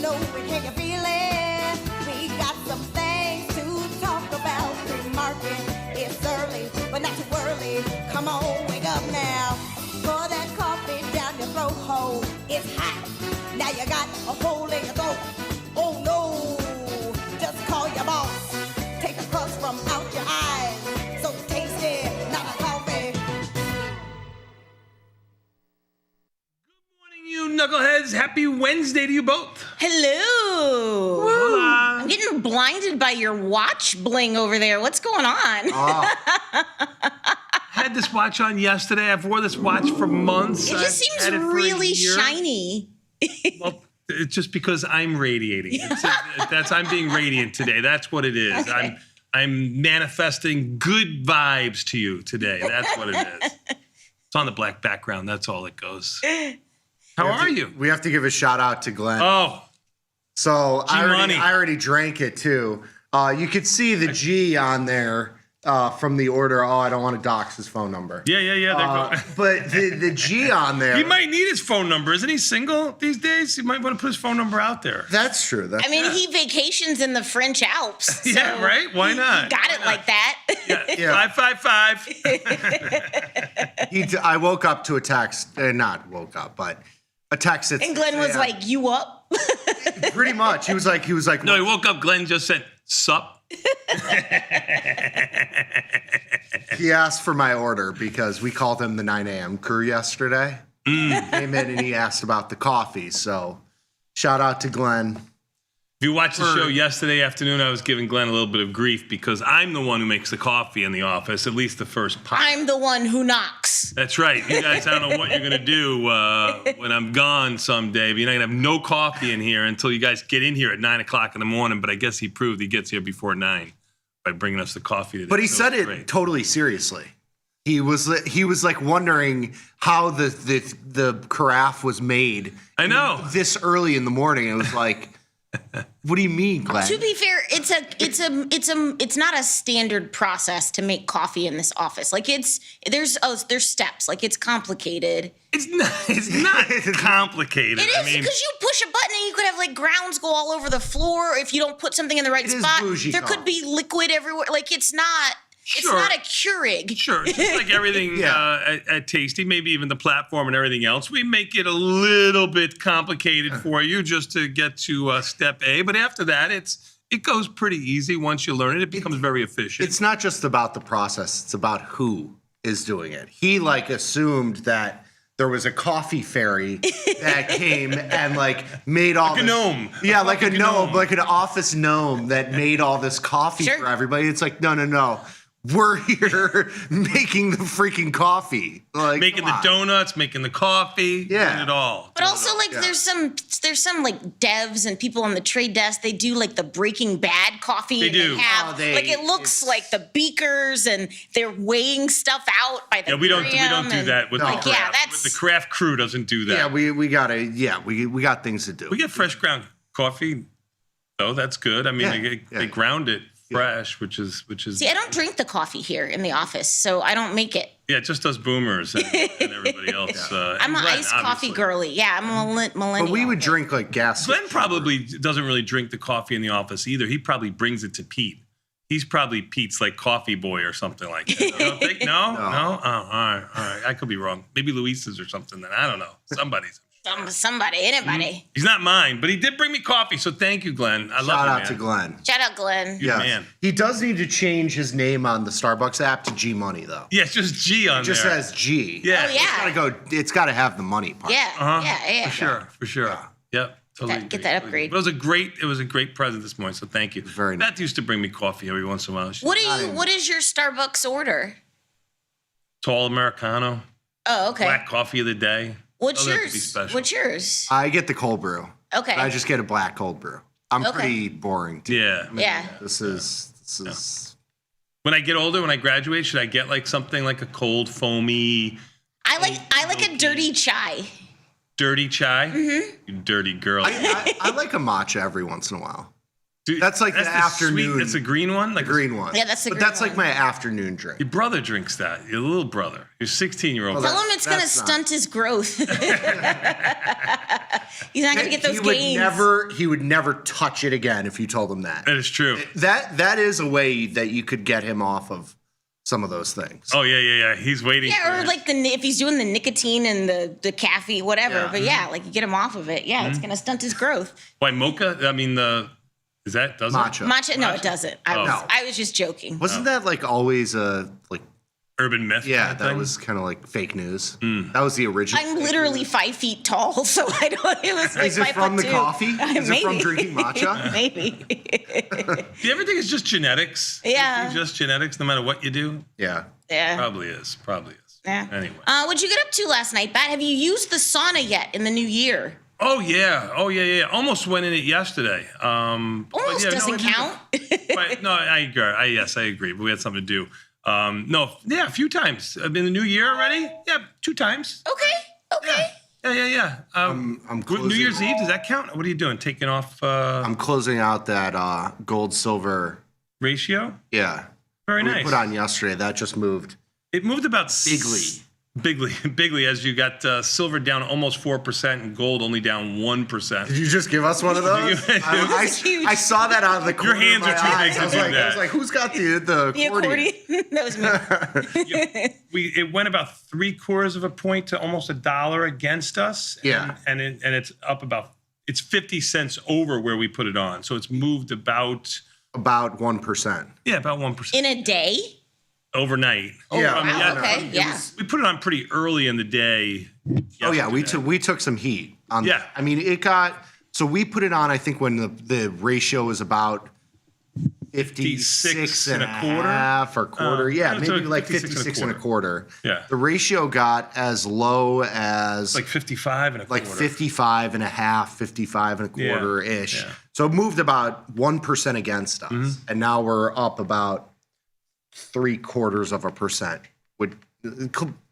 know we can you feel it? We got some things to talk about. Pre-market, it's early, but not too early. Come on, wake up now. Pour that coffee down your throat hole. It's hot. Now you got a hole in your throat. Oh no, just call your boss. Take a crust from out your eyes. So tasty, not a coffee. You knuckleheads, happy Wednesday to you both. Hello. Hola. I'm getting blinded by your watch bling over there. What's going on? I had this watch on yesterday. I've worn this watch for months. It just I've seems had it for a really year. shiny. Well, it's just because I'm radiating. I'm being radiant today. That's what it is. Okay. I'm manifesting good vibes to you today. That's what it is. It's on the black background. That's all it goes. How are you? We have to give a shout out to Glenn. Oh, So G-Money. I already drank it too. You could see the G on there from the order. Oh, I don't want to dox his phone number. yeah. There But the G on there. he might need his phone number. Isn't he single these days? He might want to put his phone number out there. That's true. I mean, he vacations in the French Alps. So Yeah, right? Why not? He got it like that. Yeah. 555. I woke up to a text. Not woke up, but a text. That And Glenn was like, "You up?" pretty much. He was like, No, he woke up. Glenn just said, "Sup." He asked for my order because we called him the 9 a.m. crew yesterday. He came in and he asked about the coffee. So shout out to Glenn. If you watched the show yesterday afternoon, I was giving Glenn a little bit of grief because I'm the one who makes the coffee in the office, at least the first pot. I'm the one who knocks. That's right. You guys, I don't know what you're going to do when I'm gone someday, but you're not going to have no coffee in here until you guys get in here at 9 o'clock in the morning. But I guess he proved he gets here before 9 by bringing us the coffee today. But he So said it's it great. totally seriously. He was like wondering how the carafe was made. I know. This early in the morning. It was like, what do you mean, Glenn? To be fair, it's not a standard process to make coffee in this office. Like there's steps. Like it's complicated. It's not complicated. It is I mean, because you push a button and you could have like grounds go all over the floor if you don't put something in the right It is spot. bougie There could coffee. be liquid everywhere. Like it's not Sure. a Keurig. Sure, just like everything at Tasty, maybe even the platform and everything else, we make it a little bit complicated for you just to get to step A. But after that, it goes pretty easy. Once you learn it, it becomes very efficient. It's not just about the process. It's about who is doing it. He like assumed that there was a coffee fairy that came and like made all Like a this, gnome. Yeah, like a gnome, gnome. like an office gnome that made all this coffee Sure. for everybody. It's like, no. We're here making the freaking coffee. Like making come the on. donuts, making the coffee, Yeah. doing it all. But also, like, there's some like devs and people on the trade desk. They do like the Breaking Bad coffee. They and do. They have Oh, like it looks like the beakers, and they're weighing stuff out by the. Yeah, we don't do that with No. the Like, craft. yeah, that's- The craft crew doesn't do that. Yeah, we got things to do. We get fresh ground coffee, though. That's good. I mean, Yeah, they ground it fresh, which is. See, I don't drink the coffee here in the office, so I don't make it. Yeah, just us boomers and everybody else. I'm an iced coffee girly. Yeah, I'm a millennial. But we would drink like gas. Glenn probably doesn't really drink the coffee in the office either. He probably brings it to Pete. He's probably Pete's like coffee boy or something like that. You don't think? No? Oh, all right. I could be wrong. Maybe Luis's or something. Then I don't know. Somebody's. Somebody, anybody. He's not mine, but he did bring me coffee. So thank you, Glenn. I love you, Shout out man. to Glenn. Shout out, Glenn. You're the man. He does need to change his name on the Starbucks app to G Money though. Yeah, it's just G on It just there. says G. Yeah. Oh, yeah. It's gotta have the money part. Yeah, yeah. For sure. Yep. Totally Get agree. that upgrade. But it was a great present this morning. So thank you. Very nice. That used to bring me coffee every once in a while. What is your Starbucks order? Tall Americano. Oh, okay. Black coffee of the day. What's Doesn't have to be yours? special. What's yours? I get the cold brew. Okay. I just get a black cold brew. I'm Okay. pretty boring. Too. Yeah. Yeah. This is. When I get older, when I graduate, should I get like something like a cold, foamy, I like a dirty chai. dirty chai? Mm-hmm. You dirty girl. I like a matcha every once in a while. Dude, That's like the afternoon. Sweet, that's a green one? The green one. Yeah, that's the But green that's like one. my afternoon drink. Your brother drinks that. Your little brother. Your 16-year-old. Tell him it's going to That's not- stunt his growth. He's not going to get those gains. He would never touch it again if you told him that. That is true. That is a way that you could get him off of some of those things. Oh, yeah. He's waiting. Yeah, or like if he's doing the nicotine and the caffeine, whatever. Yeah. But yeah, like you get him off of it. Yeah, it's going to stunt his growth. Why, mocha? I mean, does that? Matcha. Matcha? No, it doesn't. No. I was just joking. Wasn't that like always a like? Urban myth. Yeah, kind of that thing? was kind of like fake news. That was the original. I'm literally 5 feet tall, so I don't. It was like Is it 5'2". from the coffee? Is it from drinking matcha? Maybe. Do you ever think it's just genetics? Yeah. It's just genetics, no matter what you do? Yeah. Yeah. Probably is. Yeah. Anyway. What'd you get up to last night, Bat? Have you used the sauna yet in the new year? Oh yeah. Almost went in it yesterday. Almost doesn't count. But no, I agree. Yes, I agree. But we had something to do. A few times. In the new year already? Yeah, 2 times. Okay. Yeah. I'm New closing, Year's Eve, does that count? What are you doing? Taking off I'm closing out that gold silver. ratio? Yeah. Very we nice. put on yesterday. That just moved. It moved about bigly, as you got silver down almost 4% and gold only down 1%. Did you just give us one of those? I saw that out of the corner hands of my are too eyes. big to I was do like, that. I was like, who's got the The accordion. That was me. It went about 3/4 of a point to almost $1 against us. Yeah. And it's up it's 50 cents over where we put it on. So it's moved about 1%. about 1%. In a day? Overnight. Yeah. I mean, Wow, okay. Yeah. We put it on pretty early in the day. Oh yeah, yesterday. we took some heat on Yeah. that. I mean, so we put it on, I think, when the ratio was about 56 and a half or quarter. so Maybe like 56 and a quarter. Yeah. The ratio got as low as Like 55 and a quarter. 55 and a half, 55 and a quarter ish. Yeah. So it moved about 1% against us. And now we're up about 0.75%.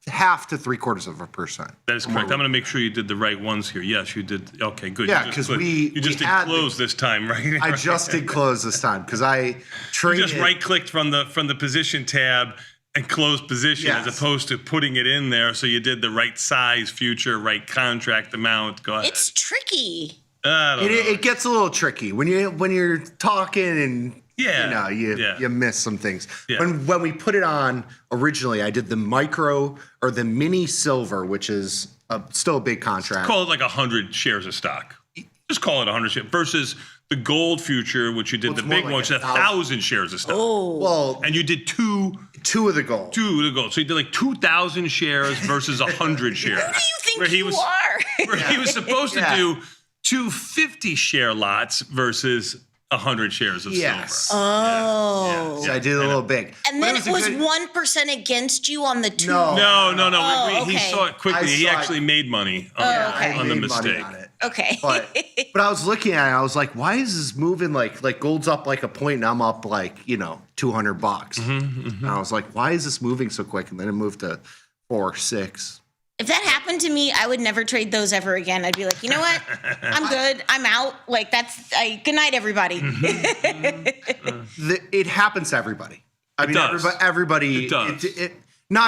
Half to 0.75%. That is correct. I'm going to make sure you did the right ones here. Yes, you did. Okay, good. Yeah, You just 'cause put- we you just did had close this time, right? I just did close this time because I You traded. just right-clicked from the position tab and close position as Yes. opposed to putting it in there. So you did the right size future, right contract amount. Go ahead. It's tricky. I don't know. It gets a little tricky when you're talking and Yeah. you miss some things. Yeah. When we put it on originally, I did the micro or the mini silver, which is still a big contract. Call it like 100 shares of stock. Just call it 100 shares versus the gold future, which you did Well, the it's more big like one, which is 1,000 shares of stock. Well, And you did two of the gold. of the gold. So you did like 2,000 shares versus 100 shares. Who do you think Where he you was- are? Where he was supposed to Yeah. do 250 share lots versus 100 shares of Yes. silver. Oh. So I did a little big. And But then was it a was good- 1% against you on the two. No. No. Oh, He okay. saw it quickly. I He saw it. actually made money on, okay. on the made money mistake. on it. Okay. But I was looking at it, I was like, why is this moving like gold's up like a point and I'm up like, $200. And I was like, why is this moving so quick? And then it moved to 4, 6. If that happened to me, I would never trade those ever again. I'd be like, you know what? I'm good. I'm out. Like good night, everybody. It happens to everybody. I mean, does. everybody. It does.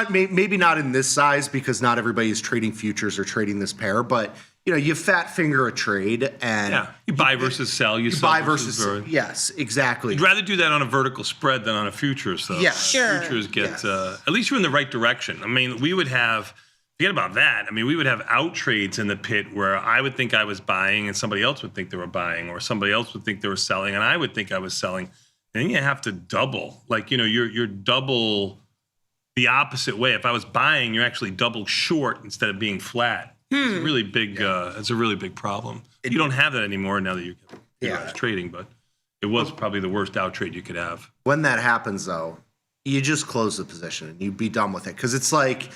Maybe not in this size because not everybody is trading futures or trading this pair, but you fat finger a trade and Yeah. You buy versus sell. You sell buy versus buy. yes, exactly. You'd rather do that on a vertical spread than on a futures, though. Yeah. Sure. Futures get, Yes. at least you're in the right direction. I mean, we would have, forget about that. I mean, we would have out trades in the pit where I would think I was buying and somebody else would think they were buying, or somebody else would think they were selling and I would think I was selling. And then you have to double. Like, you're double the opposite way. If I was buying, you're actually double short instead of being flat. It's a really big, it's a really big problem. You don't have that anymore now that you're trading, but it was probably the worst out trade you could have. When that happens, though, you just close the position and you be done with it because it's like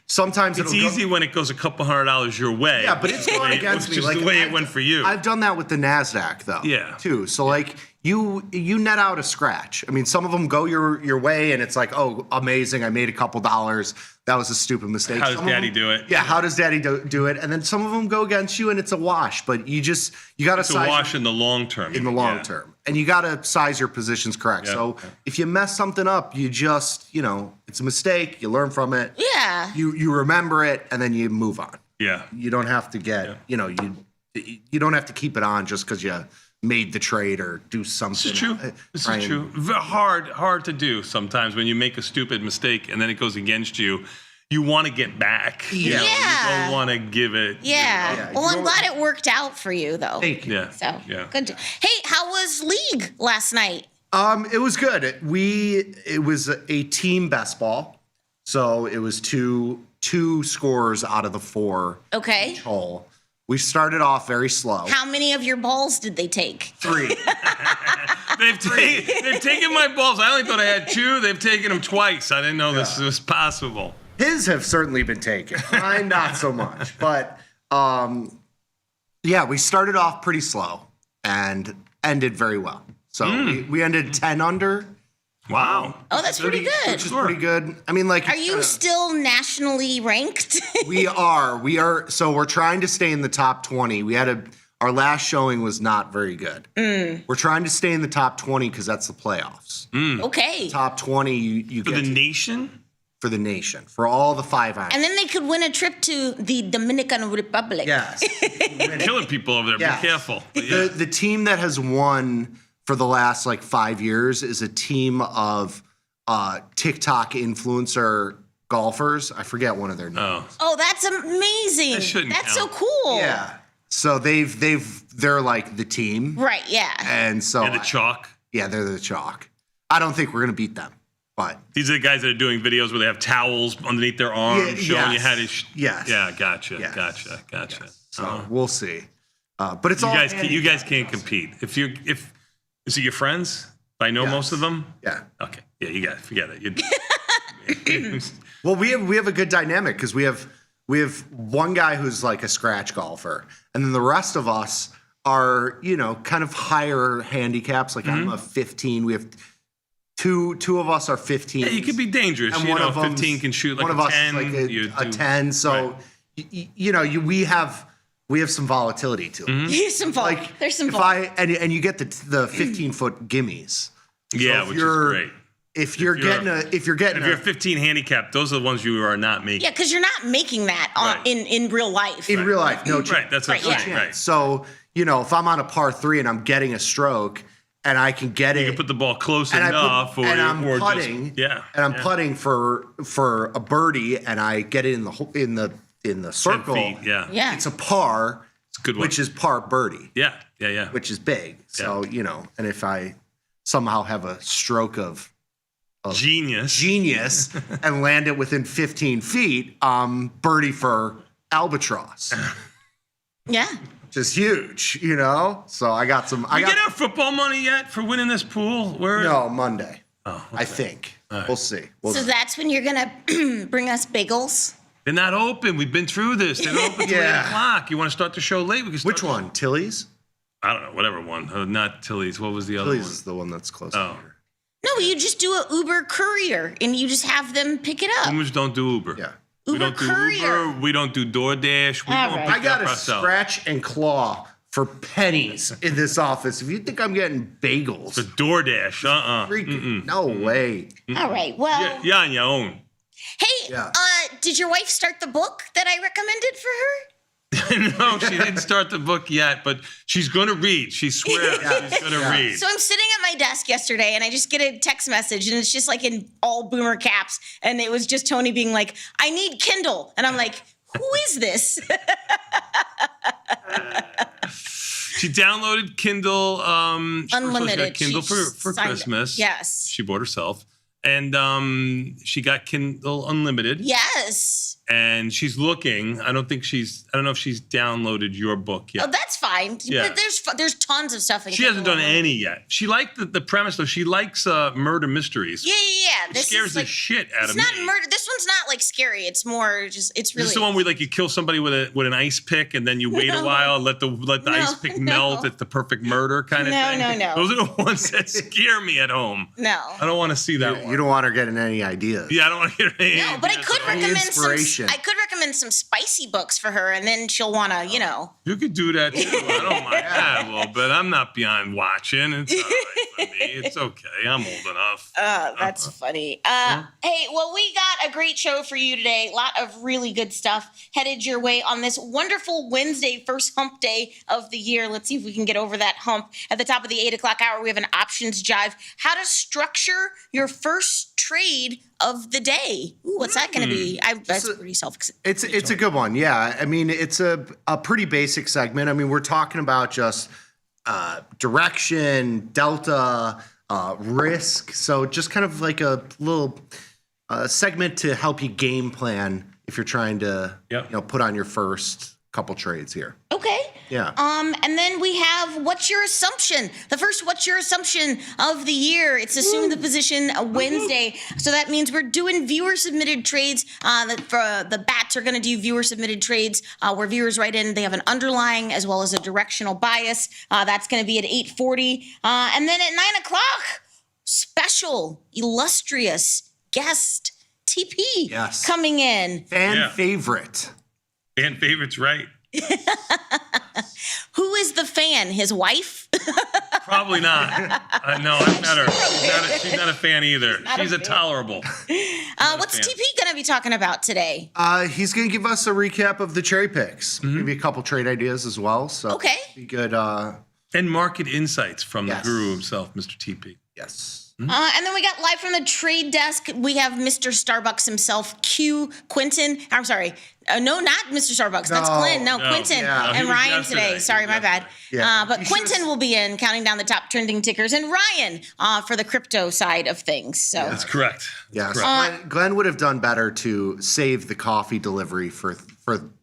sometimes It's it'll easy when it goes a couple $100 your way. Yeah, but it's going against me. Just like the way it I've- went for you. I've done that with the NASDAQ though. Yeah. Too. So like you net out a scratch. I mean, some of them go your way, and it's like, oh, amazing, I made a couple dollars. That was a stupid mistake. How does Daddy do it? Yeah, how does Daddy do it? And then some of them go against you, and it's a wash. But you got to It's a wash in the long term. in the long term, and you got to size your positions correct. Yeah, So if you mess something up, you just it's a mistake. You learn from it. Yeah. You remember it, and then you move on. Yeah. You don't have to get you don't have to keep it on just because you made the trade or do something. This is true. This is true. Hard to do sometimes when you make a stupid mistake and then it goes against you. You want to get back. You know, you don't want to give it. Yeah. Well, I'm glad it worked out for you, though. Thank you. Yeah. So Yeah. good. Hey, how was league last night? It was good. It was a team best ball, so it was two scores out of the 4 Okay. each hole. We started off very slow. How many of your balls did they take? 3. They've taken my balls. I only thought I had 2. They've taken them twice. I didn't know this was possible. His have certainly been taken. Mine not so much. But we started off pretty slow and ended very well. So we ended 10 under. Wow. Oh, that's pretty good. Which is pretty good. I mean, like, Are you still nationally ranked? we are. So we're trying to stay in the top 20. Our last showing was not very good. We're trying to stay in the top 20 because that's the playoffs. Okay. Top 20, you For get the nation? for the nation, for all the 5 irons. And then they could win a trip to the Dominican Republic. Yes. Killing people over there. Yes. Be careful. But yeah. The team that has won for the last 5 years is a team of TikTok influencer golfers. I forget one of their names. Oh, that's amazing. That shouldn't That's so count. cool. Yeah. So they're like the team. Right, yeah. And so And the chalk. they're the chalk. I don't think we're gonna beat them, but These are the guys that are doing videos where they have towels underneath their arms showing you how to. Yes. Yeah, gotcha. Yes. Gotcha. so we'll see. But it's You all guys can't compete. If is it your friends? I know most of them. Yeah. Okay. Yeah, you got forget it. Well, we have a good dynamic because we have one guy who's like a scratch golfer, and then the rest of us are kind of higher handicaps. Like I'm a 15. We have two of us are 15. Yeah, you could be dangerous. And You one know, of them 15 can shoot like one a of us 10. is like You a do- 10. So Right. we have some volatility to it. There's some ball. Like There's some if ball. and you get the 15-foot gimmies. Yeah, if which is you're- great. If you're If you're 15 handicap, those are the ones you are not making. Yeah, because you're not making that Right. in real life. in real life, no chance. Right, that's what Right, I'm saying. yeah. Right. So, if I'm on a par 3 and I'm getting a stroke and I can get You it can put the ball close and enough, I'm or putting, just and I'm putting for a birdie and I get it in the 10 circle. feet, yeah. Yeah. It's a par, It's a good one. which is par birdie, Yeah. which is big. So, and if I somehow have a stroke of genius and land it within 15 feet, birdie for albatross. Yeah. Which is huge, So I got some. We get our football money yet for winning this pool? No, Monday. Oh, I think. We'll see. We'll So see. that's when you're gonna bring us bagels. They're not open. We've been through this. They're not open till 8 o'clock. You want to start the show late? We can start Which one? Tilly's? I don't know. Whatever one. Not Tilly's. What was the other Tilly's one? is the one that's close. Oh. Here. No, you just do a Uber courier and you just have them pick it up. Boomers don't do Uber. Yeah. We Uber don't do courier. Uber. We don't do DoorDash. We All don't right. pick I got up to ourselves. scratch and claw for pennies in this office. If you think I'm getting bagels, The DoorDash. freaking no way. All right. Well, You're on your own. hey, Yeah. did your wife start the book that I recommended for her? No, she didn't start the book yet, but she's going to read. She swears she's going to read. So I'm sitting at my desk yesterday and I just get a text message and it's just like in all boomer caps. And it was just Tony being like, I need Kindle. And I'm like, who is this? She downloaded Kindle. She Unlimited. got Kindle She for signed up. Christmas. Yes. She bought herself. And she got Kindle Unlimited. Yes. and she's looking. I don't know if she's downloaded your book yet. Oh, that's fine. Yeah. There's tons of stuff. She hasn't done any yet. She liked the premise, though. She likes murder mysteries. Yeah. It scares the shit out of me. It's not murder. This one's not like scary. It's more just. It's really. This is the one where like you kill somebody with an ice pick, and then you wait a while, and let the ice pick melt. It's the perfect murder kind of thing. No. Those are the ones that scare me at home. No. I don't want to see that one. You don't want her getting any ideas. Yeah, I don't want to get any. No, but I could recommend inspiration. I could recommend some spicy books for her, and then she'll want to, You could do that too. I don't mind that a little bit. I'm not beyond watching. It's all right for me. It's okay. I'm old enough. That's funny. Hey, well, we got a great show for you today. A lot of really good stuff headed your way on this wonderful Wednesday, first hump day of the year. Let's see if we can get over that hump. At the top of the 8 o'clock hour, we have an options jive. How to structure your first trade of the day. Ooh, what's that going to be? That's pretty self-explanatory. It's a good one. Yeah. I mean, it's a pretty basic segment. I mean, we're talking about just direction, delta, risk. So just kind of like a little segment to help you game plan if you're trying to put on your first couple trades here. Okay. Yeah. And then we have what's your assumption? The first what's your assumption of the year? It's assume the position Wednesday. So that means we're doing viewer submitted trades. The bats are going to do viewer submitted trades where viewers write in. They have an underlying as well as a directional bias. That's going to be at 8:40. And then at 9 o'clock, special illustrious guest TP coming in. Fan favorite. Fan favorite's right. Who is the fan? His wife? Probably not. No, I've met her. She's not a fan either. She's a tolerable. What's TP going to be talking about today? He's going to give us a recap of the cherry picks. Maybe a couple trade ideas as well. So okay. Be good. And market insights from the guru himself, Mr. TP. Yes. And then we got live from the trade desk. We have Mr. Starbucks himself, Quentin. I'm sorry. No, not Mr. Starbucks. That's Glenn. No, Quentin and Ryan today. Sorry, my bad. Yeah. But Quentin will be in counting down the top trending tickers, and Ryan for the crypto side of things. So that's correct. Yes. Glenn would have done better to save the coffee delivery for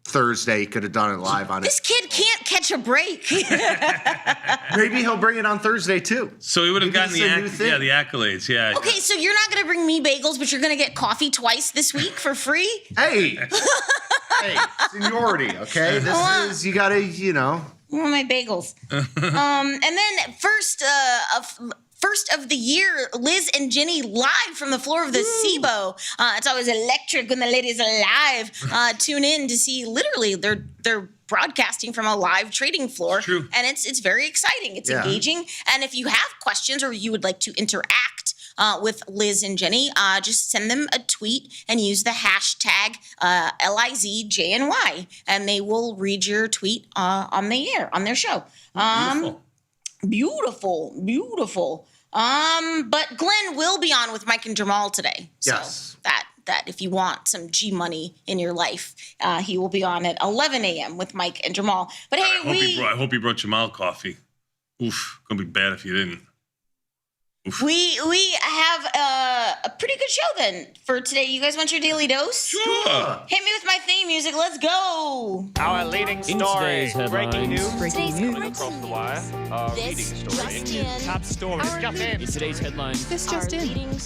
Thursday. He could have done it live on This kid can't catch a break. Maybe he'll bring it on Thursday too. So he would have gotten the accolades. Yeah. Okay, so you're not going to bring me bagels, but you're going to get coffee twice this week for free? Hey, seniority. Okay, this is you got to my bagels. And then first of the year, Liz and Jenny live from the floor of the SIBO. It's always electric when the ladies are live. Tune in to see literally they're broadcasting from a live trading floor. True. And it's very exciting. It's engaging. And if you have questions or you would like to interact with Liz and Jenny, just send them a tweet and use the hashtag LIZJNY, and they will read your tweet on the air, on their show. Beautiful. But Glenn will be on with Mike and Jamal today. So that if you want some G money in your life, he will be on at 11 a.m. with Mike and Jamal. But hey, I hope you brought Jamal coffee. Oof, gonna be bad if you didn't. We have a pretty good show then for today. You guys want your daily dose? Sure. Hit me with my theme music. Let's go. Our leading story. Breaking news. Coming across the wire. This just in. Top story. Just in. Today's headline. This just in.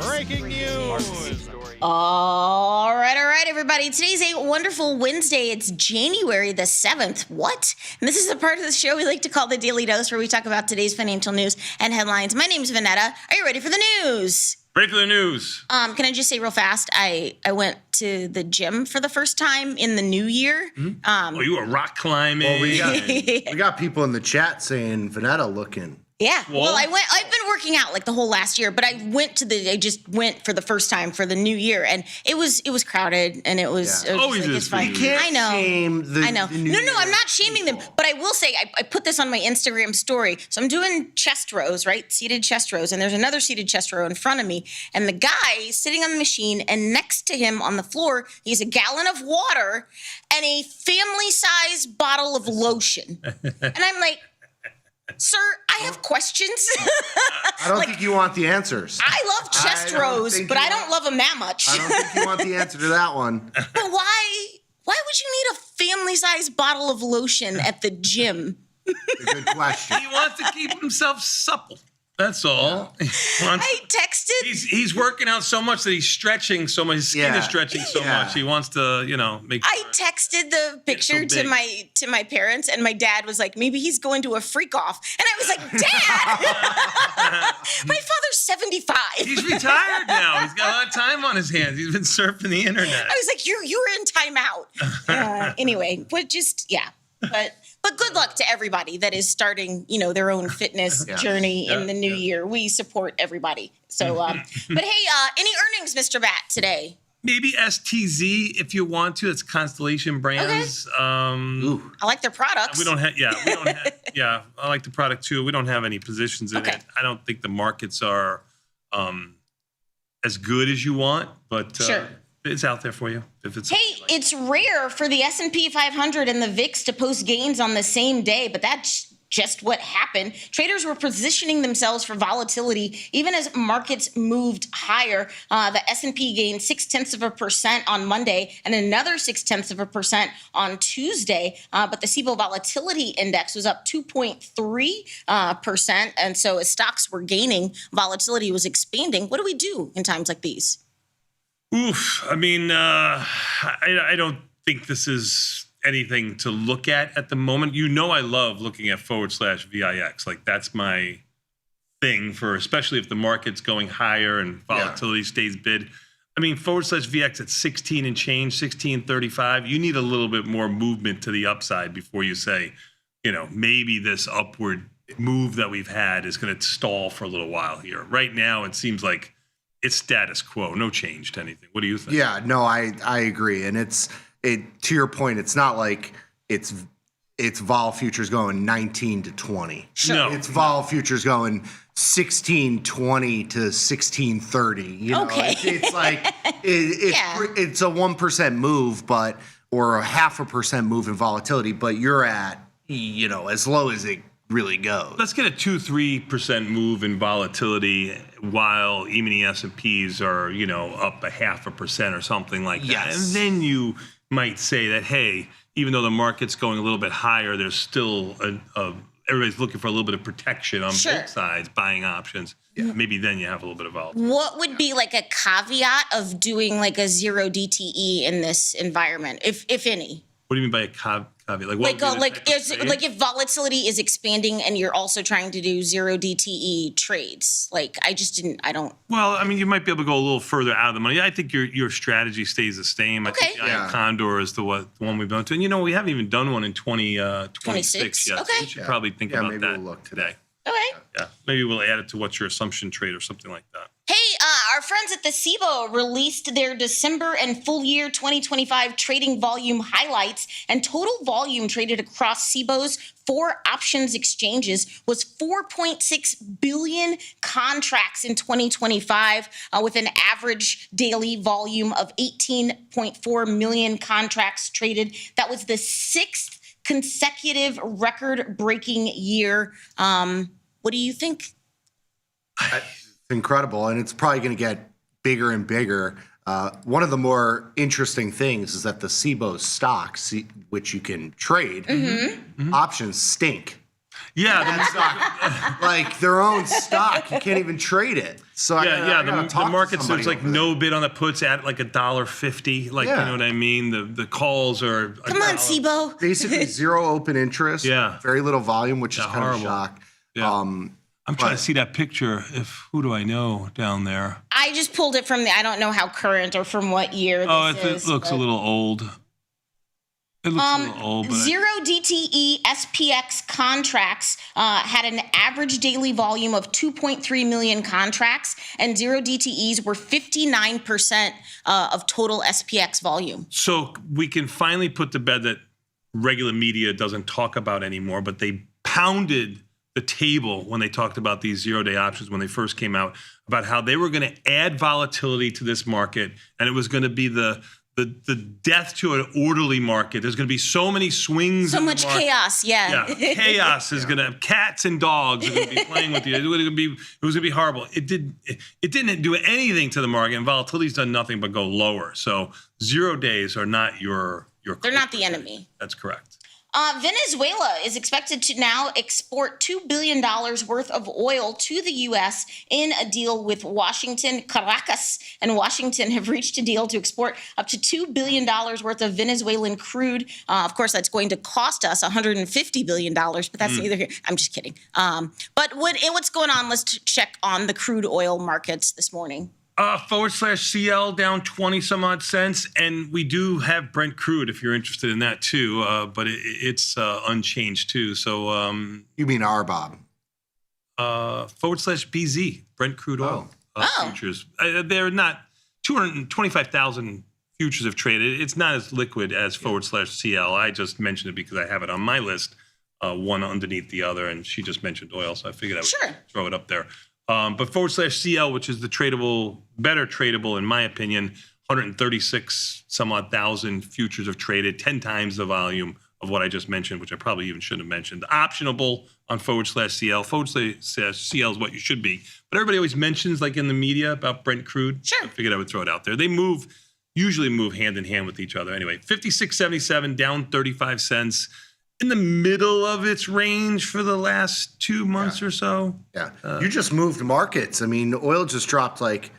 Breaking news. All right, everybody. Today's a wonderful Wednesday. It's January the 7th. What? And this is the part of the show we like to call the Daily Dose, where we talk about today's financial news and headlines. My name's Vanetta. Are you ready for the news? Break the news. Can I just say real fast? I went to the gym for the first time in the new year. You were rock climbing. Well, we got people in the chat saying Vanetta looking. Yeah. Well, I've been working out like the whole last year, but I just went for the first time for the new year, and it was crowded, and it was always it's fine. You can't shame the new No, I'm not shaming them, but I will say I put this on my Instagram story. So I'm doing chest rows, right? Seated chest rows, and there's another seated chest row in front of me, and the guy is sitting on the machine, and next to him on the floor, he has a gallon of water and a family-sized bottle of lotion, and I'm like, sir, I have questions. I don't think you want the answers. I love chest rows, but I don't love them that much. I don't think you want the answer to that one. But why? would you need a family-sized bottle of lotion at the gym? Good question. He wants to keep himself supple. That's all. I texted. He's working out so much that he's stretching so much. His skin is stretching so much. He wants to, make. I texted the picture to my parents, and my dad was like, maybe he's going to a freak off. And I was like, Dad, my father's 75. He's retired now. He's got a lot of time on his hands. He's been surfing the internet. I was like, you were in timeout. Anyway, But good luck to everybody that is starting, their own fitness journey in the new year. We support everybody. So, but hey, any earnings, Mr. Bat, today? Maybe STZ if you want to. It's Constellation Brands. Okay. I like their products. We don't have. I like the product too. We don't have any positions in it. I don't think the markets are as good as you want, but sure. It's out there for you. If it's it's rare for the S&P 500 and the VIX to post gains on the same day, but that's just what happened. Traders were positioning themselves for volatility even as markets moved higher. The S&P gained 0.6% on Monday and another 0.6% on Tuesday. But the CBOE Volatility Index was up 2.3%. And so as stocks were gaining, volatility was expanding. What do we do in times like these? Oof. I mean, I don't think this is anything to look at the moment. I love looking at /VIX. Like that's my thing for, especially if the market's going higher and volatility stays bid. I mean, /VX at 16 and change, 1635. You need a little bit more movement to the upside before you say, maybe this upward move that we've had is going to stall for a little while here. Right now, it seems like it's status quo, no change to anything. What do you think? Yeah, no, I agree. And to your point, it's not like it's vol futures going 19 to 20. Sure. No. It's vol futures going 1620 to 1630. Okay. It's like it's a 1% move, or a 0.5% move in volatility, but you're at as low as it really goes. Let's get a 2-3% move in volatility while even the S&Ps are, up 0.5% or something like that. Yes. And then you might say that, hey, even though the market's going a little bit higher, there's still everybody's looking for a little bit of protection on both sides, buying options. Yeah. Maybe then you have a little bit of volatility. What would be like a caveat of doing like a 0 DTE in this environment, if any? What do you mean by a caveat? Like if volatility is expanding and you're also trying to do 0 DTE trades. Like I don't. Well, I mean, you might be able to go a little further out of the money. I think your strategy stays the same. I think the Iron Condor is the one we've done to. And we haven't even done one in 2026 yet. Okay. So we should probably think about maybe that we'll look today. Okay. Yeah, maybe we'll add it to what's your assumption trade or something like that. Hey, our friends at the CBOE released their December and full year 2025 trading volume highlights, and total volume traded across CBOE's 4 options exchanges was 4.6 billion contracts in 2025, with an average daily volume of 18.4 million contracts traded. That was the 6th consecutive record-breaking year. What do you think? It's incredible, and it's probably going to get bigger and bigger. One of the more interesting things is that the CBOE stocks, which you can trade, options stink. Yeah, Like their own stock, you can't even trade it. So the markets, there's like no bid on the puts at like $1.50. Like you know what I mean? The calls are Come on, CBOE. basically zero open interest. Yeah. Very little volume, which is kind of a shock. Yeah. I'm trying to see that picture. Who do I know down there? I just pulled it from I don't know how current or from what year this is. It looks a little old. It looks a little old. But 0 DTE SPX contracts had an average daily volume of 2.3 million contracts, and 0 DTEs were 59% of total SPX volume. So we can finally put to bed that regular media doesn't talk about anymore, but they pounded the table when they talked about these 0-day options when they first came out, about how they were going to add volatility to this market, and it was going to be the death to an orderly market. There's going to be so many swings. So much chaos, chaos is going to, cats and dogs are going to be playing with you. It was going to be horrible. It didn't do anything to the market, and volatility's done nothing but go lower. So 0 days are not your They're not the enemy. That's correct. Venezuela is expected to now export $2 billion worth of oil to the U.S. in a deal with Washington. Caracas and Washington have reached a deal to export up to $2 billion worth of Venezuelan crude. Of course, that's going to cost us $150 billion, but that's neither here. I'm just kidding. But what's going on? Let's check on the crude oil markets this morning. /CL down 20 some odd cents. And we do have Brent crude if you're interested in that too. But it's unchanged too. So You mean RBOB? /BZ, Brent crude oil futures. They're not 225,000 futures have traded. It's not as liquid as /CL. I just mentioned it because I have it on my list, one underneath the other. And she just mentioned oil. So I figured I would throw it up there. But /CL, which is the better tradable, in my opinion, 136 some odd thousand futures have traded, 10 times the volume of what I just mentioned, which I probably even shouldn't have mentioned. Optionable on /CL. /CL is what you should be. But everybody always mentions, like in the media, about Brent crude. Sure. I figured I would throw it out there. They usually move hand in hand with each other. Anyway, 56.77, down 35 cents. In the middle of its range for the last 2 months or so. Yeah. You just moved markets. I mean, oil just dropped like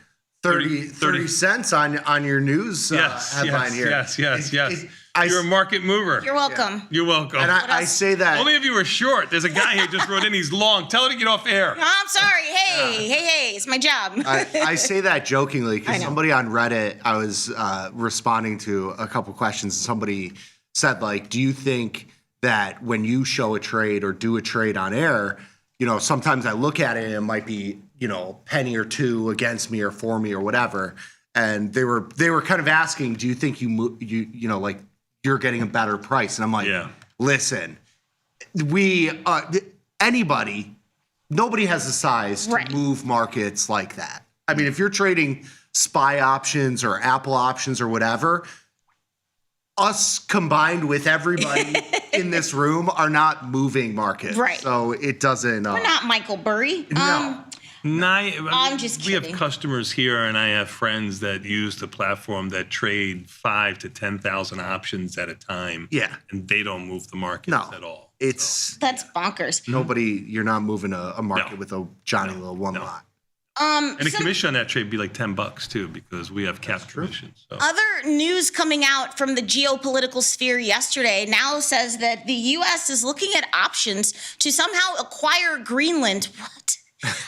30 cents on your news headline here. Yes. You're a market mover. You're welcome. Yeah. You're welcome. And I say that. Only if you were short. There's a guy here just wrote in, he's long. Tell her to get off air. Oh, I'm sorry. Hey, it's my job. I say that jokingly I because know. somebody on Reddit, I was responding to a couple questions. Somebody said, like, do you think that when you show a trade or do a trade on air, sometimes I look at it and it might be, penny or two against me or for me or whatever. And they were kind of asking, do you think you're getting a better price? And I'm like, listen, nobody has the size to move markets like that. I mean, if you're trading SPY options or Apple options or whatever, us combined with everybody in this room are not moving markets. Right. So it doesn't. We're not Michael Burry. No. I'm just kidding. We have customers here, and I have friends that use the platform that trade 5,000 to 10,000 options at a time. Yeah. And they don't move the markets at all. That's bonkers. you're not moving a market with a Johnny Little one lot. And the commission on that trade would be like $10 too, because we have cap commissions. So. Other news coming out from the geopolitical sphere yesterday now says that the U.S. is looking at options to somehow acquire Greenland. What?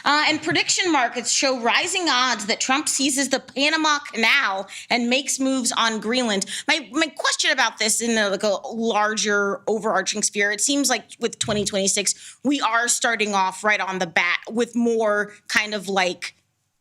And prediction markets show rising odds that Trump seizes the Panama Canal and makes moves on Greenland. My question about this in a larger overarching sphere, it seems like with 2026, we are starting off right on the bat with more kind of like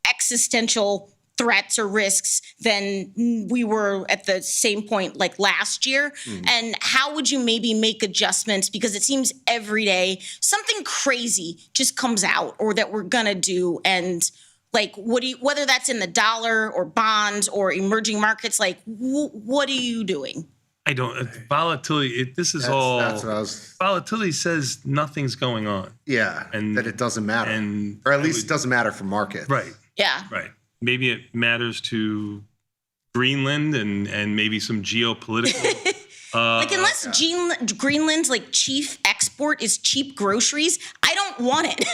existential threats or risks than we were at the same point like last year. And how would you maybe make adjustments? Because it seems every day something crazy just comes out or that we're gonna do. And like, whether that's in the dollar or bonds or emerging markets, like what are you doing? I don't, volatility, that's what I was. Volatility says nothing's going on. Yeah, and that it doesn't matter. Or at least it doesn't matter for markets. Right. Yeah. Right. Maybe it matters to Greenland and maybe some geopolitical. Unless Greenland's like chief export is cheap groceries, I don't want it.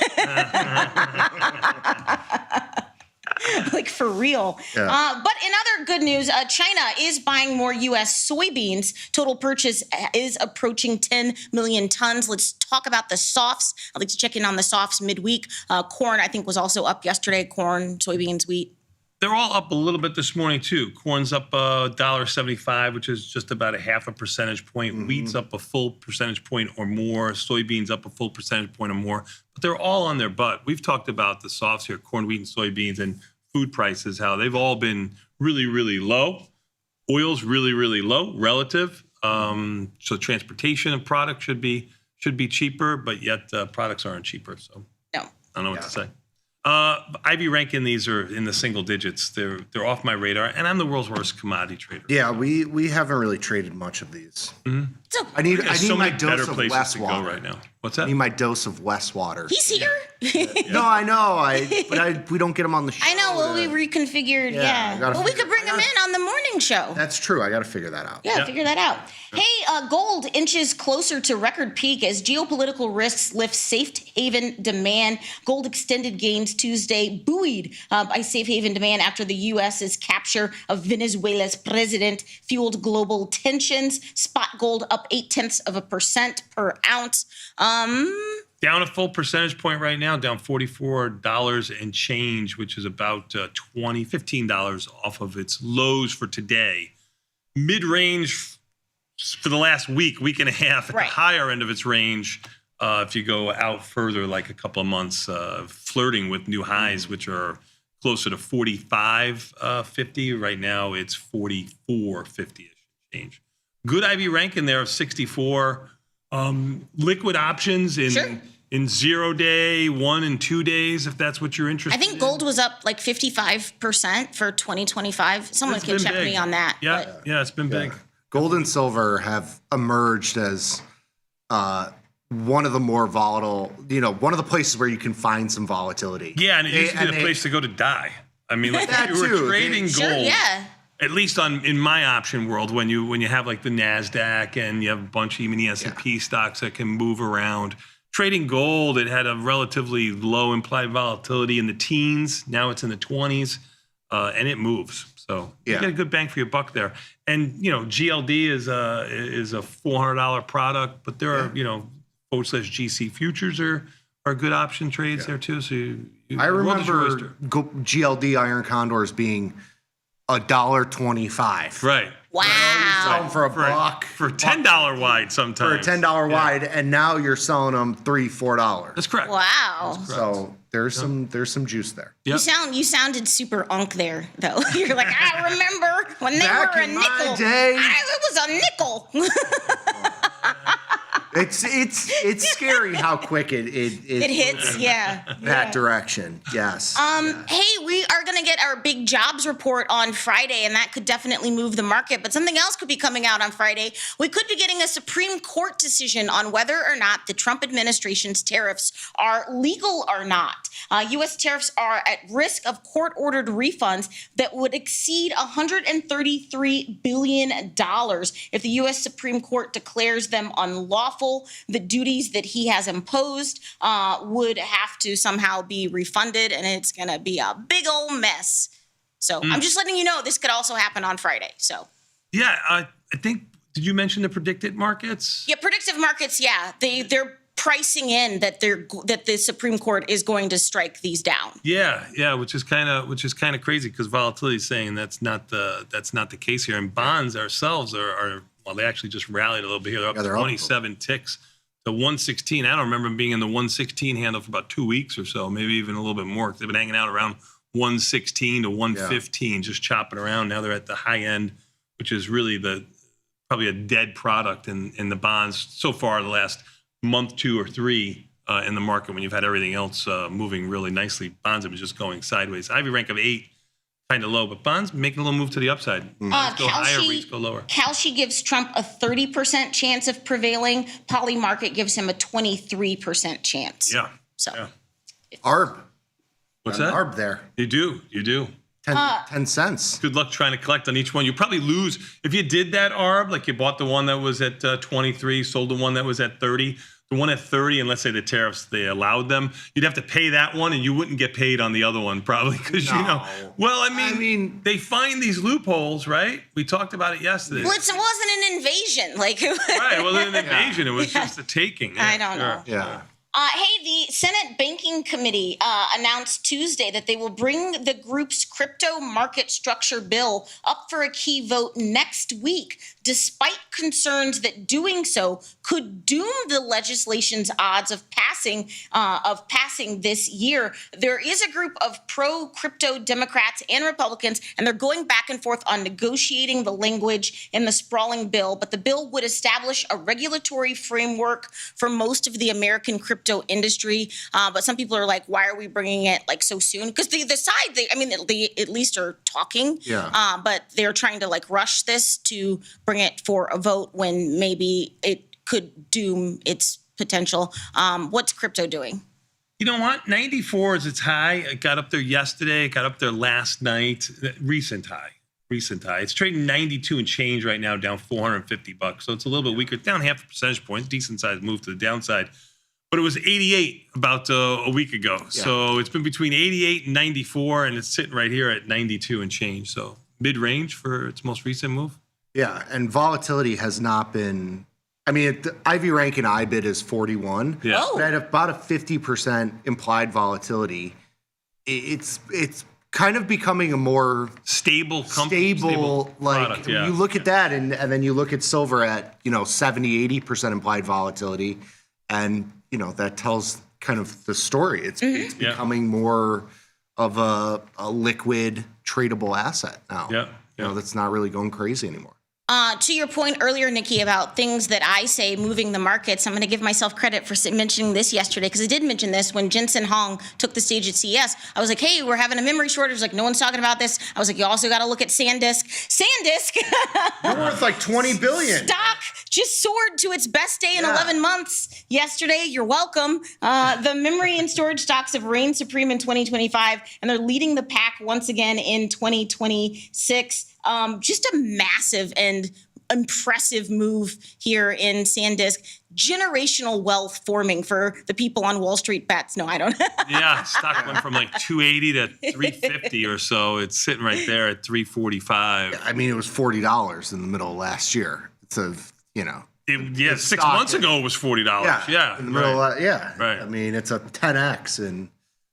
Like for real. Yeah. But in other good news, China is buying more U.S. soybeans. Total purchase is approaching 10 million tons. Let's talk about the softs. I'd like to check in on the softs midweek. Corn, I think, was also up yesterday. Corn, soybeans, wheat. They're all up a little bit this morning, too. Corn's up $1.75, which is just about a half a percentage point. Wheat's up a full percentage point or more. Soybeans up a full percentage point or more. But they're all on their butt. We've talked about the softs here, corn, wheat, and soybeans, and food prices, how they've all been really, really low. Oil's really, really low relative. So transportation of product should be cheaper, but yet products aren't cheaper. So no. I don't know what to say. Ivy ranking these are in the single digits. They're off my radar, and I'm the world's worst commodity trader. Yeah, we haven't really traded much of these. So I need so my many dose better of places less to water go right now. What's I that? need my dose of West water. He's here. No, I know. We don't get him on the show. I know. Well, we reconfigured. Yeah, I Yeah. gotta Well, we figure- could bring him in on the morning show. That's true. I got to figure that out. Yeah, Yeah. figure that out. Hey, gold inches closer to record peak as geopolitical risks lift safe haven demand. Gold extended gains Tuesday, buoyed by safe haven demand after the U.S.'s capture of Venezuela's president fueled global tensions. Spot gold up 0.8% per ounce. Down a full percentage point right now, down $44 and change, which is about $15 off of its lows for today. Mid-range for the last week and a half at Right. the higher end of its range. If you go out further, like a couple of months, flirting with new highs, which are closer to 45.50. Right now, it's 44.50-ish change. Good IV rank in there of 64. Liquid options in 0 day, 1 and 2 days, if that's what you're interested I think in. gold was up like 55% for 2025. Someone It's can been check big. me on that. Yeah, but- yeah, it's been big. Gold and silver have emerged as one of the more volatile, one of the places where you can find some volatility. Yeah, and it used to be the place to go to die. I mean, like That if you were too. trading gold. Sure, yeah. At least in my option world, when you have like the Nasdaq and you have a bunch of even the S&P stocks that can move around. Trading gold, it had a relatively low implied volatility in the teens. Now it's in the 20s, and it moves. So you get a good bang for your buck there. And GLD is a $400 product, but there are /GC futures are good option trades there too. So I the world is your remember oyster. GLD iron condors being $1.25. Right. Wow. Selling for a buck. For $10 wide For sometimes. a $10 wide, and now you're selling them $3-4. That's correct. Wow. So there's some juice there. Yep. You sounded super unk there though. You're like, I remember when they Back were a in my nickel. day. It was a nickel. It's scary how quick it Hits, yeah. that direction. Yes. Hey, we are going to get our big jobs report on Friday, and that could definitely move the market. But something else could be coming out on Friday. We could be getting a Supreme Court decision on whether or not the Trump administration's tariffs are legal or not. U.S. tariffs are at risk of court-ordered refunds that would exceed $133 billion if the U.S. Supreme Court declares them unlawful. The duties that he has imposed would have to somehow be refunded, and it's going to be a big old mess. So I'm just letting you know this could also happen on Friday. So Yeah, I think, did you mention the predicted markets? yeah, predictive markets. Yeah, they're pricing in that the Supreme Court is going to strike these down. Yeah, which is kind of crazy because volatility is saying that's not the case here. And bonds ourselves are well, they actually just rallied a little bit here. They're up 27 ticks to 116. I don't remember them being in the 116 handle for about 2 weeks or so, maybe even a little bit more. They've been hanging out around 116 to 115, just chopping around. Now they're at the high end, which is really probably a dead product in the bonds so far the last month, 2 or 3 in the market when you've had everything else moving really nicely. Bonds have been just going sideways. Ivy rank of 8, kind of low, but bonds making a little move to the upside. Bonds go higher, REITs go lower. Kalshi gives Trump a 30% chance of prevailing. Polymarket gives him a 23% chance. Yeah. So ARB. What's Got an that? ARB there. You do. 10 cents. Good luck trying to collect on each one. You probably lose if you did that ARB, like you bought the one that was at 23, sold the one that was at 30. The one at 30, and let's say the tariffs, they allowed them, you'd have to pay that one, and you wouldn't get paid on the other one probably because, well, I mean, they find these loopholes, right? We talked about it yesterday. well, it wasn't an invasion. Like Right, well, in an invasion, it was just a taking. I don't know. Yeah. Hey, the Senate Banking Committee announced Tuesday that they will bring the group's crypto market structure bill up for a key vote next week, despite concerns that doing so could doom the legislation's odds of passing this year. There is a group of pro-crypto Democrats and Republicans, and they're going back and forth on negotiating the language in the sprawling bill. But the bill would establish a regulatory framework for most of the American crypto industry. But some people are like, why are we bringing it like so soon? Because they at least are talking. Yeah. But they're trying to like rush this to bring it for a vote when maybe it could doom its potential. What's crypto doing? You know what? 94 is its high. It got up there yesterday. It got up there last night. Recent high. It's trading 92 and change right now, down $450. So it's a little bit weaker, down half a percentage point. Decent sized move to the downside. But it was 88 about a week ago. Yeah. So it's been between 88 and 94, and it's sitting right here at 92 and change. So mid-range for its most recent move. Yeah, and volatility has not been. I mean, the IV rank in IBIT is 41. Yeah. But at about a 50% implied volatility, it's kind of becoming a more stable like product, yeah. You look at that and then you look at silver at 70-80% implied volatility, and that tells kind of the story. It's becoming more of a liquid tradable asset now. That's not really going crazy anymore. To your point earlier, Nikki, about things that I say moving the markets, I'm going to give myself credit for mentioning this yesterday, because I did mention this when Jensen Hong took the stage at CES. I was like, hey, we're having a memory shortage. Like, no one's talking about this. I was like, you also got to look at SanDisk. SanDisk. You're worth like $20 billion. Stock just soared to its best day in 11 months yesterday. You're welcome. The memory and storage stocks have reigned supreme in 2025, and they're leading the pack once again in 2026. Just a massive and impressive move here in SanDisk. Generational wealth forming for the people on Wall Street bets. No, I don't. Yeah, stock went from like 280 to 350 or so. It's sitting right there at 345. I mean, it was $40 in the middle of last year. It's Yeah, 6 months ago it was $40. Yeah, in the middle. Right. Right. I mean, it's a 10x in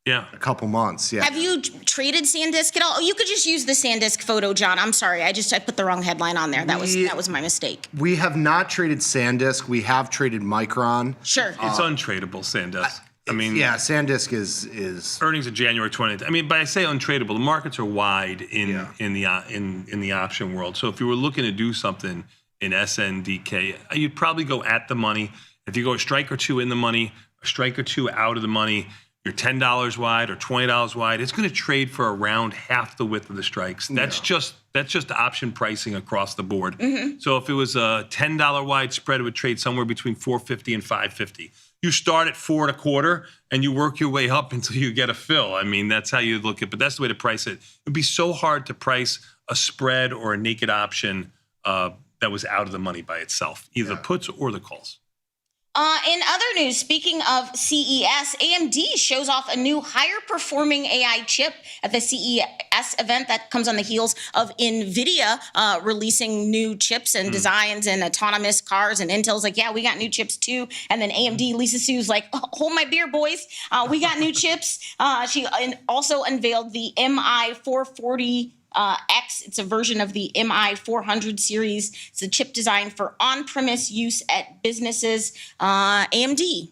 a couple months. Yeah. Have you traded SanDisk at all? Oh, you could just use the SanDisk photo, John. I'm sorry, I put the wrong headline on there. That was my mistake. We have not traded SanDisk. We have traded Micron. Sure. It's untradeable, SanDisk. I mean, SanDisk is earnings of January 20th. I mean, but I say untradeable. The markets are wide in the option world. So if you were looking to do something in SNDK, you'd probably go at the money. If you go a strike or two in the money, a strike or two out of the money, you're $10 wide or $20 wide. It's going to trade for around half the width of the strikes. That's just option pricing across the board. Mm-hmm. So if it was a $10 wide spread, it would trade somewhere between $4.50 and $5.50. You start at 4.25 and you work your way up until you get a fill. I mean, that's how you look at it, but that's the way to price it. It'd be so hard to price a spread or a naked option that was out of the money by itself, either the puts or the calls. In other news, speaking of CES, AMD shows off a new higher performing AI chip at the CES event that comes on the heels of NVIDIA releasing new chips and designs and autonomous cars, and Intel's like, yeah, we got new chips too. And then AMD, Lisa Su's like, hold my beer, boys. We got new chips. She also unveiled the MI440 X. It's a version of the MI400 series. It's a chip designed for on-premise use at businesses. AMD.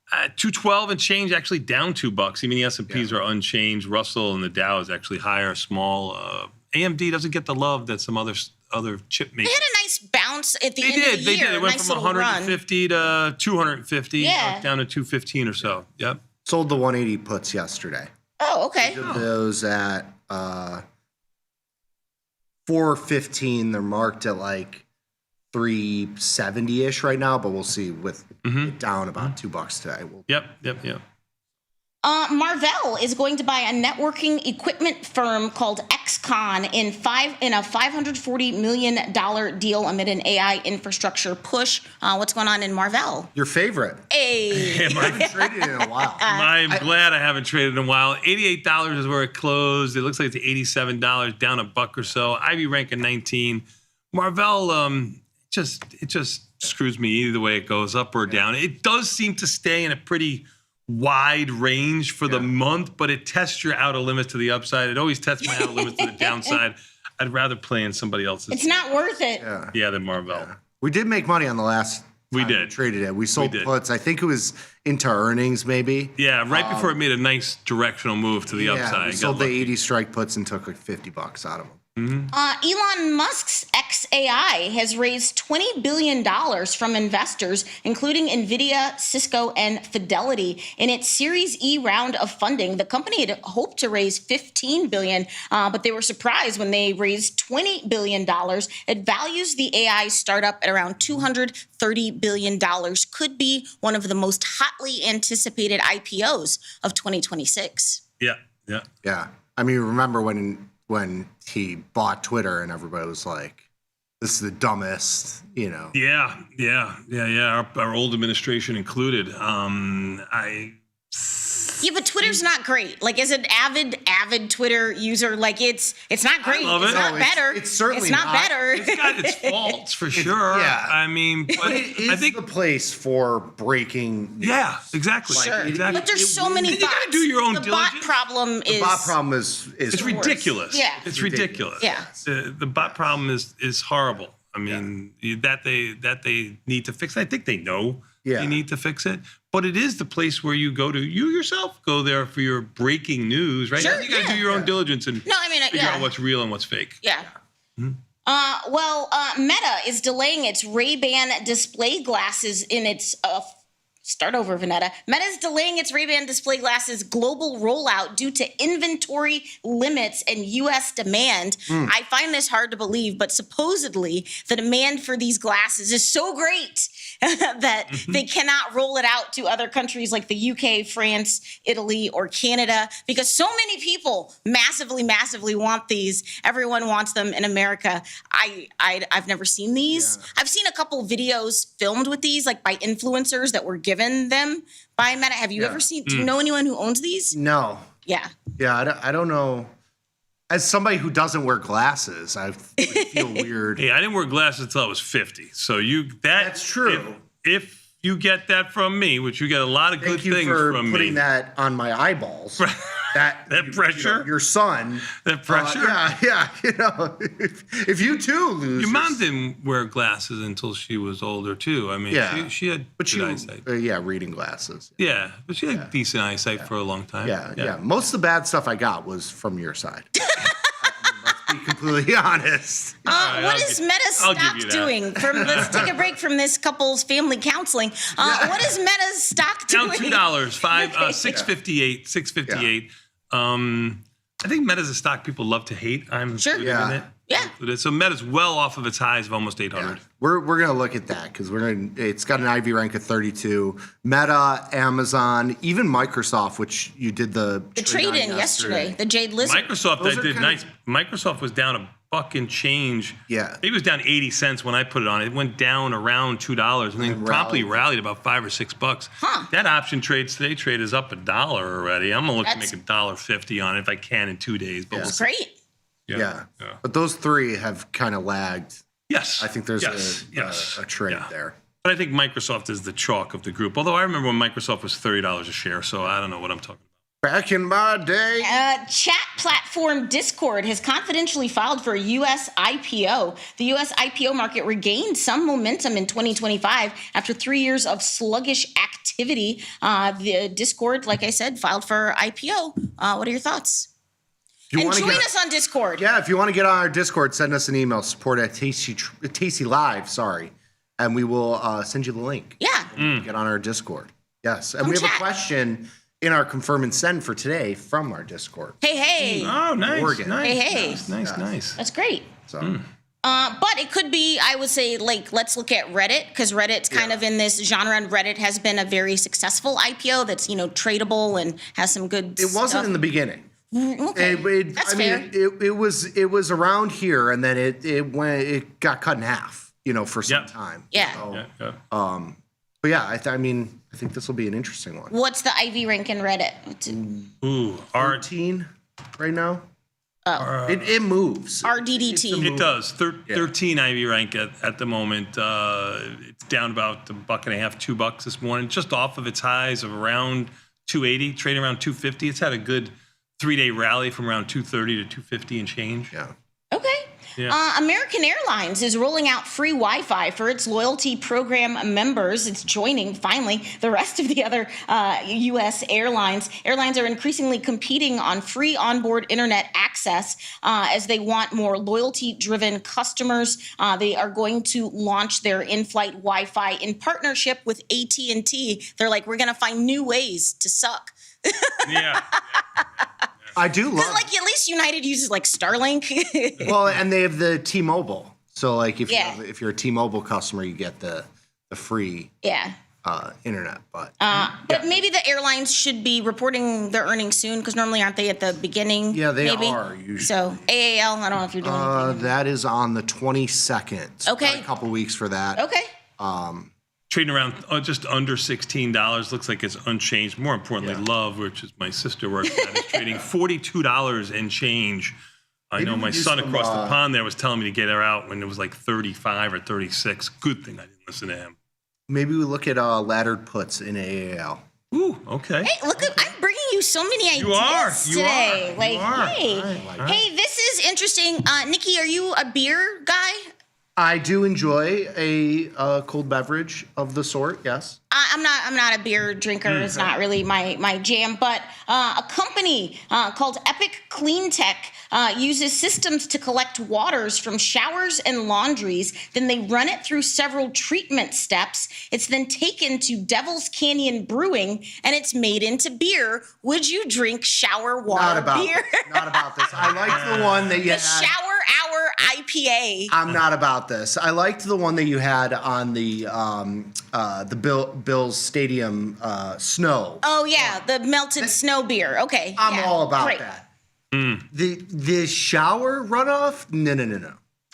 212 and change, actually down $2. Even the S&Ps are unchanged. Russell and the Dow is actually higher, small. AMD doesn't get the love that some other chip makers. They had a nice bounce at the end of the year. They did. It went from 150 to 250, down to 215 or so. Yep. Sold the 180 puts yesterday. Oh, okay. Those at 415. They're marked at like 370-ish right now, but we'll see with it down about $2 today. Yep. Marvell is going to buy a networking equipment firm called XCon in a $540 million deal amid an AI infrastructure push. What's going on in Marvell? Your favorite. Hey. I haven't traded in a while. I'm glad I haven't traded in a while. $88 is where it closed. It looks like it's $87, down $1 or so. Ivy rank at 19. Marvell, it just screws me either way it goes, up or down. It does seem to stay in a pretty wide range for the month, but it tests your outer limits to the upside. It always tests my outer limits to the downside. I'd rather play in somebody else's. It's not worth it. Yeah, than Marvell. Yeah. We did make money on the last We did. Traded it. We sold puts. I think it was into earnings maybe. Yeah, right before it made a nice directional move to the upside. We sold the 80 strike puts and took like $50 out of them. Elon Musk's XAI has raised $20 billion from investors, including NVIDIA, Cisco, and Fidelity. In its Series E round of funding, the company had hoped to raise $15 billion, but they were surprised when they raised $20 billion. It values the AI startup at around $230 billion. Could be one of the most hotly anticipated IPOs of 2026. Yeah. Yeah. I mean, remember when he bought Twitter and everybody was like, this is the dumbest, Yeah. Our old administration included. Yeah, but Twitter's not great. Like, as an avid Twitter user, like it's not great. love It's it. not No, better. it's certainly not not. better. It's got its faults for sure. yeah. I mean, but It is I think the place for breaking news. yeah, exactly. Sure. Exactly. But there's so many And you bots. gotta do your own the diligence. bot problem is The bot problem is It's ridiculous. Yeah. It's ridiculous. Yeah. The bot problem is horrible. I mean, that they need to fix. I think they know they need to fix it. But it is the place where you yourself go there for your breaking news, right? Sure, You got to yeah. do your own diligence and No, I mean, figure yeah. out what's real and what's fake. Yeah. Meta is delaying its Ray-Ban display glasses in its start over, Vanetta. Meta's delaying its Ray-Ban display glasses global rollout due to inventory limits and U.S. demand. I find this hard to believe, but supposedly the demand for these glasses is so great that they cannot roll it out to other countries like the UK, France, Italy, or Canada because so many people massively want these. Everyone wants them in America. I've never seen these. Yeah. I've seen a couple videos filmed with these, like by influencers that were given them by Meta. Have you ever seen? Do you know anyone who owns these? No. Yeah. Yeah, I don't know. As somebody who doesn't wear glasses, I feel weird. Hey, I didn't wear glasses until I was 50. So That's true. If you get that from me, which you get a lot of Thank good you things for from putting me. that on my eyeballs. That pressure? your son. That pressure? Yeah. If you too lose. Your mom didn't wear glasses until she was older too. I mean, Yeah. she had good eyesight. Reading glasses. Yeah, but she had decent eyesight for a long time. Yeah. Most of the bad stuff I got was from your side. Let's be completely honest. What is Meta's I'll give stock you that. doing? Let's take a break from this couple's family counseling. What is Meta's stock Down doing? $2, $6.58. I think Meta's a stock people love to hate. I'm Sure. included in it. Yeah. Included. So Meta's well off of its highs of almost 800. We're gonna look at that because it's got an IV rank of 32. Meta, Amazon, even Microsoft, which you did the trade-in on yesterday. The Jade Lizard. Microsoft, Those I are did kind nice. Microsoft was down $1 and change. Yeah. Maybe it was down 80 cents when I put it on. It went down around $2 and then promptly rallied about $5 or $6. Huh. That option today trade is up $1 already. I'm gonna look to That's- make $1.50 on it if I can in 2 days. But we'll see. Great. Yeah. But those three have kind of lagged. Yes. I think there's yes. a trade Yeah. there. But I think Microsoft is the chalk of the group. Although I remember when Microsoft was $30 a share, so I don't know what I'm talking about. Back in my day. Chat platform Discord has confidentially filed for a U.S. IPO. The U.S. IPO market regained some momentum in 2025 after 3 years of sluggish activity. The Discord, like I said, filed for IPO. What are your thoughts? And join us on Discord. Yeah, if you want to get on our Discord, send us an email, support at tastylive, and we will send you the link. Yeah. Get on our Discord. Yes, and Come we have chat. a question in our confirm and send for today from our Discord. Hey. Oh, nice. Oregon. Nice. Hey. Nice. That's great. So But it could be, I would say, like, let's look at Reddit, because Reddit's kind of in this genre, and Reddit has been a very successful IPO that's, tradable and has some good it wasn't in the beginning. Okay. That's fair. It was around here, and then it got cut in half, for some time. Yeah. So, Yeah. but yeah, I think this will be an interesting one. What's the IV rank in Reddit? Ooh, art. 13 right now. It moves. RDDT. It does. 13 IV rank at the moment. It's down about $1.50, $2 this morning, just off of its highs of around 280, trading around 250. It's had a good 3-day rally from around 230 to 250 and change. Yeah. Okay. American Airlines is rolling out free Wi-Fi for its loyalty program members. It's joining, finally, the rest of the other U.S. airlines. Airlines are increasingly competing on free onboard internet access as they want more loyalty-driven customers. They are going to launch their in-flight Wi-Fi in partnership with AT&T. They're like, we're going to find new ways to suck. Yeah. I do love. Like, at least United uses like Starlink. Well, and they have the T-Mobile. So like Yeah. if you're a T-Mobile customer, you get the free internet. But maybe the airlines should be reporting their earnings soon, because normally aren't they at the beginning? Yeah, they maybe? are usually. So AAL, I don't know if you're doing anything. that is on the 22nd. Okay. Got a couple weeks for that. Okay. Trading around just under $16. Looks like it's unchanged. More importantly, Yeah. Love, which is my sister works at, is trading $42 and change. I Maybe know we my do son some, across the pond there was telling me to get her out when it was like 35 or 36. Good thing I didn't listen to him. Maybe we look at laddered puts in AAL. Ooh, okay. Hey, look, I'm bringing you so many ideas You are. today. Like, hey, All right. hey, this is interesting. Nikki, are you a beer guy? I do enjoy a cold beverage of the sort. Yes. I'm not a beer drinker. It's not really my jam. But a company called Epic Clean Tech uses systems to collect waters from showers and laundries. Then they run it through several treatment steps. It's then taken to Devil's Canyon Brewing, and it's made into beer. Would you drink shower water Not about beer? this. Not about this. I liked the one that you The had. Shower Hour IPA. I'm not about this. I liked the one that you had on the Bills Stadium snow. Oh yeah, the melted snow beer. Okay, I'm yeah, all about great. that. The shower runoff?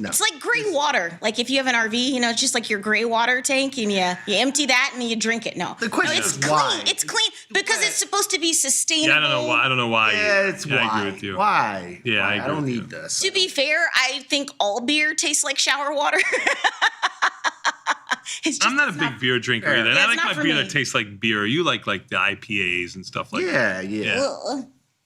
No. It's like gray water. Like if you have an RV, it's just like your gray water tank, and you empty that and you drink it. No, The question it's is clean. why? It's clean because it's supposed to be sustainable. Yeah, I don't know why. Yeah, it's yeah, why. I agree with you. Why? Yeah, Why? I agree don't with you. need this. To be fair, I think all beer tastes like shower water. It's just, I'm not a big beer drinker either. And Yeah, I it's like not my for beer me. that tastes like beer. You like the IPAs and stuff like that. Yeah. Ugh.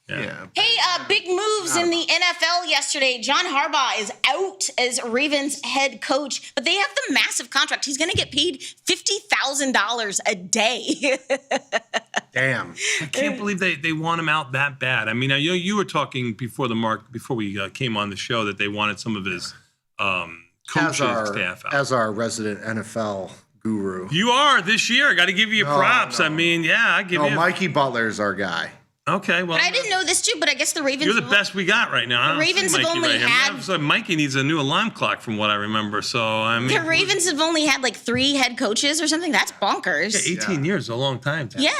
Yeah. Hey, big moves in the NFL yesterday. John Harbaugh is out as Ravens head coach, but they have the massive contract. He's going to get paid $50,000 a day. Damn. I can't believe they want him out that bad. I mean, you were talking before we came on the show that they wanted some of his coaching staff out. As our resident NFL guru. You are this year. I got to give you props. no. I mean, yeah, I give No, you. Mikey Butler's our guy. Okay, well, I didn't know this too, but I guess the Ravens. you're the best we got right now. I don't Ravens see have Mikey only right here. had- So Mikey needs a new alarm clock, from what I remember. So I mean, The Ravens have only had like 3 head coaches or something. That's bonkers. 18 years is a long time. Yeah,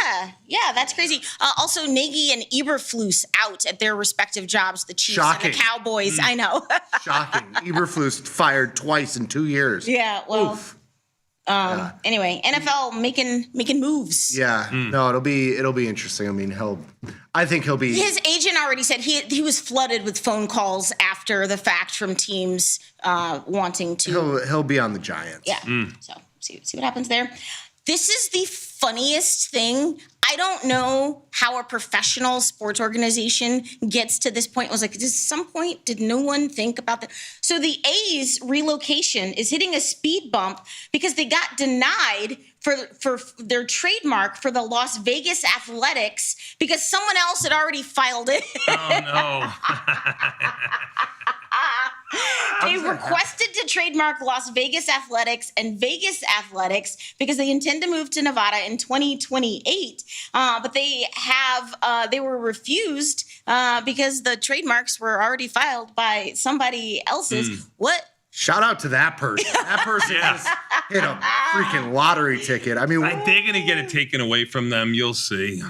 that's crazy. Also, Nagy and Eberflus out at their respective jobs. The Chiefs Shocking. and the Cowboys. I know. Shocking. Eberflus fired twice in 2 years. Yeah. Well. Oof. Anyway, NFL making moves. Yeah. No, it'll be interesting. I mean, I think he'll be. His agent already said he was flooded with phone calls after the fact from teams wanting to. He'll be on the Giants. Yeah. So see what happens there. This is the funniest thing. I don't know how a professional sports organization gets to this point. I was like, at some point, did no one think about that? So the A's relocation is hitting a speed bump because they got denied for their trademark for the Las Vegas Athletics because someone else had already filed it. Oh no. They requested to trademark Las Vegas Athletics and Vegas Athletics because they intend to move to Nevada in 2028. But they were refused because the trademarks were already filed by somebody else's. What? Shout out to that person. That person just hit a freaking lottery ticket. I mean, They're going to get it taken away from them. You'll see.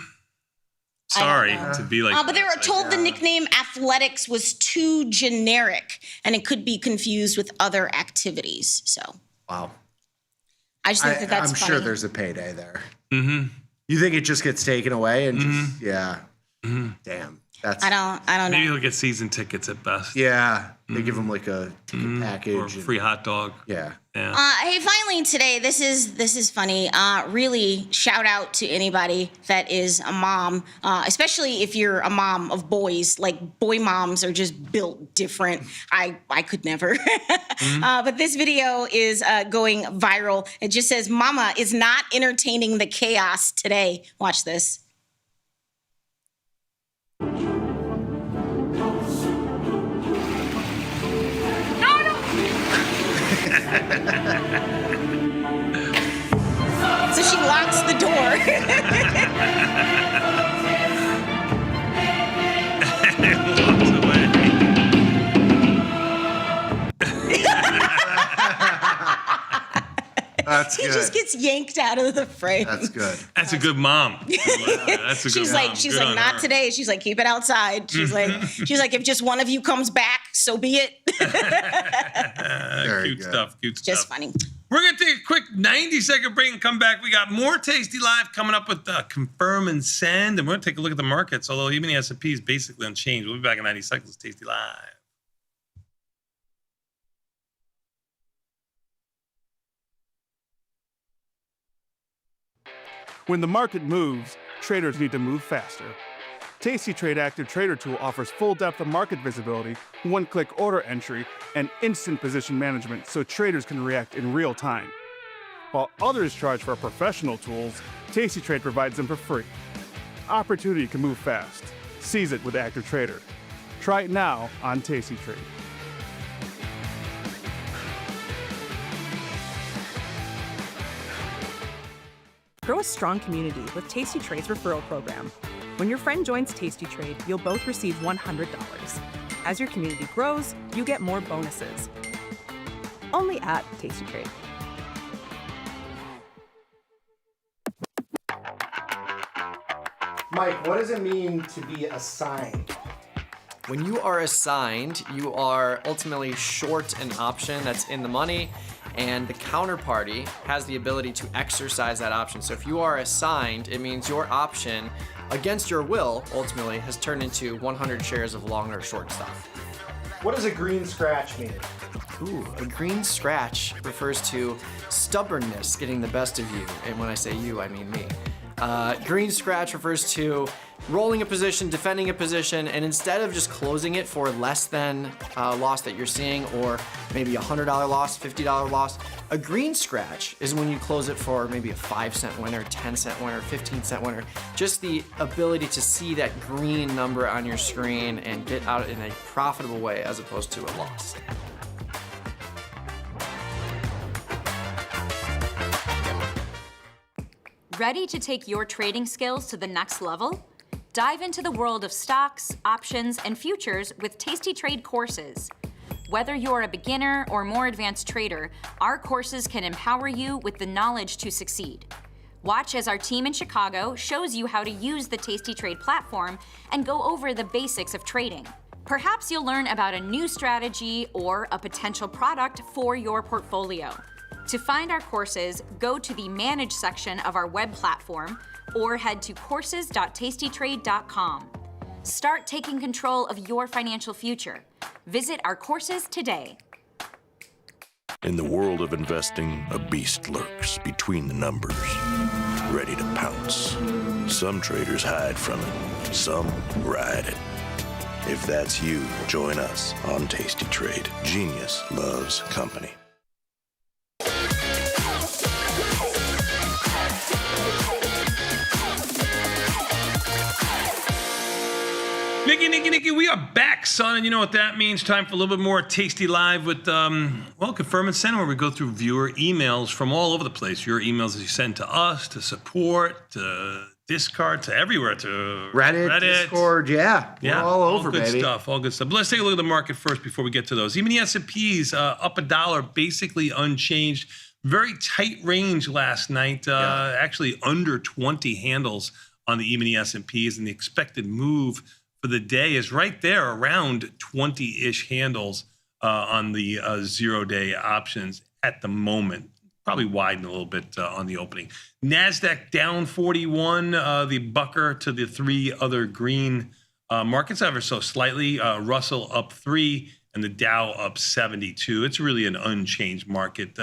Sorry to be like but they that, were told the nickname Athletics was too generic and it could be confused with other activities. So, wow. I just think that's I'm funny. sure there's a payday there. Mm-hmm. You think it just gets taken away and just, yeah. Mm-hmm. Damn. That's I don't Maybe know. he'll get season tickets at best. yeah. They give him like a ticket package. Or a free hot dog. Yeah. Yeah. Hey, finally today, this is funny. Really, shout out to anybody that is a mom, especially if you're a mom of boys. Like, boy moms are just built different. I could never. But this video is going viral. It just says, "Mama is not entertaining the chaos today." Watch this. So she locks the door. Walks away. That's He good. just gets yanked out of the frame. That's good. That's a good mom. That's a good mom. She's Good like, on not her. today. She's like, keep it outside. She's like, if just one of you comes back, so be it. Very Cute good. stuff. Cute stuff. Just funny. We're going to take a quick 90-second break and come back. We got more Tasty Live coming up with Confirm and Send, and we're going to take a look at the markets, although even the S&P is basically unchanged. We'll be back in 90 seconds. Tasty Live. When the market moves, traders need to move faster. Tasty Trade Active Trader Tool offers full depth of market visibility, one-click order entry, and instant position management so traders can react in real time. While others charge for professional tools, Tasty Trade provides them for free. Opportunity can move fast. Seize it with Active Trader. Try it now on Tasty Trade. Grow a strong community with Tasty Trade's referral program. When your friend joins Tasty Trade, you'll both receive $100. As your community grows, you get more bonuses. Only at Tasty Trade. Mike, what does it mean to be assigned? When you are assigned, you are ultimately short an option that's in the money, and the counterparty has the ability to exercise that option. So if you are assigned, it means your option, against your will, ultimately has turned into 100 shares of long or short stock. What does a green scratch mean? Ooh, a green scratch refers to stubbornness getting the best of you, and when I say you, I mean me. Green scratch refers to rolling a position, defending a position, and instead of just closing it for less than loss that you're seeing, or maybe a $100 loss, $50 loss, a green scratch is when you close it for maybe a 5-cent winner, 10-cent winner, 15-cent winner. Just the ability to see that green number on your screen and get out in a profitable way as opposed to a loss. Ready to take your trading skills to the next level? Dive into the world of stocks, options, and futures with Tasty Trade courses. Whether you're a beginner or more advanced trader, our courses can empower you with the knowledge to succeed. Watch as our team in Chicago shows you how to use the Tasty Trade platform and go over the basics of trading. Perhaps you'll learn about a new strategy or a potential product for your portfolio. To find our courses, go to the Manage section of our web platform or head to courses.tastytrade.com. Start taking control of your financial future. Visit our courses today. In the world of investing, a beast lurks between the numbers, ready to pounce. Some traders hide from it, some ride it. If that's you, join us on Tasty Trade. Genius loves company. Nikki, we are back, son, and you know what that means. Time for a little bit more Tasty Live with, Confirm and Send, where we go through viewer emails from all over the place. Your emails that you send to us, to support, to Discard, to everywhere, to Reddit. Discord, yeah. We're all over, good baby. stuff, all good stuff. But let's take a look at the market first before we get to those. Even the S&P's up $1, basically unchanged. Very tight range last night, actually under 20 handles on the even the S&P's, and the expected move for the day is right there around 20-ish handles on the 0-day options at the moment. Probably widen a little bit on the opening. NASDAQ down 41, the bucker to the three other green Markets ever so slightly. Russell up 3 and the Dow up 72. It's really an unchanged market.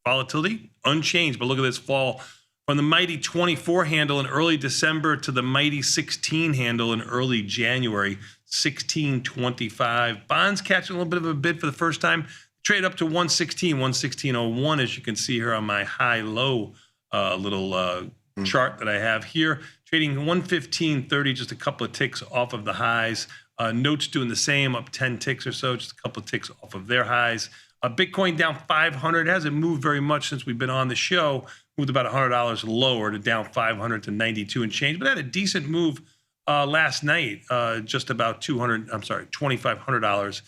Volatility unchanged, but look at this fall from the mighty 24 handle in early December to the mighty 16 handle in early January. 16.25. Bonds catching a little bit of a bid for the first time. Trade up to 116, 116.01, as you can see here on my high-low little chart that I have here. Trading 115.30, just a couple of ticks off of the highs. Notes doing the same, up 10 ticks or so, just a couple of ticks off of their highs. Bitcoin down 500. It hasn't moved very much since we've been on the show. Moved about $100 lower to down 500 to 92 and change, but had a decent move last night, just about $2,500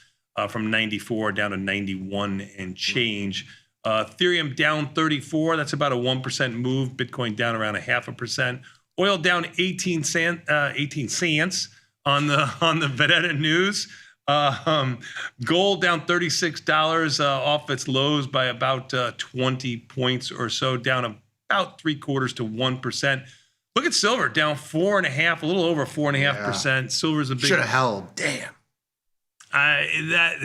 from 94 down to 91 and change. Ethereum down 34. That's about a 1% move. Bitcoin down around 0.5%. Oil down 18 cents on the Vedetta news. Gold down $36 off its lows by about 20 points or so, down about 0.75 to 1%. Look at silver down 4.5, a little over 4.5%. Silver's a big. Should have held. Damn. That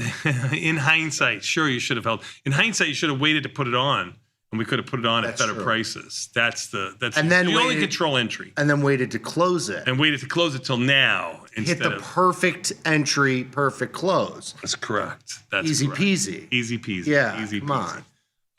in hindsight, sure you should have held. In hindsight, you should have waited to put it on, and we could have put it on at better prices. That's and then you only control entry. And then waited to close it. And waited to close it till now. Hit the perfect entry, perfect close. That's correct. That's easy correct. peasy. Easy peasy. Yeah, easy come peasy.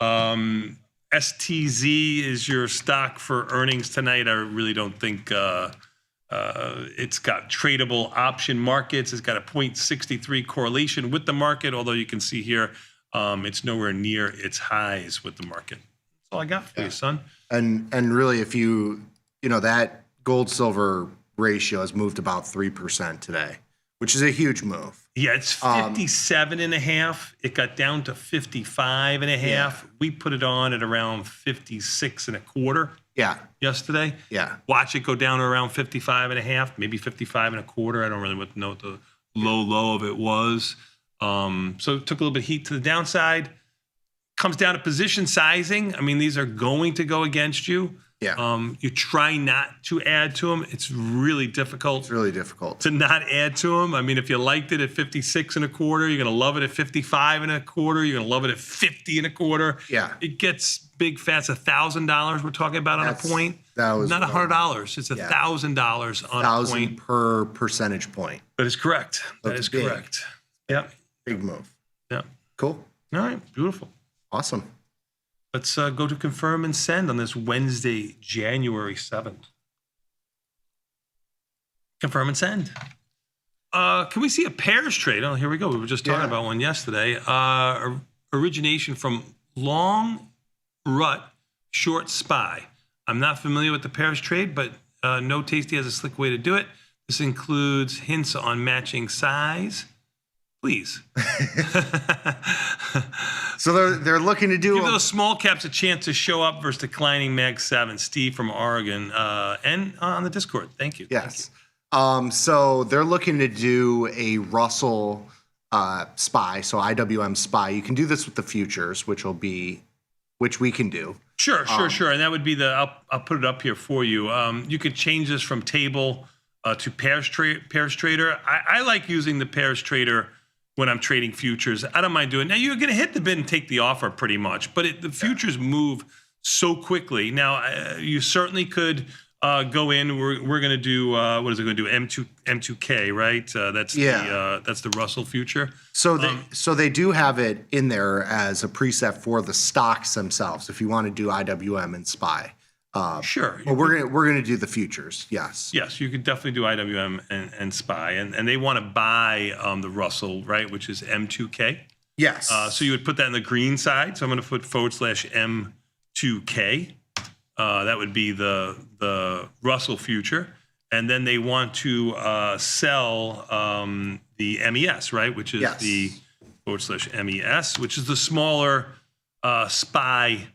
on. STZ is your stock for earnings tonight. I really don't think it's got tradable option markets. It's got a 0.63 correlation with the market, although you can see here it's nowhere near its highs with the market. That's all I got for you, son. And really, if you that gold silver ratio has moved about 3% today, which is a huge move. Yeah, it's 57.5. It got down to 55.5. Yeah. We put it on at around 56.25. Yeah. Yesterday. Yeah. Watch it go down to around 55.5, maybe 55.25. I don't really know what the low of it was. So it took a little bit of heat to the downside. Comes down to position sizing. I mean, these are going to go against you. Yeah. You try not to add to them. It's really difficult. It's really difficult to not add to them. I mean, if you liked it at 56.25, you're going to love it at 55.25. You're going to love it at 50.25. Yeah. It gets big fat. It's $1,000 we're talking about on a point. That was not $100. It's $1,000 on a point per percentage point. That is correct. That That's is big. correct. Yep. Big move. Yep. Cool. All right. Beautiful. Awesome. Let's go to confirm and send on this Wednesday, January 7th. Confirm and send. Can we see a pairs trade? Oh, here we go. We were just talking about one yesterday. Origination from long rut, short spy. I'm not familiar with the pairs trade, but No Tasty has a slick way to do it. This includes hints on matching size. Please. So they're looking to give those small caps a chance to show up versus declining Mag 7. Steve from Oregon and on the Discord. Thank you. Yes. So they're looking to do a Russell SPY, so IWM SPY. You can do this with the futures, which we can do. Sure. And that would be I'll put it up here for you. You could change this from table to pairs trader. I like using the pairs trader when I'm trading futures. I don't mind doing it. Now, you're going to hit the bid and take the offer pretty much, but the futures move so quickly. Now, you certainly could go in. We're going to do, what is it going to do? M2K, right? That's the Russell future. So they do have it in there as a preset for the stocks themselves if you want to do IWM and SPY. Sure. But we're gonna do the futures. Yes. Yes, you could definitely do IWM and SPY, and they want to buy the Russell, right, which is M2K. Yes. So you would put that in the green side. So I'm going to put /M2K. That would be the Russell future, and then they want to sell the MES, right, which is the /MES, which is the smaller SPY.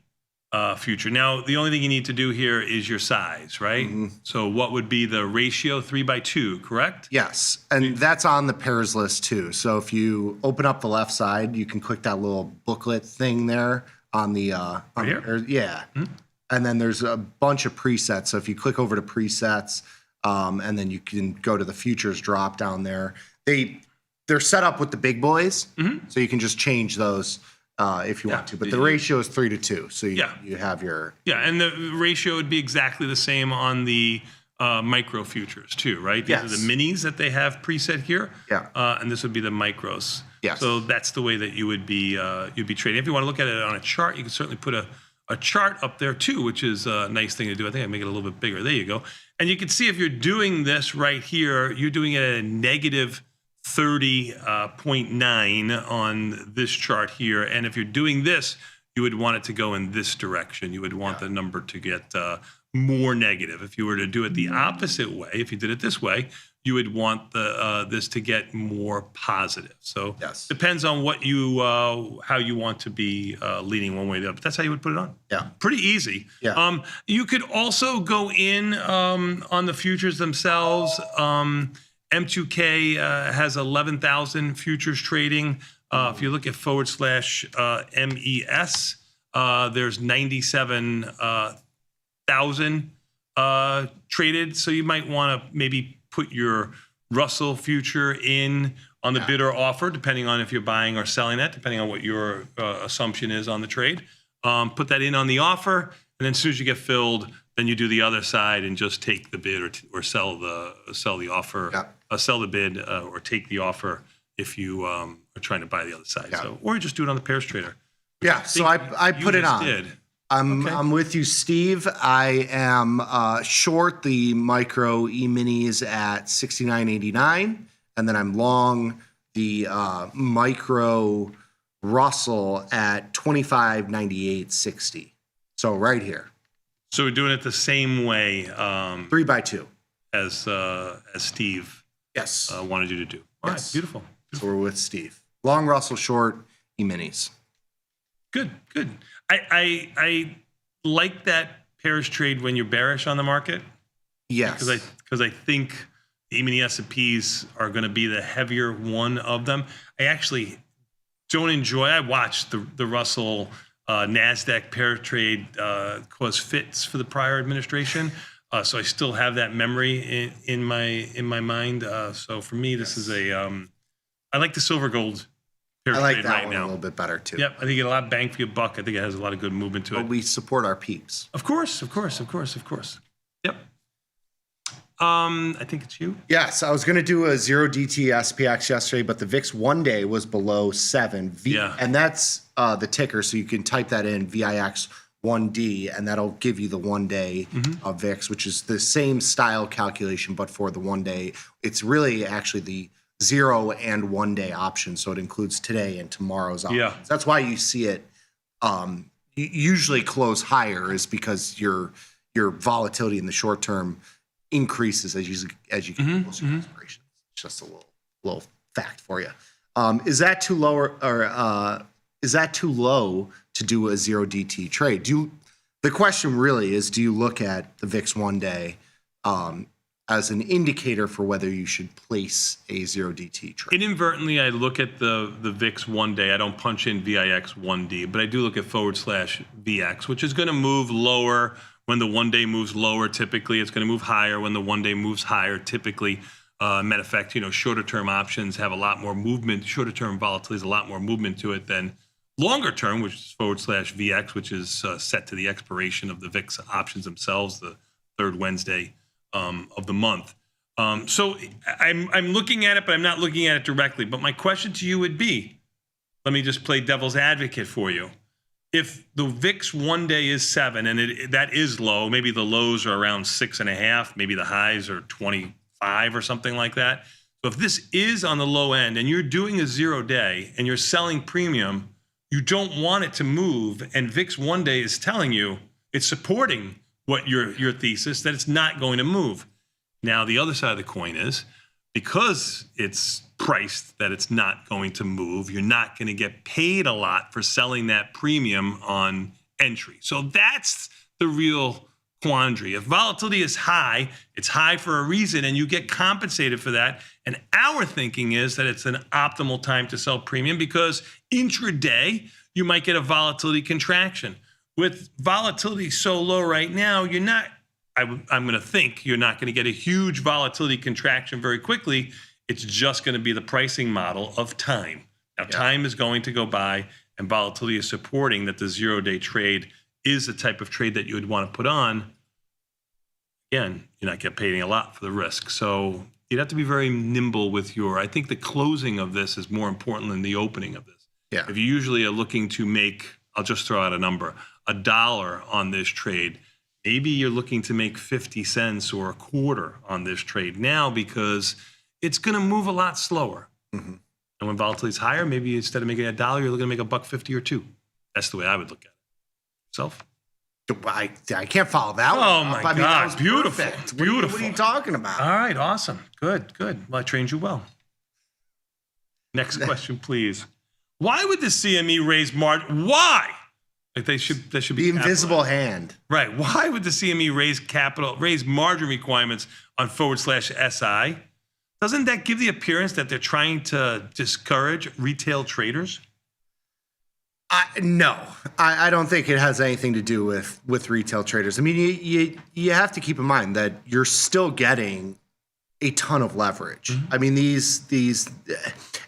Future. Now, the only thing you need to do here is your size, right? Mm-hmm. So what would be the ratio? 3/2, correct? Yes. And that's on the pairs list too. So if you open up the left side, you can click that little booklet thing there on the right here? Yeah. Mm-hmm. And then there's a bunch of presets. So if you click over to presets, and then you can go to the futures drop down there. They're set up with the big boys, so you can just change those if you want to. But the ratio is 3-2, so you have your and the ratio would be exactly the same on the micro futures too, right? These are the minis that they have preset here. And this would be the micros. So that's the way that you'd be trading. If you want to look at it on a chart, you can certainly put a chart up there too, which is a nice thing to do. I think I make it a little bit bigger. There you go. And you can see if you're doing this right here, you're doing it at a negative 30.9 on this chart here. And if you're doing this, you would want it to go in this direction. You would want the number to get more negative. If you were to do it the opposite way, if you did it this way, you would want this to get more positive. So depends on what you how you want to be leaning one way or the other. But that's how you would put it on. Pretty easy. You could also go in on the futures themselves. M2K has 11,000 futures trading. If you look at /MES, there's 97,000 traded. So you might want to maybe put your Russell future in on the bid or offer, depending on if you're buying or selling that, depending on what your assumption is on the trade. Put that in on the offer, and then as soon as you get filled, then you do the other side and just take the bid or sell the offer, sell the bid or take the offer if you are trying to buy the other side. So, or you just do it on the pairs trader. So I put it on. I'm with you, Steve. I am short the micro E-minis at 69.89, and then I'm long the micro Russell at 25.98.60. So right here. So we're doing it the same way. 3x2. As Steve wanted you to do. All right, beautiful. So we're with Steve. Long Russell, short E-minis. Good. I like that pairs trade when you're bearish on the market. Yes. Because I think the E-mini S&Ps are going to be the heavier one of them. I actually don't enjoy. I watched the Russell NASDAQ pair trade cause fits for the prior administration. So I still have that memory in my mind. So for me, this is I like the silver gold pair I like trade that right one now. a little bit better too. Yep, I think you get a lot of bang for your buck. I think it has a lot of good movement to it. But we support our peeps. Of course. Yep. I think it's you. Yes, I was going to do a 0DT SPX yesterday, but the VIX one day was below 7. And that's the ticker, so you can type that in VIX 1D, and that'll give you the 1 day of VIX, which is the same style calculation, but for the 1 day. It's really actually the 0 and 1 day option, so it includes today and tomorrow's options. That's why you see it usually close higher, is because your volatility in the short term increases as you get closer to expiration. It's just a little fact for you. Is that too low, or is that too low to do a 0DT trade? The question really is, do you look at the VIX 1 day as an indicator for whether you should place a 0DT trade? Inadvertently, I look at the VIX 1 day. I don't punch in VIX 1D, but I do look at /VX, which is going to move lower when the 1 day moves lower. Typically, it's going to move higher when the 1 day moves higher. Typically, matter of fact, shorter term options have a lot more movement. Shorter term volatility is a lot more movement to it than longer term, which is /VX, which is set to the expiration of the VIX options themselves, the third Wednesday of the month. So I'm looking at it, but I'm not looking at it directly. But my question to you would be, let me just play devil's advocate for you. If the VIX 1 day is 7, and that is low, maybe the lows are around 6.5, maybe the highs are 25 or something like that. So if this is on the low end and you're doing a 0 day and you're selling premium, you don't want it to move, and VIX 1 day is telling you, it's supporting what your thesis, that it's not going to move. Now, the other side of the coin is, because it's priced that it's not going to move, you're not going to get paid a lot for selling that premium on entry. So that's the real quandary. If volatility is high, it's high for a reason, and you get compensated for that. And our thinking is that it's an optimal time to sell premium, because intraday, you might get a volatility contraction. With volatility so low right now, you're not I'm going to think you're not going to get a huge volatility contraction very quickly. It's just going to be the pricing model of time. Now, time is going to go by, and volatility is supporting that the 0-day trade is the type of trade that you would want to put on. Again, you're not getting paid a lot for the risk. So you'd have to be very nimble with I think the closing of this is more important than the opening of this. Yeah. If you usually are looking to make, I'll just throw out a number, $1 on this trade, maybe you're looking to make 50 cents or a quarter on this trade now because it's going to move a lot slower. Mm-hmm. And when volatility is higher, maybe instead of making $1, you're looking to make $1.50 or $2. That's the way I would look at it. Self? I can't follow that one. Oh, my God. That was Beautiful. perfect. Beautiful. What are you talking about? All right. Awesome. Good. Well, I trained you well. Next question, please. Why would the CME raise margin? Why? Like they should be the invisible hand. Right. Why would the CME raise margin requirements on /SI? Doesn't that give the appearance that they're trying to discourage retail traders? No, I don't think it has anything to do with retail traders. I mean, you have to keep in mind that you're still getting a ton of leverage. Mm-hmm. I mean, these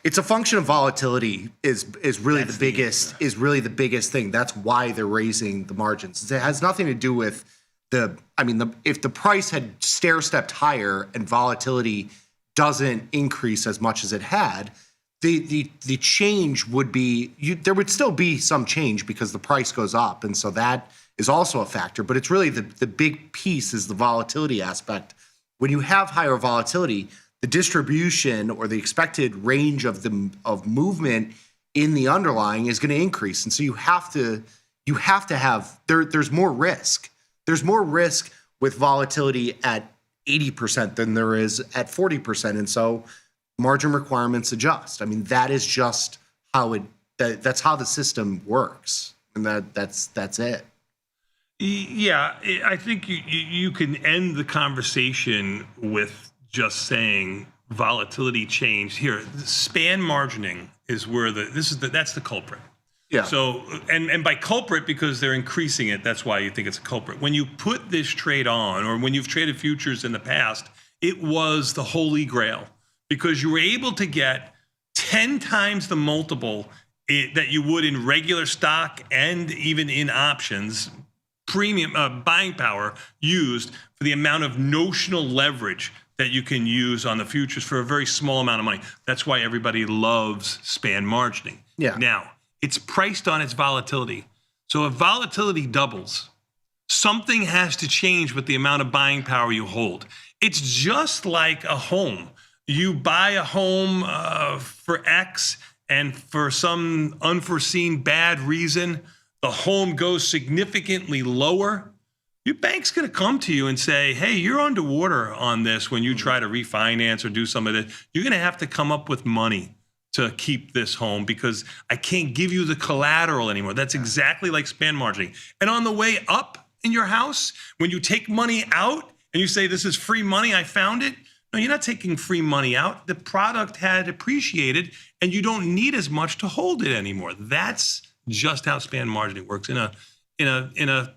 it's a function of volatility is really the biggest thing. That's why they're raising the margins. It has nothing to do with if the price had stair-stepped higher and volatility doesn't increase as much as it had, the change would be there would still be some change because the price goes up, and so that is also a factor. But it's really the big piece is the volatility aspect. When you have higher volatility, the distribution or the expected range of movement in the underlying is going to increase, and so you have to have there's more risk. There's more risk with volatility at 80% than there is at 40%, and so margin requirements adjust. I mean, that is just how that's how the system works, and that's it. Yeah, I think you can end the conversation with just saying volatility changed. Here, span margining is where that's the culprit. Yeah. So and by culprit because they're increasing it, that's why you think it's a culprit. When you put this trade on, or when you've traded futures in the past, it was the holy grail because you were able to get 10 times the multiple that you would in regular stock and even in options. Premium buying power used for the amount of notional leverage that you can use on the futures for a very small amount of money. That's why everybody loves span margining. Yeah. Now, it's priced on its volatility. So if volatility doubles, something has to change with the amount of buying power you hold. It's just like a home. You buy a home for X, and for some unforeseen bad reason, the home goes significantly lower, your bank's going to come to you and say, hey, you're underwater on this when you try to refinance or do some of it. You're going to have to come up with money to keep this home because I can't give you the collateral anymore. That's exactly like span margining. And on the way up in your house, when you take money out and you say, this is free money, I found it. No, you're not taking free money out. The product had appreciated and you don't need as much to hold it anymore. That's just how span margining works in a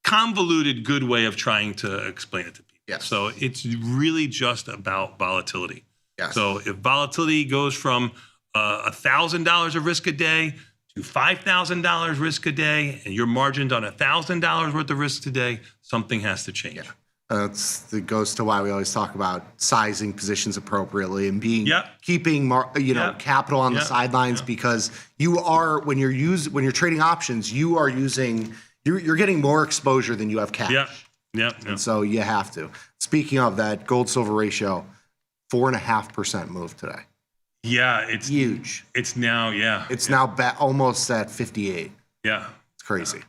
convoluted good way of trying to explain it to people. Yes. So it's really just about volatility. Yes. So if volatility goes from $1,000 of risk a day to $5,000 risk a day, and you're margined on $1,000 worth of risk today, something has to change. Yeah. It goes to why we always talk about sizing positions appropriately and keeping capital on the sidelines because you are when you're trading options, you're getting more exposure than you have cash. And so you have to. Speaking of that, gold silver ratio, 4.5% move today. Yeah, it's huge. It's now It's now almost at 58. Yeah, it's crazy.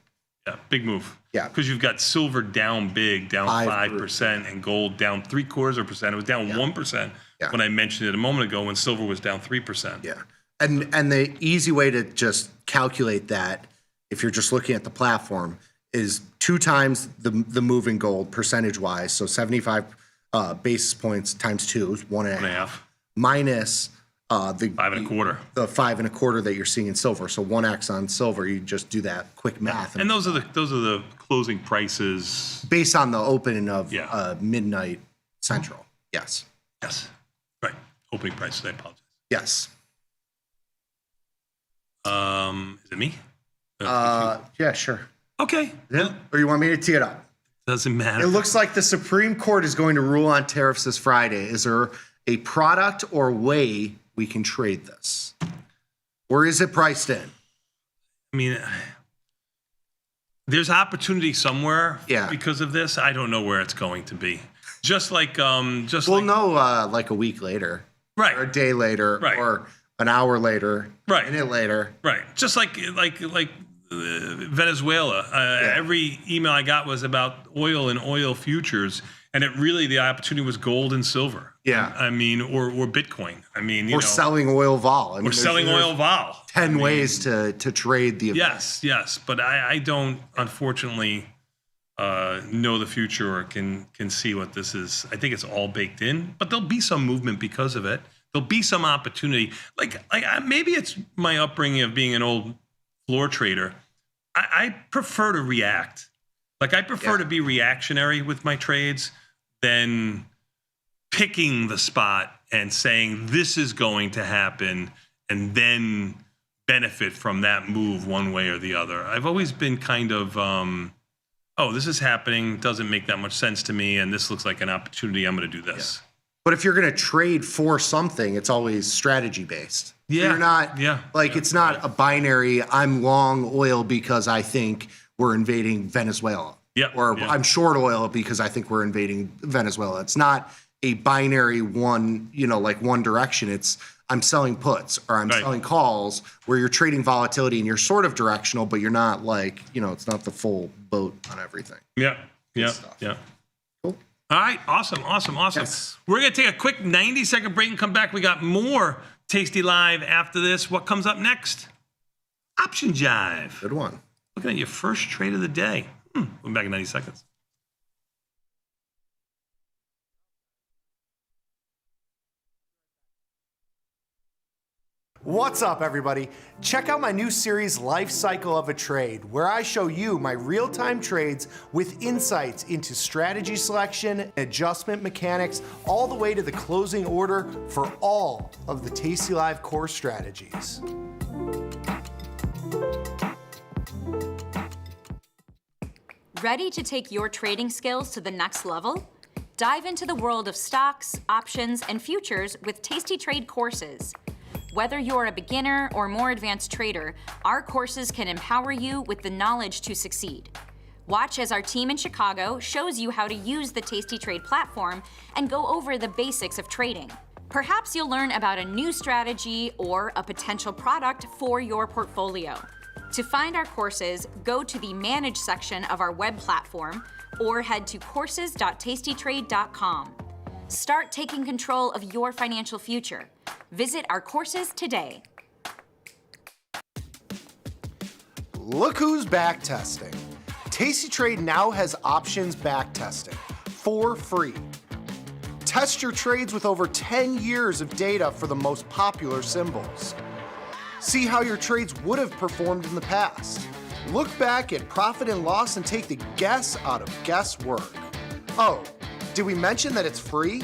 Yeah, big move. Yeah, because you've got silver down big, down 5%, and gold down 0.75%. It was down 1% when I mentioned it a moment ago when silver was down 3%. Yeah, and the easy way to just calculate that, if you're just looking at the platform, is 2 times the move in gold percentage wise. So 75 basis points times 2 is 1.5. Minus the 5 1/4. The 5 1/4 that you're seeing in silver. So 1x on silver, you just do that quick math. And those are the closing prices based on the opening of midnight central. Yes. Yes. Right. Opening prices. I apologize. Yes. Is it me? Yeah, sure. Okay. Yeah. Or you want me to tee it up? Doesn't matter. It looks like the Supreme Court is going to rule on tariffs this Friday. Is there a product or way we can trade this? Or is it priced in? I mean, there's opportunity somewhere because of this. I don't know where it's going to be. We'll know like a week later. Right. Or a day later. Right. Or an hour later. Right. A minute later. Right. Just like Venezuela. Every email I got was about oil and oil futures. And the opportunity was gold and silver. Yeah. I mean, or Bitcoin. I mean, or selling oil vol. I mean, or selling oil vol. 10 ways to trade the event. Yes. But I don't, unfortunately, know the future or can see what this is. I think it's all baked in. But there'll be some movement because of it. There'll be some opportunity. Like maybe it's my upbringing of being an old floor trader. I prefer to react. Like I prefer to be reactionary with my trades than picking the spot and saying this is going to happen and then benefit from that move one way or the other. I've always been kind of, this is happening, doesn't make that much sense to me, and this looks like an opportunity, I'm going to do this. Yeah. But if you're going to trade for something, it's always strategy based. Yeah. You're not it's not a binary, I'm long oil because I think we're invading Venezuela. Yeah. Or I'm short oil because I think we're invading Venezuela. It's not a binary one direction. It's I'm selling puts or I'm selling calls where you're trading volatility and you're sort of directional, but you're not it's not the full boat on everything. Yeah. Cool. All right. Awesome. Yes. We're going to take a quick 90-second break and come back. We got more Tasty Live after this. What comes up next? Option Jive. Good one. Looking at your first trade of the day. We'll be back in 90 seconds. What's up, everybody? Check out my new series, Life Cycle of a Trade, where I show you my real-time trades with insights into strategy selection, adjustment mechanics, all the way to the closing order for all of the tastylive core strategies. Ready to take your trading skills to the next level? Dive into the world of stocks, options, and futures with Tasty Trade courses. Whether you're a beginner or more advanced trader, our courses can empower you with the knowledge to succeed. Watch as our team in Chicago shows you how to use the Tasty Trade platform and go over the basics of trading. Perhaps you'll learn about a new strategy or a potential product for your portfolio. To find our courses, go to the Manage section of our web platform or head to courses.tastytrade.com. Start taking control of your financial future. Visit our courses today. Look who's back testing. Tasty Trade now has options back testing for free. Test your trades with over 10 years of data for the most popular symbols. See how your trades would have performed in the past. Look back at profit and loss and take the guess out of guesswork. Oh, did we mention that it's free?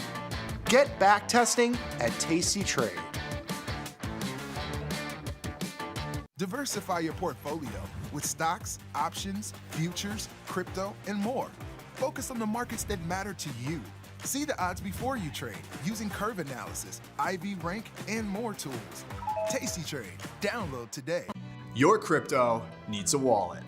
Get back testing at Tasty Trade. Diversify your portfolio with stocks, options, futures, crypto, and more. Focus on the markets that matter to you. See the odds before you trade using curve analysis, IV rank, and more tools. Tasty Trade. Download today. Your crypto needs a wallet.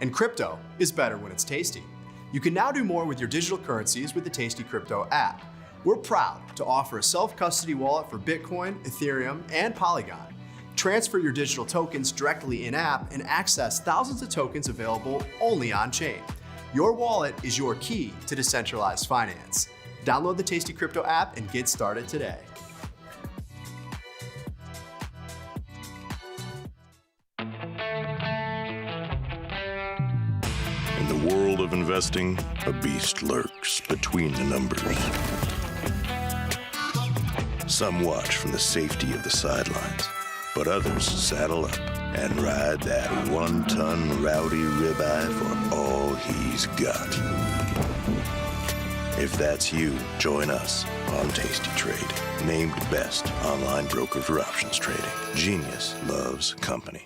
And crypto is better when it's tasty. You can now do more with your digital currencies with the Tasty Crypto app. We're proud to offer a self-custody wallet for Bitcoin, Ethereum, and Polygon. Transfer your digital tokens directly in-app and access thousands of tokens available only on-chain. Your wallet is your key to decentralized finance. Download the Tasty Crypto app and get started today. In the world of investing, a beast lurks between the numbers. Some watch from the safety of the sidelines, but others saddle up and ride that 1-ton rowdy ribeye for all he's got. If that's you, join us on Tasty Trade, named best online broker for options trading. Genius loves company.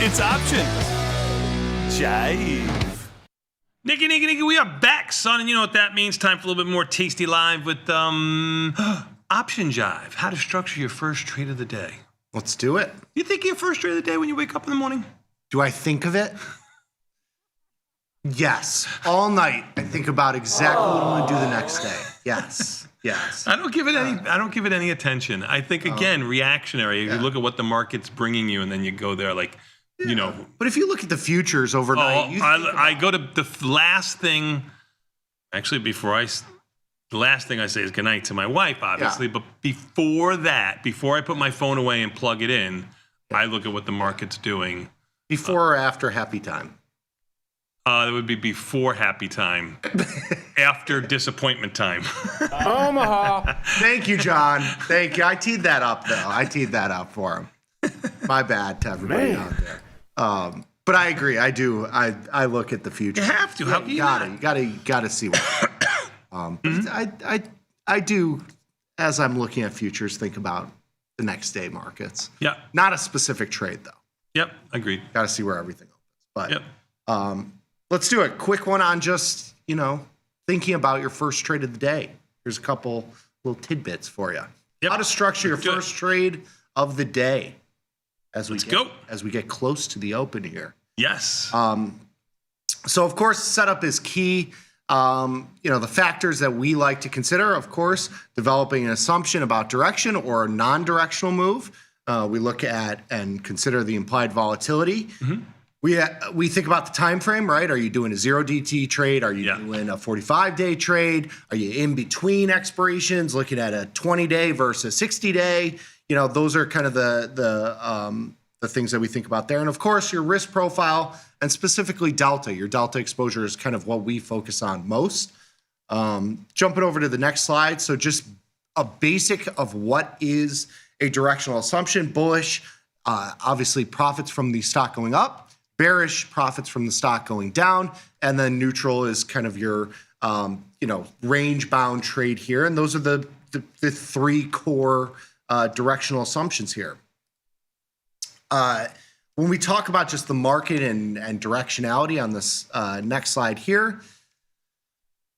It's options. Jive. Nicky, we are back, son. And you know what that means? Time for a little bit more Tasty Live with Option Jive. How to structure your first trade of the day. Let's do it. You think of your first trade of the day when you wake up in the morning? Do I think of it? Yes. All night I think about exactly what I'm going to do the next day. Yes. Yes. I don't give it any attention. I think again, reactionary. You look at what the market's bringing you and then you go there like, you know. But if you look at the futures overnight, I go to the last thing. Actually, the last thing I say is goodnight to my wife, obviously. Yeah. But before that, before I put my phone away and plug it in, I look at what the market's doing. Before or after happy time? It would be before happy time, after disappointment time. Omaha. Thank you, John. Thank you. I teed that up, though. I teed that up for him. My bad to everybody out there. But I agree. I do. I look at the future. You have to. How can you got to see what. I do, as I'm looking at futures, think about the next day markets. Yeah. Not a specific trade, though. Yep. Agreed. Got to see where everything opens. But yep. Let's do a quick one on just, thinking about your first trade of the day. Here's a couple little tidbits for you. Yep. How to structure your first trade of the day as we get close to the open here. Yes. So, of course, setup is key. The factors that we like to consider, of course, developing an assumption about direction or a non-directional move. We look at and consider the implied volatility. Mm-hmm. We think about the time frame, right? Are you doing a 0DT trade? Are you doing a 45-day trade? Are you in between expirations, looking at a 20-day versus 60-day? Those are kind of the things that we think about there. And of course, your risk profile and specifically delta. Your delta exposure is kind of what we focus on most. Jumping over to the next slide. So just a basic of what is a directional assumption. Bullish, obviously profits from the stock going up. Bearish, profits from the stock going down, and then neutral is kind of your, range-bound trade here. And those are the three core directional assumptions here. When we talk about just the market and directionality on this next slide here,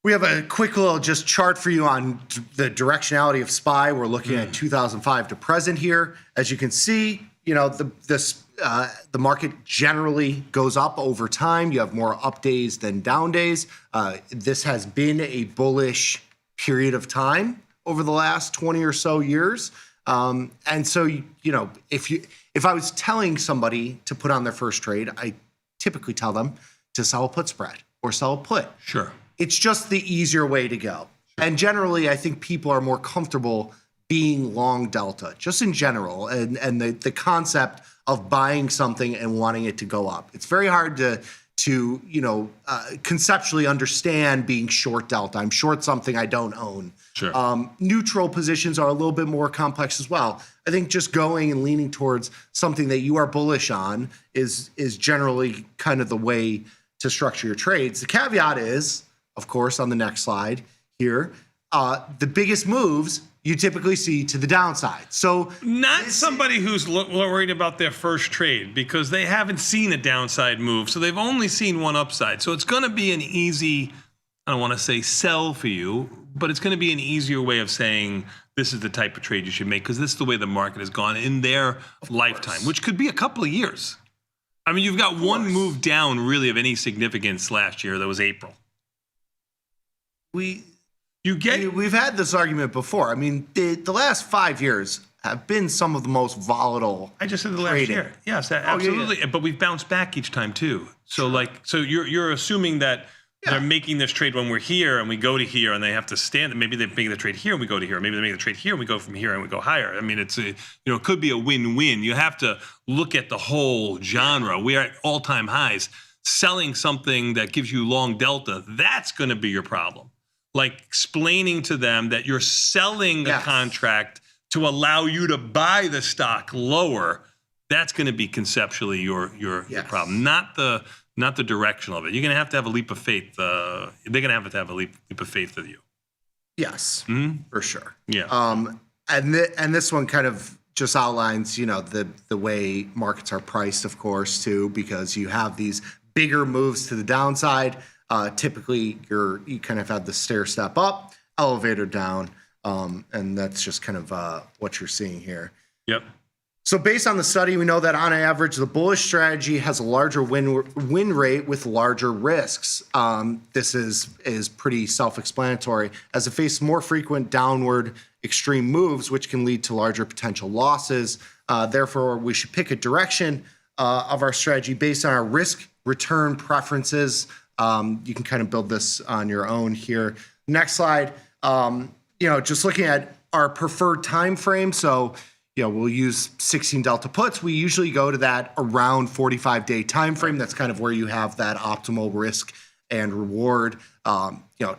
we have a quick little just chart for you on the directionality of SPY. We're looking at 2005 to present here. As you can see, the market generally goes up over time. You have more up days than down days. This has been a bullish period of time over the last 20 or so years. And so, if I was telling somebody to put on their first trade, I typically tell them to sell a put spread or sell a put. Sure. It's just the easier way to go. Sure. And generally, I think people are more comfortable being long delta, just in general, and the concept of buying something and wanting it to go up. It's very hard to conceptually understand being short delta. I'm short something I don't own. Sure. Neutral positions are a little bit more complex as well. I think just going and leaning towards something that you are bullish on is generally kind of the way to structure your trades. The caveat is, of course, on the next slide here, the biggest moves you typically see to the downside. So not somebody who's worried about their first trade because they haven't seen a downside move. So they've only seen one upside. So it's going to be an easy, I don't want to say sell for you, but it's going to be an easier way of saying this is the type of trade you should make because this is the way the market has gone in their lifetime, which could be a couple of years. I mean, you've got one move down really of any significance last year. That was April. We've had this argument before. I mean, the last 5 years have been some of the most volatile. I just said the trading. last year. Yes, absolutely. Yeah. But we've bounced back each time too. So you're assuming that they're making this trade when we're here and we go to here and they have to stand. Maybe they're making the trade here and we go to here. Maybe they make the trade here and we go from here and we go higher. I mean, it could be a win-win. You have to look at the whole genre. We are at all-time highs. Selling something that gives you long delta, that's going to be your problem. Like explaining to them that you're selling a contract to allow you to buy the stock lower, that's going to be conceptually your problem, not the direction of it. You're going to have a leap of faith. They're going to have a leap of faith with you. Yes, for sure. Yeah. And this one kind of just outlines, the way markets are priced, of course, too, because you have these bigger moves to the downside. Typically, you kind of have the stair step up, elevator down, and that's just kind of what you're seeing here. Yep. So based on the study, we know that on average, the bullish strategy has a larger win rate with larger risks. This is pretty self-explanatory, as it faces more frequent downward extreme moves, which can lead to larger potential losses. Therefore, we should pick a direction of our strategy based on our risk-return preferences. You can kind of build this on your own here. Next slide. Just looking at our preferred time frame. So, we'll use 16 delta puts. We usually go to that around 45-day time frame. That's kind of where you have that optimal risk and reward.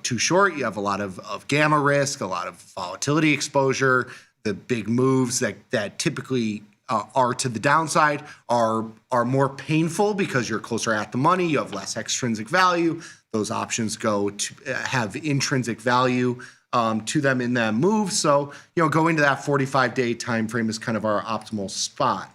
Too short, you have a lot of gamma risk, a lot of volatility exposure. The big moves that typically are to the downside are more painful because you're closer at the money. You have less extrinsic value. Those options go to have intrinsic value to them in that move. So, going to that 45-day time frame is kind of our optimal spot.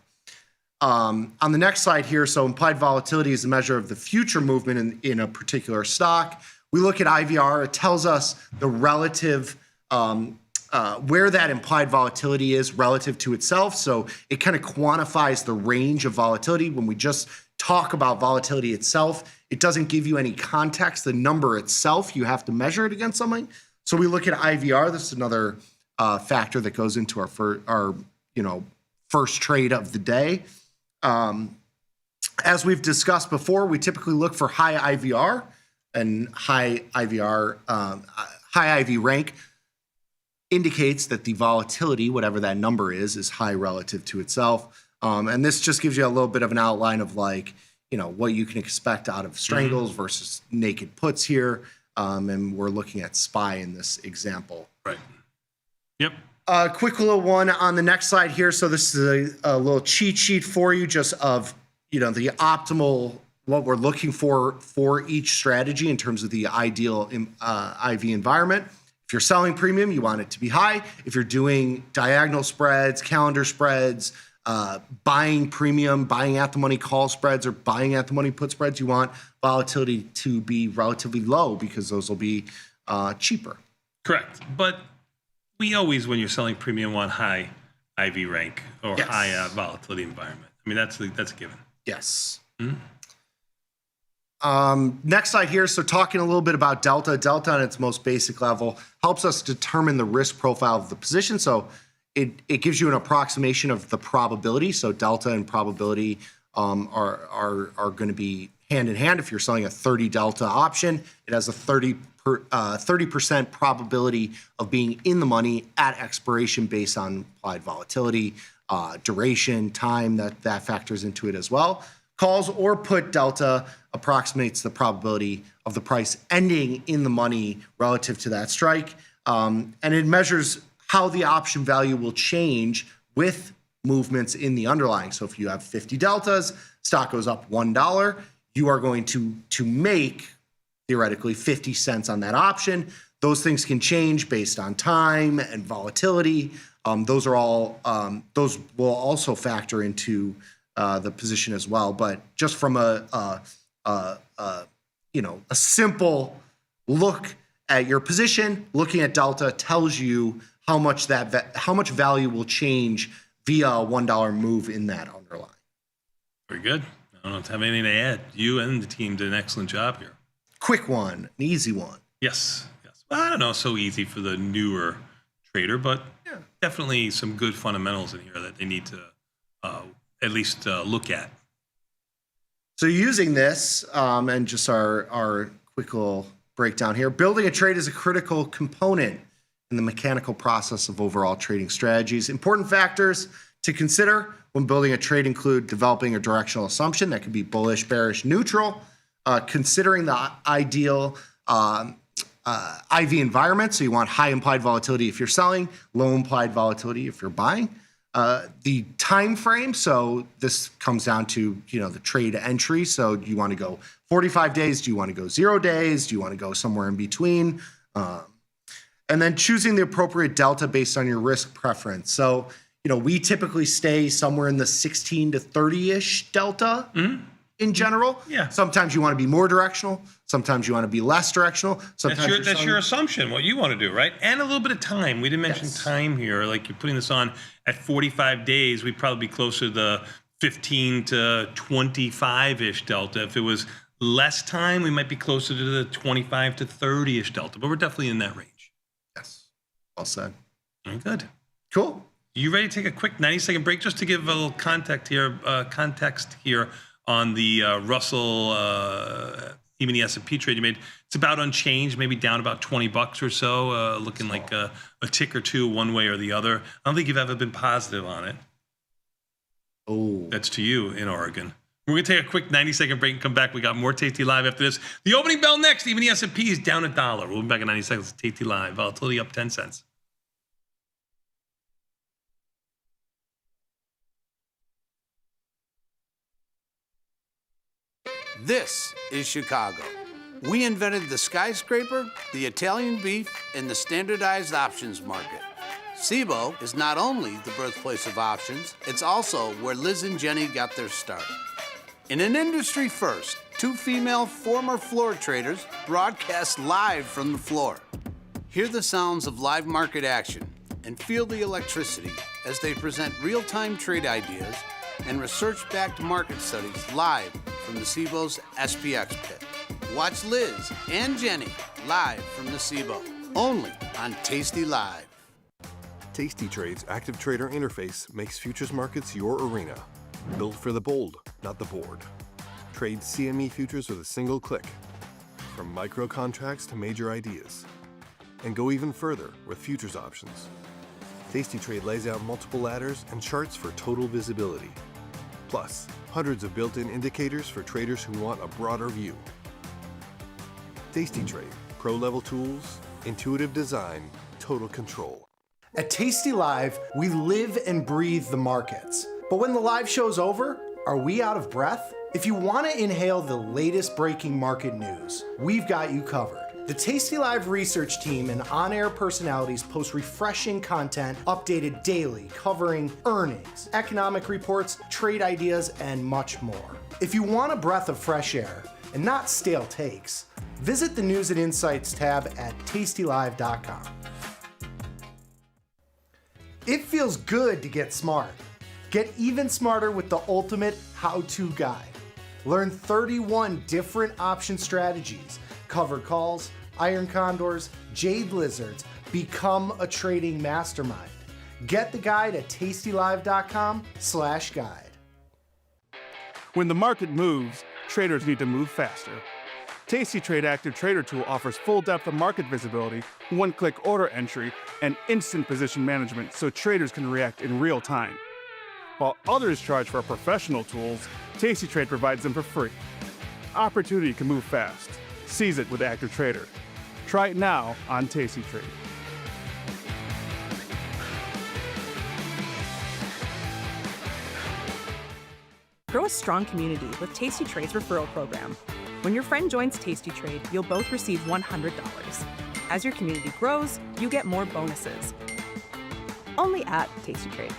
On the next slide here, so implied volatility is a measure of the future movement in a particular stock. We look at IVR. It tells us the relative where that implied volatility is relative to itself. So it kind of quantifies the range of volatility. When we just talk about volatility itself, it doesn't give you any context. The number itself, you have to measure it against something. So we look at IVR. This is another factor that goes into our first trade of the day. As we've discussed before, we typically look for high IVR, and high IV rank indicates that the volatility, whatever that number is high relative to itself. And this just gives you a little bit of an outline of what you can expect out of strangles versus naked puts here. And we're looking at SPY in this example. Right. Yep. Quick little one on the next slide here. So this is a little cheat sheet for you just of, the optimal, what we're looking for each strategy in terms of the ideal IV environment. If you're selling premium, you want it to be high. If you're doing diagonal spreads, calendar spreads, buying premium, buying at the money call spreads, or buying at the money put spreads, you want volatility to be relatively low because those will be cheaper. Correct. But we always, when you're selling premium, want high IV rank or high volatility environment. I mean, that's a given. Yes. Next slide here. So talking a little bit about delta. Delta on its most basic level helps us determine the risk profile of the position. So it gives you an approximation of the probability. So delta and probability are going to be hand in hand. If you're selling a 30 delta option, it has a 30% probability of being in the money at expiration based on implied volatility, duration, time, that factors into it as well. Calls or put delta approximates the probability of the price ending in the money relative to that strike. And it measures how the option value will change with movements in the underlying. So if you have 50 deltas, stock goes up $1, you are going to make theoretically 50 cents on that option. Those things can change based on time and volatility. Those will also factor into the position as well. But just from a simple look at your position, looking at delta tells you how much value will change via a $1 move in that underlying. Very good. I don't have anything to add. You and the team did an excellent job here. Quick one, an easy one. Yes. Well, I don't know, so easy for the newer trader, but definitely some good fundamentals in here that they need to at least look at. So using this and just our quick little breakdown here, building a trade is a critical component in the mechanical process of overall trading strategies. Important factors to consider when building a trade include developing a directional assumption that could be bullish, bearish, neutral, considering the ideal IV environment. So you want high implied volatility if you're selling, low implied volatility if you're buying. The time frame. So this comes down to, the trade entry. So do you want to go 45 days? Do you want to go 0 days? Do you want to go somewhere in between? And then choosing the appropriate delta based on your risk preference. So, we typically stay somewhere in the 16 to 30-ish delta. In general. Yeah. Sometimes you want to be more directional. Sometimes you want to be less directional. Sometimes that's your assumption, what you want to do, right? And a little bit of time. We didn't mention time here. Like you're putting this on at 45 days, we'd probably be closer to the 15 to 25-ish delta. If it was less time, we might be closer to the 25 to 30-ish delta. But we're definitely in that range. Yes. Well said. Very good. Cool. You ready to take a quick 90-second break just to give a little context here on the Russell, even the S&P trade you made? It's about unchanged, maybe down about $20 or so, looking like a tick or two one way or the other. I don't think you've ever been positive on it. Oh. That's to you in Oregon. We're going to take a quick 90-second break and come back. We got more Tasty Live after this. The opening bell next. Even the S&P is down $1. We'll be back in 90 seconds. Tasty Live. Volatility up 10 cents. This is Chicago. We invented the skyscraper, the Italian beef, and the standardized options market. SIBO is not only the birthplace of options, it's also where Liz and Jenny got their start. In an industry first, 2 female former floor traders broadcast live from the floor. Hear the sounds of live market action and feel the electricity as they present real-time trade ideas and research-backed market studies live from the SIBO's SPX pit. Watch Liz and Jenny live from the SIBO, only on Tasty Live. Tasty Trade's active trader interface makes futures markets your arena. Built for the bold, not the bored. Trade CME futures with a single click, from micro contracts to major ideas. And go even further with futures options. Tasty Trade lays out multiple ladders and charts for total visibility. Plus, hundreds of built-in indicators for traders who want a broader view. Tasty Trade, pro-level tools, intuitive design, total control. At Tasty Live, we live and breathe the markets. But when the live show's over, are we out of breath? If you want to inhale the latest breaking market news, we've got you covered. The Tasty Live research team and on-air personalities post refreshing content updated daily covering earnings, economic reports, trade ideas, and much more. If you want a breath of fresh air and not stale takes, visit the News and Insights tab at tastylive.com. It feels good to get smart. Get even smarter with the ultimate how-to guide. Learn 31 different option strategies, covered calls, iron condors, jade lizards. Become a trading mastermind. Get the guide at tastylive.com/guide. When the market moves, traders need to move faster. Tasty Trade Active Trader Tool offers full depth of market visibility, one-click order entry, and instant position management so traders can react in real time. While others charge for professional tools, Tasty Trade provides them for free. Opportunity can move fast. Seize it with Active Trader. Try it now on Tasty Trade. Grow a strong community with Tasty Trade's referral program. When your friend joins Tasty Trade, you'll both receive $100. As your community grows, you get more bonuses. Only at Tasty Trade.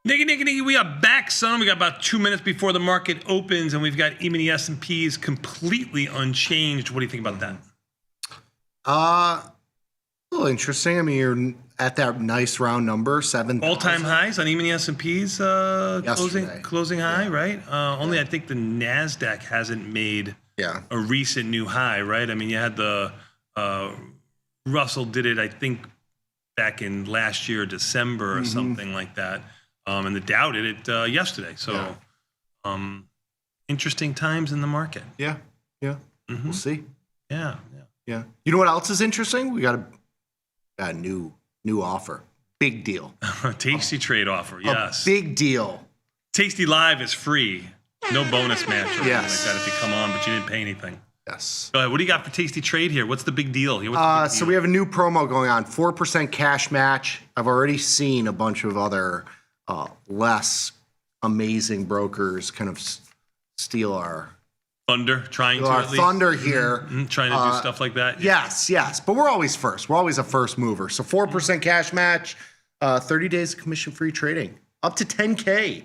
Nicky, we are back, son. We got about 2 minutes before the market opens, and we've got even the S&Ps completely unchanged. What do you think about that? A little interesting. I mean, you're at that nice round number, 7,000. All-time highs on even the S&P's Yesterday. closing high, right? Only I think the NASDAQ hasn't made a recent new high, right? I mean, you had the Russell did it, I think, back in last year, December or something like that. And the Dow did it yesterday. So interesting times in the market. Yeah. We'll see. Yeah. You know what else is interesting? We got a new offer. Big deal. Tasty trade offer, yes. A big deal. tastylive is free. No bonus match or anything Yes. like that if you come on, but you didn't pay anything. Yes. Go ahead. What do you got for Tasty Trade here? What's the big deal here? So we have a new promo going on, 4% cash match. I've already seen a bunch of other less amazing brokers kind of steal our trying to at least. thunder here. Trying to do stuff like that. Yes. But we're always first. We're always a first mover. So 4% cash match, 30 days of commission-free trading, up to 10K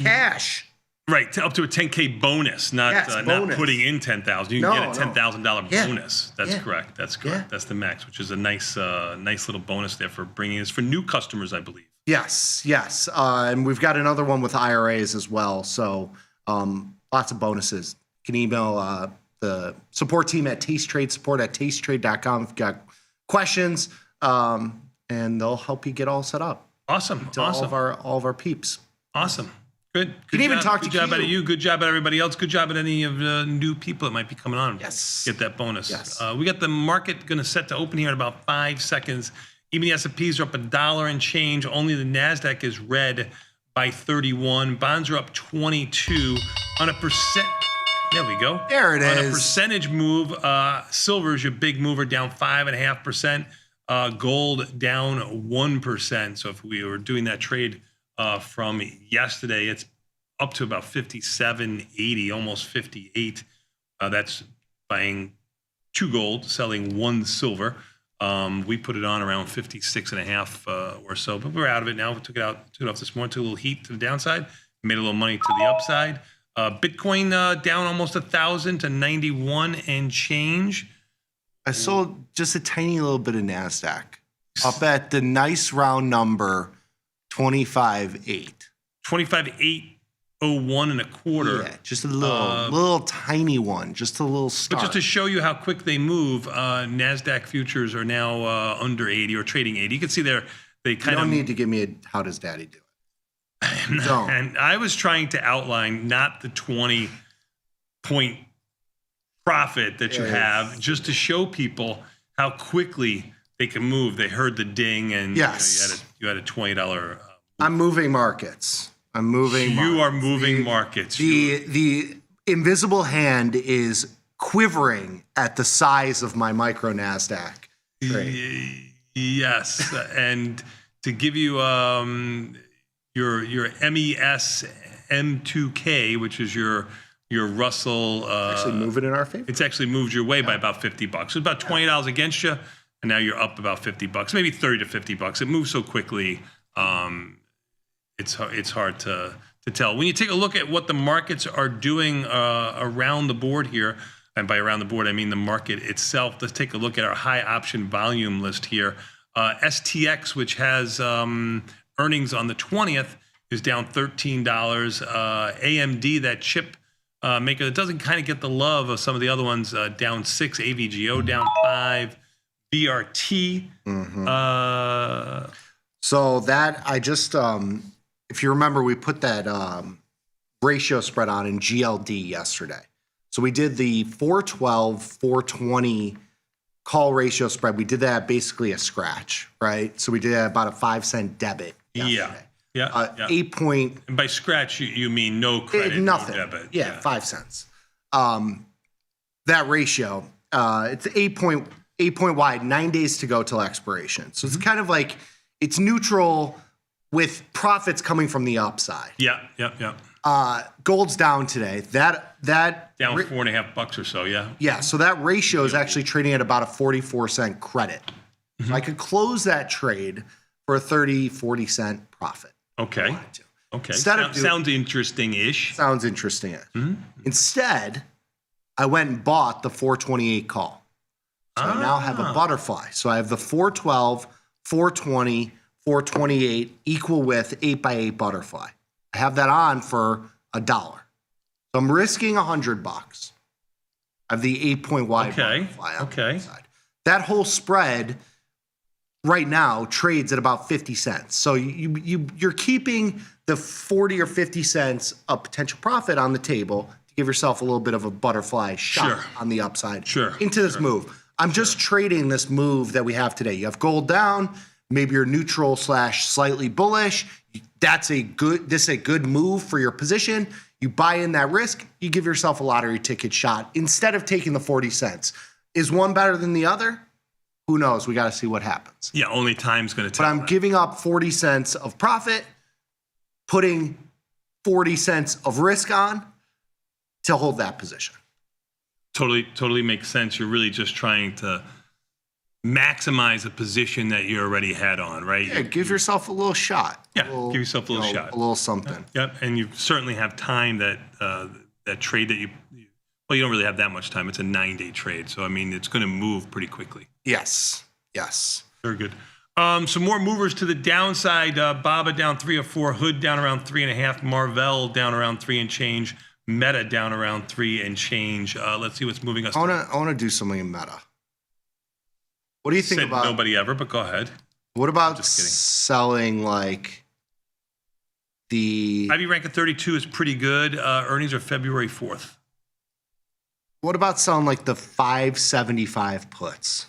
cash. Right, up to a 10K bonus, not putting in 10,000. You can get a $10,000 bonus. That's correct. That's correct. That's the max, which is a nice little bonus there for bringing this for new customers, I believe. Yes. And we've got another one with IRAs as well. So lots of bonuses. You can email the support team at tastytrade@tastytrade.com if you've got questions, and they'll help you get all set up. Awesome. All of our peeps. Awesome. Good. Can even talk good to job you. out of you. Good job at everybody else. Good job at any of the new people that might be coming on. Yes. Get that bonus. Yes. We got the market going to set to open here in about 5 seconds. Even the S&Ps are up $1 and change. Only the NASDAQ is red by 31. Bonds are up 22 on a percent. There we go. There it On is. a percentage move, silver is your big mover, down 5.5%. Gold down 1%. So if we were doing that trade from yesterday, it's up to about 57.80, almost 58. That's buying 2 gold, selling 1 silver. We put it on around 56.5 or so, but we're out of it now. We took it off this morning, took a little heat to the downside, made a little money to the upside. Bitcoin down almost 1,000 to 91 and change. I sold just a tiny little bit of NASDAQ up at the nice round number 25.8. 25.801 and a quarter. Yeah, just a little tiny one, just a little start. But just to show you how quick they move, NASDAQ futures are now under 80 or trading 80. You can see there, they kind you of don't need to give me a how does daddy do it. Don't. And I was trying to outline not the 20-point profit that you have, just to show people how quickly they can move. They heard the ding, and yes. you had a $20. I'm moving markets. You are moving markets. The invisible hand is quivering at the size of my micro NASDAQ trade. Yes, and to give you your MES M2K, which is your Russell. Actually moving in our favor. It's actually moved your way by about $50. It's about $20 against you, and now you're up about $50, maybe $30 to $50. It moves so quickly. It's hard to tell. When you take a look at what the markets are doing around the board here, and by around the board, I mean the market itself. Let's take a look at our high option volume list here. STX, which has earnings on the 20th, is down $13. AMD, that chip maker that doesn't kind of get the love of some of the other ones, down 6. AVGO down 5. BRT. So that I just, if you remember, we put that ratio spread on in GLD yesterday. So we did the 412, 420 call ratio spread. We did that basically a scratch, right? So we did about a 5-cent debit yesterday. Yeah. 8 point. And by scratch, you mean no credit, nothing. no debit. Yeah, 5 cents. That ratio, it's 8 point wide, 9 days to go till expiration. So it's kind of like it's neutral with profits coming from the upside. Yeah. Gold's down today. That down $4.50 or so. Yeah. Yeah. So that ratio is actually trading at about a 44-cent credit. So I could close that trade for a 30-40 cent profit. Okay. Okay. Instead sounds interesting-ish. Sounds interesting. Instead, I went and bought the 428 call. So I now have a butterfly. So I have the 412, 420, 428 equal width 8x8 butterfly. I have that on for $1. So I'm risking $100. I have the 8-point wide butterfly on the side. That whole spread right now trades at about 50 cents. So you're keeping the 40 or 50 cents of potential profit on the table to give yourself a little bit of a butterfly shot on the upside into this move. I'm just trading this move that we have today. You have gold down, maybe you're neutral / slightly bullish. This is a good move for your position. You buy in that risk, you give yourself a lottery ticket shot instead of taking the 40 cents. Is one better than the other? Who knows? We got to see what happens. Yeah, only time's going to tell. But I'm giving up 40 cents of profit, putting 40 cents of risk on to hold that position. Totally makes sense. You're really just trying to maximize a position that you already had on, right? Yeah, give yourself a little shot. Yeah, give yourself a little shot. A little something. Yep, and you certainly have time that that trade that you don't really have that much time. It's a 9-day trade. So, I mean, it's going to move pretty quickly. Yes. Very good. Some more movers to the downside. Baba down 3 or 4. Hood down around 3.5. Marvell down around 3 and change. Meta down around 3 and change. Let's see what's moving us. I want to do something in Meta. What do you think about nobody ever, but go ahead. What about selling like the Ivy rank at 32 is pretty good. Earnings are February 4th. What about selling like the 575 puts?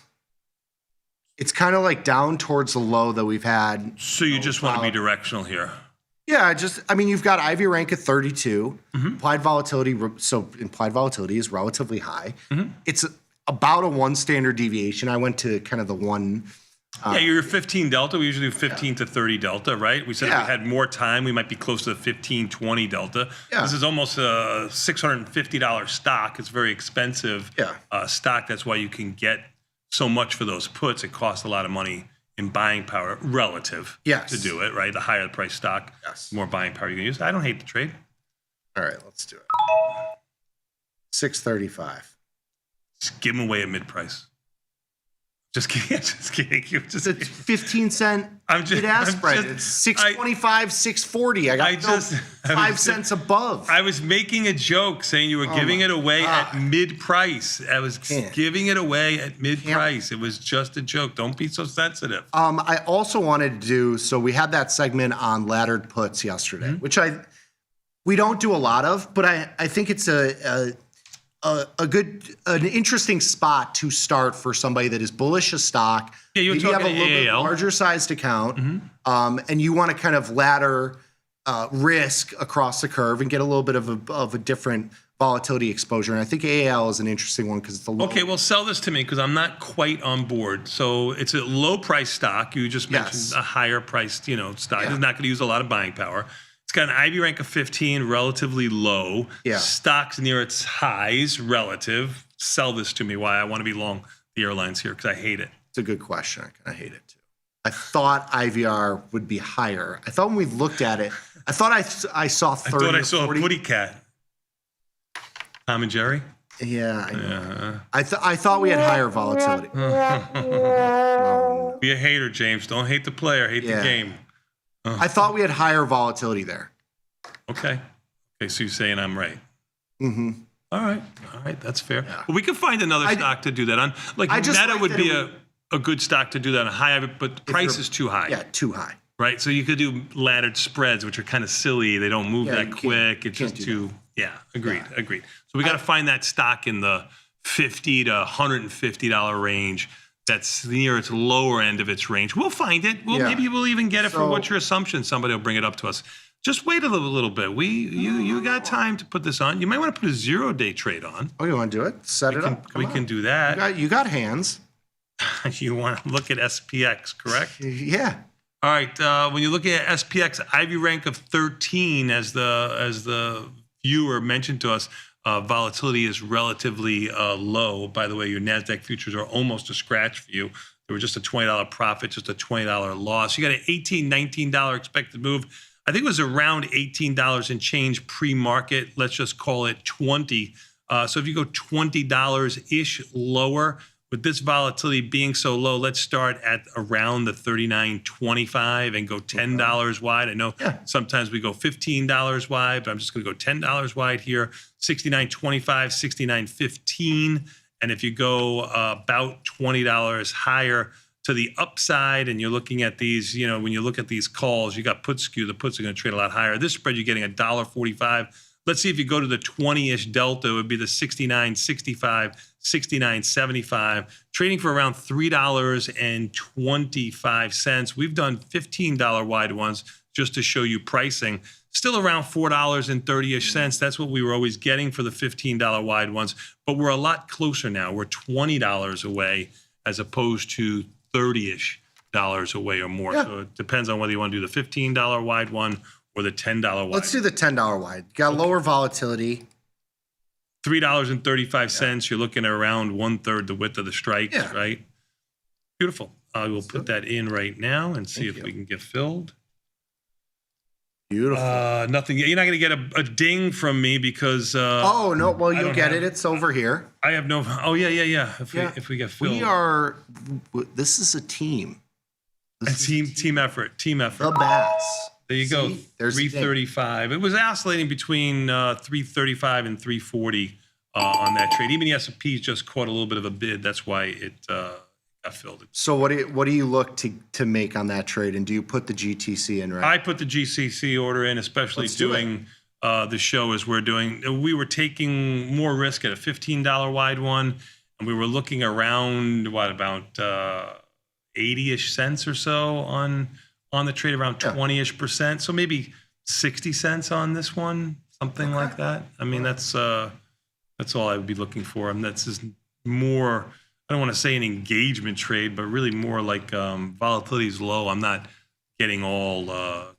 It's kind of like down towards the low that we've had. So you just want to be directional here. Yeah, you've got Ivy rank at 32. Implied volatility, implied volatility is relatively high. It's about a 1 standard deviation. I went to kind of the one. You're 15 delta. We usually do 15 to 30 delta, right? We said if we had more time, we might be close to the 15, 20 delta. Yeah. This is almost a $650 stock. It's very expensive stock. That's why you can get so much for those puts. It costs a lot of money in buying power relative to do it, right? The higher the price stock, the more buying power you can use. I don't hate the trade. All right, let's do it. 635. Just give them away at mid-price. Just kidding. Just kidding. It's a 15 cent bid-ask spread. It's 625, 640. I got 5 cents above. I was making a joke saying you were giving it away at mid-price. I was giving it away at mid-price. It was just a joke. Don't be so sensitive. I also wanted to do, so we had that segment on laddered puts yesterday, which we don't do a lot of, but I think it's an interesting spot to start for somebody that is bullish a stock. Yeah, you have a little bit larger sized account, and you want to kind of ladder risk across the curve and get a little bit of a different volatility exposure. And I think AAL is an interesting one because it's a low. Okay, well, sell this to me because I'm not quite on board. So it's a low price stock. You just mentioned a higher priced, stock. It's not going to use a lot of buying power. It's got an Ivy rank of 15, relatively low. Yeah. Stock's near its highs, relative. Sell this to me. Why I want to be long the airlines here because I hate it. It's a good question. I kind of hate it too. I thought IVR would be higher. I thought when we looked at it, I thought I saw 30. I thought I saw 40. A putty cat. Tom and Jerry? Yeah, I know. I thought we had higher volatility. Be a hater, James. Don't hate the player. Hate the game. I thought we had higher volatility there. Okay, so you're saying I'm right. Mm-hmm. All right, that's fair. Yeah. Well, we could find another stock to do that on. Like Meta would be a good stock to do that on high, but the price is too high. Yeah, too high. Right, so you could do laddered spreads, which are kind of silly. They don't move that quick. It's just too. Yeah, agreed. So we got to find that stock in the $50 to $150 range. That's near its lower end of its range. We'll find it. Maybe we'll even get it for what's your assumption. Somebody will bring it up to us. Just wait a little bit. You got time to put this on. You might want to put a 0-day trade on. Oh, you want to do it? Set it up. We can do that. You got hands. You want to look at SPX, correct? Yeah. All right. When you look at SPX, Ivy rank of 13, as the viewer mentioned to us. Volatility is relatively low. By the way, your NASDAQ futures are almost a scratch for you. They were just a $20 profit, just a $20 loss. You got an $18, $19 expected move. I think it was around $18 and change pre-market. Let's just call it 20. So if you go $20-ish lower, with this volatility being so low, let's start at around the 39.25 and go $10 wide. I know sometimes we go $15 wide, but I'm just going to go $10 wide here. 69.25, 69.15. And if you go about $20 higher to the upside, and you're looking at these, when you look at these calls, you got put skew. The puts are going to trade a lot higher. This spread, you're getting $1.45. Let's see if you go to the 20-ish delta, it would be the 69.65, 69.75, trading for around $3.25. We've done $15 wide ones just to show you pricing. Still around $4.30-ish. That's what we were always getting for the $15 wide ones, but we're a lot closer now. We're $20 away as opposed to $30-ish away or more. So it depends on whether you want to do the $15 wide one or the $10 wide. Let's do the $10 wide. Got lower volatility. $3.35. You're looking at around 1/3 the width of the strikes, right? Beautiful. I will put that in right now and see if we can get filled. Beautiful. Nothing. You're not going to get a ding from me because. Oh no! Well, you'll get it. It's over here. I have no. Oh yeah. If we get filled, we are. This is a team. Team effort. The Bass. There you go. There's 335. It was oscillating between 335 and 340 on that trade. Even the S&P just caught a little bit of a bid. That's why it got filled. So what do you look to make on that trade? And do you put the GTC in, right? I put the GCC order in, especially doing the show as we're doing. We were taking more risk at a $15 wide one, and we were looking around, about 80-ish cents or so on the trade, around 20-ish%. So maybe 60 cents on this one, something like that. I mean, that's all I would be looking for. I mean, that's just more, I don't want to say an engagement trade, but really more like volatility is low. I'm not getting all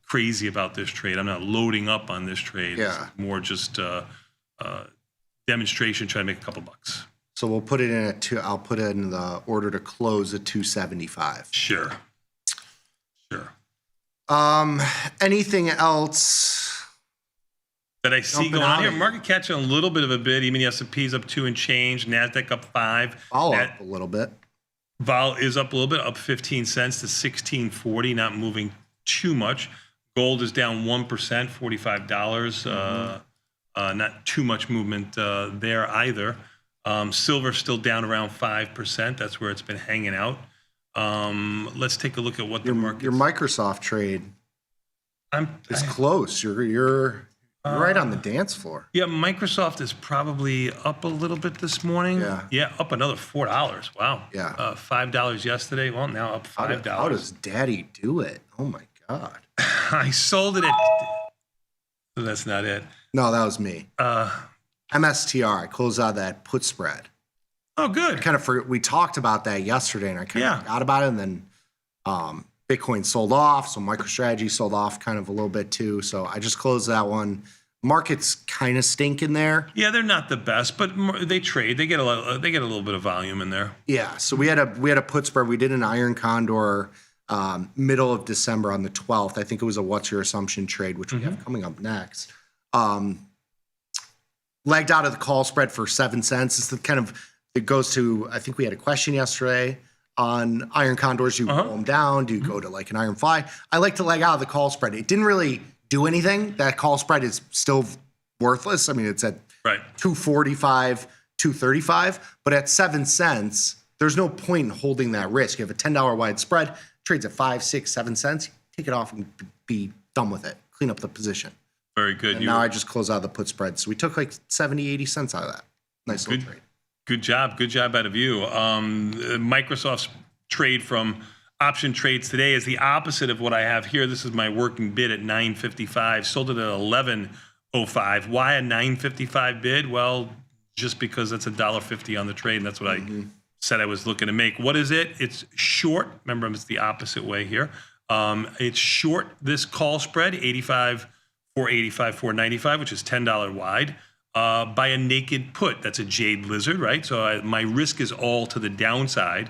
crazy about this trade. I'm not loading up on this trade. Yeah. It's more just demonstration, trying to make a couple bucks. So we'll put it in at I'll put it in the order to close at 275. Sure. Anything else that I see going on here? Market catching a little bit of a bid. Even the S&P's up 2 and change. NASDAQ up 5. Vol up a little bit. Vol is up a little bit, up 15 cents to 16.40. Not moving too much. Gold is down 1%, $45. Not too much movement there either. Silver still down around 5%. That's where it's been hanging out. Let's take a look at what the market. Your Microsoft trade. It's close. You're right on the dance floor. Yeah, Microsoft is probably up a little bit this morning. Yeah, up another $4. Wow. Yeah. $5 yesterday. Well, now up $5. How does Daddy do it? Oh my God. I sold it at. That's not it. No, that was me. MSTR. I closed out that put spread. Oh, good. We talked about that yesterday, and I kind of forgot about it. And then Bitcoin sold off, so MicroStrategy sold off kind of a little bit too. So I just closed that one. Markets kind of stink in there. Yeah, they're not the best, but they trade. They get a little bit of volume in there. Yeah. So we had a put spread. We did an Iron Condor middle of December on the 12th. I think it was a what's your assumption trade, which we have coming up next. Lagged out of the call spread for 7 cents. It's the kind of. It goes to, I think we had a question yesterday on Iron Condors. You roll them down. Do you go to like an Iron Fly? I like to leg out of the call spread. It didn't really do anything. That call spread is still worthless. I mean, it's at 245, 235. But at 7 cents, there's no point in holding that risk. You have a $10 wide spread, trades at 5, 6, 7 cents. Take it off and be done with it. Clean up the position. Very good. And now I just close out the put spread. So we took like 70, 80 cents out of that. Nice little trade. Good job out of you. Microsoft's trade from option trades today is the opposite of what I have here. This is my working bid at 9.55. Sold it at 11.05. Why a 9.55 bid? Well, just because it's $1.50 on the trade, and that's what I said I was looking to make. What is it? It's short. Remember, it's the opposite way here. It's short this call spread, 85, 485, 495, which is $10 wide. By a naked put. That's a Jade Lizard, right? So my risk is all to the downside.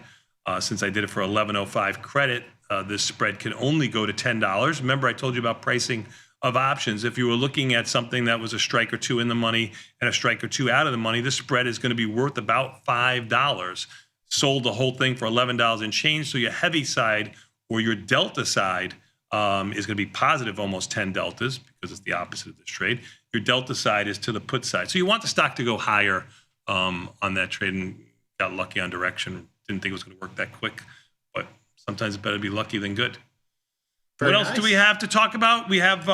Since I did it for 11.05 credit, this spread can only go to $10. Remember, I told you about pricing of options. If you were looking at something that was a strike or two in the money and a strike or two out of the money, the spread is going to be worth about $5. sold the whole thing for $11 and change. So your heavy side or your delta side is going to be positive almost 10 deltas because it's the opposite of this trade. Your delta side is to the put side. So you want the stock to go higher on that trade, and got lucky on direction. Didn't think it was going to work that quick, but sometimes it's better to be lucky than good. Very what else do we have to talk about? We have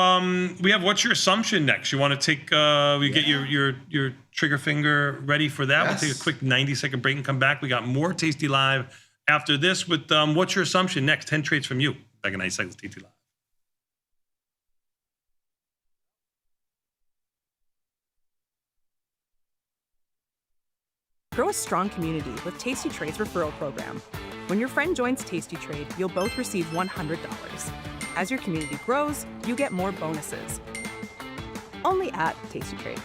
what's your assumption next? You want to take get your trigger finger ready for that? Yes. We'll take a quick 90-second break and come back. We got more Tasty Live after this with what's your assumption next? 10 trades from you. Back in 90 seconds, Tasty Live. Grow a strong community with Tasty Trade's referral program. When your friend joins Tasty Trade, you'll both receive $100. As your community grows, you get more bonuses. Only at Tasty Trade.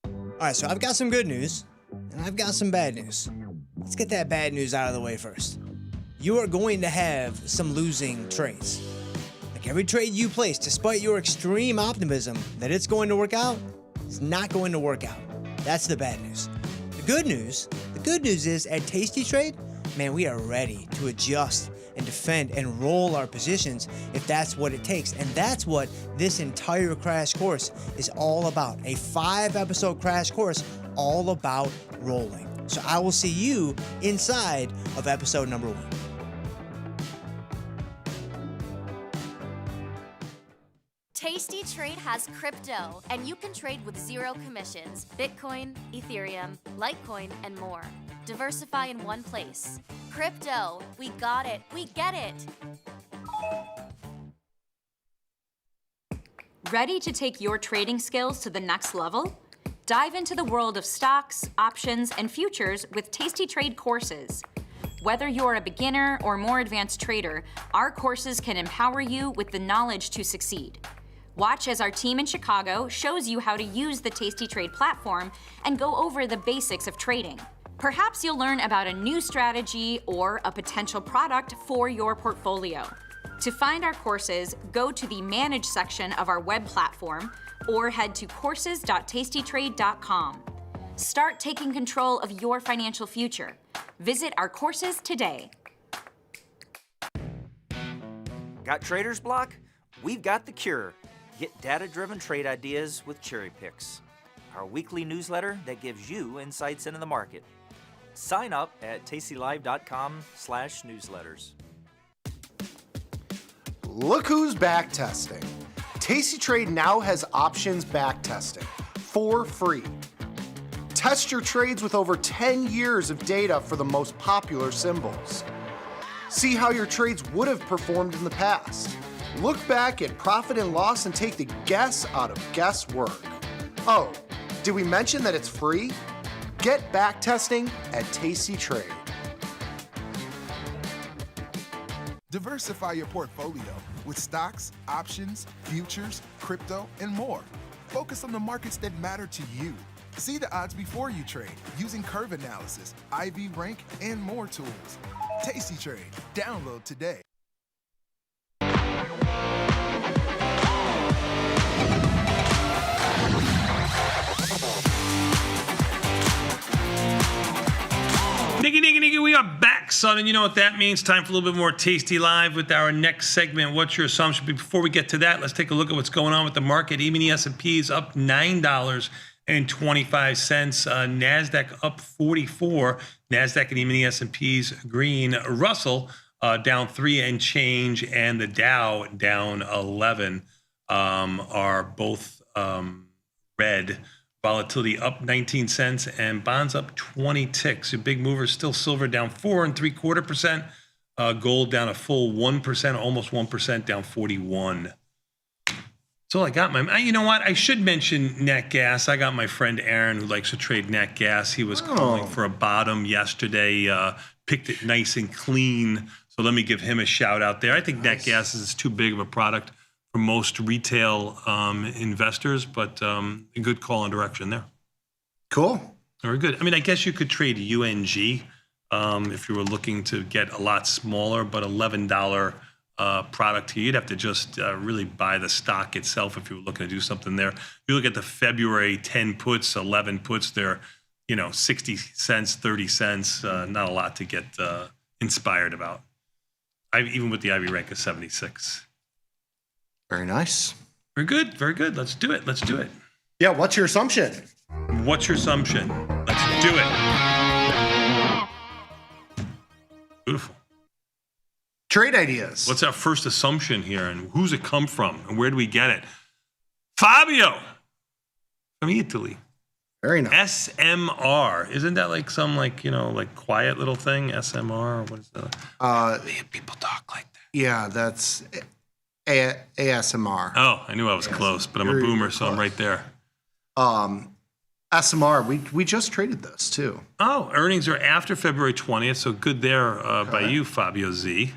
All right, so I've got some good news, and I've got some bad news. Let's get that bad news out of the way first. You are going to have some losing trades. Like every trade you place, despite your extreme optimism that it's going to work out, it's not going to work out. That's the bad news. The good news is at Tasty Trade, man, we are ready to adjust and defend and roll our positions if that's what it takes. And that's what this entire crash course is all about. A 5-episode crash course all about rolling. So I will see you inside of episode number 1. Tasty Trade has crypto, and you can trade with 0 commissions. Bitcoin, Ethereum, Litecoin, and more. Diversify in one place. Crypto, we got it, we get it. Ready to take your trading skills to the next level? Dive into the world of stocks, options, and futures with Tasty Trade courses. Whether you're a beginner or more advanced trader, our courses can empower you with the knowledge to succeed. Watch as our team in Chicago shows you how to use the Tasty Trade platform and go over the basics of trading. Perhaps you'll learn about a new strategy or a potential product for your portfolio. To find our courses, go to the Manage section of our web platform or head to courses.tastytrade.com. Start taking control of your financial future. Visit our courses today. Got trader's block? We've got the cure. Get data-driven trade ideas with Cherry Picks, our weekly newsletter that gives you insights into the market. Sign up at tastylive.com/newsletters. Look who's back testing. Tasty Trade now has options back testing for free. Test your trades with over 10 years of data for the most popular symbols. See how your trades would have performed in the past. Look back at profit and loss and take the guess out of guesswork. Oh, did we mention that it's free? Get back testing at Tasty Trade. Diversify your portfolio with stocks, options, futures, crypto, and more. Focus on the markets that matter to you. See the odds before you trade using curve analysis, IV rank, and more tools. Tasty Trade. Download today. Niggy, we are back, son, and you know what that means. Time for a little bit more Tasty Live with our next segment, What's Your Assumption? But before we get to that, let's take a look at what's going on with the market. Even the S&P is up $9.25. NASDAQ up 44. NASDAQ and even the S&P's green. Russell down 3 and change, and the Dow down 11 are both red. Volatility up 19 cents and bonds up 20 ticks. A big mover still silver down 4 3/4%. Gold down a full 1%, almost 1%, down 41. That's all I got. You know what? I should mention nat gas. I got my friend Aaron who likes to trade nat gas. He was calling for a bottom yesterday. Picked it nice and clean. So let me give him a shout out there. I think nat gas is too big of a product for most retail investors, but a good call on direction there. Cool. Very good. I mean, I guess you could trade UNG if you were looking to get a lot smaller, but $11 product here. You'd have to just really buy the stock itself if you were looking to do something there. You look at the February 10 puts, 11 puts, they're 60 cents, 30 cents, not a lot to get inspired about. Even with the Ivy rank of 76. Very nice. Very good. Very good. Let's do it. Yeah, what's your assumption? What's your assumption? Let's do it. Beautiful. Trade ideas. What's our first assumption here, and who's it come from, and where do we get it? Fabio from Italy. Very nice. SMR. Isn't that like some quiet little thing? SMR? What is that? People talk like that. Yeah, that's ASMR. Oh, I knew I was close, but I'm a boomer, so I'm right there. SMR, we just traded this too. Oh, earnings are after February 20th, so good there by you, Fabio Z.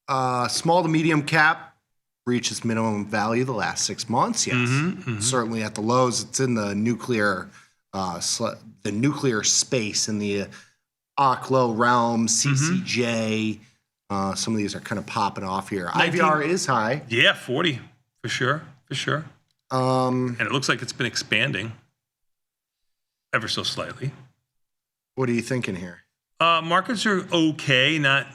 Small to medium cap reaches minimum value the last 6 months. Yes, certainly at the lows. It's in the nuclear space in the OCLO realm, CCJ. Some of these are kind of popping off here. IVR is high. Yeah, 40 for sure. And it looks like it's been expanding ever so slightly. What are you thinking here? Markets are okay, not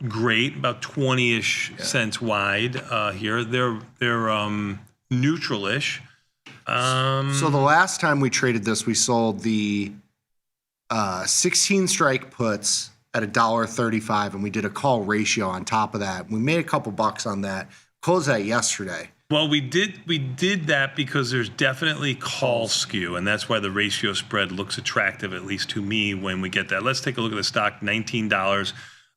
great, about 20-ish cents wide here. They're neutral-ish. So the last time we traded this, we sold the 16 strike puts at $1.35, and we did a call ratio on top of that. We made a couple bucks on that. Closed that yesterday. Well, we did that because there's definitely call skew, and that's why the ratio spread looks attractive, at least to me, when we get that. Let's take a look at the stock, $19.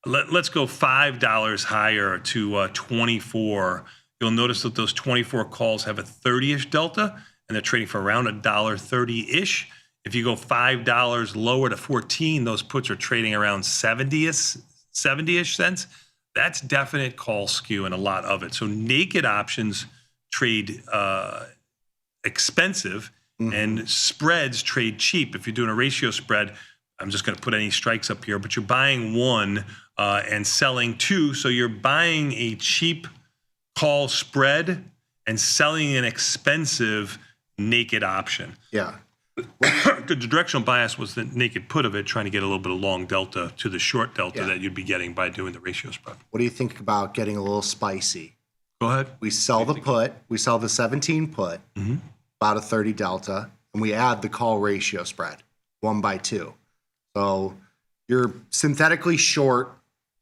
Let's go $5 higher to 24. You'll notice that those 24 calls have a 30-ish delta, and they're trading for around $1.30-ish. If you go $5 lower to 14, those puts are trading around 70-ish cents. That's definite call skew and a lot of it. So naked options trade expensive and spreads trade cheap. If you're doing a ratio spread, I'm just going to put any strikes up here, but you're buying one and selling two. So you're buying a cheap call spread and selling an expensive naked option. Yeah. The directional bias was the naked put of it, trying to get a little bit of long delta to the short delta that you'd be getting by doing the ratio spread. What do you think about getting a little spicy? Go ahead. We sell the put. We sell the 17 put, about a 30 delta, and we add the call ratio spread, 1/2. So you're synthetically short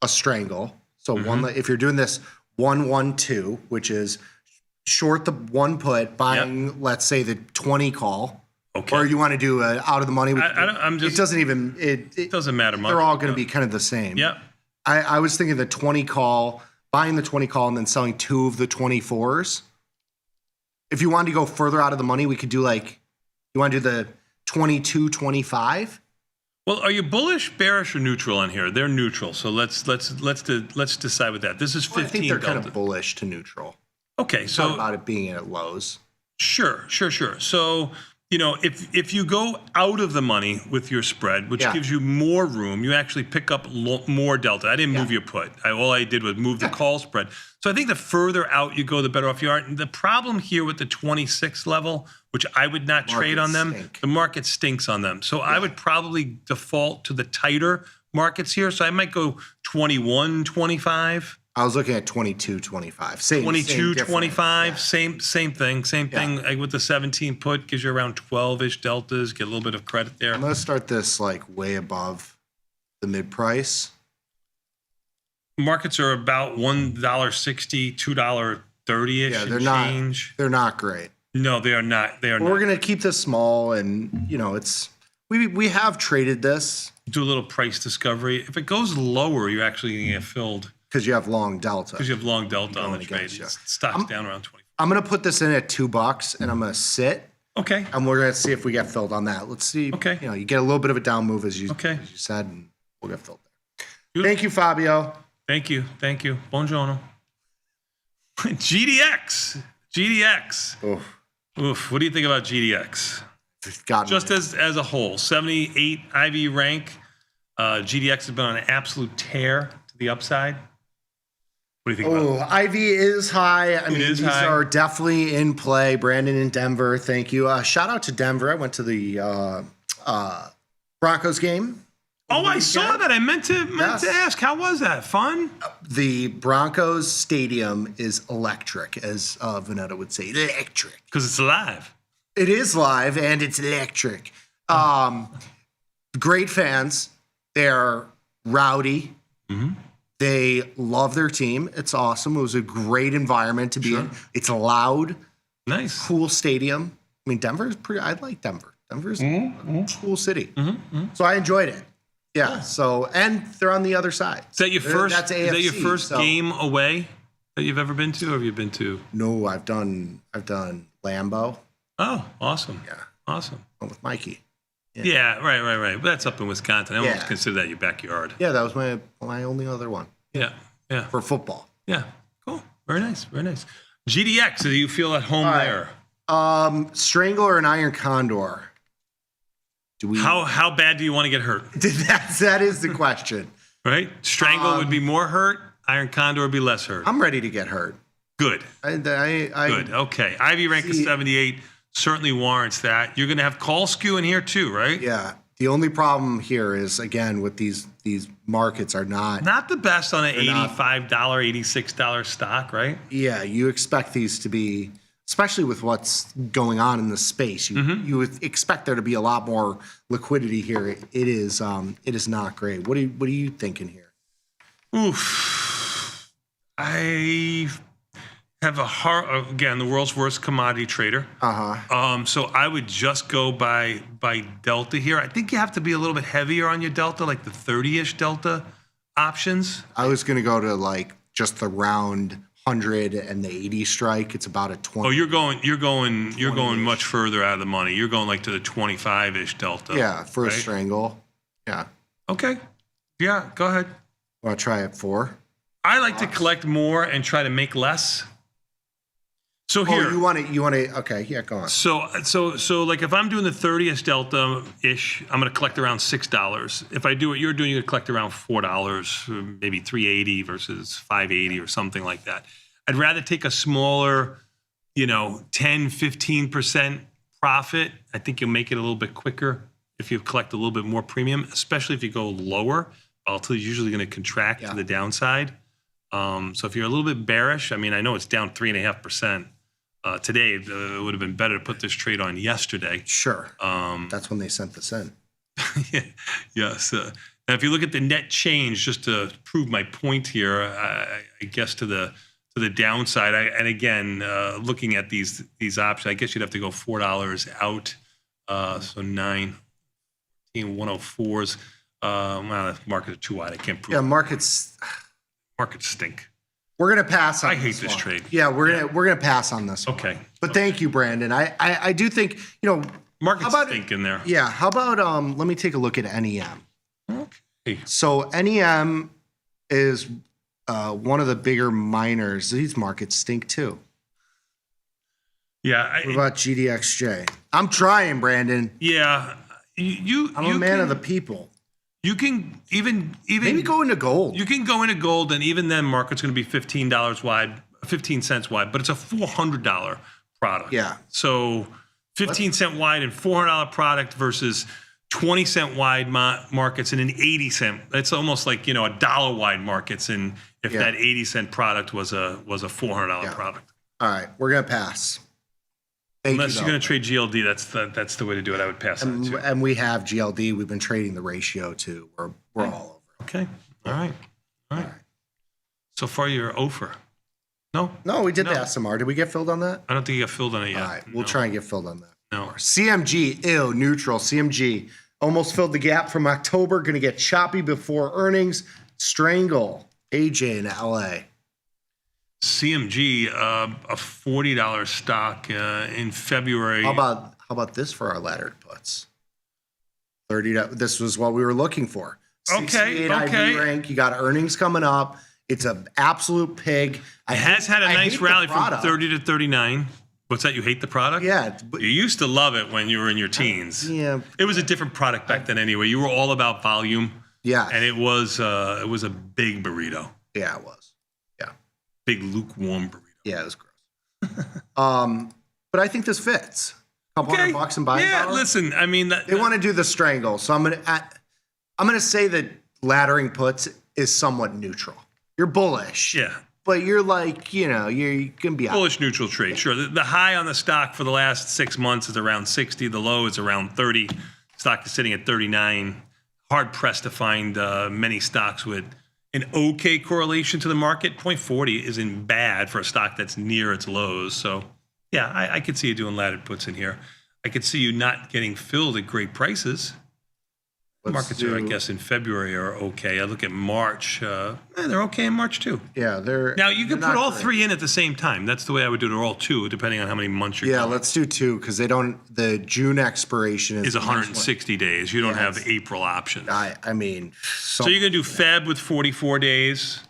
a strangle. So if you're doing this 1/2, which is short the one put, buying, let's say, the 20 call. Okay. Or you want to do out of the money? It doesn't even. It doesn't matter much. They're all going to be kind of the same. Yeah. I was thinking the 20 call, buying the 20 call, and then selling two of the 24s. If you wanted to go further out of the money, we could do you want to do the 22, 25. Well, are you bullish, bearish, or neutral on here? They're neutral. So let's decide with that. This is 15. I think they're kind of bullish to neutral. Okay, so about it being at lows. Sure. So, if you go out of the money with your spread, which gives you more room, you actually pick up more delta. I didn't move your put. All I did was move the call spread. So I think the further out you go, the better off you are. And the problem here with the 26 level, which I would not trade on them, the market stinks on them. So I would probably default to the tighter markets here. So I might go 21, 25. I was looking at 22, 25. 22, 25, same thing. Like with the 17 put, gives you around 12-ish deltas, get a little bit of credit there. I'm going to start this way above the mid price. Markets are about $1.60, $2.30-ish change. They're not great. No, they are not. We're going to keep this small, and it's we have traded this. Do a little price discovery. If it goes lower, you're actually going to get filled. Because you have long delta. Because you have long delta on the trade. Stock's down around 20. I'm going to put this in at $2, and I'm going to sit. Okay. And we're going to see if we get filled on that. Let's see. Okay. You get a little bit of a down move, as you said, and we'll get filled there. Thank you, Fabio. Thank you. Buongiorno. GDX. Oof. What do you think about GDX? Just as a whole, 78 IV rank. GDX has been on an absolute tear to the upside. What do you think about it? IV is high. I mean, is these high. are definitely in play. Brandon in Denver, thank you. Shout out to Denver. I went to the Broncos game. Oh, I saw that. I meant to ask. How was that? Fun? The Broncos stadium is electric, as Vanetta would say. Electric. Because it's live. It is live, and it's electric. Great fans. They're rowdy. Mm-hmm. They love their team. It's awesome. It was a great environment to be in. It's loud. Nice. Cool stadium. I mean, Denver is pretty. I like Denver. Denver's a cool city. So I enjoyed it. Yeah. So, and they're on the other side. Is that your first? That's AFC, is that your first so- game away that you've ever been to? Or have you been to? No, I've done Lambeau. Oh, awesome. Yeah. Awesome. With Mikey. Yeah. Right. But that's up in Wisconsin. I Yeah. almost consider that your backyard. Yeah, that was my only other one. Yeah. For football. Yeah. Cool. Very nice. GDX. Do you feel at home All right. there? Strangler and Iron Condor. Do we? How bad do you want to get hurt? That is the question. Right? Strangle would be more hurt. Iron Condor would be less hurt. I'm ready to get hurt. Good. Good. Okay. Ivy rank is 78. Certainly warrants that. You're going to have call skew in here too, right? Yeah. The only problem here is, again, with these markets are not the best on an They're not- $85, $86 stock, right? Yeah, you expect these to be, especially with what's going on in the space. You would expect there to be a lot more liquidity here. It is not great. What are you thinking here? Oof. I have the world's worst commodity trader. So I would just go by delta here. I think you have to be a little bit heavier on your delta, like the 30-ish delta options. I was going to go to like just the round 100 and the 80 strike. It's about a 20. Oh, you're going much further out of the money. You're going like to the 25-ish delta. Yeah, for a right? strangle. Yeah. Okay. Yeah, go ahead. Want to try it 4? I like to collect more and try to make less. So here, you want to. Okay, yeah, go on. So like if I'm doing the 30th delta ish, I'm going to collect around $6. If I do what you're doing, you're going to collect around $4, maybe $3.80 versus $5.80 or something like that. I'd rather take a smaller, 10-15% profit. I think you'll make it a little bit quicker if you collect a little bit more premium, especially if you go lower. Volatility is usually going to contract to the downside. So if you're a little bit bearish, I mean, I know it's down 3.5%. Today, it would have been better to put this trade on yesterday. Sure. That's when they sent this in. Yes. Now, if you look at the net change, just to prove my point here, I guess to the downside, and again, looking at these options, I guess you'd have to go $4 out. So 104s. Well, the markets are too wide. I can't prove. Yeah, markets stink. We're gonna pass on. I hate this one. trade. Yeah, we're gonna pass on this. Okay. One. But thank you, Brandon. I do think markets stink in there. Yeah. How about let me take a look at NEM. Okay. So NEM is one of the bigger miners. These markets stink too. Yeah. What about GDXJ? I'm trying, Brandon. Yeah. I'm a man of the people. You can even maybe go into gold. You can go into gold, and even then, market's going to be $15 wide, 15 cents wide, but it's a $400 product. Yeah. So 15-cent wide and $400 product versus 20-cent wide markets and an 80-cent. It's almost like a dollar wide markets, and if that 80-cent product was a $400 product. All right, we're gonna pass. Unless you're going to trade GLD, that's the way to do it. I would pass on it too. And we have GLD. We've been trading the ratio too. We're all over. Okay. All right. So far, you're over. No, we did the SMR. Did we get filled on that? I don't think you got filled on it yet. All right, we'll try and get filled on that. No. CMG, neutral. CMG almost filled the gap from October. Going to get choppy before earnings. Strangle. AJ in LA. CMG, a $40 stock in February. How about this for our laddered puts? 30. This was what we were looking for. 68 IV rank. You got earnings coming up. It's an absolute pig. It has had a nice rally from 30 to 39. What's that? You hate the product? Yeah. You used to love it when you were in your teens. Yeah. It was a different product back then anyway. You were all about volume. Yeah. And it was a big burrito. Yeah, it was. Yeah. big lukewarm burrito. Yeah, it was gross. But I think this fits. Couple $100 in buying power. Listen, I mean, they want to do the strangle, so I'm gonna say that laddering puts is somewhat neutral. You're bullish, but you're like, you're gonna be bullish neutral trade. Sure, the high on the stock for the last 6 months is around 60. The low is around 30. Stock is sitting at 39. Hard pressed to find many stocks with an okay correlation to the market. 0.40 isn't bad for a stock that's near its lows. So, yeah, I could see you doing laddered puts in here. I could see you not getting filled at great prices. Markets are, I guess, in February are okay. I look at March. They're okay in March too. Yeah, they're. Now you can they're put not all great. 3 in at the same time. That's the way I would do it, or all 2, depending on how many months you're. Yeah, going. let's do 2 because they don't. The June expiration Is 160 days. You don't have April options. I mean, so you're gonna do Feb with 44 days,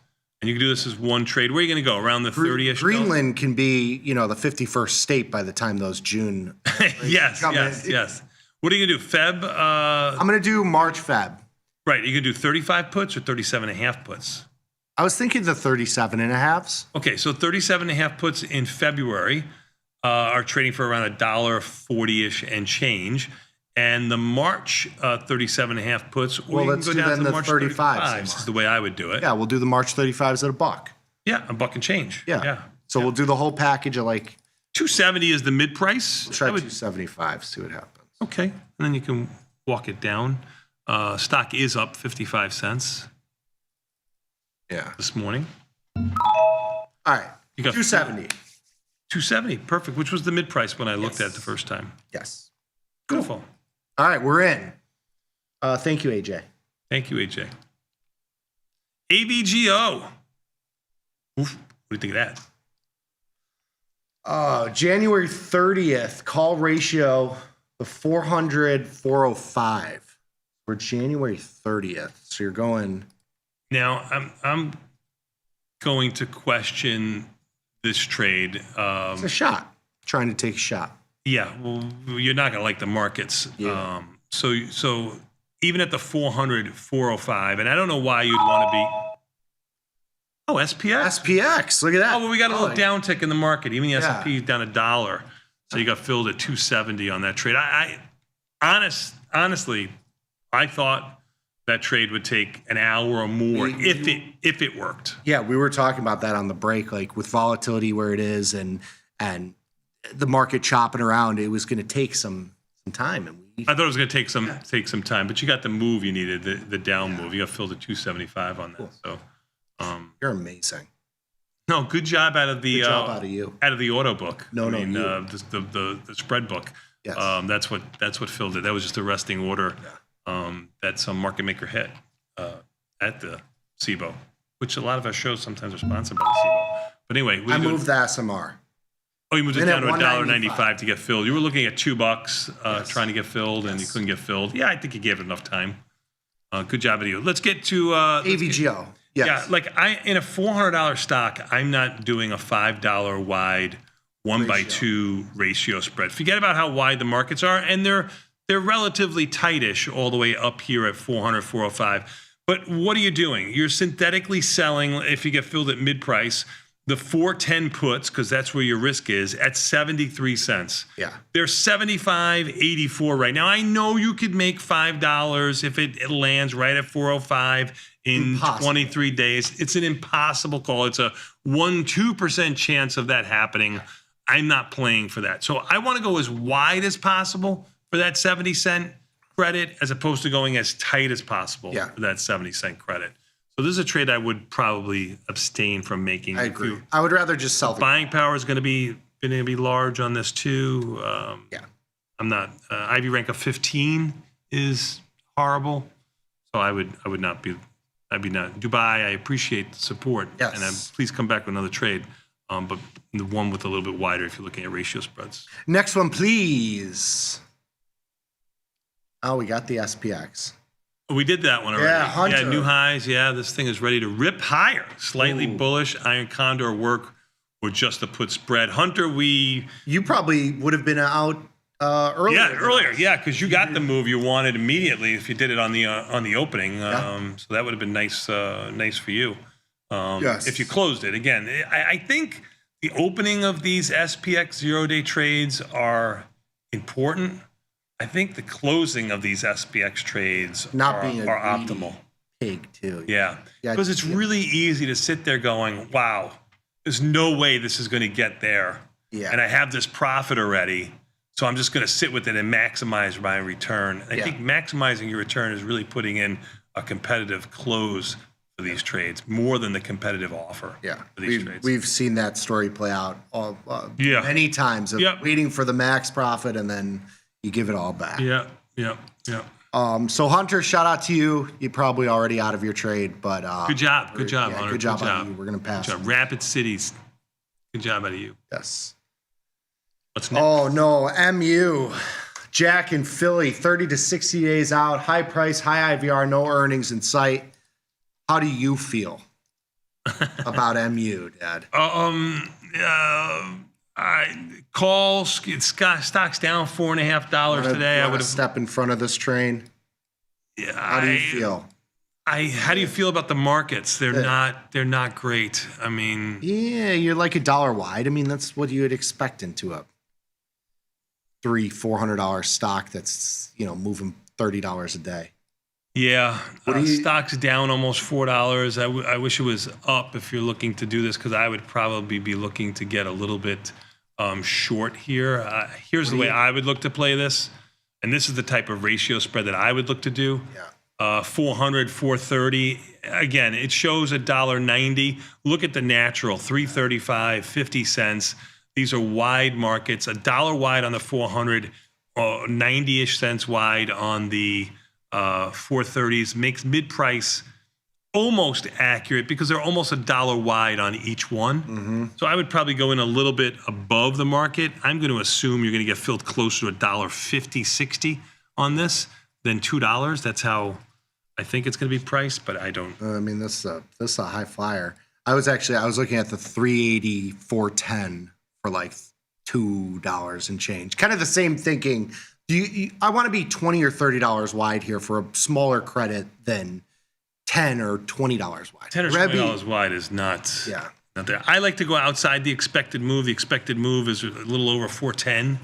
and you can do this as one trade. Where are you gonna go? Around the 30ish? Greenland can be, the 51st state by the time those June. yes. What are you gonna do? Feb? I'm gonna do March Feb. Right. You can do 35 puts or 37.5 puts. I was thinking the 37.5s. Okay, so 37.5 puts in February are trading for around $1.40-ish and change. And the March 37.5 puts, or you can let's go do down then to the the March 35s. 35s is the way I would do it. Yeah, we'll do the March 35s at $1. Yeah, $1 and change. Yeah. So we'll do the whole package at like 270 is the mid price. We'll try 275, see what happens. Okay, and then you can walk it down. Stock is up 55 cents. Yeah. This morning. All right. You got 270. 270, perfect. Which was the mid price when I looked at it the first time. Yes. Beautiful. All right, we're in. Thank you, AJ. Thank you, AJ. AVGO. Oof, what do you think of that? January 30th, call ratio of 400-405. We're January 30th, so you're going. Now, I'm going to question this trade. It's a shot. Trying to take a shot. Yeah, well, you're not going to like the markets. Yeah. So even at the 400, 405, and I don't know why you'd want to be. Oh, SPX. SPX. Look at that. Oh, well, we got a little downtick in the market. Even the Yeah. S&P is down $1. So you got filled at 270 on that trade. Honestly, I thought that trade would take an hour or more if it worked. Yeah, we were talking about that on the break, like with volatility where it is and the market chopping around, it was going to take some time. And I thought it was going to take some time, but you got the move you needed, the down move. You got filled at 275 on that. Cool. So you're amazing. No, good job out of the Good job out of you. Out of the auto book. The spread book. Yes. That's what filled it. That was just a resting order that some market maker hit at the SIBO, which a lot of our shows sometimes are sponsored by the SIBO. But anyway, I moved the SMR. Oh, you moved it In down at to $1.95 to get filled. You were looking at $2 trying to get filled, and you couldn't get filled. Yeah, I think you gave it enough time. Good job of you. Let's get to AVGO. Yes. Yeah, like in a $400 stock, I'm not doing a $5 wide 1x2 ratio spread. Forget about how wide the markets are, and they're relatively tightish all the way up here at 400, 405. But what are you doing? You're synthetically selling, if you get filled at mid price, the 410 puts, because that's where your risk is, at 73 cents. Yeah. They're 75.84 right now. I know you could make $5 if it lands right at 405 in 23 days. It's an impossible call. It's a 1-2% chance of that happening. I'm not playing for that. So I want to go as wide as possible for that 70-cent credit as opposed to going as tight as possible for that 70-cent credit. So this is a trade I would probably abstain from making. I agree. I would rather just sell. Buying power is going to be large on this too. I'm not. IV rank of 15 is horrible. So I would not be. I'd be not. Dubai, I appreciate the support. Yes. And please come back with another trade. But the one with a little bit wider if you're looking at ratio spreads. Next one, please. Oh, we got the SPX. We did that one already. Yeah, Hunter. Yeah, new highs. Yeah, this thing is ready to rip higher. Slightly bullish. Iron Condor work or just a put spread. Hunter, you probably would have been out earlier. Yeah, earlier. Yeah, because you got the move you wanted immediately if you did it on the opening. So that would have been nice for you. Yes. if you closed it. Again, I think the opening of these SPX 0-day trades are important. I think the closing of these SPX trades Not being a are greedy optimal. pig too. Yeah, Yeah, because it's really easy to sit there going, wow, there's no way this is going to get there. Yeah. And I have this profit already, so I'm just going to sit with it and maximize my return. I think maximizing your return is really putting in a competitive close for these trades more than the competitive offer for these trades. We've seen that story play out many times of waiting for the max profit and then you give it all back. Yeah. So Hunter, shout out to you. You're probably already out of your trade, but good job, Hunter. Good job on you. We're gonna pass. Good job. Rapid Cities. Good job out of you. Yes. What's next? Oh no, MU. Jack in Philly, 30 to 60 days out, high price, high IVR, no earnings in sight. How do you feel about MU, Dad? Stock's down $4.50 today. I would have step in front of this train. Yeah. How do you feel? How do you feel about the markets? They're not great. I mean, yeah, you're like $1 wide. I mean, that's what you would expect into a $300-$400 stock that's moving $30 a day. Yeah, stock's down almost $4. I wish it was up if you're looking to do this because I would probably be looking to get a little bit short here. Here's the way I would look to play this, and this is the type of ratio spread that I would look to do. 400, 430. Again, it shows $1.90. Look at the natural, 335, 50 cents. These are wide markets, $1 wide on the 400, 90-ish cents wide on the 430s. Makes mid-price almost accurate because they're almost $1 wide on each one. So I would probably go in a little bit above the market. I'm going to assume you're going to get filled closer to $1.50, 60 on this than $2. That's how I think it's going to be priced, but I don't. I mean, this is a high flyer. I was looking at the 380, 410 for like $2 and change. Kind of the same thinking. I want to be $20 or $30 wide here for a smaller credit than $10 or $20 wide. $10 or $20 wide is not. Yeah. Not there. I like to go outside the expected move. The expected move is a little over 410.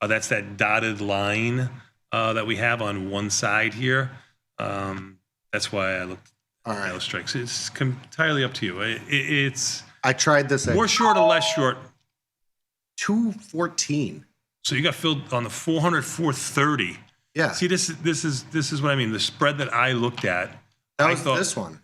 That's that dotted line that we have on one side here. That's why I looked at those strikes. It's entirely up to you. I tried this. More short or less short? 214. So you got filled on the 400, 430. Yeah. See, this is what I mean. The spread that I looked at. That was this one.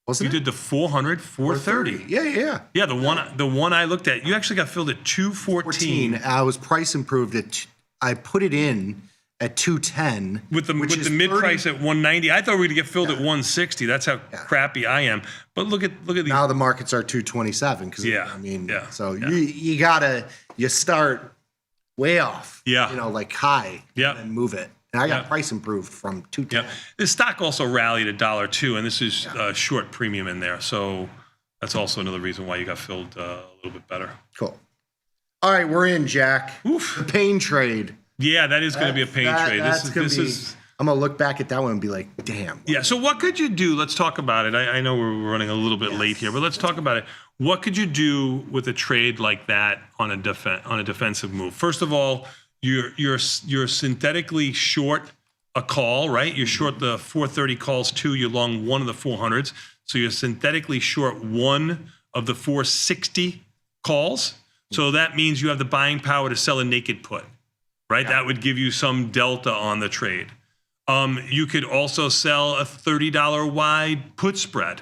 Wasn't it? You did the 400, 430. Yeah. Yeah, the one I looked at, you actually got filled at 214. I was price improved I put it in at 210 with the mid price at 190. I thought we were going to get filled at 160. That's how crappy I am. But look at these. Now the markets are 227 because so you start way off. Yeah. Like high and move it. And I got price improved from 210. Yeah. This stock also rallied $1 too, and this is short premium in there. So that's also another reason why you got filled a little bit better. Cool. All right, we're in, Jack. Oof. The pain trade. Yeah, that is going to be a pain trade. This is. I'm gonna look back at that one and be like, damn. Yeah. So what could you do? Let's talk about it. I know we're running a little bit late here, but let's talk about it. What could you do with a trade like that on a defensive move? First of all, you're synthetically short a call, right? You're short the 430 calls too. You're long one of the 400s, so you're synthetically short one of the 460 calls. So that means you have the buying power to sell a naked put. Right, that would give you some delta on the trade. You could also sell a $30 wide put spread.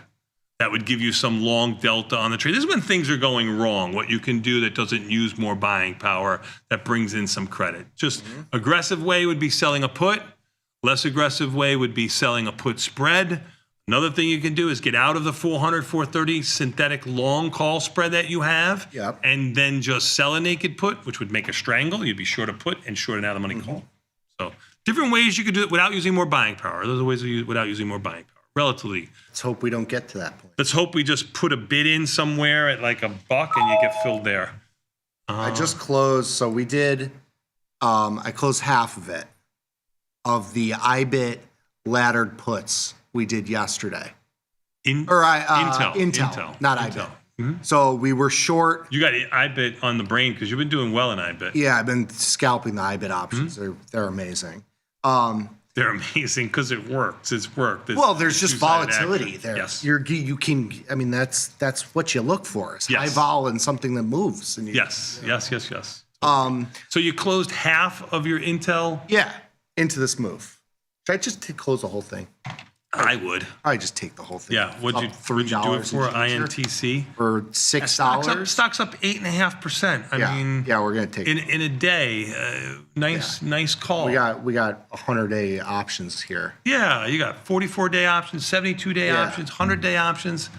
That would give you some long delta on the trade. This is when things are going wrong. What you can do that doesn't use more buying power, that brings in some credit. Just aggressive way would be selling a put. Less aggressive way would be selling a put spread. Another thing you can do is get out of the 400, 430 synthetic long call spread that you have, and then just sell a naked put, which would make a strangle. You'd be short a put and short an out-of-money call. So different ways you could do it without using more buying power. Those are ways to use it without using more buying power. Relatively. Let's hope we don't get to that point. Let's hope we just put a bid in somewhere at like $1 and you get filled there. I just closed. So we did. I closed half of it of the IBIT laddered puts we did yesterday Intel, not IBIT. So we were short. You got IBIT on the brain because you've been doing well in IBIT. Yeah, I've been scalping the IBIT options. They're amazing. They're amazing because it works. It's worked. Well, there's just two-sided volatility action. there. Yes. You can. I mean, that's what you look for. Is high vol and something that moves. And Yes. So you closed half of your Intel? Yeah, into this move. Should I just close the whole thing? I would. I just take the whole thing. Yeah. What'd you do it for? INTC for $6. Stock's up 8.5%. I mean, yeah, we're gonna take in a day. Nice call. We got 100-day options here. Yeah, you got 44-day options, 72-day options, 100-day options.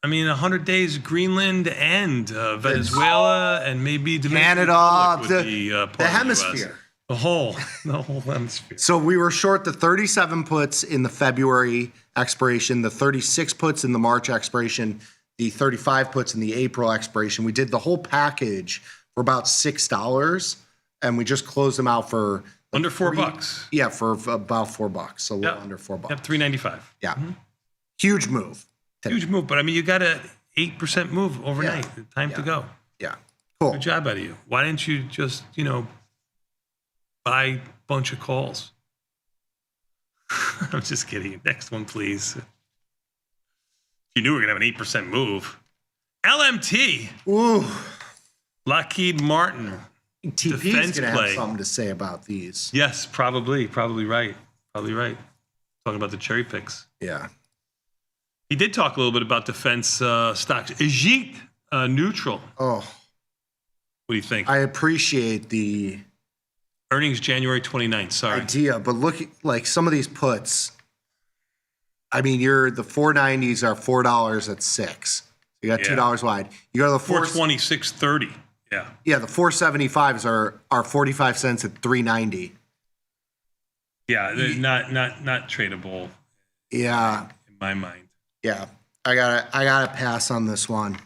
I mean, 100 days Greenland and Venezuela and maybe Dominican Canada, Republic with the hemisphere. The whole hemisphere. So we were short the 37 puts in the February expiration, the 36 puts in the March expiration, the 35 puts in the April expiration. We did the whole package for about $6, and we just closed them out for under $4. Yeah, for about $4, so a little under $4. Yep, $3.95. Yeah, huge move. Huge move, but I mean, you got a 8% move overnight. Time to go. Yeah, cool. Good job out of you. Why didn't you just buy a bunch of calls? I'm just kidding. Next one, please. You knew we were going to have an 8% move. LMT. Ooh. Lockheed Martin. TP's Defense going to play. have something to say about these. Yes, probably right. Talking about the cherry picks. Yeah. He did talk a little bit about defense stocks. Ajit, neutral. Oh. What do you think? I appreciate the earnings January 29th. Sorry. Idea, but look, like some of these puts. I mean, the 490s are $4 at 6. You got $2 wide. You go to the 420, 630. Yeah. Yeah, the 475s are 45 cents at 390. Yeah, they're not tradable. Yeah. In my mind. Yeah. I gotta pass on this one.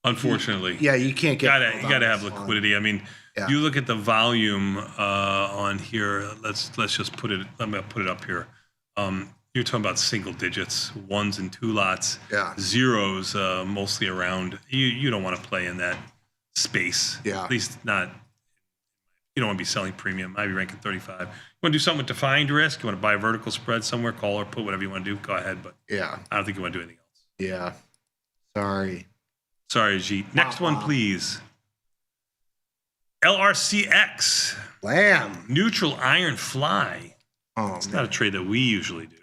Unfortunately. Yeah, you can't get. You gotta have liquidity. I mean, you look at the volume on here. Let's just put it. I'm gonna put it up here. You're talking about single digits, ones and two lots. Yeah. Zeros mostly around. You don't want to play in that space. Yeah. At least not. You don't want to be selling premium. I'd be ranking 35. You want to do something with defined risk? You want to buy a vertical spread somewhere? Call or put, whatever you want to do. Go ahead. But yeah, I don't think you want to do anything else. Yeah. Sorry, Ajit. Next one, please. LRCX. Lamb. Neutral iron fly. Oh, it's not a trade that we usually do.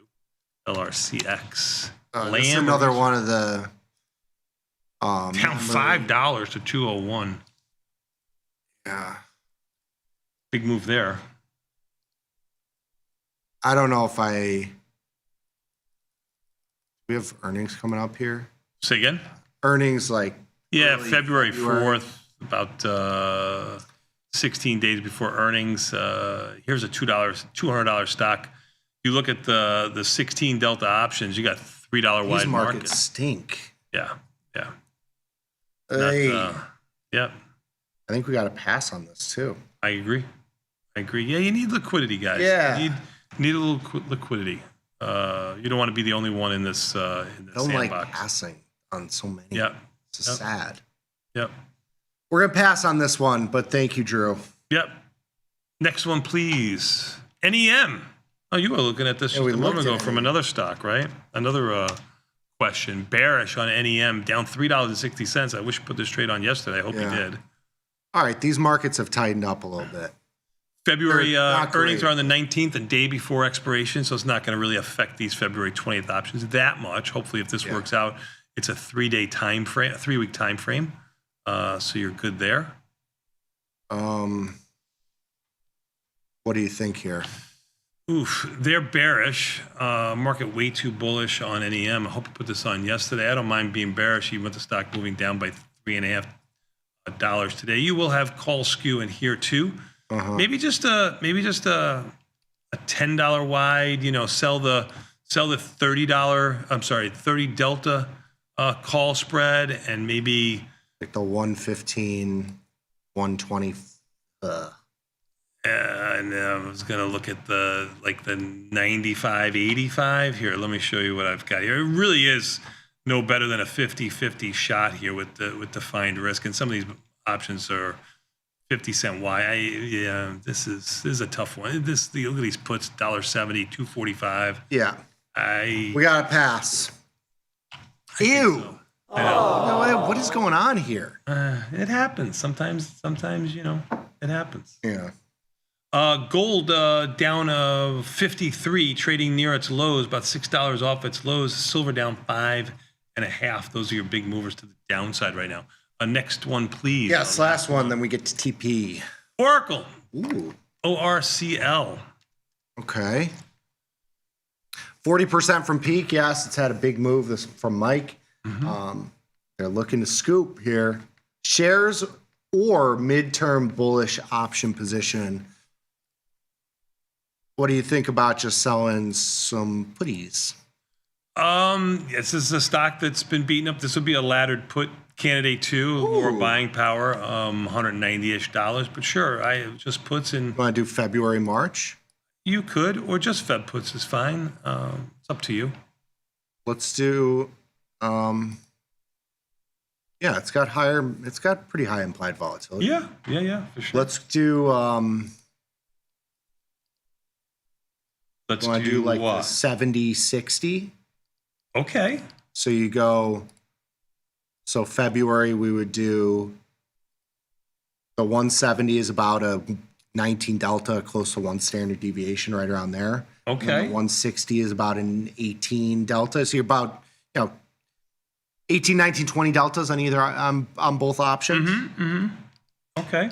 LRCX. This is another one of the. Down $5 to 201. Yeah. Big move there. I don't know if we have earnings coming up here. Say again? Earnings February 4th, about 16 days before earnings. Here's a $200 stock. You look at the 16 Delta options, you got $3 wide These markets market. stink. Yeah. Hey. Yep. I think we got to pass on this too. I agree. Yeah, you need liquidity, guys. Yeah. You need a little liquidity. You don't want to be the only one in this I don't sandbox. like passing on so many. Yep. It's sad. Yep. We're going to pass on this one, but thank you, Drew. Yep. Next one, please. NEM. Oh, you were looking at this just a moment ago from another stock, right? Another question. Bearish on NEM, down $3.60. I wish you put this trade on yesterday. I hope you did. All right, these markets have tightened up a little bit. February earnings are on the 19th, a day before expiration, so it's not going to really affect these February 20th options that much. Hopefully, if this works out, it's a 3-day time frame, a 3-week time frame. So you're good there. What do you think here? Oof, they're bearish. Market way too bullish on NEM. I hope you put this on yesterday. I don't mind being bearish, even with the stock moving down by $3.50 today. You will have call skew in here too. Maybe just a $10 wide. Sell the $30 Delta call spread, and maybe like the 115, 120. And I was going to look at the 95, 85 here. Let me show you what I've got here. It really is no better than a 50-50 shot here with the defined risk. And some of these options are 50 cent wide. This is a tough one. Look at these puts, $1.70, $2.45. Yeah. We got to pass. Ew. So. What is going on here? It happens. Sometimes, it happens. Yeah. Gold down 53, trading near its lows, about $6 off its lows. Silver down 5.5. Those are your big movers to the downside right now. Next one, please. Yes, last one. Then we get to TP. Oracle. Ooh. ORCL. Okay. 40% from peak. Yes, it's had a big move. This from Mike. They're looking to scoop here. Shares or midterm bullish option position. What do you think about just selling some putties? This is a stock that's been beaten up. This would be a laddered put candidate too, more buying power, $190-ish. But sure, I just puts in. Want to do February, March? You could, or just Feb puts is fine. It's up to you. Let's do. It's got pretty high implied volatility. Yeah, for sure. Let's do. Let's do like what? the 70-60. Okay. So you go. So February we would do. The 170 is about a 19 delta, close to 1 standard deviation, right around there. Okay. And the 160 is about an 18 delta. So you're about 18, 19, 20 deltas on either on both options. Okay.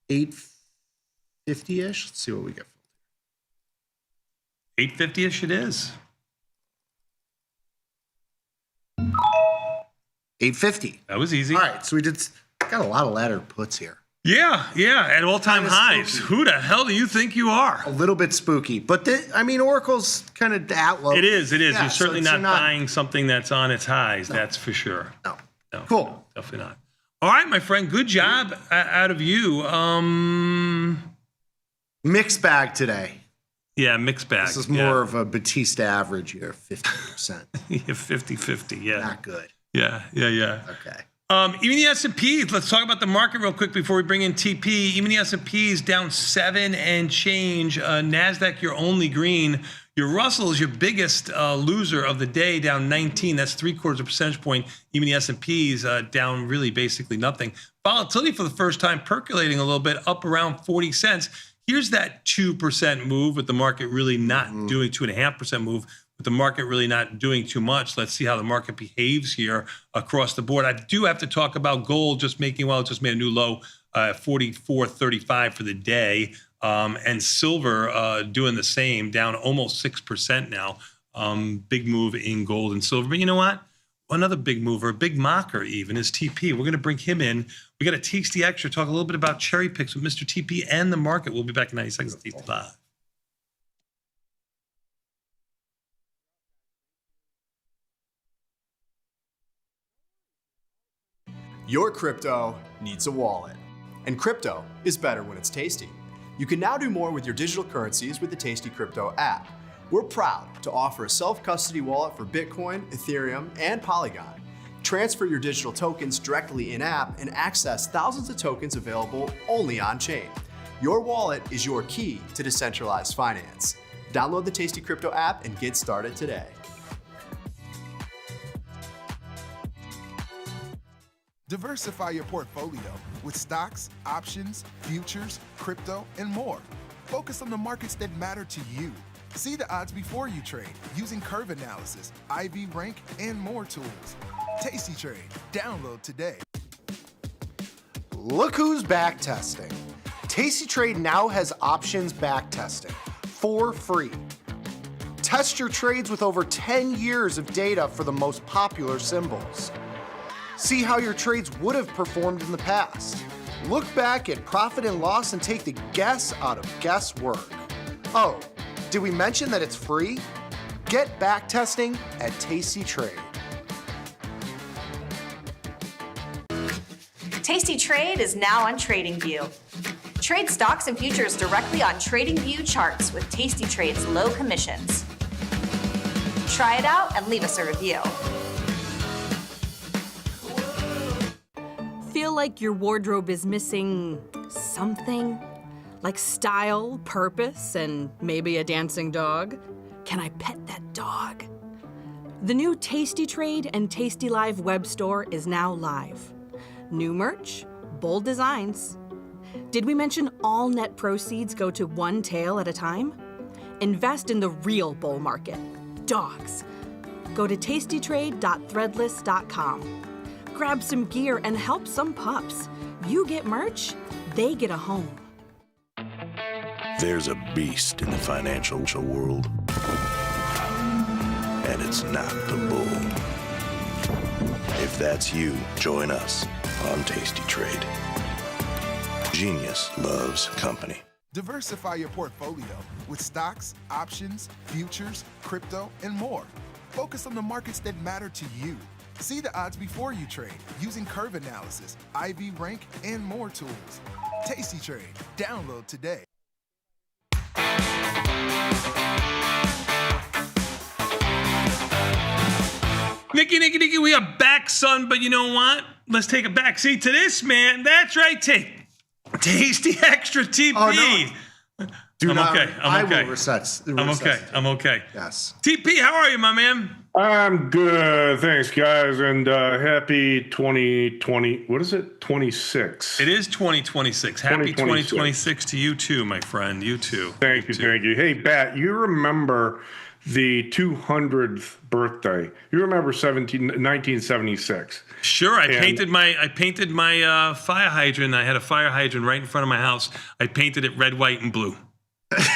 850-ish. Let's see what we get. 850-ish it is. 850. That was easy. All right, so we got a lot of laddered puts here. Yeah, at all-time highs. Spooky. Who the hell do you think you are? A little bit spooky, but Oracle's kind of that low. It is. Yeah, You're certainly so not buying something that's on its highs. That's for sure. No. Cool. No, definitely not. All right, my friend. Good job out of you. Mixed bag today. Yeah, mixed bag. This is more of a Batista average here, 50%. Yeah, 50-50. Yeah. Not good. Yeah. Okay. Even the S&P, let's talk about the market real quick before we bring in TP. Even the S&P is down 7 and change. NASDAQ, your only green. Your Russell is your biggest loser of the day, down 19. That's 0.75 percentage point. Even the S&P is down really basically nothing. Volatility for the first time percolating a little bit, up around 40 cents. Here's that 2% move with the market really not doing 2.5% move. With the market really not doing too much. Let's see how the market behaves here across the board. I do have to talk about gold just made a new low, 44.35 for the day. And silver doing the same, down almost 6% now. Big move in gold and silver. But you know what? Another big mover, a big mocker even, is TP. We're going to bring him in. We got a Tasty Extra, talk a little bit about cherry picks with Mr. TP and the market. We'll be back in 90 seconds. Tasty Live. Your crypto needs a wallet. And crypto is better when it's tasty. You can now do more with your digital currencies with the Tasty Crypto app. We're proud to offer a self-custody wallet for Bitcoin, Ethereum, and Polygon. Transfer your digital tokens directly in-app and access thousands of tokens available only on-chain. Your wallet is your key to decentralized finance. Download the Tasty Crypto app and get started today. Diversify your portfolio with stocks, options, futures, crypto, and more. Focus on the markets that matter to you. See the odds before you trade using curve analysis, IV rank, and more tools. Tasty Trade. Download today. Look who's back testing. Tasty Trade now has options back testing for free. Test your trades with over 10 years of data for the most popular symbols. See how your trades would have performed in the past. Look back at profit and loss and take the guess out of guesswork. Oh, did we mention that it's free? Get back testing at Tasty Trade. Tasty Trade is now on TradingView. Trade stocks and futures directly on TradingView charts with Tasty Trade's low commissions. Try it out and leave us a review. Feel like your wardrobe is missing something? Like style, purpose, and maybe a dancing dog? Can I pet that dog? The new Tasty Trade and tastylive web store is now live. New merch, bold designs. Did we mention all net proceeds go to one tail at a time? Invest in the real bull market, dogs. Go to tastytrade.threadless.com. Grab some gear and help some pups. You get merch, they get a home. There's a beast in the financial world, and it's not the bull. If that's you, join us on Tasty Trade. Genius loves company. Diversify your portfolio with stocks, options, futures, crypto, and more. Focus on the markets that matter to you. See the odds before you trade using curve analysis, IV rank, and more tools. Tasty Trade. Download today. Nikki, we are back, son. But you know what? Let's take a back seat to this, man. That's right. Take Tasty Extra TP. Oh, no. I'm okay. I will reset. I'm okay. Yes. TP, how are you, my man? I'm good. Thanks, guys. And happy 2020. What is it? 26. It is 2026. Happy 2026 to you too, my friend. You too. Thank you. Hey, Bat, you remember the 200th birthday? You remember 1976? Sure. I painted my fire hydrant. I had a fire hydrant right in front of my house. I painted it red, white, and blue.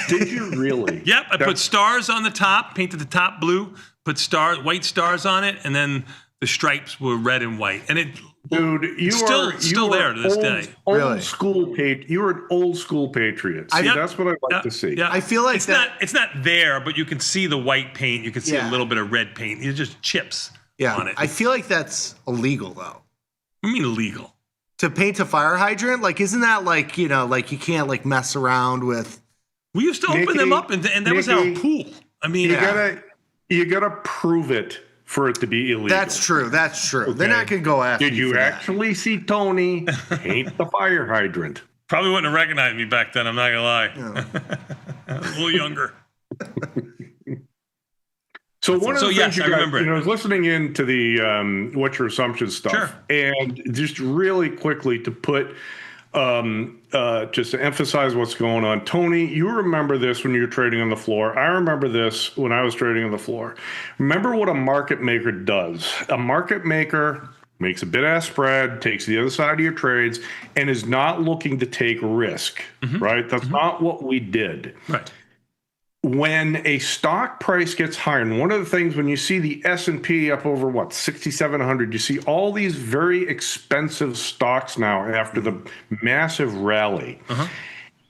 Did you really? Yep. I put stars on the top, painted the top blue, put white stars on it, and then the stripes were red and white. And it, dude, still there to this day. You were an old school patriot. See, that's what I like to see. Yeah. I feel like it's not there, but you can see the white paint. You can see a little bit of red paint. It's just chips on it. I feel like that's illegal, though. What do you mean illegal? To paint a fire hydrant? Like, isn't that like, you can't like mess around with. We used to open them up, and that was our pool. I mean, you gotta prove it for it to be illegal. That's true. Okay. Then I can go after. Did you actually see Tony paint the fire hydrant? Probably wouldn't have recognized me back then. I'm not gonna lie. I was a little younger. So one of the things I was listening into the what's your assumption stuff, and just really quickly to put. Just to emphasize what's going on. Tony, you remember this when you were trading on the floor. I remember this when I was trading on the floor. Remember what a market maker does. A market maker makes a bid-ask spread, takes the other side of your trades, and is not looking to take risk, right? That's not what we did. Right. When a stock price gets higher, and one of the things when you see the S&P up over 6,700, you see all these very expensive stocks now after the massive rally.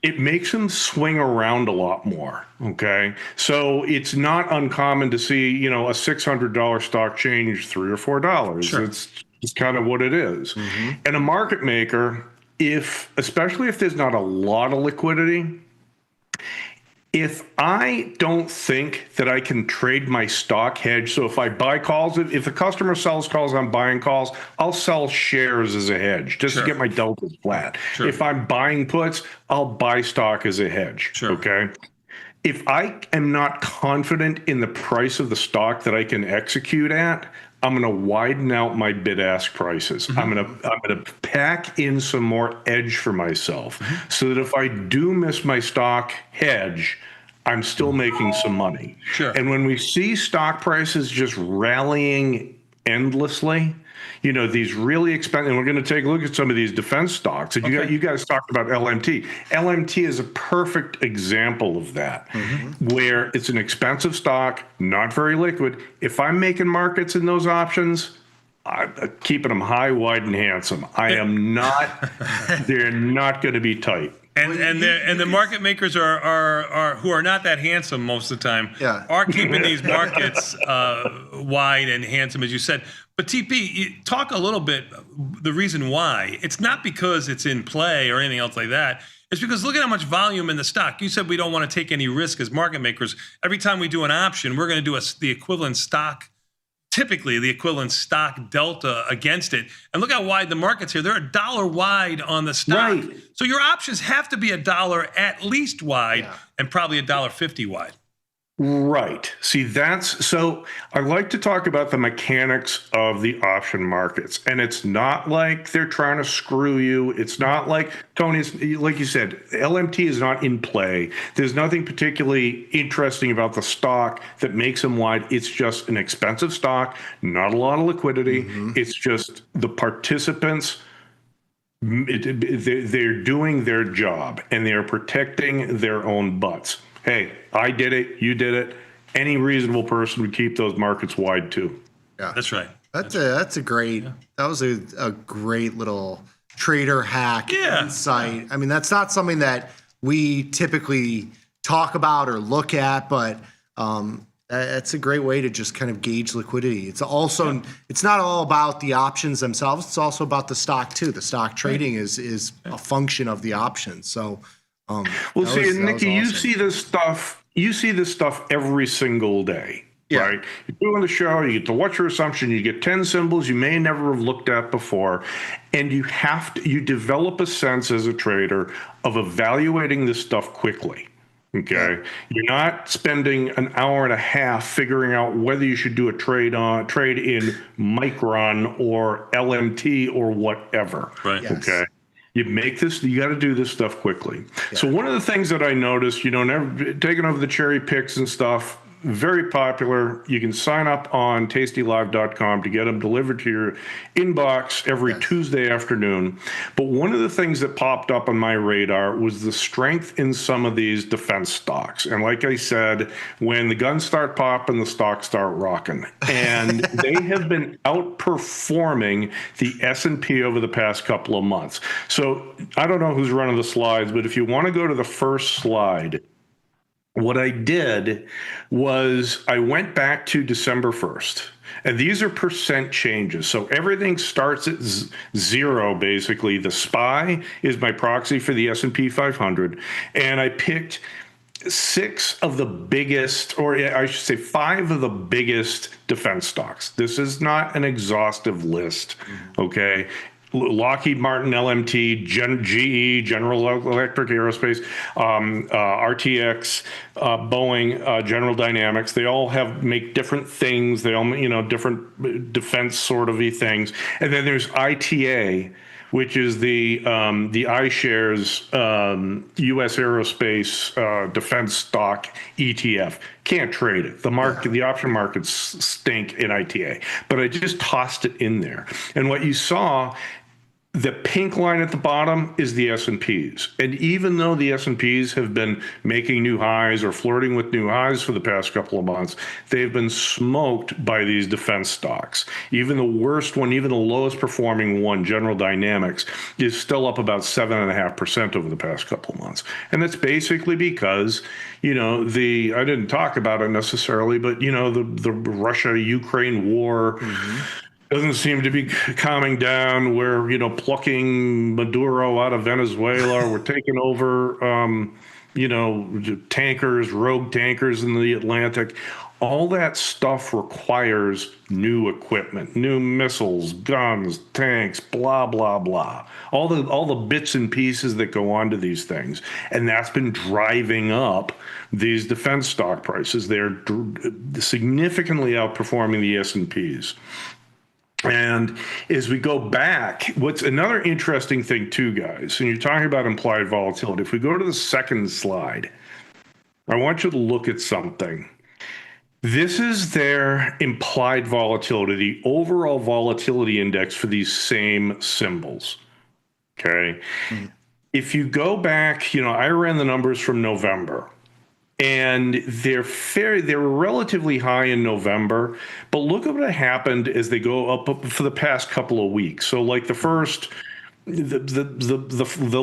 It makes them swing around a lot more. Okay, so it's not uncommon to see a $600 stock change $3 or $4. It's kind of what it is. And a market maker, especially if there's not a lot of liquidity. If I don't think that I can trade my stock hedge, so if I buy calls, if the customer sells calls, I'm buying calls, I'll sell shares as a hedge just to get my deltas flat. If I'm buying puts, I'll buy stock as a hedge. Okay. If I am not confident in the price of the stock that I can execute at, I'm going to widen out my bid-ask prices. I'm going to pack in some more edge for myself so that if I do miss my stock hedge, I'm still making some money. And when we see stock prices just rallying endlessly, these really expensive, and we're going to take a look at some of these defense stocks. And you guys talked about LMT. LMT is a perfect example of that, where it's an expensive stock, not very liquid. If I'm making markets in those options, I'm keeping them high, wide, and handsome. I am not, they're not going to be tight. And the market makers are who are not that handsome most of the time are keeping these markets wide and handsome, as you said. But TP, talk a little bit the reason why. It's not because it's in play or anything else like that. It's because look at how much volume in the stock. You said we don't want to take any risk as market makers. Every time we do an option, we're going to do the equivalent stock, typically the equivalent stock delta against it. And look how wide the market's here. They're $1 wide on the stock. Right. So your options have to be $1 at least wide and probably $1.50 wide. Right. See, so I like to talk about the mechanics of the option markets. And it's not like they're trying to screw you. It's not like, Tony, like you said, LMT is not in play. There's nothing particularly interesting about the stock that makes them wide. It's just an expensive stock, not a lot of liquidity. It's just the participants. They're doing their job and they're protecting their own butts. Hey, I did it. You did it. Any reasonable person would keep those markets wide too. Yeah, that's right. That's a great. That was a great little trader hack insight. I mean, that's not something that we typically talk about or look at, but that's a great way to just kind of gauge liquidity. It's also it's not all about the options themselves. It's also about the stock too. The stock trading is a function of the options. So. Well, see, Nikki, you see this stuff. You see this stuff every single day, right? You're doing the show. You get to watch your assumption. You get 10 symbols you may never have looked at before, and you develop a sense as a trader of evaluating this stuff quickly. Okay, you're not spending an hour and a half figuring out whether you should do a trade in Micron or LMT or whatever. Right. Yes. Okay. You make this, you got to do this stuff quickly. Yeah. So one of the things that I noticed, taking over the cherry picks and stuff, very popular. You can sign up on tastylive.com to get them delivered to your inbox every Tuesday afternoon. But one of the things that popped up on my radar was the strength in some of these defense stocks. And like I said, when the guns start popping, the stocks start rocking. And they have been outperforming the S&P over the past couple of months. So I don't know who's running the slides, but if you want to go to the first slide, what I did was I went back to December 1st, and these are percent changes. So everything starts at zero, basically. The SPY is my proxy for the S&P 500, and I picked 6 of the biggest, or I should say 5 of the biggest defense stocks. This is not an exhaustive list, okay? Lockheed Martin, LMT, GE, General Electric Aerospace, RTX, Boeing, General Dynamics. They all make different things. They all, different defense sort of things. And then there's ITA, which is the iShares U.S. Aerospace Defense Stock ETF. Can't trade it. The option markets stink in ITA. But I just tossed it in there. And what you saw, the pink line at the bottom is the S&Ps. And even though the S&Ps have been making new highs or flirting with new highs for the past couple of months, they've been smoked by these defense stocks. Even the worst one, even the lowest performing one, General Dynamics, is still up about 7.5% over the past couple of months. And that's basically because, I didn't talk about it necessarily, but, the Russia-Ukraine war, doesn't seem to be calming down. We're, plucking Maduro out of Venezuela. We're taking over, tankers, rogue tankers in the Atlantic. All that stuff requires new equipment, new missiles, guns, tanks, blah, blah, blah. All the bits and pieces that go onto these things. And that's been driving up these defense stock prices. They're significantly outperforming the S&Ps. And as we go back, what's another interesting thing too, guys, and you're talking about implied volatility. If we go to the second slide, I want you to look at something. This is their implied volatility, the overall volatility index for these same symbols. Okay. If you go back, I ran the numbers from November. And they're relatively high in November, but look at what happened as they go up for the past couple of weeks. So like the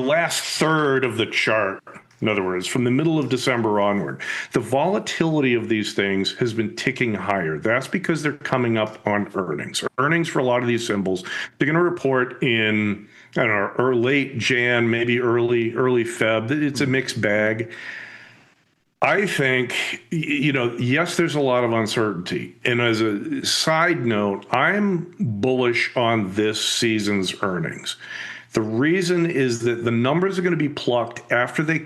last third of the chart In other words, from the middle of December onward, the volatility of these things has been ticking higher. That's because they're coming up on earnings. Earnings for a lot of these symbols, they're going to report in, I don't know, or late Jan, maybe early Feb. It's a mixed bag. I think, yes, there's a lot of uncertainty. And as a side note, I'm bullish on this season's earnings. The reason is that the numbers are going to be plucked after the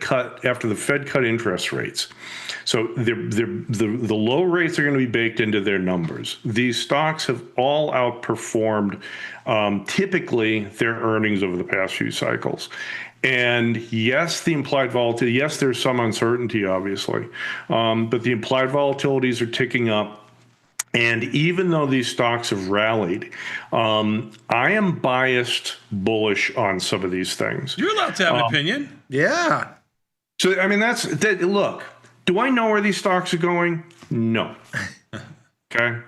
Fed cut interest rates. So the low rates are going to be baked into their numbers. These stocks have all outperformed typically their earnings over the past few cycles. And yes, the implied volatility, yes, there's some uncertainty, obviously, but the implied volatilities are ticking up. And even though these stocks have rallied, I am biased bullish on some of these things. You're allowed to have an opinion. Yeah. So, I mean, look, do I know where these stocks are going? No. Okay.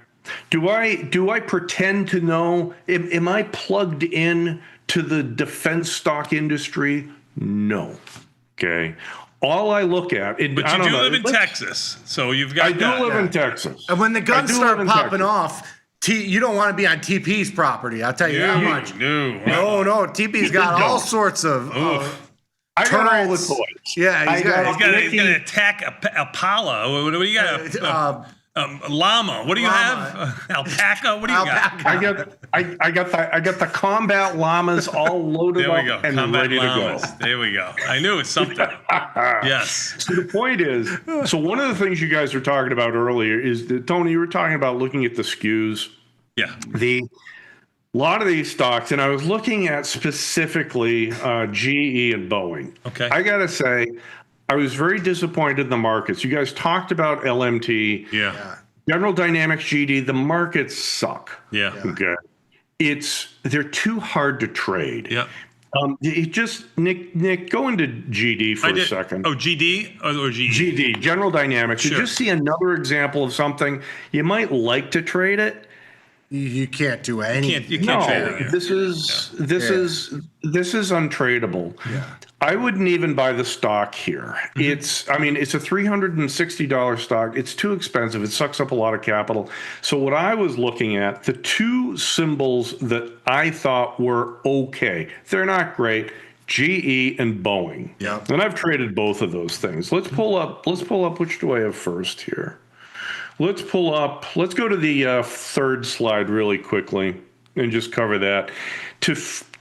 Do I pretend to know? Am I plugged in to the defense stock industry? No. Okay. All I look at, but you do live in Texas, so you've got. I do live in Texas, and when the guns start popping off, you don't want to be on TP's property. I'll tell you that much. No. TP's got all sorts of. I got all the toys. Yeah, he's got to attack Apollo. What do you got? Llama. What do you have? Alpaca. What do you got? I got the combat llamas all loaded up and combat ready llamas. to go. There we go. I knew it was something. Yes. So the point is, one of the things you guys were talking about earlier is that, Tony, you were talking about looking at the skews. Yeah. A lot of these stocks, and I was looking at specifically GE and Boeing. Okay. I got to say, I was very disappointed in the markets. You guys talked about LMT. Yeah. General Dynamics, GD, the markets suck. Yeah. Okay. They're too hard to trade. Yeah. Nick, go into GD for a second. Oh, GD or GE? GD, General Dynamics. Sure. You just see another example of something you might like to trade it. You can't do anything. You can't trade it. This is untradeable. Yeah. I wouldn't even buy the stock here. Mm-hmm. It's a $360 stock. It's too expensive. It sucks up a lot of capital. So what I was looking at, the two symbols that I thought were okay, they're not great, GE and Boeing. Yeah. And I've traded both of those things. Let's pull up, which do I have first here? Let's go to the third slide really quickly and just cover that.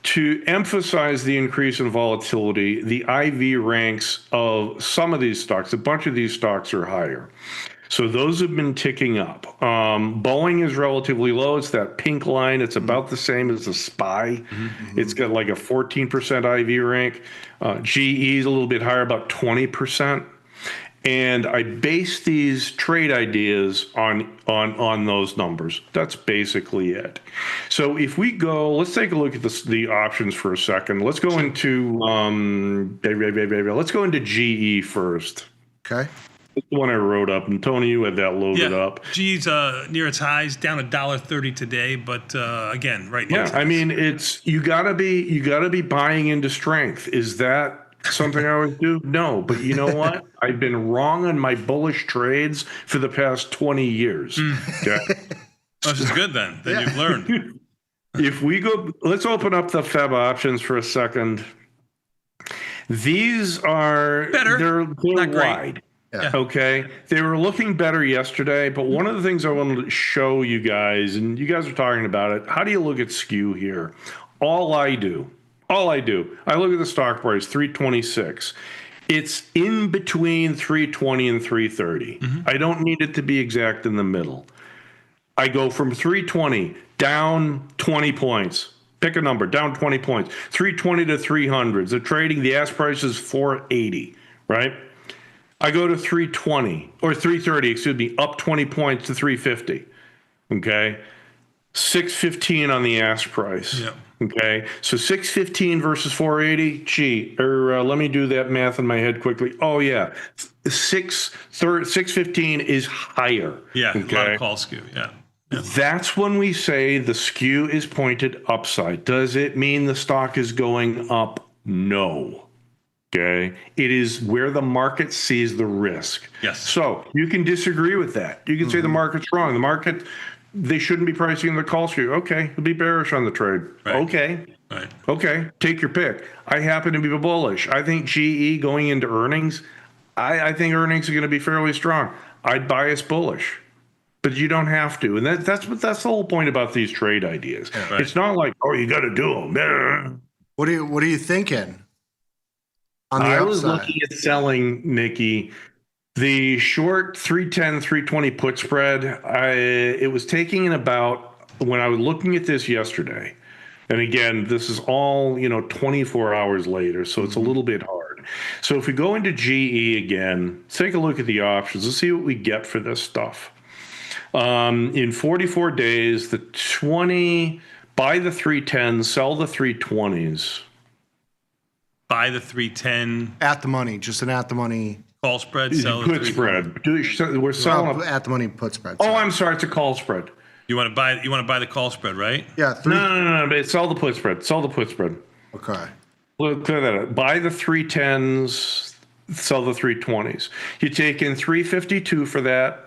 To emphasize the increase in volatility, the IV ranks of some of these stocks, a bunch of these stocks are higher. So those have been ticking up. Boeing is relatively low. It's that pink line. It's about the same as the SPY. Mm-hmm. It's got like a 14% IV rank. GE is a little bit higher, about 20%. And I base these trade ideas on those numbers. That's basically it. So if we go, let's take a look at the options for a second. Let's go into GE first. Okay. That's the one I wrote up, and Tony, you had that loaded up. GE's near its highs, down $1.30 today, but again, right now. Yeah, I mean, you gotta be buying into strength. Is that something I always do? No, but you know what? I've been wrong on my bullish trades for the past 20 years. Okay? This is good then. You've learned. If we go, let's open up the Feb options for a second. These are better. They're not wide. Yeah. Okay. They were looking better yesterday, but one of the things I wanted to show you guys, and you guys are talking about it, how do you look at skew here? All I do, I look at the stock price, 326. It's in between 320 and 330. Mm-hmm. I don't need it to be exact in the middle. I go from 320 down 20 points. Pick a number, down 20 points. 320 to 300. The trading, the ask price is 480, right? I go to 320 or 330, excuse me, up 20 points to 350. Okay. 615 on the ask price. Yep. Okay. So 615 versus 480. Let me do that math in my head quickly. Oh yeah. 615 is higher. Yeah. Okay? A lot of call skew. Yeah. That's when we say the skew is pointed upside. Does it mean the stock is going up? No. Okay. It is where the market sees the risk. Yes. So you can disagree with that. You can say the market's wrong. The market, they shouldn't be pricing the call skew. Okay. Be bearish on the trade. Right. Okay. Right. Okay. Take your pick. I happen to be bullish. I think GE going into earnings, I think earnings are going to be fairly strong. I'd bias bullish. But you don't have to. And that's the whole point about these trade ideas. Yeah, right. It's not like, oh, you got to do them. What are you thinking? On the I upside? was looking at selling, Nikki, the short 310, 320 put spread. It was taking in about, when I was looking at this yesterday, and again, this is all, 24 hours later, so it's a little bit hard. So if we go into GE again, take a look at the options. Let's see what we get for this stuff. In 44 days, the 20, buy the 310s, sell the 320s. Buy the 310 at the money, just an at the money call spread. Sell put spread. We're selling at the money put spread. Oh, I'm sorry, it's a call spread. You want to buy the call spread, right? Yeah. No. Sell the put spread. Sell the put spread. Okay. Clear that up. Buy the 310s, sell the 320s. You take in 352 for that.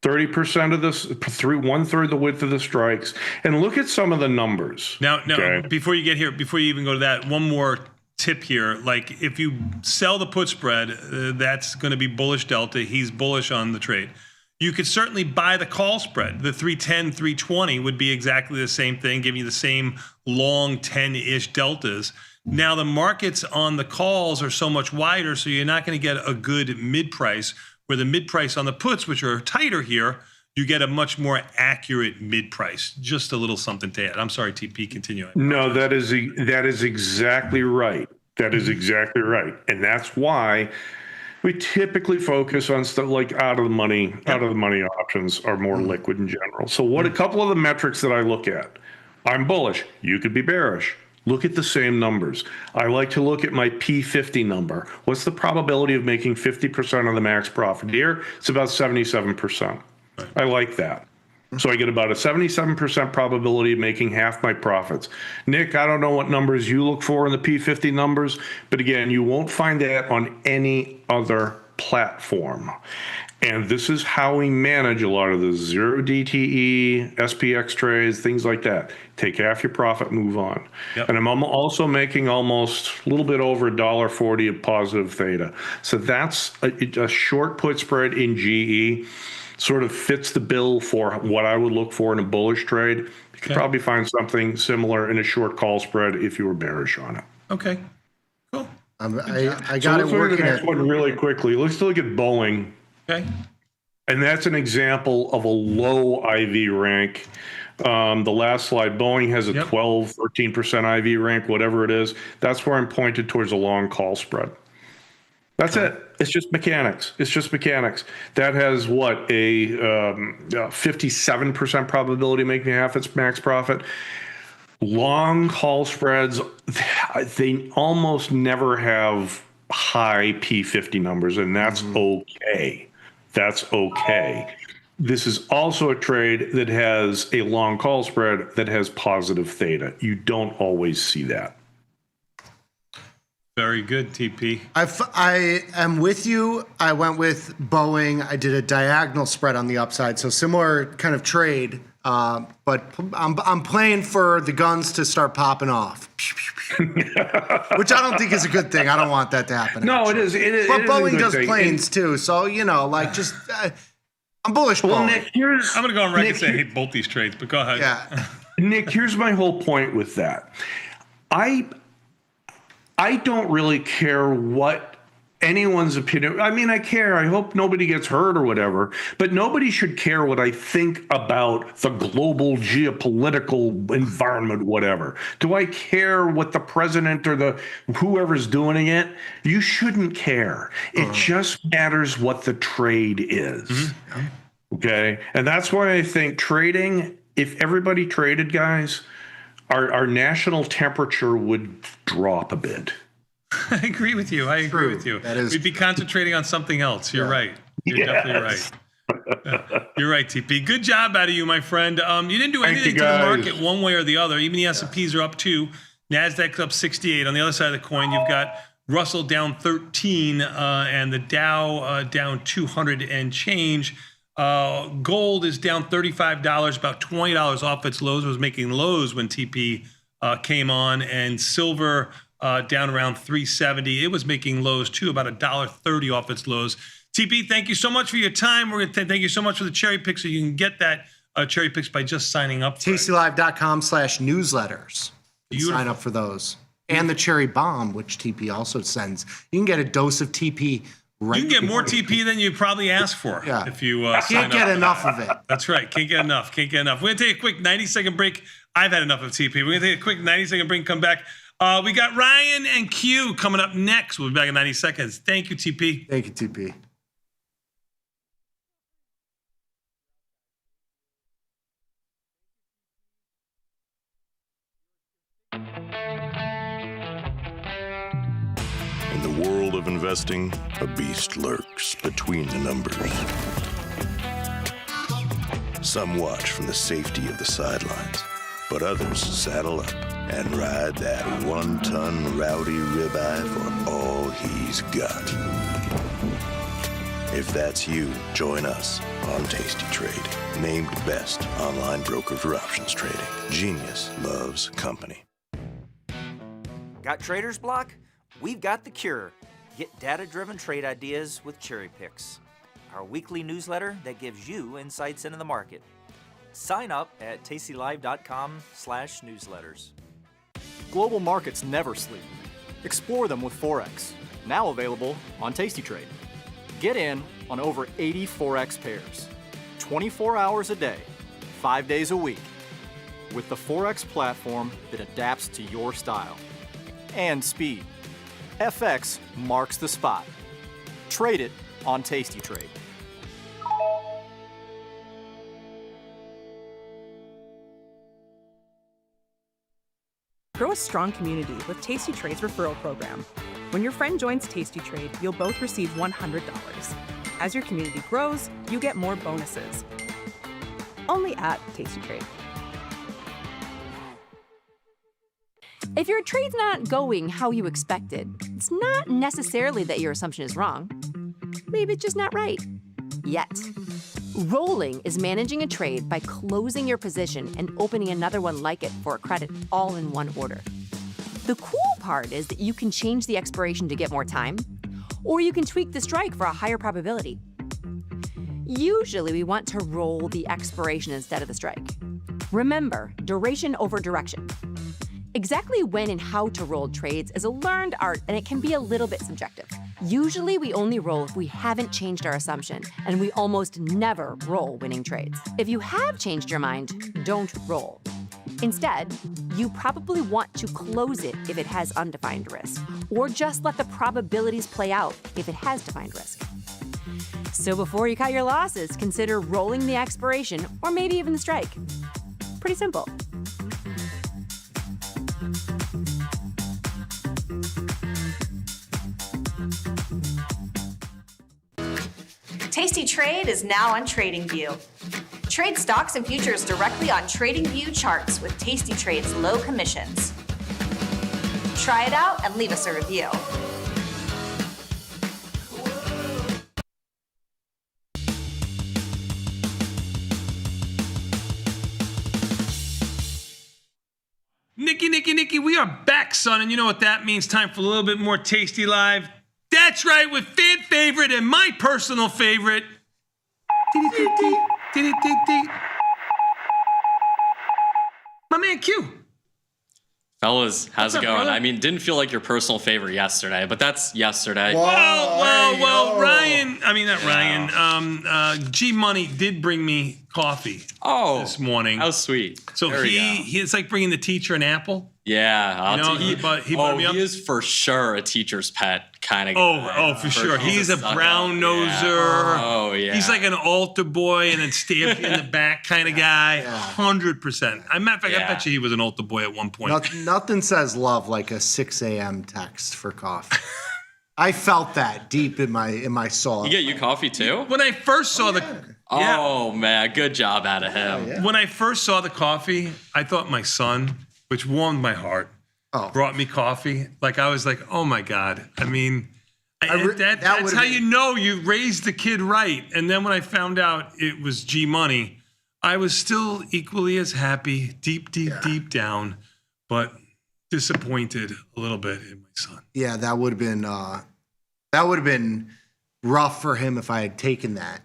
30% of this, 1/3 the width of the strikes, and look at some of the numbers. Now, okay? Before you get here, before you even go to that, one more tip here. Like if you sell the put spread, that's going to be bullish delta. He's bullish on the trade. You could certainly buy the call spread. The 310, 320 would be exactly the same thing, giving you the same long 10-ish deltas. Now the markets on the calls are so much wider, so you're not going to get a good mid price. Where the mid price on the puts, which are tighter here, you get a much more accurate mid price. Just a little something to add. I'm sorry, TP, continue. No, that is exactly right. That is exactly right. And that's why we typically focus on stuff like out of the money options are more liquid in general. So a couple of the metrics that I look at, I'm bullish. You could be bearish. Look at the same numbers. I like to look at my P50 number. What's the probability of making 50% of the max profit? Here, it's about 77%. Right. I like that. So I get about a 77% probability of making half my profits. Nick, I don't know what numbers you look for in the P50 numbers, but again, you won't find that on any other platform. And this is how we manage a lot of the 0 DTE, SPX trades, things like that. Take half your profit, move on. Yep. And I'm also making almost a little bit over $1.40 of positive theta. So that's a short put spread in GE, sort of fits the bill for what I would look for in a bullish trade. You could probably find something similar in a short call spread if you were bearish on it. Okay, cool. I got it working. Let's look at the next one really quickly. Let's look at Boeing. Okay. And that's an example of a low IV rank. The last slide, Boeing has a 12, 13% IV rank, whatever it is. That's where I'm pointed towards a long call spread. That's it. It's just mechanics. That has what, a 57% probability of making half its max profit. Long call spreads, they almost never have high P50 numbers, and that's okay. That's okay. This is also a trade that has a long call spread that has positive theta. You don't always see that. Very good, TP. I am with you. I went with Boeing. I did a diagonal spread on the upside, so similar kind of trade. But I'm playing for the guns to start popping off, which I don't think is a good thing. I don't want that to happen. No, it is. But Boeing does planes too, so just I'm bullish. Well, Boeing. Nick, I'm going to go on record and say I hate both these trades, but go ahead. Yeah. Nick, here's my whole point with that. I don't really care what anyone's opinion. I mean, I care. I hope nobody gets hurt or whatever, but nobody should care what I think about the global geopolitical environment, whatever. Do I care what the president or whoever's doing it? You shouldn't care. It just matters what the trade is. Mm-hmm. Okay. And that's why I think trading, if everybody traded, guys, our national temperature would drop a bit. I agree with you. We'd be concentrating on something else. You're right. You're definitely right. You're right, TP. Good job out of you, my friend. You didn't do anything to the market one way or the other. Even the S&Ps are up 2. NASDAQ's up 68. On the other side of the coin, you've got Russell down 13, and the Dow down 200 and change. Gold is down $35, about $20 off its lows. It was making lows when TP came on, and silver down around $3.70. It was making lows too, about $1.30 off its lows. TP, thank you so much for your time. We're going to thank you so much for the cherry picks. So you can get that cherry picks by just signing up. tastylive.com/newsletters. Sign up for those. And the cherry bomb, which TP also sends. You can get a dose of TP. Right, you can get more TP than you probably ask for if you can't get enough of it. That's right. Can't get enough. We're going to take a quick 90-second break. I've had enough of TP. We're going to take a quick 90-second break and come back. We got Ryan and Q coming up next. We'll be back in 90 seconds. Thank you, TP. Thank you, TP. In the world of investing, a beast lurks between the numbers. Some watch from the safety of the sidelines, but others saddle up and ride that one-ton rowdy ribeye for all he's got. If that's you, join us on Tasty Trade, named best online broker for options trading. Genius loves company. Got trader's block? We've got the cure. Get data-driven trade ideas with Cherry Picks, our weekly newsletter that gives you insights into the market. Sign up at tastylive.com/newsletters. Global markets never sleep. Explore them with Forex, now available on Tasty Trade. Get in on over 80 Forex pairs, 24 hours a day, 5 days a week, with the Forex platform that adapts to your style and speed. FX marks the spot. Trade it on Tasty Trade. Grow a strong community with Tasty Trade's referral program. When your friend joins Tasty Trade, you'll both receive $100. As your community grows, you get more bonuses. Only at Tasty Trade. If your trade's not going how you expected, it's not necessarily that your assumption is wrong. Maybe it's just not right. Yet. Rolling is managing a trade by closing your position and opening another one like it for a credit all in one order. The cool part is that you can change the expiration to get more time, or you can tweak the strike for a higher probability. Usually we want to roll the expiration instead of the strike. Remember, duration over direction. Exactly when and how to roll trades is a learned art, and it can be a little bit subjective. Usually we only roll if we haven't changed our assumption, and we almost never roll winning trades. If you have changed your mind, don't roll. Instead, you probably want to close it if it has undefined risk, or just let the probabilities play out if it has defined risk. So before you cut your losses, consider rolling the expiration, or maybe even the strike. Pretty simple. Tasty Trade is now on TradingView. Trade stocks and futures directly on TradingView charts with Tasty Trade's low commissions. Try it out and leave us a review. Nikki, we are back, son, and you know what that means. Time for a little bit more Tasty Live. That's right, with fan favorite and my personal favorite. My man Q. Fellas, how's it going? Brother? I mean, didn't feel like your personal favorite yesterday, but that's yesterday. Well, Ryan, I mean, not Ryan, G Money did bring me coffee this morning. How sweet. So There we go. it's like bringing the teacher an apple. Yeah, he brought me up. He is for sure a teacher's pet kind of guy. Oh, for sure. He's a brown noser. Oh, yeah. He's like an altar boy and then stabbed in the back kind of guy. 100%. I bet you he was an altar boy at one point. Nothing says love like a 6 a.m. text for coffee. I felt that deep in my soul. You get you coffee too? When I first saw Oh, man. Good job out of him. When I first saw the coffee, I thought my son, which warmed my heart, brought me coffee. Like I was like, oh my God. I mean, that's how you know you raised the kid right. And then when I found out it was G Money, I was still equally as happy, deep down, but disappointed a little bit in my son. Yeah, that would have been rough for him if I had taken that,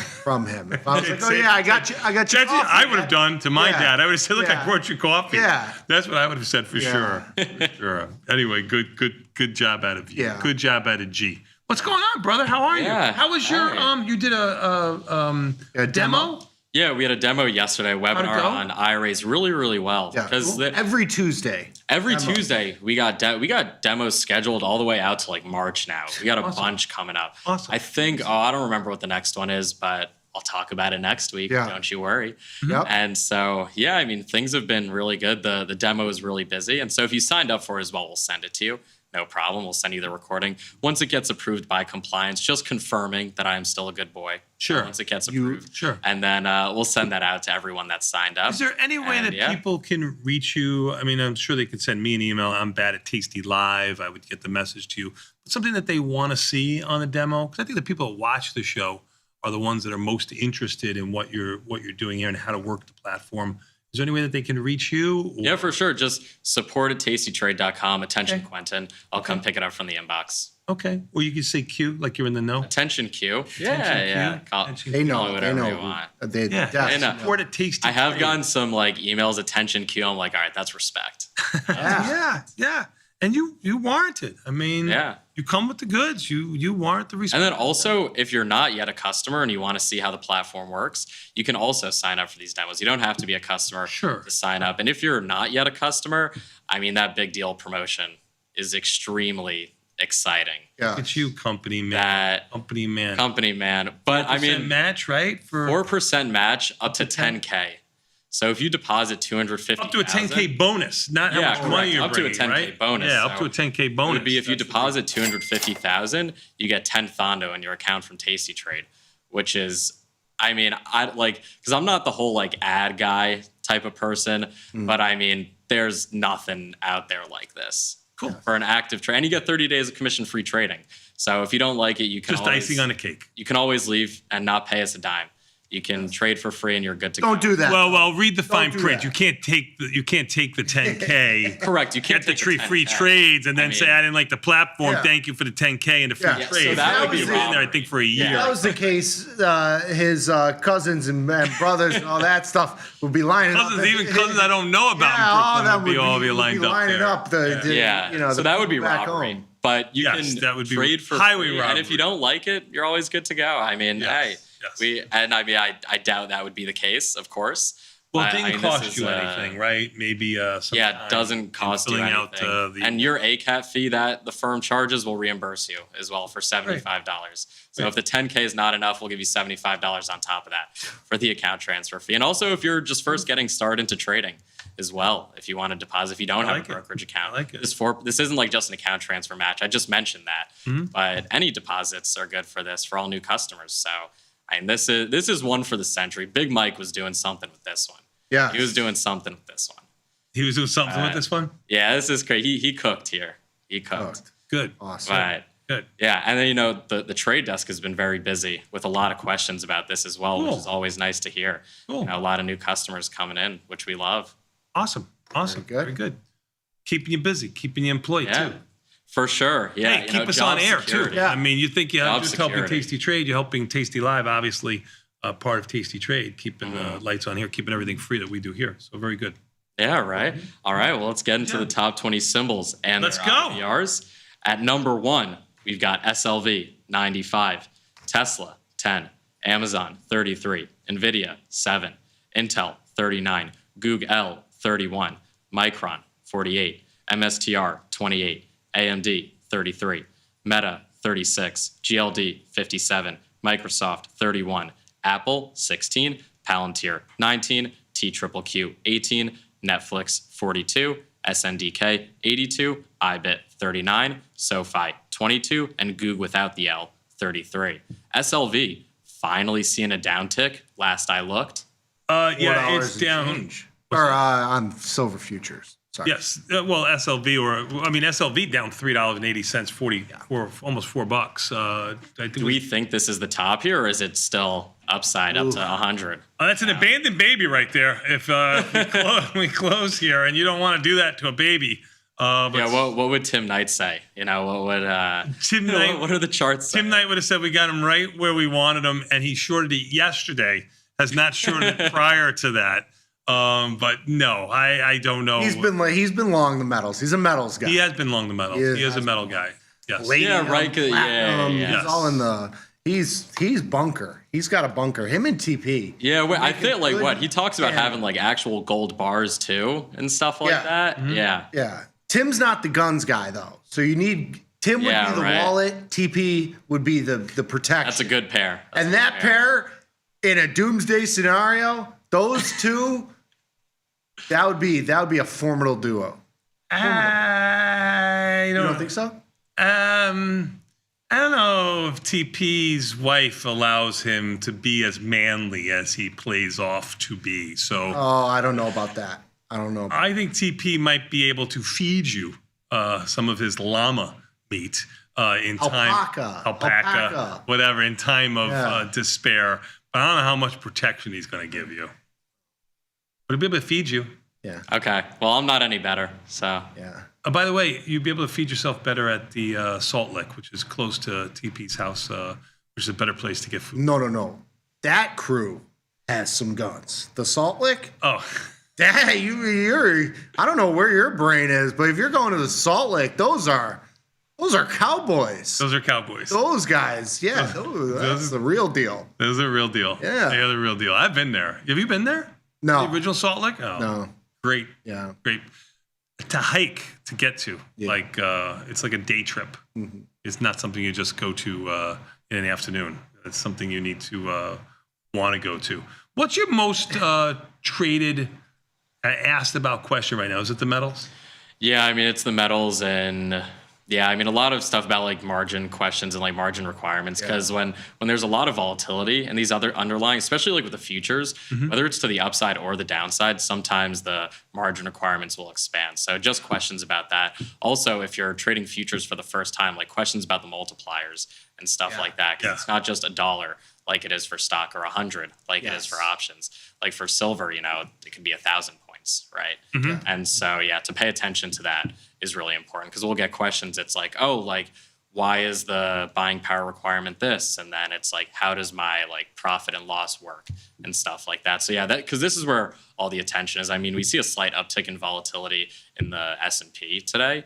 from him. If I was like, oh yeah, I got you. That's what I would have done to my dad. I would have said, look, I brought you coffee. Yeah. That's what I would have said for sure. For sure. Anyway, good job out of you. Yeah. Good job out of G. What's going on, brother? How are you? How was your you did a demo? Yeah, we had a demo yesterday, webinar on IRAs, really, really well. Yeah. Every Tuesday. Tuesday we got demos scheduled all the way out to like March now. We got a bunch coming up. Awesome. I think I don't remember what the next one is, but I'll talk about it next week. Yeah. Don't you worry. Yep. And so I mean things have been really good. The demo is really busy, and so if you signed up for it as well, we'll send it to you. No problem. We'll send you the recording. Once it gets approved by compliance, just confirming that I am still a good boy. Sure. Once it gets approved. Sure. And then we'll send that out to everyone that's signed up. Is there any way that people can reach you? I mean, I'm sure they could send me an email. I'm bad at tastylive. I would get the message to you. But something that they want to see on the demo, because I think the people that watch the show are the ones that are most interested in what you're doing here and how to work the platform. Is there any way that they can reach you? Yeah, for sure. Just support at tastytrade.com. Attention, Quentin. I'll come pick it up from the inbox. Okay. Or you can say Q, like you're in the know. Attention Q. Attention Q. They know. Call it whatever you want. They know. Support at Tasty I have Trade. gotten some like emails, attention Q. I'm like, all right, that's respect. Yeah. And you warrant it. I mean, you come with the goods. You warrant the respect. And then also, if you're not yet a customer and you want to see how the platform works, you can also sign up for these demos. You don't have to be a customer to sign up. And if you're not yet a customer, I mean, that big deal promotion is extremely exciting. Yeah. Look at you, company man. Company man. But I mean, match, right? For 4% match up to 10K. So if you deposit $250,000, up to a 10K bonus, not how much money you're bringing, up to a 10K right? bonus. Yeah, up to a 10K bonus. It would be if you deposit $250,000, you get 10 Thondo in your account from Tasty Trade, which is, I mean, I like, because I'm not the whole like ad guy type of person, but I mean, there's nothing out there like this. Cool. For an active trade, and you get 30 days of commission-free trading. So if you don't like it, you can just icing on a cake. You can always leave and not pay us a dime. You can trade for free and you're good to go. Don't do that. Well, read the fine print. You can't take the 10K. Correct. You can't get the take free trades and then say I didn't like the platform. Thank you for the 10K and the free trade. So that would be in there, I think, for a year. If that was the case, his cousins and brothers and all that stuff would be lining up. Cousins I don't know about in Brooklyn would all be lined up lining there. up. So that would be robbery. Home. But you can that would be trade for highway free, robbery. and if you don't like it, you're always good to go. I mean, hey, I doubt that would be the case, of course. Well, it I didn't mean, cost you anything, right? Maybe it doesn't cost you anything. Out, and your ACAT fee that the firm charges will reimburse you as well for $75. So if the 10K is not enough, we'll give you $75 on top of that for the account transfer fee. And also, if you're just first getting started into trading as well, if you want to deposit, if you don't have a brokerage account, this isn't like just an account transfer match. I just mentioned that, but any deposits are good for this for all new customers. So. And this is one for the century. Big Mike was doing something with this one. Yeah. He was doing something with this one. He was doing something with this one? Yeah, this is great. He cooked here. He cooked. Good. Awesome. But, good. Yeah, and then, the trade desk has been very busy with a lot of questions about this as well, which is always nice to hear. Cool. A lot of new customers coming in, which we love. Awesome. Very good. Keeping you busy, keeping you employed, too. For sure. Yeah. Hey, keep us on air, too. Yeah. I mean, you think you're Job just security. helping Tasty Trade, you're helping Tasty Live, obviously, part of Tasty Trade, keeping lights on here, keeping everything free that we do here. So very good. Yeah, right. All right, well, let's get into the top 20 symbols and Let's their go. IVRs. At number 1, we've got SLV, 95, Tesla, 10, Amazon, 33, NVIDIA, 7, Intel, 39, Google, 31, Micron, 48, MSTR, 28, AMD, 33, Meta, 36, GLD, 57, Microsoft, 31, Apple, 16, Palantir, 19, TQQQ, 18, Netflix, 42, SNDK, 82, IBIT, 39, SoFi, 22, and Goog without the L, 33. SLV, finally seeing a downtick, last I looked. Yeah, it's down. Or on silver futures. Sorry. Yes. Well, SLV SLV down $3.80, 44, almost $4. I think Do we think this is the top here, or is it still upside up to 100? That's an abandoned baby right there. If we close here, and you don't want to do that to a baby. What would Tim Knight say? What would Tim Knight? What are the charts? Tim Knight would have said we got him right where we wanted him, and he shorted it yesterday. Has not shorted it prior to that. But no, I don't know. He's been long the metals. He's a metals guy. He has been long the metals. He is a metal guy. Yes. He's all in the. He's bunker. He's got a bunker. Him and TP. Yeah, I think he talks about having actual gold bars too and stuff like that. Mm-hmm. Yeah. Tim's not the guns guy though, so you need Tim would be the wallet. TP would be the protection. That's a good pair. And that pair in a doomsday scenario, those two, that would be a formidable duo. I don't think so. I don't know if TP's wife allows him to be as manly as he plays off to be. So. Oh, I don't know about that. I think TP might be able to feed you some of his llama meat in time. Alpaca. Whatever, in time of despair. But I don't know how much protection he's going to give you. But he'll be able to feed you. Yeah. Okay. Well, I'm not any better, so. Yeah. By the way, you'd be able to feed yourself better at the Salt Lick, which is close to TP's house, which is a better place to get food. No. That crew has some guns. The Salt Lick? Oh. You're I don't know where your brain is, but if you're going to the Salt Lick, those are cowboys. Those are cowboys. Those guys, that's the real deal. Those are real deal. Yeah. They are the real deal. I've been there. Have you been there? No. The original Salt Lick? Oh, no. Great. Yeah. Great. To hike to get to. Yeah. It's like a day trip. Mm-hmm. It's not something you just go to in the afternoon. It's something you need to want to go to. What's your most traded, asked about question right now? Is it the metals? Yeah, it's the metals and a lot of stuff about margin questions and margin requirements because when there's a lot of volatility and these other underlying, especially with the futures, whether it's to the upside or the downside, sometimes the margin requirements will expand. So just questions about that. Also, if you're trading futures for the first time, questions about the multipliers and stuff like that, because it's not just $1 like it is for stock or 100 like it is for options. Like for silver, it could be 1,000 points, right? Mm-hmm. And so, to pay attention to that is really important because we'll get questions. It's why is the buying power requirement this? And then it's how does my profit and loss work and stuff like that. So because this is where all the attention is. We see a slight uptick in volatility in the S&P today,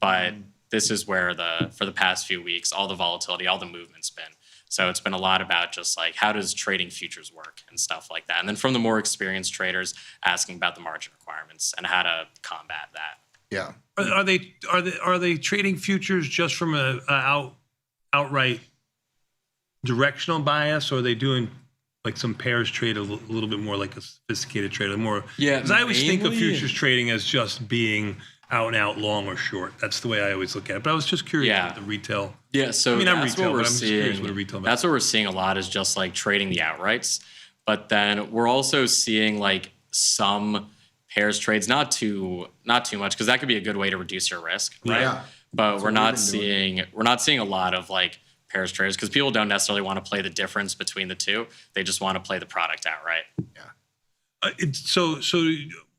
but this is where for the past few weeks, all the volatility, all the movement's been. So it's been a lot about just how does trading futures work and stuff like that. And then from the more experienced traders asking about the margin requirements and how to combat that. Yeah. Are they trading futures just from a outright directional bias, or are they doing some pairs trade a little bit more like a sophisticated trader? Because I always think of futures trading as just being out and out long or short. That's the way I always look at it. But I was just curious about the retail. Yeah, so I'm that's retail, what we're but I'm just curious what a retail. That's what we're seeing a lot is just trading the outrights. But then we're also seeing some pairs trades, not too much, because that could be a good way to reduce your risk, right? Yeah. But we're not seeing a lot of pairs traders because people don't necessarily want to play the difference between the two. They just want to play the product outright. Yeah. So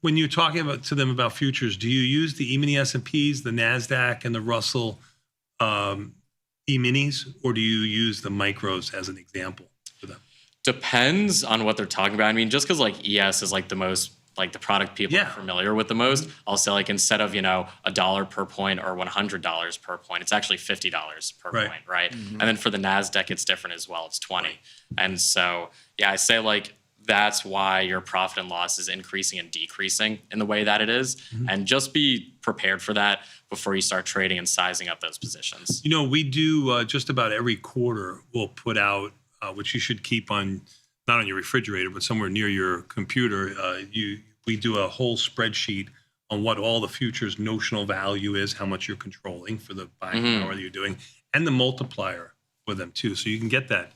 when you're talking to them about futures, do you use the E-mini S&Ps, the NASDAQ, and the Russell E-minis, or do you use the micros as an example for them? Depends on what they're talking about. just because ES is the most the product people are familiar with the most, I'll say instead of $1 per point or $100 per point, it's actually $50 per point, right? Mm-hmm. And then for the NASDAQ, it's different as well. It's 20. And so I say that's why your profit and loss is increasing and decreasing in the way that it is. Mm-hmm. And just be prepared for that before you start trading and sizing up those positions. We do just about every quarter we'll put out, which you should keep on, not on your refrigerator, but somewhere near your computer. We do a whole spreadsheet on what all the futures notional value is, how much you're controlling for the buying power that you're doing, and the multiplier for them too. So you can get that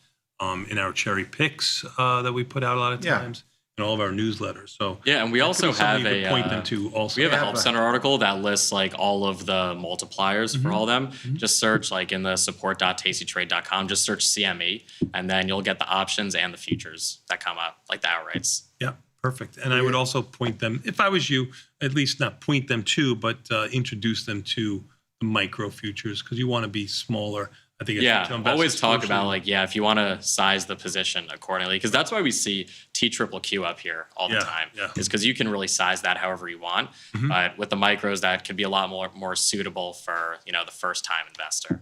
in our cherry picks that we put out a lot of times. in all of our newsletters. So yeah, and we that could also be something have you could point them to also. We have a Help Center article that lists like all of the multipliers for all of them. Just search like in the support.tastytrade.com, just search CME, and then you'll get the options and the futures that come up, like the outrights. Yeah, perfect. And I would also point them, if I was you, at least not point them to, but introduce them to the micro futures, because you want to be smaller. I think always talk about like, if you want to size the position accordingly, because that's why we see TQQQ up here all the time, is because you can really size that however you want. But with the micros, that could be a lot more suitable for, the first time investor.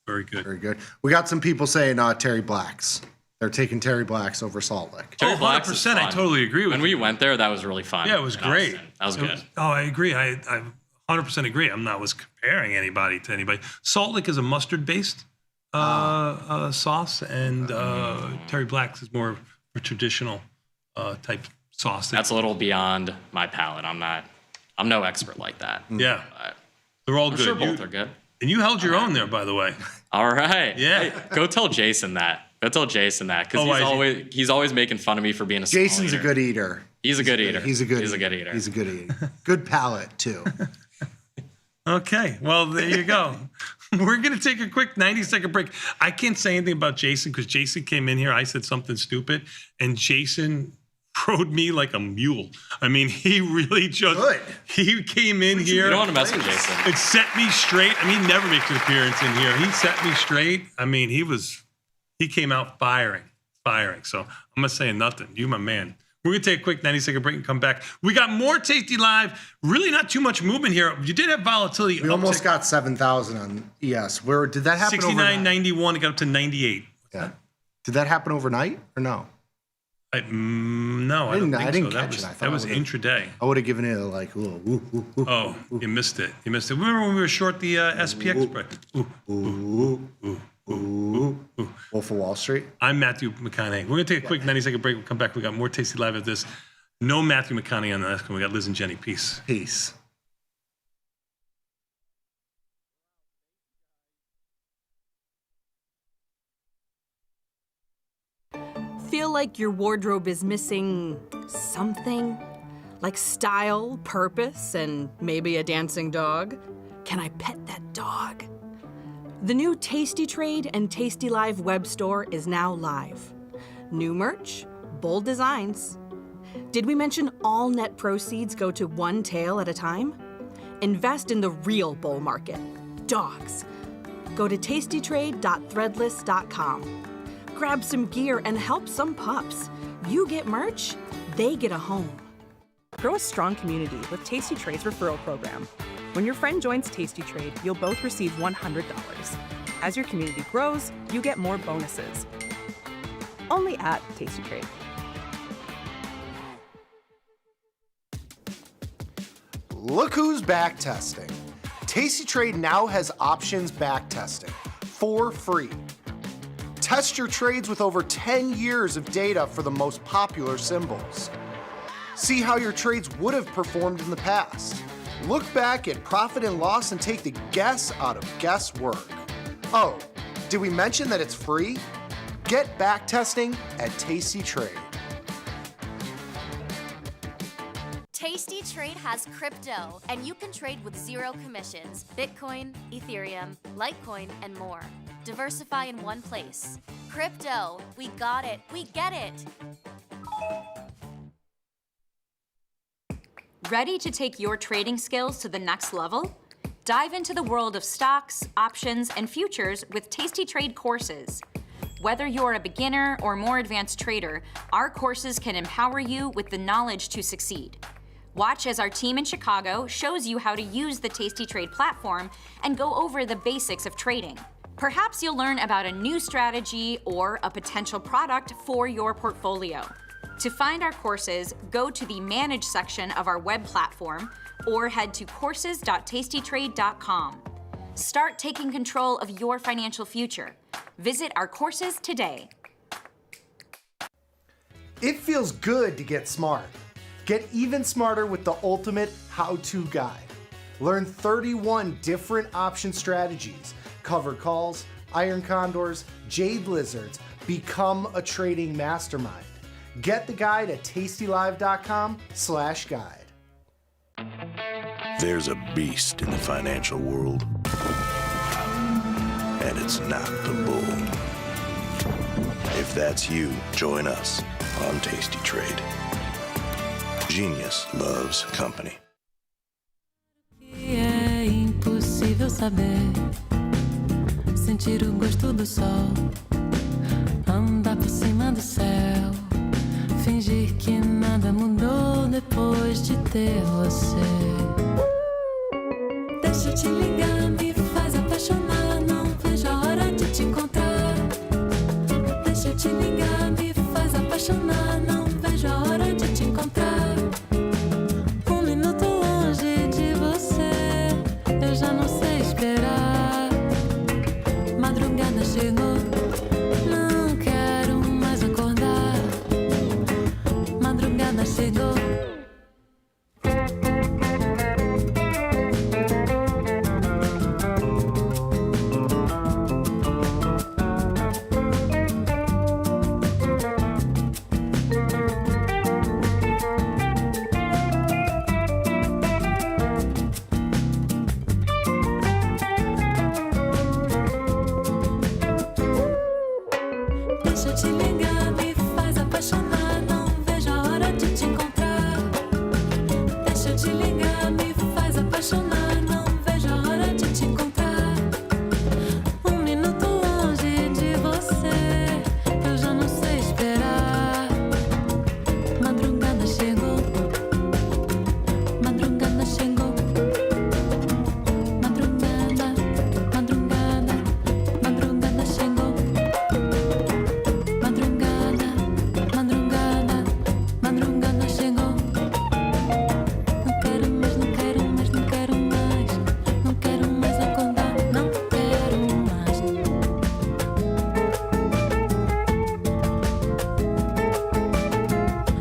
Very good. Very good. We got some people saying Terry Black's. They're taking Terry Black's over Salt Lake. Terry Black's is 100%. I fun. totally agree with When we went there, that was really fun. Yeah, it was great. That was good. I agree. I 100% agree. I'm not comparing anybody to anybody. Salt Lick is a mustard-based sauce, and Terry Black's is more of a traditional type sauce. That's a little beyond my palate. I'm no expert like that. Yeah, they're all I'm good. sure both are good. And you held your own there, by the way. All right. Yeah. Hey, go tell Jason that. Because he's always making fun of me for being a small Jason's eater. a good eater. He's a good eater. He's a good eater. He's a good eater. Good palate, too. Okay, well, there you go. We're going to take a quick 90-second break. I can't say anything about Jason because Jason came in here. I said something stupid, and Jason rode me like a mule. I mean, he really just... Good. He came in here... You don't want to mess with Jason. It set me straight. I mean, he never makes an appearance in here. He set me straight. I mean, he came out firing. So I'm not saying nothing. You, my man. We're going to take a quick 90-second break and come back. We got more Tasty Live. Really not too much movement here. You did have volatility. We almost got 7,000 on ES. Where did that happen 69.91. It got up to 98. Yeah. Did that happen overnight or no? No, I don't think I didn't so. catch That was intraday. I would have given it like, ooh. You missed it. Remember when we were short the SPX spread? Wolf of Wall Street. I'm Matthew McConaughey. We're going to take a quick 90-second break. We'll come back. We got more Tasty Live at this. No Matthew McConaughey on the next one. We got Liz and Jenny. Peace. Peace. Feel like your wardrobe is missing something? Like style, purpose, and maybe a dancing dog? Can I pet that dog? The new Tasty Trade and Tasty Live web store is now live. New merch, bold designs. Did we mention all net proceeds go to one tail at a time? Invest in the real bull market, dogs. Go to tastytrade.threadless.com. Grab some gear and help some pups. You get merch, they get a home. Grow a strong community with Tasty Trade's referral program. When your friend joins Tasty Trade, you'll both receive $100. As your community grows, you get more bonuses. Only at Tasty Trade. Look who's back testing. Tasty Trade now has options back testing for free. Test your trades with over 10 years of data for the most popular symbols. See how your trades would have performed in the past. Look back at profit and loss and take the guess out of guesswork. Oh, did we mention that it's free? Get back testing at Tasty Trade. Tasty Trade has crypto, and you can trade with zero commissions. Bitcoin, Ethereum, Litecoin, and more. Diversify in one place. Crypto, we got it, we get it. Ready to take your trading skills to the next level? Dive into the world of stocks, options, and futures with Tasty Trade courses. Whether you're a beginner or more advanced trader, our courses can empower you with the knowledge to succeed. Watch as our team in Chicago shows you how to use the Tasty Trade platform and go over the basics of trading. Perhaps you'll learn about a new strategy or a potential product for your portfolio. To find our courses, go to the Manage section of our web platform or head to courses.tastytrade.com. Start taking control of your financial future. Visit our courses today. It feels good to get smart. Get even smarter with the ultimate how-to guide. Learn 31 different option strategies, covered calls, iron condors, jade lizards. Become a trading mastermind. Get the guide at tastylive.com/guide. There's a beast in the financial world, and it's not the bull. If that's you, join us on Tasty Trade. Genius loves company. É impossível saber, sentir o gosto do sol, andar por cima do céu, fingir que nada mudou depois de ter você. Deixa eu te ligar, me faz apaixonar, não vejo a hora de te encontrar. Deixa eu te ligar, me faz apaixonar, não vejo a hora de te encontrar. Um minuto longe de você, eu já não sei esperar. Madrugada chegou, não quero mais acordar. Madrugada chegou. Deixa eu te ligar, me faz apaixonar, não vejo a hora de te encontrar. Deixa eu te ligar, me faz apaixonar, não vejo a hora de te encontrar. Um minuto longe de você, eu já não sei esperar. Madrugada chegou, madrugada chegou. Madrugada, madrugada, madrugada chegou. Madrugada, madrugada, madrugada chegou. Não quero mais, não quero mais, não quero mais. Não quero mais acordar, não quero mais.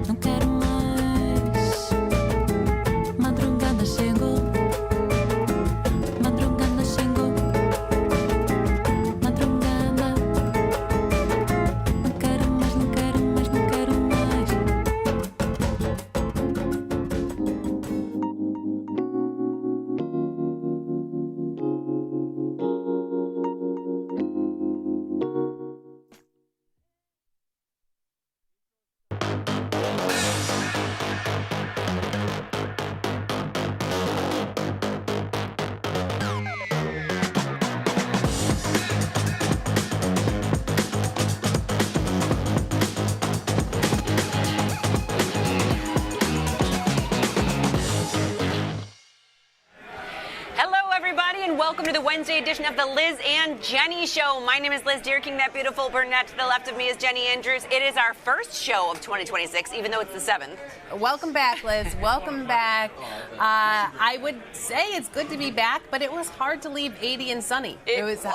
Não quero mais. Madrugada chegou. Madrugada chegou. Madrugada. Não quero mais, não quero mais, não quero mais. Hello, everybody, and welcome to the Wednesday edition of the Liz and Jenny Show. My name is Liz Deerking. That beautiful brunette to the left of me is Jenny Andrews. It is our first show of 2026, even though it's the 7th. Welcome back, Liz. Welcome back. I would say it's good to be back, but it was hard to leave 80 and sunny. It was the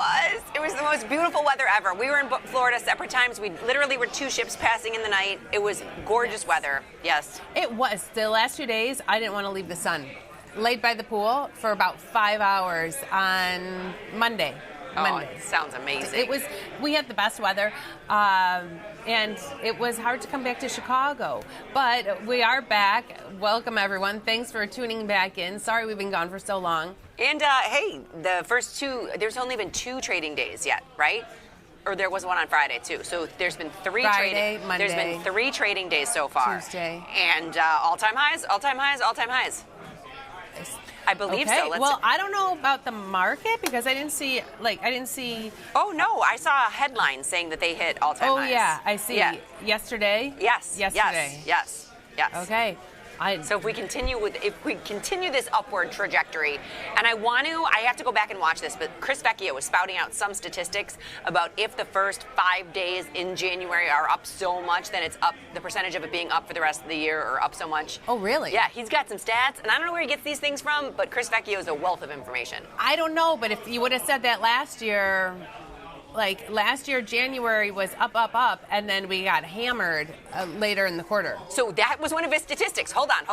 most beautiful weather ever. We were in Florida separate times. We literally were two ships passing in the night. It was gorgeous weather. Yes. It was. The last 2 days, I didn't want to leave the sun. Laid by the pool for about 5 hours on Monday. It sounds amazing. We had the best weather, and it was hard to come back to Chicago. But we are back. Welcome, everyone. Thanks for tuning back in. Sorry we've been gone for so long. And hey, the first two, there's only been 2 trading days yet, right? Or there was one on Friday, too. So there's been 3 Friday, trading. Monday, there's been 3 trading days so far. Tuesday. And all-time highs, all-time highs, all-time highs. I believe Okay. so. Well, I don't know about the market because I didn't see. Oh no, I saw a headline saying that they hit all-time highs. Oh yeah, I see. Yeah. Yesterday. Yes. Yesterday. Yes. Okay. So if we continue this upward trajectory, and I have to go back and watch this, but Chris Vecchio was spouting out some statistics about if the first 5 days in January are up so much, then it's up, the percentage of it being up for the rest of the year or up so much. Oh, really? Yeah, he's got some stats, and I don't know where he gets these things from, but Chris Vecchio is a wealth of information. I don't know, but if you would have said that last year, like last year, January was up, and then we got hammered later in the quarter. So that was one of his statistics. Hold on.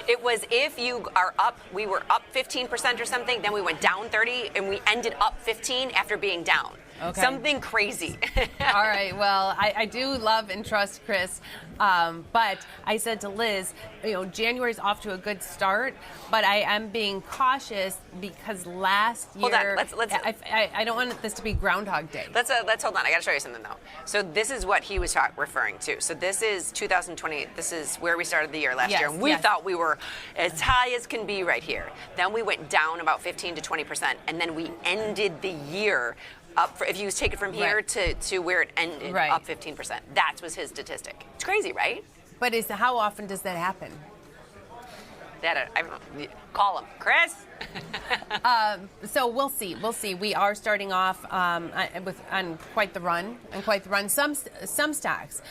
It was if you are up, we were up 15% or something, then we went down 30, and we ended up 15 after being down. Okay. Something crazy. All right. Well, I do love and trust Chris, but I said to Liz, January's off to a good start, but I am being cautious because last year. Hold on. Let's. I don't want this to be Groundhog Day. Let's hold on. I got to show you something though. So this is what he was referring to. So this is 2020. This is where we started the year last year. And we thought we were as high as can be right here. Then we went down about 15 to 20%, and then we ended the year up. If you take it from here to where it ended, up 15%. That was his statistic. It's crazy, right? But how often does that happen? Call him, Chris. So we'll see. We are starting off on quite the run, Some stocks,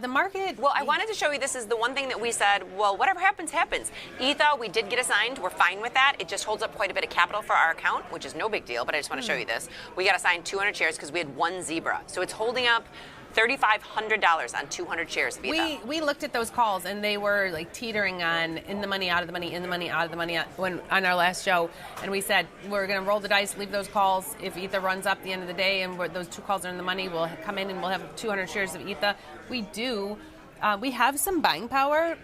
the market. Well, I wanted to show you. This is the one thing that we said. Well, whatever happens, happens. ETHA, we did get assigned. We're fine with that. It just holds up quite a bit of capital for our account, which is no big deal. But I just want to show you this. We got assigned 200 shares because we had one zebra, so it's holding up $3,500 on 200 shares of ETHA. We looked at those calls and they were like teetering on in the money, out of the money, in the money, out of the money on our last show, and we said we're going to roll the dice, leave those calls. If ETHA runs up at the end of the day and those two calls are in the money, we'll come in and we'll have 200 shares of ETHA. We have some buying power.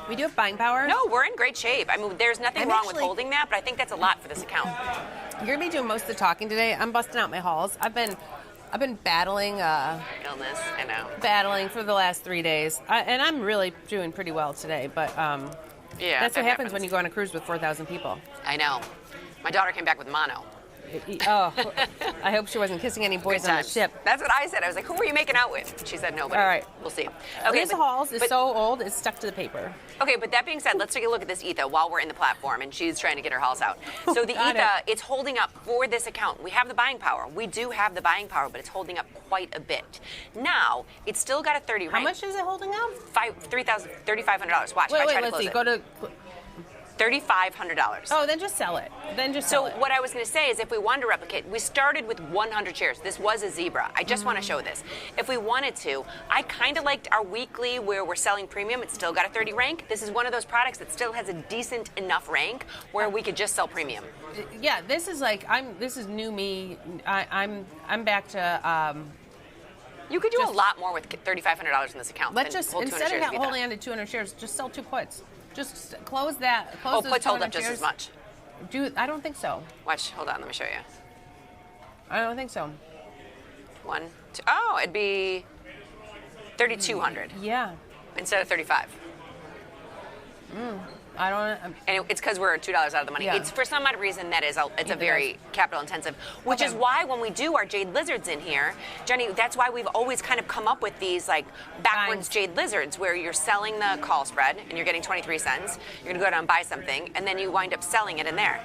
We do have buying power. No, we're in great shape. I mean, there's nothing wrong with holding that, but I think that's a lot for this account. You're going to be doing most of the talking today. I'm busting out my hauls. I've been battling illness. I know. Battling for the last 3 days, and I'm really doing pretty well today. But that's what happens when you go on a cruise with 4,000 people. I know. My daughter came back with mono. Oh, I hope she wasn't kissing any boys on the ship. That's what I said. I was like, who were you making out with? She said nobody. All right. We'll see. Okay, Liz Halls is so old, it's stuck to the paper. Okay, but that being said, let's take a look at this ETHA while we're in the platform, and she's trying to get her halls out. So the ETHA, it's holding up for this account. We have the buying power. We do have the buying power, but it's holding up quite a bit. Now, it's still got a 30 rank. How much is it holding up? $3,500. Watch. Wait, I try to let's close see. it. Go to $3,500. Oh, then just sell it. So what I was going to say is if we wanted to replicate, we started with 100 shares. This was a zebra. I just want to show this. If we wanted to, I kind of liked our weekly where we're selling premium. It's still got a 30 rank. This is one of those products that still has a decent enough rank where we could just sell premium. Yeah, this is new me. I'm back to. You could do a lot more with $3,500 in this account. Let's just, instead of holding on to 200 shares, just sell 2 puts. Just close that. Close those puts hold up shares. just as much. I don't think so. Watch. Hold on. Let me show you. I don't think so. 1, 2. Oh, it'd be 3,200. Yeah. Instead of 35. I don't. And it's because we're $2 out of the money. Yeah. It's for some odd reason that is it's a very capital intensive, which is why when we do our jade lizards in here, Jenny, that's why we've always kind of come up with these like backwards jade lizards where you're selling the call spread and you're getting 23 cents. You're gonna go down and buy something and then you wind up selling it in there.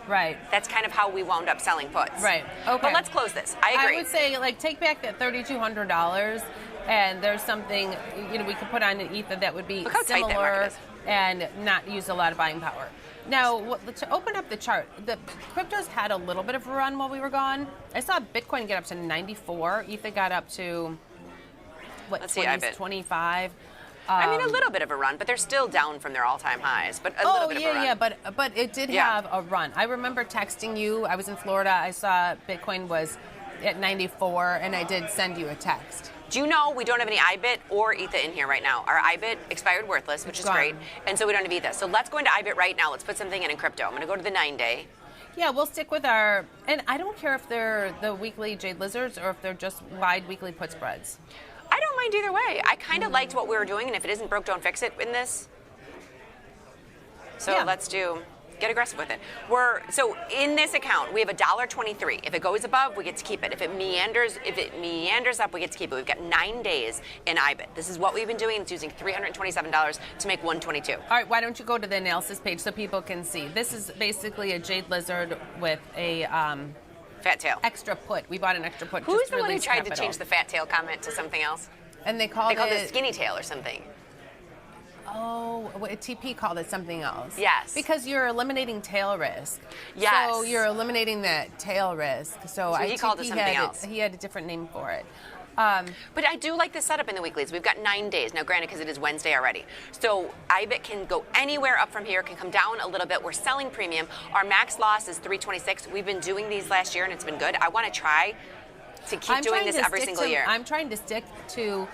Right. That's kind of how we wound up selling puts. Right. Okay. But let's close this. I agree. I would say take back that $3,200 and there's something we could put on an ETHA that would be Look how tight that market similar is. and not use a lot of buying power. Now, to open up the chart, the cryptos had a little bit of a run while we were gone. I saw Bitcoin get up to 94. ETHA got up to, Let's see, IBIT. 25. I mean, a little bit of a run, but they're still down from their all-time highs. But a little bit of a run. Yeah, but it did have a run. I remember texting you. I was in Florida. I saw Bitcoin was at 94, and I did send you a text. Do you know we don't have any IBIT or ETHA in here right now? Our IBIT expired worthless, which is great, and so we don't have ETHA. So let's go into IBIT right now. Let's put something in crypto. I'm going to go to the 9-day. Yeah, we'll stick with our, and I don't care if they're the weekly Jade Lizards or if they're just wide weekly put spreads. I don't mind either way. I kind of liked what we were doing, and if it isn't broke, don't fix it in this. So let's get aggressive with it. So in this account, we have $1.23. If it goes above, we get to keep it. If it meanders up, we get to keep it. We've got 9 days in IBIT. This is what we've been doing. It's using $327 to make $122. All right, why don't you go to the analysis page so people can see? This is basically a Jade Lizard with a fat tail. Extra put. We bought an extra put. Who's just the one who release tried capital. to change the fat tail comment to something else? And they called it skinny tail or something. Oh, TP called it something else. Yes. Because you're eliminating tail risk. Yes. So you're eliminating that tail risk. So he called it something else. He had a different name for it. But I do like the setup in the weeklies. We've got 9 days. Now, granted, because it is Wednesday already. So IBIT can go anywhere up from here, can come down a little bit. We're selling premium. Our max loss is 326. We've been doing these last year, and it's been good. I want to try to keep doing this every single year. I'm trying to stick to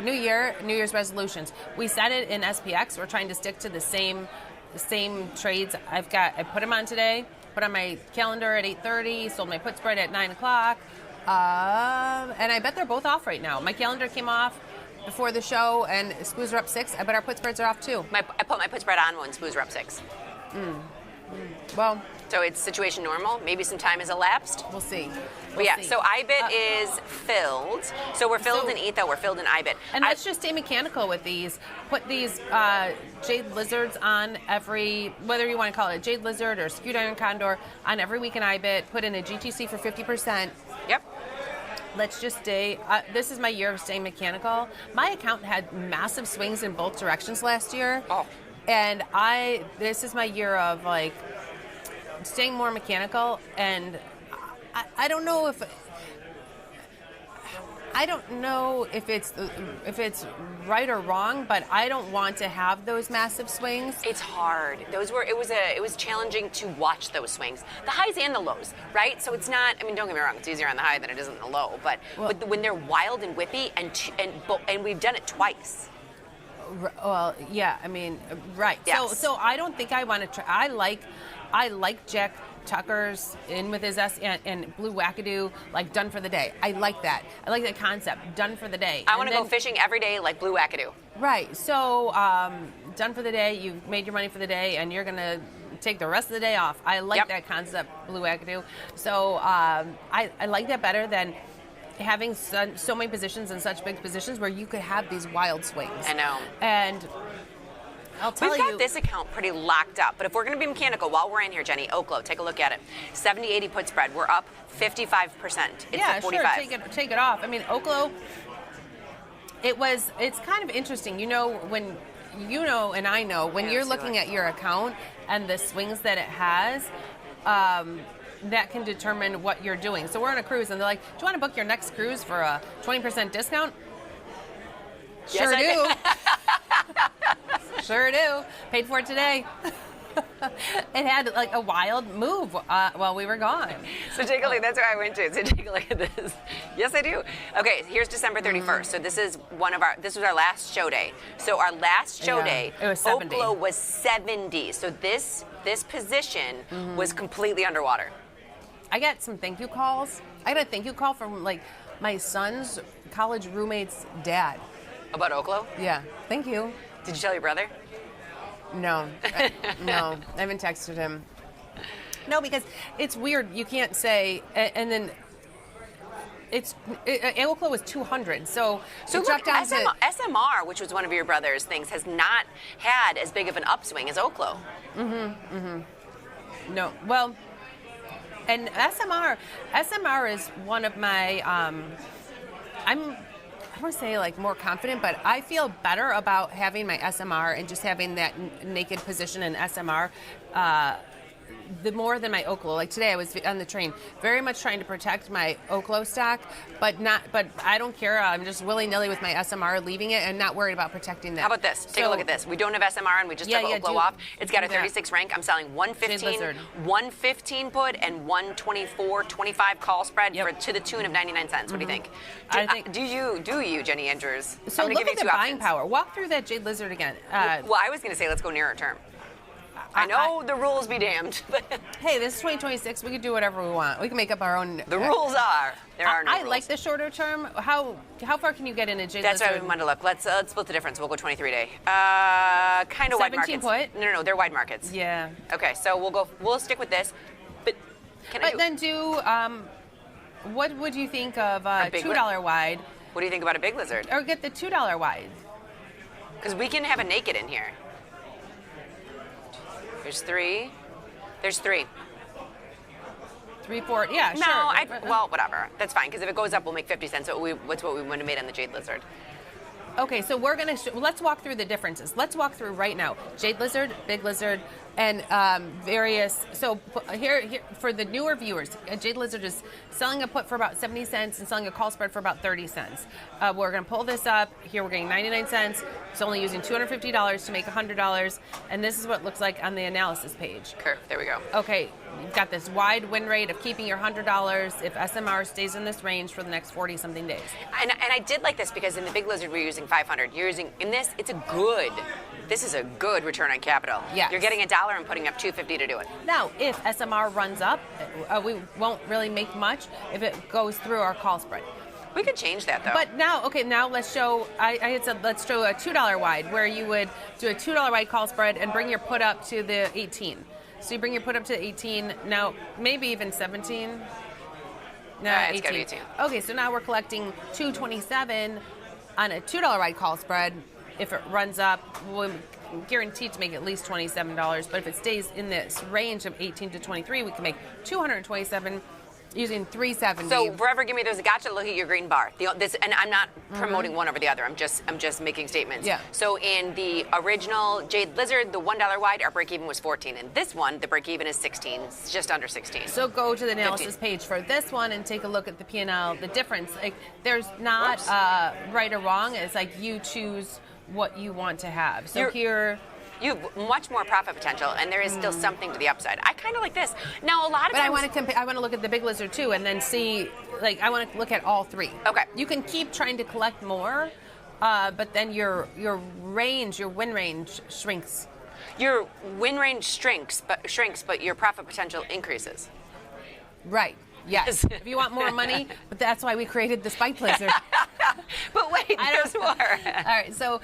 New Year's resolutions. We set it in SPX. We're trying to stick to the same trades. I put them on today, put on my calendar at 8:30, sold my put spread at 9 o'clock. And I bet they're both off right now. My calendar came off before the show, and SPOOs are up 6. I bet our put spreads are off too. I put my put spread on when SPOOs are up 6. Well, so it's situation normal. Maybe some time has elapsed. We'll see. But yeah, so IBIT is filled. So we're filled in ETHO, we're filled in IBIT. And let's just stay mechanical with these. Put these Jade Lizards on every, whether you want to call it a Jade Lizard or Skewed Iron Condor, on every week in IBIT. Put in a GTC for 50%. Yep. Let's just stay. This is my year of staying mechanical. My account had massive swings in both directions last year. Oh. And this is my year of like staying more mechanical, and I don't know if it's right or wrong, but I don't want to have those massive swings. It's hard. It was challenging to watch those swings, the highs and the lows, right? So it's not. I mean, don't get me wrong. It's easier on the high than it is on the low, but when they're wild and whippy, and we've done it twice. Well, yeah. I mean, right. Yes. So I don't think I want to try. I like Jack Tucker's in with his and Blue Wackadoo, like done for the day. I like that. I like that concept, done for the day. I want to go fishing every day like Blue Wackadoo. Right. So done for the day. You've made your money for the day, and you're gonna take the rest of the day off. I like that concept, Blue Wackadoo. So I like that better than having so many positions and such big positions where you could have these wild swings. I know. And I'll tell We've got this account pretty locked up, but if we're going to be mechanical while we're in here, Jenny, Oklo, take a look at it. 70-80 put spread. We're up 55%. It's at 45. Sure. Take it off. I mean, Oklo. It's kind of interesting. And I know when you're looking at your account and the swings that it has. That can determine what you're doing. So we're on a cruise, and they're like, "Do you want to book your next cruise for a 20% discount?" Sure do. Sure do. Paid for it today. It had like a wild move while we were gone. So take a look. That's where I went to. So take a look at this. Yes, I do. Okay, here's December 31st. So this was our last show day. So our last show day, it was 70. Oklo was 70. So this position was completely underwater. I got some thank you calls. I got a thank you call from like my son's college roommate's dad. About Oklo? Yeah. Thank you. Did you tell your brother? No. No. I haven't texted him. No, because it's weird. You can't say, and then Oklo was 200. So look, SMR, which was one of your brother's things, has not had as big of an upswing as Oklo. No. Well, and SMR is one of my, I want to say like more confident, but I feel better about having my SMR and just having that naked position in SMR the more than my Oklo. Like today I was on the train, very much trying to protect my Oklo stock, but I don't care. I'm just willy-nilly with my SMR, leaving it and not worried about protecting that. How about this? Take a look at this. We don't have SMR and we just took Oklo off. It's got a 36 rank. I'm selling 115 put and 124.25 call spread to the tune of 99 cents. What do you think? Do you, Jenny Andrews? So look at the buying power. Walk through that Jade Lizard again. Well, I was going to say let's go nearer term. I know the rules be damned. But hey, this is 2026. We can do whatever we want. We can make up our own. The rules are. There are no rules. I like the shorter term. How far can you get in a Jade That's Lizard? why we wanted to look. Let's split the difference. We'll go 23 day. Kind of wide markets. 17 put? No, they're wide markets. Yeah. Okay, so we'll stick with this. But then do what would you think of $2 wide? What do you think about a big lizard? Or get the $2 wide. Because we can have a naked in here. There's three. 3, 4. Yeah, no, sure. Well, whatever. That's fine, because if it goes up, we'll make 50 cents. What's what we would have made on the Jade Lizard. Okay, so we're going to, let's walk through the differences. Let's walk through right now. Jade Lizard, Big Lizard, And various, so here for the newer viewers, Jade Lizard is selling a put for about 70 cents and selling a call spread for about 30 cents. We're going to pull this up. Here we're getting 99 cents. It's only using $250 to make $100. And this is what it looks like on the analysis page. Curve, there we go. Okay, you've got this wide win rate of keeping your $100 if SMR stays in this range for the next 40-something days. And I did like this because in the Big Lizard we're using 500. You're using, in this, this is a good return on capital. Yes. You're getting $1 and putting up $2.50 to do it. Now, if SMR runs up, we won't really make much if it goes through our call spread. We could change that, though. But now, okay, now let's show, I had said let's show a $2 wide, where you would do a $2 wide call spread and bring your put up to the 18. So you bring your put up to 18, now maybe even 17. No, it's 18. gotta be 18. Okay, so now we're collecting $2.27 on a $2 wide call spread. If it runs up, we're guaranteed to make at least $27. But if it stays in this range of 18 to 23, we can make $227 using $370. So forever give me there's a gotcha. Look at your green bar. And I'm not promoting one over the other. I'm just making statements. Yeah. So in the original Jade Lizard, the $1 wide, our break even was 14. And this one, the break even is 16. It's just under 16. So go to the analysis 15. page for this one and take a look at the P&L. The difference, like there's not right or wrong. It's like you choose what you want to have. So here. You have much more profit potential, and there is still something to the upside. I kind of like this. Now, a lot of But times... I want to compare. I want to look at the Big Lizard too, and then see. Like I want to look at all three. Okay. You can keep trying to collect more, but then your range, your win range shrinks. Your win range shrinks, but your profit potential increases. Right. Yes. If you want more money, but that's why we created the Spike Lizard. But wait, there's more. All right, so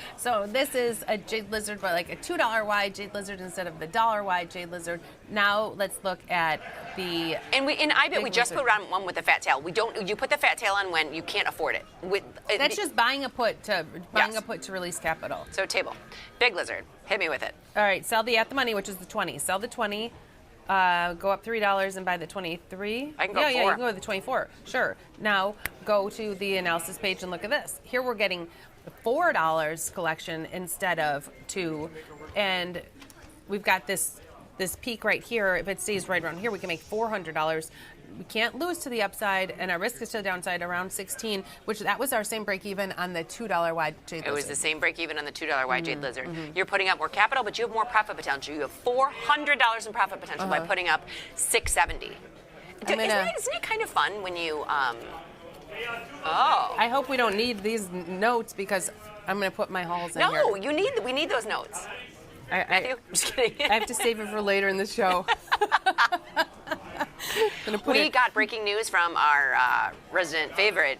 this is a Jade Lizard, but like a $2 wide Jade Lizard instead of the $1 wide Jade Lizard. Now let's look at the. And in iBit we just Lizard. put on one with the fat tail. We don't. You put the fat tail on when you can't afford it. That's just buying a put to release capital. So table, Big Lizard, hit me with it. All right, sell the at the money, which is the 20. Sell the 20. Go up $3 and buy the 23. I can go 4. Yeah, you can go with the 24. Sure. Now go to the analysis page and look at this. Here we're getting $4 collection instead of 2, and we've got this peak right here. If it stays right around here, we can make $400. We can't lose to the upside, and our risk is to the downside around 16, which that was our same break even on the $2 wide Jade Lizard. It was the same break even on the $2 wide Jade Lizard. You're putting up more capital, but you have more profit potential. You have $400 in profit potential by putting up $670. Isn't it kind of fun when you? I hope we don't need these notes because I'm going to put my hauls in here. No, we need those notes. I'm just kidding. I have to save it for later in the show. We got breaking news from our resident favorite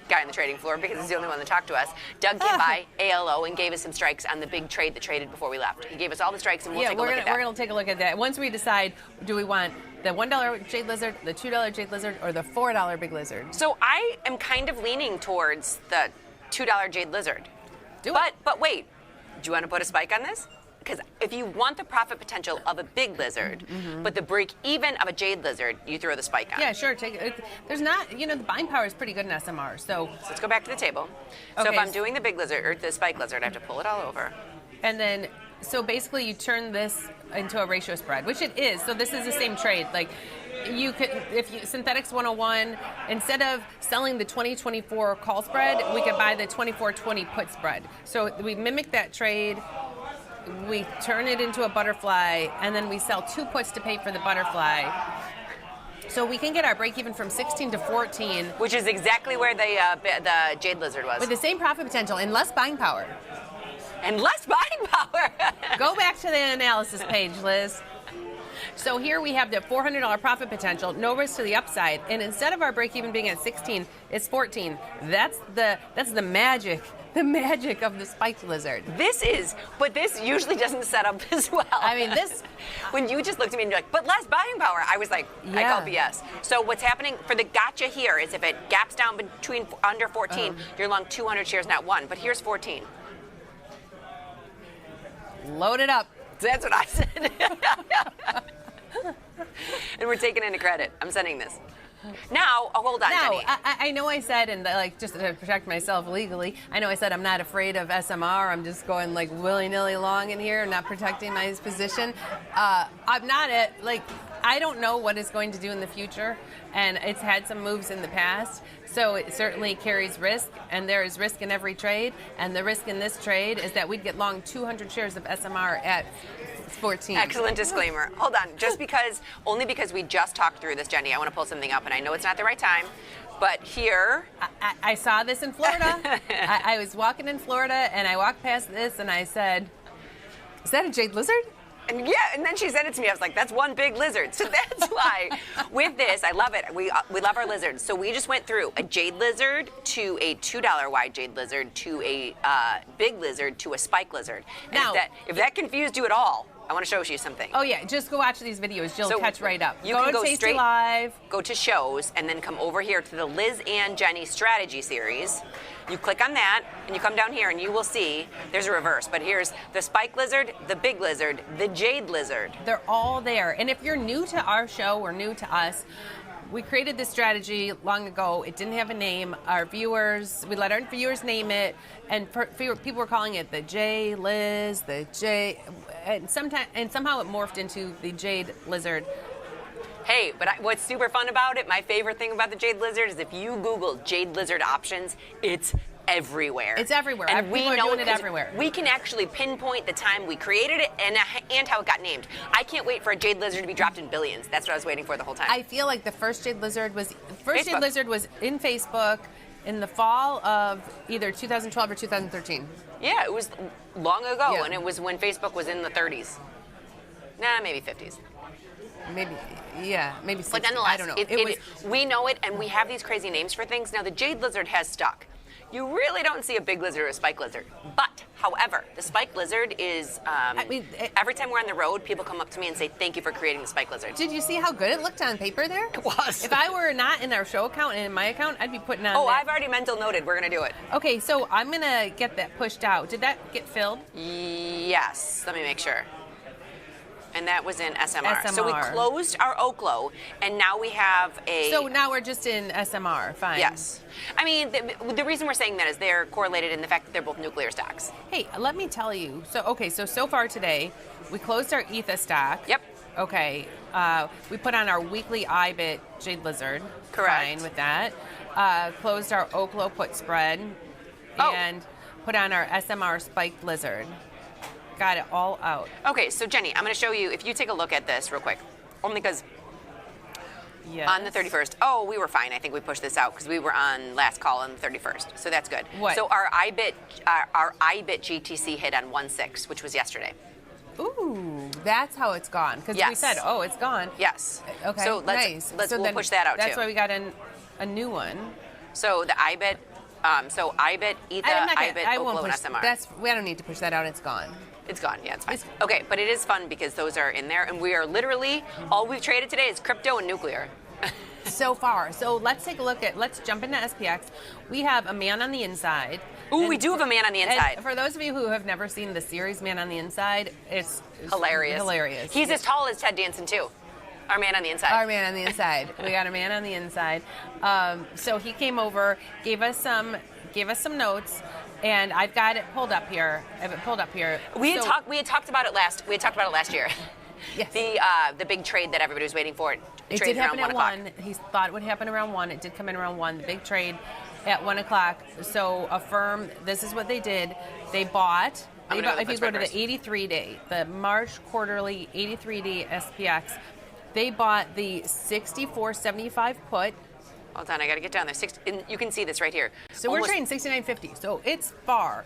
guy on the trading floor because he's the only one that talked to us. Doug came by ALO and gave us some strikes on the big trade that traded before we left. He gave us all the strikes, and we'll take a look at that. We're going to take a look at that. Once we decide, do we want the $1 Jade Lizard, the $2 Jade Lizard, or the $4 Big Lizard? So I am kind of leaning towards the $2 Jade Lizard. But wait, do you want to put a spike on this? Because if you want the profit potential of a Big Lizard, but the break even of a Jade Lizard, you throw the spike on. Yeah, sure. Take it. There's not, the buying power is pretty good in SMR. So let's go back to the table. So Okay. if I'm doing the Big Lizard or the Spike Lizard, I have to pull it all over. And then, so basically you turn this into a ratio spread, which it is. So this is the same trade. Like you could, Synthetics 101, instead of selling the 2024 call spread, we could buy the 2420 put spread. So we mimic that trade. We turn it into a butterfly, and then we sell 2 puts to pay for the butterfly. So we can get our break even from 16 to 14. Which is exactly where the Jade Lizard was. With the same profit potential and less buying power. And less buying power. Go back to the analysis page, Liz. So here we have the $400 profit potential, no risk to the upside, and instead of our break even being at 16, it's 14. That's the magic. The magic of the Spiked Lizard. This usually doesn't set up as well. I mean, this... When you just looked at me and you're like, but less buying power, I was like, I call BS. So what's happening for the gotcha here is if it gaps down between under 14, you're long 200 shares, not 1. But here's 14. Load it up. That's what I said. And we're taking into credit. I'm sending this. Now, hold on, Now, Jenny. I know I said, and like just to protect myself legally, I know I said I'm not afraid of SMR. I'm just going like willy-nilly along in here and not protecting my position. I'm not I don't know what it's going to do in the future, and it's had some moves in the past, so it certainly carries risk, and there is risk in every trade, and the risk in this trade is that we'd get long 200 shares of SMR at 14. Excellent disclaimer. Hold on. Only because we just talked through this, Jenny, I want to pull something up, and I know it's not the right time, but here. I saw this in Florida. I was walking in Florida, and I walked past this, and I said, is that a jade lizard? And then she sent it to me. I was like, that's one big lizard. So that's why with this, I love it. We love our lizards. So we just went through a jade lizard to a $2 wide jade lizard to a big lizard to a spike lizard. And Now, if that confused you at all, I want to show you something. Oh, yeah. Just go watch these videos. You'll catch right up. You can go to straight tastylive. Go to shows, and then come over here to the Liz and Jenny strategy series. You click on that, and you come down here, and you will see there's a reverse. But here's the spike lizard, the big lizard, the jade lizard. They're all there. And if you're new to our show or new to us, we created this strategy long ago. It didn't have a name. We let our viewers name it, and people were calling it the J Liz, the J, and somehow it morphed into the Jade Lizard. Hey, but what's super fun about it, my favorite thing about the jade lizard is if you Google jade lizard options, it's everywhere. It's everywhere. And People are doing it everywhere. We can actually pinpoint the time we created it and how it got named. I can't wait for a jade lizard to be dropped in billions. That's what I was waiting for the whole time. I feel like the first Jade Lizard was in Facebook in the fall of either 2012 or 2013. Yeah, it was long ago, Yeah. and it was when Facebook was in the 30s. Nah, maybe 50s. Maybe 60. But nonetheless, I don't know. we know it, and we have these crazy names for things. Now, the jade lizard has stuck. You really don't see a big lizard or a spike lizard. But, however, the spike lizard is, every time we're on the road, people come up to me and say, thank you for creating the spike lizard. Did you see how good it looked on paper there? It was. If I were not in our show account and in my account, I'd be putting on I've already mental noted. We're going to do it. Okay, so I'm going to get that pushed out. Did that get filled? Yes. Let me make sure. And that was in SMR. So we SMR. closed our Oklo, and now we have a... So now we're just in SMR, fine. Yes. I mean, the reason we're saying that is they're correlated in the fact that they're both nuclear stocks. Hey, let me tell you. So far today, we closed our ETHA stock. Yep. Okay. We put on our weekly IBIT Jade Lizard. Correct. Fine with that. Closed our Oklo put spread. And put on our SMR spiked lizard. Got it all out. Okay, so Jenny, I'm going to show you, if you take a look at this real quick, only because on the 31st, we were fine. I think we pushed this out because we were on last call on the 31st, so that's good. What? So our IBIT GTC hit on 1.6, which was yesterday. Ooh, that's how it's gone. Because we Yes. said, it's gone. Yes. Okay, So nice. we'll push that out That's too. why we got a new one. So the IBIT, IBIT, ETHA, IBIT, Oklo, and SMR. I don't need to push that out. It's gone. It's gone. Yeah, it's fine. Okay, but it is fun because those are in there, and we are literally, all we've traded today is crypto and nuclear. So far. So let's jump into SPX. We have a man on the inside. Ooh, we do have a man on the inside. And for those of you who have never seen the series Man on the Inside, it's Hilarious. He's as tall as Ted Danson, too. Our man on the inside. Our man on the inside. We got a man on the inside. So he came over, gave us some notes. And I've got it pulled up here. I have it pulled up here. We had talked about it last year. Yes. The big trade that everybody was waiting for. It did happen at 1. He thought it would happen around 1. It did come in around 1. The big trade at 1 o'clock. So Affirm, this is what they did. They bought. If you go to the 83-day, the March quarterly 83-day SPX, they bought the 64.75 put. Hold on, I got to get down there. And you can see this right here. So we're trading 69.50. So it's far.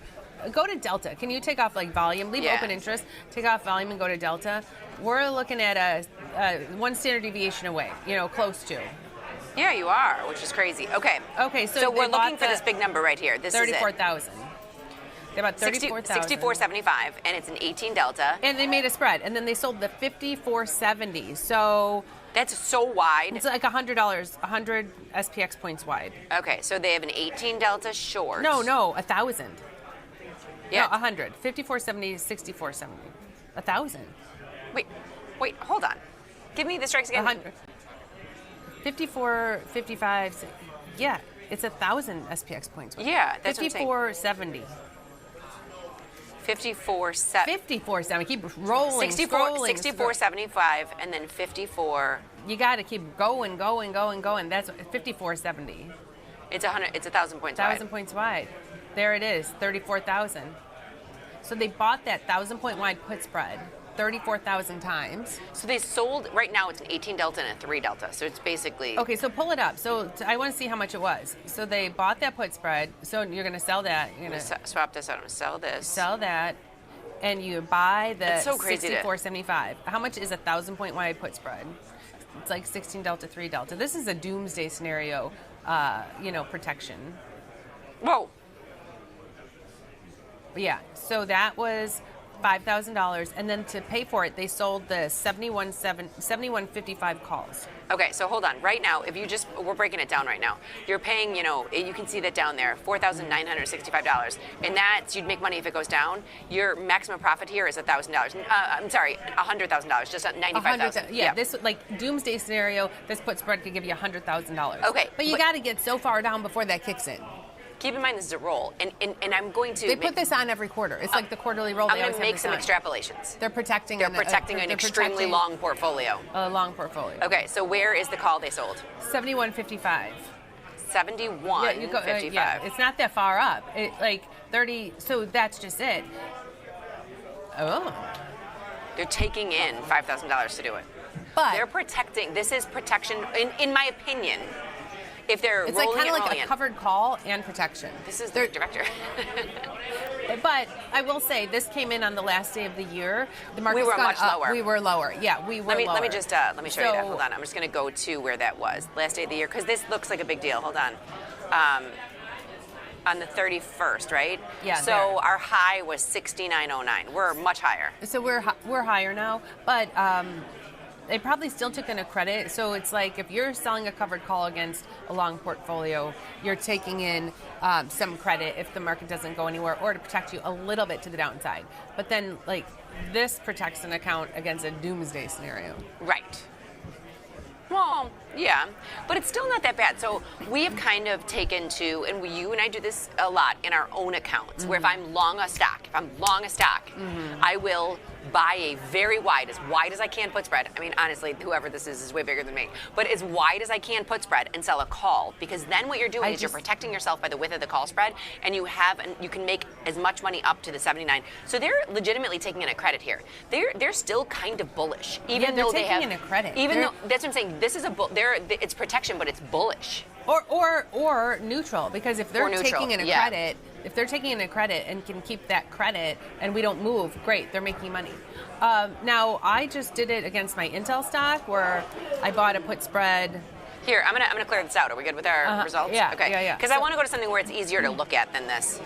Go to Delta. Can you take off volume? Leave open interest. Take off volume and go to Delta. We're looking at a 1 standard deviation away. Close to. Yeah, you are, which is crazy. Okay. Okay. So we're looking for this big number right here. This is it. 34,000. They're about 34,000. 64.75, and it's an 18 delta. And they made a spread, and then they sold the 54.70. So that's so wide. It's like $100, 100 SPX points wide. Okay, so they have an 18 delta short. No, 1,000. Yeah, no, 100. 54.70, 64.70. 1,000. Wait, hold on. Give me the strikes again. 100. 54.55. Yeah, it's 1,000 SPX points. Yeah, that's what I'm saying. 54.70. 54.70. Keep rolling. 64.75, and then 54. You got to keep going. That's 54.70. It's 100. It's 1,000 points wide. 1,000 points wide. There it is. 34,000. So they bought that 1,000-point wide put spread 34,000 times. So they sold, right now it's an 18 delta and a 3 delta. So it's basically... Okay, so pull it up. So I want to see how much it was. So they bought that put spread. So you're going to sell that. You're going to swap this out. I'm going to sell this. Sell that. And you buy the It's so crazy 64.75. How much is a 1,000-point wide put spread? It's like 16 delta, 3 delta. This is a doomsday scenario, protection. Whoa. Yeah, so that was $5,000, and then to pay for it, they sold the 71.55 calls. Okay, so hold on. Right now, if you just, we're breaking it down right now. You're paying, you can see that down there, $4,965. And that's, you'd make money if it goes down. Your maximum profit here is $1,000. I'm sorry, $100,000, just $95,000. Yeah, this, like, doomsday scenario, this put spread could give you $100,000. Okay. But you got to get so far down before that kicks in. Keep in mind this is a roll, and I'm going to... They put this on every quarter. It's like the quarterly roll. I'm going to make some extrapolations. They're protecting... They're protecting an extremely long portfolio. A long portfolio. Okay, so where is the call they sold? 71.55. 71.55. Yeah, it's not that far up. Like 30... So that's just it. Oh. They're taking in $5,000 to do it. But... They're protecting... This is protection, in my opinion... If they're it's rolling kind of like a in. covered call and protection. This is the director. But I will say, this came in on the last day of the year. The market's we were gone much up. lower. We were lower. Yeah, we were lower. Let me show you that. Hold on. I'm just going to go to where that was last day of the year because this looks like a big deal. Hold on. On the 31st, right? Yeah. So our high was 69.09. We're much higher. So we're higher now, but. They probably still took in a credit. So it's like if you're selling a covered call against a long portfolio, you're taking in some credit if the market doesn't go anywhere or to protect you a little bit to the downside. But then, like, this protects an account against a doomsday scenario. Right. Well, yeah, but it's still not that bad. So we have kind of taken to, and you and I do this a lot in our own accounts, where if I'm long a stock, I will buy a very wide as I can put spread. I mean, honestly, whoever this is way bigger than me. But as wide as I can put spread and sell a call, because then what you're doing is you're protecting yourself by the width of the call spread, and you can make as much money up to the 79. So they're legitimately taking in a credit here. They're still kind of bullish, even though they have taking in a credit. Even though that's what I'm saying. This is it's protection, but it's bullish. Or neutral, because if they're taking in a yeah. credit, if they're taking in a credit and can keep that credit and we don't move, great, they're making money. Now I just did it against my Intel stock where I bought a put spread. Here, I'm gonna clear this out. Are we good with our results? Yeah. Okay. Yeah. Because I want to go to something where it's easier to look at than this.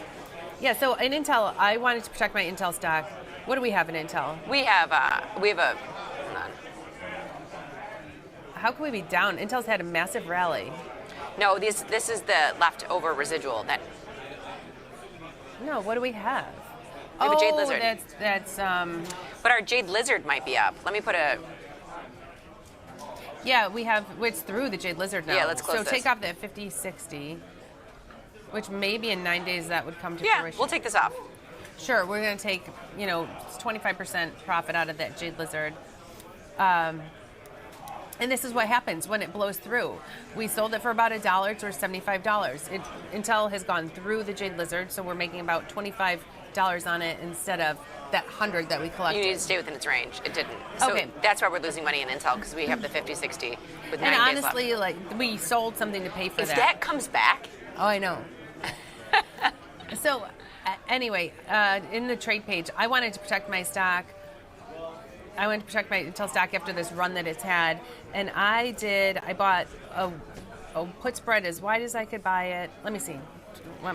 Yeah. So in Intel, I wanted to protect my Intel stock. What do we have in Intel? We have a. Hold on. How can we be down? Intel's had a massive rally. No, this is the leftover residual. No, what do we have? We have a Jade Lizard. That's But our Jade Lizard might be up. Let me put a. Yeah, we have. It's through the Jade Lizard now. Yeah, let's close So this. take off that 50-60, which maybe in 9 days that would come to Yeah, fruition. we'll take this off. Sure, we're going to take 25% profit out of that Jade Lizard. And this is what happens when it blows through. We sold it for about $1. It's worth $75. Intel has gone through the Jade Lizard, so we're making about $25 on it instead of that 100 that we collected. You need to stay within its range. It didn't. So Okay. that's why we're losing money in Intel, because we have the 50-60 with 9 And days honestly, left. we sold something to pay for If that. that comes back. Oh, I know. So anyway, in the trade page, I wanted to protect my stock. I wanted to protect my Intel stock after this run that it's had, and I bought a put spread as wide as I could buy it. Let me see.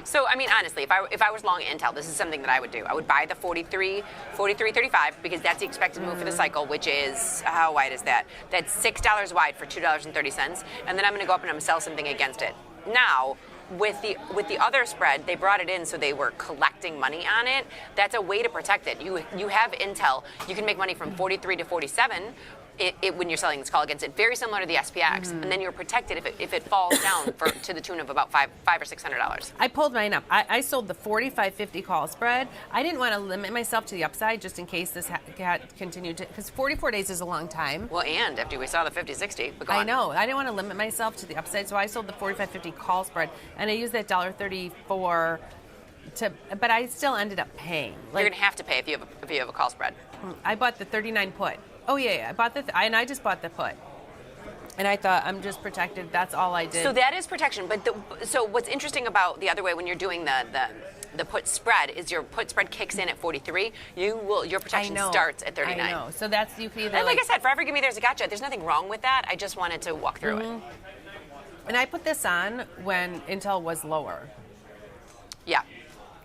So, I mean, honestly, if I was long Intel, this is something that I would do. I would buy the 43.35 because that's the expected move for the cycle, which is, how wide is that? That's $6 wide for $2.30, and then I'm going to go up and I'm going to sell something against it. Now, with the other spread, they brought it in so they were collecting money on it. That's a way to protect it. You have Intel. You can make money from 43 to 47, when you're selling this call against it, very similar to the SPX, and then you're protected if it falls down to the tune of about $500 or $600. I pulled mine up. I sold the 45.50 call spread. I didn't want to limit myself to the upside just in case this had continued to, because 44 days is a long time. Well, and after we saw the 50-60, but go I on. know. I didn't want to limit myself to the upside, so I sold the 45.50 call spread, and I used that $1.34 but I still ended up paying. You're gonna have to pay if you have a call spread. I bought the 39 put. Oh yeah, I bought and I just bought the put. And I thought, I'm just protected. That's all I did. So that is protection. But so what's interesting about the other way when you're doing the put spread is your put spread kicks in at 43. Your protection starts at 39. I know. So that's you can either. And like I said, forever give me there's a gotcha. There's nothing wrong with that. I just wanted to walk through it. And I put this on when Intel was lower. Yeah.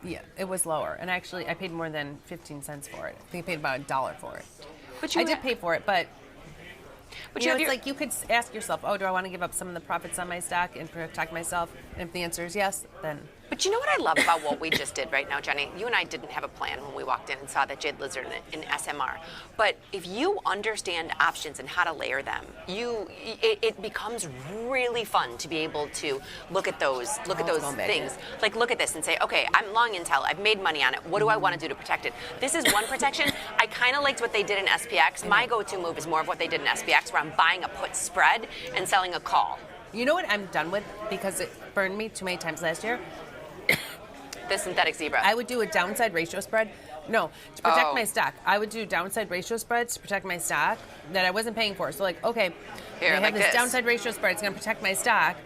Yeah, it was lower. And actually, I paid more than 15 cents for it. I think I paid about $1 for it. But I did pay for it, but you know, it's like you could ask yourself, oh, do I want to give up some of the profits on my stock and protect myself? And if the answer is yes, then. But you know what I love about what we just did right now, Jenny? You and I didn't have a plan when we walked in and saw that Jade Lizard in SMR. But if you understand options and how to layer them, it becomes really fun to be able to look at those things. Like look at this and say, okay, I'm long Intel. I've made money on it. What do I want to do to protect it? This is one protection. I kind of liked what they did in SPX. My go-to move is more of what they did in SPX, where I'm buying a put spread and selling a call. You know what I'm done with because it burned me too many times last year? The synthetic zebra. I would do a downside ratio spread. No, to protect my stock. I would do downside ratio spreads to protect my stock that I wasn't paying for. So like, okay, here, I have this downside ratio spread. It's going to protect my stock.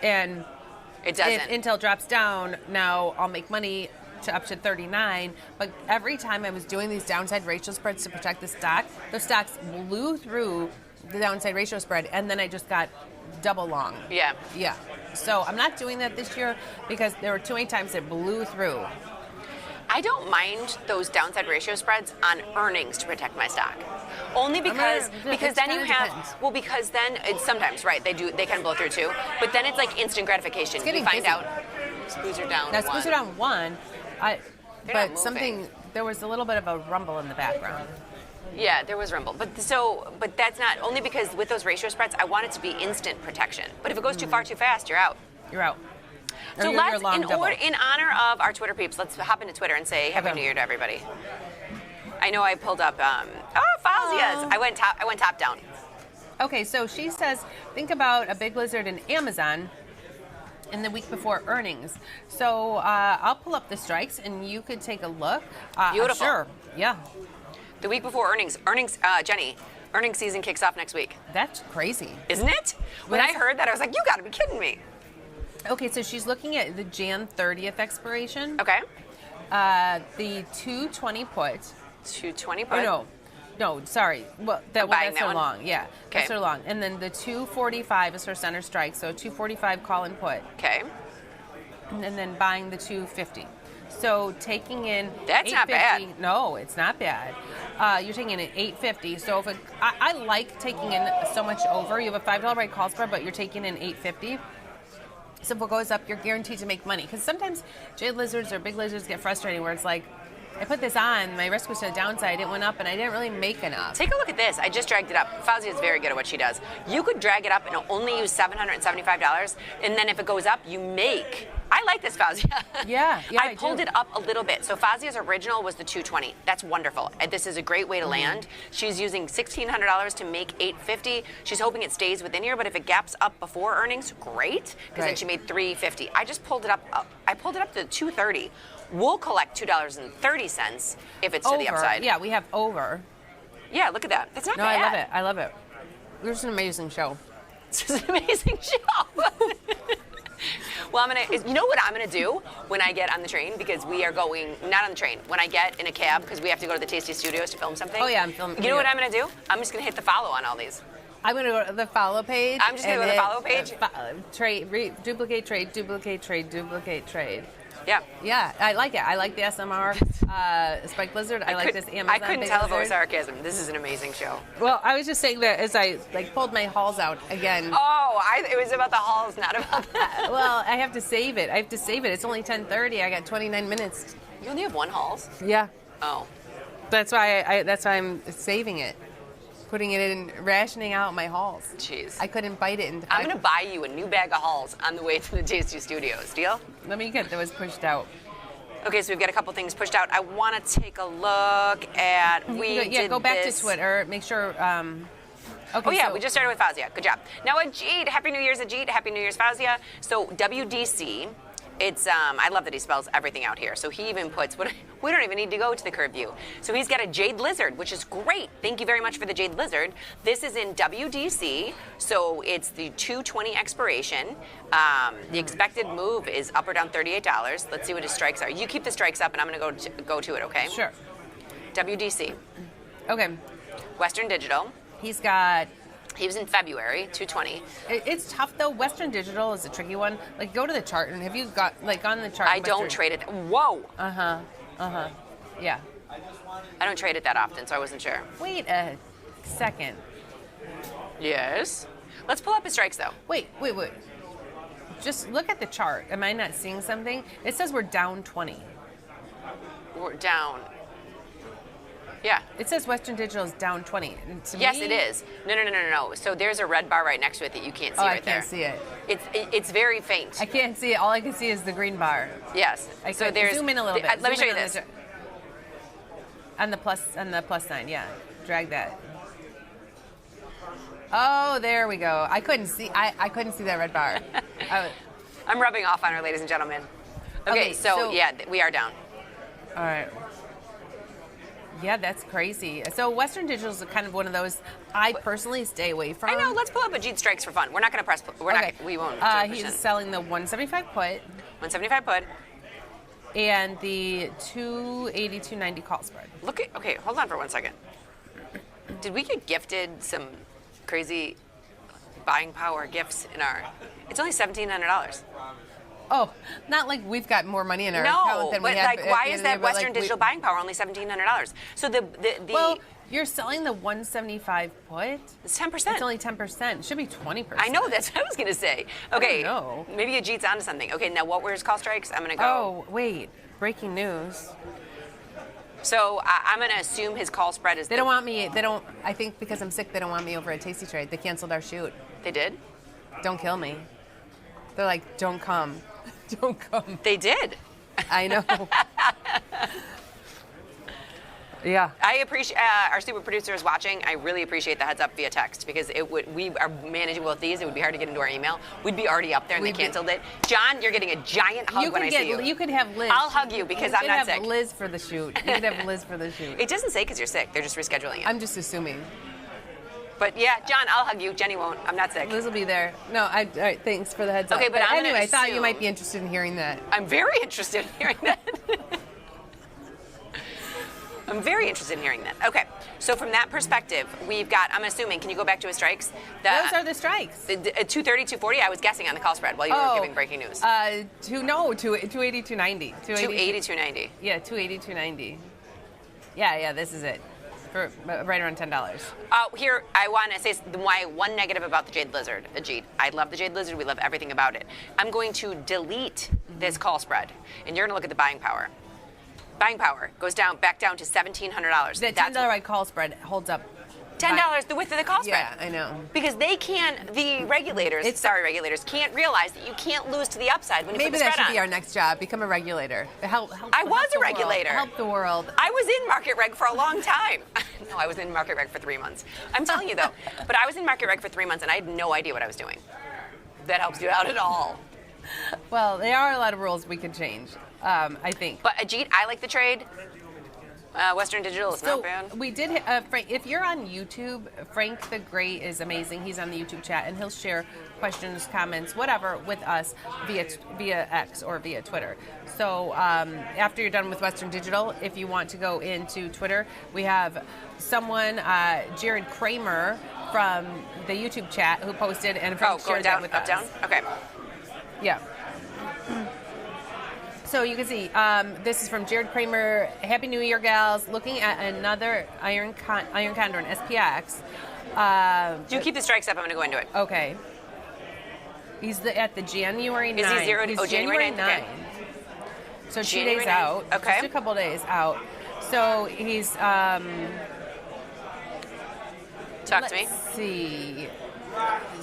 And it doesn't. If Intel drops down, now I'll make money to up to 39. But every time I was doing these downside ratio spreads to protect the stock, those stocks blew through the downside ratio spread. And then I just got double long. Yeah. Yeah. So I'm not doing that this year because there were too many times it blew through. I don't mind those downside ratio spreads on earnings to protect my stock. Only because then you have because then it's sometimes right they can blow through too, but then it's like instant gratification. You find out screws are down. Now screws are down one. But there was a little bit of a rumble in the background. Yeah, there was rumble, but that's not only because with those ratio spreads, I want it to be instant protection. But if it goes too far too fast, you're out. You're out. So in honor of our Twitter peeps, let's hop into Twitter and say Happy New Year to everybody. I know I pulled up. Fauzia's. I went top down. Okay, so she says, think about a big lizard in Amazon in the week before earnings. So I'll pull up the strikes and you could take a look. Beautiful. Sure. Yeah. The week before earnings, Jenny, earnings season kicks off next week. That's crazy. Isn't it? When I heard that, I was like, you gotta be kidding me. Okay, so she's looking at the Jan 30th expiration. Okay. The 220 put. 220 put? No, sorry. Well, that's so one? long. Yeah, okay. That's so long. And then the 245 is her center strike, so 245 call and put. Okay. And then buying the 250. So taking in that's not bad. No, it's not bad. You're taking in at 850. So if I like taking in so much over. You have a $5 right call spread, but you're taking in 850. So if it goes up, you're guaranteed to make money. Because sometimes jade lizards or big lizards get frustrating where it's like, I put this on, my risk was to the downside, it went up, and I didn't really make enough. Take a look at this. I just dragged it up. Fauzi is very good at what she does. You could drag it up and only use $775, and then if it goes up, you make. I like this, Fauzia. Yeah, I pulled it up a little bit. So Fauzia's original was the 220. That's wonderful. This is a great way to land. She's using $1,600 to make $850. She's hoping it stays within here, but if it gaps up before earnings, great, because then she made $350. I just pulled it up. I pulled it up to $230. We'll collect $2.30 if it's to the upside. Yeah, we have over. Yeah, look at that. That's not bad. I love it. I love it. This is an amazing show. This is an amazing show. Well, you know what I'm gonna do when I get on the train, because we are going, not on the train, when I get in a cab, because we have to go to the Tasty Studios to film something. Oh yeah, I'm filming. You know what I'm gonna do? I'm just gonna hit the follow on all these. I'm gonna go to the follow page. I'm just gonna go to the follow page. Duplicate trade, duplicate trade, duplicate trade. Yeah. Yeah, I like it. I like the SMR Spike Lizard. I like this Amazon. I couldn't Big tell Lizard. if it was sarcasm. This is an amazing show. Well, I was just saying that as I pulled my hauls out again. Oh, it was about the hauls, not about that. Well, I have to save it. It's only 10:30. I got 29 minutes. You only have one hauls? Yeah. Oh. That's why I'm saving it. putting it in, rationing out my Halls. Jeez. I couldn't bite it. I'm going to buy you a new bag of Halls on the way to the Tasty Studios. Deal? Let me get those pushed out. Okay, so we've got a couple things pushed out. I want to take a look at. Go back to Twitter. Make sure. Okay, we just started with Fazia. Good job. Now, Ajit, Happy New Year's, Ajit. Happy New Year's, Fazia. So WDC. It's I love that he spells everything out here. So he even puts we don't even need to go to the curve view. So he's got a Jade Lizard, which is great. Thank you very much for the Jade Lizard. This is in WDC, so it's the 2/20 expiration. The expected move is up or down $38. Let's see what his strikes are. You keep the strikes up, and I'm going to go to it. Okay? Sure. WDC. Okay. Western Digital. He was in February, 2/20. It's tough though. Western Digital is a tricky one. Like, go to the chart, and have you got on the chart? I don't trade it. Whoa. Yeah. I don't trade it that often, so I wasn't sure. Wait a second. Yes. Let's pull up his strikes though. Wait. Just look at the chart. Am I not seeing something? It says we're down 20. We're down. Yeah. It says Western Digital is down 20. Yes, it is. No. So there's a red bar right next to it that you can't see right there. I can't see it. It's very faint. I can't see it. All I can see is the green bar. Yes. So there's. Zoom in a little bit. Let me show you this. On the plus sign, yeah. Drag that. Oh, there we go. I couldn't see. I couldn't see that red bar. I'm rubbing off on her, ladies and gentlemen. Okay, so yeah, we are down. All right. Yeah, that's crazy. So Western Digital is kind of one of those I personally stay away from. I know. Let's pull up Ajit strikes for fun. We're not going to press. We won't. He's selling the 175 put. 175 put. And the 280, 290 call spread. Okay, hold on for 1 second. Did we get gifted some crazy buying power gifts in our? It's only $1,700. Oh, not like we've got more money in our account than we have. No, why is that Western Digital buying power only $1,700? So well, you're selling the 175 put. It's 10%. It's only 10%. It should be 20%. I know, that's what I was gonna say. Okay, I don't know. Maybe Ajit's onto something. Okay, now what were his call strikes? I'm gonna go. Oh wait, breaking news. So I'm gonna assume his call spread is. They don't want me. They don't. I think because I'm sick, they don't want me over at Tasty Trade. They canceled our shoot. They did? Don't kill me. They're like, don't come. Don't come. They did. I know. Yeah. I appreciate our super producer is watching. I really appreciate the heads up via text because we are managing both these. It would be hard to get into our email. We'd be already up there and they canceled it. John, you're getting a giant hug when I see you. You could have Liz. I'll hug you because I'm not sick. You could have Liz for the shoot. You could have Liz for the shoot. It doesn't say because you're sick. They're just rescheduling it. I'm just assuming. But yeah, John, I'll hug you. Jenny won't. I'm not sick. Liz will be there. No, all right, thanks for the heads up. Okay, but anyway, I thought you might be interested in hearing that. I'm very interested in hearing that. I'm very interested in hearing that. Okay, so from that perspective, we've got, I'm assuming, can you go back to his strikes? Those are the strikes. 230, 240, I was guessing on the call spread while you were giving breaking news. 280, 290. 280, 290. Yeah, 280, 290. Yeah, this is it. For right around $10. Here, I want to say one negative about the Jade Lizard, Ajit. I love the Jade Lizard. We love everything about it. I'm going to delete this call spread, and you're going to look at the buying power. Buying power goes back down to $1,700. The $10 call spread holds up. $10, the width of the call spread. Yeah, I know. Because the regulators can't realize that you can't lose to the upside when you put the spread on. Maybe that should be our next job, become a regulator. I was a regulator. Help the world. I was in market reg for a long time. No, I was in market reg for 3 months. I'm telling you though. But I was in market reg for 3 months and I had no idea what I was doing. That helps you out at all. Well, there are a lot of rules we could change, I think. But Ajit, I like the trade. Western Digital is not bad. We did, Frank, if you're on YouTube, Frank the Great is amazing. He's on the YouTube chat, and he'll share questions, comments, whatever, with us via X or via Twitter. So after you're done with Western Digital, if you want to go into Twitter, we have someone, Jared Kramer from the YouTube chat, who posted and shared that with us. Down? Okay. Yeah. So you can see, this is from Jared Kramer. Happy New Year, gals. Looking at another Iron Condor in SPX. Do you keep the strikes up? I'm going to go into it. Okay. He's at the January 9th. Is he zeroed? He's January 9th. Okay. So 2 days out. Okay. Just a couple days out. So he's Talk to me. Let's see. Do you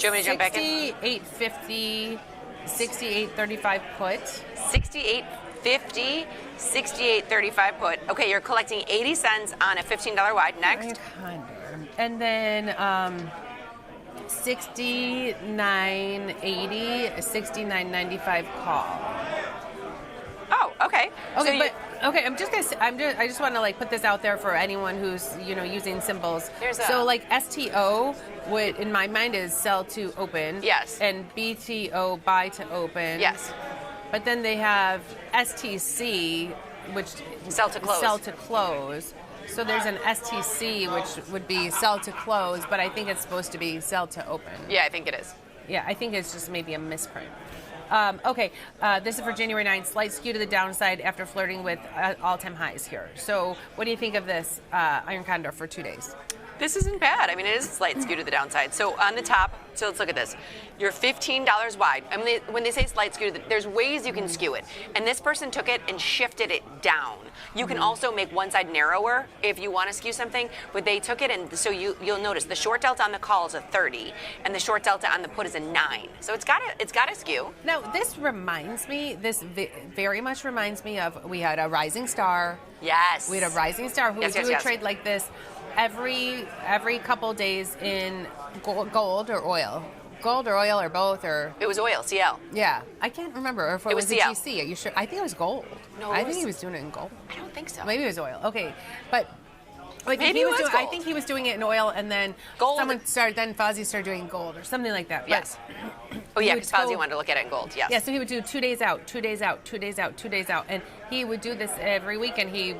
want me to jump back in? 68.50, 68.35 put. 68.50, 68.35 put. Okay, you're collecting 80 cents on a $15 wide. Next. And then 69.80, 69.95 call. Oh, okay. Okay, So okay. I'm just gonna. I just want to like put this out there for anyone who's using symbols. So like STO would in my mind is sell to open. Yes. And BTO buy to open. Yes. But then they have STC, which sell to close. Sell to close. So there's an STC, which would be sell to close, but I think it's supposed to be sell to open. Yeah, I think it is. Yeah, I think it's just maybe a misprint. Okay, this is for January 9th. Slight skew to the downside after flirting with all-time highs here. So what do you think of this iron condor for 2 days? This isn't bad. I mean, it is a slight skew to the downside. So on the top, so let's look at this. You're $15 wide. I mean, when they say slight skew, there's ways you can skew it. And this person took it and shifted it down. You can also make one side narrower if you want to skew something, but they took it and so you'll notice the short delta on the call is a 30 and the short delta on the put is a 9. So it's got a skew. Now, this very much reminds me of, we had a rising star. Yes. We had a rising star who would do a yes. trade like this every couple days in gold or oil. Gold or oil or both or... It was oil, CL. Yeah. I can't remember if it was a CL. GC. Are you sure? I think it was gold. No, I think he was doing it in gold. I don't think so. Maybe it was oil. Okay. But... Maybe it was doing, gold. I think he was doing it in oil, and then then Fozzie started doing gold or something like that. Yes. Oh yeah, because Fozzie wanted to look at it in gold. Yes. Yeah, so he would do 2 days out, 2 days out, 2 days out, 2 days out, and he would do this every week, and he,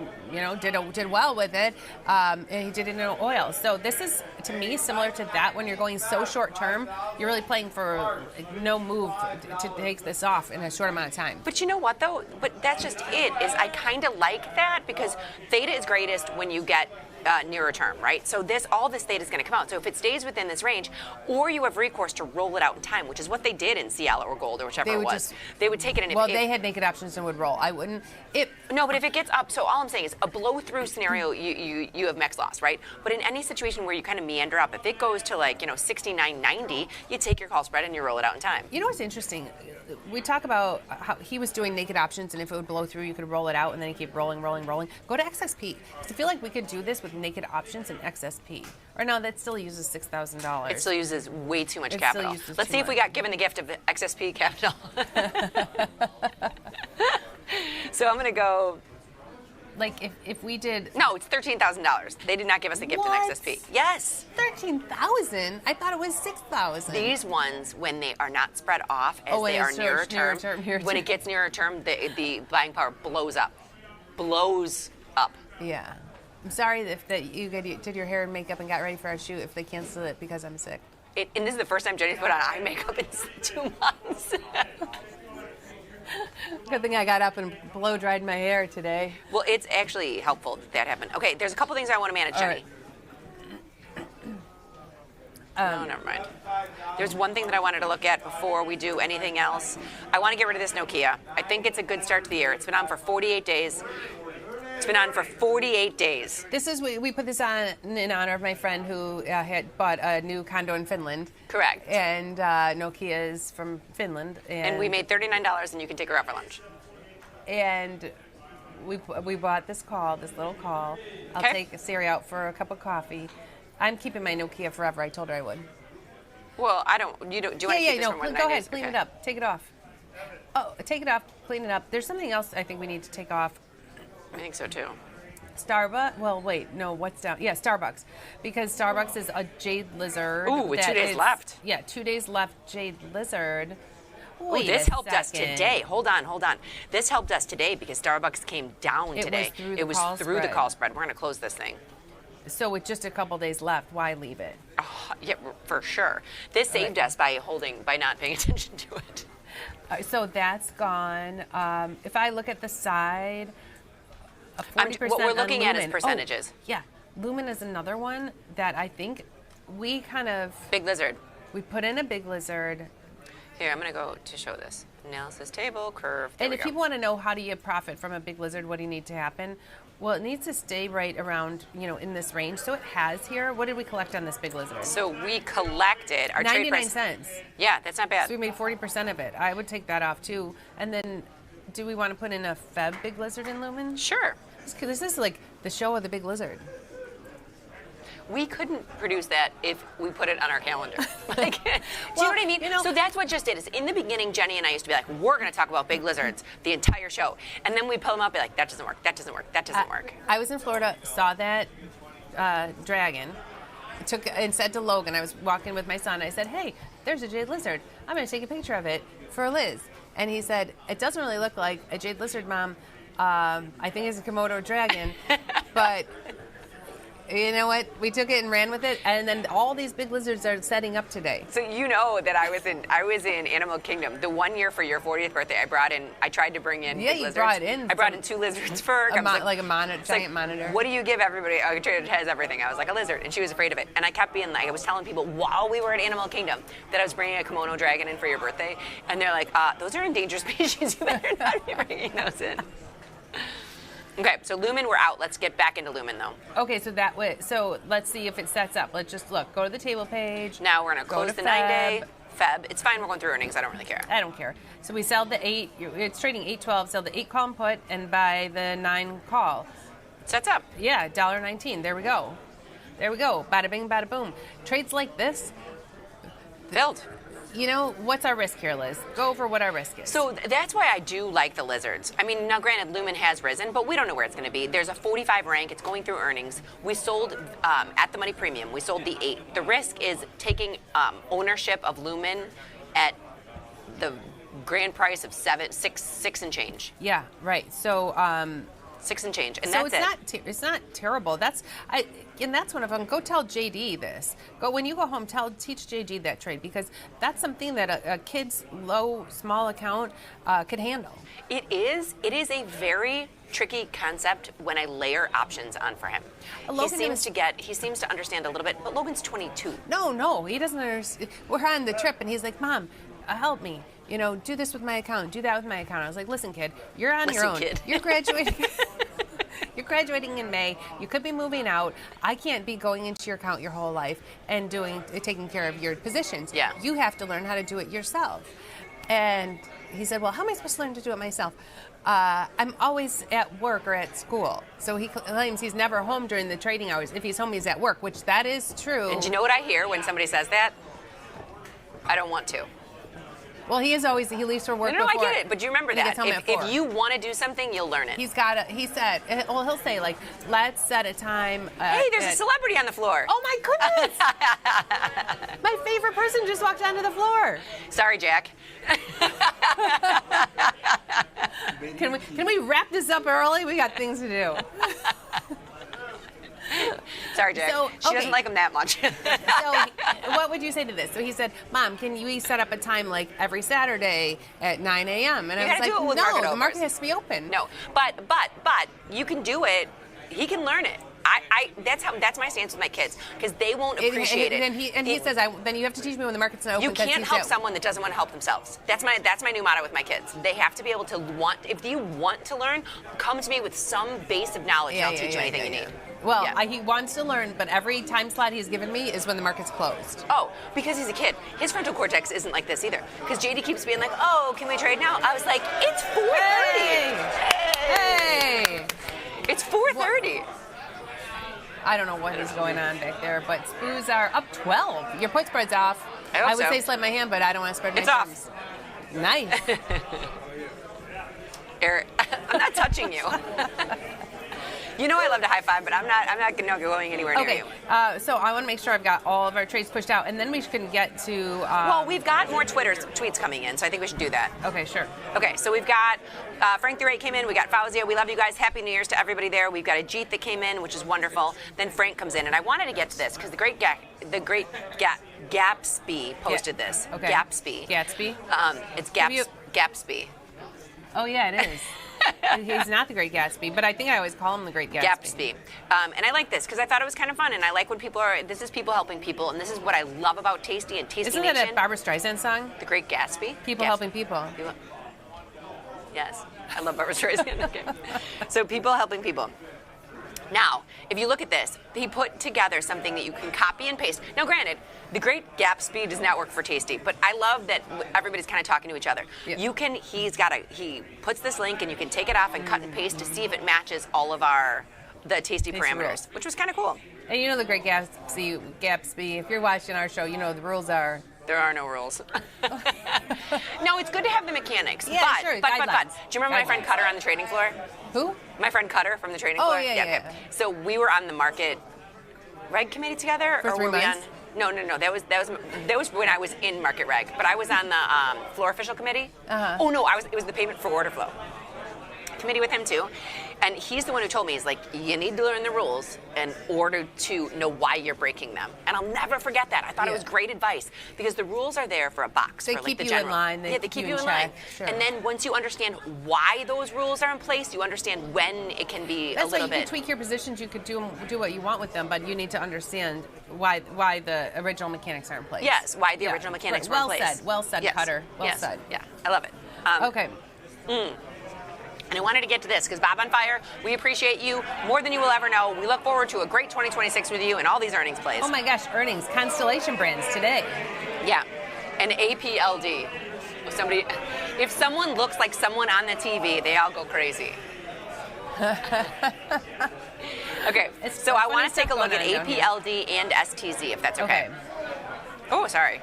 did well with it, and he did it in oil. So this is to me similar to that. When you're going so short term, you're really playing for no move to take this off in a short amount of time. But you know what though? But that's just it. Is I kind of like that because theta is greatest when you get nearer term, right? So all this theta is going to come out. So if it stays within this range, or you have recourse to roll it out in time, which is what they did in CL or gold or whichever it was. They would take it and they had naked options and would roll. I wouldn't. No, but if it gets up, so all I'm saying is a blow through scenario, you have max loss, right? But in any situation where you kind of meander up, if it goes to 69.90, you take your call spread and you roll it out in time. You know what's interesting? We talk about how he was doing naked options, and if it would blow through, you could roll it out, and then you keep rolling. Go to XSP. I feel like we could do this with naked options and XSP. Or no, that still uses $6,000. It still uses way too much capital. Let's see if we got given the gift of XSP capital. So I'm going to go... Like if we did... No, it's $13,000. They did not give us the gift in XSP. Yes. $13,000? I thought it was $6,000. These ones, when they are not spread off as they are nearer term, when it gets nearer term, the buying power blows up. Blows up. Yeah. I'm sorry that you did your hair and makeup and got ready for our shoot if they canceled it because I'm sick. And this is the first time Jenny's put on eye makeup in 2 months. Good thing I got up and blow dried my hair today. Well, it's actually helpful that happened. Okay, there's a couple things I want to manage, Jenny. No, never mind. There's one thing that I wanted to look at before we do anything else. I want to get rid of this Nokia. I think it's a good start to the year. It's been on for 48 days. It's been on for 48 days. This is we put this on in honor of my friend who had bought a new condo in Finland. Correct. And Nokia is from Finland. And we made $39, and you can take her out for lunch. And we bought this little call. I'll take Siri out for a cup of coffee. I'm keeping my Nokia forever. I told her I would. Well, I don't. Do you want to keep this for more than 9 days? Go ahead, clean it up. Take it off. Oh, take it off. Clean it up. There's something else I think we need to take off. I think so too. Starbucks. Well, wait. No, what's down? Yeah, Starbucks. Because Starbucks is a jade lizard. Ooh, with 2 days left. Yeah, 2 days left. Jade lizard. Oh, this helped us today. Hold on. This helped us today because Starbucks came down today. It was through the call spread. We're going to close this thing. So with just a couple days left, why leave it? Oh, yeah, for sure. This saved us by not paying attention to it. So that's gone. If I look at the side, 40% what we're looking at is Lumen. percentages. Oh, yeah, Lumen is another one that I think we kind of... Big lizard. We put in a big lizard. Here, I'm going to go to show this. Analysis table, curve, and if people want to know how do you profit from a big lizard, what do you need to happen? Well, it needs to stay right around, in this range. So it has here. What did we collect on this big lizard? So we collected our 99 trade price. cents. Yeah, that's not bad. So we made 40% of it. I would take that off too. And then, do we want to put in a Feb big lizard in Lumen? Sure. This is like the show of the big lizard. We couldn't produce that if we put it on our calendar. Do you know what I mean? So that's what just did. Is in the beginning, Jenny and I used to be like, we're going to talk about big lizards the entire show. And then we pull them up and be like, that doesn't work, that doesn't work, that doesn't work. I was in Florida, saw that dragon, took and said to Logan, I was walking with my son, I said, hey, there's a jade lizard. I'm going to take a picture of it for Liz. And he said, it doesn't really look like a jade lizard, Mom. I think it's a Komodo dragon. But you know what? We took it and ran with it, and then all these big lizards are setting up today. So you know that I was in Animal Kingdom. The one year for your 40th birthday, I tried to bring in big lizards. I brought in 2 lizards for her. Like a giant monitor. What do you give everybody? A trader has everything. I was like, a lizard, and she was afraid of it. And I kept being like, I was telling people while we were at Animal Kingdom that I was bringing a Komodo dragon in for your birthday, and they're like, those are endangered species. You better not be bringing those in. Okay, so Lumen, we're out. Let's get back into Lumen, though. Okay, so let's see if it sets up. Let's just look. Go to the table page. Now we're going to close the 9-day. Feb. It's fine. We're going through earnings. I don't really care. I don't care. So we sell the 8. It's trading 8.12. Sell the 8 call and put, and buy the 9 call. Sets up. Yeah, $1.19. There we go. There we go. Bada bing, bada boom. Trades like this. Build. What's our risk here, Liz? Go over what our risk is. So that's why I do like the lizards. I mean, now granted, Lumen has risen, but we don't know where it's going to be. There's a 45 rank. It's going through earnings. We sold at the money premium. We sold the 8. The risk is taking ownership of Lumen at the grand price of 6 and change. Yeah, right. So 6 and change, and so that's it's not terrible. And that's one of them. Go tell JD this. When you go home, teach JD that trade, because that's something that a kid's small account could handle. It is a very tricky concept when I layer options on for him. He seems to understand a little bit, but Logan's 22. No, he doesn't understand. We're on the trip, and he's like, Mom, help me. Do this with my account, do that with my account. I was like, listen, kid, you're on your own. Kid. You're graduating. You're graduating in May. You could be moving out. I can't be going into your account your whole life and taking care of your positions. Yeah. You have to learn how to do it yourself. And he said, well, how am I supposed to learn to do it myself? I'm always at work or at school. So he claims he's never home during the trading hours. If he's home, he's at work, which that is true. And you know what I hear when somebody says that? I don't want to. Well, he leaves for work. No, before. I get it, but you remember that. If you want to do something, you'll learn it. He said, he'll say, like, let's set a time. Hey, there's a celebrity on the floor. Oh, my goodness. My favorite person just walked onto the floor. Sorry, Jack. Can we wrap this up early? We got things to do. Sorry, Jack. She doesn't like him that much. So what would you say to this? So he said, Mom, can we set up a time like every Saturday at 9 a.m.? And I was like, no, the market has to be open. No, but you can do it. He can learn it. That's my stance with my kids, because they won't appreciate it. And he says, then you have to teach me when the market's not open. You can't help someone that doesn't want to help themselves. That's my new motto with my kids. They have to be able to want. If you want to learn, come to me with some base of knowledge, and I'll teach you anything you need. Well, he wants to learn, but every time slot he's given me is when the market's closed. Oh, because he's a kid. His frontal cortex isn't like this either. Because JD keeps being like, oh, can we trade now? I was like, it's 4:30. Hey! It's 4:30. I don't know what is going on back there, but SPOOs are up 12. Your put spread's off. I would say slap my hand, but I don't want to spread my hands. It's off. Nice. Eric, I'm not touching you. You know I love to high five, but I'm not going anywhere near you. Okay, so I want to make sure I've got all of our trades pushed out, and then we can get to... well, we've got more tweets coming in, so I think we should do that. Okay, sure. Okay, so we've got Frank the Rate came in, we got Fauzia, we love you guys, Happy New Year's to everybody there. We've got Ajit that came in, which is wonderful. Then Frank comes in, and I wanted to get to this, because the great Gapsby posted this. Okay. Gatsby. It's Gapsby. Oh, yeah, it is. He's not the Great Gatsby, but I think I always call him the Great Gatsby. Gatsby. And I like this because I thought it was kind of fun, and I like when this is people helping people, and this is what I love about Tasty and Tasty Isn't Nation. that a Barbara Streisand song? The Great Gatsby? People helping people. Yes, I love Barbara Streisand. Okay. So people helping people. Now, if you look at this, he put together something that you can copy and paste. Now, granted, the great gap speed does not work for Tasty, but I love that everybody's kind of talking to each other. Yeah. He puts this link and you can take it off and cut and paste to see if it matches all of the Tasty parameters, rules. which was kind of cool. And you know the great Gatsby, if you're watching our show, you know the rules are... There are no rules. No, it's good to have the mechanics. Yeah, but, sure, but. guidelines. Do you remember my friend Cutter on the trading floor? Who? My friend Cutter from the trading Oh, floor? yeah. Okay. So we were on the market reg committee together? For or 3 were we on? months? No. That was when I was in market reg. But I was on the floor official committee. Uh-huh. Oh, no, it was the payment for order flow committee with him too. And he's the one who told me, he's like, you need to learn the rules in order to know why you're breaking them. And I'll never forget that. I thought it was great advice because the rules are there for a box. They for, keep the you general. in line. They keep you in line. Sure. And then once you understand why those rules are in place, you understand when it can be That's a little why you bit. can tweak your positions. You could do what you want with them, but you need to understand why the original mechanics are in place. Yes, why the original mechanics were in place. Well said, Yes. Cutter. Well Yes. said. Yeah, I love it. Okay. And I wanted to get to this because Bob on Fire, we appreciate you more than you will ever know. We look forward to a great 2026 with you and all these earnings plays. Oh my gosh, earnings. Constellation Brands today. Yeah, an APLD. If someone looks like someone on the TV, they all go crazy. Okay, so I want to take a look at APLD and STZ, if that's okay. Oh, sorry.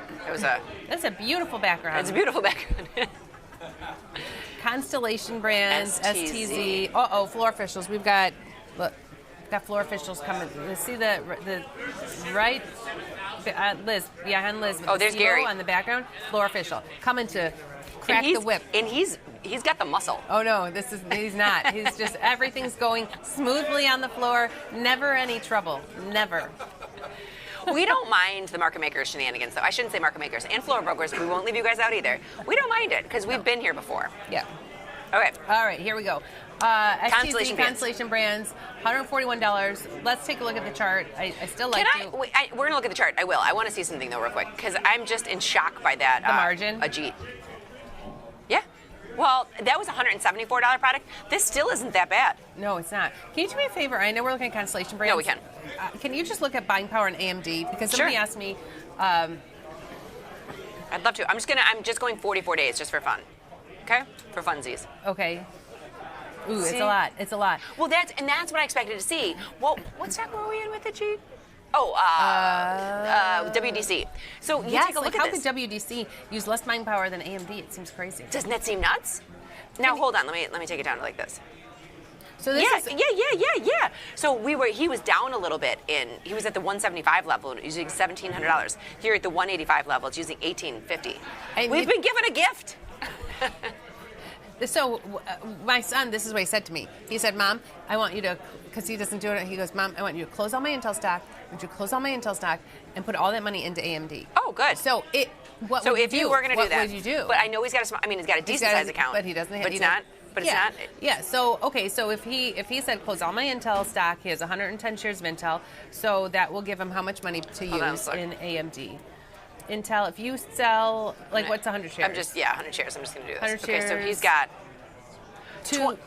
That's a beautiful background. It's a beautiful background. Constellation Brands, STZ. STZ. Floor officials. We've got floor officials coming. See the right, Liz, behind Liz. With There's the Gary on the background. Floor official coming to crack the whip. And he's got the muscle. Oh no, he's not. He's just everything's going smoothly on the floor. Never any trouble. Never. We don't mind the market makers shenanigans, though. I shouldn't say market makers and floor brokers. We won't leave you guys out either. We don't mind it because we've been here before. Yeah. Okay. All right, here we go. Constellation Brands, $141. Let's take a look at the chart. I still like to. We're going to look at the chart. I will. I want to see something, though, real quick, because I'm just in shock by that. The margin? Ajit. Yeah. Well, that was a $174 product. This still isn't that bad. No, it's not. Can you do me a favor? I know we're looking at Constellation Brands. No, we can. Can you just look at buying power and AMD? Because somebody asked me. I'd love to. I'm just going 44 days just for fun. Okay? For funsies. Okay. Ooh, it's a lot. It's a lot. Well, that's what I expected to see. Well, what stock were we in with Ajit? WDC. So you take a look at this. How could WDC use less buying power than AMD? It seems crazy. Doesn't that seem nuts? Now hold on. Let me take it down to like this. So this is yeah. So he was down a little bit he was at the 175 level using $1,700. Here at the 185 level, it's using $1,850. We've been given a gift. So my son, this is what he said to me. He said, "Mom, I want you to," because he doesn't do it. He goes, "Mom, I want you to close all my Intel stock. I want you to close all my Intel stock and put all that money into AMD." Oh, good. So what So would if you were going to do that, what would you do? But I know he's got a decent size account. But he doesn't. But it's not. But it's not. Yeah. So So if he said close all my Intel stock, he has 110 shares of Intel. So that will give him how much money to use in AMD? Intel, if you sell, what's 100 shares? 100 shares. I'm just going to do this. 100 Okay, so shares. he's got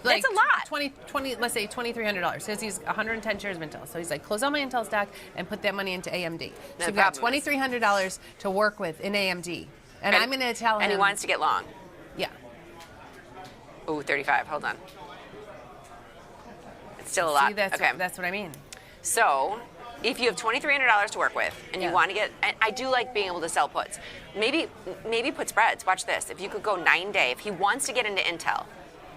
that's a lot. 20, let's say $2,300. Because he's 110 shares of Intel. So he's like, close all my Intel stock and put that money into AMD. So we've got $2,300 to work with in AMD. And I'm going to tell him. And he wants to get long. Yeah. Ooh, 35. Hold on. It's still a lot. See, that's what I mean. So if you have $2,300 to work with and you want to get, and I do like being able to sell puts. Maybe put spreads. Watch this. If you could go 9-day, if he wants to get into Intel.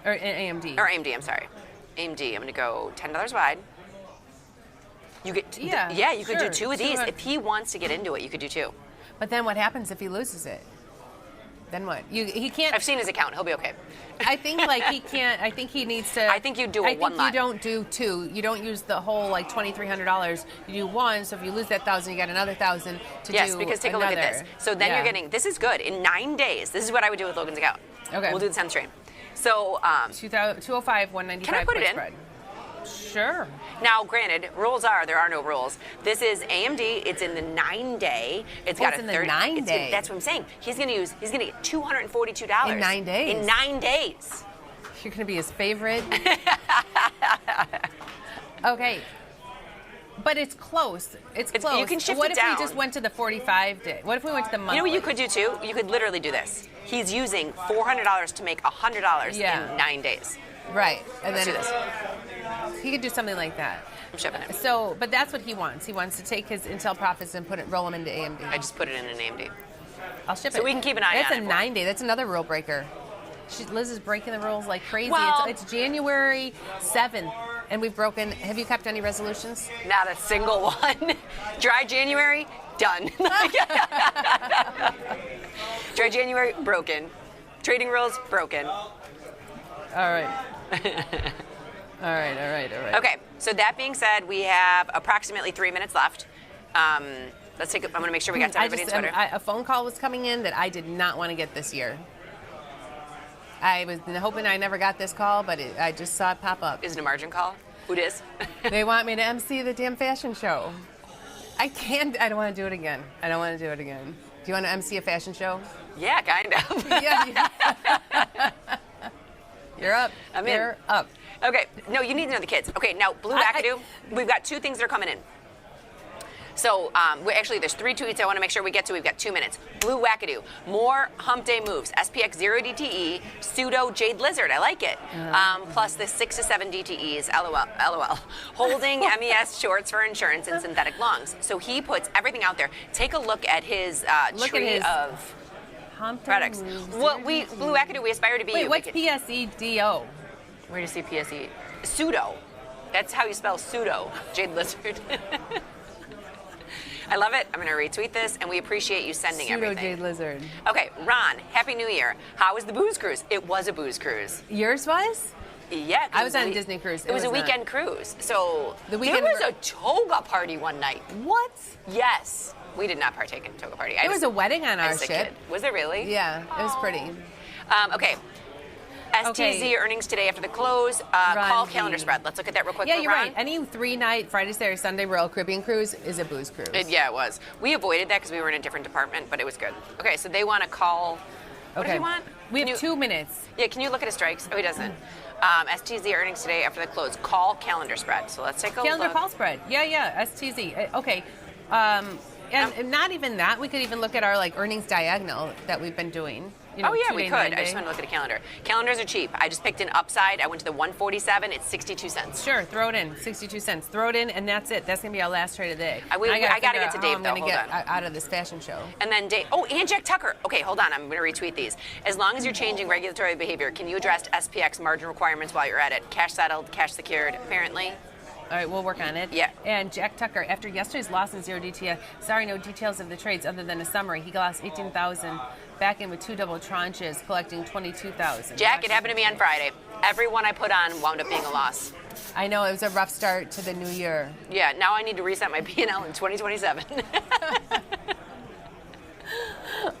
Or AMD. Or AMD, I'm sorry. AMD, I'm going to go $10 wide. You get, you could do two of these. If he wants to get into it, you could do two. But then what happens if he loses it? Then what? He can't. I've seen his account. He'll be okay. I think he can't. I think he needs to. I think you do one lot. You don't do two. You don't use the whole $2,300. You do one. So if you lose that $1,000, you got another $1,000 to do. Yes, because take a look at this. So then you're getting. This is good in 9 days. This is what I would do with Logan's account. Okay. We'll do the 10th train. So 205, 195. Can I put it in? Spread. Sure. Now, granted, there are no rules. This is AMD. It's in the 9-day. It's got a 30. The 9-day. That's what I'm saying. He's going to get $242 in 9 days. In 9 days. You're going to be his favorite. Okay. But it's close. It's close. You can shift what it if down. we just went to the 45 day? What if we went to the monthly? You know what you could do too? You could literally do this. He's using $400 to make $100 in 9 days. Right. And Let's then do this. he could do something like that. I'm shipping it. So, but that's what he wants. He wants to take his Intel profits and roll them into AMD. I just put it in an AMD. I'll ship it. So we can keep an eye That's on it. That's a 9 day. That's another rule breaker. Liz is breaking the rules like crazy. Well- It's January 7th, and we've broken. Have you kept any resolutions? Not a single one. Dry January, done. Dry January, broken. Trading rules, broken. All right. All right. Okay, so that being said, we have approximately 3 minutes left. Let's take. I'm going to make sure we got to everybody on Twitter. A phone call was coming in that I did not want to get this year. I was hoping I never got this call, but I just saw it pop up. Is it a margin call? Who it is? They want me to MC the damn fashion show. I can't. I don't want to do it again. Do you want to MC a fashion show? Yeah, kind of. Yeah. You're up. I'm in. You're up. Okay. No, you need to know the kids. Okay, now Blue Wackadoo, we've got 2 things that are coming in. So, there's 3 tweets I want to make sure we get to. We've got 2 minutes. Blue Wackadoo, more hump day moves. SPX 0 DTE, pseudo Jade Lizard. I like it. Plus the 6 to 7 DTEs. LOL. Holding MES shorts for insurance and synthetic lungs. So he puts everything out there. Take a look at his tree of hump products. Blue Wackadoo, we aspire to be. Wait, what's PSEDO? Where do you see PSE? Pseudo. That's how you spell pseudo Jade Lizard. I love it. I'm going to retweet this, and we appreciate you sending everything. Jade Lizard. Okay, Ron, Happy New Year. How was the booze cruise? It was a booze cruise. Yours was? Yeah. I was on a Disney cruise. It was a not. weekend cruise. So The there weekend was a toga party one night. What? Yes. We did not partake in a toga party. There was a wedding on I our was a ship. kid. Was there really? Yeah, it was pretty. Okay. STZ earnings today after the close. Call calendar spread. Let's look at that real quick. Yeah, for you're Ron. right. Any 3-night Friday, Saturday, Sunday Royal Caribbean cruise is a booze cruise. Yeah, it was. We avoided that because we were in a different department, but it was good. Okay, so they want to call. What does he want? We have 2 minutes. Yeah, can you look at his strikes? Oh, he doesn't. STZ earnings today after the close. Call calendar spread. So let's take a look. Calendar call spread. Yeah, STZ. Okay. And not even that. We could even look at our earnings diagonal that we've been doing. We 2-day, could. 9-day. I just want to look at a calendar. Calendars are cheap. I just picked an upside. I went to the 147. It's 62 cents. Sure, throw it in. 62 cents. Throw it in, and that's it. That's going to be our last trade of the day. I got to get to Dave, though. I'm going to Hold get out of this fashion show. And then Dave. Oh, and Jack Tucker. Okay, hold on. I'm going to retweet these. As long as you're changing regulatory behavior, can you address SPX margin requirements while you're at it? Cash settled, cash secured, apparently. All right, we'll work on it. Yeah. And Jack Tucker, after yesterday's loss in 0 DTE, sorry, no details of the trades other than a summary. He lost 18,000 back in with 2 double tranches, collecting 22,000. Jack, it happened to me on Friday. Every one I put on wound up being a loss. I know, it was a rough start to the new year. Yeah, now I need to reset my P&L in 2027.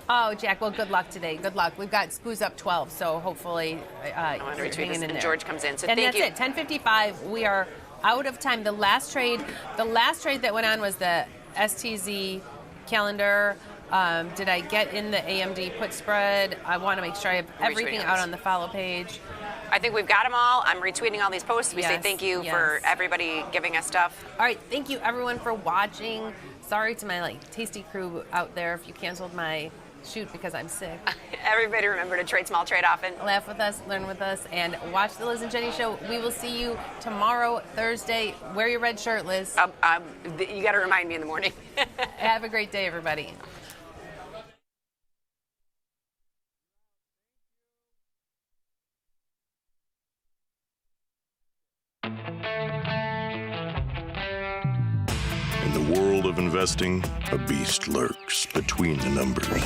Oh, Jack, well, good luck today. Good luck. We've got Spoos up 12, so hopefully I want to retweet this, and George comes in. So and thank that's you. it. 10:55. We are out of time. The last trade that went on was the STZ calendar. Did I get in the AMD put spread? I want to make sure I have everything out on the follow page. I think we've got them all. I'm retweeting all these posts. We say Yes, thank you yes. for everybody giving us stuff. All right, thank you everyone for watching. Sorry to my tasty crew out there if you canceled my shoot because I'm sick. Everybody remember to trade small, trade often. Laugh with us, learn with us, and watch the Liz and Jenny show. We will see you tomorrow, Thursday. Wear your red shirt, Liz. You got to remind me in the morning. Have a great day, everybody. In the world of investing, a beast lurks between the numbers.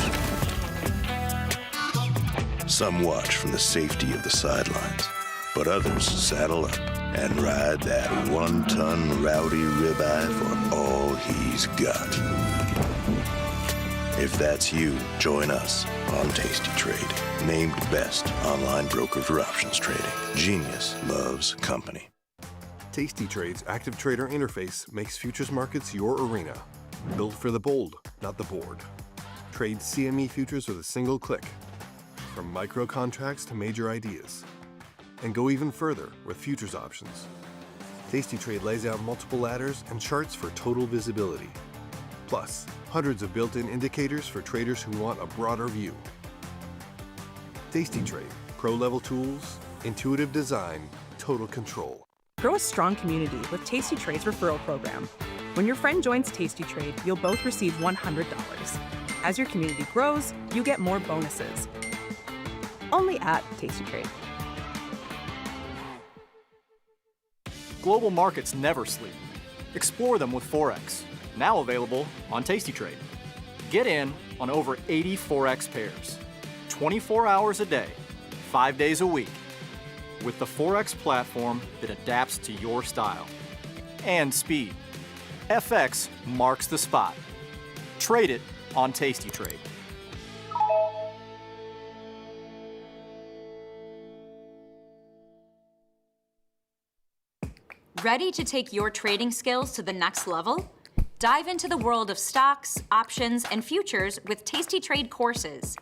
Some watch from the safety of the sidelines, but others saddle up and ride that 1-ton rowdy ribeye for all he's got. If that's you, join us on Tasty Trade, named best online broker for options trading. Genius loves company. Tasty Trade's active trader interface makes futures markets your arena. Built for the bold, not the bored. Trade CME futures with a single click. From micro contracts to major ideas. And go even further with futures options. Tasty Trade lays out multiple ladders and charts for total visibility. Plus, hundreds of built-in indicators for traders who want a broader view. Tasty Trade, pro-level tools, intuitive design, total control. Grow a strong community with Tasty Trade's referral program. When your friend joins Tasty Trade, you'll both receive $100. As your community grows, you get more bonuses. Only at Tasty Trade. Global markets never sleep. Explore them with Forex, now available on Tasty Trade. Get in on over 80 Forex pairs, 24 hours a day, 5 days a week, with the Forex platform that adapts to your style and speed. FX marks the spot. Trade it on Tasty Trade. Ready to take your trading skills to the next level? Dive into the world of stocks, options, and futures with Tasty Trade courses.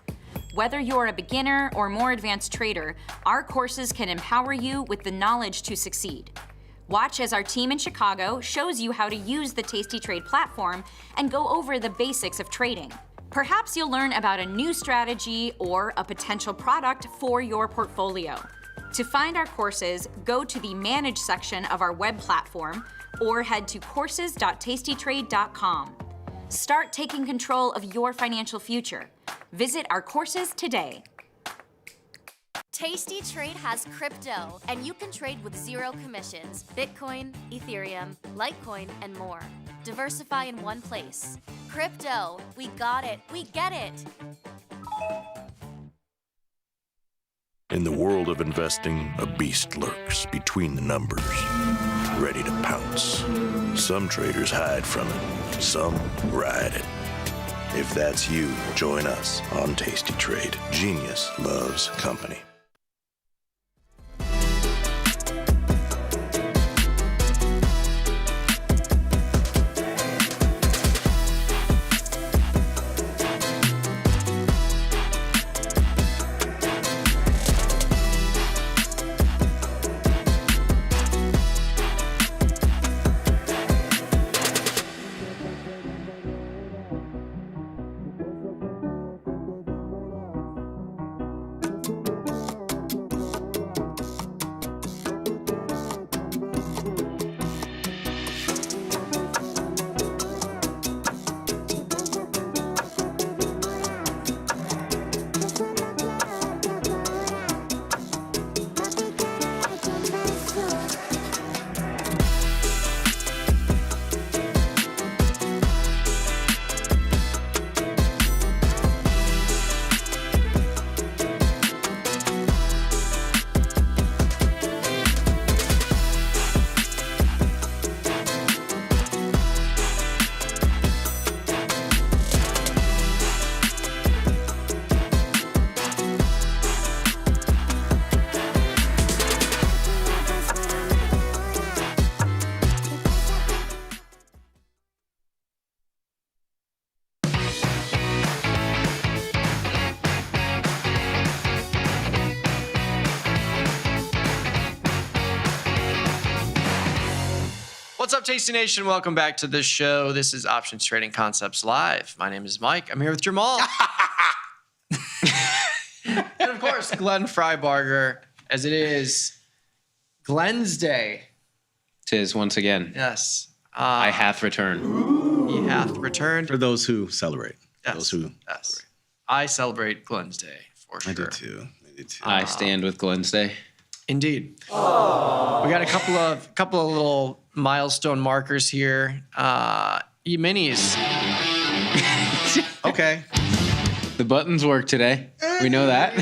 Whether you're a beginner or more advanced trader, our courses can empower you with the knowledge to succeed. Watch as our team in Chicago shows you how to use the Tasty Trade platform and go over the basics of trading. Perhaps you'll learn about a new strategy or a potential product for your portfolio. To find our courses, go to the Manage section of our web platform or head to courses.tastytrade.com. Start taking control of your financial future. Visit our courses today. Tasty Trade has crypto, and you can trade with zero commissions: Bitcoin, Ethereum, Litecoin, and more. Diversify in one place. Crypto, we got it, we get it. In the world of investing, a beast lurks between the numbers, ready to pounce. Some traders hide from it, some ride it. If that's you, join us on Tasty Trade. Genius loves company. What's up, Tasty Nation? Welcome back to the show. This is Options Trading Concepts Live. My name is Mike. I'm here with Jamal. And of course, Glenn Freibarger, as it is Glenn's Day. Tis once again. Yes. I hath returned. He hath returned. For those who celebrate. Yes. Those who Yes. I celebrate Glenn's Day, for sure. I do too. I stand with Glenn's Day. Indeed. We got a couple of little milestone markers here. E-minis. Okay. The buttons work today. We know that.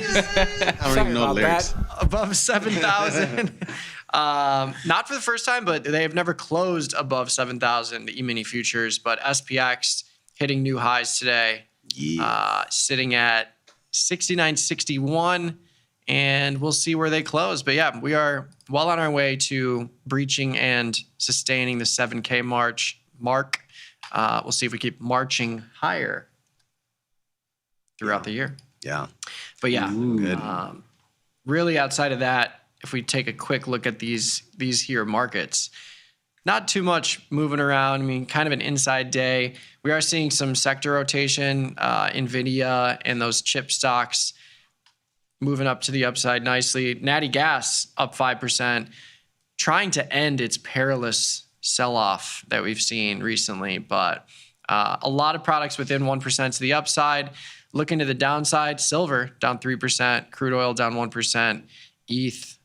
I don't even know the lyrics. Above 7,000. Not for the first time, but they have never closed above 7,000 E-mini futures. But SPX hitting new highs today, sitting at 69.61. And we'll see where they close. But yeah, we are well on our way to breaching and sustaining the 7K mark. We'll see if we keep marching higher throughout the year. Yeah. But yeah, good. Really outside of that, if we take a quick look at these here markets, not too much moving around. I mean, kind of an inside day. We are seeing some sector rotation, NVIDIA and those chip stocks moving up to the upside nicely. Natty Gas up 5%, trying to end its perilous sell-off that we've seen recently. But a lot of products within 1% to the upside. Looking to the downside, silver down 3%, crude oil down 1%, ETH,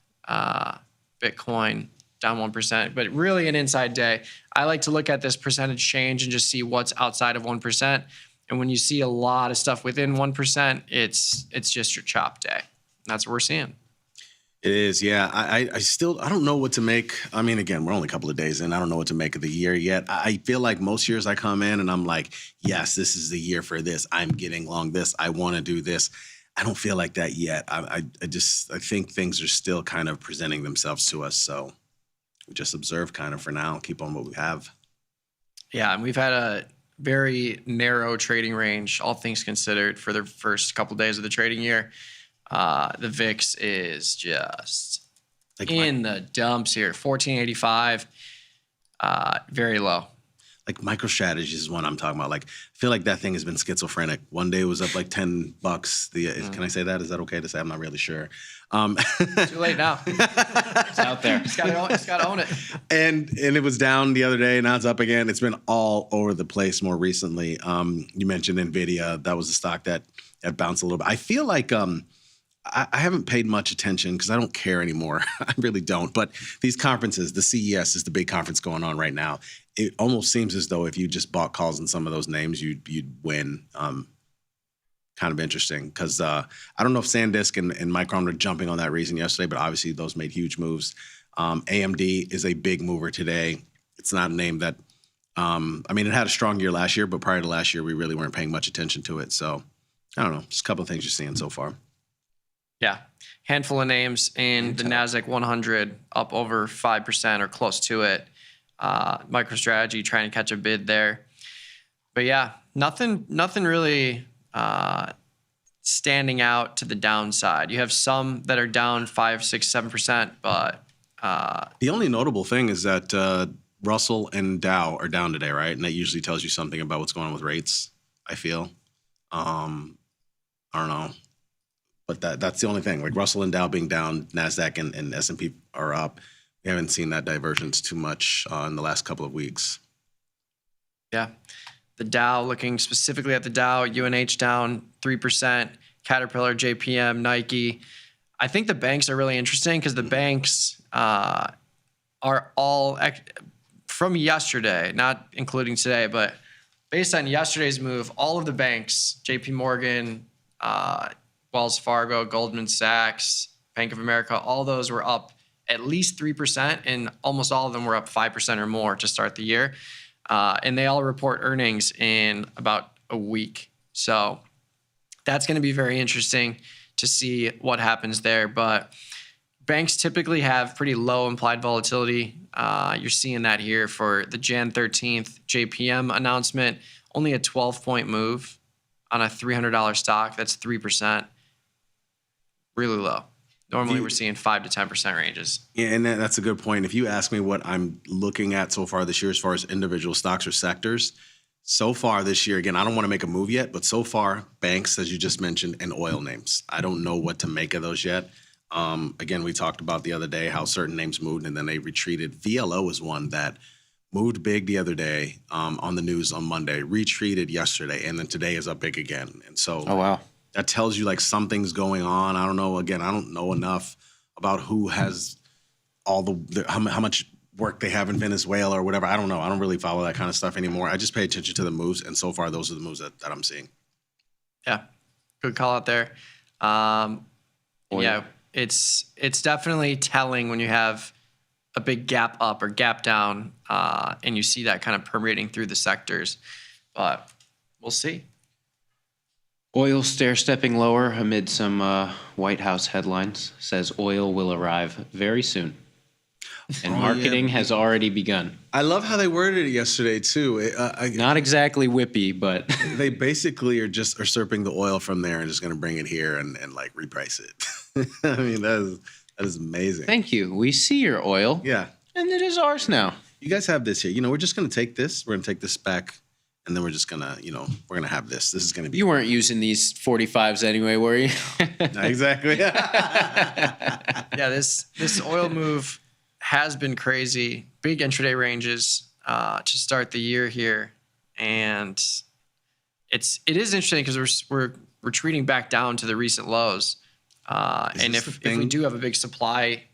Bitcoin down 1%, but really an inside day. I like to look at this percentage change and just see what's outside of 1%. And when you see a lot of stuff within 1%, it's just your chop day. That's what we're seeing. It is, yeah. I don't know what to make. I mean, again, we're only a couple of days in. I don't know what to make of the year yet. I feel like most years I come in and I'm like, yes, this is the year for this. I'm getting long this. I want to do this. I don't feel like that yet. I think things are still kind of presenting themselves to us. So we just observe kind of for now, keep on what we have. Yeah, and we've had a very narrow trading range, all things considered, for the first couple days of the trading year. The VIX is just in the dumps here, 1485, very low. Like MicroStrategy is one I'm talking about. Like, I feel like that thing has been schizophrenic. One day it was up like $10. Can I say that? Is that okay to say? I'm not really sure. Too late now. It's out there. It's got to own it. And it was down the other day. Now it's up again. It's been all over the place more recently. You mentioned NVIDIA. That was a stock that bounced a little bit. I feel like I haven't paid much attention because I don't care anymore. I really don't. But these conferences, the CES is the big conference going on right now. It almost seems as though if you just bought calls in some of those names, you'd win. Kind of interesting because I don't know if SanDisk and Micron were jumping on that reason yesterday, but obviously those made huge moves. AMD is a big mover today. It's not a name that, it had a strong year last year, but prior to last year, we really weren't paying much attention to it. So I don't know, just a couple of things you're seeing so far. Yeah, handful of names in the NASDAQ 100 up over 5% or close to it. MicroStrategy trying to catch a bid there. But yeah, nothing really standing out to the downside. You have some that are down 5, 6, 7%, but the only notable thing is that Russell and Dow are down today, right? And that usually tells you something about what's going on with rates, I feel. I don't know. But that's the only thing. Like Russell and Dow being down, NASDAQ and S&P are up. We haven't seen that divergence too much in the last couple of weeks. Yeah. The Dow, looking specifically at the Dow, UNH down 3%, Caterpillar, JPM, Nike. I think the banks are really interesting because the banks are all from yesterday, not including today, but based on yesterday's move, all of the banks, JP Morgan, Wells Fargo, Goldman Sachs, Bank of America, all those were up at least 3%, and almost all of them were up 5% or more to start the year. And they all report earnings in about a week. So that's going to be very interesting to see what happens there. But banks typically have pretty low implied volatility. You're seeing that here for the Jan 13th JPM announcement, only a 12-point move on a $300 stock. That's 3%. Really low. Normally, we're seeing 5 to 10% ranges. Yeah, and that's a good point. If you ask me what I'm looking at so far this year as far as individual stocks or sectors, so far this year, again, I don't want to make a move yet, but so far, banks, as you just mentioned, and oil names. I don't know what to make of those yet. Again, we talked about the other day how certain names moved and then they retreated. VLO is one that moved big the other day on the news on Monday, retreated yesterday, and then today is up big again. And so oh, wow. That tells you like something's going on. I don't know. Again, I don't know enough about who has all how much work they have in Venezuela or whatever. I don't know. I don't really follow that kind of stuff anymore. I just pay attention to the moves, and so far those are the moves that I'm seeing. Yeah, good call out there. Yeah, it's definitely telling when you have a big gap up or gap down, and you see that kind of permeating through the sectors. But we'll see. Oil stair-stepping lower amid some White House headlines. Says oil will arrive very soon. And marketing has already begun. I love how they worded it yesterday, too. Not exactly whippy, but... They basically are just usurping the oil from there and just going to bring it here and like reprice it. I mean, that is amazing. Thank you. We see your oil. Yeah. And it is ours now. You guys have this here. We're just going to take this. We're going to take this back. And then we're just going to, we're going to have this. This is going to be. You weren't using these 45s anyway, were you? No, exactly. Yeah, this oil move has been crazy. Big intraday ranges to start the year here. And it is interesting because we're retreating back down to the recent lows. And if we do have a big supply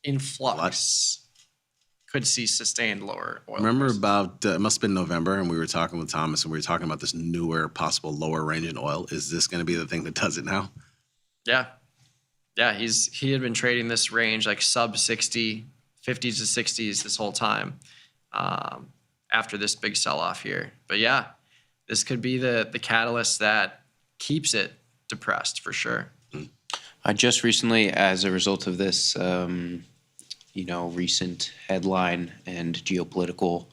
influx, could see sustained lower oil. Remember about, it must have been November, and we were talking with Thomas, and we were talking about this newer, possible lower range in oil. Is this going to be the thing that does it now? Yeah. Yeah, he had been trading this range like sub 60, 50s to 60s this whole time after this big sell-off here. But yeah, this could be the catalyst that keeps it depressed for sure. I just recently, as a result of this, recent headline and geopolitical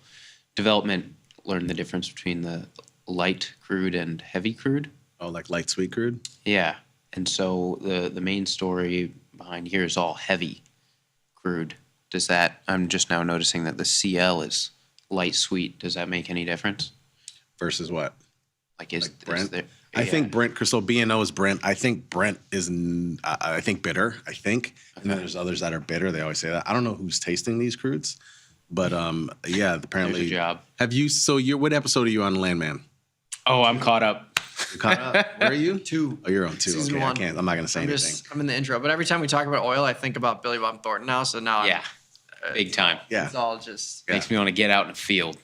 development, learned the difference between the light crude and heavy crude. Oh, like light sweet crude? Yeah. And so the main story behind here is all heavy crude. I'm just now noticing that the CL is light sweet. Does that make any difference? Versus what? Like Brent? I think Brent, so B&O is Brent. I think Brent is, I think bitter, I think. And then there's others that are bitter. They always say that. I don't know who's tasting these crudes, but yeah, apparently. There's a job. What episode are you on, Landman? Oh, I'm caught up. You caught up? Where are you? 2. Oh, you're on 2. Season okay, 1. I'm not going to say anything. I'm in the intro, but every time we talk about oil, I think about Billy Bob Thornton now. So now big time. Yeah. It's all just makes me want to get out in the field.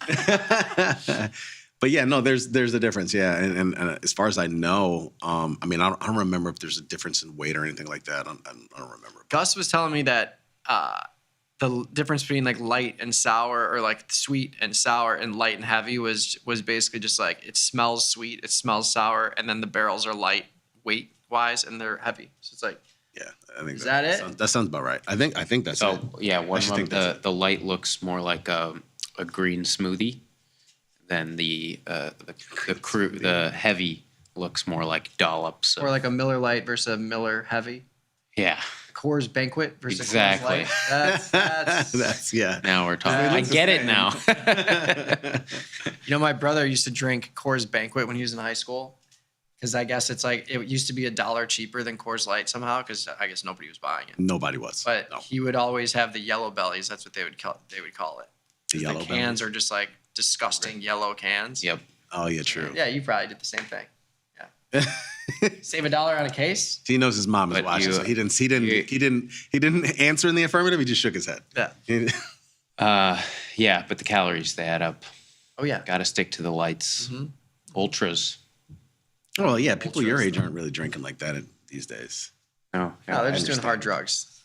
But yeah, no, there's a difference. Yeah. And as far as I know, I don't remember if there's a difference in weight or anything like that. I don't remember. Gus was telling me that the difference between like light and sour, or like sweet and sour, and light and heavy was basically just like it smells sweet, it smells sour, and then the barrels are light weight wise and they're heavy. So it's like, yeah, I think is that it? That sounds about right. I think that's it. Yeah, one of them, the light looks more like a green smoothie than the heavy looks more like dollops. Or like a Miller Light versus a Miller Heavy. Yeah. Coors Banquet versus exactly. Coors Light. That's yeah. Now we're talking. I get it now. My brother used to drink Coors Banquet when he was in high school, because I guess it's like it used to be $1 cheaper than Coors Light somehow, because I guess nobody was buying it. Nobody was. But he would always have the yellow bellies. That's what they would call it. The yellow cans bellies are just like disgusting yellow cans. Yep. Oh yeah, true. Yeah, you probably did the same thing. Yeah. Save $1 on a case. He knows his mom is watching, so he didn't answer in the affirmative. He just shook his head. Yeah. Yeah, but the calories, they add up. Oh yeah. Got to stick to the lights. Mm-hmm. Ultras. Oh yeah, people your age aren't really drinking like that these days. No, they're just doing hard drugs.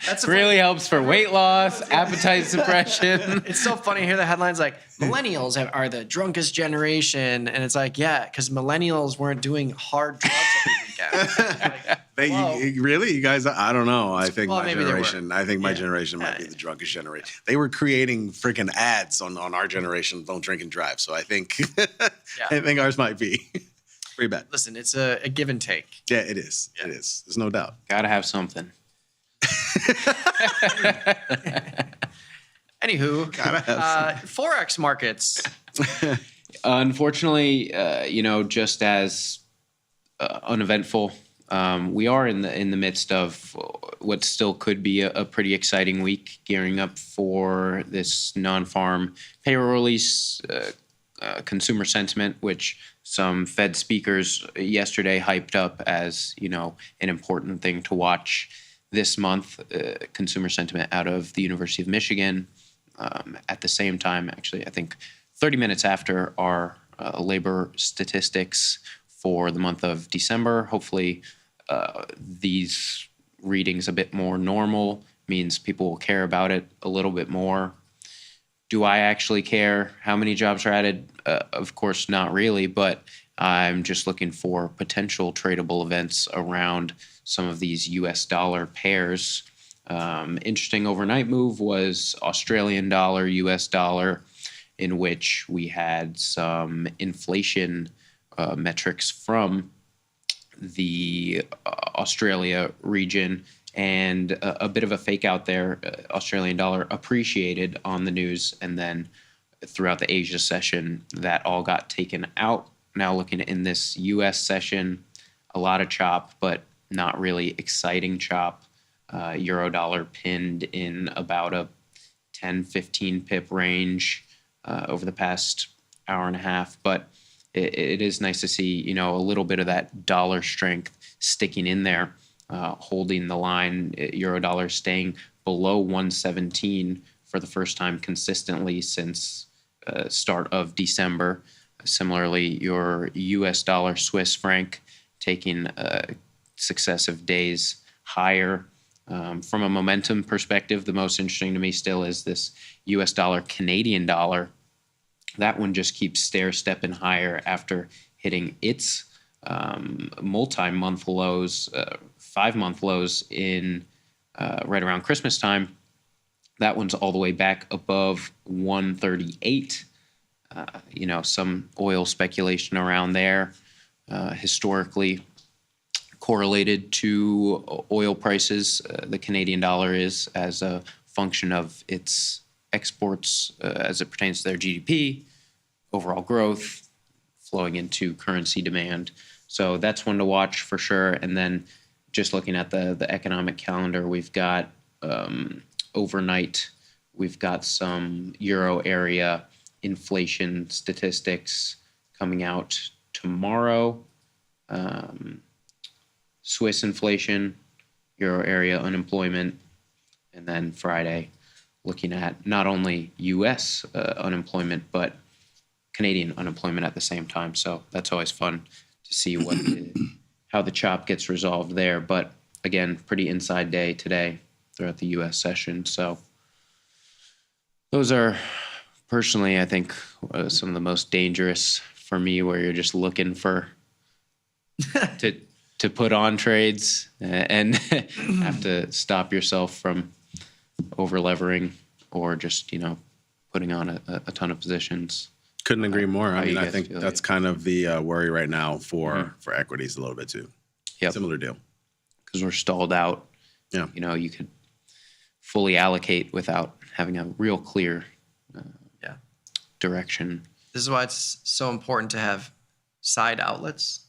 That's really helps for weight loss, appetite suppression. It's so funny to hear the headlines like millennials are the drunkest generation, and it's like, yeah, because millennials weren't doing hard drugs every weekend. Really, you guys? I don't know. I think my maybe generation. I think my generation might be the drunkest generation. They were creating freaking ads on our generation. Don't drink and drive. So I think I think ours might be pretty bad. Listen, it's a give and take. Yeah, it is. Yeah. It is. There's no doubt. Got to have something. Anywho, Forex markets. Unfortunately, just as uneventful, we are in the midst of what still could be a pretty exciting week, gearing up for this non-farm payroll release, consumer sentiment, which some Fed speakers yesterday hyped up as an important thing to watch this month. Consumer sentiment out of the University of Michigan. At the same time, actually, I think 30 minutes after our labor statistics for the month of December. Hopefully, these readings a bit more normal means people will care about it a little bit more. Do I actually care how many jobs are added? Of course, not really, but I'm just looking for potential tradable events around some of these U.S. dollar pairs. Interesting overnight move was Australian dollar, U.S. dollar, in which we had some inflation metrics from the Australia region, and a bit of a fake out there. Australian dollar appreciated on the news, and then throughout the Asia session, that all got taken out. Now looking in this U.S. session, a lot of chop, but not really exciting chop. Euro dollar pinned in about a 10-15 pip range over the past hour and a half, but it is nice to see, a little bit of that dollar strength sticking in there, holding the line. Euro dollar staying below 117 for the first time consistently since start of December. Similarly, your U.S. dollar Swiss franc taking successive days higher. From a momentum perspective, the most interesting to me still is this U.S. dollar Canadian dollar. That one just keeps stair-stepping higher after hitting its multi-month lows, 5-month lows in right around Christmas time. That one's all the way back above 138. Some oil speculation around there, historically correlated to oil prices. The Canadian dollar is as a function of its exports as it pertains to their GDP, overall growth, flowing into currency demand. So that's one to watch for sure. And then just looking at the economic calendar, we've got overnight, we've got some Euro area inflation statistics coming out tomorrow. Swiss inflation, Euro area unemployment, and then Friday, looking at not only U.S. Unemployment, but Canadian unemployment at the same time. So that's always fun to see how the chop gets resolved there. But again, pretty inside day today throughout the U.S. session. So those are personally, I think, some of the most dangerous for me, where you're just looking for to put on trades and have to stop yourself from over levering or just, putting on a ton of positions. Couldn't agree more. I mean, I think feel that's kind of the worry right now for equities a little bit too. Yep. Similar deal. Because we're stalled out. Yeah. You could fully allocate without having a real clear direction. This is why it's so important to have side outlets.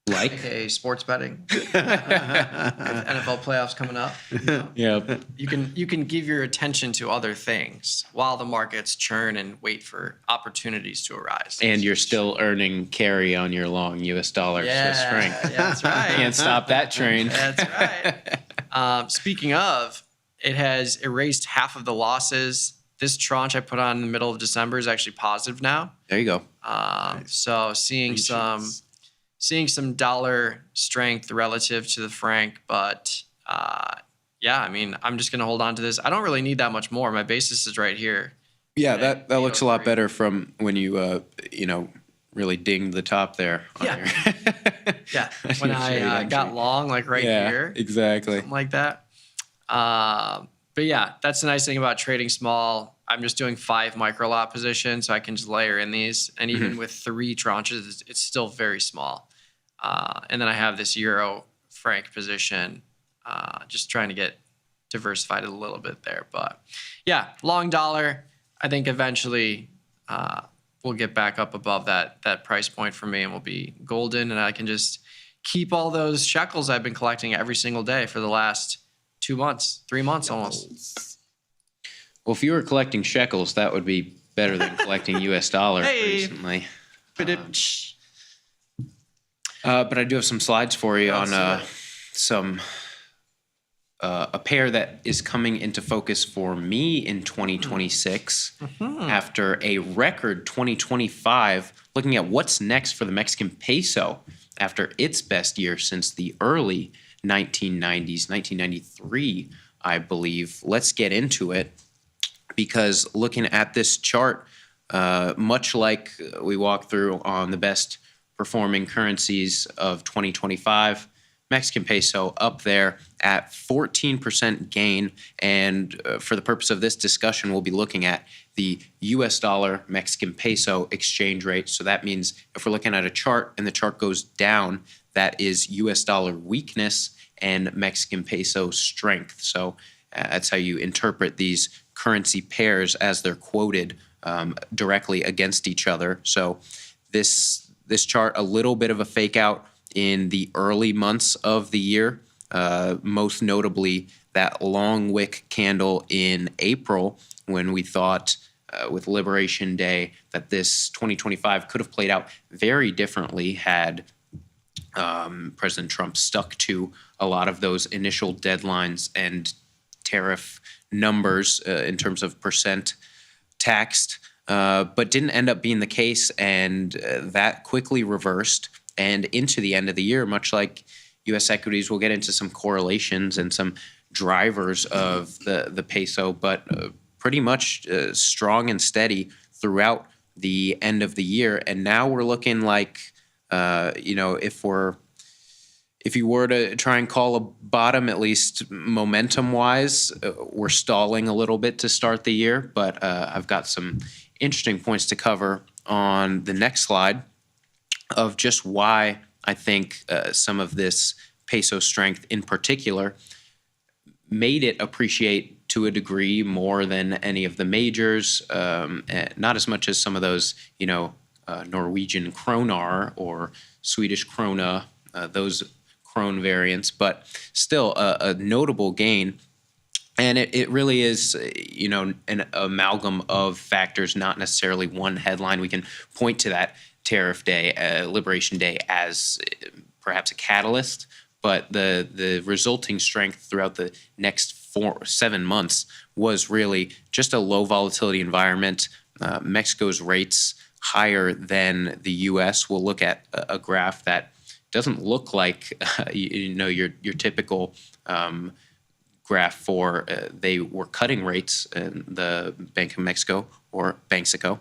Like AKA sports betting. With NFL playoffs coming up. Yeah. You can give your attention to other things while the markets churn and wait for opportunities to arise. And you're still earning carry on your long U.S. dollar Swiss franc. Yeah, that's right. Can't stop that train. That's right. Speaking of, it has erased half of the losses. This tranche I put on in the middle of December is actually positive now. There you go. So seeing some dollar strength relative to the franc, but I'm just going to hold on to this. I don't really need that much more. My basis is right here. Yeah, that looks a lot better from when you really dinged the top there. Yeah, when I got long, like here. Exactly. Something like that. But yeah, that's the nice thing about trading small. I'm just doing 5 micro lot positions, so I can just layer in these. And even with 3 tranches, it's still very small. And then I have this Euro franc position, just trying to get diversified a little bit there. But yeah, long dollar, I think eventually we'll get back up above that price point for me, and we'll be golden, and I can just keep all those shekels I've been collecting every single day for the last 2 months, 3 months almost. Well, if you were collecting shekels, that would be better than collecting U.S. dollar recently. But I do have some slides for you on a pair that is coming into focus for me in 2026 after a record 2025, looking at what's next for the Mexican peso after its best year since the early 1990s, 1993, I believe. Let's get into it, because looking at this chart, much like we walked through on the best performing currencies of 2025, Mexican peso up there at 14% gain. And for the purpose of this discussion, we'll be looking at the US dollar Mexican peso exchange rate. So that means if we're looking at a chart and the chart goes down, that is US dollar weakness. and Mexican peso strength. So that's how you interpret these currency pairs as they're quoted directly against each other. So this chart, a little bit of a fake out in the early months of the year, most notably that long wick candle in April, when we thought with Liberation Day that this 2025 could have played out very differently had President Trump stuck to a lot of those initial deadlines and tariff numbers in terms of percent taxed, but didn't end up being the case, and that quickly reversed. And into the end of the year, much like U.S. equities, we'll get into some correlations and some drivers of the peso, but pretty much strong and steady throughout the end of the year. And now we're looking like, if you were to try and call a bottom, at least momentum-wise, we're stalling a little bit to start the year. But I've got some interesting points to cover on the next slide of just why I think some of this peso strength in particular made it appreciate to a degree more than any of the majors, not as much as some of those, Norwegian kronar or Swedish krona, those krone variants, but still a notable gain. And it really is, an amalgam of factors, not necessarily one headline. We can point to that tariff day, Liberation Day, as perhaps a catalyst, but the resulting strength throughout the next 7 months was really just a low volatility environment. Mexico's rates higher than the U.S. We'll look at a graph that doesn't look like your typical graph for they were cutting rates in the Bank of Mexico or Banxico,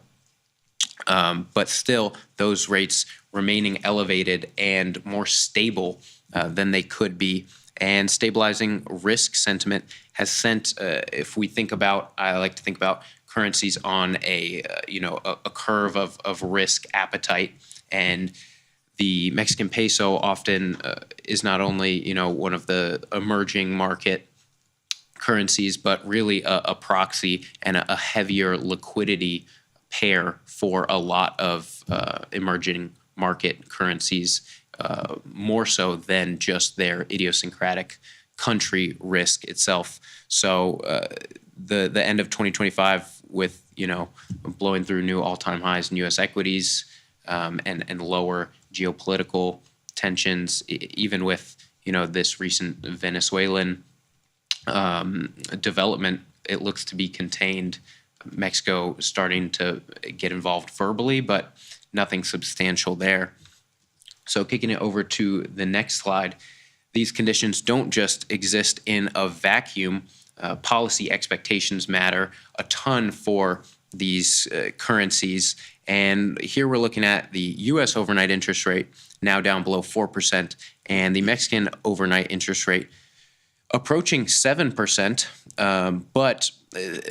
but still those rates remaining elevated and more stable than they could be. And stabilizing risk sentiment has sent, if we think about, I like to think about currencies on a curve of risk appetite. And the Mexican peso often is not only, one of the emerging market currencies, but really a proxy and a heavier liquidity pair for a lot of emerging market currencies, more so than just their idiosyncratic country risk itself. So the end of 2025 with, blowing through new all-time highs in U.S. equities and lower geopolitical tensions, even with, this recent Venezuelan development, it looks to be contained. Mexico starting to get involved verbally, but nothing substantial there. So kicking it over to the next slide, these conditions don't just exist in a vacuum. Policy expectations matter a ton for these currencies. And here we're looking at the U.S. overnight interest rate now down below 4%, and the Mexican overnight interest rate approaching 7%. But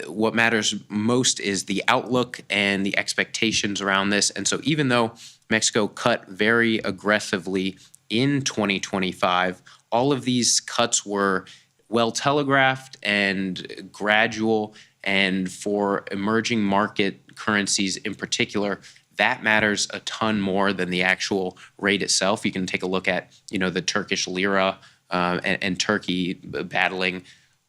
what matters most is the outlook and the expectations around this. And so even though Mexico cut very aggressively in 2025, all of these cuts were well telegraphed and gradual. And for emerging market currencies in particular, that matters a ton more than the actual rate itself. You can take a look at, the Turkish lira and Turkey battling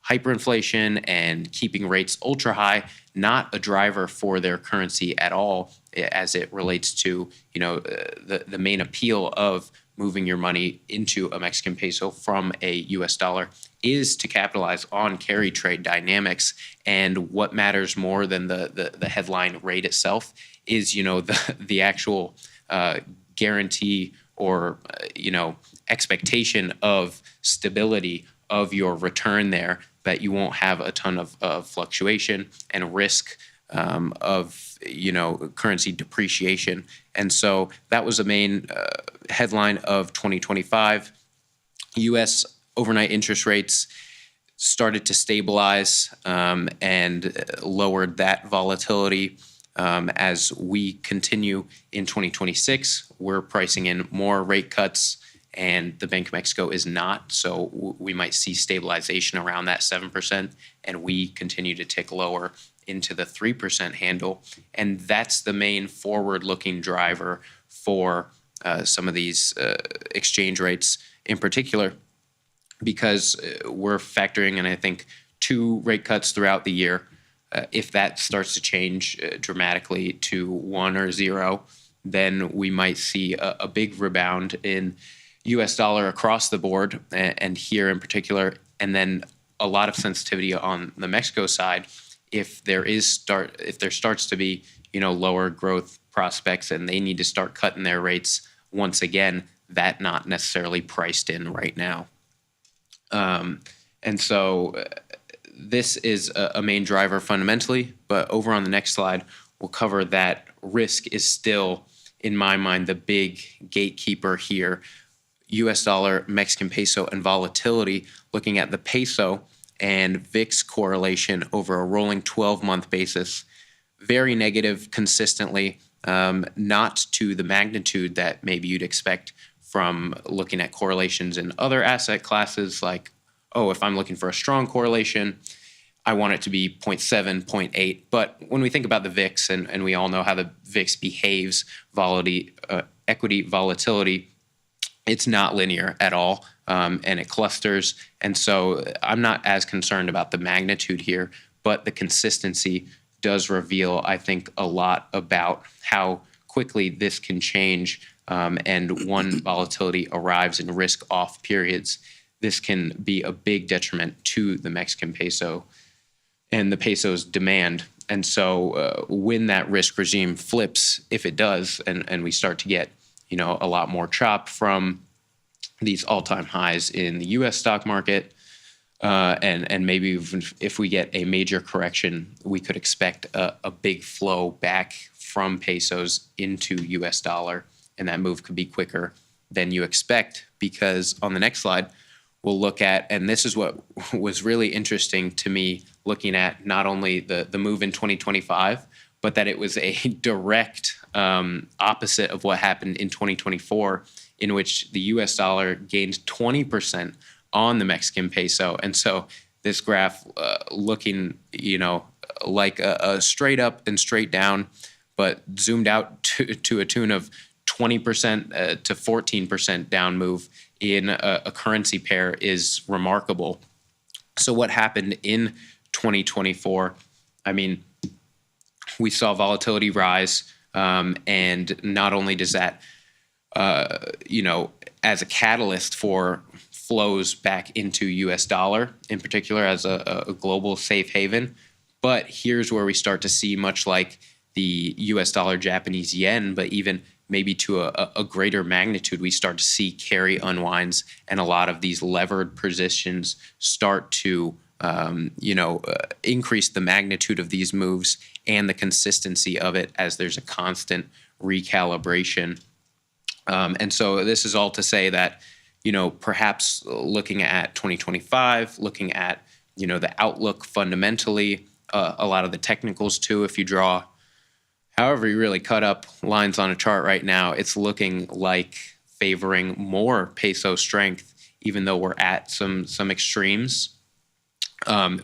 hyperinflation and keeping rates ultra high, not a driver for their currency at all as it relates to, the main appeal of moving your money into a Mexican peso from a US dollar is to capitalize on carry trade dynamics. And what matters more than the headline rate itself is, the actual guarantee or, expectation of stability of your return there, that you won't have a ton of fluctuation and risk of, currency depreciation. And so that was the main headline of 2025. U.S. overnight interest rates started to stabilize and lowered that volatility. As we continue in 2026, we're pricing in more rate cuts and the Bank of Mexico is not. So we might see stabilization around that 7%, and we continue to tick lower into the 3% handle. And that's the main forward-looking driver for some of these exchange rates in particular, because we're factoring in, I think, 2 rate cuts throughout the year. If that starts to change dramatically to 1 or 0, then we might see a big rebound in US dollar across the board, and here in particular, and then a lot of sensitivity on the Mexico side if there starts to be, lower growth prospects and they need to start cutting their rates once again, that not necessarily priced in right now. And so this is a main driver fundamentally, but over on the next slide, we'll cover that risk is still, in my mind, the big gatekeeper here. US dollar, Mexican peso, and volatility, looking at the peso and VIX correlation over a rolling 12-month basis, very negative consistently, not to the magnitude that maybe you'd expect from looking at correlations in other asset classes, like, if I'm looking for a strong correlation, I want it to be 0.7, 0.8. But when we think about the VIX, and we all know how the VIX behaves, equity volatility, it's not linear at all, and it clusters. And so I'm not as concerned about the magnitude here, but the consistency does reveal, I think, a lot about how quickly this can change. And when volatility arrives in risk-off periods, this can be a big detriment to the Mexican peso and the peso's demand. And so when that risk regime flips, if it does, and we start to get, a lot more chop from these all-time highs in the U.S. stock market, and maybe even if we get a major correction, we could expect a big flow back from pesos into U.S. dollar, and that move could be quicker than you expect, because on the next slide, we'll look at, and this is what was really interesting to me, looking at not only the move in 2025, but that it was a direct opposite of what happened in 2024, in which the US dollar gained 20% on the Mexican peso. And so this graph looking, like a straight up and straight down, but zoomed out to a tune of 20% to 14% down move in a currency pair is remarkable. So what happened in 2024? I mean, we saw volatility rise, and not only does that, as a catalyst for flows back into US dollar, in particular as a global safe haven, but here's where we start to see, much like the US dollar Japanese yen, but even maybe to a greater magnitude, we start to see carry unwinds, and a lot of these levered positions start to increase the magnitude of these moves and the consistency of it as there's a constant recalibration. And so this is all to say that, perhaps looking at 2025, looking at, the outlook fundamentally, a lot of the technicals too, if you draw however you really cut up lines on a chart right now, it's looking like favoring more peso strength, even though we're at some extremes.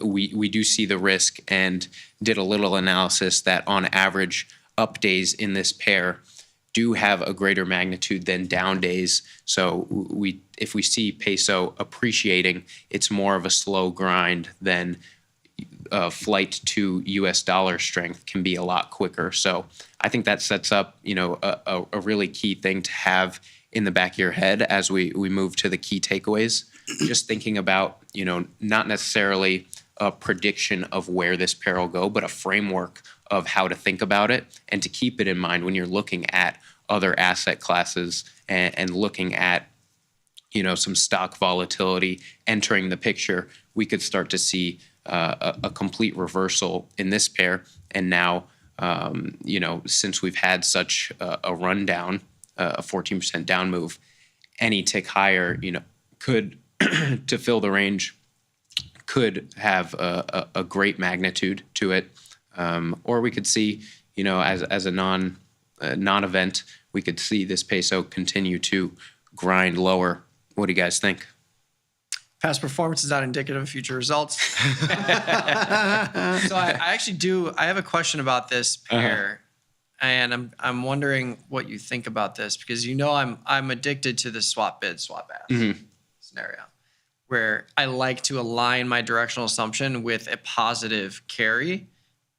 We do see the risk, and did a little analysis that on average up days in this pair do have a greater magnitude than down days. So if we see peso appreciating, it's more of a slow grind than flight to US dollar strength can be a lot quicker. So I think that sets up, a really key thing to have in the back of your head as we move to the key takeaways. Just thinking about, not necessarily a prediction of where this pair will go, but a framework of how to think about it and to keep it in mind when you're looking at other asset classes and looking at, some stock volatility entering the picture. We could start to see a complete reversal in this pair. And now, since we've had such a rundown, a 14% down move, any tick higher, could to fill the range could have a great magnitude to it, or we could see, as a non-event, we could see this peso continue to grind lower. What do you guys think? Past performance is not indicative of future results. So I actually do. I have a question about this pair, and I'm wondering what you think about this, because I'm addicted to the swap bid, swap ask scenario, where I like to align my directional assumption with a positive carry,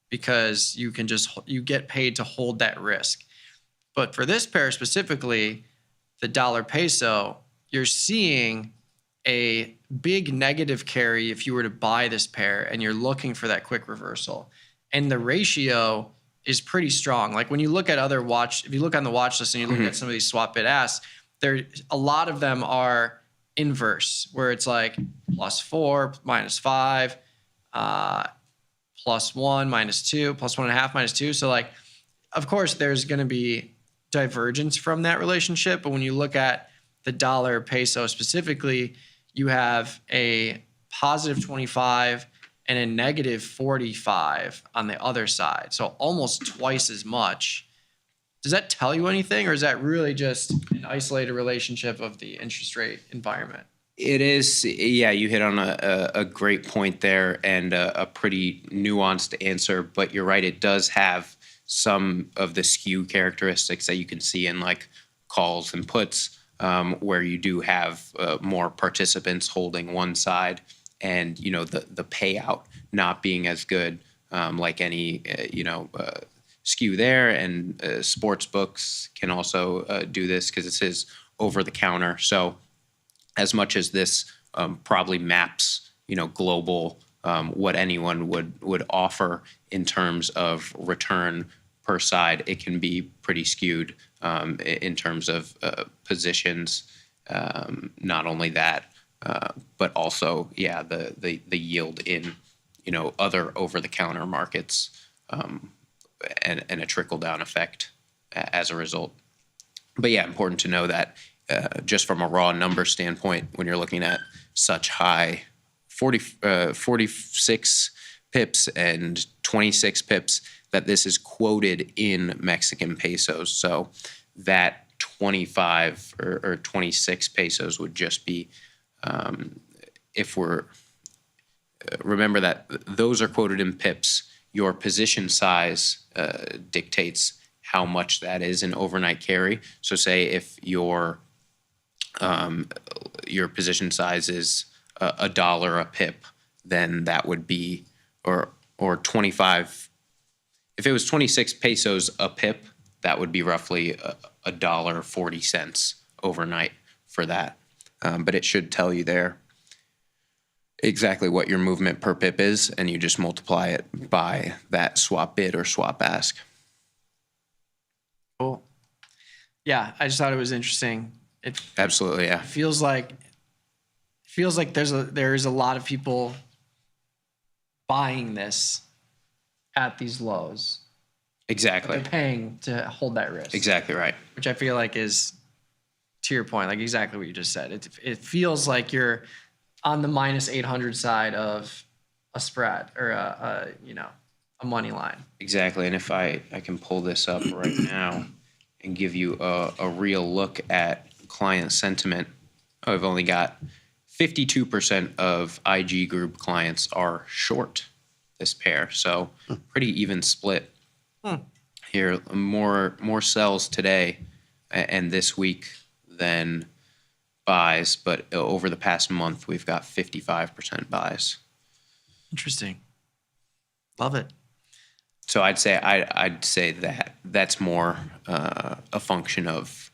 because you get paid to hold that risk. But for this pair specifically, the dollar peso, you're seeing a big negative carry if you were to buy this pair and you're looking for that quick reversal. And the ratio is pretty strong. Like when you look at if you look on the watch list and you look at some of these swap bid asks, a lot of them are inverse, where it's like +4, -5, +1, -2, +1.5, -2. So like, of course, there's going to be divergence from that relationship. But when you look at the dollar peso specifically, you have a +25 and a -45 on the other side. So almost twice as much. Does that tell you anything, or is that really just an isolated relationship of the interest rate environment? It is, yeah, you hit on a great point there, and a pretty nuanced answer, but you're right, it does have some of the skew characteristics that you can see in like calls and puts, where you do have more participants holding one side, and the payout not being as good, like any skew there. And sports books can also do this because this is over the counter. So as much as this probably maps global, what anyone would offer in terms of return per side, it can be pretty skewed in terms of positions. Not only that, but also, the yield in other over-the-counter markets, and a trickle-down effect as a result. But yeah, important to know that just from a raw number standpoint, when you're looking at such high 46 pips and 26 pips, that this is quoted in Mexican pesos. So that 25 or 26 pesos would just be, remember that those are quoted in pips. Your position size dictates how much that is in overnight carry. So say if your position size is $1 a pip, then that would be, or 25. If it was 26 pesos a pip, that would be roughly $1.40 overnight for that. But it should tell you there exactly what your movement per pip is, and you just multiply it by that swap bid or swap ask. Cool. Yeah, I just thought it was interesting. Absolutely, yeah. It feels like there is a lot of people buying this at these lows. Exactly. They're paying to hold that risk. Exactly right. Which I feel like is, to your point, like exactly what you just said. It feels like you're on the -800 side of a spread or a money line. Exactly. And if I can pull this up right now and give you a real look at client sentiment, I've only got 52% of IG group clients are short this pair. So pretty even split. Here, more sells today and this week than buys, but over the past month, we've got 55% buys. Interesting. Love it. So I'd say that that's more a function of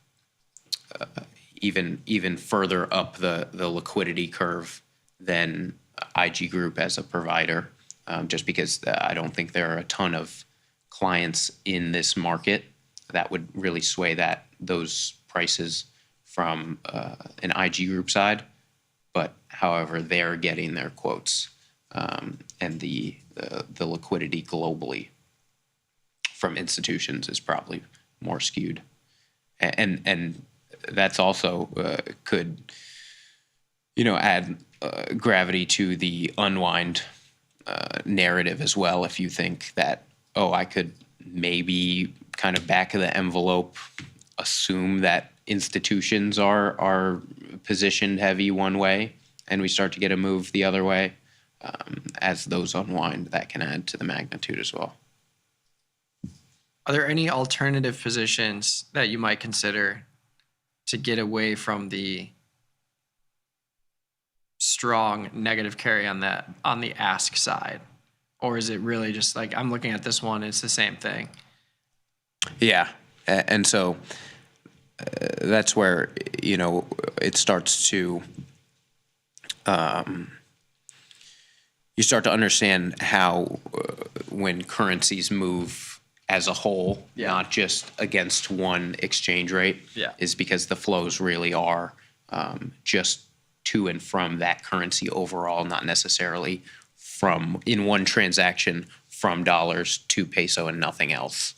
even further up the liquidity curve than IG Group as a provider, just because I don't think there are a ton of clients in this market that would really sway those prices from an IG Group side. But however, they're getting their quotes, and the liquidity globally from institutions is probably more skewed, and that's also could add gravity to the unwind narrative as well. If you think that, I could maybe kind of back of the envelope assume that institutions are positioned heavy one way, and we start to get a move the other way, as those unwind, that can add to the magnitude as well. Are there any alternative positions that you might consider to get away from the strong negative carry on the ask side? Or is it really just like, I'm looking at this one, it's the same thing? Yeah. And so that's where, it starts to, you start to understand how when currencies move as a whole, not just against one exchange rate, is because the flows really are just to and from that currency overall, not necessarily from in one transaction from dollars to peso and nothing else.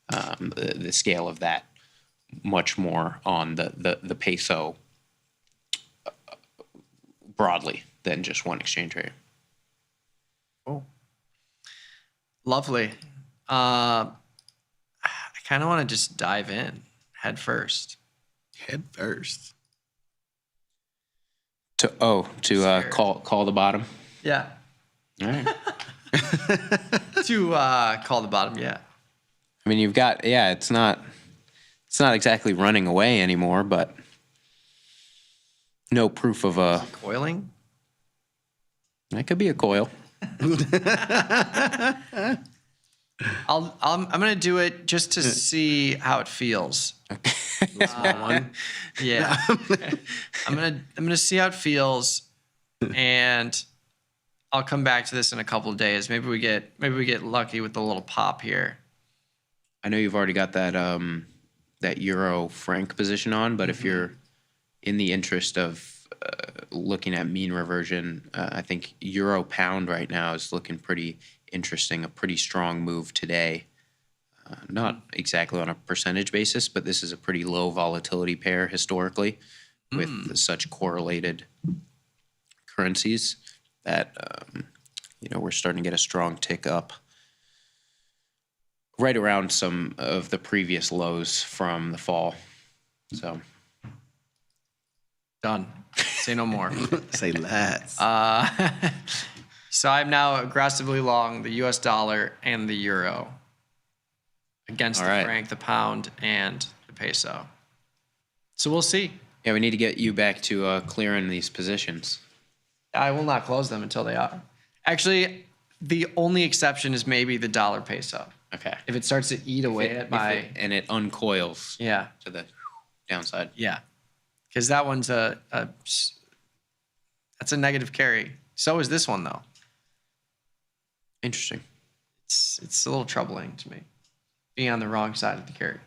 The scale of that much more on the peso broadly than just one exchange rate. Oh, lovely. I kind of want to just dive in head first. Head first. To call the bottom. Yeah. All right. To call the bottom. Yeah. I mean, you've got it's not exactly running away anymore, but no proof of a coiling. That could be a coil. I'm gonna do it just to see how it feels. Small one. Yeah. I'm gonna see how it feels, and I'll come back to this in a couple of days. Maybe we get lucky with the little pop here. I know you've already got that euro franc position on, but if you're in the interest of looking at mean reversion, I think euro pound right now is looking pretty interesting. A pretty strong move today. Not exactly on a percentage basis, but this is a pretty low volatility pair historically with such correlated currencies that we're starting to get a strong tick up right around some of the previous lows from the fall. So done. Say no more. Say less. So I'm now aggressively long the US dollar and the euro against the franc, the pound, and the peso. So we'll see. Yeah, we need to get you back to clearing these positions. I will not close them until they are. Actually, the only exception is maybe the dollar peso. Okay. If it starts to eat away at my... and it uncoils Yeah. to the downside. Yeah. Because that one's that's a negative carry. So is this one, though. Interesting. It's a little troubling to me, being on the wrong side of the carry.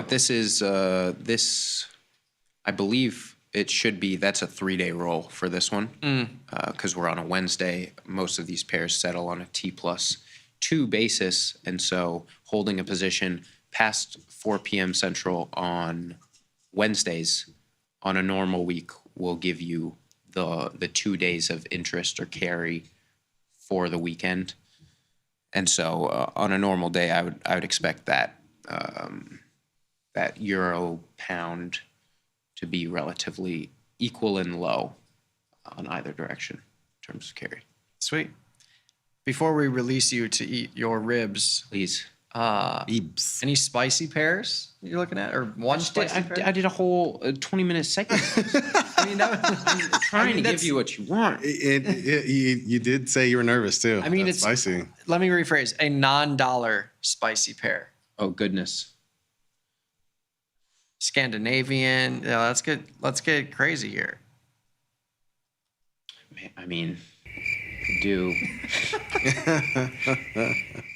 This is I believe it should be, that's a 3-day roll for this one. Because we're on a Wednesday. Most of these pairs settle on a T+2 basis. And so holding a position past 4 p.m. Central on Wednesdays on a normal week will give you the 2 days of interest or carry for the weekend. And so on a normal day, I would expect that that euro pound to be relatively equal and low on either direction in terms of carry. Sweet. Before we release you to eat your ribs, please. Any spicy pairs you're looking at, or one spicy pair? I did a whole 20-minute segment. I mean, I'm trying to give you what you want. You did say you were nervous too. I mean, That's it's spicy. Let me rephrase: a non-dollar spicy pair. Oh goodness. Scandinavian. Yeah, let's get crazy here. I mean, do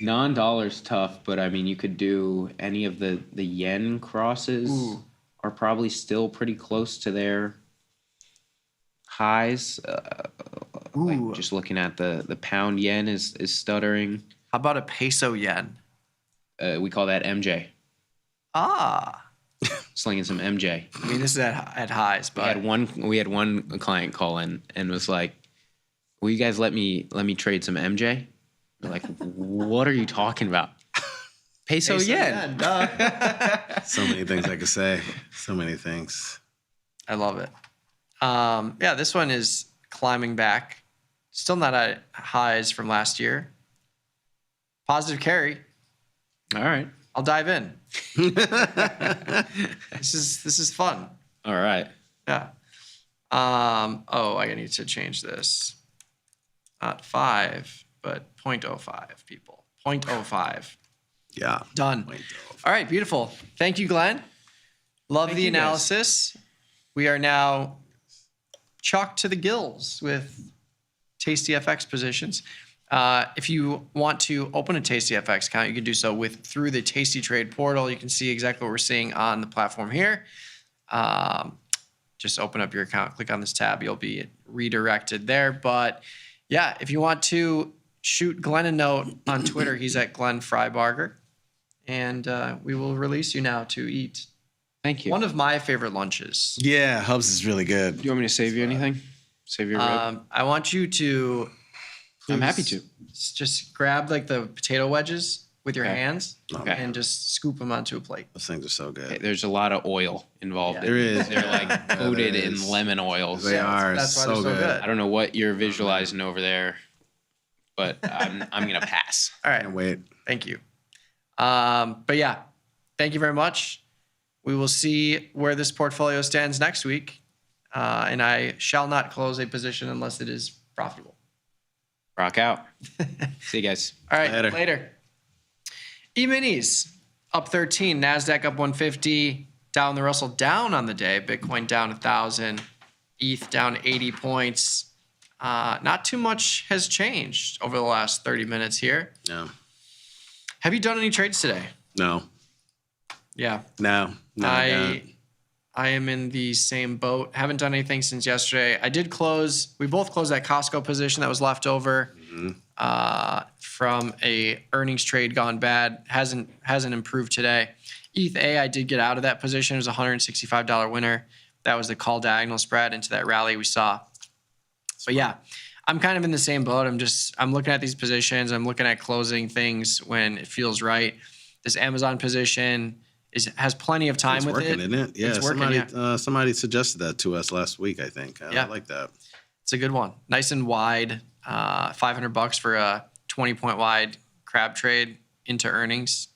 non-dollar's tough, but I mean, you could do any of the yen crosses are probably still pretty close to their highs. Like just looking at the pound yen is stuttering. How about a peso yen? We call that MJ. Slinging some MJ. I mean, this is at highs, but we had one client call in and was like, "Will you guys let me trade some MJ?" We're like, "What are you talking about?" Peso yen. So many things I could say. So many things. I love it. Yeah, this one is climbing back. Still not at highs from last year. Positive carry. All right. I'll dive in. This is fun. All right. Yeah. I need to change this. Not 5, but 0.05 people. 0.05. Yeah. Done. All right, beautiful. Thank you, Glenn. Love Thank the you, guys. analysis. We are now chocked to the gills with Tasty FX positions. If you want to open a Tasty FX account, you can do so through the Tasty Trade portal. You can see exactly what we're seeing on the platform here. Just open up your account, click on this tab. You'll be redirected there. But yeah, if you want to shoot Glenn a note on Twitter, he's at Glenn Freibarger. And we will release you now to eat. Thank you. One of my favorite lunches. Yeah, Hubs is really good. Do you want me to save you anything? Save your rib? I want you to. I'm happy to. Just grab like the potato wedges with your Okay. hands Okay. and just scoop them onto a plate. Those things are so good. Okay, there's a lot of oil involved. Yeah. in There these. is. They're like coated There in is. lemon oils. They are that's why so they're so good. good. I don't know what you're visualizing over there, but I'm gonna pass. All right. Can't wait. Thank you. But yeah, thank you very much. We will see where this portfolio stands next week. And I shall not close a position unless it is profitable. Rock out. See you guys. All right, later. E-minis up 13, NASDAQ up 150, down the Russell down on the day, Bitcoin down 1,000, ETH down 80 points. Not too much has changed over the last 30 minutes here. No. Have you done any trades today? No. Yeah. No. I am in the same boat. Haven't done anything since yesterday. I did close. We both closed that Costco position that was left over from a earnings trade gone bad. Hasn't improved today. ETH A, I did get out of that position. It was a $165 winner. That was the call diagonal spread into that rally we saw. But yeah, I'm kind of in the same boat. I'm looking at these positions. I'm looking at closing things when it feels right. This Amazon position has plenty of time It's with working, it. isn't it? Yeah, It's working, somebody suggested that to us last week, I think. I like that. It's a good one. Nice and wide. $500 for a 20-point wide crab trade into earnings.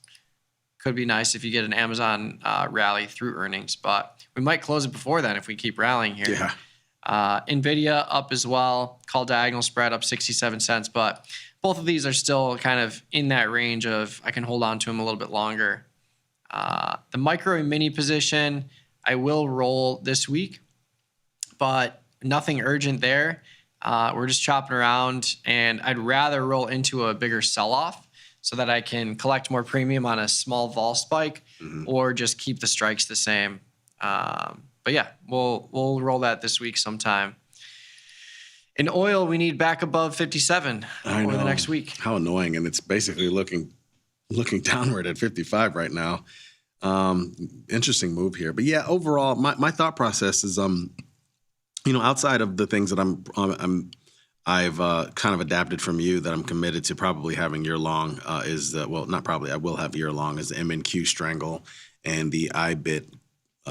Could be nice if you get an Amazon rally through earnings, but we might close it before then if we keep rallying here. Yeah. NVIDIA up as well. Call diagonal spread up 67 cents, but both of these are still kind of in that range of I can hold on to them a little bit longer. The micro and mini position, I will roll this week, but nothing urgent there. We're just chopping around, and I'd rather roll into a bigger sell-off so that I can collect more premium on a small vol spike or just keep the strikes the same. But yeah, we'll roll that this week sometime. In oil, we need back above 57 over the next week. How annoying, and it's basically looking downward at 55 right now. Interesting move here, but yeah, overall, my thought process is, outside of the things that I've kind of adapted from you that I'm committed to probably having year long is not probably, I will have year long is the MNQ strangle and the IBIT,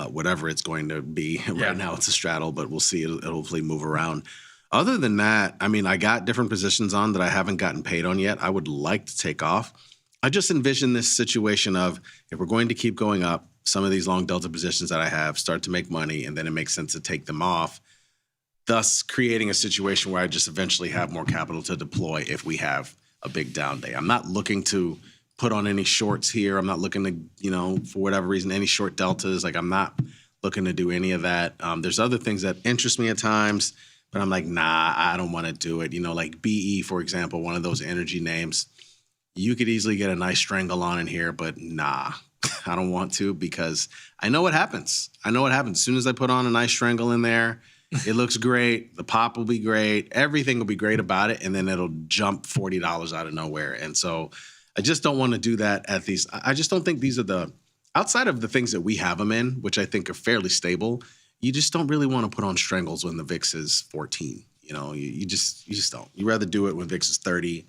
whatever it's going to be. Right now it's a straddle, but we'll see. It'll hopefully move around. Other than that, I mean, I got different positions on that I haven't gotten paid on yet. I would like to take off. I just envision this situation of if we're going to keep going up, some of these long delta positions that I have start to make money, and then it makes sense to take them off, thus creating a situation where I just eventually have more capital to deploy if we have a big down day. I'm not looking to put on any shorts here. I'm not looking to, for whatever reason, any short deltas. Like, I'm not looking to do any of that. There's other things that interest me at times, but I'm like, nah, I don't want to do it. Like BE, for example, one of those energy names. You could easily get a nice strangle on in here, but nah, I don't want to because I know what happens. As soon as I put on a nice strangle in there, it looks great. The pop will be great. Everything will be great about it. And then it'll jump $40 out of nowhere. And so I just don't want to do that at these. I just don't think these are outside of the things that we have them in, which I think are fairly stable. You just don't really want to put on strangles when the VIX is 14. You just don't. You rather do it when VIX is 30.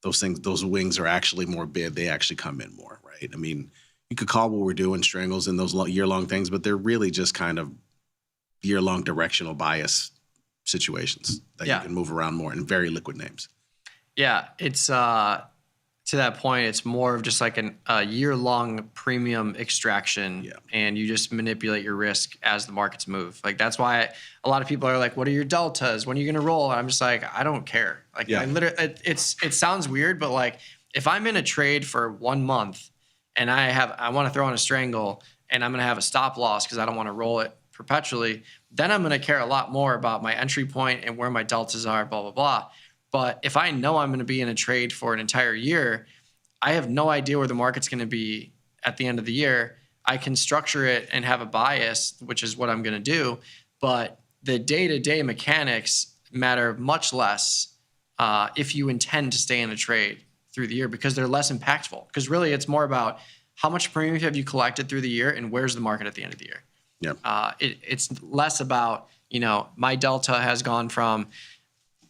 those wings are actually more bid. They actually come in more, right? I mean, you could call what we're doing strangles in those year-long things, but they're really just kind of year-long directional bias situations that you can move around more in very liquid names. Yeah, it's to that point, it's more of just like a year-long premium extraction, and you just manipulate your risk as the markets move. Like that's why a lot of people are like, "What are your deltas? When are you going to roll?" And I'm just like, I don't care. Like I literally, it sounds weird, but like if I'm in a trade for 1 month and I want to throw on a strangle and I'm going to have a stop loss because I don't want to roll it perpetually, then I'm going to care a lot more about my entry point and where my deltas are, blah, blah, blah. But if I know I'm going to be in a trade for an entire year, I have no idea where the market's going to be at the end of the year. I can structure it and have a bias, which is what I'm going to do. But the day-to-day mechanics matter much less if you intend to stay in a trade through the year because they're less impactful. Because really it's more about how much premium have you collected through the year and where's the market at the end of the year. It's less about, my delta has gone from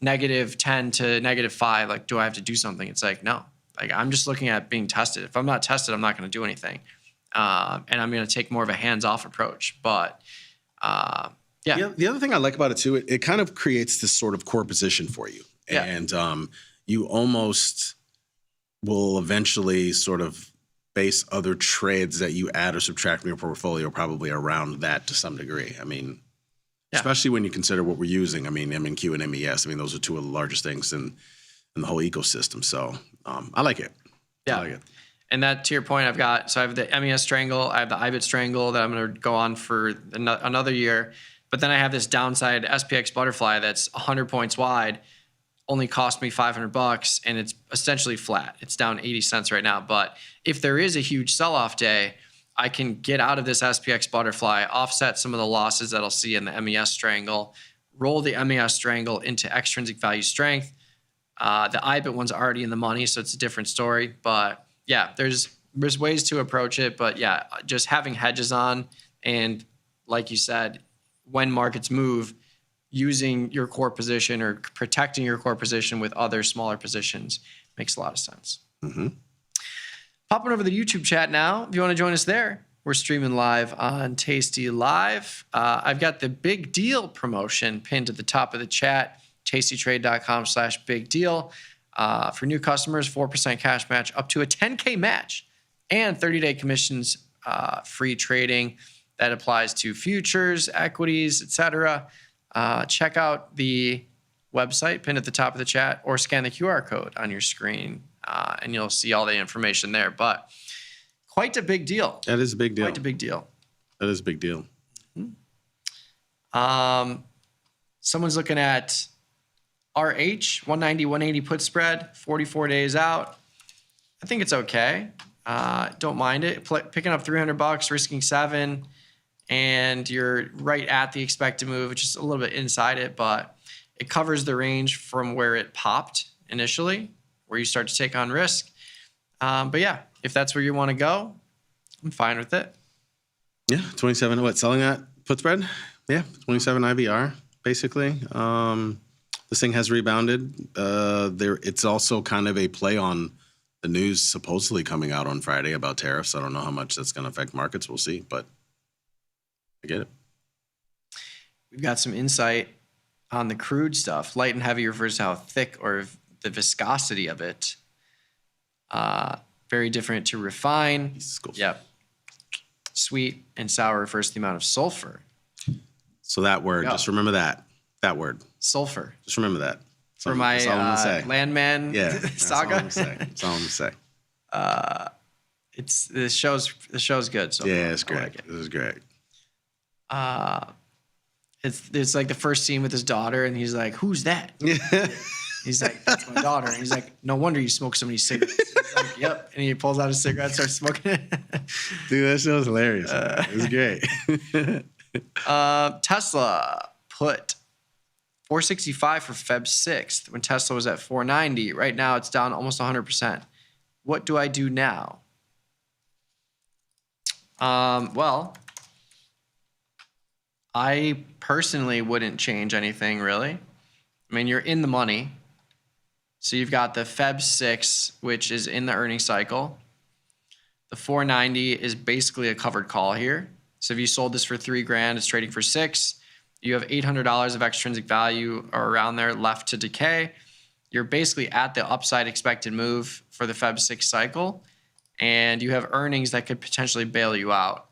-10 to -5. Like, do I have to do something? It's like, no. Like, I'm just looking at being tested. If I'm not tested, I'm not going to do anything. And I'm going to take more of a hands-off approach. But, The other thing I like about it, too, it kind of creates this sort of core position for you. Yeah. And you almost will eventually sort of base other trades that you add or subtract from your portfolio probably around that to some degree. I mean, especially when you consider what we're using. I mean, MNQ and MES. I mean, those are two of the largest things in the whole ecosystem. So I like it. Yeah. I like it. And that, to your point, I have the MES strangle, I have the IBIT strangle that I'm going to go on for another year. But then I have this downside SPX butterfly that's 100 points wide, only cost me $500, and it's essentially flat. It's down 80 cents right now. But if there is a huge sell-off day, I can get out of this SPX butterfly, offset some of the losses that I'll see in the MES strangle, roll the MES strangle into extrinsic value strength. The IBIT one's already in the money, so it's a different story. But yeah, there's ways to approach it. But yeah, just having hedges on and, like you said, when markets move, using your core position or protecting your core position with other smaller positions makes a lot of sense. Mm-hmm. Popping over to the YouTube chat now. If you want to join us there, we're streaming live on Tasty Live. I've got the Big Deal promotion pinned at the top of the chat, tastytrade.com/big deal. For new customers, 4% cash match up to a 10K match and 30-day commissions, free trading. That applies to futures, equities, etc. Check out the website pinned at the top of the chat or scan the QR code on your screen, and you'll see all the information there. But quite a big deal. That is a big deal. Quite a big deal. That is a big deal. Someone's looking at RH 190, 180 put spread, 44 days out. I think it's okay. Don't mind it. Picking up $300, risking 7, and you're right at the expected move, just a little bit inside it, but it covers the range from where it popped initially, where you start to take on risk. But yeah, if that's where you want to go, I'm fine with it. Yeah, 27. What, selling that put spread? Yeah, 27 IVR, basically. This thing has rebounded. It's also kind of a play on the news supposedly coming out on Friday about tariffs. I don't know how much that's going to affect markets. We'll see, but I get it. We've got some insight on the crude stuff. Light and heavy refers to how thick or the viscosity of it. Very different to refine. Yep. Sweet and sour refers to the amount of sulfur. So that word, just remember that. That word. Sulfur. Just remember that. For my Landman saga. That's all I'm going to say. The show's good. So yeah, it's great. I like it. This is great. It's like the first scene with his daughter, and he's like, "Who's that?" He's like, "That's my daughter." And he's like, "No wonder you smoke so many cigarettes." He's like, "Yep." And he pulls out a cigarette, starts smoking it. Dude, that show's hilarious. It was great. Tesla put 465 for Feb 6th when Tesla was at 490. Right now, it's down almost 100%. What do I do now? Well, I personally wouldn't change anything, really. I mean, you're in the money. So you've got the Feb 6, which is in the earnings cycle. The 490 is basically a covered call here. So if you sold this for $3,000, it's trading for $6,000. You have $800 of extrinsic value or around there left to decay. You're basically at the upside expected move for the Feb 6 cycle, and you have earnings that could potentially bail you out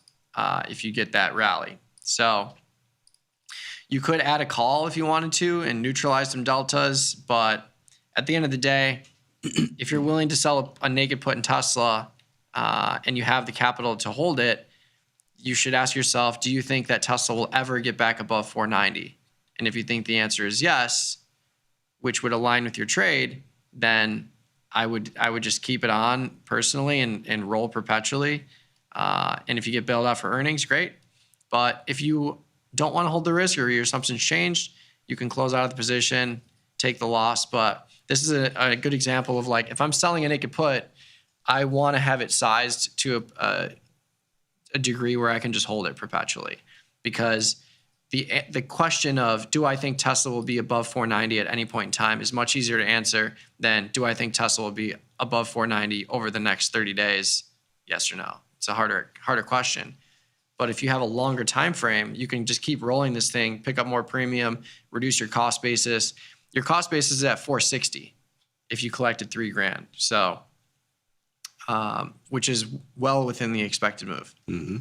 if you get that rally. So you could add a call if you wanted to and neutralize some deltas, but at the end of the day, if you're willing to sell a naked put in Tesla and you have the capital to hold it, you should ask yourself, do you think that Tesla will ever get back above 490? And if you think the answer is yes, which would align with your trade, then I would just keep it on personally and roll perpetually. And if you get bailed out for earnings, great. But if you don't want to hold the risk or your assumptions changed, you can close out of the position, take the loss. But this is a good example of like, if I'm selling a naked put, I want to have it sized to a degree where I can just hold it perpetually, because the question of do I think Tesla will be above 490 at any point in time is much easier to answer than do I think Tesla will be above 490 over the next 30 days? Yes or no? It's a harder question. But if you have a longer time frame, you can just keep rolling this thing, pick up more premium, reduce your cost basis. Your cost basis is at 460 if you collected $3,000. So which is well within the expected move. Mm-hmm.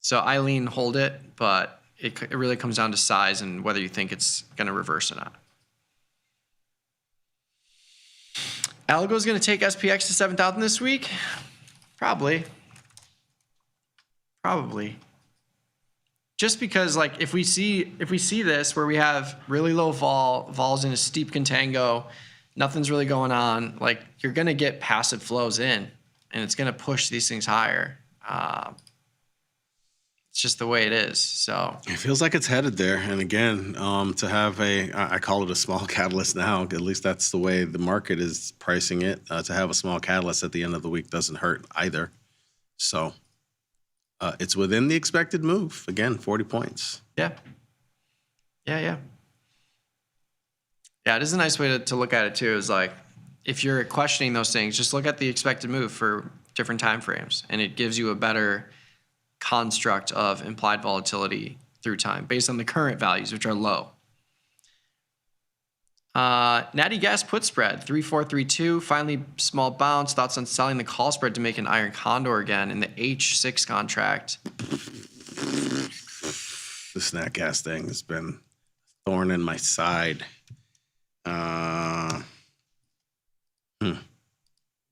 So I lean hold it, but it really comes down to size and whether you think it's going to reverse or not. Algo is going to take SPX to 7,000 this week? Probably. Just because, like, if we see this where we have really low vols in a steep contango, nothing's really going on, like, you're going to get passive flows in, and it's going to push these things higher. It's just the way it is. So it feels like it's headed there. And again, to have I call it a small catalyst now, at least that's the way the market is pricing it. To have a small catalyst at the end of the week doesn't hurt either. So it's within the expected move. Again, 40 points. Yeah, it is a nice way to look at it too. Is like, if you're questioning those things, just look at the expected move for different time frames, and it gives you a better construct of implied volatility through time based on the current values, which are low. Natty gas put spread 3432, finally small bounce. Thoughts on selling the call spread to make an iron condor again in the H6 contract? The snack gas thing has been a thorn in my side.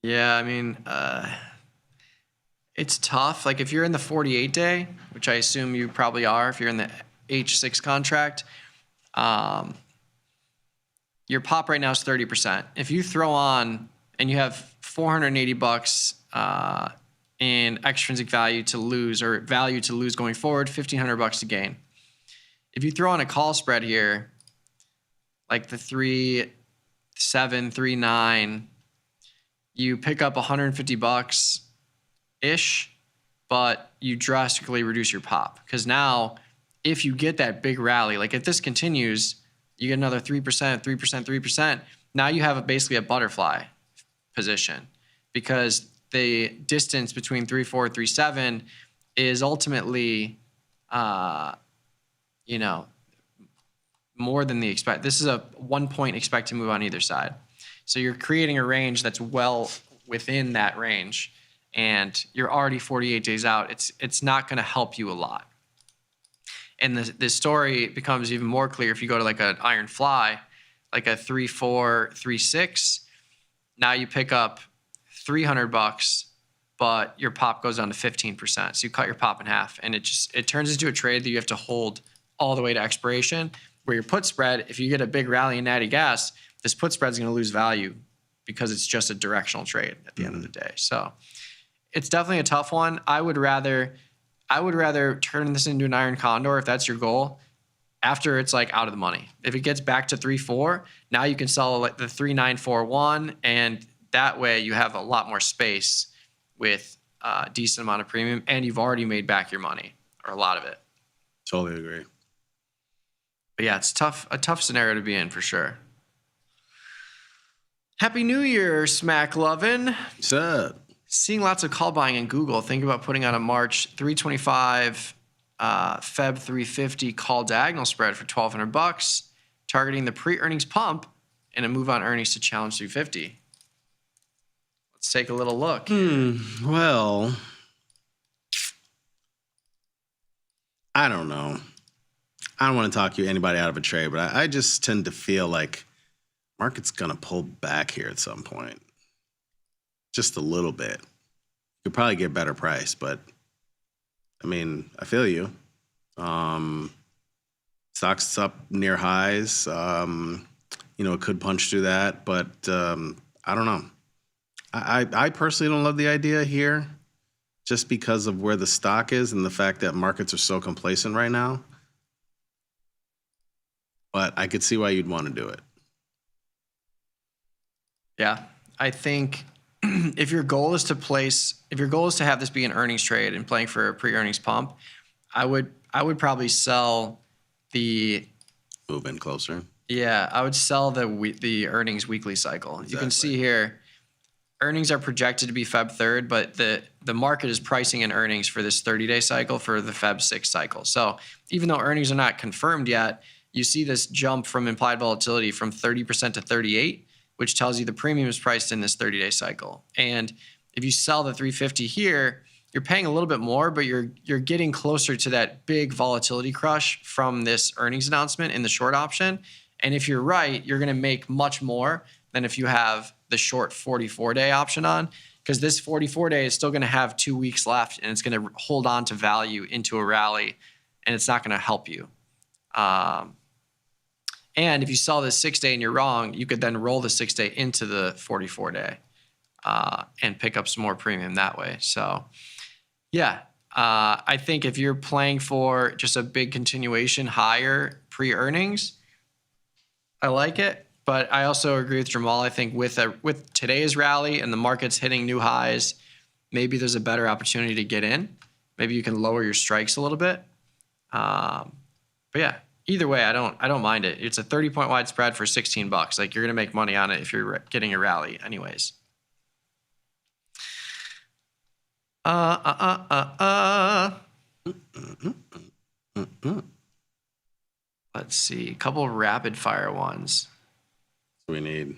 Yeah, I mean, it's tough. Like, if you're in the 48 day, which I assume you probably are, if you're in the H6 contract, your pop right now is 30%. If you throw on and you have $480 in extrinsic value to lose, or value to lose going forward, $1,500 to gain. If you throw on a call spread here, like the 3.7, 3.9, you pick up $150 ish, but you drastically reduce your pop. Because now, if you get that big rally, like if this continues, you get another 3%, 3%, 3%. Now you have basically a butterfly position, because the distance between 3.4 and 3.7 is ultimately, more than the expect. This is a 1 point expected move on either side. So you're creating a range that's well within that range, and you're already 48 days out. It's not going to help you a lot. And the story becomes even more clear if you go to like an iron fly, like a 3.4, 3.6. Now you pick up $300, but your pop goes down to 15%. So you cut your pop in half, and it turns into a trade that you have to hold all the way to expiration. Where your put spread, if you get a big rally in natty gas, this put spread is going to lose value because it's just a directional trade at the end of the day. So it's definitely a tough one. I would rather turn this into an iron condor if that's your goal, after it's like out of the money. If it gets back to 3.4, now you can sell like the 3.941, and that way you have a lot more space with a decent amount of premium, and you've already made back your money, or a lot of it. Totally agree. But yeah, it's a tough scenario to be in for sure. Happy New Year, Smack Lovin'. What's up? Seeing lots of call buying in Google. Think about putting on a March 325, Feb 350 call diagonal spread for $1,200, targeting the pre-earnings pump and a move on earnings to challenge 350. Let's take a little look. Well, I don't know. I don't want to talk anybody out of a trade, but I just tend to feel like market's going to pull back here at some point. Just a little bit. You could probably get better price, but I mean, I feel you. Stocks up near highs. It could punch through that, but I don't know. I personally don't love the idea here just because of where the stock is and the fact that markets are so complacent right now. But I could see why you'd want to do it. Yeah, I think if your goal is to have this be an earnings trade and playing for a pre-earnings pump, I would probably sell the move in closer. Yeah, I would sell the earnings weekly cycle. Exactly. You can see here, earnings are projected to be Feb 3rd, but the market is pricing in earnings for this 30-day cycle for the Feb 6th cycle. So even though earnings are not confirmed yet, you see this jump from implied volatility from 30% to 38%, which tells you the premium is priced in this 30-day cycle. And if you sell the 350 here, you're paying a little bit more, but you're getting closer to that big volatility crush from this earnings announcement in the short option. And if you're right, you're going to make much more than if you have the short 44-day option on, because this 44-day is still going to have 2 weeks left, and it's going to hold on to value into a rally, and it's not going to help you. And if you sell this 6-day and you're wrong, you could then roll the 6-day into the 44-day and pick up some more premium that way. So, yeah, I think if you're playing for just a big continuation higher pre-earnings, I like it. But I also agree with Jamal. I think with today's rally and the market's hitting new highs, maybe there's a better opportunity to get in. Maybe you can lower your strikes a little bit. But yeah. Either way, I don't mind it. It's a 30-point wide spread for $16. Like, you're gonna make money on it if you're getting a rally, anyways. Let's see, a couple of rapid fire ones. We need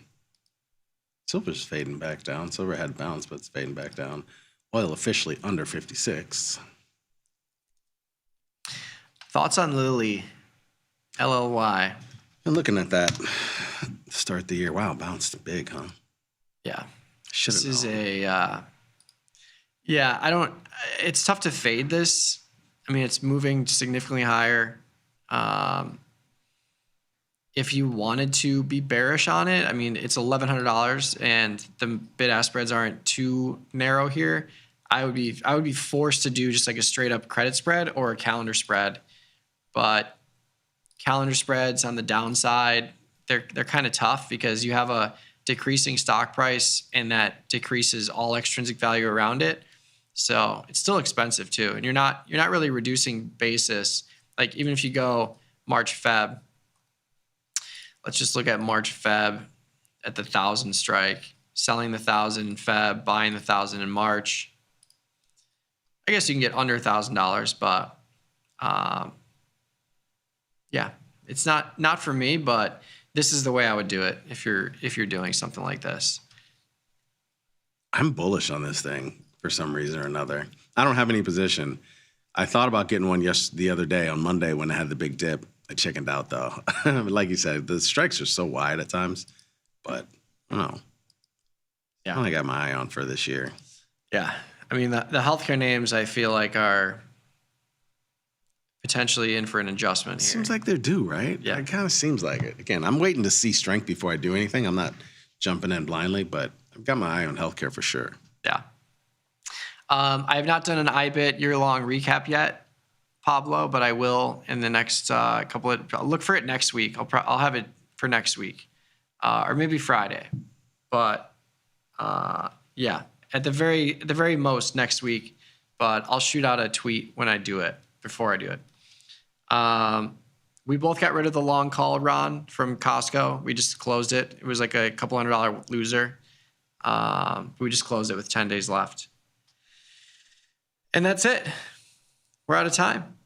silver's fading back down. Silver had bounce, but it's fading back down. Oil officially under 56. Thoughts on Lilly? LLY. Been looking at that start the year. Wow, bounced big, huh? Yeah. Should have known. This is it's tough to fade this. I mean, it's moving significantly higher. If you wanted to be bearish on it, I mean, it's $1,100 and the bid-ask spreads aren't too narrow here. I would be forced to do just like a straight up credit spread or a calendar spread. But calendar spreads on the downside, they're kind of tough because you have a decreasing stock price and that decreases all extrinsic value around it. So it's still expensive too. And you're not really reducing basis. Like, even if you go March, Feb, let's just look at March, Feb at the 1,000 strike, selling the 1,000 in Feb, buying the 1,000 in March. I guess you can get under $1,000, but yeah, it's not for me, but this is the way I would do it if you're doing something like this. I'm bullish on this thing for some reason or another. I don't have any position. I thought about getting one the other day on Monday when I had the big dip. I chickened out though. Like you said, the strikes are so wide at times, but I don't know. Yeah, I only got my eye on for this year. Yeah, I mean the healthcare names I feel like are potentially in for an adjustment here. Seems like they're due, right? Yeah. It kind of seems like it. Again, I'm waiting to see strength before I do anything. I'm not jumping in blindly, but I've got my eye on healthcare for sure. Yeah. I have not done an IBIT year-long recap yet, Pablo, but I will in the next couple of. I'll look for it next week. I'll have it for next week, or maybe Friday. But yeah, at the very most next week. But I'll shoot out a tweet when I do it, before I do it. We both got rid of the long call Ron from Costco. We just closed it. It was like a couple $100 loser. We just closed it with 10 days left. And that's it. We're out of time.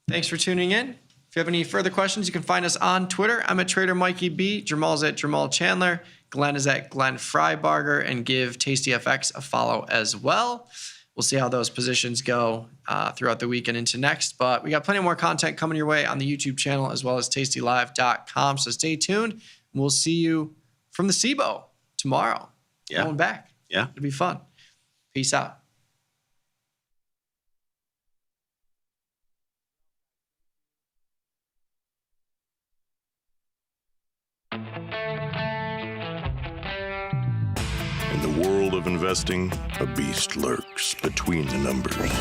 Thanks for tuning in. If you have any further questions, you can find us on Twitter. I'm at Trader Mikey B. Jamal's at Jamal Chandler. Glenn is at Glenn Freibarger. And give TastyFX a follow as well. We'll see how those positions go throughout the week and into next. But we got plenty more content coming your way on the YouTube channel as well as tastylive.com. So stay tuned. We'll see you from the SIBO tomorrow. Yeah. Going back. Yeah. It'll be fun. Peace out. In the world of investing, a beast lurks between the numbers.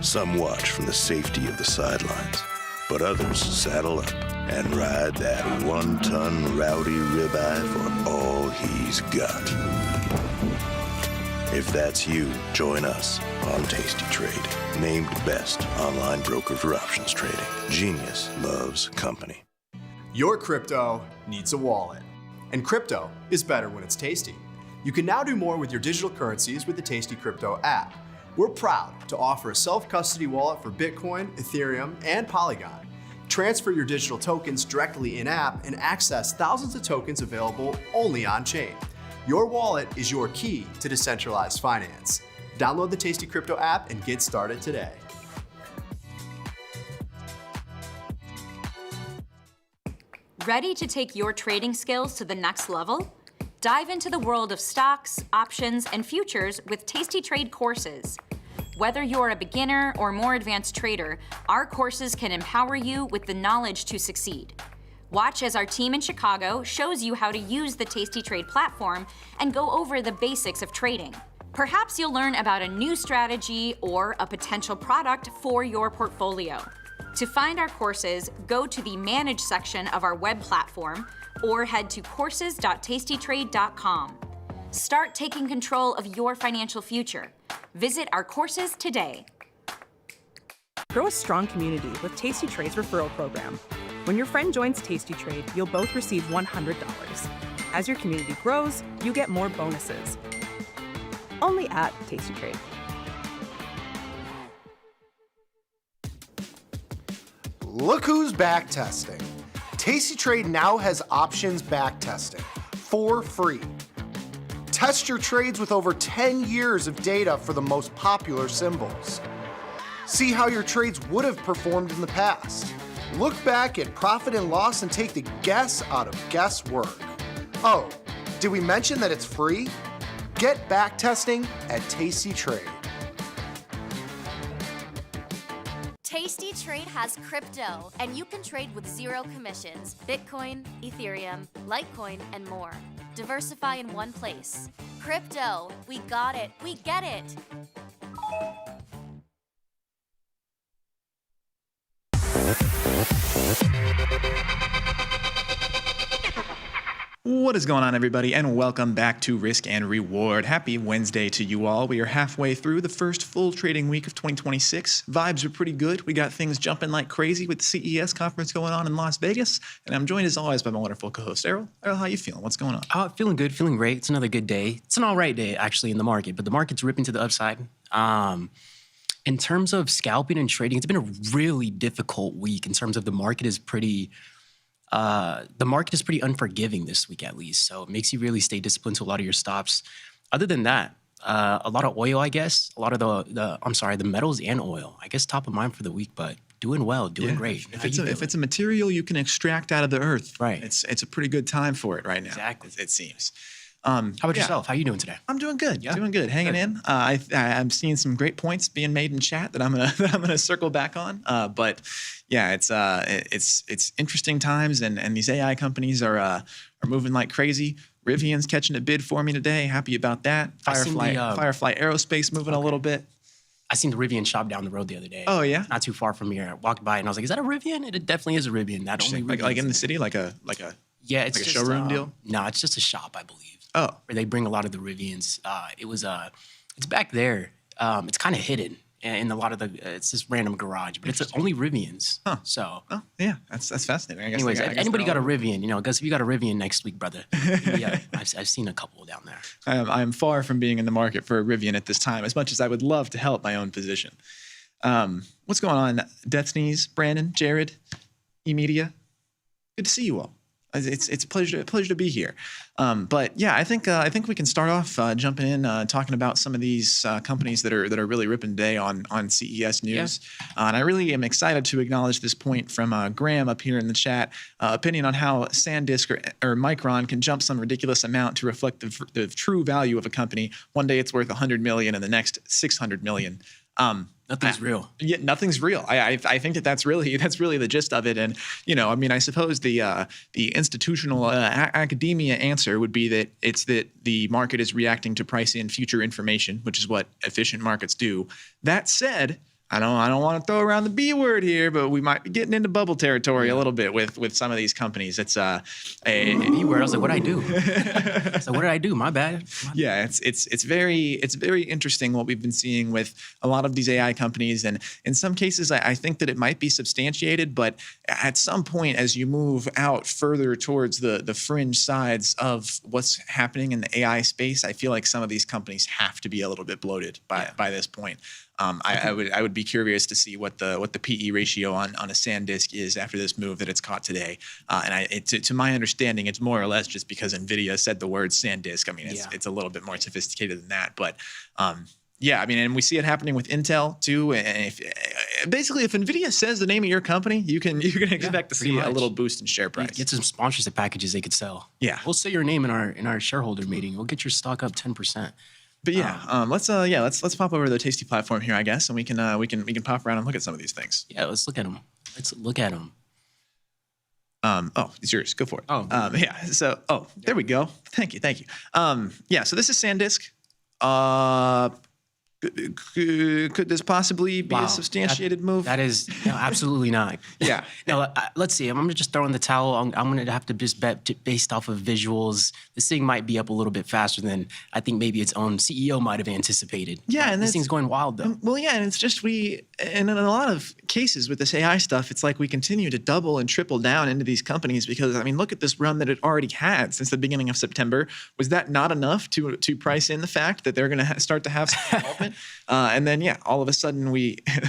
Some watch from the safety of the sidelines, but others saddle up and ride that one-ton rowdy ribeye for all he's got. If that's you, join us on Tasty Trade, named best online broker for options trading. Genius loves company. Your crypto needs a wallet. And crypto is better when it's tasty. You can now do more with your digital currencies with the Tasty Crypto app. We're proud to offer a self-custody wallet for Bitcoin, Ethereum, and Polygon. Transfer your digital tokens directly in-app and access thousands of tokens available only on-chain. Your wallet is your key to decentralized finance. Download the Tasty Crypto app and get started today. Ready to take your trading skills to the next level? Dive into the world of stocks, options, and futures with Tasty Trade courses. Whether you're a beginner or more advanced trader, our courses can empower you with the knowledge to succeed. Watch as our team in Chicago shows you how to use the Tasty Trade platform and go over the basics of trading. Perhaps you'll learn about a new strategy or a potential product for your portfolio. To find our courses, go to the Manage section of our web platform or head to courses.tastytrade.com. Start taking control of your financial future. Visit our courses today. Grow a strong community with Tasty Trade's referral program. When your friend joins Tasty Trade, you'll both receive $100. As your community grows, you get more bonuses. Only at Tasty Trade. Look who's back testing. Tasty Trade now has options back testing for free. Test your trades with over 10 years of data for the most popular symbols. See how your trades would have performed in the past. Look back at profit and loss and take the guess out of guesswork. Oh, did we mention that it's free? Get back testing at Tasty Trade. Tasty Trade has crypto, and you can trade with zero commissions. Bitcoin, Ethereum, Litecoin, and more. Diversify in one place. Crypto, we got it, we get it. What is going on, everybody, and welcome back to Risk and Reward. Happy Wednesday to you all. We are halfway through the first full trading week of 2026. Vibes are pretty good. We got things jumping like crazy with the CES conference going on in Las Vegas, and I'm joined as always by my wonderful co-host, Errol. Errol, how you feeling? What's going on? Feeling good, feeling great. It's another good day. It's an all right day, actually, in the market, but the market's ripping to the upside. In terms of scalping and trading, it's been a really difficult week in terms of the market is pretty unforgiving this week, at least. So it makes you really stay disciplined to a lot of your stops. Other than that, a lot of oil, I guess. A lot of the metals and oil. I guess top of mind for the week, but doing well, doing great. If it's a material you can extract out of the earth, right? It's a pretty good time for it right now. Exactly. It seems. How about yourself? How are you doing today? I'm doing good. Yeah. Doing good. Hanging in. I'm seeing some great points being made in chat that I'm gonna circle back on. But yeah, it's interesting times, and these AI companies are moving like crazy. Rivian's catching a bid for me today. Happy about that. Firefly Aerospace moving a little bit. I seen the Rivian shop down the road the other day. Oh yeah, not too far from here. I walked by and I was like, "Is that a Rivian?" It definitely is a Rivian. That only like in the city, like a yeah, it's like just a showroom deal. No, it's just a shop, I believe. Oh, where they bring a lot of the Rivians. It's back there. It's kind of hidden. in a lot of the it's this random garage, but it's only Rivians. So yeah, that's fascinating. I guess anyways, I guess anybody they're got a all- Rivian? You know, guess if you got a Rivian next week, brother. Yeah, I've seen a couple down there. I am far from being in the market for a Rivian at this time, as much as I would love to help my own position. What's going on, Death Sneeze, Brandon, Jared, E-Media? Good to see you all. It's a pleasure to be here. But yeah, I think we can start off jumping in talking about some of these companies that are really ripping today on CES news. And I really am excited to acknowledge this point from Graham up here in the chat. Opinion on how SanDisk or Micron can jump some ridiculous amount to reflect the true value of a company. One day it's worth 100 million, and the next 600 million. Nothing's real. Yeah, nothing's real. I think that's really the gist of it. And I mean, I suppose the institutional academia answer would be that it's that the market is reacting to price in future information, which is what efficient markets do. That said, I don't want to throw around the B word here, but we might be getting into bubble territory a little bit with some of these companies. It's a B word. I was like, what'd I do? So what did I do? My bad. Yeah, it's very interesting what we've been seeing with a lot of these AI companies, and in some cases, I think that it might be substantiated, but at some point, as you move out further towards the fringe sides of what's happening in the AI space, I feel like some of these companies have to be a little bit bloated by this point. I would be curious to see what the PE ratio on a SanDisk is after this move that it's caught today. And to my understanding, it's more or less just because NVIDIA said the word SanDisk. I mean, it's a little bit more sophisticated than that. But yeah, I mean, and we see it happening with Intel too. And if NVIDIA says the name of your company, you can expect to see a little boost in share price. Get some sponsorship packages they could sell. Yeah, we'll say your name in our shareholder meeting. We'll get your stock up 10%. But yeah, let's pop over to the Tasty platform here, I guess, and we can pop around and look at some of these things. Yeah, let's look at them. Oh, it's yours. Go for it. Yeah. So, there we go. Thank you. Yeah. So this is SanDisk. Could this possibly be a substantiated move? That is absolutely not. Yeah. No, let's see. I'm going to just throw in the towel. I'm going to have to just bet based off of visuals. This thing might be up a little bit faster than I think maybe its own CEO might have anticipated. Yeah, and this thing's going wild though. Well, yeah, and it's just and in a lot of cases with this AI stuff, it's like we continue to double and triple down into these companies because I mean, look at this run that it already had since the beginning of September. Was that not enough to price in the fact that they're going to start to have some involvement? And then, yeah, all of a sudden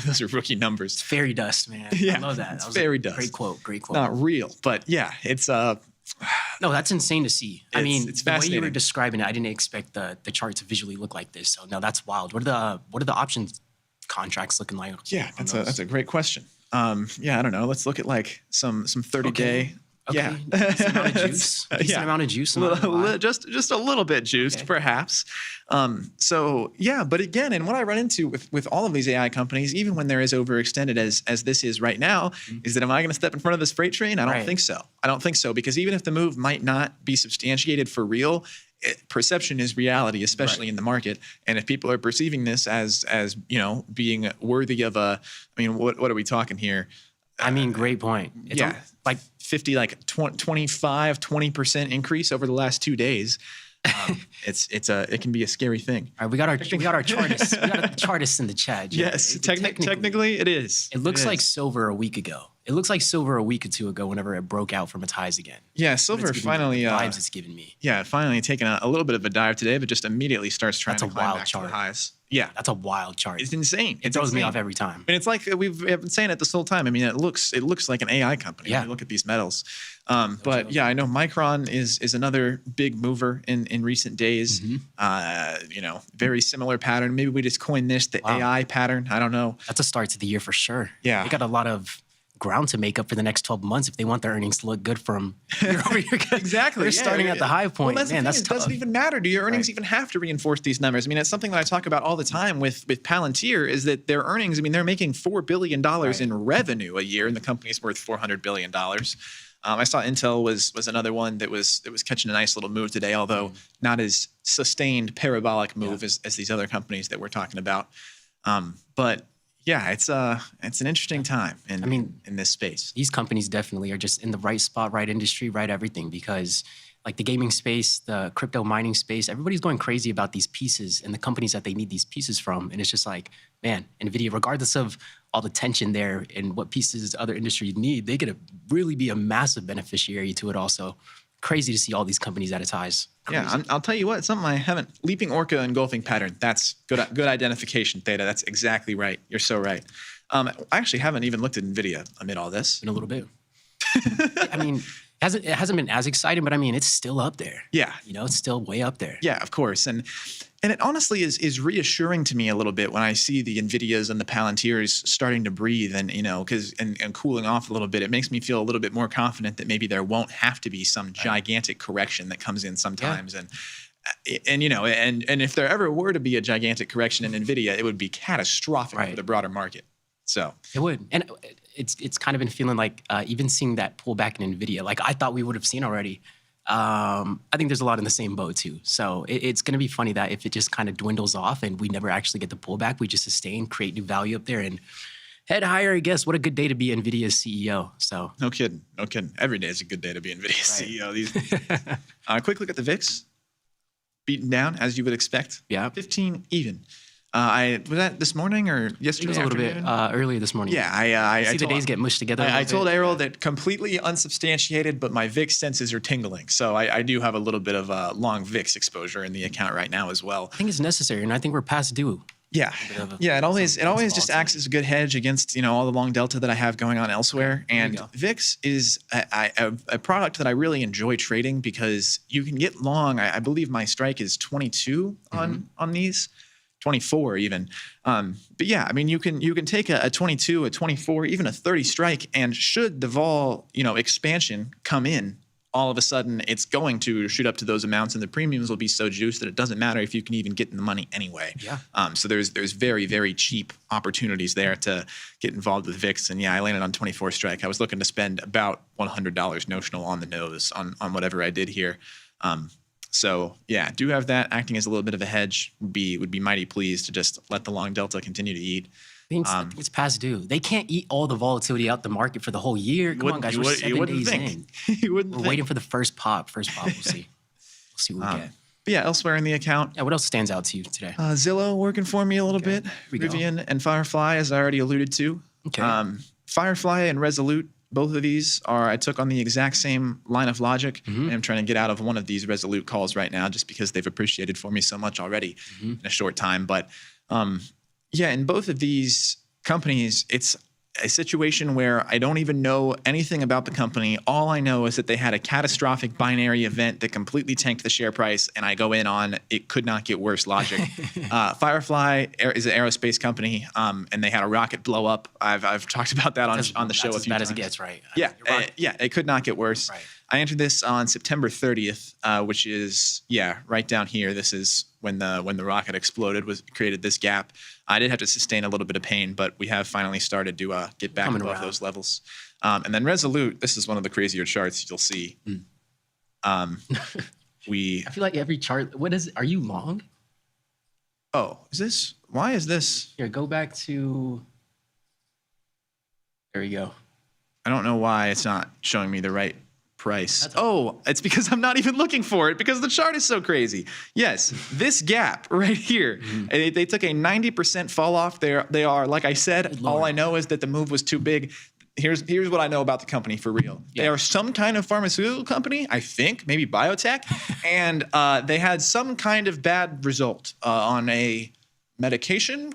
those are rookie numbers. It's fairy dust, man. Yeah, I love that. It's That was fairy a dust. Great quote. Not real, but yeah, it's No, that's insane to see. I mean, it's the way you fascinating. were describing it, I didn't expect the chart to visually look like this. So no, that's wild. What are the options contracts looking like? Yeah, that's a great question. Yeah, I don't know. Let's look at like some 30-day. Okay. Yeah, Decent amount of juice. Decent amount of juice. Just a little bit juiced, perhaps. So yeah, but again, and what I run into with all of these AI companies, even when they're as overextended as this is right now, is that am I going to step in front of this freight train? I don't think so. I don't think so because even if the move might not be substantiated for real, perception is reality, especially in the market. And if people are perceiving this as being worthy of I mean, what are we talking here? I mean, great point. It's like 20% increase over the last 2 days. It can be a scary thing. All right, we got our chartists. We got chartists in the chat. Yes, technically it is. It looks like silver a week ago. It looks like silver a week or two ago whenever it broke out from its highs again. Yeah, silver finally the vibes it's giving me. Yeah, finally taking a little bit of a dive today, but just immediately starts trying to climb back to the highs. Yeah, that's a wild chart. It's insane. It throws me off every time. And it's like we've been saying it this whole time. I mean, it looks like an AI company. Yeah. When you look at these metals. But yeah, I know Micron is another big mover in recent days. Very similar pattern. Maybe we just coined this the AI pattern. I don't know. That's a start to the year for sure. Yeah, they got a lot of ground to make up for the next 12 months if they want their earnings to look good from year over year. Exactly. They're starting at the high point. Well, Man, that's it tough. doesn't even matter. Do your earnings even have to reinforce these numbers? I mean, it's something that I talk about all the time with Palantir is that their earnings, I mean, they're making $4 billion in revenue a year and the company's worth $400 billion. I saw Intel was another one that was catching a nice little move today, although not as sustained parabolic move as these other companies that we're talking about. But yeah, it's an interesting time in this space. These companies definitely are just in the right spot, right industry, right everything because like the gaming space, the crypto mining space, everybody's going crazy about these pieces and the companies that they need these pieces from. And it's just like, man, NVIDIA, regardless of all the tension there and what pieces other industries need, they could really be a massive beneficiary to it also. Crazy to see all these companies at its highs. Crazy. Yeah, I'll tell you what, something I haven't, leaping orca engulfing pattern. That's good identification, Theta. That's exactly right. You're so right. I actually haven't even looked at NVIDIA amid all this. In a little bit. I mean, it hasn't been as exciting, but I mean, it's still up there. Yeah. You know, it's still way up there. Yeah, of course. And it honestly is reassuring to me a little bit when I see the NVIDIAs and the Palantirs starting to breathe and, you know, and cooling off a little bit. It makes me feel a little bit more confident that maybe there won't have to be some gigantic correction that comes in sometimes. Yeah. And you know, and if there ever were to be a gigantic correction in NVIDIA, it would be catastrophic for the broader market. So it would. And it's kind of been feeling like even seeing that pullback in NVIDIA, like I thought we would have seen already. I think there's a lot in the same boat too. So it's going to be funny that if it just kind of dwindles off and we never actually get the pullback, we just sustain, create new value up there and head higher. I guess what a good day to be NVIDIA's CEO. So no kidding. Every day is a good day to be NVIDIA's CEO these days. Quick look at the VIX. Beaten down as you would expect. Yeah, 15 even. Was that this morning or yesterday? It was a little bit earlier this morning. Yeah, I see the days get mushed together. I told Errol that completely unsubstantiated, but my VIX senses are tingling. So I do have a little bit of a long VIX exposure in the account right now as well. I think it's necessary, and I think we're past due. Yeah, it always just acts as a good hedge against, you know, all the long delta that I have going on elsewhere. And VIX is a product that I really enjoy trading because you can get long. I believe my strike is 22 on these. 24 even. But yeah, I mean, you can take a 22, a 24, even a 30 strike, and should the vol, you know, expansion come in, all of a sudden it's going to shoot up to those amounts and the premiums will be so juiced that it doesn't matter if you can even get in the money anyway. Yeah. So there's very, very cheap opportunities there to get involved with VIX. And yeah, I landed on 24 strike. I was looking to spend about $100 notional on the nose on whatever I did here. So yeah, do have that acting as a little bit of a hedge. Would be mighty pleased to just let the long delta continue to eat. I think it's past due. They can't eat all the volatility out the market for the whole year. Come on, guys, we're 7 days in. We're waiting for the first pop. We'll see. We'll see what we get. But yeah, elsewhere in the account. Yeah, what else stands out to you today? Zillow working for me a little bit. Rivian and Firefly, as I already alluded to. Okay. Firefly and Resolute. Both of these I took on the exact same line of logic. I'm trying to get out of one of these Resolute calls right now just because they've appreciated for me so much already in a short time. But yeah, in both of these companies, it's a situation where I don't even know anything about the company. All I know is that they had a catastrophic binary event that completely tanked the share price, and I go in on it could not get worse logic. Firefly is an aerospace company, and they had a rocket blow up. I've talked about that on the show a few times. That's as bad as it gets, right? Yeah, it could not get worse. Right. I entered this on September 30th, which is right down here. This is when the rocket exploded, created this gap. I did have to sustain a little bit of pain, but we have finally started to get back above those levels. And then Resolute, this is one of the crazier charts you'll see. I feel like every chart. What is it? Are you long? Oh, why is this? Here, go back to. There we go. I don't know why it's not showing me the right price. It's because I'm not even looking for it because the chart is so crazy. Yes, this gap right here. They took a 90% fall off. They are, like I said, all I know is that the move was too big. Here's what I know about the company for real. They are some kind of pharmaceutical company, I think, maybe biotech, and they had some kind of bad result on a medication ?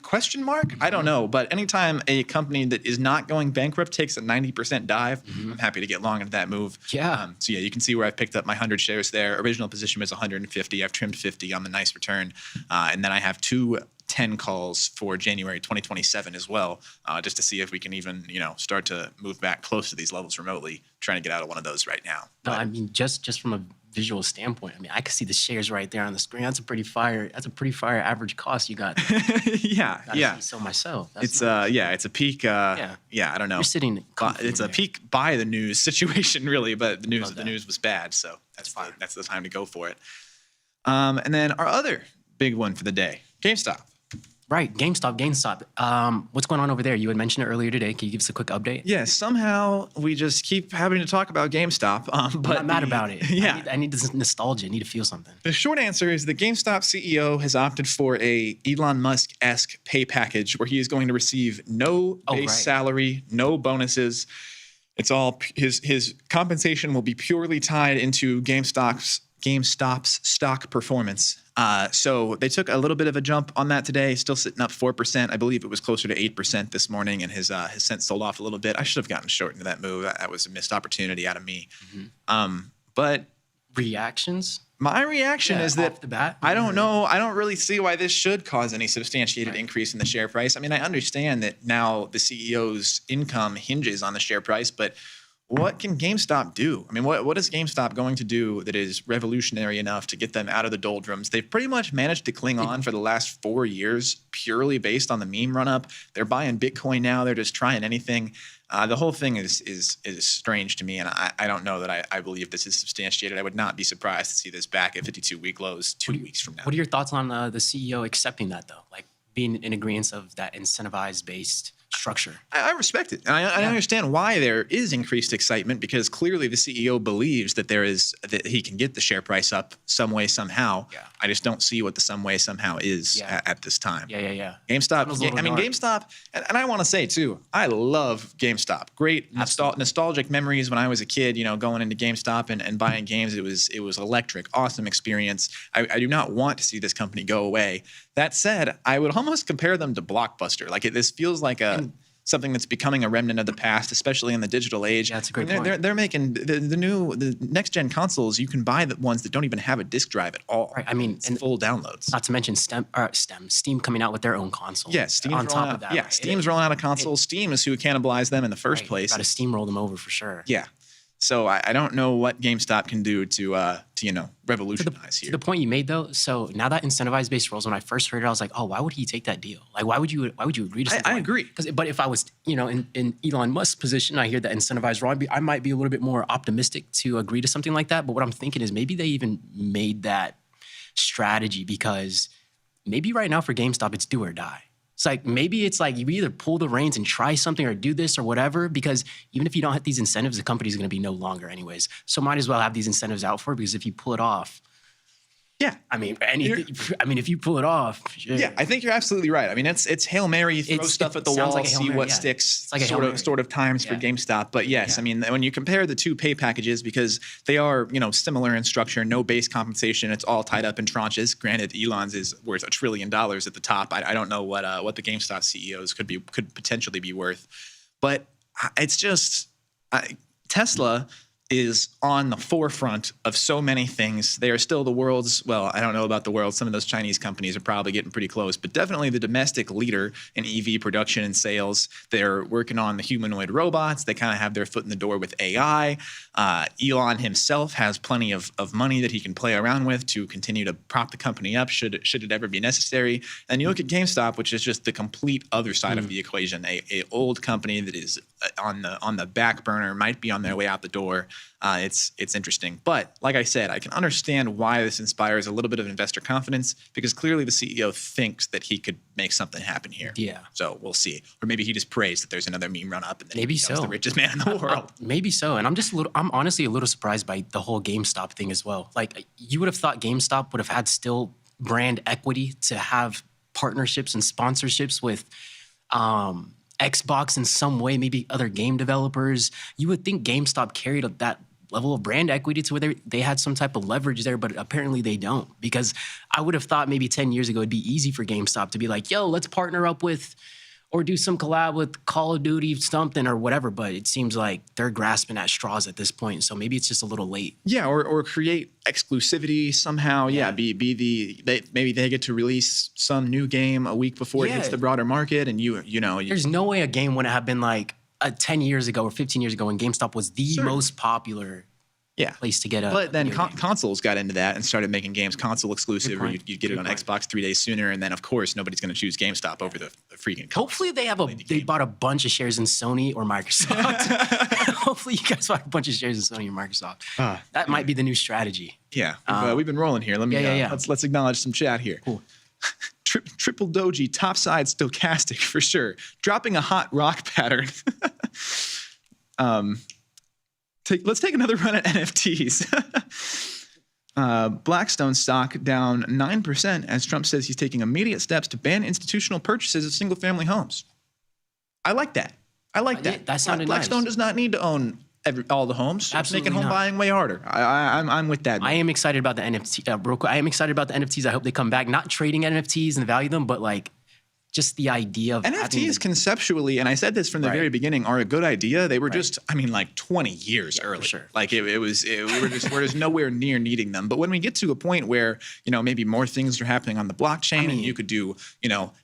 I don't know, but anytime a company that is not going bankrupt takes a 90% dive, I'm happy to get long into that move. Yeah. So yeah, you can see where I've picked up my 100 shares there. Original position was 150. I've trimmed 50 on the nice return, and then I have 2 10 calls for January 2027 as well, just to see if we can even start to move back close to these levels remotely. Trying to get out of one of those right now. No, I mean just from a visual standpoint, I mean I can see the shares right there on the screen. That's a pretty fire average cost you got. yeah. So myself, it's it's a peak. I don't know. You're sitting. It's a peak buy the news situation really, but the news was bad, so that's the time to go for it. And then our other big one for the day, GameStop. Right, GameStop. What's going on over there? You had mentioned it earlier today. Can you give us a quick update? Yeah, somehow we just keep having to talk about GameStop. But I'm not mad about it. Yeah. I need this nostalgia. I need to feel something. The short answer is the GameStop CEO has opted for a Elon Musk-esque pay package where he is going to receive no base salary, no bonuses. It's all his compensation will be purely tied into GameStop's stock performance. So they took a little bit of a jump on that today, still sitting up 4%. I believe it was closer to 8% this morning, and his cent sold off a little bit. I should have gotten short into that move. That was a missed opportunity out of me. But reactions? My reaction is that off the bat, I don't know. I don't really see why this should cause any substantiated increase in the share price. I mean, I understand that now the CEO's income hinges on the share price, but what can GameStop do? I mean, what is GameStop going to do that is revolutionary enough to get them out of the doldrums? They've pretty much managed to cling on for the last 4 years purely based on the meme run-up. They're buying Bitcoin now. They're just trying anything. The whole thing is strange to me, and I don't know that I believe this is substantiated. I would not be surprised to see this back at 52-week lows 2 weeks from now. What are your thoughts on the CEO accepting that, though? Like being in agreement of that incentivized-based structure? I respect it. And I understand why there is increased excitement, because clearly the CEO believes that that he can get the share price up some way, somehow. Yeah. I just don't see what the some way, somehow is at this time. Yeah. GameStop, GameStop, and I want to say too, I love GameStop. Great nostalgic memories when I was a kid, going into GameStop and buying games. It was electric, awesome experience. I do not want to see this company go away. That said, I would almost compare them to Blockbuster. Like this feels like something that's becoming a remnant of the past, especially in the digital age. That's a great point. They're making the next gen consoles. You can buy the ones that don't even have a disk drive at all. Right. I mean, it's full downloads. Not to mention Steam coming out with their own console. Yeah, Steam's on top of that. Yeah, Steam's rolling out a console. Steam is who cannibalized them in the first place. Got to steamroll them over for sure. Yeah. So I don't know what GameStop can do to revolutionize here. To the point you made though, so now that incentivized based roles, when I first heard it, I was like, oh, why would he take that deal? Like, why would you agree to something? I agree. But if I was, in Elon Musk's position, I hear that incentivized role, I might be a little bit more optimistic to agree to something like that. But what I'm thinking is maybe they even made that strategy because maybe right now for GameStop, it's do or die. It's like, maybe it's like you either pull the reins and try something or do this or whatever, because even if you don't have these incentives, the company's going to be no longer anyways. So might as well have these incentives out for it, because if you pull it off, I mean, if you pull it off. Yeah, I think you're absolutely right. I mean, it's Hail Mary, throw stuff at the wall, like see what sticks, it's like sort of times for GameStop. But yes, I mean, when you compare the two pay packages, because they are, similar in structure, no base compensation, it's all tied up in tranches. Granted, Elon's is worth $1 trillion at the top. I don't know what the GameStop CEOs could potentially be worth. But it's just Tesla is on the forefront of so many things. They are still the world's, well, I don't know about the world. Some of those Chinese companies are probably getting pretty close, but definitely the domestic leader in EV production and sales. They're working on the humanoid robots. They kind of have their foot in the door with AI. Elon himself has plenty of money that he can play around with to continue to prop the company up should it ever be necessary. And you look at GameStop, which is just the complete other side of the equation, a old company that is on the back burner, might be on their way out the door. It's interesting. But like I said, I can understand why this inspires a little bit of investor confidence, because clearly the CEO thinks that he could make something happen here. Yeah. So we'll see. Or maybe he just prays that there's another meme run up and then maybe he becomes the richest man in the world. Maybe so. And I'm honestly a little surprised by the whole GameStop thing as well. Like, you would have thought GameStop would have had still brand equity to have partnerships and sponsorships with Xbox in some way, maybe other game developers. You would think GameStop carried that level of brand equity to where they had some type of leverage there, but apparently they don't. Because I would have thought maybe 10 years ago it'd be easy for GameStop to be like, yo, let's partner up with or do some collab with Call of Duty something or whatever. But it seems like they're grasping at straws at this point. So maybe it's just a little late. Yeah, or create exclusivity somehow. Yeah, maybe they get to release some new game a week before it hits the broader market, and you know. There's no way a game wouldn't have been like 10 years ago or 15 years ago when GameStop was the most popular place to get a. But then consoles got into that and started making games console exclusive, or you'd get it on Xbox 3 days sooner, and then of course nobody's going to choose GameStop over the freaking. Hopefully they bought a bunch of shares in Sony or Microsoft. Hopefully you guys bought a bunch of shares in Sony or Microsoft. That might be the new strategy. Yeah, we've been rolling here. Let's acknowledge some chat here. Cool. Triple doji, topside stochastic for sure. Dropping a hot rock pattern. Let's take another run at NFTs. Blackstone stock down 9% as Trump says he's taking immediate steps to ban institutional purchases of single-family homes. I like that. That sounded Blackstone nice. does not need to own all the homes. Absolutely It's making home not. buying way harder. I'm with that. I am excited about the NFT. Real quick, I am excited about the NFTs. I hope they come back. Not trading NFTs and the value of them, but like just the idea of NFTs conceptually, and I said this from the very beginning, are a good idea. They were just, I mean, like 20 years early. Sure. Like we're just nowhere near needing them. But when we get to a point where, maybe more things are happening on the blockchain, and you could do,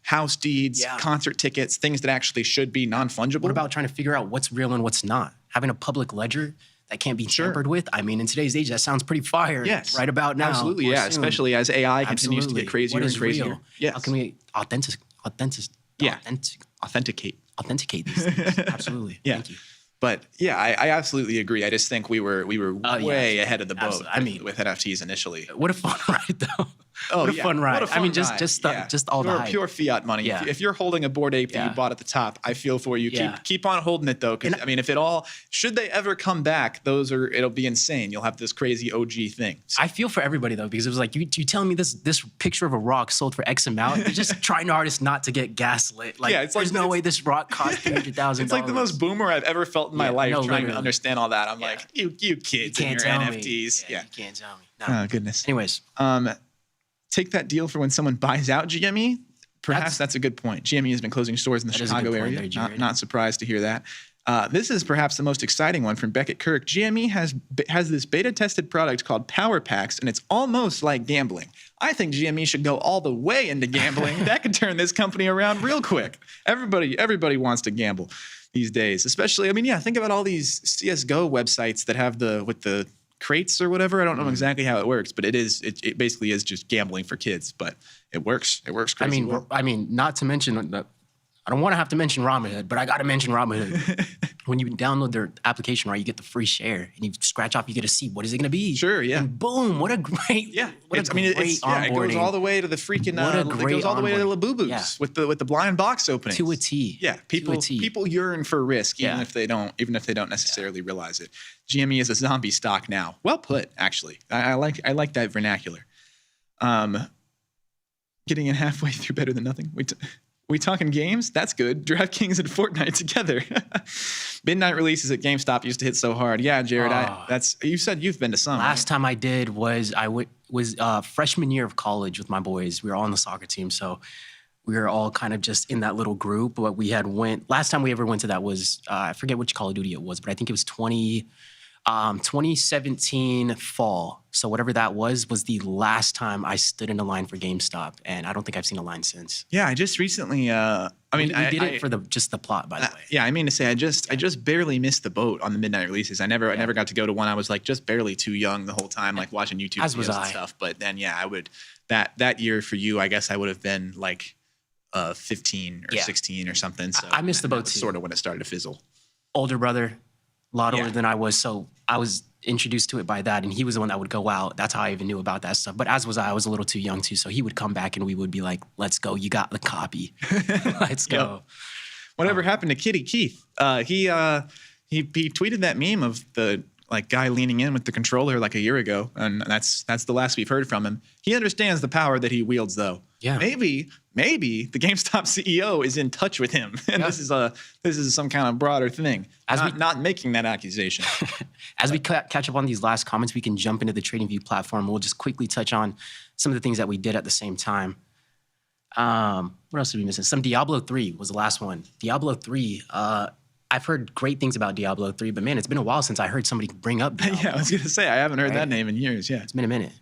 house deeds, concert tickets, things that actually should be non-fungible. What about trying to figure out what's real and what's not? Having a public ledger that can't be tampered with. I mean, in today's age, that sounds pretty fire. Yes. Right about now. Absolutely, or yeah. soon. Especially as AI continues to get crazier What and is crazier. real? Yes. How can we authenticate these things? Absolutely. Yeah. Thank you. But yeah, I absolutely agree. I just think we were way ahead of the boat. Absolutely. I mean, with NFTs initially. What a fun ride, though. Oh, what a fun ride. What a fun I mean, just ride. just all the hype. Pure fiat money. Yeah. If you're holding a Bored Ape that you bought at the top, I feel for you. Yeah. Keep on holding it though, because I mean, if it all should they ever come back, it'll be insane. You'll have this crazy OG thing. I feel for everybody though, because it was like you telling me this picture of a rock sold for X amount. You're just trying the hardest not to get gaslit. Like, there's no way this rock cost $300,000. It's like the most boomer I've ever felt in my life trying to literally. understand all that. I'm like, you kids and your NFTs. You can't tell me. Oh goodness. Anyways, take that deal for when someone buys out GME. Perhaps that's a good point. GME has been closing stores in the Chicago area. Not surprised to hear that. This is perhaps the most exciting one from Beckett Kirk. GME has this beta tested product called Power Packs, and it's almost like gambling. I think GME should go all the way into gambling. That could turn this company around real quick. Everybody wants to gamble these days, especially. I mean, think about all these CS:GO websites that have with the crates or whatever. I don't know exactly how it works, but it basically is just gambling for kids, but it works. It works crazy. I mean, not to mention that I don't want to have to mention Robinhood, but I got to mention Robinhood. When you download their application, right, you get the free share, and you scratch off, you get to see what is it going to be. Sure, yeah. And boom, what a great, onboarding. It goes all the way to the freaking. It goes all the way to the Labubus with the blind box opening to a T. Yeah, people yearn for risk, even if they don't necessarily realize it. GME is a zombie stock now. Well put, actually. I like that vernacular. Getting in halfway through better than nothing. We talking games? That's good. DraftKings and Fortnite together. Midnight releases at GameStop used to hit so hard. Yeah, Jared, you said you've been to some. Last time I did was freshman year of college with my boys. We were all on the soccer team, so we were all kind of just in that little group. But we had last time we ever went to that was I forget which Call of Duty it was, but I think it was 2017 fall. So whatever that was the last time I stood in a line for GameStop, and I don't think I've seen a line since. Yeah, I just recently. we did it for just the plot, by the way. Yeah, I mean to say, I just barely missed the boat on the midnight releases. I never got to go to one. I was like just barely too young the whole time, like watching YouTube videos and stuff. But then, I would that year for you. I guess I would have been like 15 or 16 or something. So I missed the boat too. Sort of when it started to fizzle. Older brother, a lot older than I was, so I was introduced to it by that, and he was the one that would go out. That's how I even knew about that stuff. But as was I was a little too young too, so he would come back and we would be like, "Let's go! You got the copy. Let's go." Whatever happened to Kitty Keith? He tweeted that meme of the guy leaning in with the controller like a year ago, and that's the last we've heard from him. He understands the power that he wields, though. Yeah. Maybe the GameStop CEO is in touch with him, and this is some kind of broader thing. Not making that accusation. As we catch up on these last comments, we can jump into the TradingView platform. We'll just quickly touch on some of the things that we did at the same time. What else did we miss? Some Diablo 3 was the last one. Diablo 3. I've heard great things about Diablo 3, but man, it's been a while since I heard somebody bring up Diablo. Yeah, I was gonna say I haven't heard that name in years. Yeah, it's been a minute.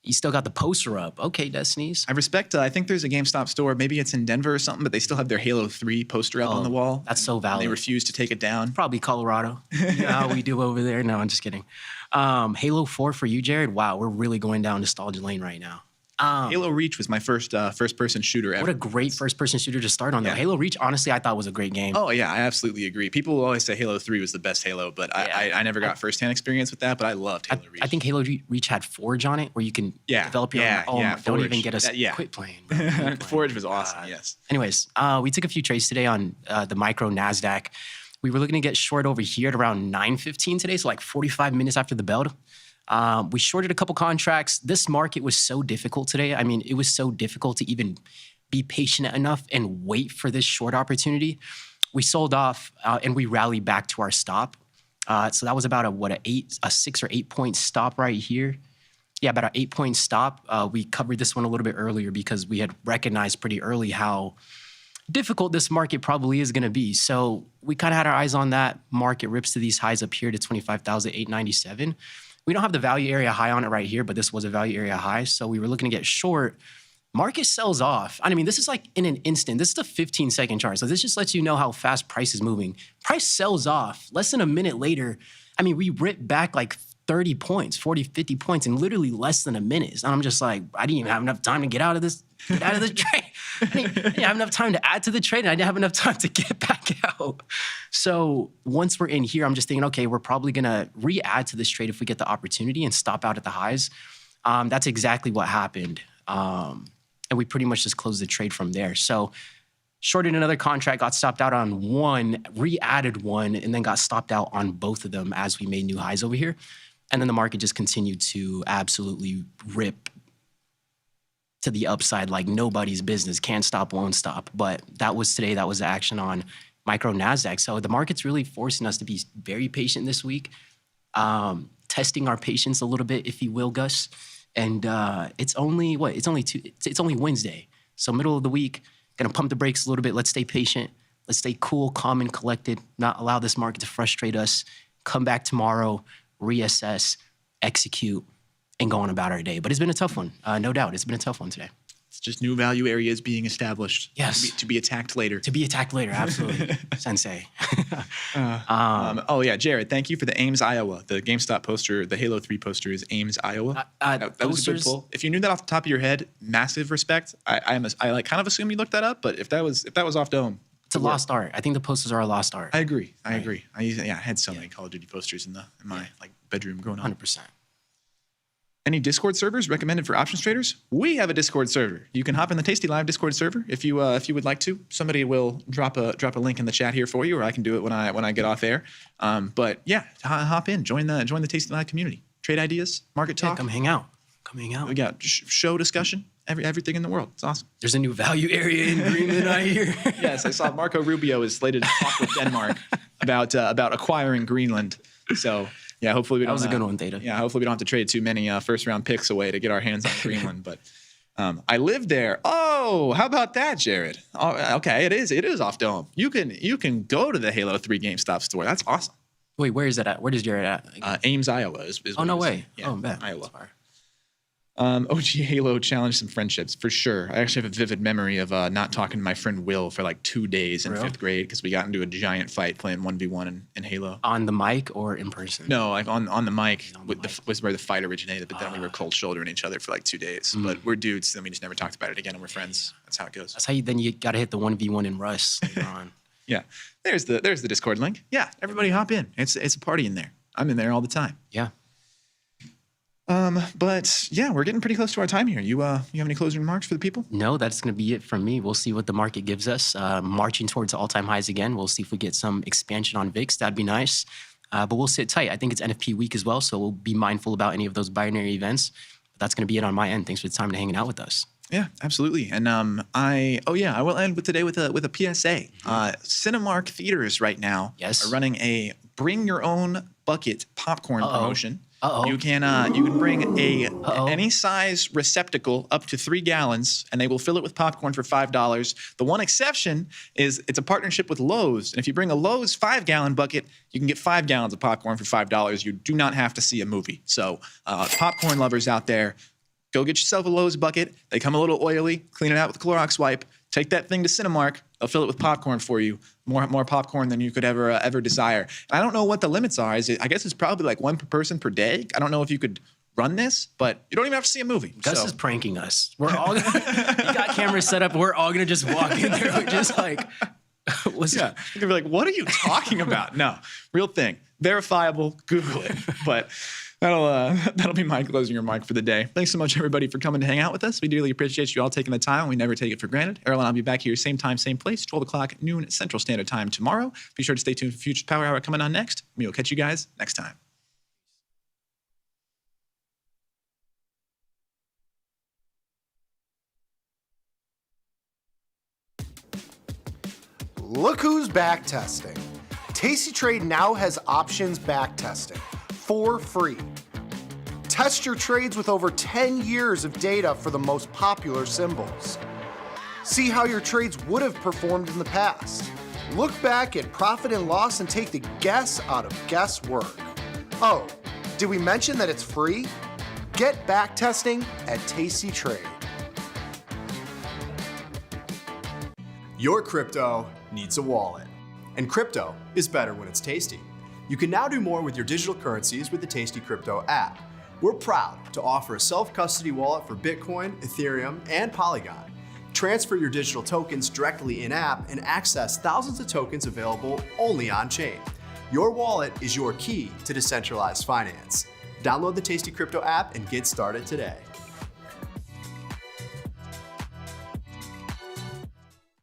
You still got the poster up. Okay, Destinies. I respect. I think there's a GameStop store. Maybe it's in Denver or something, but they still have their Halo 3 poster up on the wall. That's so valid. They refuse to take it down. Probably Colorado. You know how we do over there. No, I'm just kidding. Halo 4 for you, Jared. Wow, we're really going down nostalgia lane right now. Halo Reach was my first person shooter ever. What a great first-person shooter to start on, though. Yeah. Halo Reach, honestly, I thought was a great game. Oh yeah, I absolutely agree. People will always say Halo 3 was the best Halo, but I never got firsthand experience with that. But I loved Halo Reach. I think Halo Reach had Forge on it, where you can develop your own. Oh, don't Forge. even get us quit playing. Bro. Forge was awesome. Yes. Anyways, we took a few trades today on the micro NASDAQ. We were looking to get short over here at around 9:15 today, so like 45 minutes after the bell. We shorted a couple contracts. This market was so difficult today. I mean, it was so difficult to even be patient enough and wait for this short opportunity. We sold off and we rallied back to our stop. So that was about a 6 or 8 point stop right here. Yeah, about an 8 point stop. We covered this one a little bit earlier because we had recognized pretty early how difficult this market probably is going to be. So we kind of had our eyes on that. Market rips to these highs up here to 25,897. We don't have the value area high on it right here, but this was a value area high. So we were looking to get short. Market sells off. I mean, this is like in an instant. This is a 15-second chart. So this just lets you know how fast price is moving. Price sells off. Less than a minute later, I mean, we ripped back like 30 points, 40, 50 points in literally less than a minute. And I'm just like, I didn't even have enough time to get out of the trade. I didn't have enough time to add to the trade, and I didn't have enough time to get back out. So once we're in here, I'm just thinking, okay, we're probably going to re-add to this trade if we get the opportunity and stop out at the highs. That's exactly what happened. And we pretty much just closed the trade from there. So shorted another contract, got stopped out on one, re-added one, and then got stopped out on both of them as we made new highs over here. And then the market just continued to absolutely rip to the upside like nobody's business. Can't stop, won't stop. But that was today. That was the action on micro NASDAQ. So the market's really forcing us to be very patient this week, testing our patience a little bit, if you will, Gus. And it's only Wednesday. So middle of the week, gonna pump the brakes a little bit. Let's stay patient. Let's stay cool, calm, and collected. Not allow this market to frustrate us. Come back tomorrow, reassess, execute, and go on about our day. But it's been a tough one, no doubt. It's been a tough one today. It's just new value areas being established. Yes. To be attacked later. To be attacked later, absolutely. Sensei. Oh, yeah, Jared, thank you for the Ames, Iowa. The GameStop poster, the Halo 3 poster is Ames, Iowa. That was a good pull. If you knew that off the top of your head, massive respect. I like kind of assume you looked that up, but if that was off dome. It's a lost art. I think the posters are a lost art. I agree. I had so many Call of Duty posters in my bedroom growing up. 100%. Any Discord servers recommended for options traders? We have a Discord server. You can hop in the tastylive Discord server if you would like to. Somebody will drop a link in the chat here for you, or I can do it when I get off air. But yeah, hop in, join the tastylive community. Trade ideas, market talk. Come hang out. We got show discussion. Everything in the world. It's awesome. There's a new value area in Greenland, I hear. Yes, I saw Marco Rubio is slated to talk with Denmark about acquiring Greenland. So. Yeah, hopefully we don't. That was a good one, Theta. Yeah, hopefully we don't have to trade too many first-round picks away to get our hands on Greenland. But I lived there. Oh, how about that, Jared? Oh, okay, it is off dome. You can go to the Halo 3 GameStop store. That's awesome. Wait, where is that at? Where is Jared at? Ames, Iowa. Is oh no way. Yeah, oh, bad. Iowa. OG Halo challenged some friendships for sure. I actually have a vivid memory of not talking to my friend Will for like 2 days in 5th grade because we got into a giant fight playing 1v1 in Halo. On the mic or in person? No, like on the mic was where the fight originated, but then we were cold shouldering each other for like 2 days. But we're dudes, and we just never talked about it again, and we're friends. That's how it goes. That's how you got to hit the 1v1 in Rust later on. Yeah, there's the Discord link. Yeah, everybody hop in. It's a party in there. I'm in there all the time. Yeah. But yeah, we're getting pretty close to our time here. You have any closing remarks for the people? No, that's going to be it from me. We'll see what the market gives us. Marching towards all-time highs again. We'll see if we get some expansion on VIX. That'd be nice. But we'll sit tight. I think it's NFP week as well, so we'll be mindful about any of those binary events. But that's going to be it on my end. Thanks for the time and hanging out with us. Yeah, absolutely. And I will end today with a PSA. Cinemark theaters right now are running a bring your own bucket popcorn promotion. You can bring any size receptacle up to 3 gallons, and they will fill it with popcorn for $5. The one exception is it's a partnership with Lowe's, and if you bring a Lowe's 5-gallon bucket, you can get 5 gallons of popcorn for $5. You do not have to see a movie. So, popcorn lovers out there, go get yourself a Lowe's bucket. They come a little oily. Clean it out with a Clorox wipe. Take that thing to Cinemark. They'll fill it with popcorn for you. More popcorn than you could ever desire. And I don't know what the limits are. I guess it's probably like 1 per person per day. I don't know if you could run this, but you don't even have to see a movie. Gus is pranking us. We're all he got cameras set up. We're all gonna just walk in there. We're just like, what's You're gonna be like, what are you talking about? No, real thing, verifiable. Google it. But that'll be my closing remark for the day. Thanks so much, everybody, for coming to hang out with us. We dearly appreciate you all taking the time. We never take it for granted. Errol and I'll be back here same time, same place, 12 o'clock noon Central Standard Time tomorrow. Be sure to stay tuned for Future Power Hour coming on next. We will catch you guys next time. Look who's back testing. Tasty Trade now has options back testing for free. Test your trades with over 10 years of data for the most popular symbols. See how your trades would have performed in the past. Look back at profit and loss and take the guess out of guesswork. Oh, did we mention that it's free? Get back testing at Tasty Trade. Your crypto needs a wallet. And crypto is better when it's tasty. You can now do more with your digital currencies with the Tasty Crypto app. We're proud to offer a self-custody wallet for Bitcoin, Ethereum, and Polygon. Transfer your digital tokens directly in-app and access thousands of tokens available only on-chain. Your wallet is your key to decentralized finance. Download the Tasty Crypto app and get started today.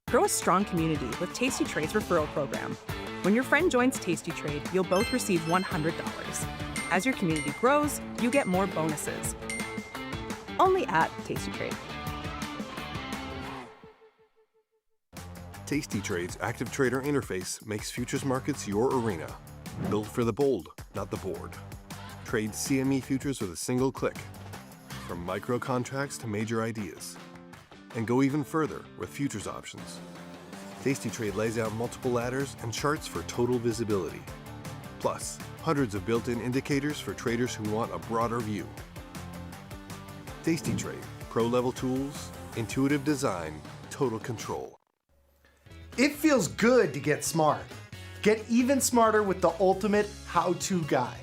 Grow a strong community with Tasty Trade's referral program. When your friend joins Tasty Trade, you'll both receive $100. As your community grows, you get more bonuses. Only at Tasty Trade. Tasty Trade's active trader interface makes futures markets your arena. Built for the bold, not the board. Trade CME futures with a single click. From micro contracts to major ideas. And go even further with futures options. Tasty Trade lays out multiple ladders and charts for total visibility. Plus, hundreds of built-in indicators for traders who want a broader view. Tasty Trade, pro-level tools, intuitive design, total control. It feels good to get smart. Get even smarter with the ultimate how-to guide.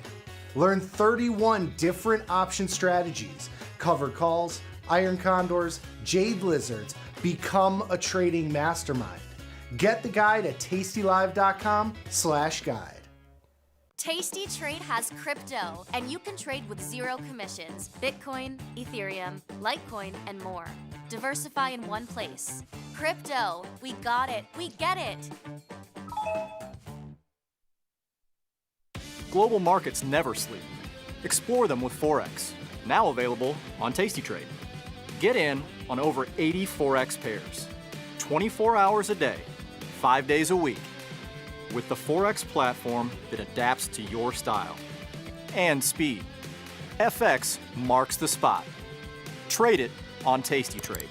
Learn 31 different option strategies, covered calls, iron condors, jade lizards. Become a trading mastermind. Get the guide at tastylive.com/guide. Tasty Trade has crypto, and you can trade with zero commissions. Bitcoin, Ethereum, Litecoin, and more. Diversify in one place. Crypto, we got it, we get it. Global markets never sleep. Explore them with Forex, now available on Tasty Trade. Get in on over 80 Forex pairs, 24 hours a day, 5 days a week, with the Forex platform that adapts to your style and speed. FX marks the spot. Trade it on Tasty Trade.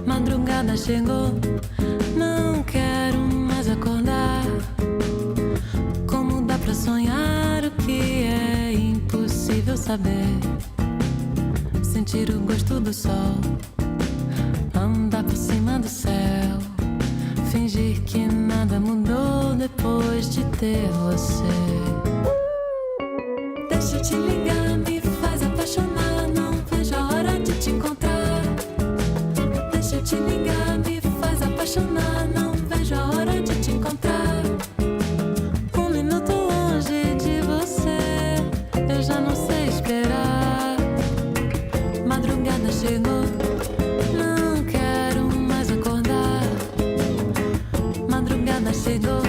Madrugada chegou, não quero mais acordar. Como dá pra sonhar o que é impossível saber? Sentir o gosto do sol, andar por cima do céu, fingir que nada mudou depois de ter você. Deixa eu te ligar, me faz apaixonar, não vejo a hora de te encontrar. Deixa eu te ligar, me faz apaixonar, não vejo a hora de te encontrar. Um minuto longe de você, eu já não sei esperar. Madrugada chegou, não quero mais acordar. Madrugada chegou.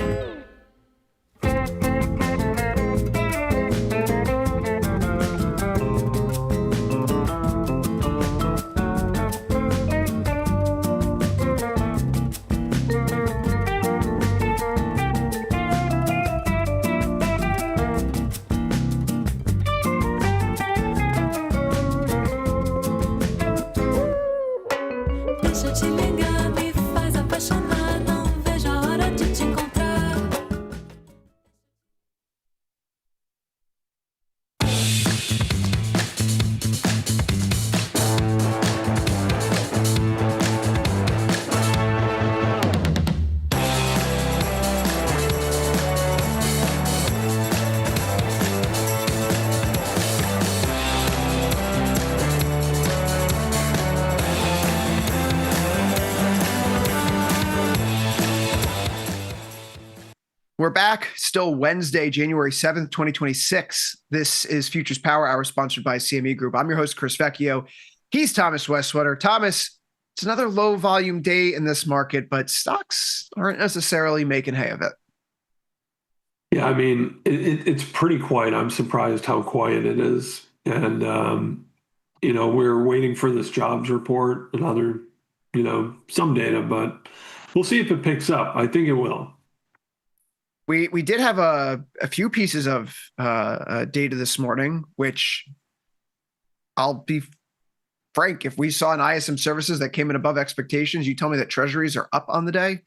We're back. Still Wednesday, January 7th, 2026. This is Futures Power Hour, sponsored by CME Group. I'm your host, Chris Vecchio. He's Thomas Westwater. Thomas, it's another low volume day in this market, but stocks aren't necessarily making hay of it. Yeah, I mean, it's pretty quiet. I'm surprised how quiet it is. And, we're waiting for this jobs report and other, some data, but we'll see if it picks up. I think it will. We did have a few pieces of data this morning, which I'll be frank, if we saw an ISM services that came in above expectations, you tell me that treasuries are up on the day,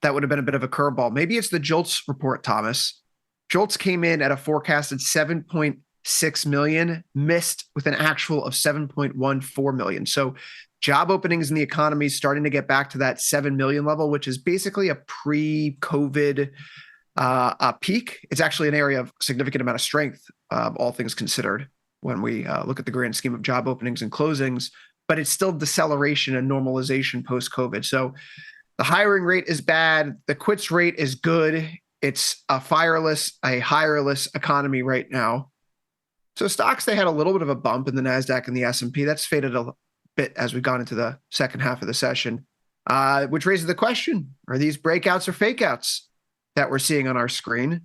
that would have been a bit of a curveball. Maybe it's the JOLTS report, Thomas. JOLTS came in at a forecasted 7.6 million, missed with an actual of 7.14 million. So job openings in the economy starting to get back to that 7 million level, which is basically a pre-COVID peak. It's actually an area of significant amount of strength, all things considered, when we look at the grand scheme of job openings and closings, but it's still deceleration and normalization post-COVID. So the hiring rate is bad. The quits rate is good. It's a hireless economy right now. So stocks, they had a little bit of a bump in the NASDAQ and the S&P. That's faded a bit as we've gone into the second half of the session, which raises the question, are these breakouts or fakeouts that we're seeing on our screen,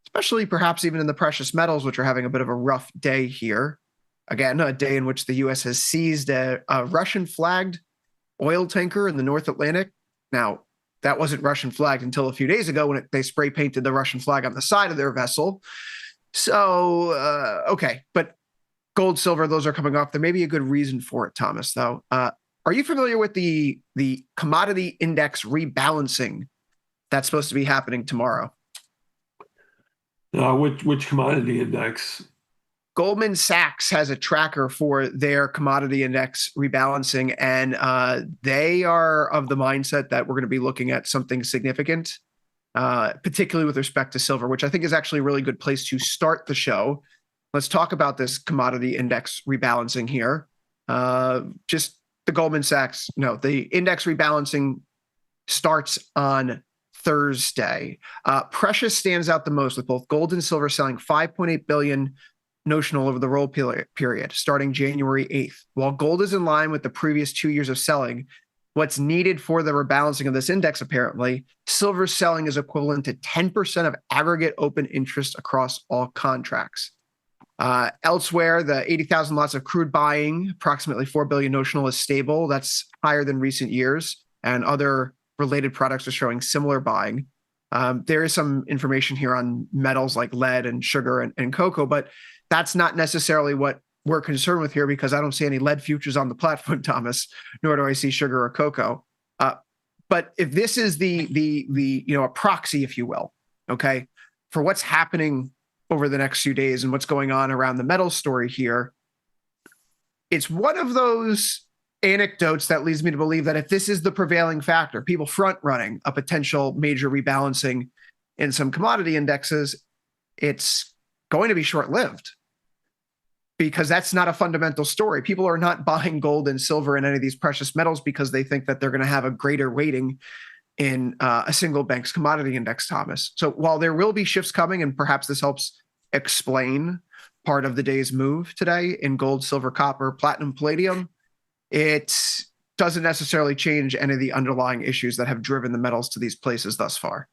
especially perhaps even in the precious metals, which are having a bit of a rough day here. Again, a day in which the U.S. has seized a Russian-flagged oil tanker in the North Atlantic. Now, that wasn't Russian flagged until a few days ago when they spray painted the Russian flag on the side of their vessel. So, okay, but gold, silver, those are coming off. There may be a good reason for it, Thomas, though. Are you familiar with the commodity index rebalancing that's supposed to be happening tomorrow? Which commodity index? Goldman Sachs has a tracker for their commodity index rebalancing, and they are of the mindset that we're going to be looking at something significant, particularly with respect to silver, which I think is actually a really good place to start the show. Let's talk about this commodity index rebalancing here. Just the Goldman Sachs, the index rebalancing starts on Thursday. Precious stands out the most, with both gold and silver selling 5.8 billion notional over the roll period starting January 8th. While gold is in line with the previous 2 years of selling, what's needed for the rebalancing of this index, apparently, silver selling is equivalent to 10% of aggregate open interest across all contracts. Elsewhere, the 80,000 lots of crude buying, approximately 4 billion notional, is stable. That's higher than recent years, and other related products are showing similar buying. There is some information here on metals like lead and sugar and cocoa, but that's not necessarily what we're concerned with here, because I don't see any lead futures on the platform, Thomas, nor do I see sugar or cocoa. But if this is a proxy, if you will, okay, for what's happening over the next few days and what's going on around the metal story here, it's one of those anecdotes that leads me to believe that if this is the prevailing factor, people front running a potential major rebalancing in some commodity indexes, it's going to be short-lived, because that's not a fundamental story. People are not buying gold and silver and any of these precious metals because they think that they're going to have a greater weighting in a single bank's commodity index, Thomas. So while there will be shifts coming, and perhaps this helps explain part of the day's move today in gold, silver, copper, platinum, palladium, it doesn't necessarily change any of the underlying issues that have driven the metals to these places thus far.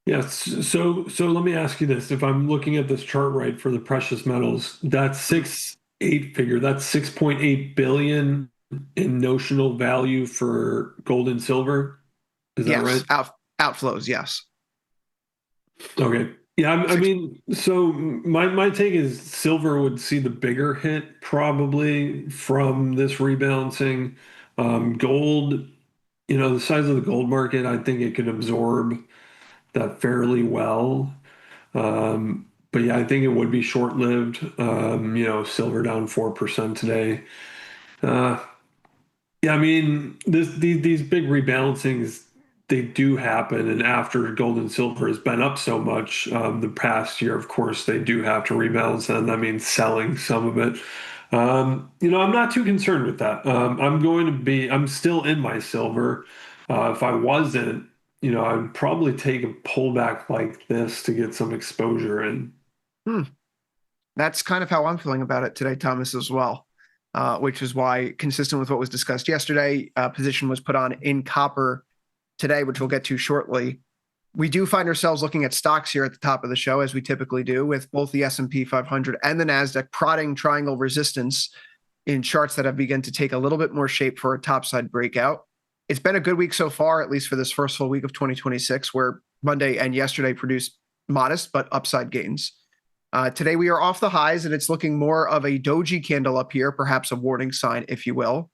Yes. So let me ask you this. If I'm looking at this chart right for the precious metals, that 6.8 figure, that's 6.8 billion in notional value for gold and silver. Is that right? Outflows, yes. Okay. Yeah, I mean, so my take is silver would see the bigger hit probably from this rebalancing. Gold, the size of the gold market, I think it could absorb that fairly well. But yeah, I think it would be short-lived. Silver down 4% today. Yeah, I mean, these big rebalancings, they do happen. And after gold and silver has been up so much the past year, of course, they do have to rebalance. And that means selling some of it. I'm not too concerned with that. I'm still in my silver. If I wasn't, I'd probably take a pullback like this to get some exposure in. That's kind of how I'm feeling about it today, Thomas, as well, which is why, consistent with what was discussed yesterday, position was put on in copper today, which we'll get to shortly. We do find ourselves looking at stocks here at the top of the show, as we typically do, with both the S&P 500 and the NASDAQ prodding triangle resistance in charts that have begun to take a little bit more shape for a topside breakout. It's been a good week so far, at least for this first full week of 2026, where Monday and yesterday produced modest but upside gains. Today we are off the highs, and it's looking more of a doji candle up here, perhaps a warning sign, if you will.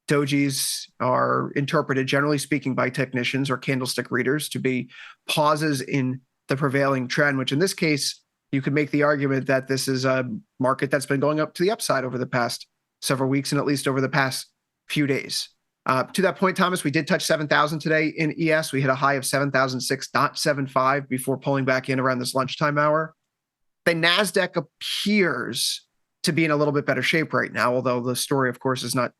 Dojis are interpreted, generally speaking, by technicians or candlestick readers to be pauses in the prevailing trend, which in this case, you could make the argument that this is a market that's been going up to the upside over the past several weeks and at least over the past few days. To that point, Thomas, we did touch 7,000 today in ES. We hit a high of 7,006.75 before pulling back in around this lunchtime hour. The NASDAQ appears to be in a little bit better shape right now, although the story, of course, is not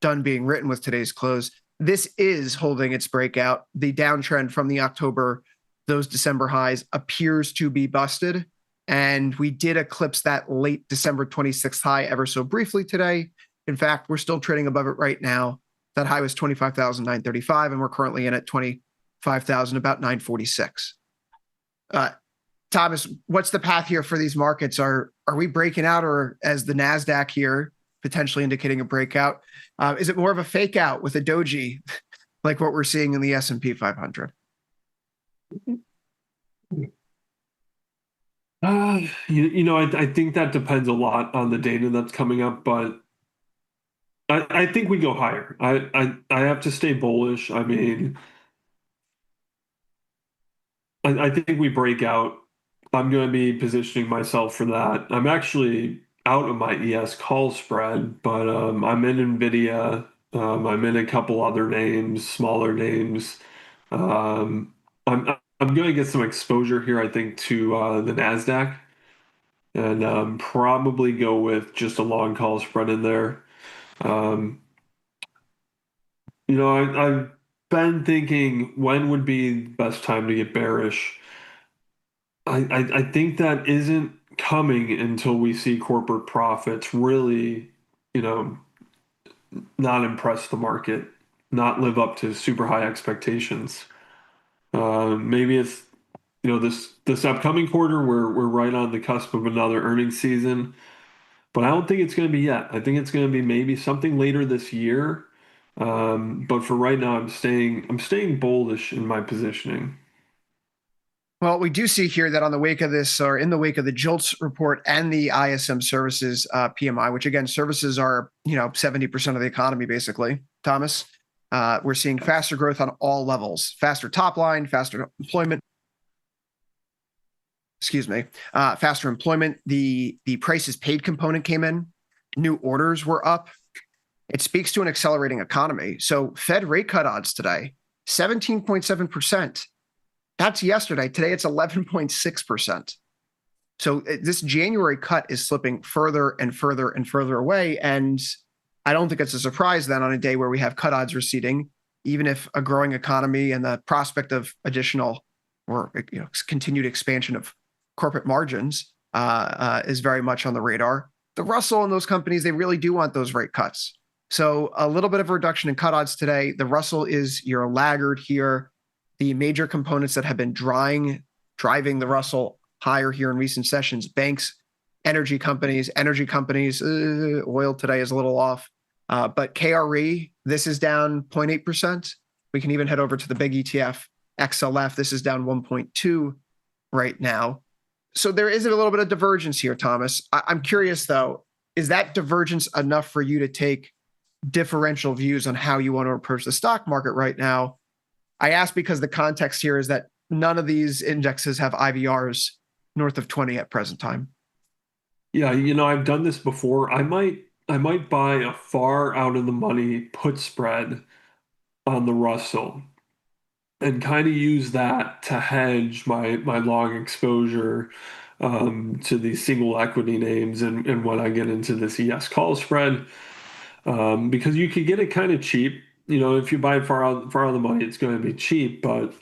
done being written with today's close. This is holding its breakout. The downtrend from the October, those December highs appears to be busted. And we did eclipse that late December 26th high ever so briefly today. In fact, we're still trading above it right now. That high was 25,935, and we're currently in at 25,000, about 946. Thomas, what's the path here for these markets? Are we breaking out, or as the NASDAQ here potentially indicating a breakout? Is it more of a fake out with a doji like what we're seeing in the S&P 500? I think that depends a lot on the data that's coming up, but I think we go higher. I have to stay bullish. I mean, I think we break out. I'm going to be positioning myself for that. I'm actually out of my ES call spread, but I'm in NVIDIA. I'm in a couple other names, smaller names. I'm going to get some exposure here, I think, to the NASDAQ, and probably go with just a long call spread in there. I've been thinking, when would be the best time to get bearish? I think that isn't coming until we see corporate profits really, not impress the market, not live up to super high expectations. Maybe it's, this upcoming quarter, we're right on the cusp of another earnings season, but I don't think it's going to be yet. I think it's going to be maybe something later this year. But for right now, I'm staying bullish in my positioning. Well, we do see here that on the wake of this, or in the wake of the JOLTS report and the ISM services PMI, which again, services are 70% of the economy basically. Thomas, we're seeing faster growth on all levels, faster top line, faster employment. Faster employment. The prices paid component came in. New orders were up. It speaks to an accelerating economy. So Fed rate cut odds today, 17.7%. That's yesterday. Today it's 11.6%. So this January cut is slipping further and further and further away. And I don't think it's a surprise then on a day where we have cut odds receding, even if a growing economy and the prospect of additional or continued expansion of corporate margins is very much on the radar. The Russell and those companies, they really do want those rate cuts. So a little bit of a reduction in cut odds today. The Russell is your laggard here. The major components that have been driving the Russell higher here in recent sessions: banks, energy companies, oil today is a little off. But KRE, this is down 0.8%. We can even head over to the big ETF, XLF. This is down 1.2 right now. So there is a little bit of divergence here, Thomas. I'm curious, though, is that divergence enough for you to take differential views on how you want to approach the stock market right now? I ask because the context here is that none of these indexes have IVRs north of 20 at present time. Yeah, I've done this before. I might buy a far out of the money put spread on the Russell and kind of use that to hedge my long exposure to these single equity names and when I get into this ES call spread, because you could get it kind of cheap. If you buy far out of the money, it's going to be cheap, but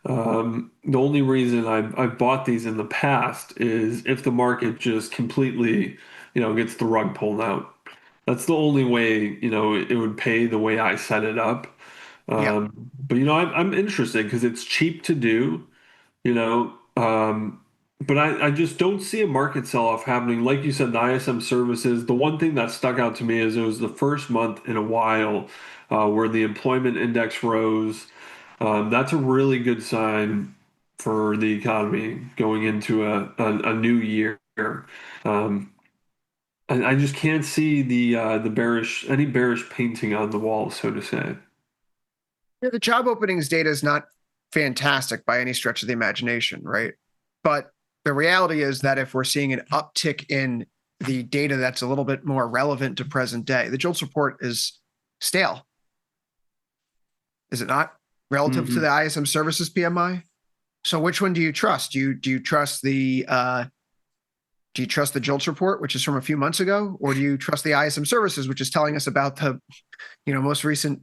The only reason I've bought these in the past is if the market just completely, gets the rug pulled out. That's the only way, it would pay the way I set it up. But I'm interested because it's cheap to do, you know. But I just don't see a market sell-off happening. Like you said, the ISM services, the one thing that stuck out to me is it was the first month in a while where the employment index rose. That's a really good sign for the economy going into a new year. Um, and I just can't see any bearish painting on the wall, so to say. The job openings data is not fantastic by any stretch of the imagination, right? But the reality is that if we're seeing an uptick in the data that's a little bit more relevant to present day, the JOLTS report is stale. Is it not? Relative to the ISM services PMI? So which one do you trust? Do you trust the JOLTS report, which is from a few months ago, or do you trust the ISM services, which is telling us about the most recent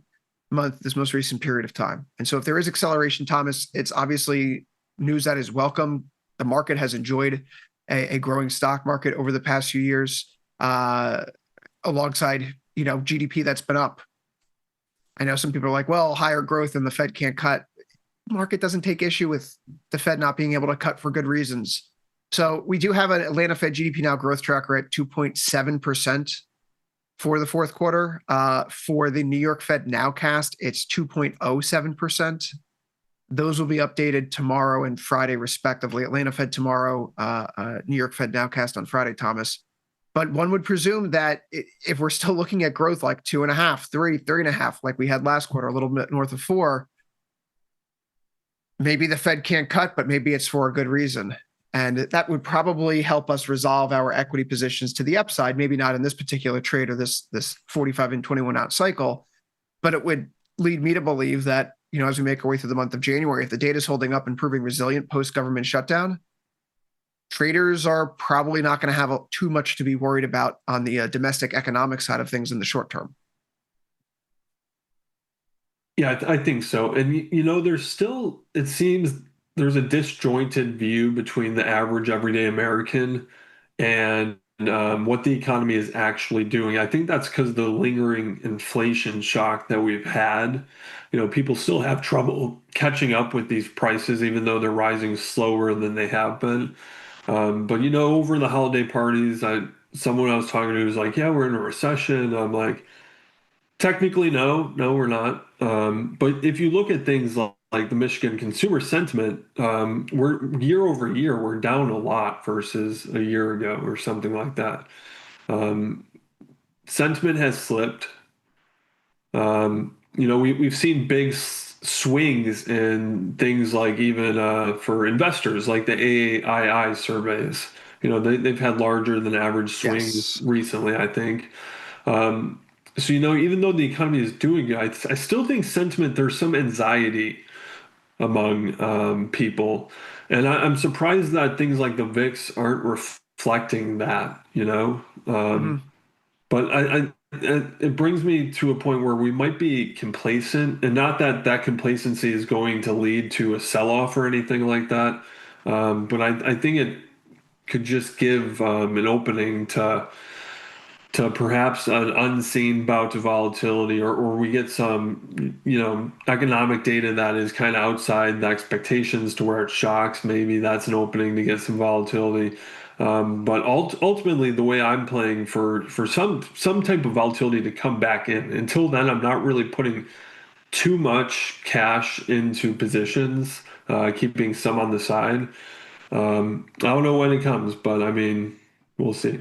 month, this most recent period of time? And so if there is acceleration, Thomas, it's obviously news that is welcome. The market has enjoyed a growing stock market over the past few years, alongside GDP that's been up. I know some people are like, well, higher growth and the Fed can't cut. The market doesn't take issue with the Fed not being able to cut for good reasons. So we do have an Atlanta Fed GDP now growth tracker at 2.7% for the fourth quarter. For the New York Fed nowcast, it's 2.07%. Those will be updated tomorrow and Friday, respectively. Atlanta Fed tomorrow, New York Fed nowcast on Friday, Thomas. But one would presume that if we're still looking at growth like 2.5, 3.5, like we had last quarter, a little bit north of 4, maybe the Fed can't cut, but maybe it's for a good reason. And that would probably help us resolve our equity positions to the upside, maybe not in this particular trade or this 45 and 21 ounce cycle, but it would lead me to believe that, as we make our way through the month of January, if the data is holding up and proving resilient post-government shutdown, traders are probably not going to have too much to be worried about on the domestic economic side of things in the short term. Yeah, I think so. And, it seems there's a disjointed view between the average everyday American and what the economy is actually doing. I think that's because of the lingering inflation shock that we've had. People still have trouble catching up with these prices, even though they're rising slower than they have been. But over the holiday parties, someone I was talking to was like, "Yeah, we're in a recession." I'm like, technically, no, we're not. But if you look at things like the Michigan consumer sentiment, we're year over year, we're down a lot versus a year ago or something like that. Sentiment has slipped. We've seen big swings in things like even for investors, like the AAII surveys. They've had larger than average swings recently, I think. So, even though the economy is doing good, I still think sentiment, there's some anxiety among people. And I'm surprised that things like the VIX aren't reflecting that, But it brings me to a point where we might be complacent, and not that complacency is going to lead to a sell-off or anything like that. But I think it could just give an opening to perhaps an unseen bout of volatility, or we get some, economic data that is kind of outside the expectations to where it shocks. Maybe that's an opening to get some volatility. But ultimately, the way I'm playing for some type of volatility to come back in. Until then, I'm not really putting too much cash into positions, keeping some on the side. I don't know when it comes, but we'll see.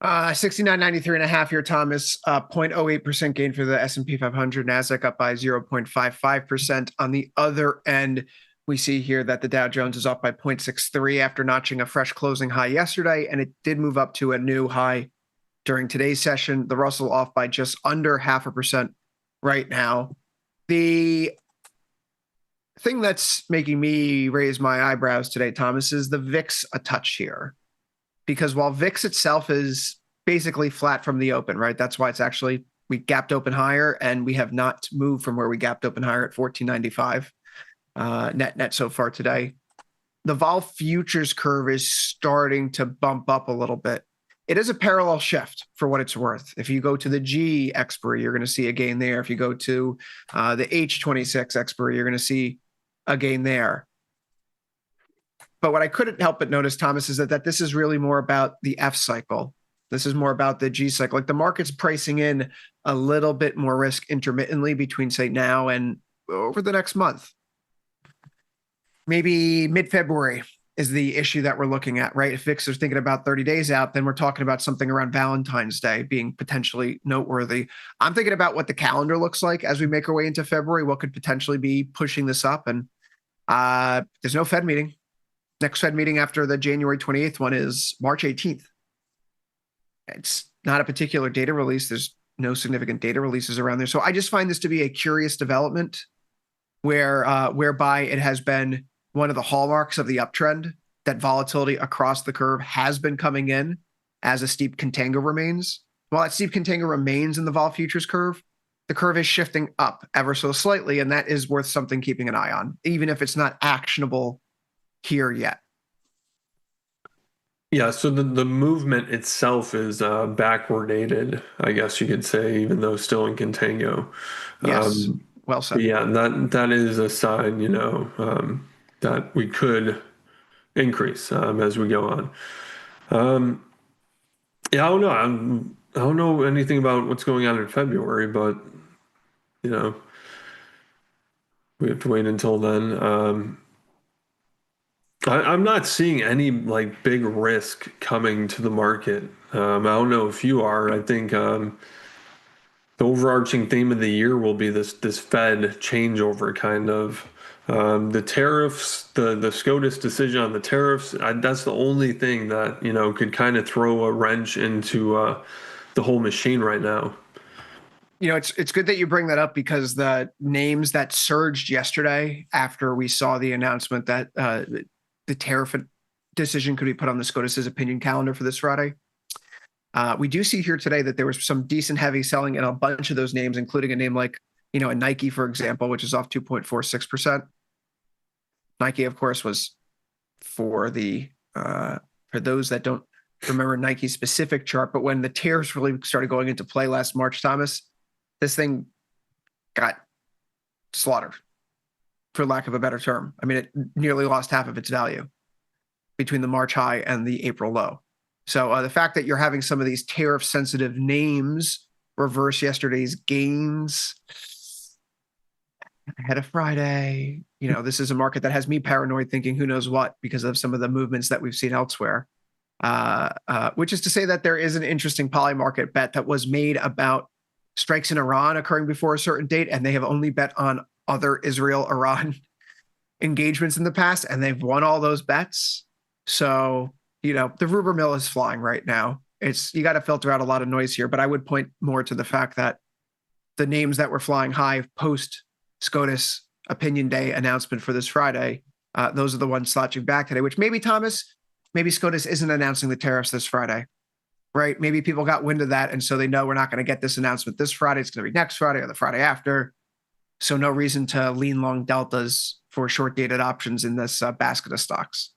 69.93.5 here, Thomas. 0.08% gain for the S&P 500. Nasdaq up by 0.55%. On the other end, we see here that the Dow Jones is off by 0.63 after notching a fresh closing high yesterday, and it did move up to a new high during today's session. The Russell off by just under 0.5% right now. The thing that's making me raise my eyebrows today, Thomas, is the VIX a touch here. Because while VIX itself is basically flat from the open, right? That's why it's actually, we gapped open higher and we have not moved from where we gapped open higher at 1495. net so far today. The vol futures curve is starting to bump up a little bit. It is a parallel shift for what it's worth. If you go to the G expiry, you're going to see a gain there. If you go to the H26 expiry, you're going to see a gain there. But what I couldn't help but notice, Thomas, is that this is really more about the F cycle. This is more about the G cycle. Like the market's pricing in a little bit more risk intermittently between, say, now and over the next month. Maybe mid-February is the issue that we're looking at, right? If VIX are thinking about 30 days out, then we're talking about something around Valentine's Day being potentially noteworthy. I'm thinking about what the calendar looks like as we make our way into February, what could potentially be pushing this up. And there's no Fed meeting. Next Fed meeting after the January 28th one is March 18th. It's not a particular data release. There's no significant data releases around there. So I just find this to be a curious development whereby it has been one of the hallmarks of the uptrend that volatility across the curve has been coming in as a steep contango remains. While that steep contango remains in the vol futures curve, the curve is shifting up ever so slightly, and that is worth something keeping an eye on, even if it's not actionable here yet. Yeah, so the movement itself is backwardated, I guess you could say, even though still in contango. Yes, well said. Yeah, that is a sign, that we could increase as we go on. Yeah, I don't know. I don't know anything about what's going on in February, but we have to wait until then. I'm not seeing any big risk coming to the market. I don't know if you are. I think the overarching theme of the year will be this Fed changeover kind of. The tariffs, the SCOTUS decision on the tariffs, that's the only thing that could kind of throw a wrench into the whole machine right now. It's good that you bring that up because the names that surged yesterday after we saw the announcement that the tariff decision could be put on the SCOTUS's opinion calendar for this Friday. We do see here today that there was some decent heavy selling in a bunch of those names, including a name like, a Nike, for example, which is off 2.46%. Nike, of course, was for those that don't remember Nike's specific chart, but when the tariffs really started going into play last March, Thomas, this thing got slaughtered, for lack of a better term. I mean, it nearly lost half of its value between the March high and the April low. So the fact that you're having some of these tariff-sensitive names reverse yesterday's gains ahead of Friday, this is a market that has me paranoid thinking who knows what because of some of the movements that we've seen elsewhere, which is to say that there is an interesting polymarket bet that was made about strikes in Iran occurring before a certain date, and they have only bet on other Israel-Iran engagements in the past, and they've won all those bets. So, the rumor mill is flying right now. You got to filter out a lot of noise here, but I would point more to the fact that the names that were flying high post SCOTUS opinion day announcement for this Friday, those are the ones slouching back today, which maybe SCOTUS isn't announcing the tariffs this Friday, right? Maybe people got wind of that, and so they know we're not going to get this announcement this Friday. It's going to be next Friday or the Friday after. So no reason to lean long deltas for short-dated options in this basket of stocks.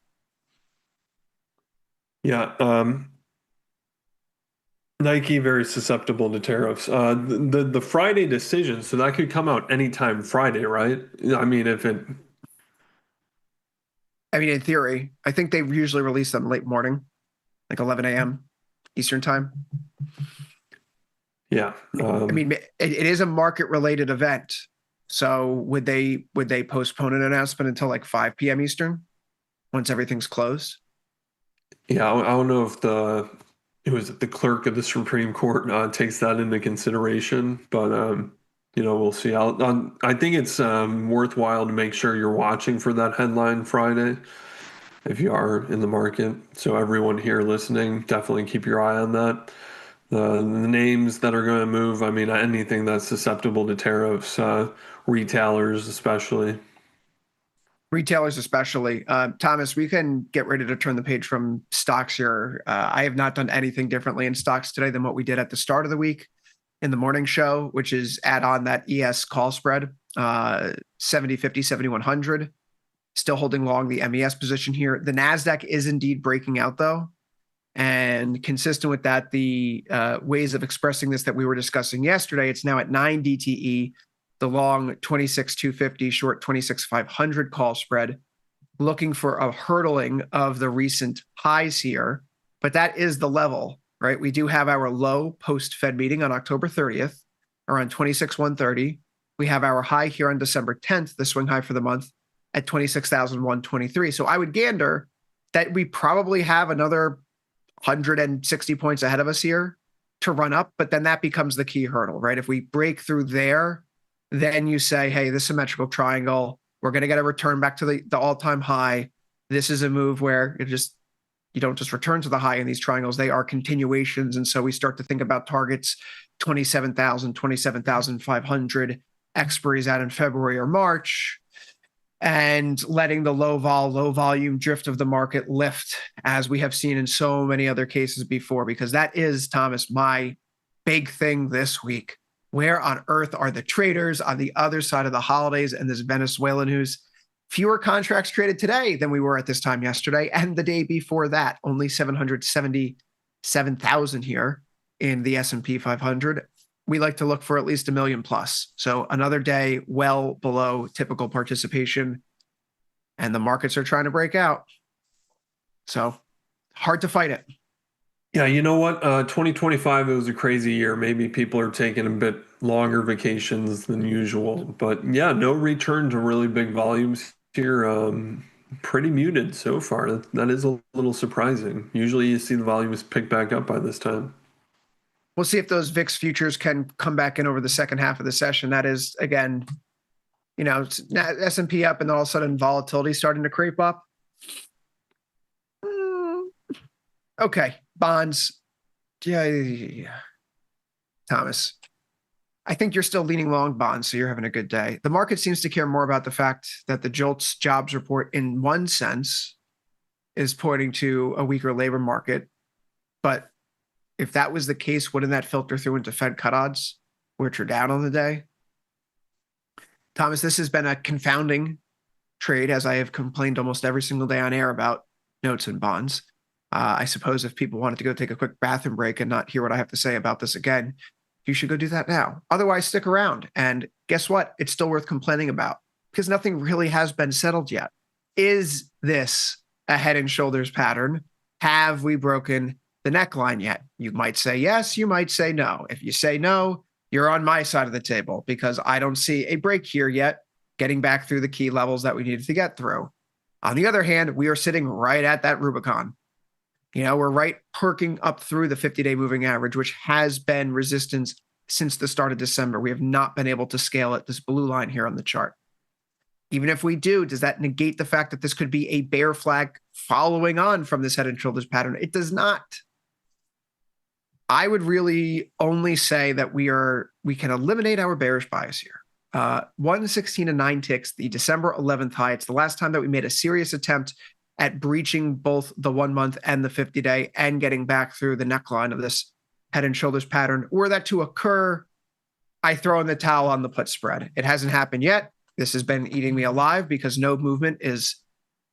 Yeah. Nike, very susceptible to tariffs. The Friday decision, so that could come out anytime Friday, right? I mean, in theory, I think they usually release them late morning, like 11 a.m. Eastern time. Yeah. It is a market-related event. So would they postpone an announcement until like 5 p.m. Eastern once everything's closed? Yeah, I don't know if the clerk of the Supreme Court takes that into consideration, but we'll see. I think it's worthwhile to make sure you're watching for that headline Friday if you are in the market. So everyone here listening, definitely keep your eye on that. The names that are going to move, anything that's susceptible to tariffs, retailers especially. Thomas, we can get ready to turn the page from stocks here. I have not done anything differently in stocks today than what we did at the start of the week in the morning show, which is add on that ES call spread 70, 50, 7100. Still holding long the MES position here. The NASDAQ is indeed breaking out, though. And consistent with that, the ways of expressing this that we were discussing yesterday, it's now at 9 DTE, the long 26,250, short 26,500 call spread, looking for a hurdling of the recent highs here. But that is the level, right? We do have our low post-Fed meeting on October 30th, around 26,130. We have our high here on December 10th, the swing high for the month, at 26,123. So I would gander that we probably have another 160 points ahead of us here to run up, but then that becomes the key hurdle, right? If we break through there, then you say, hey, this symmetrical triangle, we're going to get a return back to the all-time high. This is a move where you don't just return to the high in these triangles, they are continuations. And so we start to think about targets 27,000, 27,500 expiries out in February or March, and letting the low volume drift of the market lift, as we have seen in so many other cases before, because that is, Thomas, my big thing this week. Where on earth are the traders on the other side of the holidays and this Venezuelan news? Fewer contracts traded today than we were at this time yesterday, and the day before that, only 777,000 here in the S&P 500. We like to look for at least 1 million plus. So another day well below typical participation, and the markets are trying to break out. So hard to fight it. Yeah, you know what? 2025, it was a crazy year. Maybe people are taking a bit longer vacations than usual. But yeah, no return to really big volumes here. Pretty muted so far. That is a little surprising. Usually you see the volumes pick back up by this time. We'll see if those VIX futures can come back in over the second half of the session. That is, again, S&P up and all of a sudden volatility starting to creep up. Okay, bonds. Yeah. Thomas, I think you're still leaning long bonds, so you're having a good day. The market seems to care more about the fact that the JOLTS jobs report, in one sense, is pointing to a weaker labor market. But if that was the case, wouldn't that filter through into Fed cut odds, which are down on the day? Thomas, this has been a confounding trade, as I have complained almost every single day on air about notes and bonds. I suppose if people wanted to go take a quick bathroom break and not hear what I have to say about this again, you should go do that now. Otherwise, stick around. And guess what? It's still worth complaining about, because nothing really has been settled yet. Is this a head and shoulders pattern? Have we broken the neckline yet? You might say yes, you might say no. If you say no, you're on my side of the table, because I don't see a break here yet, getting back through the key levels that we needed to get through. On the other hand, we are sitting right at that Rubicon. We're right perking up through the 50-day moving average, which has been resistance since the start of December. We have not been able to scale it, this blue line here on the chart. Even if we do, does that negate the fact that this could be a bear flag following on from this head and shoulders pattern? It does not. I would really only say that we can eliminate our bearish bias here. 116 and 9 ticks, the December 11th high. It's the last time that we made a serious attempt at breaching both the 1 month and the 50-day and getting back through the neckline of this head and shoulders pattern. Were that to occur, I throw in the towel on the put spread. It hasn't happened yet. This has been eating me alive, because no movement is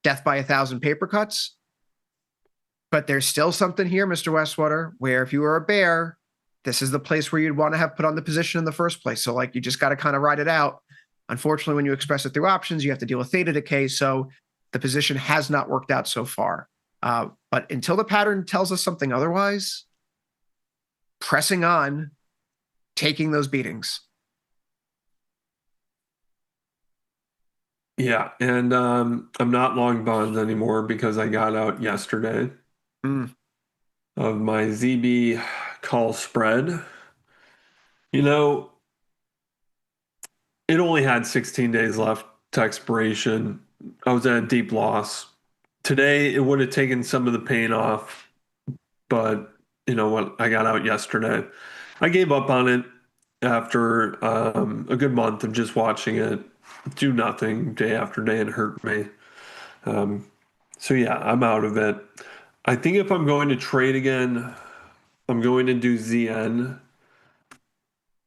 death by 1,000 paper cuts. But there's still something here, Mr. Westwater, where if you were a bear, this is the place where you'd want to have put on the position in the first place. So you just got to kind of ride it out. Unfortunately, when you express it through options, you have to deal with theta decay. So the position has not worked out so far. But until the pattern tells us something otherwise, pressing on, taking those beatings. Yeah, and I'm not long bonds anymore because I got out yesterday of my ZB call spread. It only had 16 days left to expiration. I was at a deep loss. Today, it would have taken some of the pain off, but you know what? I got out yesterday. I gave up on it after a good month of just watching it do nothing day after day and hurt me. So yeah, I'm out of it. I think if I'm going to trade again, I'm going to do ZN.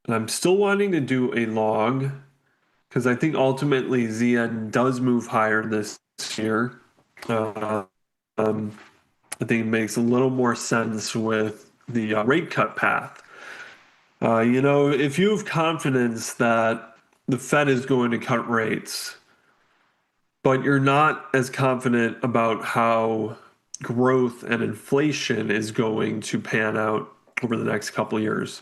And I'm still wanting to do a long, because I think ultimately ZN does move higher this year. I think it makes a little more sense with the rate cut path. If you have confidence that the Fed is going to cut rates, but you're not as confident about how growth and inflation is going to pan out over the next couple of years,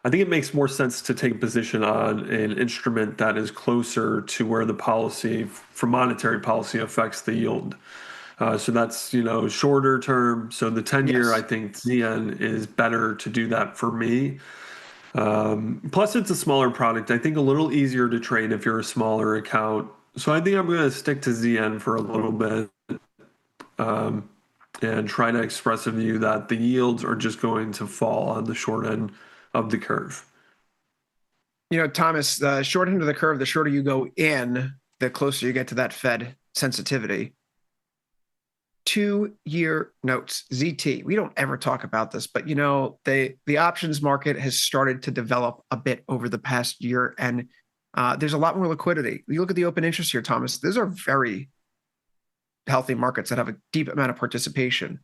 I think it makes more sense to take a position on an instrument that is closer to where the policy for monetary policy affects the yield. So that's, shorter term. So the 10-year, Yes. I think ZN is better to do that for me. Plus, it's a smaller product. I think a little easier to trade if you're a smaller account. So I think I'm going to stick to ZN for a little bit and try to express a view that the yields are just going to fall on the short end of the curve. Thomas, the short end of the curve, the shorter you go in, the closer you get to that Fed sensitivity. 2-year notes, ZT. We don't ever talk about this, but the options market has started to develop a bit over the past year, and there's a lot more liquidity. You look at the open interest here, Thomas. Those are very healthy markets that have a deep amount of participation.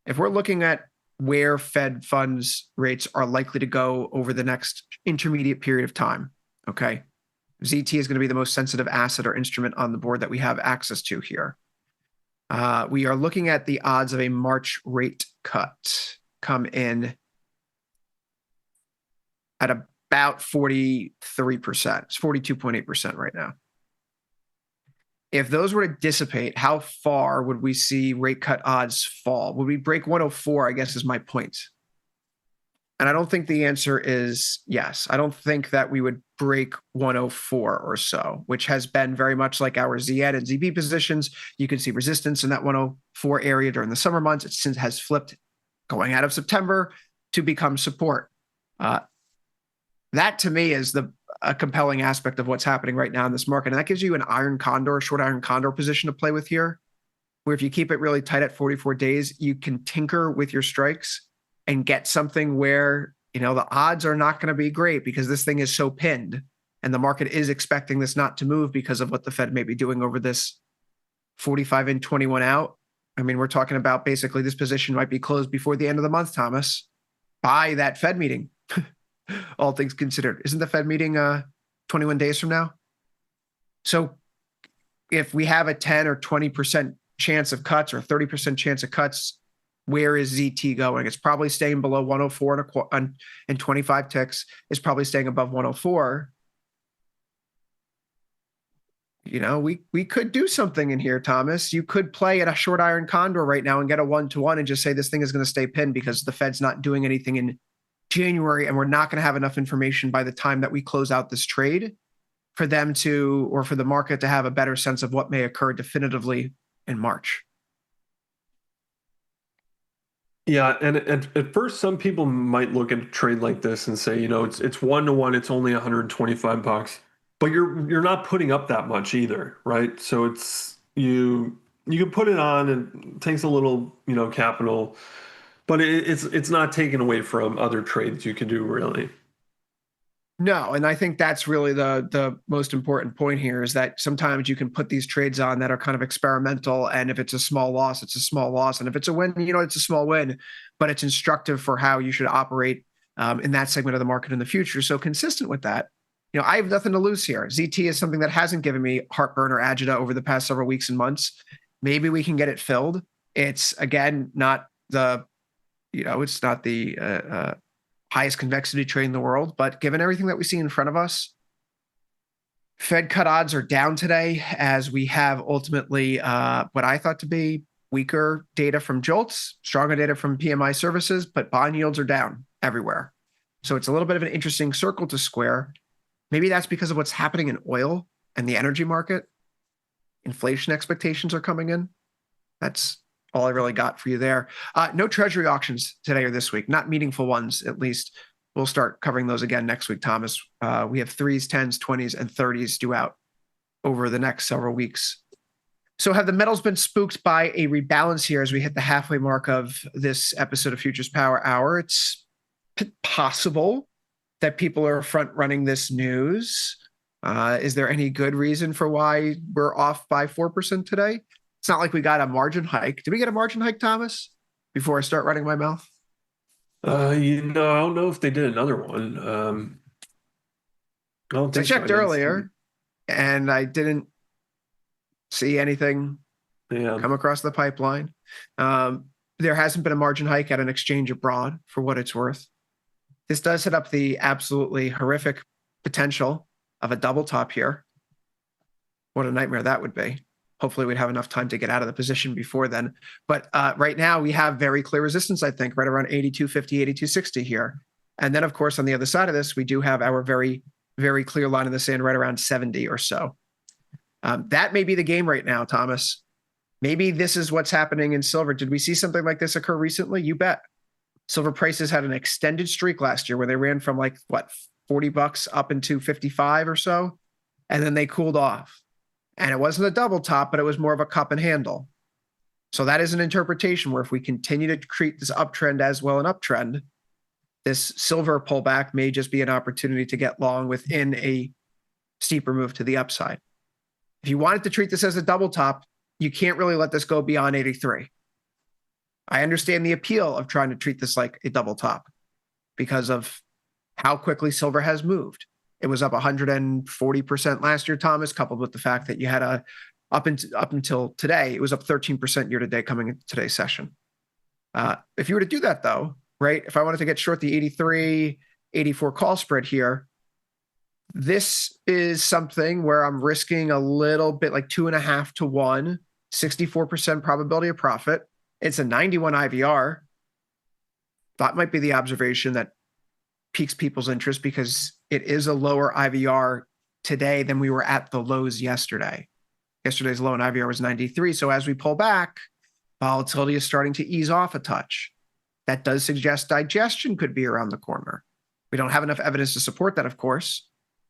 If we're looking at where Fed funds rates are likely to go over the next intermediate period of time, okay, ZT is going to be the most sensitive asset or instrument on the board that we have access to here. We are looking at the odds of a March rate cut come in at about 43%. It's 42.8% right now. If those were to dissipate, how far would we see rate cut odds fall? Would we break 104, I guess is my point. And I don't think the answer is yes. I don't think that we would break 104 or so, which has been very much like our ZN and ZB positions. You can see resistance in that 104 area during the summer months. It since has flipped going out of September to become support. That to me is a compelling aspect of what's happening right now in this market. And that gives you an iron condor, short iron condor position to play with here, where if you keep it really tight at 44 days, you can tinker with your strikes and get something where, the odds are not going to be great because this thing is so pinned and the market is expecting this not to move because of what the Fed may be doing over this 45 in, 21 out. I mean, we're talking about basically this position might be closed before the end of the month, Thomas, by that Fed meeting. All things considered. Isn't the Fed meeting 21 days from now? So if we have a 10 or 20% chance of cuts or 30% chance of cuts, where is ZT going? It's probably staying below 104 and 25 ticks. It's probably staying above 104. We could do something in here, Thomas. You could play at a short iron condor right now and get a 1-to-1 and just say this thing is going to stay pinned because the Fed's not doing anything in January, and we're not going to have enough information by the time that we close out this trade for them to, or for the market to have a better sense of what may occur definitively in March. Yeah, and at first, some people might look at a trade like this and say, it's 1-to-1, it's only $125, but you're not putting up that much either, right? So it's you can put it on, and it takes a little capital, but it's not taken away from other trades you can do really. No, and I think that's really the most important point here is that sometimes you can put these trades on that are kind of experimental, and if it's a small loss, it's a small loss, and if it's a win, it's a small win, but it's instructive for how you should operate in that segment of the market in the future. So consistent with that, I have nothing to lose here. ZT is something that hasn't given me heartburn or agita over the past several weeks and months. Maybe we can get it filled. It's again not the highest convexity trade in the world, but given everything that we see in front of us, Fed cut odds are down today as we have ultimately what I thought to be weaker data from JOLTS, stronger data from PMI services, but bond yields are down everywhere. So it's a little bit of an interesting circle to square. Maybe that's because of what's happening in oil and the energy market. Inflation expectations are coming in. That's all I really got for you there. No treasury auctions today or this week, not meaningful ones, at least. We'll start covering those again next week, Thomas. We have 3s, 10s, 20s, and 30s due out over the next several weeks. So have the metals been spooked by a rebalance here as we hit the halfway mark of this episode of Futures Power Hour? It's possible that people are front running this news. Is there any good reason for why we're off by 4% today? It's not like we got a margin hike. Did we get a margin hike, Thomas? Before I start running my mouth? I don't know if they did another one. I don't I think so. checked didn't earlier and I didn't see anything come across the pipeline. There hasn't been a margin hike at an exchange abroad, for what it's worth. This does set up the absolutely horrific potential of a double top here. What a nightmare that would be. Hopefully we'd have enough time to get out of the position before then. But right now we have very clear resistance, I think, right around 82.50, 82.60 here. And then, of course, on the other side of this, we do have our very, very clear line in the sand right around 70 or so. That may be the game right now, Thomas. Maybe this is what's happening in silver. Did we see something like this occur recently? You bet. Silver prices had an extended streak last year where they ran from like, what, $40 up into 55 or so, and then they cooled off. And it wasn't a double top, but it was more of a cup and handle. So that is an interpretation where if we continue to treat this uptrend as well an uptrend, this silver pullback may just be an opportunity to get long within a steeper move to the upside. If you wanted to treat this as a double top, you can't really let this go beyond 83. I understand the appeal of trying to treat this like a double top because of how quickly silver has moved. It was up 140% last year, Thomas, coupled with the fact that you had up until today, it was up 13% year to date coming into today's session. If you were to do that though, right? If I wanted to get short the 83, 84 call spread here, this is something where I'm risking a little bit like 2.5 to 1, 64% probability of profit. It's a 91 IVR. That might be the observation that piques people's interest because it is a lower IVR today than we were at the lows yesterday. Yesterday's low in IVR was 93. So as we pull back, volatility is starting to ease off a touch. That does suggest digestion could be around the corner. We don't have enough evidence to support that, of course,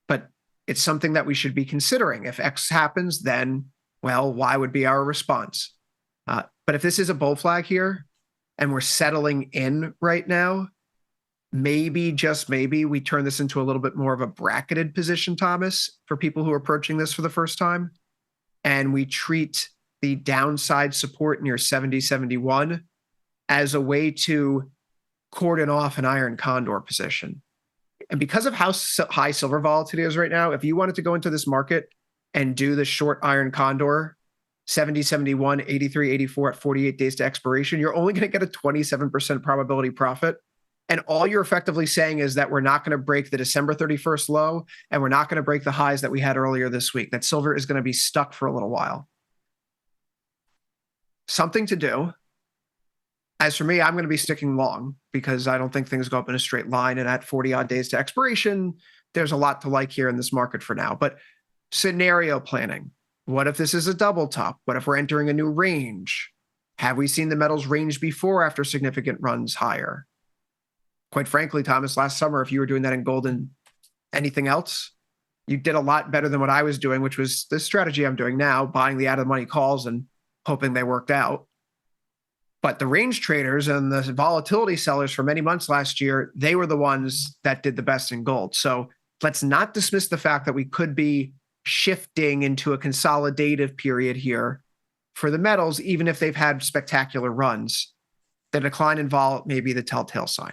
but it's something that we should be considering. If X happens, then, well, Y would be our response. But if this is a bull flag here and we're settling in right now, maybe, just maybe, we turn this into a little bit more of a bracketed position, Thomas, for people who are approaching this for the first time. And we treat the downside support near 70, 71 as a way to cordon off an iron condor position. And because of how high silver volatility is right now, if you wanted to go into this market and do the short iron condor, 70, 71, 83, 84 at 48 days to expiration, you're only going to get a 27% probability profit. And all you're effectively saying is that we're not going to break the December 31st low, and we're not going to break the highs that we had earlier this week, that silver is going to be stuck for a little while. Something to do. As for me, I'm going to be sticking long because I don't think things go up in a straight line. And at 40 odd days to expiration, there's a lot to like here in this market for now. But scenario planning. What if this is a double top? What if we're entering a new range? Have we seen the metals range before after significant runs higher? Quite frankly, Thomas, last summer, if you were doing that in gold and anything else, you did a lot better than what I was doing, which was the strategy I'm doing now, buying the out-of-the-money calls and hoping they worked out. But the range traders and the volatility sellers for many months last year, they were the ones that did the best in gold. So let's not dismiss the fact that we could be shifting into a consolidative period here for the metals, even if they've had spectacular runs. The decline in vol may be the telltale sign.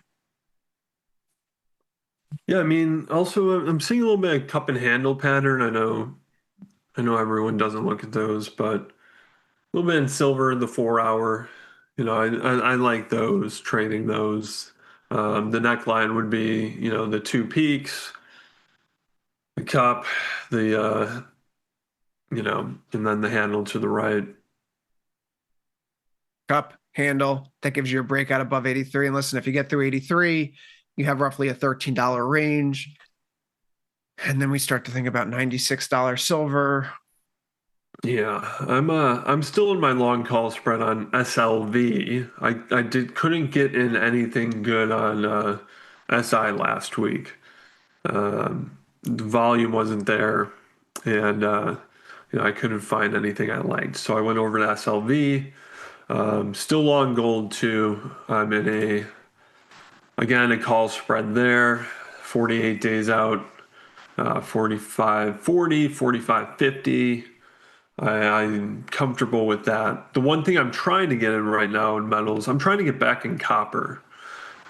Yeah, I mean, also I'm seeing a little bit of cup and handle pattern. I know everyone doesn't look at those, but a little bit in silver, the 4 hour. I like those, trading those. The neckline would be, the two peaks, the cup, and then the handle to the right. Cup, handle, that gives you a breakout above 83. And listen, if you get through 83, you have roughly a $13 range. And then we start to think about $96 silver. Yeah, I'm still in my long call spread on SLV. I couldn't get in anything good on SI last week. The volume wasn't there, and I couldn't find anything I liked. So I went over to SLV. Still long gold too. I'm in a call spread there, 48 days out. 45.40, 45.50. I'm comfortable with that. The one thing I'm trying to get in right now in metals, I'm trying to get back in copper.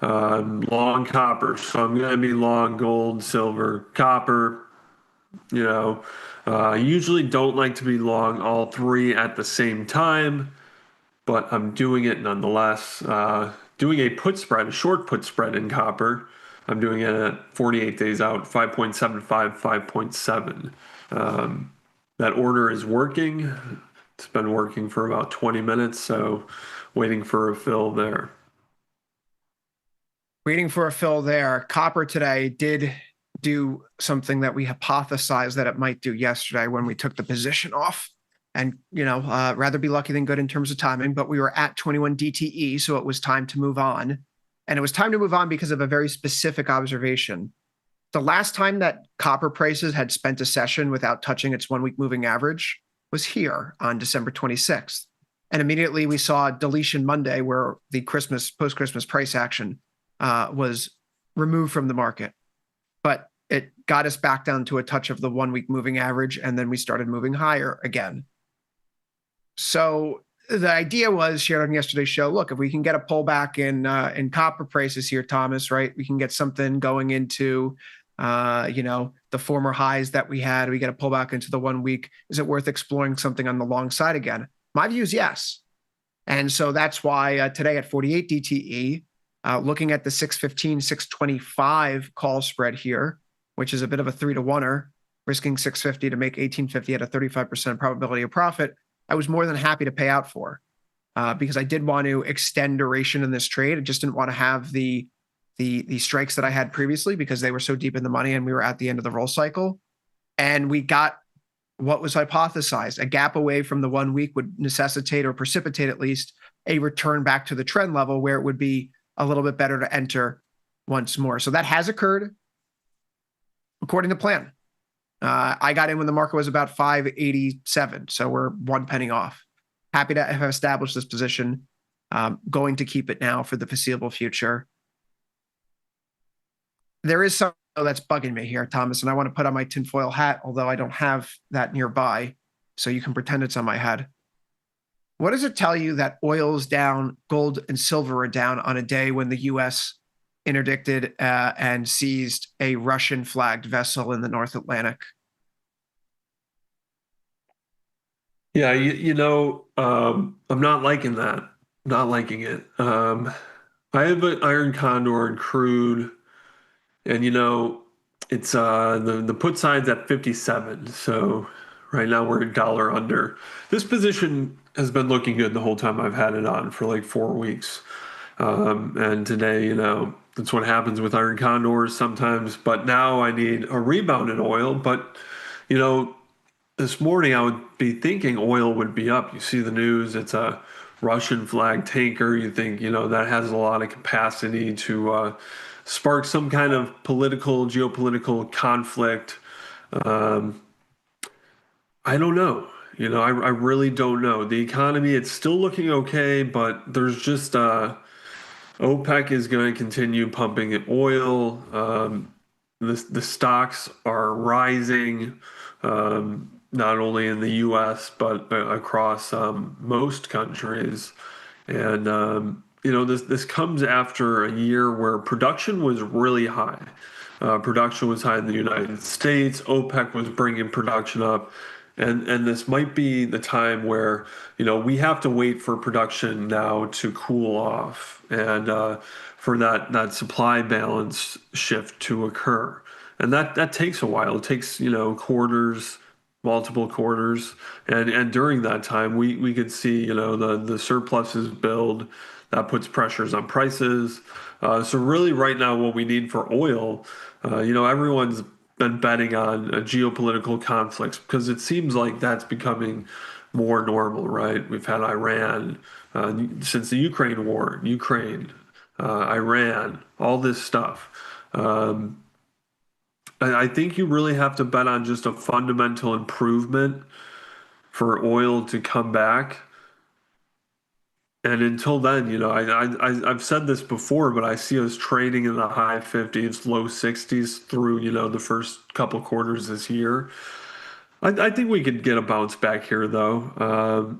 Long copper, so I'm going to be long gold, silver, copper. I usually don't like to be long all three at the same time, but I'm doing it nonetheless. Doing a put spread, a short put spread in copper. I'm doing it at 48 days out, 5.75, 5.7. That order is working. It's been working for about 20 minutes, so waiting for a fill there. Waiting for a fill there. Copper today did do something that we hypothesized that it might do yesterday when we took the position off. And, rather be lucky than good in terms of timing, but we were at 21 DTE, so it was time to move on. And it was time to move on because of a very specific observation. The last time that copper prices had spent a session without touching its 1 week moving average was here on December 26th. And immediately we saw deletion Monday where the post-Christmas price action was removed from the market. But it got us back down to a touch of the 1 week moving average, and then we started moving higher again. So the idea was shared on yesterday's show. Look, if we can get a pullback in copper prices here, Thomas, right? We can get something going into, the former highs that we had. We get a pullback into the 1 week. Is it worth exploring something on the long side again? My view is yes. And so that's why today at 48 DTE, looking at the 615, 625 call spread here, which is a bit of a 3-to-1er, risking 650 to make 1850 at a 35% probability of profit. I was more than happy to pay out for because I did want to extend duration in this trade. I just didn't want to have the strikes that I had previously because they were so deep in the money and we were at the end of the roll cycle. And we got what was hypothesized. A gap away from the 1 week would necessitate or precipitate at least a return back to the trend level where it would be a little bit better to enter once more. So that has occurred according to plan. I got in when the market was about 587, so we're 1 penny off. Happy to have established this position. Going to keep it now for the foreseeable future. There is something that's bugging me here, Thomas, and I want to put on my tinfoil hat, although I don't have that nearby, so you can pretend it's on my head. What does it tell you that oil is down, gold and silver are down on a day when the U.S. interdicted and seized a Russian-flagged vessel in the North Atlantic? Yeah, I'm not liking that. Not liking it. I have an iron condor and crude, and it's the put side's at 57. So right now we're $1 under. This position has been looking good the whole time I've had it on for like 4 weeks. And today, that's what happens with iron condors sometimes. But now I need a rebound in oil. But, this morning I would be thinking oil would be up. You see the news, it's a Russian flag tanker. You think, that has a lot of capacity to spark some kind of geopolitical conflict. I don't know. I really don't know. The economy, it's still looking okay, but there's just OPEC is going to continue pumping oil. The stocks are rising, not only in the U.S., but across most countries. And, this comes after a year where production was really high. Production was high in the United States. OPEC was bringing production up. And this might be the time where, we have to wait for production now to cool off and for that supply balance shift to occur. And that takes a while. It takes, quarters, multiple quarters. And during that time, we could see, the surpluses build. That puts pressures on prices. So really right now what we need for oil, everyone's been betting on geopolitical conflicts because it seems like that's becoming more normal, right? We've had Iran since the Ukraine war, Iran, all this stuff. I think you really have to bet on just a fundamental improvement for oil to come back. And until then, I've said this before, but I see us trading in the high 50s, low 60s through, the first couple quarters this year. I think we could get a bounce back here, though.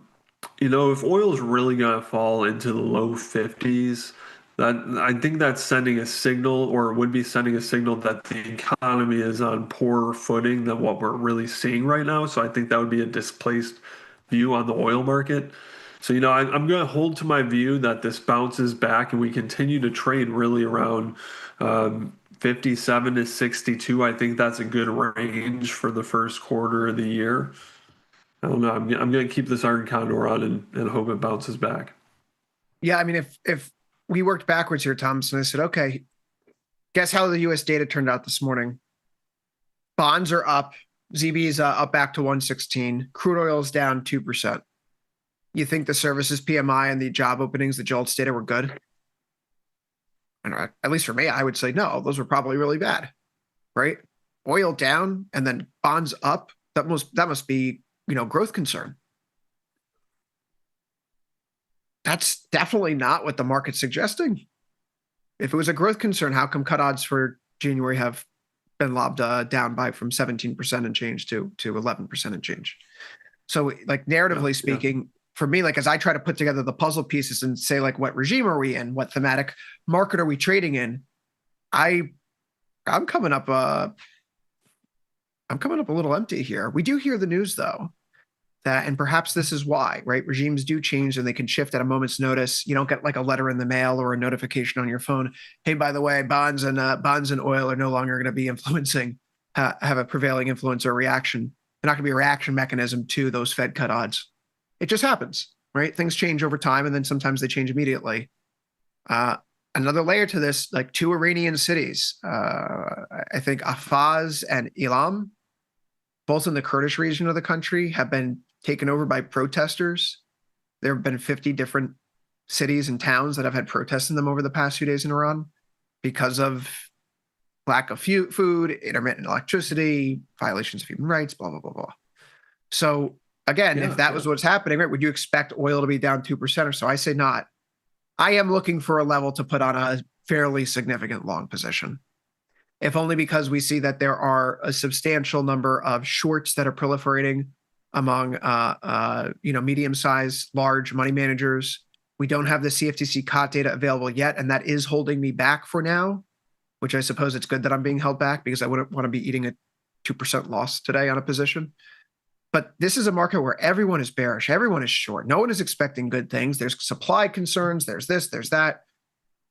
If oil is really going to fall into the low 50s, I think that's sending a signal, or would be sending a signal that the economy is on poorer footing than what we're really seeing right now. So I think that would be a displaced view on the oil market. So, I'm going to hold to my view that this bounces back and we continue to trade really around 57 to 62. I think that's a good range for the first quarter of the year. I don't know. I'm going to keep this iron condor on and hope it bounces back. Yeah, I mean, if we worked backwards here, Thomas, and I said, okay, guess how the U.S. data turned out this morning? Bonds are up. ZB is up back to 116. Crude oil is down 2%. You think the services PMI and the job openings, the JOLTS data were good? At least for me, I would say no. Those were probably really bad, right? Oil down and then bonds up. That must be, growth concern. That's definitely not what the market's suggesting. If it was a growth concern, how come cut odds for January have been lobbed down by from 17% and change to 11% and change? So, like, narratively speaking, for me, like, as I try to put together the puzzle pieces and say, like, what regime are we in? What thematic market are we trading in? I'm coming up a little empty here. We do hear the news, though, that, and perhaps this is why, right? Regimes do change and they can shift at a moment's notice. You don't get like a letter in the mail or a notification on your phone. Hey, by the way, bonds and oil are no longer going to be influencing, have a prevailing influence or reaction. They're not going to be a reaction mechanism to those Fed cut odds. It just happens, right? Things change over time, and then sometimes they change immediately. Another layer to this, like 2 Iranian cities, I think Ahvaz and Ilam, both in the Kurdish region of the country, have been taken over by protesters. There have been 50 different cities and towns that have had protests in them over the past few days in Iran because of lack of food, intermittent electricity, violations of human rights, blah, blah, blah, blah. So again, if that was what's happening, right, would you expect oil to be down 2% or so? I say not. I am looking for a level to put on a fairly significant long position, if only because we see that there are a substantial number of shorts that are proliferating among, medium-sized, large money managers. We don't have the CFTC COT data available yet, and that is holding me back for now, which I suppose it's good that I'm being held back because I wouldn't want to be eating a 2% loss today on a position. But this is a market where everyone is bearish. Everyone is short. No one is expecting good things. There's supply concerns. There's this, there's that.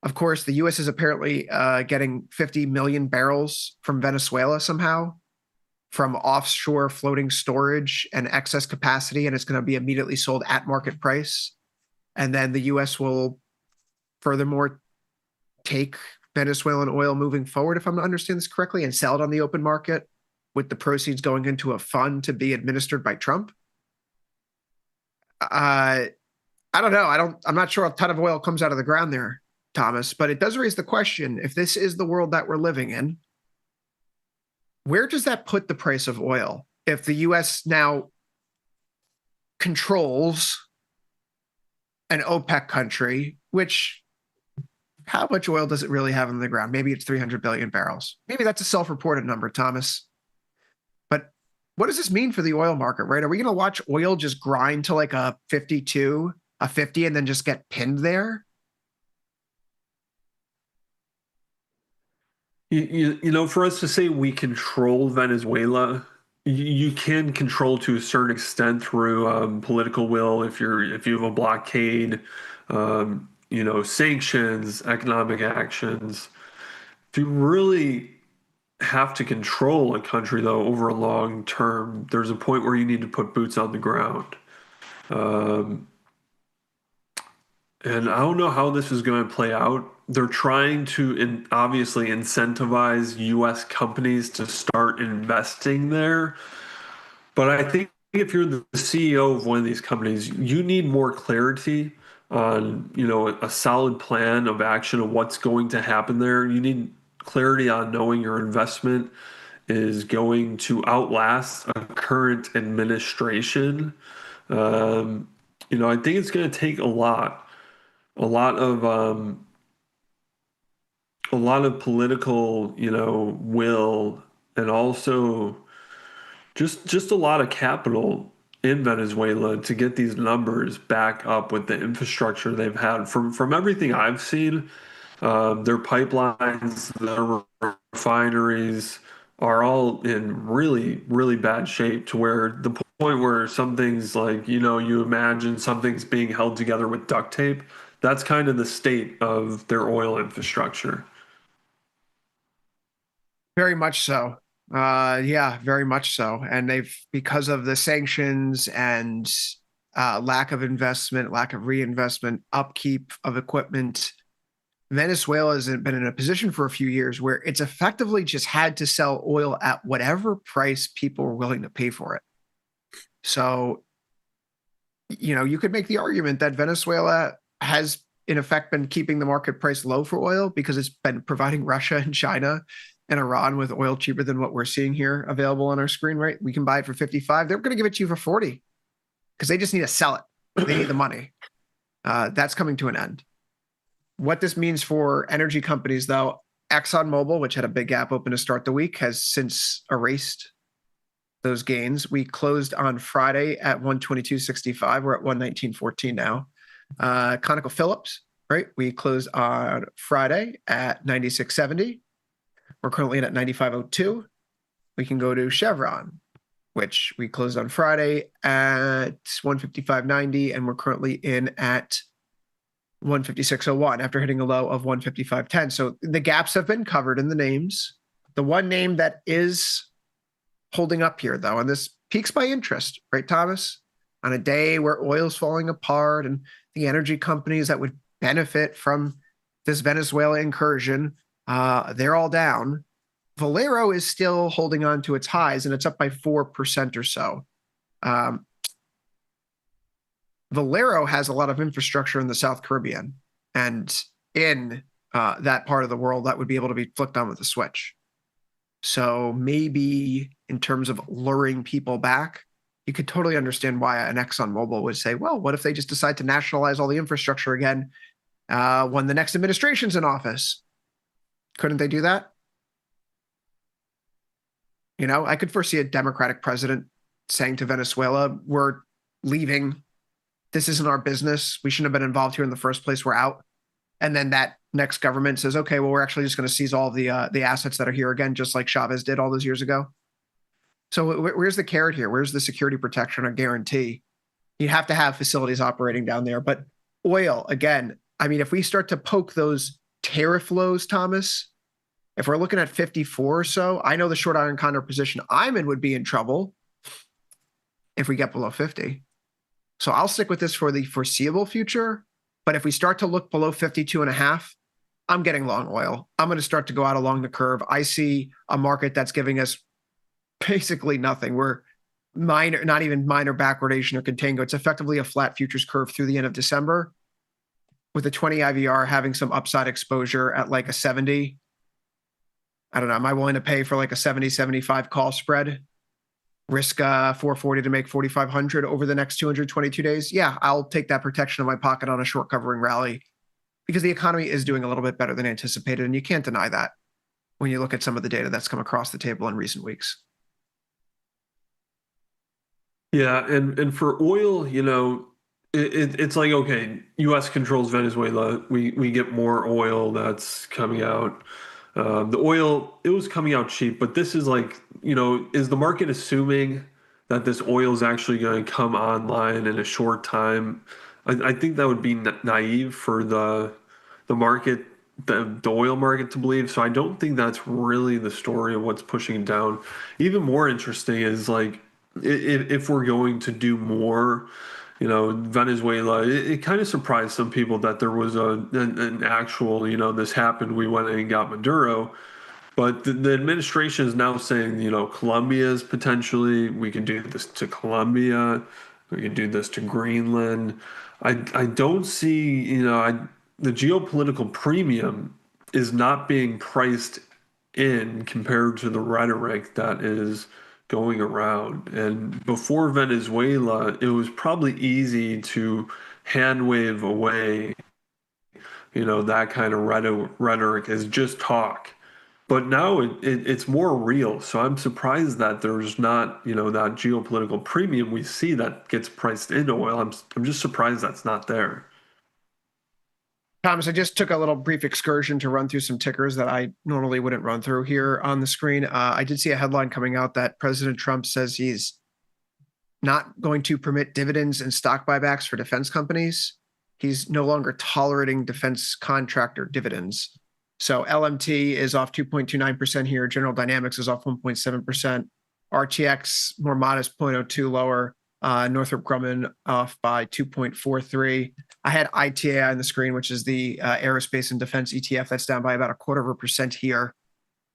Of course, the U.S. is apparently getting 50 million barrels from Venezuela somehow, from offshore floating storage and excess capacity, and it's going to be immediately sold at market price. And then the U.S. will furthermore take Venezuelan oil moving forward, if I'm to understand this correctly, and sell it on the open market with the proceeds going into a fund to be administered by Trump. I don't know. I'm not sure a ton of oil comes out of the ground there, Thomas, but it does raise the question, if this is the world that we're living in, where does that put the price of oil? If the U.S. now controls an OPEC country, which, how much oil does it really have in the ground? Maybe it's 300 billion barrels. Maybe that's a self-reported number, Thomas. But what does this mean for the oil market, right? Are we going to watch oil just grind to like a 52, a 50, and then just get pinned there? For us to say we control Venezuela, you can control to a certain extent through political will. If you have a blockade, sanctions, economic actions. If you really have to control a country, though, over a long term, there's a point where you need to put boots on the ground. And I don't know how this is going to play out. They're trying to obviously incentivize U.S. companies to start investing there. But I think if you're the CEO of one of these companies, you need more clarity on, a solid plan of action of what's going to happen there. You need clarity on knowing your investment is going to outlast a current administration. I think it's going to take a lot a lot of political, will, and also just a lot of capital in Venezuela to get these numbers back up with the infrastructure they've had. From everything I've seen, their pipelines, their refineries are all in really, really bad shape to where the point where some things like, you imagine something's being held together with duct tape. That's kind of the state of their oil infrastructure. Very much so. Yeah, very much so. And because of the sanctions and lack of investment, lack of reinvestment, upkeep of equipment, Venezuela has been in a position for a few years where it's effectively just had to sell oil at whatever price people were willing to pay for it. So, you could make the argument that Venezuela has, in effect, been keeping the market price low for oil because it's been providing Russia and China and Iran with oil cheaper than what we're seeing here available on our screen, right? We can buy it for 55. They're going to give it to you for 40 because they just need to sell it. They need the money. That's coming to an end. What this means for energy companies, though, ExxonMobil, which had a big gap open to start the week, has since erased those gains. We closed on Friday at 122.65. We're at 119.14 now. ConocoPhillips, right? We closed on Friday at 96.70. We're currently in at 95.02. We can go to Chevron, which we closed on Friday at 155.90, and we're currently in at 156.01 after hitting a low of 155.10. So the gaps have been covered in the names. The one name that is holding up here, though, and this piques my interest, right, Thomas? On a day where oil's falling apart and the energy companies that would benefit from this Venezuela incursion, they're all down. Valero is still holding on to its highs, and it's up by 4% or so. Valero has a lot of infrastructure in the South Caribbean, and in that part of the world that would be able to be flicked on with a switch. So maybe in terms of luring people back, you could totally understand why an ExxonMobil would say, well, what if they just decide to nationalize all the infrastructure again when the next administration's in office? Couldn't they do that? I could foresee a Democratic president saying to Venezuela, we're leaving. This isn't our business. We shouldn't have been involved here in the first place. We're out. And then that next government says, okay, well, we're actually just going to seize all the assets that are here again, just like Chavez did all those years ago. So where's the carrot here? Where's the security protection or guarantee? You have to have facilities operating down there. But oil, again, if we start to poke those tariff lows, Thomas, if we're looking at 54 or so, I know the short iron condor position I'm in would be in trouble if we get below 50. So I'll stick with this for the foreseeable future. But if we start to look below 52.5, I'm getting long oil. I'm going to start to go out along the curve. I see a market that's giving us basically nothing. We're minor, not even minor backwardation or contango. It's effectively a flat futures curve through the end of December, with the 20 IVR having some upside exposure at like a 70. I don't know. Am I willing to pay for like a 70-75 call spread? Risk 440 to make 4,500 over the next 222 days? Yeah, I'll take that protection in my pocket on a short covering rally because the economy is doing a little bit better than anticipated, and you can't deny that when you look at some of the data that's come across the table in recent weeks. Yeah, and for oil, it's like, okay, U.S. controls Venezuela. We get more oil that's coming out. The oil, it was coming out cheap, but this is like, is the market assuming that this oil is actually going to come online in a short time? I think that would be naive for the market, the oil market to believe. So I don't think that's really the story of what's pushing it down. Even more interesting is like, if we're going to do more, Venezuela, it kind of surprised some people that there was an actual, this happened, we went in and got Maduro. But the administration is now saying, Colombia is potentially, we can do this to Colombia, we can do this to Greenland. I don't see, the geopolitical premium is not being priced in compared to the rhetoric that is going around. And before Venezuela, it was probably easy to hand wave away that kind of rhetoric is just talk. But now it's more real. So I'm surprised that there's not, that geopolitical premium we see that gets priced into oil. I'm just surprised that's not there. Thomas, I just took a little brief excursion to run through some tickers that I normally wouldn't run through here on the screen. I did see a headline coming out that President Trump says he's not going to permit dividends and stock buybacks for defense companies. He's no longer tolerating defense contractor dividends. So LMT is off 2.29% here. General Dynamics is off 1.7%. RTX, more modest, 0.02 lower. Northrop Grumman off by 2.43. I had ITA on the screen, which is the aerospace and defense ETF. That's down by about 0.25% here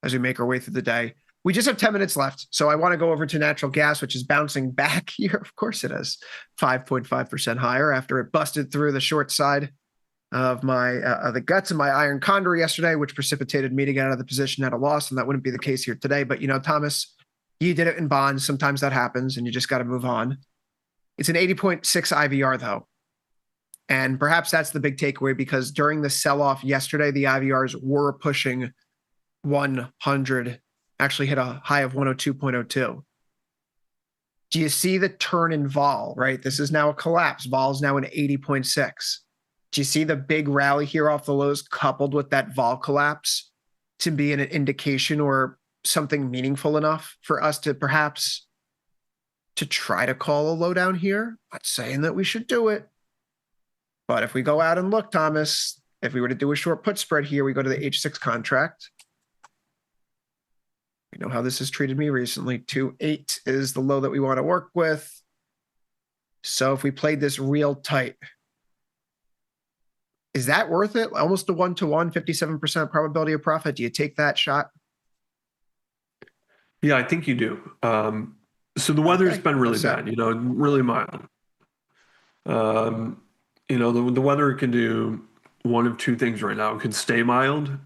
as we make our way through the day. We just have 10 minutes left. So I want to go over to natural gas, which is bouncing back here. Of course it is 5.5% higher after it busted through the short side of my the guts of my iron condor yesterday, which precipitated me to get out of the position at a loss. And that wouldn't be the case here today. But, Thomas, you did it in bonds. Sometimes that happens and you just got to move on. It's an 80.6 IVR, though. And perhaps that's the big takeaway, because during the sell-off yesterday, the IVRs were pushing 100, actually hit a high of 102.02. Do you see the turn in vol, right? This is now a collapse. Vol is now an 80.6. Do you see the big rally here off the lows coupled with that vol collapse to be an indication or something meaningful enough for us to perhaps to try to call a low down here? Not saying that we should do it. But if we go out and look, Thomas, if we were to do a short put spread here, we go to the H6 contract. You know how this has treated me recently. 2.8 is the low that we want to work with. So if we played this real tight, is that worth it? Almost a 1-to-1, 57% probability of profit. Do you take that shot? Yeah, I think you do. So the weather's been really bad, really mild. The weather can do one of two things right now. It could stay mild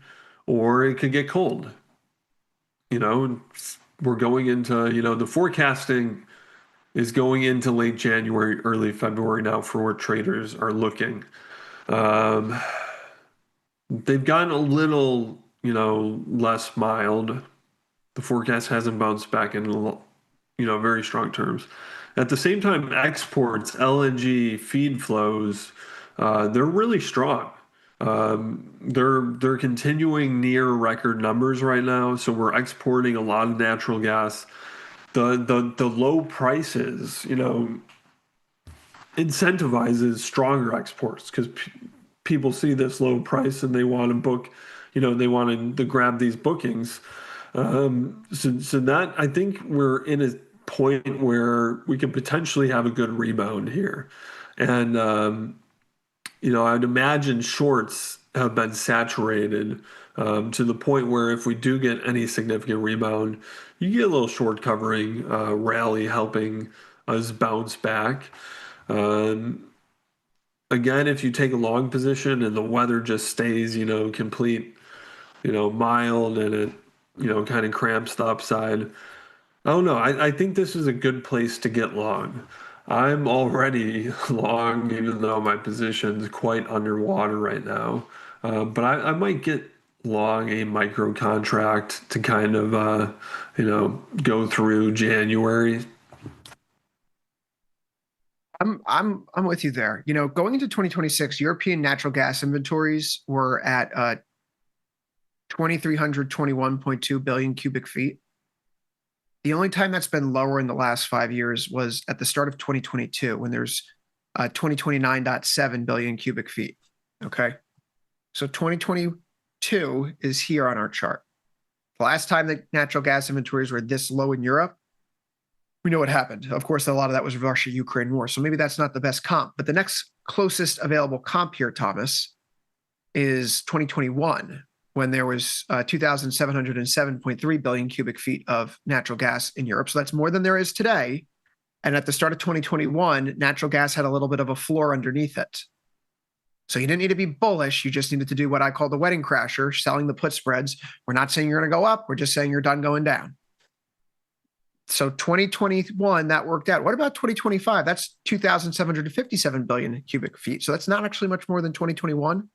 or it could get cold. We're going into, the forecasting is going into late January, early February now for where traders are looking. They've gotten a little, less mild. The forecast hasn't bounced back in, very strong terms. At the same time, exports, LNG, feed flows, they're really strong. They're continuing near record numbers right now. So we're exporting a lot of natural gas. The low prices, incentivizes stronger exports because people see this low price and they want to book, they want to grab these bookings. So that, I think we're in a point where we could potentially have a good rebound here. And, I'd imagine shorts have been saturated to the point where if we do get any significant rebound, you get a little short covering rally helping us bounce back. Again, if you take a long position and the weather just stays, complete, mild and it, kind of cramps the upside, I don't know. I think this is a good place to get long. I'm already long, even though my position's quite underwater right now. But I might get long a micro contract to kind of, go through January. I'm with you there. Going into 2026, European natural gas inventories were at 2,321.2 billion cubic feet. The only time that's been lower in the last 5 years was at the start of 2022, when there's 2029.7 billion cubic feet. Okay. So 2022 is here on our chart. The last time that natural gas inventories were this low in Europe, we know what happened. Of course, a lot of that was Russia-Ukraine war. So maybe that's not the best comp. But the next closest available comp here, Thomas, is 2021, when there was 2,707.3 billion cubic feet of natural gas in Europe. So that's more than there is today. And at the start of 2021, natural gas had a little bit of a floor underneath it. So you didn't need to be bullish. You just needed to do what I call the wedding crasher, selling the put spreads. We're not saying you're going to go up. We're just saying you're done going down. So 2021, that worked out. What about 2025? That's 2,757 billion cubic feet. So that's not actually much more than 2021.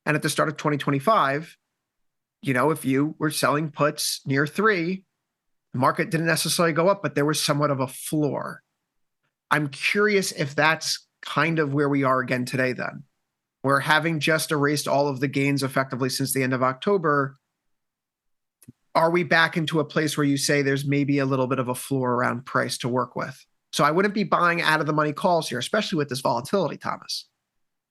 And at the start of 2025, if you were selling puts near 3, the market didn't necessarily go up, but there was somewhat of a floor. I'm curious if that's kind of where we are again today then. We're having just erased all of the gains effectively since the end of October. Are we back into a place where you say there's maybe a little bit of a floor around price to work with? So I wouldn't be buying out of the money calls here, especially with this volatility, Thomas.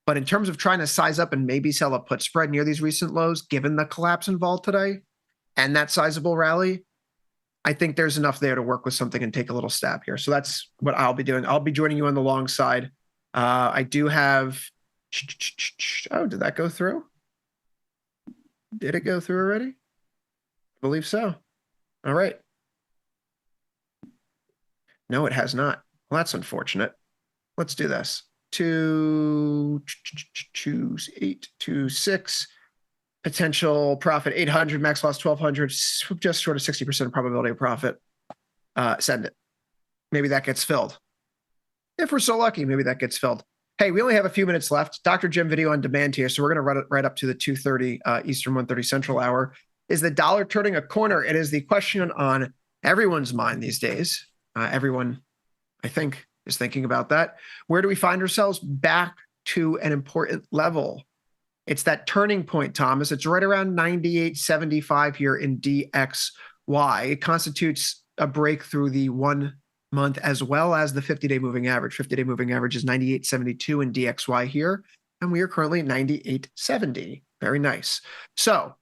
But in terms of trying to size up and maybe sell a put spread near these recent lows, given the collapse in vol today and that sizable rally, I think there's enough there to work with something and take a little stab here. So that's what I'll be doing. I'll be joining you on the long side. I do have, oh, did that go through? Did it go through already? I believe so. All right. No, it has not. Well, that's unfortunate. Let's do this. 2, 8, 2, 6. Potential profit 800, max loss 1200, just short of 60% probability of profit. Send it. Maybe that gets filled. If we're so lucky, maybe that gets filled. Hey, we only have a few minutes left. Dr. Jim video on demand here, so we're going to run it right up to the 2:30 Eastern, 1:30 Central hour. Is the dollar turning a corner? It is the question on everyone's mind these days. Everyone, I think, is thinking about that. Where do we find ourselves? Back to an important level. It's that turning point, Thomas. It's right around 98.75 here in DXY. It constitutes a break through the 1 month as well as the 50-day moving average. 50-day moving average is 98.72 in DXY here, and we are currently at 98.70. Very nice. So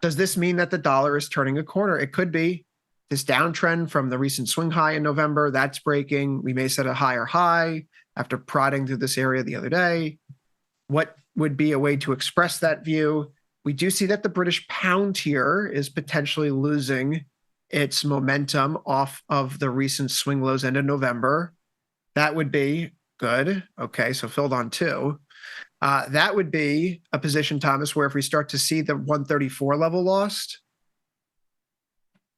does this mean that the dollar is turning a corner? It could be. This downtrend from the recent swing high in November, that's breaking. We may set a higher high after prodding through this area the other day. What would be a way to express that view? We do see that the British pound here is potentially losing its momentum off of the recent swing lows end of November. That would be good. Okay, so filled on 2. That would be a position, Thomas, where if we start to see the 134 level lost,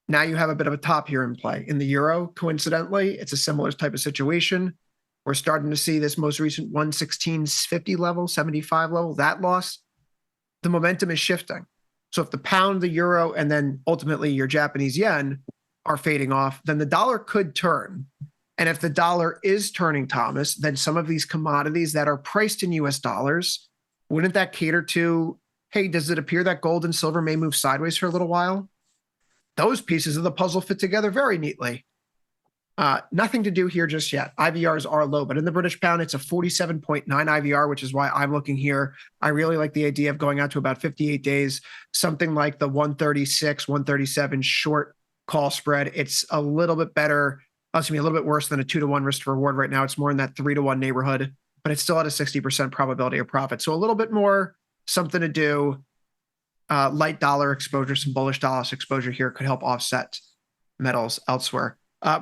now you have a bit of a top here in play. In the euro, coincidentally, it's a similar type of situation. We're starting to see this most recent 116.50 level, 75 level, that loss. The momentum is shifting. So if the pound, the euro, and then ultimately your Japanese yen are fading off, then the dollar could turn. And if the dollar is turning, Thomas, then some of these commodities that are priced in US dollars, wouldn't that cater to, hey, does it appear that gold and silver may move sideways for a little while? Those pieces of the puzzle fit together very neatly. Nothing to do here just yet. IVRs are low, but in the British pound, it's a 47.9 IVR, which is why I'm looking here. I really like the idea of going out to about 58 days, something like the 136, 137 short call spread. It's a little bit better, a little bit worse than a 2-to-1 risk to reward right now. It's more in that 3-to-1 neighborhood, but it's still at a 60% probability of profit. So a little bit more something to do. Light dollar exposure, some bullish dollar exposure here could help offset metals elsewhere.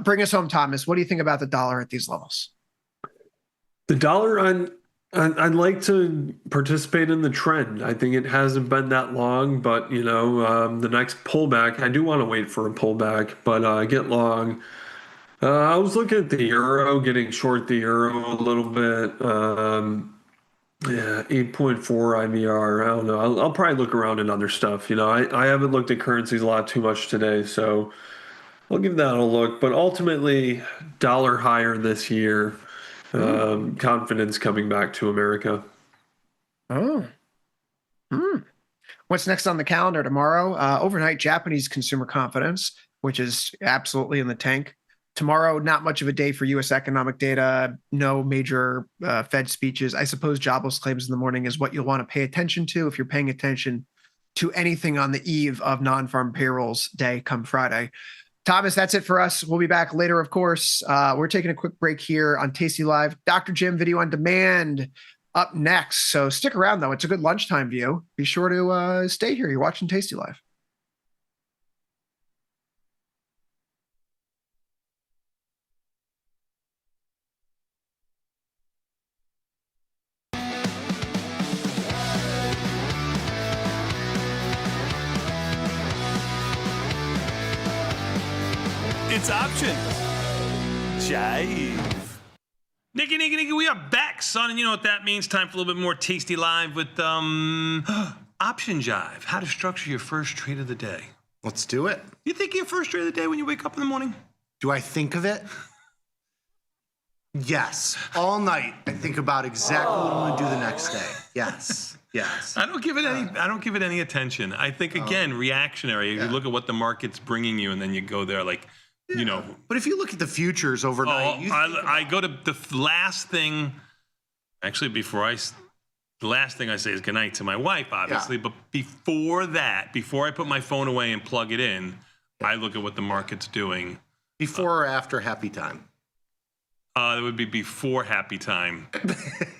Bring us home, Thomas. What do you think about the dollar at these levels? The dollar, I'd like to participate in the trend. I think it hasn't been that long, but the next pullback, I do want to wait for a pullback, but get long. I was looking at the euro, getting short the euro a little bit. 8.4 IVR. I don't know. I'll probably look around at other stuff. I haven't looked at currencies a lot too much today, so I'll give that a look. But ultimately, dollar higher this year. Confidence coming back to America. Oh. What's next on the calendar tomorrow? Overnight Japanese consumer confidence, which is absolutely in the tank. Tomorrow, not much of a day for U.S. economic data. No major Fed speeches. I suppose jobless claims in the morning is what you'll want to pay attention to if you're paying attention to anything on the eve of non-farm payrolls day come Friday. Thomas, that's it for us. We'll be back later, of course. We're taking a quick break here on Tasty Live. Dr. Jim video on demand up next. So stick around, though. It's a good lunchtime view. Be sure to stay here. You're watching Tasty Live. It's options. Jive. Nikki, we are back, son. And you know what that means? Time for a little bit more Tasty Live with Option Jive. How to structure your first trade of the day. Let's do it. You think of your first trade of the day when you wake up in the morning? Do I think of it? Yes. All night, I think about exactly what I'm going to do the next day. Yes. Yes. I don't give it any attention. I think, again, reactionary. You look at what the market's bringing you, and then you go there like, you know. But if you look at the futures overnight, I go to the last thing. Actually, the last thing I say is goodnight to my wife, obviously. But before that, before I put my phone away and plug it in, I look at what the market's doing. Before or after happy time? It would be before happy time,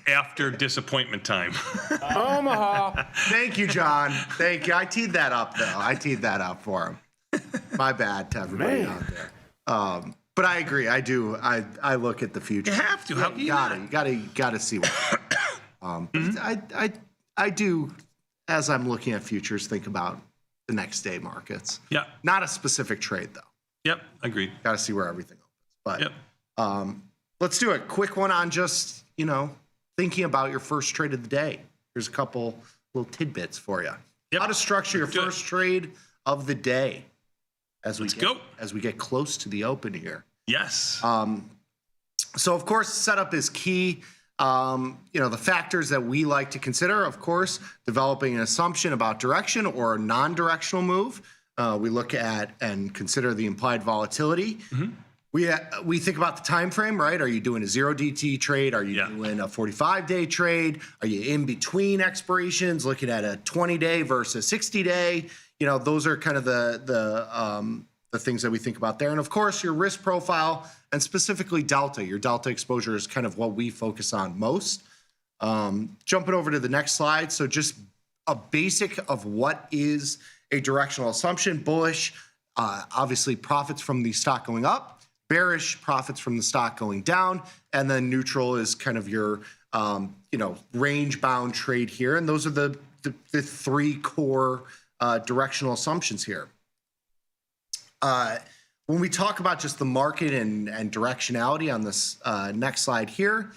after disappointment time. Omaha. Thank you, John. Thank you. I teed that up, though. I teed that up for him. My bad to everybody out there. But I agree. I do. I look at the future. You have to. How can you not? Got to see what. But I do, as I'm looking at futures, think about the next day markets. Yeah. Not a specific trade though. Yep. Agreed. Got to see where everything opens. But let's do it. Quick one on just thinking about your first trade of the day. Here's a couple little tidbits for you. Yep. How to structure your first trade of the day. As we get close to the open here. Yes. So of course, setup is key. The factors that we like to consider, of course, developing an assumption about direction or a non-directional move. We look at and consider the implied volatility. Mm-hmm. We think about the time frame, right? Are you doing a 0 DT trade? Are you doing a 45-day trade? Are you in between expirations, looking at a 20-day versus 60-day? Those are kind of the things that we think about there. And of course, your risk profile and specifically delta. Your delta exposure is kind of what we focus on most. Jumping over to the next slide. So just a basic of what is a directional assumption. Bullish, obviously profits from the stock going up. Bearish, profits from the stock going down. And then neutral is kind of your, range-bound trade here. And those are the three core directional assumptions here. When we talk about just the market and directionality on this next slide here,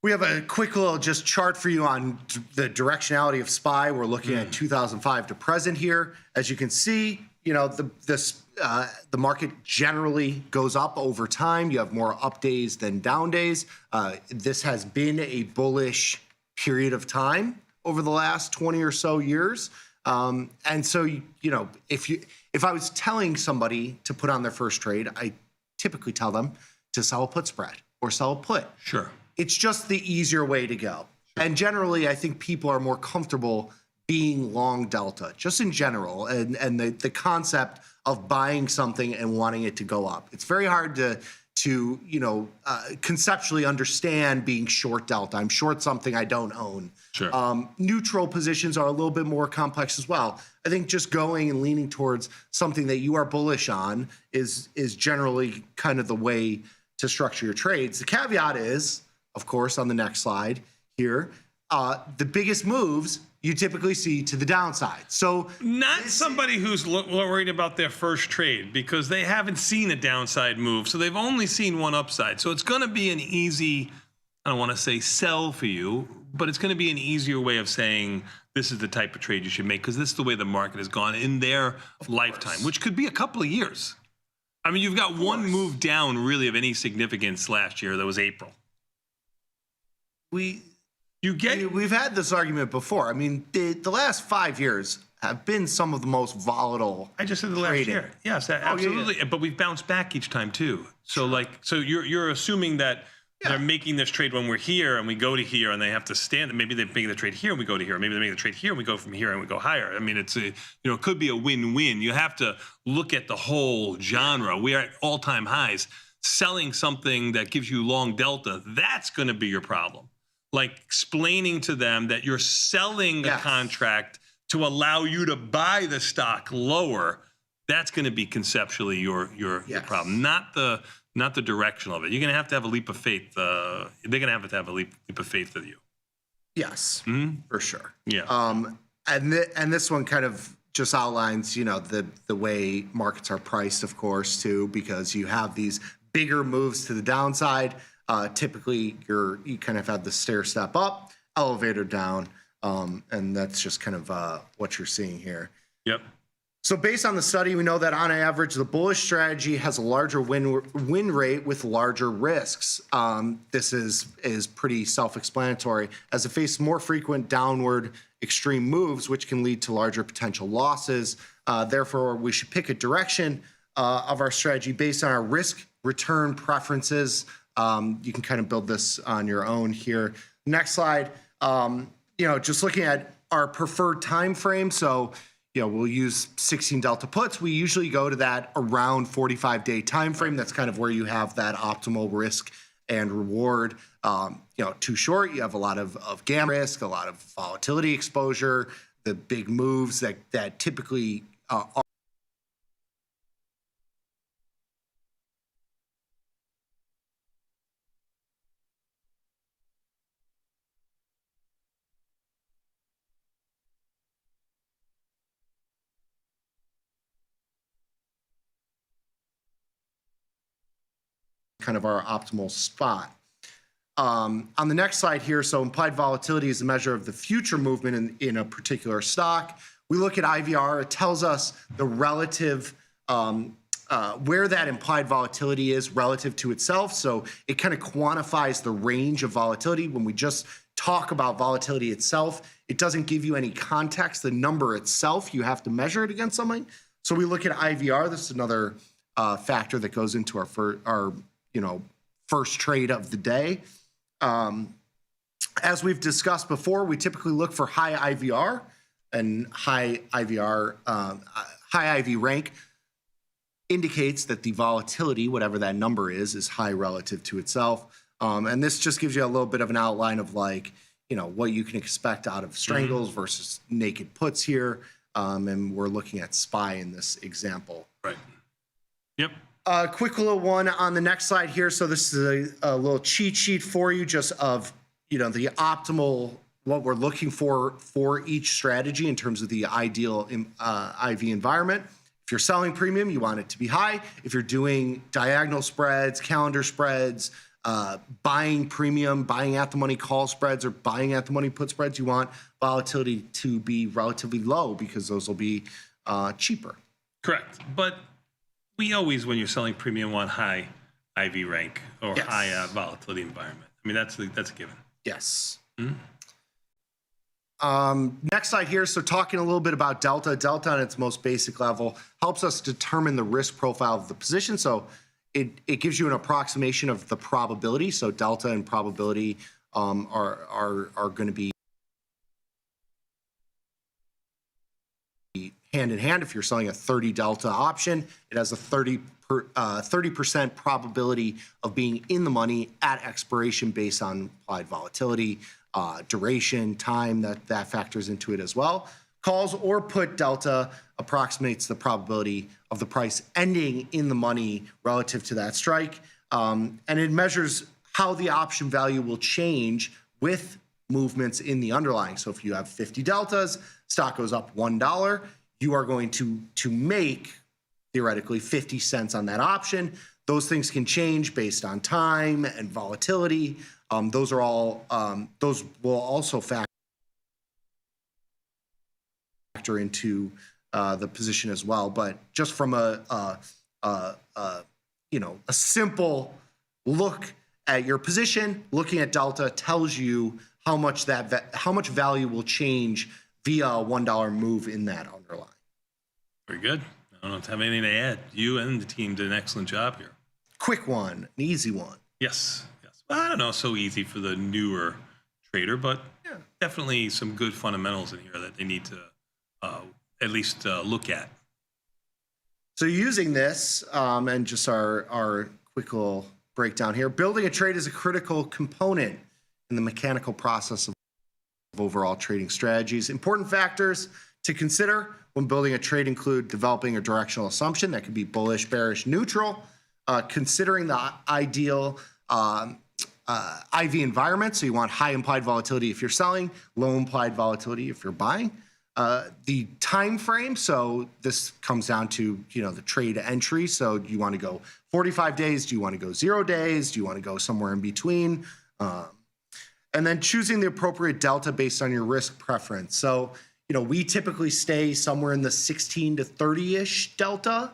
we have a quick little just chart for you on the directionality of SPY. We're looking at 2005 to present here. As you can see, the market generally goes up over time. You have more up days than down days. This has been a bullish period of time over the last 20 or so years. And so, if I was telling somebody to put on their first trade, I typically tell them to sell a put spread or sell a put. Sure. It's just the easier way to go. Sure. And generally, I think people are more comfortable being long delta, just in general, and the concept of buying something and wanting it to go up. It's very hard to conceptually understand being short delta. I'm short something I don't own. Sure. Neutral positions are a little bit more complex as well. I think just going and leaning towards something that you are bullish on is generally kind of the way to structure your trades. The caveat is, of course, on the next slide here, the biggest moves you typically see to the downside. So not somebody who's worried about their first trade because they haven't seen a downside move. So they've only seen one upside. So it's going to be an easy, I don't want to say sell for you, but it's going to be an easier way of saying this is the type of trade you should make because this is the way the market has gone in their lifetime, which could be a couple of years. I mean, you've got one move down really of any significance last year. That was April. We've had this argument before. I mean, the last 5 years have been some of the most volatile. I just said the last year. Yes, absolutely. But we've bounced back each time too. So you're assuming that they're making this trade when we're here and we go to here and they have to stand. Maybe they make the trade here and we go to here. Maybe they make the trade here and we go from here and we go higher. I mean, it could be a win-win. You have to look at the whole genre. We are at all-time highs. Selling something that gives you long delta, that's going to be your problem. Like explaining to them that you're selling a contract to allow you to buy the stock lower, that's going to be conceptually your problem, not the directional of it. You're going to have a leap of faith. They're going to have a leap of faith with you. Yes, for sure. Yeah. And this one kind of just outlines, the way markets are priced, of course, too, because you have these bigger moves to the downside. typically you kind of have the stair step up, elevator down, and that's just kind of what you're seeing here. Yep. So based on the study, we know that on average, the bullish strategy has a larger win rate with larger risks. This is pretty self-explanatory, as it faces more frequent downward extreme moves, which can lead to larger potential losses. Therefore, we should pick a direction of our strategy based on our risk-return preferences. You can kind of build this on your own here. Next slide. Just looking at our preferred time frame. So, we'll use 16 delta puts. We usually go to that around 45-day time frame. That's kind of where you have that optimal risk and reward. Too short, you have a lot of gamma risk, a lot of volatility exposure, the big moves that typically are kind of our optimal spot. On the next slide here, so implied volatility is a measure of the future movement in a particular stock. We look at IVR, it tells us the relative, where that implied volatility is relative to itself. So it kind of quantifies the range of volatility. When we just talk about volatility itself, it doesn't give you any context. The number itself, you have to measure it against something. So we look at IVR. This is another factor that goes into our first trade of the day. As we've discussed before, we typically look for high IVR, and high IV rank indicates that the volatility, whatever that number is high relative to itself. And this just gives you a little bit of an outline of what you can expect out of strangles versus naked puts here. And we're looking at SPY in this example. Right. Yep. Quick little one on the next slide here. So this is a little cheat sheet for you, just of the optimal, what we're looking for each strategy in terms of the ideal IV environment. If you're selling premium, you want it to be high. If you're doing diagonal spreads, calendar spreads, buying premium, buying at the money call spreads, or buying at the money put spreads, you want volatility to be relatively low because those will be cheaper. Correct. But we always, when you're selling premium, want high IV rank or high volatility environment. I mean, that's a given. Yes. Mm-hmm. Next slide here. So talking a little bit about delta. Delta on its most basic level helps us determine the risk profile of the position. So it gives you an approximation of the probability. So delta and probability are going to be hand in hand. If you're selling a 30 delta option, it has a 30% probability of being in the money at expiration based on implied volatility, duration, time, that factors into it as well. Calls or put delta approximates the probability of the price ending in the money relative to that strike. And it measures how the option value will change with movements in the underlying. So if you have 50 deltas, stock goes up $1, you are going to make, theoretically, 50 cents on that option. Those things can change based on time and volatility. Those will also factor into the position as well. But just from a simple look at your position, looking at delta tells you how much value will change via a $1 move in that underlying. Very good. I don't have anything to add. You and the team did an excellent job here. Quick one, an easy one. Yes. Well, I don't know, so easy for the newer trader, but definitely some good fundamentals in here that they need to at least look at. So using this and just our quick little breakdown here, building a trade is a critical component in the mechanical process of overall trading strategies. Important factors to consider when building a trade include developing a directional assumption that could be bullish, bearish, neutral, considering the ideal IV environment. So you want high implied volatility if you're selling, low implied volatility if you're buying. the time frame. So this comes down to, the trade entry. So do you want to go 45 days? Do you want to go 0 days? Do you want to go somewhere in between? And then choosing the appropriate delta based on your risk preference. So, we typically stay somewhere in the 16 to 30-ish delta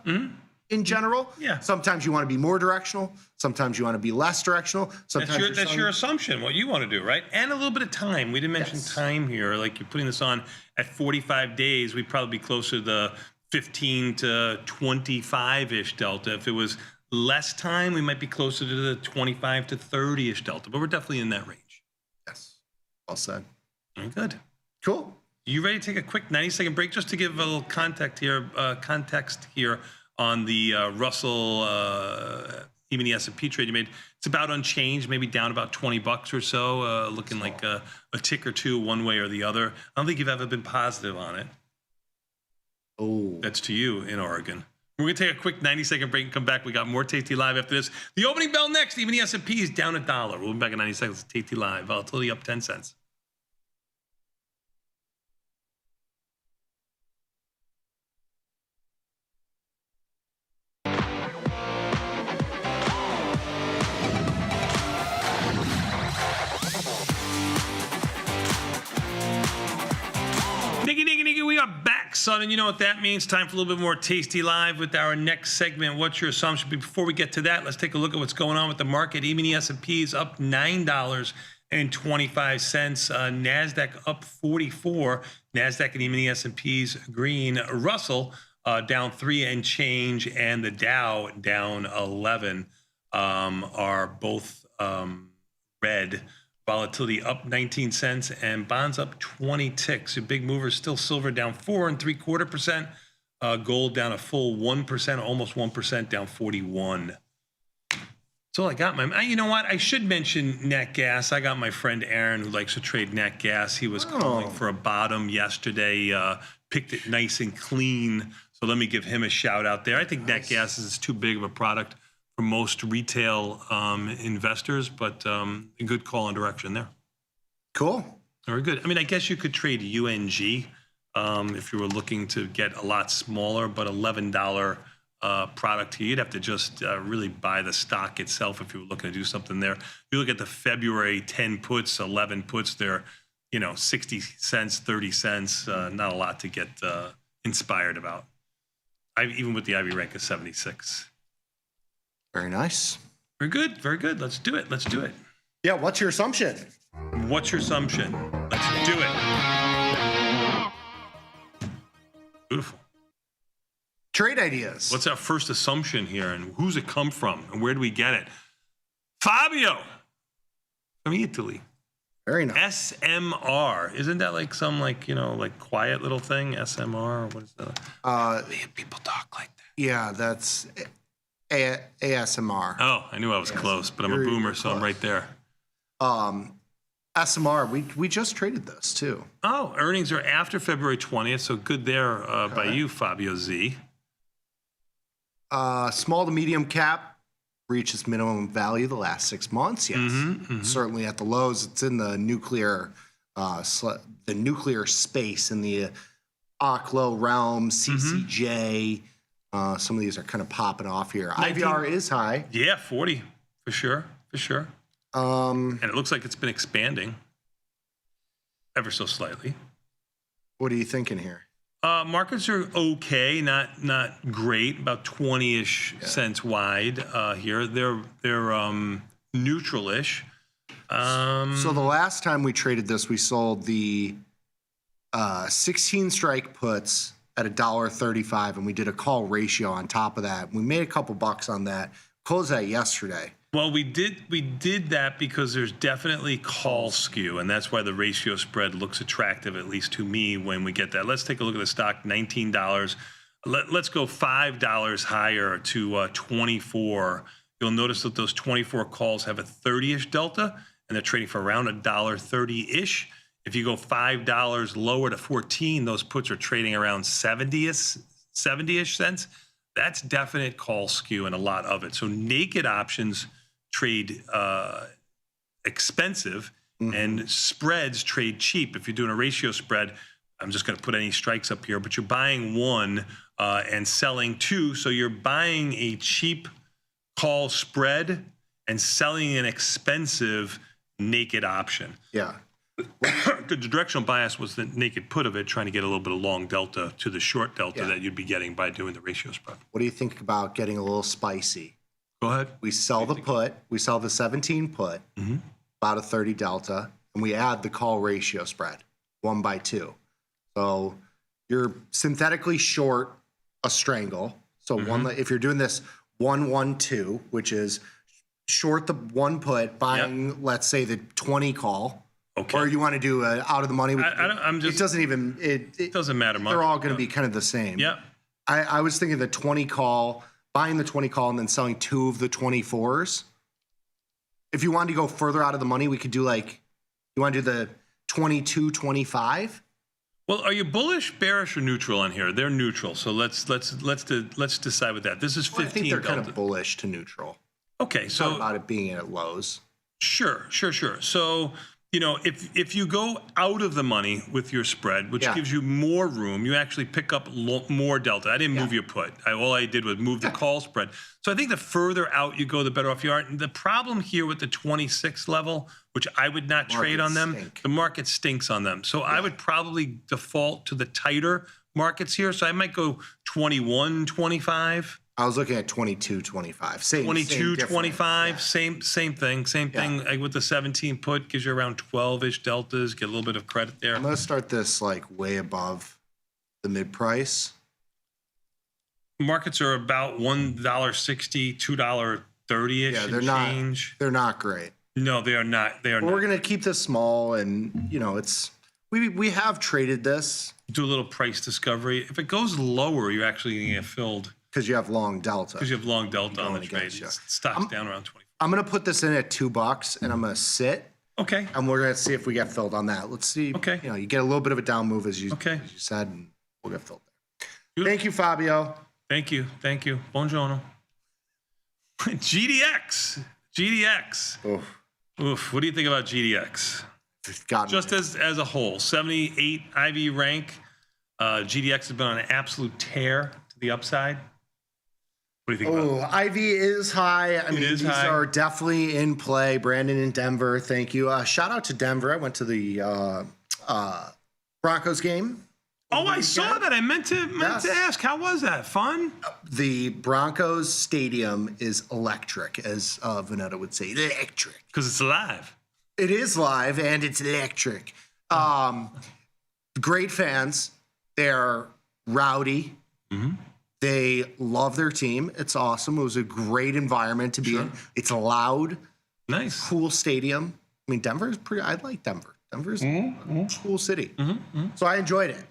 in general. Yeah. Sometimes you want to be more directional. Sometimes you want to be less directional. Sometimes That's your assumption, what you want to do, right? And a little bit of time. We didn't mention time here. Like you're putting this on at 45 days, we'd probably be closer to the 15 to 25-ish delta. If it was less time, we might be closer to the 25 to 30-ish delta, but we're definitely in that range. Yes. Well said. Very good. Cool. You ready to take a quick 90-second break just to give a little context here on the Russell, even the S&P trade you made? It's about unchanged, maybe down about $20 or so, looking like a tick or two one way or the other. I don't think you've ever been positive on it. Oh. That's to you in Oregon. We're going to take a quick 90-second break and come back. We got more Tasty Live after this. The opening bell next. Even the S&P is down $1. We'll be back in 90 seconds. Tasty Live. Volatility up 10 cents. Nigga, we are back, son, and you know what that means. Time for a little bit more Tasty Live with our next segment. What's your assumption? But before we get to that, let's take a look at what's going on with the market. Even the S&P is up $9.25. NASDAQ up 44. NASDAQ and even the S&P's green. Russell down 3 and change, and the Dow down 11 are both red. Volatility up 19 cents and bonds up 20 ticks. Your big movers still silver down 4 3/4%. Gold down a full 1%, almost 1%, down 41. That's all I got, man. You know what? I should mention nat gas. I got my friend Aaron who likes to trade nat gas. He was calling for a bottom yesterday. Picked it nice and clean. So let me give him a shout out there. I think nat gas is too big of a product for most retail investors, but a good call and direction there. Cool. Very good. I mean, I guess you could trade UNG if you were looking to get a lot smaller, but $11 product here. You'd have to just really buy the stock itself if you were looking to do something there. If you look at the February 10 puts, 11 puts, they're 60 cents, 30 cents. Not a lot to get inspired about. Even with the Ivy rank of 76. Very nice. Very good. Very good. Let's do it. Let's do it. Yeah. What's your assumption? What's your assumption? Let's do it. Beautiful. Trade ideas. What's our first assumption here, and who's it come from, and where do we get it? Fabio from Italy. Very nice. SMR. Isn't that like some quiet little thing? SMR. What is that? People talk like that. Yeah, that's ASMR. Oh, I knew I was close, but I'm a boomer, so I'm right there. SMR, we just traded this too. Oh, earnings are after February 20th, so good there by you, Fabio Z. Small to medium cap reaches minimum value the last 6 months. Yes, certainly at the lows. It's in the nuclear space in the OCLO realm, CCJ. Some of these are kind of popping off here. IVR is high. Yeah, 40 for sure. And it looks like it's been expanding ever so slightly. What are you thinking here? Markets are okay, not great, about 20-ish cents wide here. They're neutral-ish. So the last time we traded this, we sold the 16 strike puts at $1.35, and we did a call ratio on top of that. We made a couple bucks on that. Closed that yesterday. Well, we did that because there's definitely call skew, and that's why the ratio spread looks attractive, at least to me, when we get that. Let's take a look at the stock, $19. Let's go $5 higher to 24. You'll notice that those 24 calls have a 30-ish delta, and they're trading for around $1.30-ish. If you go $5 lower to 14, those puts are trading around 70-ish cents. That's definite call skew and a lot of it. So naked options trade expensive and spreads trade cheap. If you're doing a ratio spread, I'm just going to put any strikes up here, but you're buying 1 and selling 2. So you're buying a cheap call spread and selling an expensive naked option. Yeah. The directional bias was the naked put of it, trying to get a little bit of long delta to the short delta that you'd be getting by doing the ratio spread. What do you think about getting a little spicy? Go ahead. We sell the put. We sell the 17 put, about a 30 delta, and we add the call ratio spread, 1/2. So you're synthetically short a strangle. So if you're doing this 1-1-2, which is short the 1 put, buying let's say the 20 call. Okay. Or you want to do out of the money? It doesn't even. It doesn't matter much. They're all going to be kind of the same. Yeah. I was thinking the 20 call, buying the 20 call, and then selling 2 of the 24s. If you wanted to go further out of the money, we could do you want to do the 22-25. Well, are you bullish, bearish, or neutral on here? They're neutral. So let's decide with that. This is 15. I think they're kind of bullish to neutral. Okay, so talk about it being at lows. Sure. So, if you go out of the money with your spread, which gives you more room, you actually pick up more delta. I didn't move your put. All I did was move the call spread. So I think the further out you go, the better off you are. And the problem here with the 26 level, which I would not trade on them, the market stinks on them. So I would probably default to the tighter markets here. So I might go 21, 25. I was looking at 22-25. Same 22-25, same thing. Same thing like with the 17 put, gives you around 12-ish deltas, get a little bit of credit there. I'm going to start this way above the mid price. Markets are about $1.60, $2.30-ish. Yeah, they're not great. No, they are not. We're going to keep this small, and we have traded this. Do a little price discovery. If it goes lower, you're actually going to get filled. Because you have long delta. Because you have long delta on the trade. Stock's down around 20. I'm going to put this in at $2, and I'm going to sit. Okay. And we're going to see if we get filled on that. Let's see. Okay. You get a little bit of a down move, as you said, and we'll get filled there. Thank you, Fabio. Thank you. Buongiorno. GDX. Oof. What do you think about GDX? Just as a whole, 78 IV rank. GDX has been on an absolute tear to the upside. What do you think about it? IV is high. I mean, these are definitely in play. Brandon in Denver, thank you. Shout out to Denver. I went to the Broncos game. Oh, I saw that. I meant to ask. How was that? Fun? The Broncos stadium is electric, as Vanetta would say. Electric. Because it's live. It is live, and it's electric. Great fans. They're rowdy. Mm-hmm. They love their team. It's awesome. It was a great environment to be in. It's loud. Nice. Cool stadium. I mean, Denver is pretty. I like Denver. Denver's a cool city. So I enjoyed it.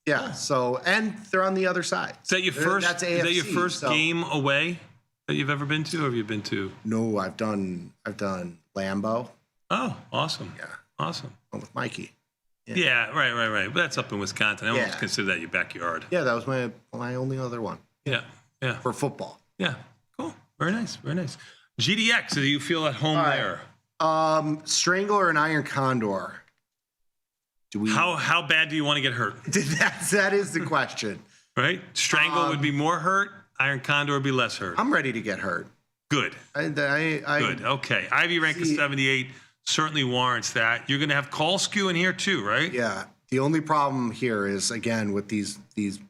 Yeah. So, and they're on the other side. Is that your first? That's AFC, is that your first game away that you've ever been to, or have you been to? No, I've done Lambeau. Oh, awesome. Yeah. Awesome. Went with Mikey. Yeah, right. But that's up in Wisconsin. I almost consider that your backyard. Yeah, that was my only other one. Yeah. For football. Yeah. Cool. Very nice. GDX, do you feel at home there? Strangler and Iron Condor. How bad do you want to get hurt? That is the question. Right? Strangle would be more hurt. Iron Condor would be less hurt. I'm ready to get hurt. Good. Good. Okay. Ivy rank is 78. Certainly warrants that. You're going to have call skew in here too, right? Yeah. The only problem here is, again, with these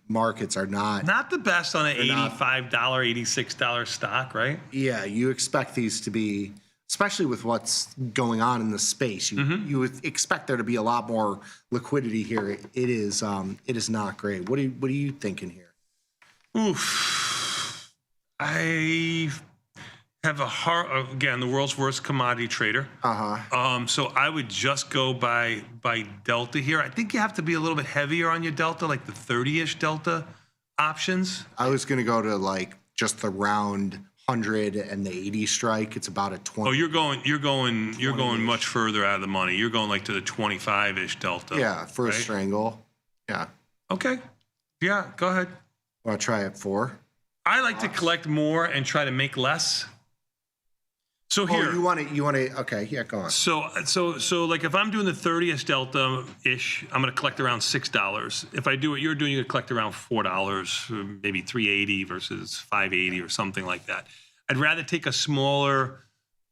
markets are not the best on an $85, $86 stock, right? Yeah. You expect these to be, especially with what's going on in the space, you would expect there to be a lot more liquidity here. It is not great. What are you thinking here? Oof. I have the world's worst commodity trader. So I would just go by delta here. I think you have to be a little bit heavier on your delta, like the 30-ish delta options. I was going to go to just the round 100 and the 80 strike. It's about a 20. Oh, you're going much further out of the money. You're going to the 25-ish delta. Yeah, for a strangle. Yeah. Okay. Yeah, go ahead. Want to try it 4? I like to collect more and try to make less. So here, you want to, okay, yeah, go on. So like if I'm doing the 30th delta-ish, I'm going to collect around $6. If I do what you're doing, you're going to collect around $4, maybe $3.80 versus $5.80 or something like that. I'd rather take a smaller,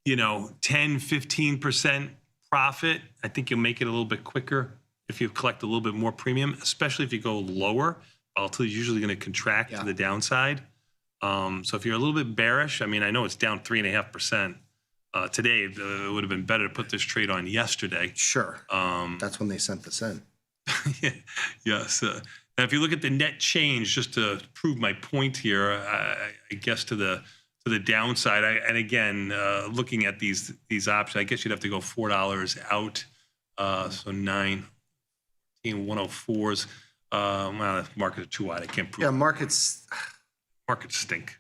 10, 15% profit. I think you'll make it a little bit quicker if you collect a little bit more premium, especially if you go lower. Volatility is usually going to contract to the downside. So if you're a little bit bearish, I mean, I know it's down 3.5%. Today, it would have been better to put this trade on yesterday. Sure. That's when they sent this in. Yes. Now, if you look at the net change, just to prove my point here, I guess to the downside, and again, looking at these options, I guess you'd have to go $4 out. So 9, 104s. Well, the markets are too wide. I can't prove. Yeah, markets stink.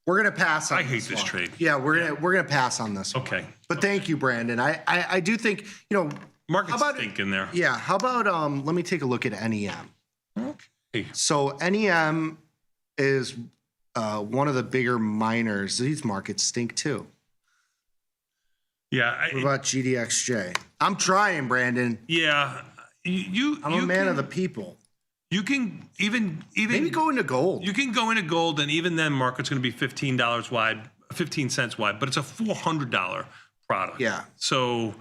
We're gonna pass on. I hate this trade. Yeah, we're gonna pass on this. Okay. But thank you, Brandon. I do think markets stink in there. Yeah. How about let me take a look at NEM. Okay. So NEM is one of the bigger miners. These markets stink too. Yeah. What about GDXJ? I'm trying, Brandon. Yeah. I'm a man of the people. You can even maybe go into gold. You can go into gold, and even then, market's going to be $15 wide, 15 cents wide, but it's a $400 product. Yeah. So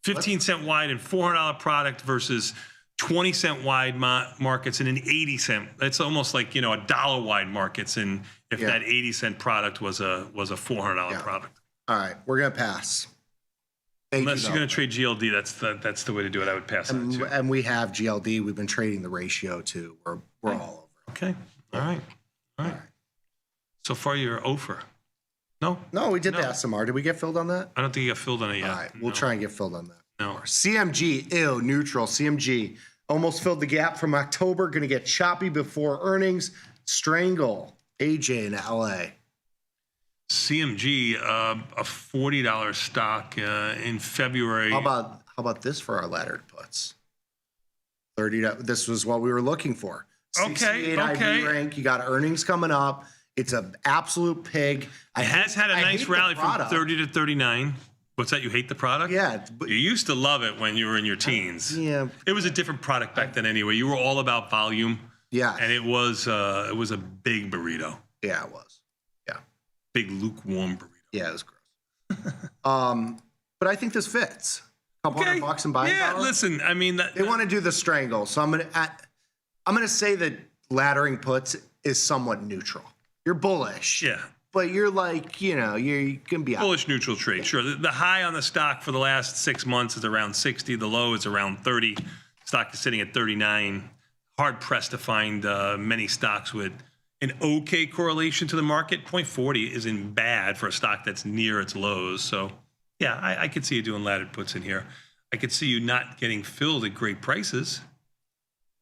15-cent wide and $400 product versus 20-cent wide markets and an 80-cent. That's almost like a dollar wide markets. And if that 80-cent product was a $400 product. All right, we're gonna pass. Unless you're going to trade GLD, that's the way to do it. I would pass on it too. And we have GLD. We've been trading the ratio too. We're all over. Okay. All right. So far, you're over. No, we did the SMR. Did we get filled on that? I don't think you got filled on it yet. All right, we'll try and get filled on that. No. CMG, neutral. CMG almost filled the gap from October. Going to get choppy before earnings. Strangle. AJ in LA. CMG, a $40 stock in February. How about this for our laddered puts? 30. This was what we were looking for. 68 IV rank. You got earnings coming up. It's an absolute pig. It has had a nice rally from 30 to 39. What's that? You hate the product? Yeah. You used to love it when you were in your teens. Yeah. It was a different product back then anyway. You were all about volume. Yeah. And it was a big burrito. Yeah, it was. Big lukewarm burrito. Yeah, it was gross. But I think this fits. Couple $100 in buying power. Listen, I mean, they want to do the strangle, so I'm gonna say that laddering puts is somewhat neutral. You're bullish, but you're like, you're gonna be bullish neutral trade. Sure, the high on the stock for the last 6 months is around 60. The low is around 30. Stock is sitting at 39. Hard pressed to find many stocks with an okay correlation to the market. 0.40 isn't bad for a stock that's near its lows. So, yeah, I could see you doing laddered puts in here. I could see you not getting filled at great prices.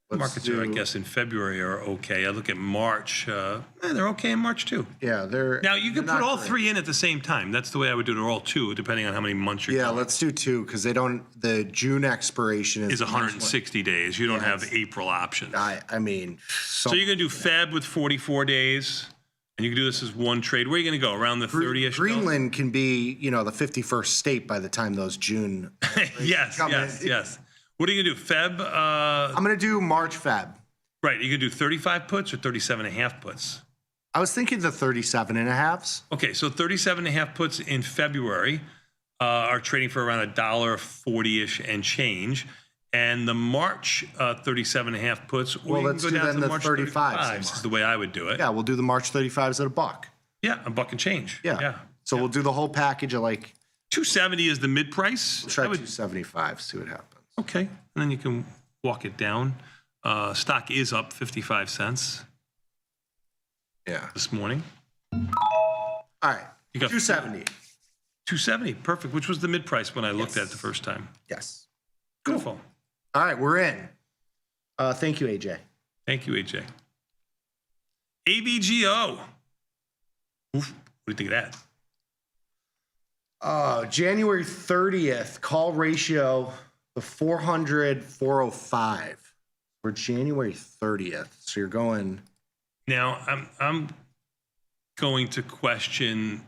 Markets are, I guess, in February are okay. I look at March. They're okay in March too. Yeah, they're. Now you can put all three in at the same time. That's the way I would do it, or all two, depending on how many months you're. Yeah, let's do two because they don't. The June expiration is 160 days. You don't have April options. I mean, so you're gonna do Feb with 44 days, and you can do this as one trade. Where are you gonna go? Around the 30ish? Greenland can be, the 51st state by the time those June. Yes. What are you gonna do? Feb? I'm gonna do March Feb. Right. You gonna do 35 puts or 37.5 puts? I was thinking the 37.5s. Okay, so 37.5 puts in February are trading for around $1.40-ish and change. And the March 37.5 puts, or you can go down to the March 35s is the way I would do it. Yeah, we'll do the March 35s at $1. Yeah, $1 and change. Yeah. So we'll do the whole package at like 270 is the mid price. We'll try 275, see what happens. Okay, and then you can walk it down. Stock is up 55 cents. Yeah. This morning. All right. You got 270. 270, perfect. Which was the mid price when I looked at it the first time. Yes. Beautiful. All right, we're in. Thank you, AJ. Thank you, AJ. AVGO. Oof, what do you think of that? January 30th, call ratio of 400-405. We're January 30th. So you're going. Now, I'm going to question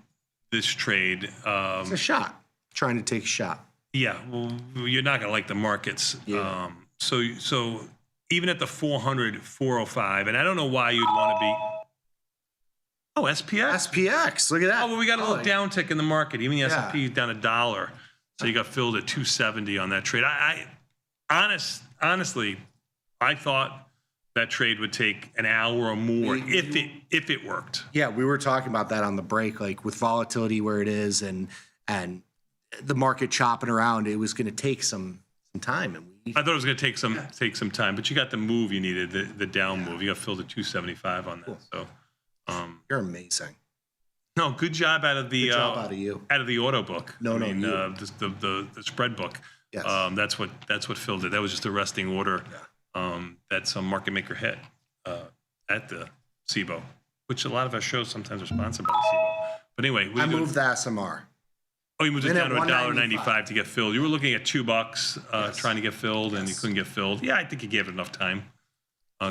this trade. It's a shot. Trying to take a shot. Yeah, well, you're not going to like the markets. Yeah. So even at the 400, 405, and I don't know why you'd want to be. Oh, SPX. SPX. Look at that. Oh, well, we got a little downtick in the market. Even the Yeah. S&P is down $1. So you got filled at 270 on that trade. Honestly, I thought that trade would take an hour or more if it worked. Yeah, we were talking about that on the break, like with volatility where it is and the market chopping around, it was going to take some time. And I thought it was going to take some time, but you got the move you needed, the down move. You got filled at 275 on that. Cool. So you're amazing. No, good job out of the Good job out of you. Out of the auto book. The spread book. Yes. That's what filled it. That was just a resting order. That some market maker hit at the SIBO, which a lot of our shows sometimes are sponsored by the SIBO. But anyway, I moved the SMR. Oh, you moved it Then down at to $1.95 to get filled. You were looking at $2 trying to get filled, and you couldn't get filled. Yeah, I think you gave it enough time.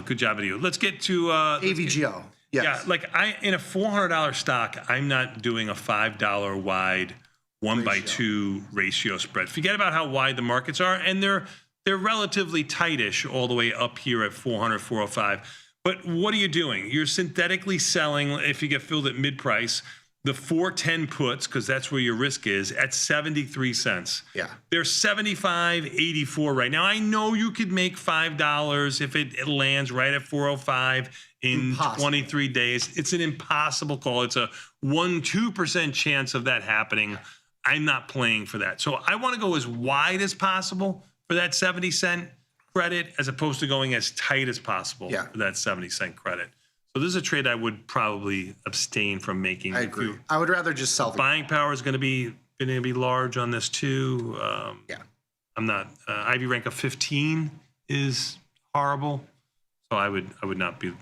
Good job of you. Let's get to AVGO. Yes. Yeah, like in a $400 stock, I'm not doing a $5 wide 1x2 ratio spread. Forget about how wide the markets are, and they're relatively tightish all the way up here at 400, 405. But what are you doing? You're synthetically selling, if you get filled at mid-price, the 410 puts, because that's where your risk is, at 73 cents. Yeah. They're 75.84 right now. I know you could make $5 if it lands right at 405 in 23 days. It's an impossible call. It's a 1-2% chance of that happening. I'm not playing for that. So I want to go as wide as possible for that 70-cent credit as opposed to going as tight as possible for that 70-cent credit. So this is a trade I would probably abstain from making. I agree. I would rather just sell. Buying power is going to be large on this too. I'm not. Ivy rank of 15 is horrible. So I would not be.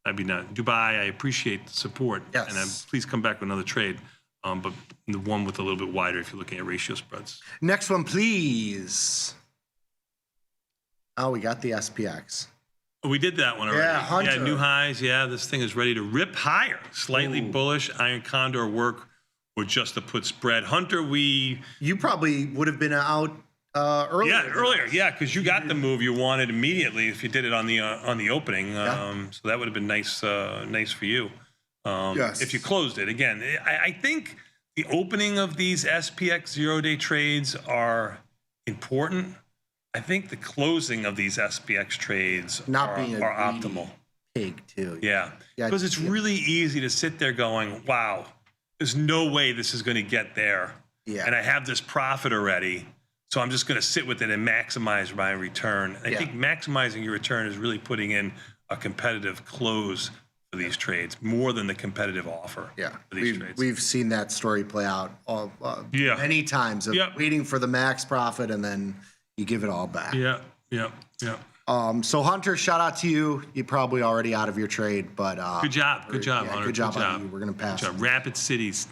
I'd be not. Dubai, I appreciate the support. Yes. And please come back with another trade. But the one with a little bit wider if you're looking at ratio spreads. Next one, please. Oh, we got the SPX. We did that one already. Yeah, Hunter. Yeah, new highs. Yeah, this thing is ready to rip higher. Slightly bullish. Iron Condor work with just a put spread. Hunter, you probably would have been out earlier. Yeah, earlier. Yeah, because you got the move you wanted immediately if you did it on the opening. So that would have been nice for you. Yes. If you closed it. Again, I think the opening of these SPX zero-day trades are important. I think the closing of these SPX trades are optimal. Pig too. Yeah, because it's really easy to sit there going, wow, there's no way this is going to get there. Yeah. And I have this profit already, so I'm just going to sit with it and maximize my return. I think maximizing your return is really putting in a competitive close for these trades more than the competitive offer for these trades. We've seen that story play out many times of waiting for the max profit and then you give it all back. Yeah. So Hunter, shout out to you. You're probably already out of your trade, but good job, Hunter. Good job out of you. We're gonna pass. Good job. Rapid Cities.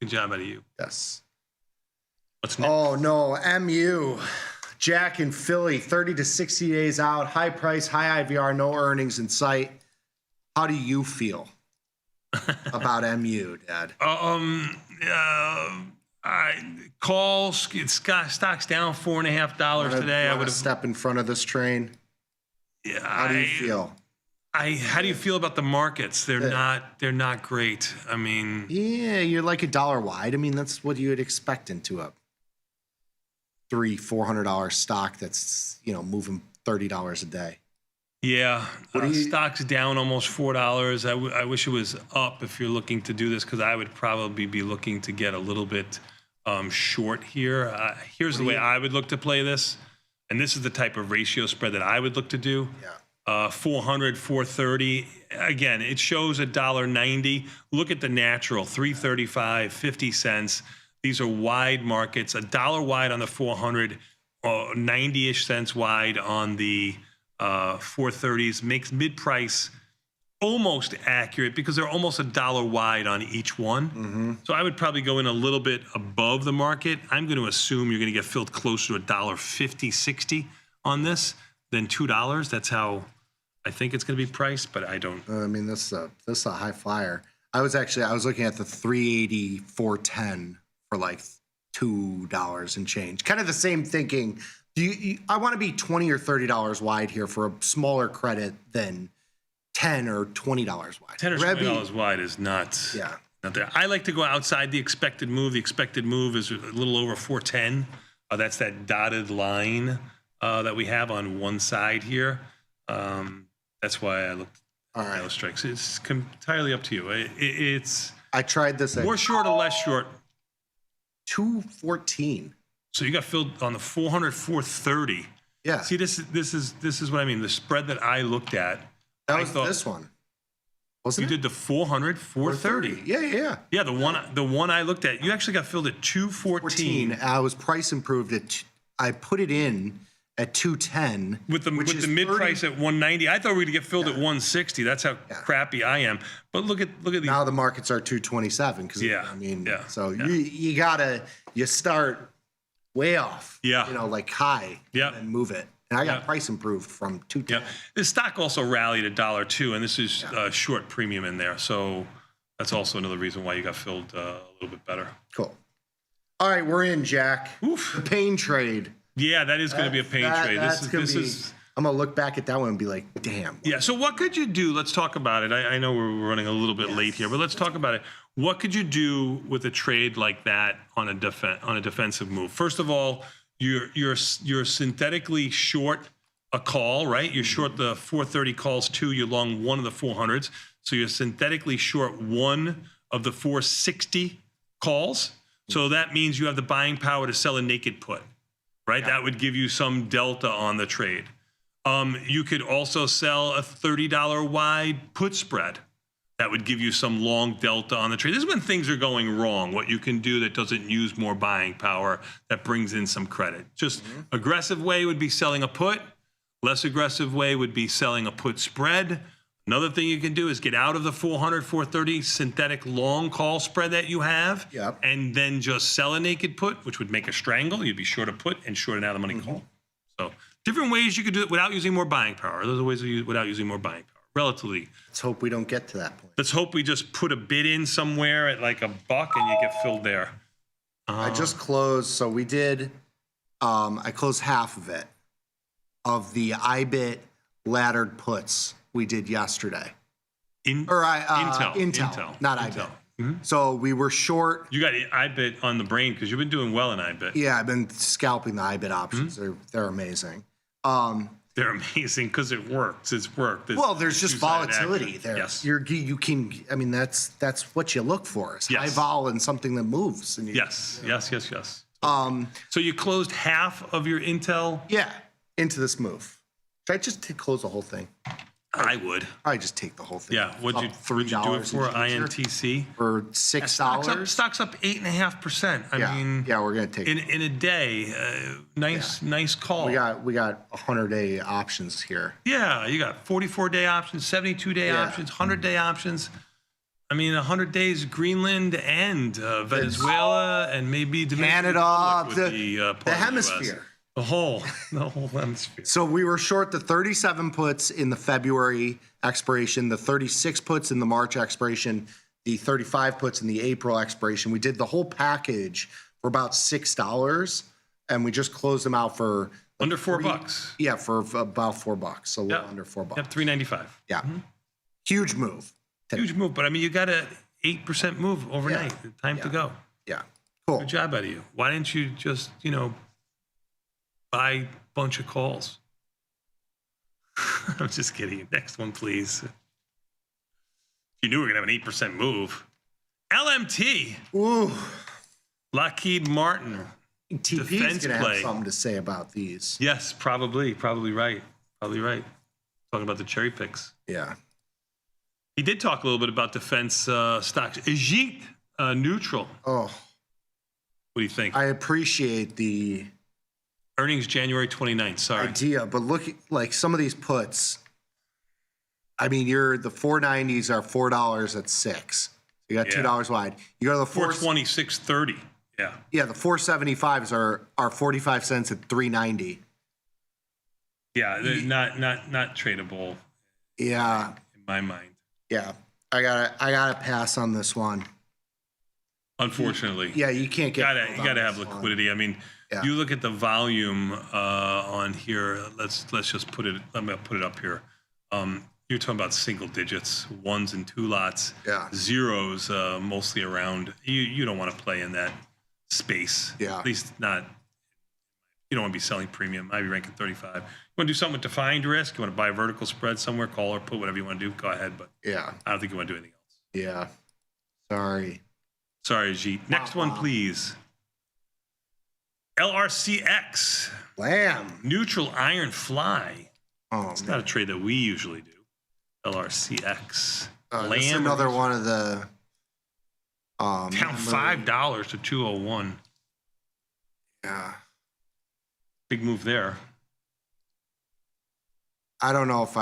Good job out of you. Yes. What's next? Oh no, MU. Jack in Philly, 30 to 60 days out, high price, high IVR, no earnings in sight. How do you feel about MU, Dad? Stock's down $4.50 today. I would have step in front of this train. Yeah. How do you feel? How do you feel about the markets? They're not great. I mean, yeah, you're like $1 wide. I mean, that's what you would expect into a $300-$400 stock that's moving $30 a day. Yeah, stock's down almost $4. I wish it was up if you're looking to do this because I would probably be looking to get a little bit short here. Here's the way I would look to play this, and this is the type of ratio spread that I would look to do. 400, 430. Again, it shows $1.90. Look at the natural, 335, 50 cents. These are wide markets. $1 wide on the 400, 90-ish cents wide on the 430s makes mid-price almost accurate because they're almost $1 wide on each one. So I would probably go in a little bit above the market. I'm going to assume you're going to get filled closer to $1.50, 60 on this than $2. That's how I think it's going to be priced, but I don't. I mean, this is a high flyer. I was looking at the 380, 410 for like $2 and change. Kind of the same thinking. I want to be $20 or $30 wide here for a smaller credit than $10 or $20 wide. $10 or $20 wide is not. Yeah. Not there. I like to go outside the expected move. The expected move is a little over 410. That's that dotted line that we have on one side here. That's why I looked at those strikes. It's entirely up to you. I tried this. More short or less short? 214. So you got filled on the 400, 430. Yeah. See, this is what I mean. The spread that I looked at. That was this one. Wasn't you it? did the 400, 430. Yeah. Yeah, the one I looked at, you actually got filled at 214. I was price improved at. I put it in at 210 with the mid price at 190. I thought we were gonna get filled at 160. That's how crappy I am. But look at these. Now the markets are 227 because so you start way off. Yeah. Like high. Yeah. And move it. And I got price improved from 210. Yeah. This stock also rallied $1 too, and this is short premium in there. So that's also another reason why you got filled a little bit better. Cool. All right, we're in, Jack. Oof. The pain trade. Yeah, that is going to be a pain trade. This is. I'm gonna look back at that one and be like, damn. Yeah. So what could you do? Let's talk about it. I know we're running a little bit late here, but let's talk about it. What could you do with a trade like that on a defensive move? First of all, you're synthetically short a call, right? You're short the 430 calls too. You're long one of the 400s, so you're synthetically short one of the 460 calls. So that means you have the buying power to sell a naked put, right? That would give you some delta on the trade. You could also sell a $30 wide put spread. That would give you some long delta on the trade. This is when things are going wrong, what you can do that doesn't use more buying power, that brings in some credit. Just aggressive way would be selling a put. Less aggressive way would be selling a put spread. Another thing you can do is get out of the 400, 430 synthetic long call spread that you have, and then just sell a naked put, which would make a strangle. You'd be short a put and short an out of the money call. So different ways you could do it without using more buying power. Those are ways without using more buying power. Relatively. Let's hope we don't get to that point. Let's hope we just put a bid in somewhere at like $1 and you get filled there. I just closed. So we did. I closed half of it of the IBIT laddered puts we did yesterday. Intel, not IBIT. So we were short. You got IBIT on the brain because you've been doing well in IBIT. Yeah, I've been scalping the IBIT options. They're amazing. They're amazing because it works. It's worked. Well, there's just volatility there. Yes. You can. I mean, that's what you look for. Is high vol and something that moves. And Yes. So you closed half of your Intel. Yeah, into this move. Should I just close the whole thing? I would. I just take the whole thing. Yeah. What'd you do it for? INTC for $6. Stock's up 8.5%. I mean, we're gonna take in a day. Nice call. We got 100-day options here. Yeah, you got 44-day options, 72-day options, 100-day options. I mean, 100 days, Greenland and Venezuela and maybe Canada, the hemisphere. The whole hemisphere. So we were short the 37 puts in the February expiration, the 36 puts in the March expiration, the 35 puts in the April expiration. We did the whole package for about $6, and we just closed them out for under $4. Yeah, for about $4, so a little under $4. Yep, $3.95. Yeah, huge move. Huge move, but I mean, you got a 8% move overnight. Time to go. Yeah, cool. Good job out of you. Why didn't you just buy a bunch of calls? I'm just kidding. Next one, please. You knew we were going to have an 8% move. LMT. Ooh. Lockheed Martin. TP's going to have something to say about these. Yes, probably right. Talking about the cherry picks. Yeah. He did talk a little bit about defense stocks. Ajit neutral. Oh. What do you think? I appreciate the earnings January 29th. Sorry. Idea, but look, like some of these puts. I mean, the 490s are $4 at $6. You got $2 wide. You go to the 420, 630. Yeah. Yeah, the 475s are 45 cents at 390. Yeah, they're not tradable. Yeah. In my mind. Yeah. I gotta pass on this one. Unfortunately. Yeah, you can't get. You gotta have liquidity. I mean, you look at the volume on here. Let's just put it. I'm gonna put it up here. You're talking about single digits, 1s and 2 lots. Yeah. 0s mostly around. You don't want to play in that space. Yeah. At least not. You don't want to be selling premium. I'd be ranking 35. You want to do something with defined risk? You want to buy a vertical spread somewhere? Call or put whatever you want to do. Go ahead. But yeah, I don't think you want to do anything else. Yeah. Sorry, Ajit. Next one, please. LRCX. Lamb. Neutral iron fly. Oh, it's not a trade that we usually do. LRCX. This is another one of the. Down $5 to 201. Yeah. Big move there. I don't know if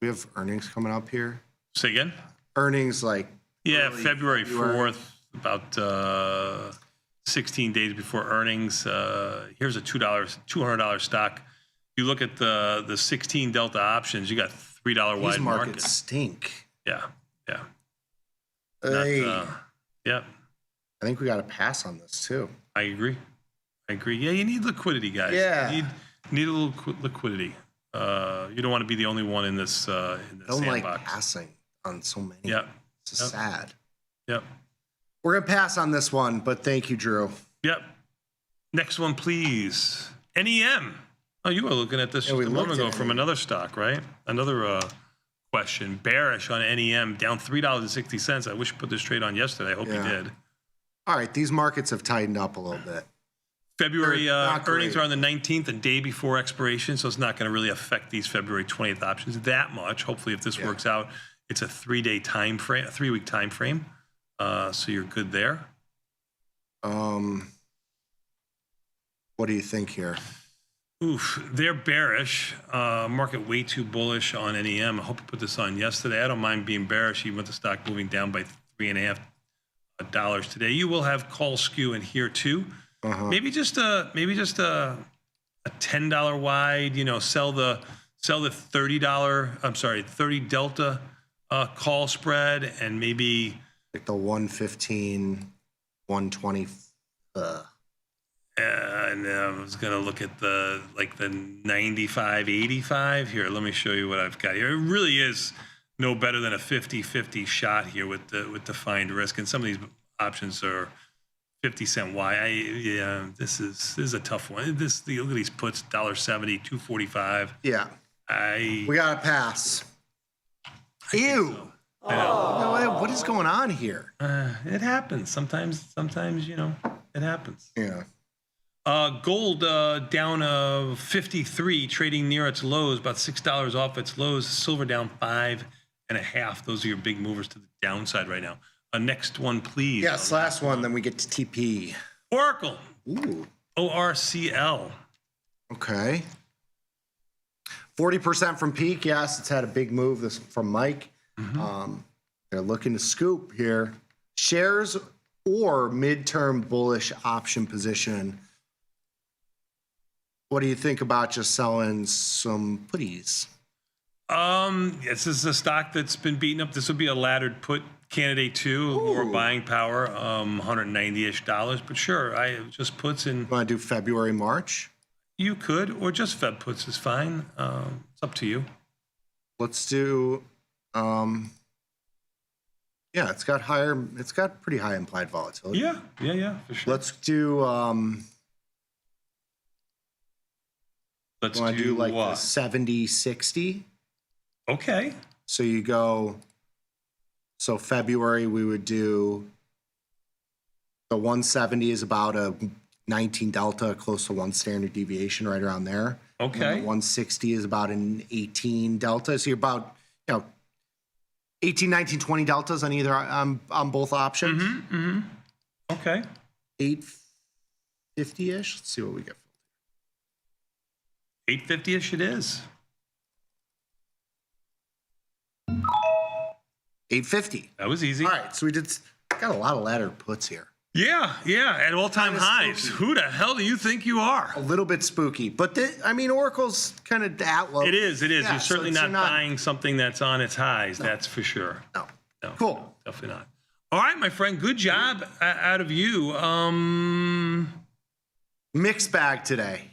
we have earnings coming up here. Say again? Earnings like. Yeah, February 4th, about 16 days before earnings. Here's a $200 stock. You look at the 16 Delta options, you got $3 wide These markets markets. stink. Yeah. Hey. Yep. I think we got to pass on this too. I agree. Yeah, you need liquidity, guys. Yeah. You need a little liquidity. You don't want to be the only one in this I don't sandbox. like passing on so many. Yep. It's sad. Yep. We're gonna pass on this one, but thank you, Drew. Yep. Next one, please. NEM. Oh, you were looking at this just a moment ago from another stock, right? Another question. Bearish on NEM, down $3.60. I wish you put this trade on yesterday. I hope you did. All right, these markets have tightened up a little bit. February not earnings great. are on the 19th, a day before expiration, so it's not going to really affect these February 20th options that much. Hopefully, if this works out, it's a 3-day time frame, a 3-week time frame. So you're good there. What do you think here? Oof, they're bearish. Market way too bullish on NEM. I hope you put this on yesterday. I don't mind being bearish, even with the stock moving down by $3.50 today. You will have call skew in here too. Maybe just a $10 wide. Sell the $30 Delta call spread, and maybe like the 115, 120. And I was gonna look at the 95, 85 here. Let me show you what I've got here. It really is no better than a 50-50 shot here with defined risk, and some of these options are 50 cent wide. This is a tough one. Look at these puts, $1.70, $2.45. Yeah. We gotta pass. Ew. What is going on here? It happens. Sometimes it happens. Yeah. Gold down 53, trading near its lows, about $6 off its lows. Silver down 5.5. Those are your big movers to the downside right now. Next one, please. Yes, last one. Then we get to TP. Oracle. Ooh. ORCL. Okay. 40% from peak. Yes, it's had a big move. This from Mike. They're looking to scoop here. Shares or midterm bullish option position. What do you think about just selling some putties? This is a stock that's been beaten up. This would be a laddered put candidate too, more buying power, $190-ish. But sure, I just puts in. Want to do February, March? You could, or just Feb puts is fine. It's up to you. Let's do. Yeah, it's got pretty high implied volatility. Yeah, for sure. Let's do. Let's do like what? the 70-60. Okay. So you go. So February we would do. The 170 is about a 19 delta, close to 1 standard deviation, right around there. Okay. And the 160 is about an 18 delta. So you're about 18, 19, 20 deltas on either on both options. Okay. 850-ish. Let's see what we get. 850-ish it is. 850. That was easy. All right, so we got a lot of ladder puts here. Yeah, at all-time highs. Who the hell do you think you are? A little bit spooky, but Oracle's kind of that low. It is. Yeah, You're certainly so not buying something that's on its highs. No. That's for sure. No. Cool. No, definitely not. All right, my friend. Good job out of you. Mixed bag today.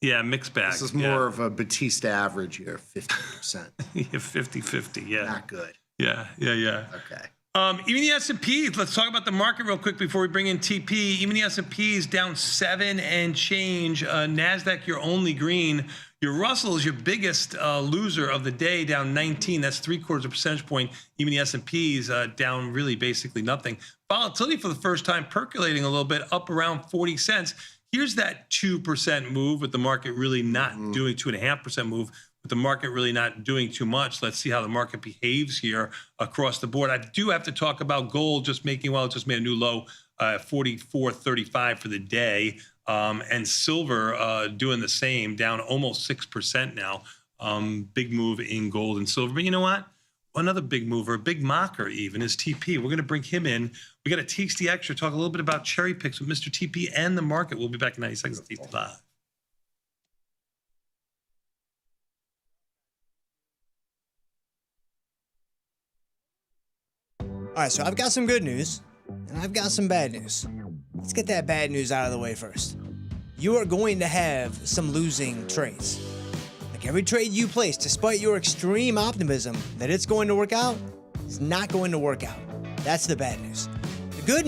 Yeah, mixed bag. This is more of a Batista average here, 50%. Yeah, 50-50. Yeah. Not good. Yeah. Okay. Even the S&P, let's talk about the market real quick before we bring in TP. Even the S&P is down 7 and change. NASDAQ, your only green. Your Russell is your biggest loser of the day, down 19. That's 0.75 percentage point. Even the S&P is down really basically nothing. Volatility for the first time percolating a little bit, up around 40 cents. Here's that 2% move with the market really not doing 2.5% move. With the market really not doing too much. Let's see how the market behaves here across the board. I do have to talk about gold just made a new low, 44.35 for the day. And silver doing the same, down almost 6% now. Big move in gold and silver. But you know what? Another big mover, a big mocker even, is TP. We're going to bring him in. We got a Tasty Extra, talk a little bit about cherry picks with Mr. TP and the market. We'll be back in 90 seconds. Tasty Live. All right, so I've got some good news, and I've got some bad news. Let's get that bad news out of the way first. You are going to have some losing trades. Like every trade you place, despite your extreme optimism that it's going to work out, is not going to work out. That's the bad news. The good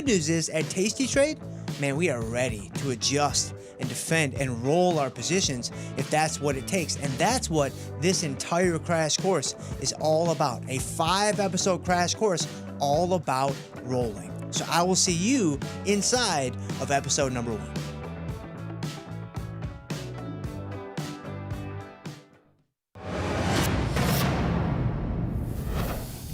news is at Tasty Trade, man, we are ready to adjust and defend and roll our positions if that's what it takes. And that's what this entire crash course is all about. A 5-episode crash course all about rolling. So I will see you inside of episode number 1.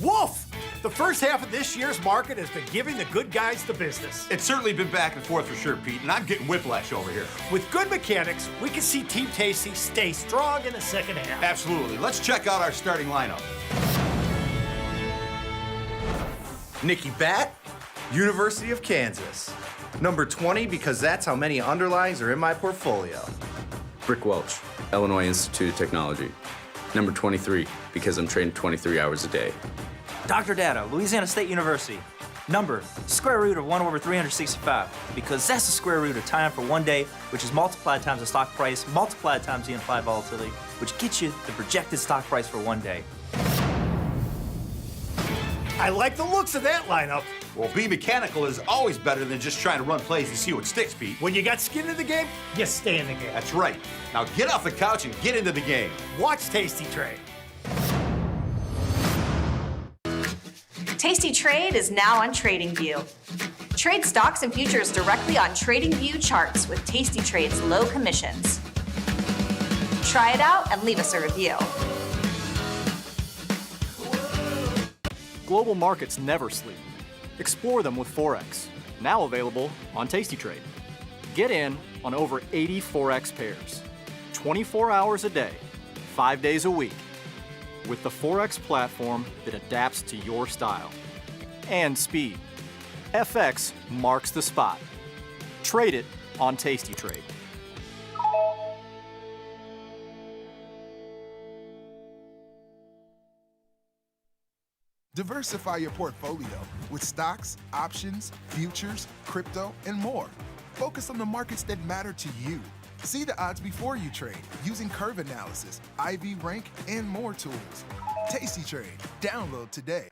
Wolf! The first half of this year's market has been giving the good guys the business. It's certainly been back and forth for sure, Pete, and I'm getting whiplash over here. With good mechanics, we can see Team Tasty stay strong in the second half. Absolutely. Let's check out our starting lineup. Nikki Batt, University of Kansas. Number 20, because that's how many underlines are in my portfolio. Rick Welch, Illinois Institute of Technology. Number 23, because I'm trading 23 hours a day. Dr. Data, Louisiana State University. Number, square root of 1/365, because that's the square root of time for one day, which is multiplied times the stock price, multiplied times the implied volatility, which gets you the projected stock price for one day. I like the looks of that lineup. Well, be mechanical is always better than just trying to run plays and see what sticks, Pete. When you got skin in the game, you stay in the game. That's right. Now get off the couch and get into the game. Watch Tasty Trade. Tasty Trade is now on TradingView. Trade stocks and futures directly on TradingView charts with Tasty Trade's low commissions. Try it out and leave us a review. Global markets never sleep. Explore them with Forex, now available on Tasty Trade. Get in on over 80 Forex pairs, 24 hours a day, 5 days a week, with the Forex platform that adapts to your style and speed. FX marks the spot. Trade it on Tasty Trade. Diversify your portfolio with stocks, options, futures, crypto, and more. Focus on the markets that matter to you. See the odds before you trade using curve analysis, IV rank, and more tools. Tasty Trade. Download today.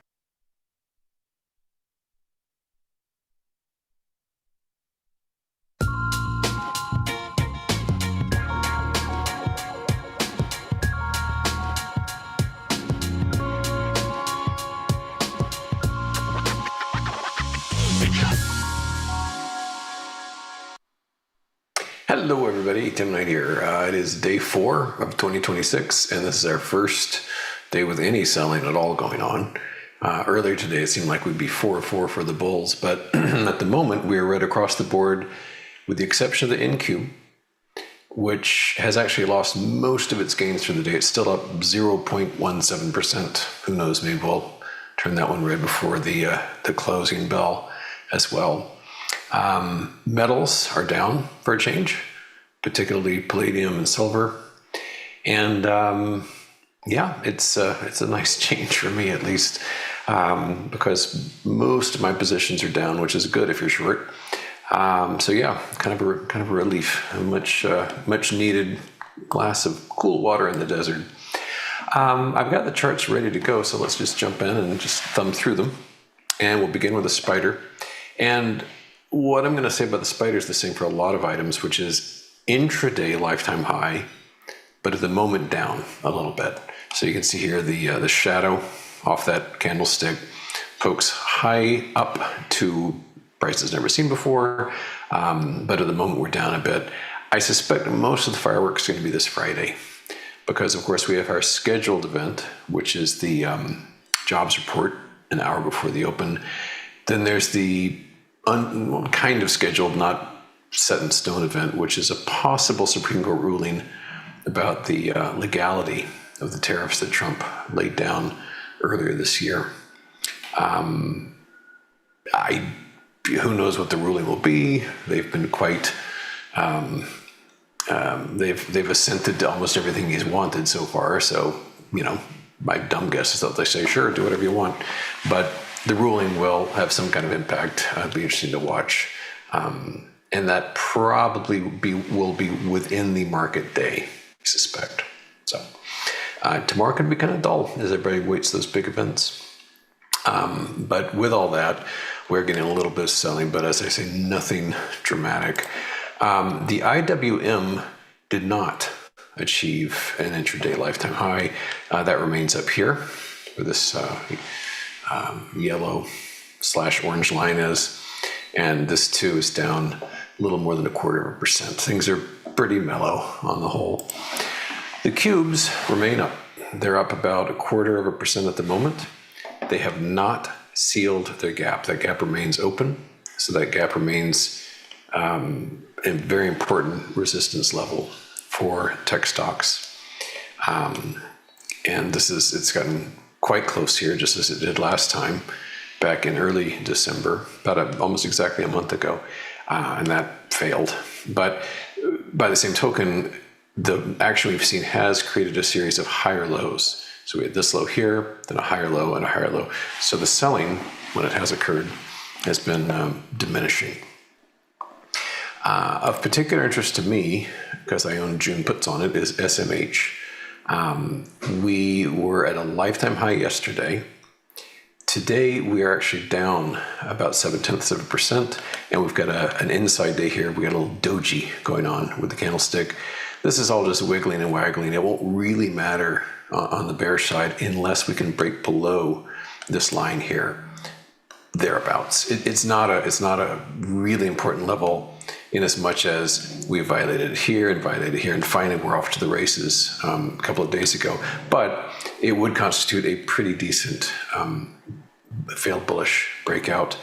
Hello everybody, Tim Knight here. It is day 4 of 2026, and this is our first day with any selling at all going on. Earlier today it seemed like we'd be 4-4 for the bulls, but at the moment we are right across the board with the exception of the incur, which has actually lost most of its gains for the day. It's still up 0.17%. Who knows, maybe we'll turn that one right before the closing bell. as well. Metals are down for a change, particularly palladium and silver. And yeah, it's a nice change for me, at least, because most of my positions are down, which is good if you're short. So yeah, kind of a relief, a much needed glass of cool water in the desert. I've got the charts ready to go, so let's just jump in and just thumb through them. And we'll begin with a spider. And what I'm going to say about the spider is the same for a lot of items, which is intraday lifetime high, but at the moment down a little bit. So you can see here the shadow off that candlestick pokes high up to prices never seen before, but at the moment we're down a bit. I suspect most of the fireworks are going to be this Friday, because of course we have our scheduled event, which is the jobs report an hour before the open. Then there's the kind of scheduled, not set in stone event, which is a possible Supreme Court ruling about the legality of the tariffs that Trump laid down earlier this year. Who knows what the ruling will be? They've been quite, they've assented to almost everything he's wanted so far. So, my dumb guess is that they say, sure, do whatever you want. But the ruling will have some kind of impact. It'll be interesting to watch. And that probably will be within the market day, I suspect. So tomorrow can be kind of dull as everybody waits those big events. But with all that, we're getting a little bit of selling, but as I say, nothing dramatic. The IWM did not achieve an intraday lifetime high. That remains up here where this yellow/orange line is. And this too is down a little more than 0.25%. Things are pretty mellow on the whole. The cubes remain up. They're up about 0.25% at the moment. They have not sealed their gap. That gap remains open. So that gap remains a very important resistance level for tech stocks. And it's gotten quite close here, just as it did last time, back in early December, about almost exactly a month ago, and that failed. But by the same token, the action we've seen has created a series of higher lows. So we had this low here, then a higher low, and a higher low. So the selling, when it has occurred, has been diminishing. Of particular interest to me, because I own June puts on it, is SMH. We were at a lifetime high yesterday. Today, we are actually down about 0.7%, and we've got an inside day here. We got a little doji going on with the candlestick. This is all just wiggling and waggling. It won't really matter on the bearish side unless we can break below this line here, thereabouts. It's not a really important level in as much as we violated it here, and finally we're off to the races a couple of days ago. But it would constitute a pretty decent failed bullish breakout.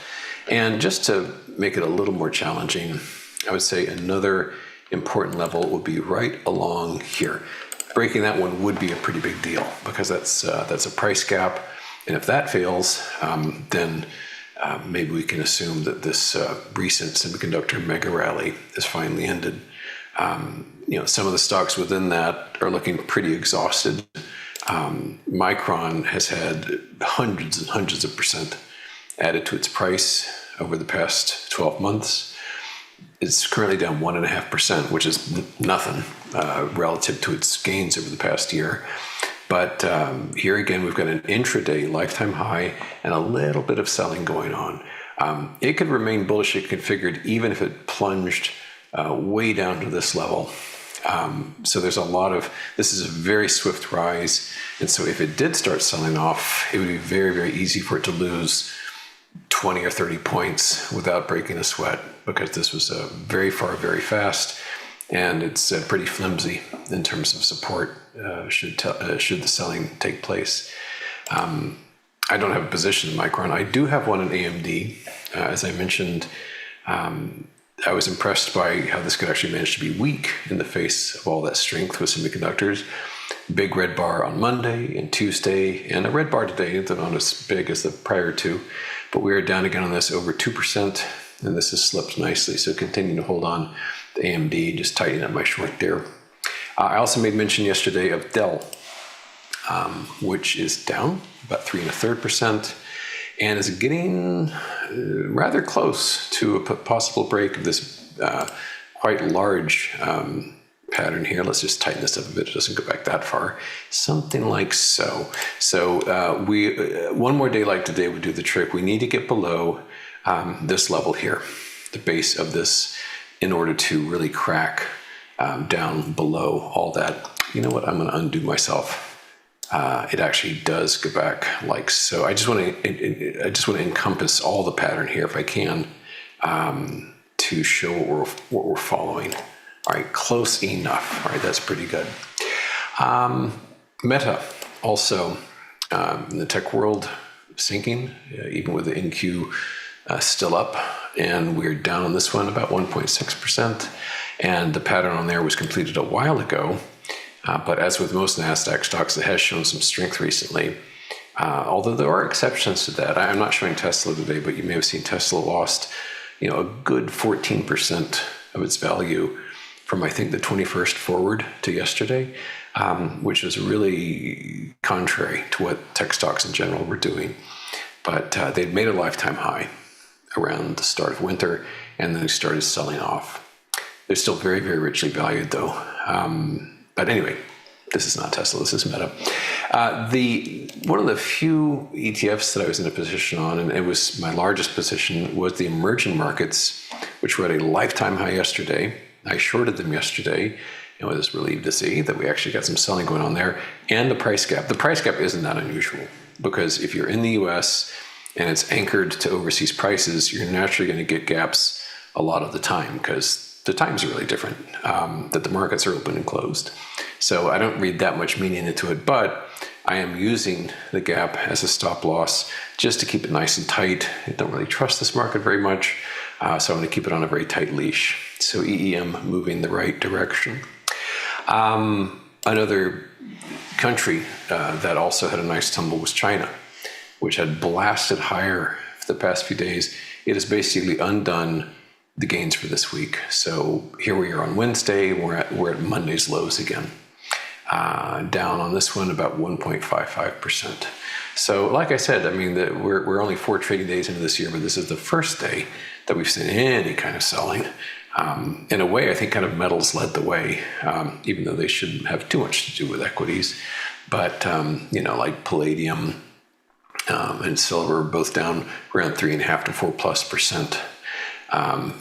And just to make it a little more challenging, I would say another important level would be right along here. Breaking that one would be a pretty big deal, because that's a price gap. And if that fails, then maybe we can assume that this recent semiconductor mega rally is finally ended. Some of the stocks within that are looking pretty exhausted. Micron has had hundreds and hundreds of percent added to its price over the past 12 months. It's currently down 1.5%, which is nothing relative to its gains over the past year. But here again, we've got an intraday lifetime high and a little bit of selling going on. It could remain bullishly configured even if it plunged way down to this level. So there's this is a very swift rise. And so if it did start selling off, it would be very, very easy for it to lose 20 or 30 points without breaking a sweat, because this was very far, very fast. And it's pretty flimsy in terms of support should the selling take place. I don't have a position in Micron. I do have one in AMD. As I mentioned, I was impressed by how this could actually manage to be weak in the face of all that strength with semiconductors. Big red bar on Monday and Tuesday, and a red bar today, not as big as the prior two, but we are down again on this over 2%, and this has slipped nicely. So continuing to hold on to AMD, just tightening up my short there. I also made mention yesterday of Dell, which is down about 3.33%, and is getting rather close to a possible break of this quite large pattern here. Let's just tighten this up a bit. It doesn't go back that far. Something like so. So we one more day like today would do the trick. We need to get below this level here, the base of this, in order to really crack down below all that. You know what? I'm going to undo myself. It actually does go back like so. I just want to encompass all the pattern here if I can, to show what we're following. All right, close enough. All right, that's pretty good. Meta also in the tech world sinking, even with the NQ still up, and we're down on this one about 1.6%. And the pattern on there was completed a while ago, but as with most NASDAQ stocks, it has shown some strength recently. Although there are exceptions to that. I'm not showing Tesla today, but you may have seen Tesla lost, a good 14% of its value from, I think, the 21st forward to yesterday, which is really contrary to what tech stocks in general were doing. But they'd made a lifetime high around the start of winter, and then they started selling off. They're still very, very richly valued, though. But anyway, this is not Tesla, this is Meta. One of the few ETFs that I was in a position on, and it was my largest position, was the emerging markets, which were at a lifetime high yesterday. I shorted them yesterday and was relieved to see that we actually got some selling going on there, and the price gap. The price gap isn't that unusual, because if you're in the US and it's anchored to overseas prices, you're naturally going to get gaps a lot of the time, because the times are really different, that the markets are open and closed. So I don't read that much meaning into it, but I am using the gap as a stop loss just to keep it nice and tight. I don't really trust this market very much, so I'm going to keep it on a very tight leash. So EEM moving the right direction. Another country that also had a nice tumble was China, which had blasted higher for the past few days. It has basically undone the gains for this week. So here we are on Wednesday, we're at Monday's lows again. Down on this one about 1.55%. So like I said, I mean, we're only 4 trading days into this year, but this is the first day that we've seen any kind of selling. In a way, I think kind of metals led the way, even though they shouldn't have too much to do with equities. But, like palladium and silver are both down around 3.5 to 4+%.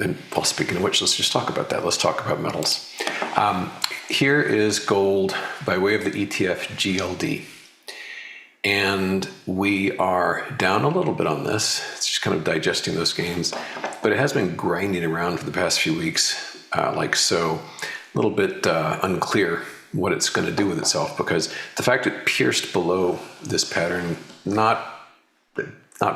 And well, speaking of which, let's just talk about that. Let's talk about metals. Here is gold by way of the ETF GLD. And we are down a little bit on this. It's just kind of digesting those gains. But it has been grinding around for the past few weeks, like so. A little bit unclear what it's going to do with itself, because the fact it pierced below this pattern, not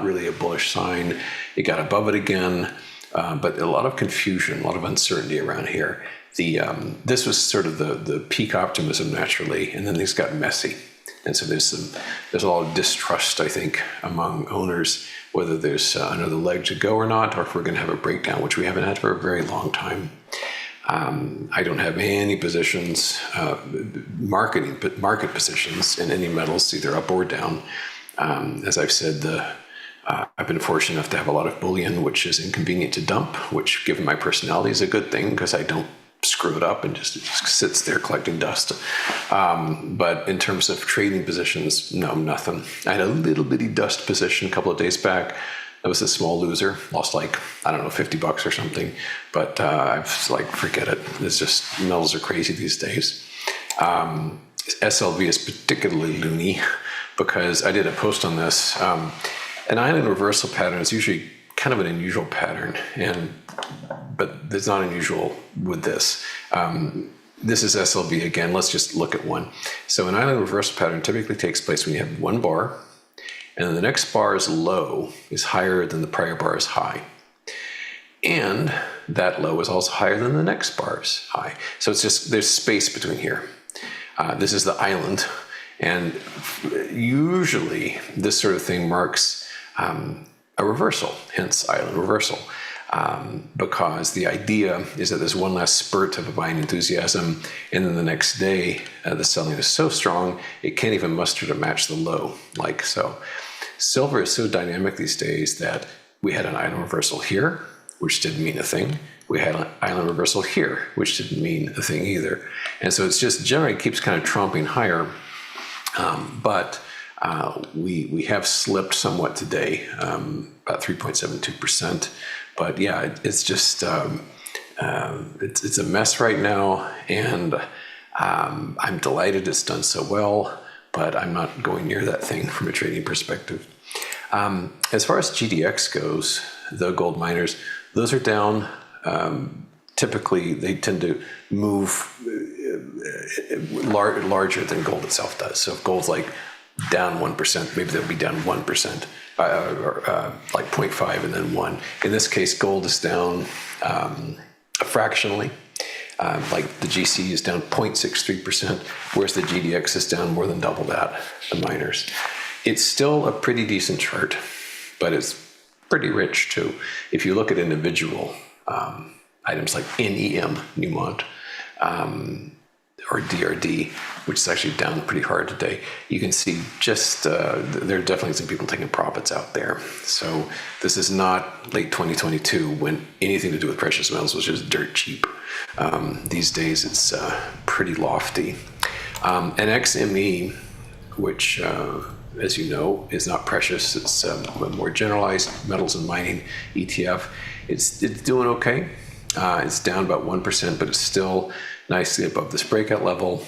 really a bullish sign. It got above it again. But a lot of confusion, a lot of uncertainty around here. This was sort of the peak optimism naturally, and then things got messy. And so there's a lot of distrust, I think, among owners, whether there's another leg to go or not, or if we're going to have a breakdown, which we haven't had for a very long time. I don't have any positions, market positions in any metals, either up or down. As I've said, I've been fortunate enough to have a lot of bullion, which is inconvenient to dump, which, given my personality, is a good thing, because I don't screw it up and it just sits there collecting dust. But in terms of trading positions, no, nothing. I had a little bitty dust position a couple of days back. That was a small loser, lost $50 or something. But I was like, forget it. It's just, metals are crazy these days. SLV is particularly loony, because I did a post on this. An island reversal pattern is usually kind of an unusual pattern, but it's not unusual with this. This is SLV again. Let's just look at one. So an island reversal pattern typically takes place when you have one bar, and then the next bar's low is higher than the prior bar's high. And that low is also higher than the next bar's high. So it's just, there's space between here. This is the island. And usually this sort of thing marks a reversal, hence island reversal. Because the idea is that there's one last spurt of a buying enthusiasm, and then the next day the selling is so strong it can't even muster to match the low, like so. Silver is so dynamic these days that we had an island reversal here, which didn't mean a thing. We had an island reversal here, which didn't mean a thing either. And so it's just generally keeps kind of tromping higher. But we have slipped somewhat today, about 3.72%. But yeah, it's just it's a mess right now, and I'm delighted it's done so well. But I'm not going near that thing from a trading perspective. As far as GDX goes, the gold miners, those are down. Typically, they tend to move larger than gold itself does. So if gold's like down 1%, maybe they'll be down 1%, or like 0.5 and then 1. In this case, gold is down fractionally. Like the GC is down 0.63%, whereas the GDX is down more than double that, the miners. It's still a pretty decent chart, but it's pretty rich too. If you look at individual items like NEM, Newmont, or DRD, which is actually down pretty hard today, you can see just there are definitely some people taking profits out there. So this is not late 2022 when anything to do with precious metals was just dirt cheap. These days it's pretty lofty. And XME, which as you know is not precious, it's a more generalized metals and mining ETF. It's doing okay. It's down about 1%, but it's still nicely above this breakout level.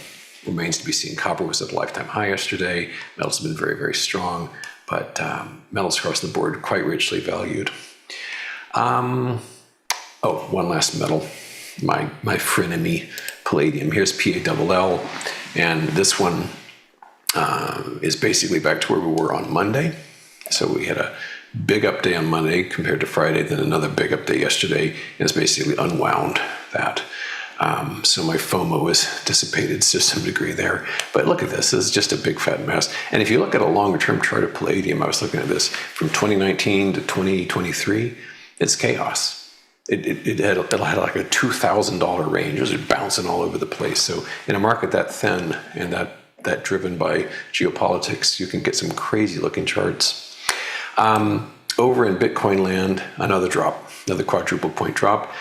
Remains to be seen. Copper was at a lifetime high yesterday. Metals have been very, very strong, but metals across the board quite richly valued. One last metal, my frenemy, palladium. Here's PALL, and this one is basically back to where we were on Monday. So we had a big up day on Monday compared to Friday, then another big up day yesterday, and it's basically unwound that. So my FOMO is dissipated to some degree there. But look at this. This is just a big fat mess. And if you look at a longer term chart of palladium, I was looking at this from 2019 to 2023, it's chaos. It had like a $2,000 range. It was bouncing all over the place. So in a market that thin and that driven by geopolitics, you can get some crazy looking charts. Over in Bitcoin land, another drop, another quadruple point drop.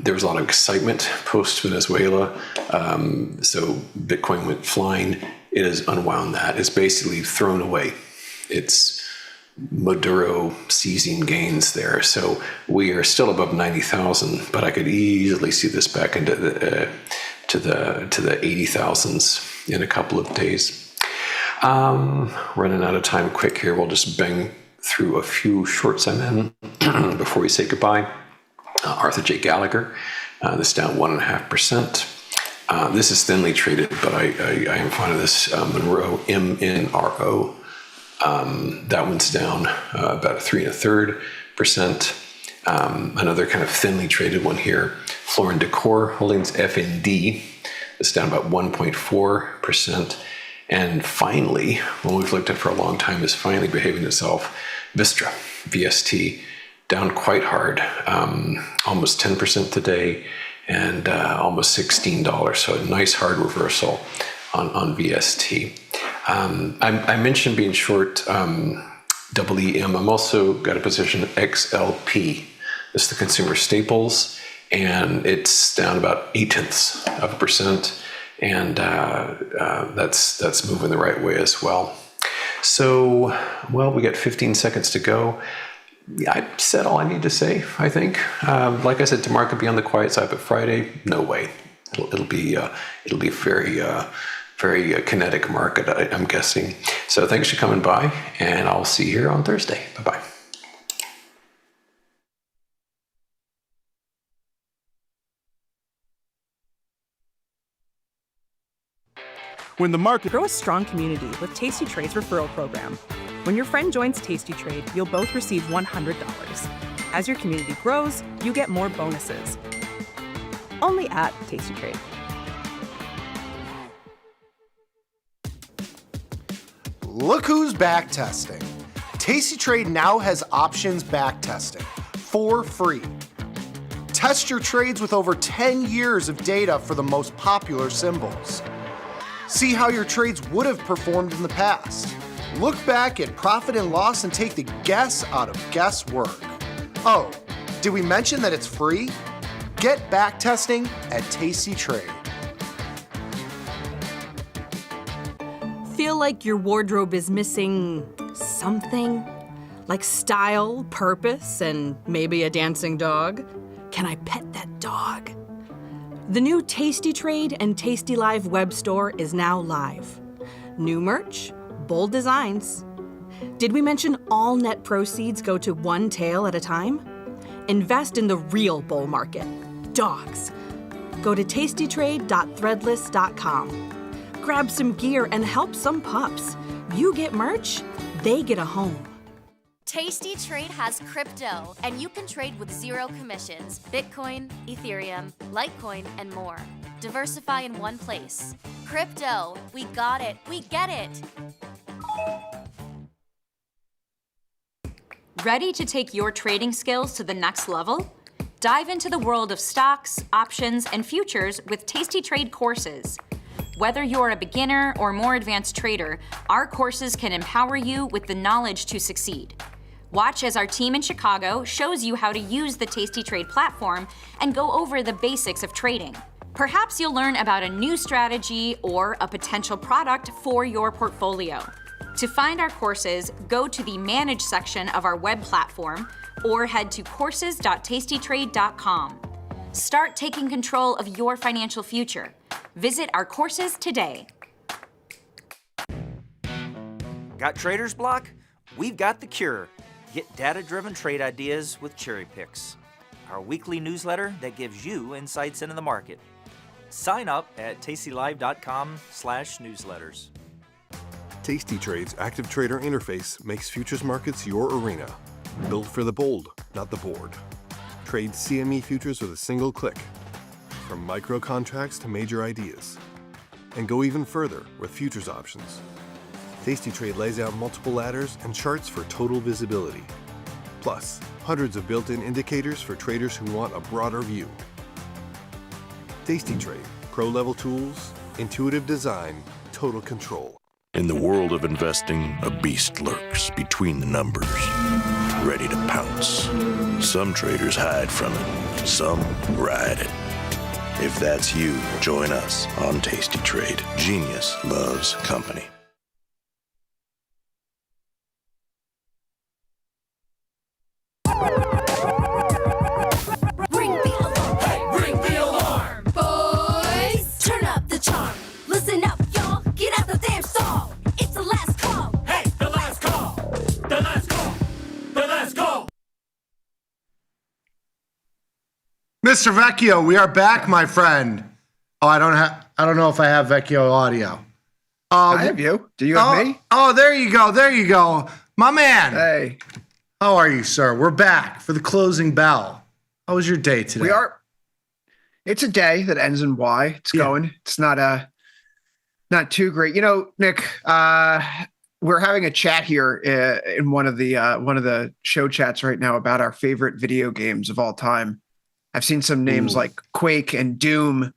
There was a lot of excitement post-Venezuela, so Bitcoin went flying. It has unwound that. It's basically thrown away. It's Maduro seizing gains there. So we are still above 90,000, but I could easily see this back into the 80,000s in a couple of days. Running out of time quick here. We'll just bang through a few shorts I'm in before we say goodbye. Arthur J. Gallagher, this down 1.5%. This is thinly traded, but I am fond of this Monroe, MNRO. That one's down about 3.33%. Another kind of thinly traded one here, Florin Decor Holdings FND. It's down about 1.4%. And finally, one we've looked at for a long time is finally behaving itself, Vistra, VST. Down quite hard, almost 10% today, and almost $16. So a nice hard reversal on VST. I mentioned being short EEM. I'm also got a position XLP. This is the consumer staples, and it's down about 0.8%, and that's moving the right way as well. So, well, we got 15 seconds to go. I said all I need to say, I think. Like I said, tomorrow could be on the quiet side, but Friday, no way. It'll be a very kinetic market, I'm guessing. So thanks for coming by, and I'll see you here on Thursday. Bye-bye. When the market... Grow a strong community with Tasty Trade's referral program. When your friend joins Tasty Trade, you'll both receive $100. As your community grows, you get more bonuses. Only at Tasty Trade. Look who's back testing. Tasty Trade now has options back testing for free. Test your trades with over 10 years of data for the most popular symbols. See how your trades would have performed in the past. Look back at profit and loss and take the guess out of guesswork. Oh, did we mention that it's free? Get back testing at Tasty Trade. Feel like your wardrobe is missing something? Like style, purpose, and maybe a dancing dog? Can I pet that dog? The new Tasty Trade and tastylive web store is now live. New merch, bold designs. Did we mention all net proceeds go to one tail at a time? Invest in the real bull market, dogs. Go to tastytrade.threadless.com. Grab some gear and help some pups. You get merch, they get a home. Tasty Trade has crypto, and you can trade with zero commissions: Bitcoin, Ethereum, Litecoin, and more. Diversify in one place. Crypto, we got it, we get it. Ready to take your trading skills to the next level? Dive into the world of stocks, options, and futures with Tasty Trade courses. Whether you're a beginner or more advanced trader, our courses can empower you with the knowledge to succeed. Watch as our team in Chicago shows you how to use the Tasty Trade platform and go over the basics of trading. Perhaps you'll learn about a new strategy or a potential product for your portfolio. To find our courses, go to the Manage section of our web platform or head to courses.tastytrade.com. Start taking control of your financial future. Visit our courses today. Got trader's block? We've got the cure. Get data-driven trade ideas with Cherry Picks, our weekly newsletter that gives you insights into the market. Sign up at tastylive.com/newsletters. Tasty Trade's active trader interface makes futures markets your arena. Built for the bold, not the board. Trade CME futures with a single click. From micro contracts to major ideas. And go even further with futures options. Tasty Trade lays out multiple ladders and charts for total visibility. Plus, hundreds of built-in indicators for traders who want a broader view. Tasty Trade, pro-level tools, intuitive design, total control. In the world of investing, a beast lurks between the numbers, ready to pounce. Some traders hide from it, some ride it. If that's you, join us on Tasty Trade. Genius loves company. Ring the alarm, hey, ring the alarm, boys. Turn up the charm. Listen up, y'all. Get out the damn stall. It's the last call. Hey, the last call. The last call. The last call. Mr. Vecchio, we are back, my friend. Oh, I don't know if I have Vecchio audio. I have you. Do you have me? Oh, there you go. There you go. My man. Hey. How are you, sir? We're back for the closing bell. How was your day today? We are. It's a day that ends in Y. It's going. It's not too great. You know, Nick, we're having a chat here in one of the show chats right now about our favorite video games of all time. I've seen some names like Quake and Doom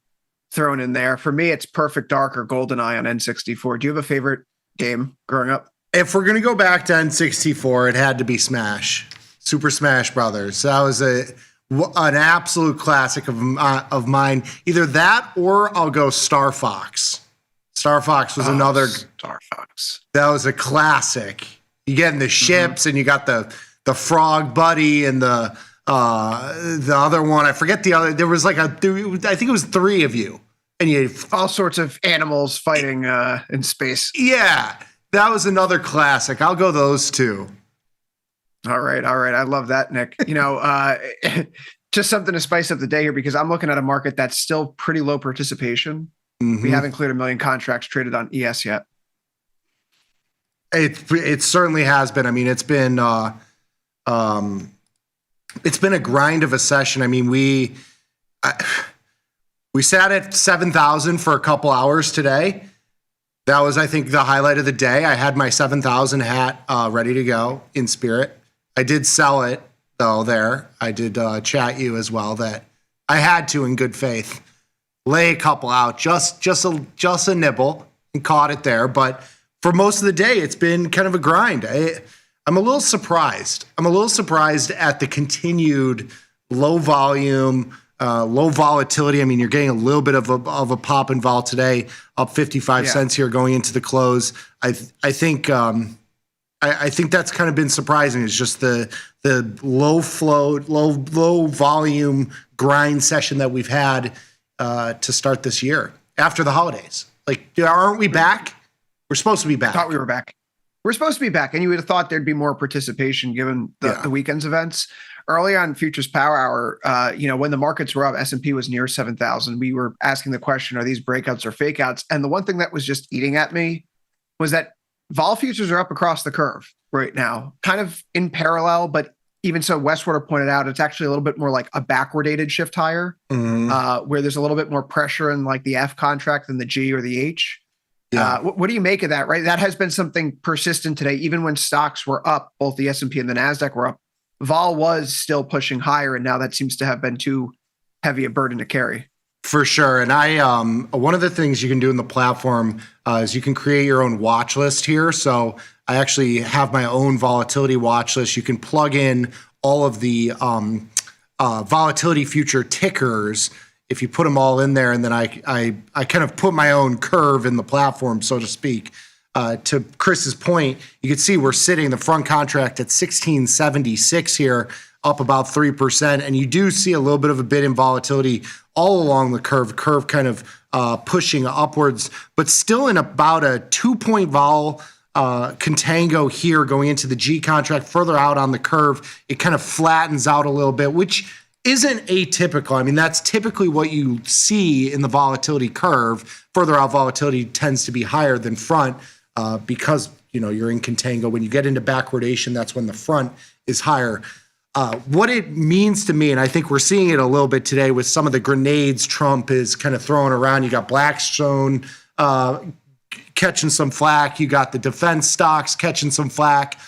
thrown in there. For me, it's Perfect Dark or GoldenEye on N64. Do you have a favorite game growing up? If we're going to go back to N64, it had to be Smash. Super Smash Brothers. That was an absolute classic of mine. Either that or I'll go Star Fox. Star Fox was another. Star Fox. That was a classic. You get in the ships and you got the frog buddy and the other one. I forget the other. There was like I think it was 3 of you. And you all sorts of animals fighting in space. Yeah. That was another classic. I'll go those 2. All right. I love that, Nick. You know, just something to spice up the day here because I'm looking at a market that's still pretty low participation. We haven't cleared 1 million contracts traded on ES yet. It certainly has been. I mean, it's been a grind of a session. I mean, we sat at 7,000 for a couple hours today. That was, I think, the highlight of the day. I had my 7,000 hat ready to go in spirit. I did sell it, though, there. I did chat you as well that I had to, in good faith, lay a couple out, just a nibble, and caught it there. But for most of the day, it's been kind of a grind. I'm a little surprised. I'm a little surprised at the continued low volume, low volatility. I mean, you're getting a little bit of a pop in vol today, up 55 cents here going into the close. I think that's kind of been surprising. It's just the low flow, low volume grind session that we've had to start this year after the holidays. Like, aren't we back? We're supposed to be back. Thought we were back. We're supposed to be back, and you would have thought there'd be more participation given the weekend's events. Early on Futures Power Hour, when the markets were up, S&P was near 7,000. We were asking the question, are these breakouts or fakeouts? And the one thing that was just eating at me was that vol futures are up across the curve right now, kind of in parallel, but even so, Westwater pointed out it's actually a little bit more like a backwardated shift higher, where there's a little bit more pressure in like the F contract than the G or the H. Yeah. What do you make of that, right? That has been something persistent today. Even when stocks were up, both the S&P and the NASDAQ were up, vol was still pushing higher, and now that seems to have been too heavy a burden to carry. For sure. And I one of the things you can do in the platform is you can create your own watch list here. So I actually have my own volatility watch list. You can plug in all of the volatility future tickers if you put them all in there, and then I kind of put my own curve in the platform, so to speak. To Chris's point, you can see we're sitting the front contract at 1676 here, up about 3%, and you do see a little bit of a bit in volatility all along the curve kind of pushing upwards, but still in about a 2-point vol contango here going into the G contract. Further out on the curve, it kind of flattens out a little bit, which isn't atypical. I mean, that's typically what you see in the volatility curve. Further out volatility tends to be higher than front because, you're in contango. When you get into backwardation, that's when the front is higher. What it means to me, and I think we're seeing it a little bit today with some of the grenades Trump is kind of throwing around. You got Blackstone catching some flack. You got the defense stocks catching some flack.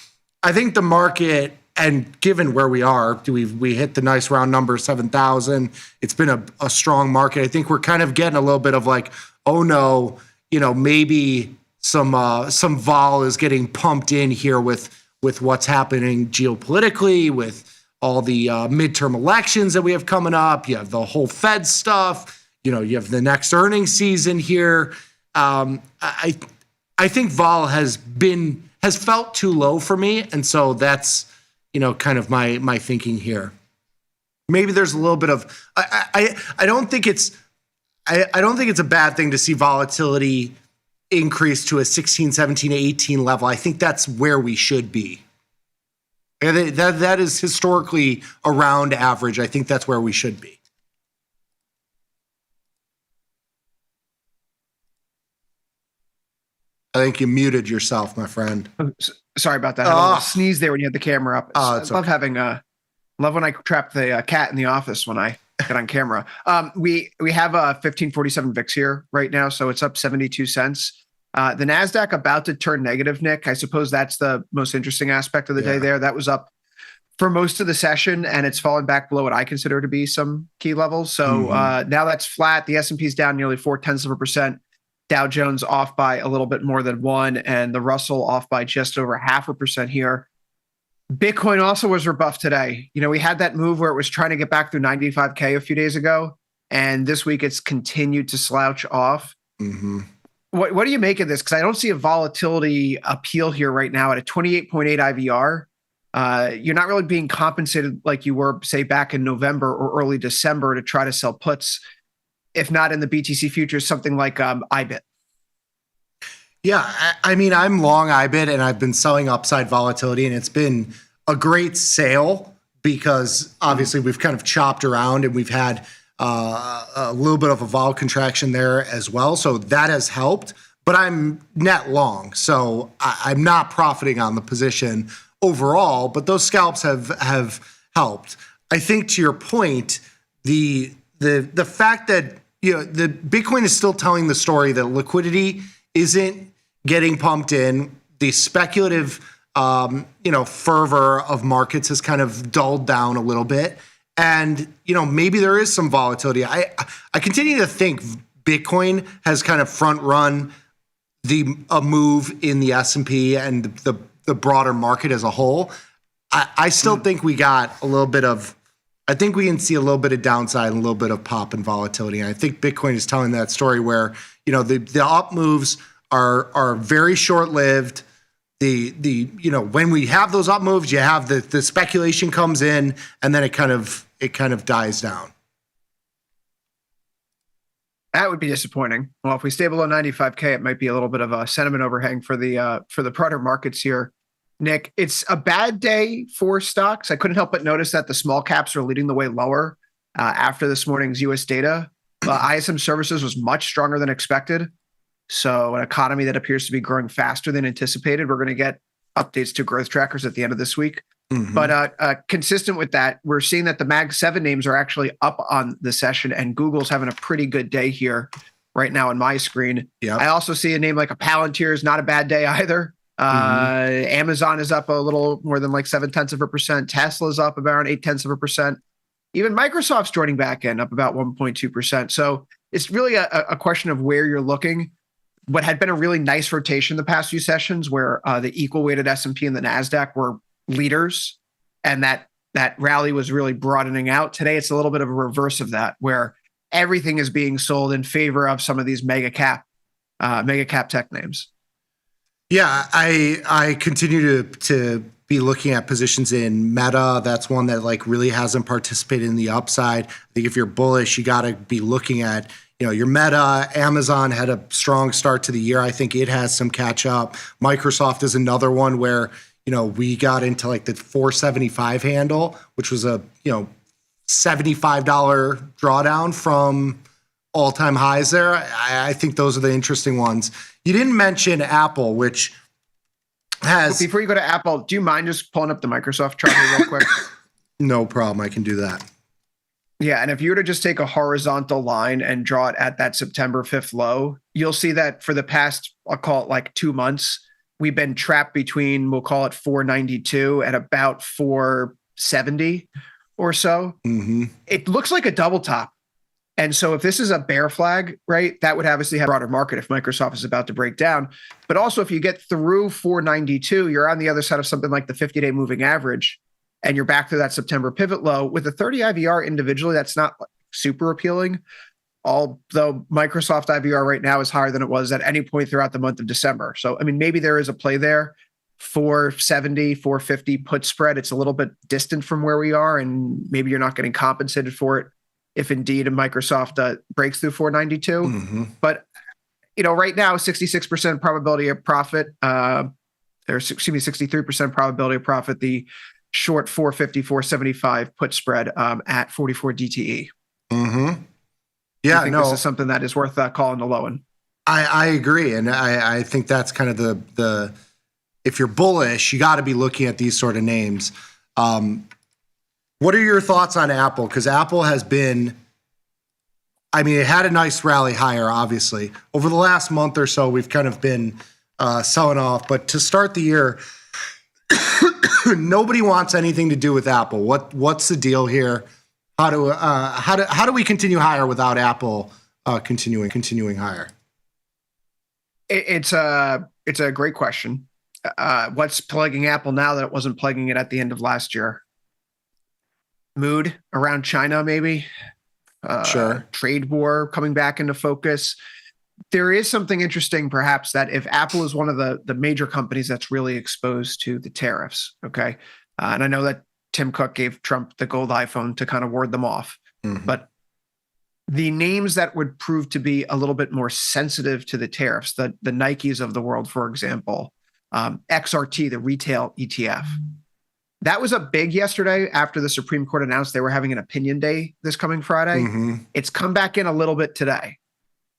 I think the market, and given where we are, we hit the nice round number, 7,000. It's been a strong market. I think we're kind of getting a little bit of like, oh no, maybe some vol is getting pumped in here with what's happening geopolitically, with all the midterm elections that we have coming up. You have the whole Fed stuff. You have the next earnings season here. I think vol has felt too low for me, and so that's kind of my thinking here. Maybe there's a little bit of I don't think it's a bad thing to see volatility increase to a 16, 17, 18 level. I think that's where we should be. And that is historically around average. I think that's where we should be. I think you muted yourself, my friend. Sorry about that. I had a little sneeze there when you had the camera up. I love when I trap the cat in the office when I get on camera. We have a 1547 VIX here right now, so it's up 72 cents. The NASDAQ about to turn negative, Nick. I suppose that's the most interesting aspect of the day there. That was up for most of the session, and it's fallen back below what I consider to be some key levels. So now that's flat. The S&P is down nearly 0.4%. Dow Jones off by a little bit more than 1%, and the Russell off by just over 0.5% here. Bitcoin also was rebuffed today. We had that move where it was trying to get back through 95K a few days ago, and this week it's continued to slouch off. Mm-hmm. What do you make of this? Because I don't see a volatility appeal here right now at a 28.8 IVR. You're not really being compensated like you were, say, back in November or early December to try to sell puts, if not in the BTC futures, something like IBIT. Yeah, I mean, I'm long IBIT, and I've been selling upside volatility, and it's been a great sale because obviously we've kind of chopped around and we've had a little bit of a vol contraction there as well. So that has helped, but I'm net long. So I'm not profiting on the position overall, but those scalps have helped. I think to your point, the fact that, the Bitcoin is still telling the story that liquidity isn't getting pumped in. The speculative, fervor of markets has kind of dulled down a little bit. And, maybe there is some volatility. I continue to think Bitcoin has kind of front run a move in the S&P and the broader market as a whole. I still think we got a little bit of, I think we can see a little bit of downside and a little bit of pop and volatility. And I think Bitcoin is telling that story where, the up moves are very short lived. When we have those up moves, you have the speculation comes in and then it kind of dies down. That would be disappointing. Well, if we stay below 95K, it might be a little bit of a sentiment overhang for the broader markets here. Nick, it's a bad day for stocks. I couldn't help but notice that the small caps are leading the way lower after this morning's U.S. data. ISM services was much stronger than expected. So an economy that appears to be growing faster than anticipated. We're going to get updates to growth trackers at the end of this week. Mm-hmm. But consistent with that, we're seeing that the Mag 7 names are actually up on the session, and Google's having a pretty good day here right now on my screen. Yep. I also see a name like a Palantir is not a bad day either. Amazon is up a little more than like 0.7%. Tesla's up about 0.8%. Even Microsoft's joining back in, up about 1.2%. So it's really a question of where you're looking. What had been a really nice rotation the past few sessions where the equal weighted S&P and the NASDAQ were leaders, and that rally was really broadening out. Today, it's a little bit of a reverse of that, where everything is being sold in favor of some of these mega cap tech names. Yeah, I continue to be looking at positions in Meta. That's one that really hasn't participated in the upside. I think if you're bullish, you got to be looking at your Meta. Amazon had a strong start to the year. I think it has some catch up. Microsoft is another one where we got into the 475 handle, which was a $75 drawdown from all-time highs there. I think those are the interesting ones. You didn't mention Apple, which has... Before you go to Apple, do you mind just pulling up the Microsoft chart real quick? No problem. I can do that. Yeah, and if you were to just take a horizontal line and draw it at that September 5th low, you'll see that for the past, I'll call it 2 months, we've been trapped between, we'll call it 492 and about 470 or so. Mm-hmm. It looks like a double top. And so if this is a bear flag, right, that would obviously have a broader market if Microsoft is about to break down. But also if you get through 492, you're on the other side of something like the 50-day moving average, and you're back to that September pivot low. With the 30 IVR individually, that's not super appealing. Although Microsoft IVR right now is higher than it was at any point throughout the month of December. So, maybe there is a play there. 470, 450 put spread. It's a little bit distant from where we are, and maybe you're not getting compensated for it if indeed a Microsoft breaks through 492. Mm-hmm. But, right now, 66% probability of profit, 63% probability of profit, the short 450, 475 put spread at 44 DTE. Mm-hmm. Yeah, I think this is something that is worth calling the low end. I agree. And I think that's kind of the if you're bullish, you got to be looking at these sort of names. What are your thoughts on Apple? Because Apple has been, it had a nice rally higher, obviously. Over the last month or so, we've kind of been selling off. But to start the year, nobody wants anything to do with Apple. What's the deal here? How do we continue higher without Apple continuing higher? It's a great question. What's plaguing Apple now that it wasn't plaguing it at the end of last year? Mood around China, maybe. Sure. Trade war coming back into focus. There is something interesting, perhaps, that if Apple is one of the major companies that's really exposed to the tariffs, okay, and I know that Tim Cook gave Trump the gold iPhone to kind of ward them off, but the names that would prove to be a little bit more sensitive to the tariffs, the Nikes of the world, for example, XRT, the retail ETF, that was a big yesterday after the Supreme Court announced they were having an opinion day this coming Friday. Mm-hmm. It's come back in a little bit today.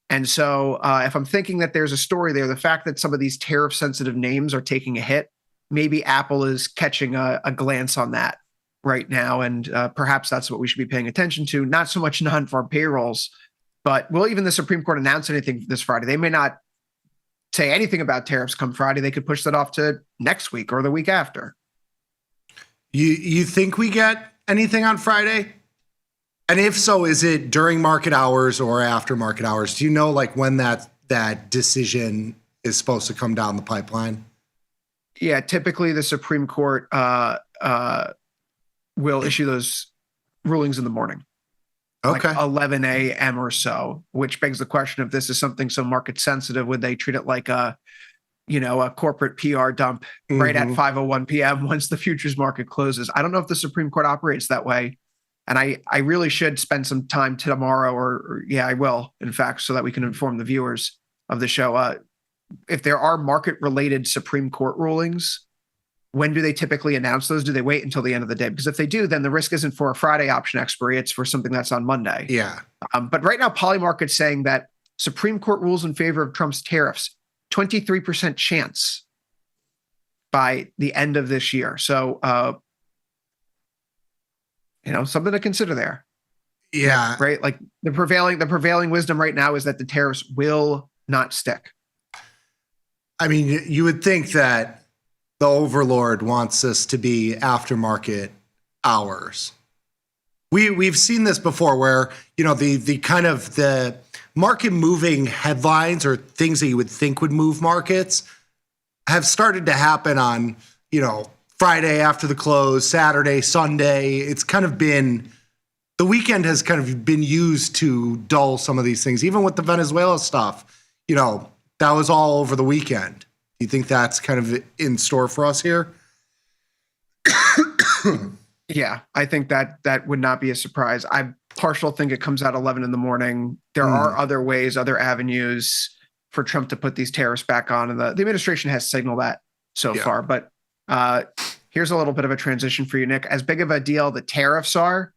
And so if I'm thinking that there's a story there, the fact that some of these tariff sensitive names are taking a hit, maybe Apple is catching a glance on that right now. And perhaps that's what we should be paying attention to. Not so much non-farm payrolls, but will even the Supreme Court announce anything this Friday? They may not say anything about tariffs come Friday, they could push that off to next week or the week after. You think we get anything on Friday? And if so, is it during market hours or after market hours? Do you know like when that decision is supposed to come down the pipeline? Yeah, typically the Supreme Court will issue those rulings in the morning. Okay. Like 11 a.m. or so, which begs the question, if this is something so market sensitive, would they treat it like a corporate PR dump right at 5:01 p.m. once the futures market closes? I don't know if the Supreme Court operates that way. And I really should spend some time tomorrow or I will, in fact, so that we can inform the viewers of the show. If there are market related Supreme Court rulings, when do they typically announce those? Do they wait until the end of the day? Because if they do, then the risk isn't for a Friday option expiry. It's for something that's on Monday. Yeah. But right now, Polymarket's saying that Supreme Court rules in favor of Trump's tariffs, 23% chance by the end of this year. So, something to consider there. Yeah. Right. Like the prevailing wisdom right now is that the tariffs will not stick. I mean, you would think that the overlord wants us to be aftermarket hours. We've seen this before where, the kind of the market moving headlines or things that you would think would move markets have started to happen on, Friday after the close, Saturday, Sunday. It's kind of been, the weekend has kind of been used to dull some of these things. Even with the Venezuela stuff, that was all over the weekend. Do you think that's kind of in store for us here? Yeah, I think that would not be a surprise. I partial think it comes out 11 in the morning. There are other ways, other avenues for Trump to put these tariffs back on. And the administration has signaled that so far. But here's a little bit of a transition for you, Nick. As big of a deal the tariffs are,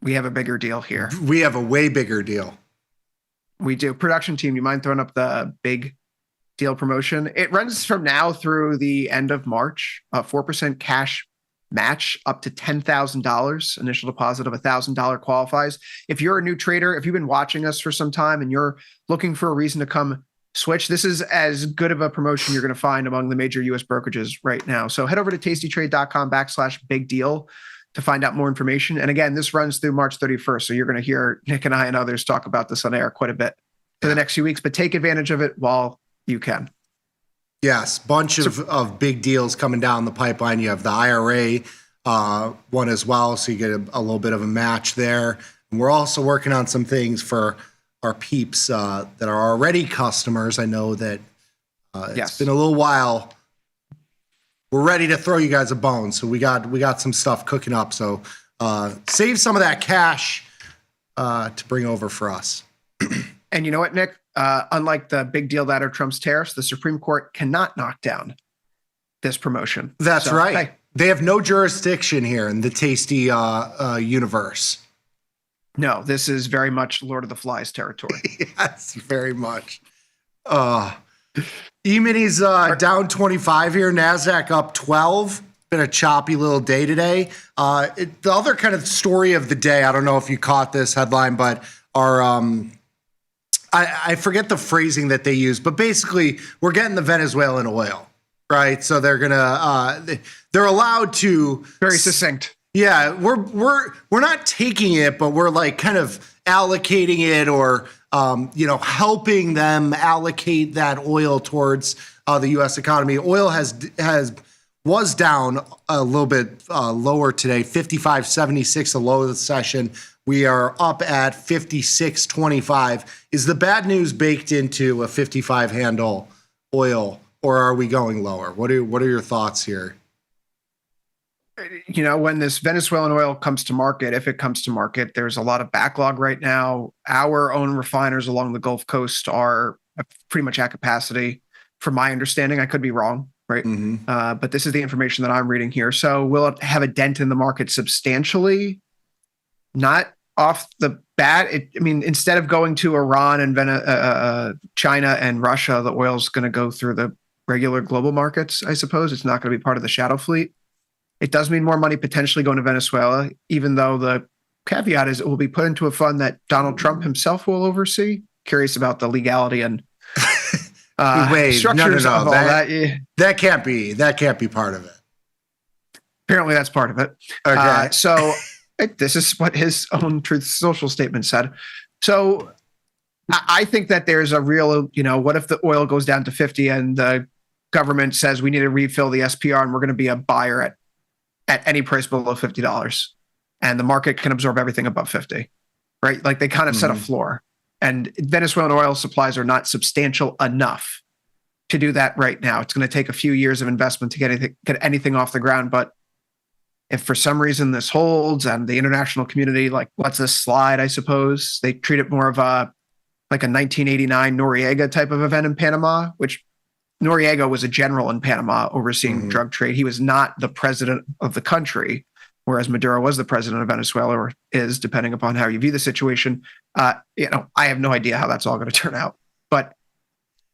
we have a bigger deal here. We have a way bigger deal. We do. Production team, you mind throwing up the big deal promotion? It runs from now through the end of March, 4% cash match up to $10,000. Initial deposit of $1,000 qualifies. If you're a new trader, if you've been watching us for some time and you're looking for a reason to come switch, this is as good of a promotion you're going to find among the major U.S. brokerages right now. So head over to tastytrade.com/big deal to find out more information. And again, this runs through March 31st. So you're going to hear Nick and I and others talk about this on air quite a bit for the next few weeks, but take advantage of it while you can. Yes, bunch of big deals coming down the pipeline. You have the IRA one as well, so you get a little bit of a match there. And we're also working on some things for our peeps that are already customers. I know that it's been a little while. We're ready to throw you guys a bone, so we got some stuff cooking up. So save some of that cash to bring over for us. And you know what, Nick? Unlike the big deal that are Trump's tariffs, the Supreme Court cannot knock down this promotion. That's right. Hey. They have no jurisdiction here in the Tasty universe. No, this is very much Lord of the Flies territory. Yes, very much. E-minis down 25 here. NASDAQ up 12. Been a choppy little day today. The other kind of story of the day, I don't know if you caught this headline, but our I forget the phrasing that they use, but basically we're getting the Venezuelan oil, right? So they're they're allowed to very succinct. Yeah, we're not taking it, but we're like kind of allocating it or helping them allocate that oil towards the U.S. economy. Oil was down a little bit lower today, 55.76, the low of the session. We are up at 56.25. Is the bad news baked into a 55 handle oil, or are we going lower? What are your thoughts here? When this Venezuelan oil comes to market, if it comes to market, there's a lot of backlog right now. Our own refiners along the Gulf Coast are pretty much at capacity, from my understanding. I could be wrong, right? But this is the information that I'm reading here. So will it have a dent in the market substantially? Not off the bat. Instead of going to Iran and China and Russia, the oil's going to go through the regular global markets, I suppose. It's not going to be part of the shadow fleet. It does mean more money potentially going to Venezuela, even though the caveat is it will be put into a fund that Donald Trump himself will oversee. Curious about the legality and Wait, structures no. of all that. That can't be part of it. Apparently, that's part of it. Okay. So this is what his own Truth Social statement said. So I think that there's a real, what if the oil goes down to 50 and the government says we need to refill the SPR and we're going to be a buyer at any price below $50, and the market can absorb everything above 50, right? Like they kind of set a floor, and Venezuelan oil supplies are not substantial enough to do that right now. It's going to take a few years of investment to get anything off the ground. But if for some reason this holds and the international community lets this slide, I suppose they treat it more of a 1989 Noriega type of event in Panama, which Noriega was a general in Panama overseeing drug trade. He was not the president of the country, whereas Maduro was the president of Venezuela, or is, depending upon how you view the situation. I have no idea how that's all going to turn out. But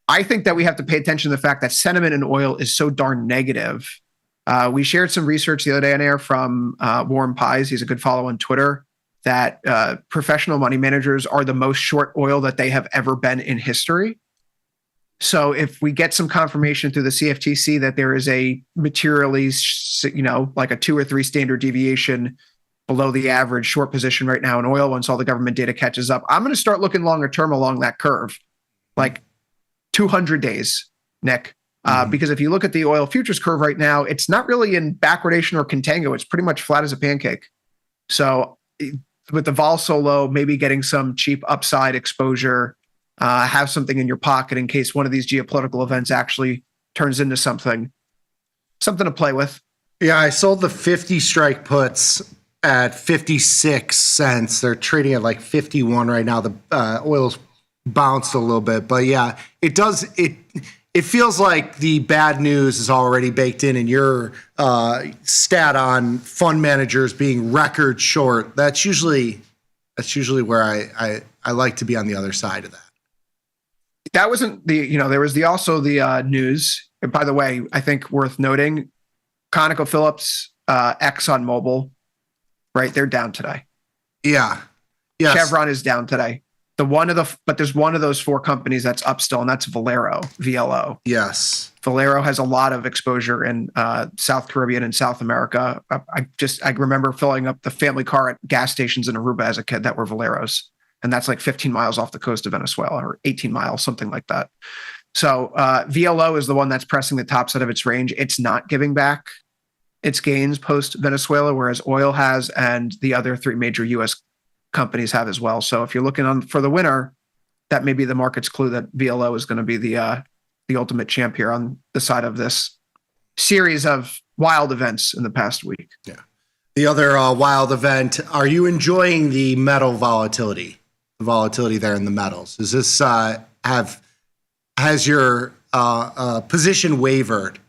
I think that we have to pay attention to the fact that sentiment in oil is so darn negative. We shared some research the other day on air from Warren Pies. He's a good follow on Twitter, that professional money managers are the most short oil that they have ever been in history. So if we get some confirmation through the CFTC that there is a materially, like a 2 or 3 standard deviation below the average short position right now in oil, once all the government data catches up, I'm going to start looking longer term along that curve, like 200 days, Nick. Because if you look at the oil futures curve right now, it's not really in backwardation or contango. It's pretty much flat as a pancake. So with the vol so low, maybe getting some cheap upside exposure, have something in your pocket in case one of these geopolitical events actually turns into something to play with. Yeah, I sold the 50 strike puts at 56 cents. They're trading at like 51 right now. The oil's bounced a little bit, but yeah, it feels like the bad news is already baked in your stat on fund managers being record short. That's usually where I like to be on the other side of that. That wasn't there was also the news. And by the way, I think worth noting, ConocoPhillips, ExxonMobil, right? They're down today. Yeah. Yes. Chevron is down today. But there's one of those 4 companies that's up still, and that's Valero, VLO. Yes. Valero has a lot of exposure in South Caribbean and South America. I remember filling up the family car at gas stations in Aruba as a kid that were Valeros. And that's like 15 miles off the coast of Venezuela, or 18 miles, something like that. So VLO is the one that's pressing the top side of its range. It's not giving back its gains post Venezuela, whereas oil has, and the other 3 major U.S. companies have as well. So if you're looking for the winner, that may be the market's clue that VLO is going to be the ultimate champ here on the side of this series of wild events in the past week. Yeah. The other wild event, are you enjoying the metal volatility? The volatility there in the metals? Is this has your position wavered?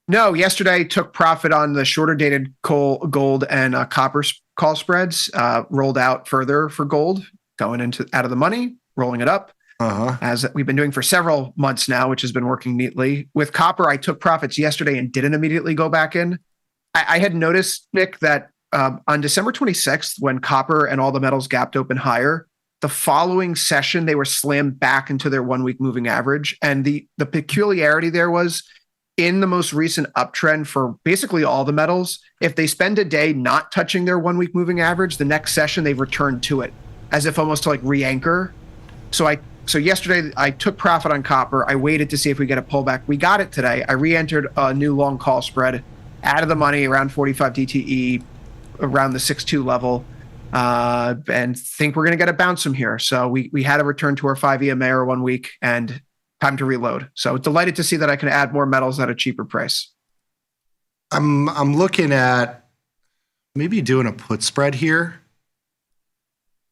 No, yesterday I took profit on the shorter dated gold and copper call spreads, rolled out further for gold, going out of the money, rolling it up, as we've been doing for several months now, which has been working neatly. With copper, I took profits yesterday and didn't immediately go back in. I had noticed, Nick, that on December 26th, when copper and all the metals gapped open higher, the following session, they were slammed back into their 1-week moving average. And the peculiarity there was, in the most recent uptrend for basically all the metals, if they spend a day not touching their 1-week moving average, the next session they've returned to it, as if almost to like re-anchor. So yesterday I took profit on copper. I waited to see if we get a pullback. We got it today. I re-entered a new long call spread, out of the money around 45 DTE, around the 6.2 level, and think we're going to get a bounce from here. So we had a return to our 5 EMA or 1 week, and time to reload. So delighted to see that I can add more metals at a cheaper price. I'm looking at maybe doing a put spread here.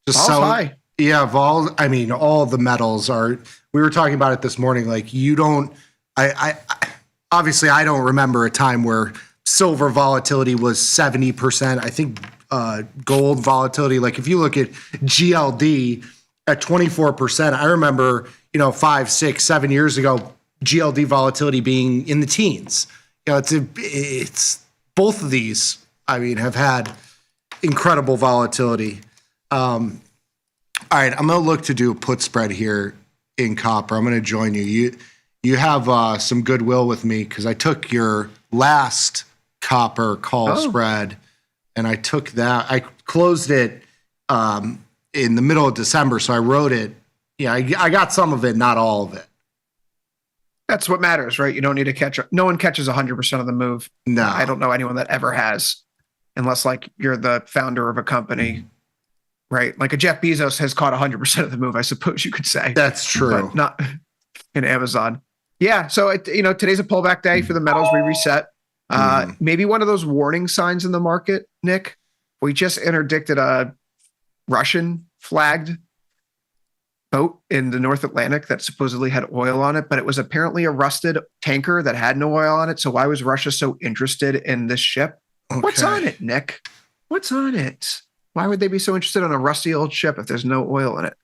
Just so high. Yeah, vol. I mean, all the metals are. We were talking about it this morning. Like you don't. I obviously I don't remember a time where silver volatility was 70%. I think gold volatility. Like if you look at GLD at 24%, I remember 5, 6, 7 years ago GLD volatility being in the teens. It's both of these. I mean, have had incredible volatility. All right, I'm going to look to do a put spread here in copper. I'm going to join you. You have some goodwill with me because I took your last copper call spread, and I took that. I closed it in the middle of December, so I wrote it. Yeah, I got some of it, not all of it. That's what matters, right? You don't need to catch. No one catches 100% of the move. No, I don't know anyone that ever has, unless like you're the founder of a company, right? Like a Jeff Bezos has caught 100% of the move, I suppose you could say. That's true. But not in Amazon. Yeah. So today's a pullback day for the metals. We reset. Maybe one of those warning signs in the market, Nick. We just interdicted a Russian flagged boat in the North Atlantic that supposedly had oil on it, but it was apparently a rusted tanker that had no oil on it. So why was Russia so interested in this ship? Okay. What's on it, Nick? What's on it? Why would they be so interested in a rusty old ship if there's no oil in it?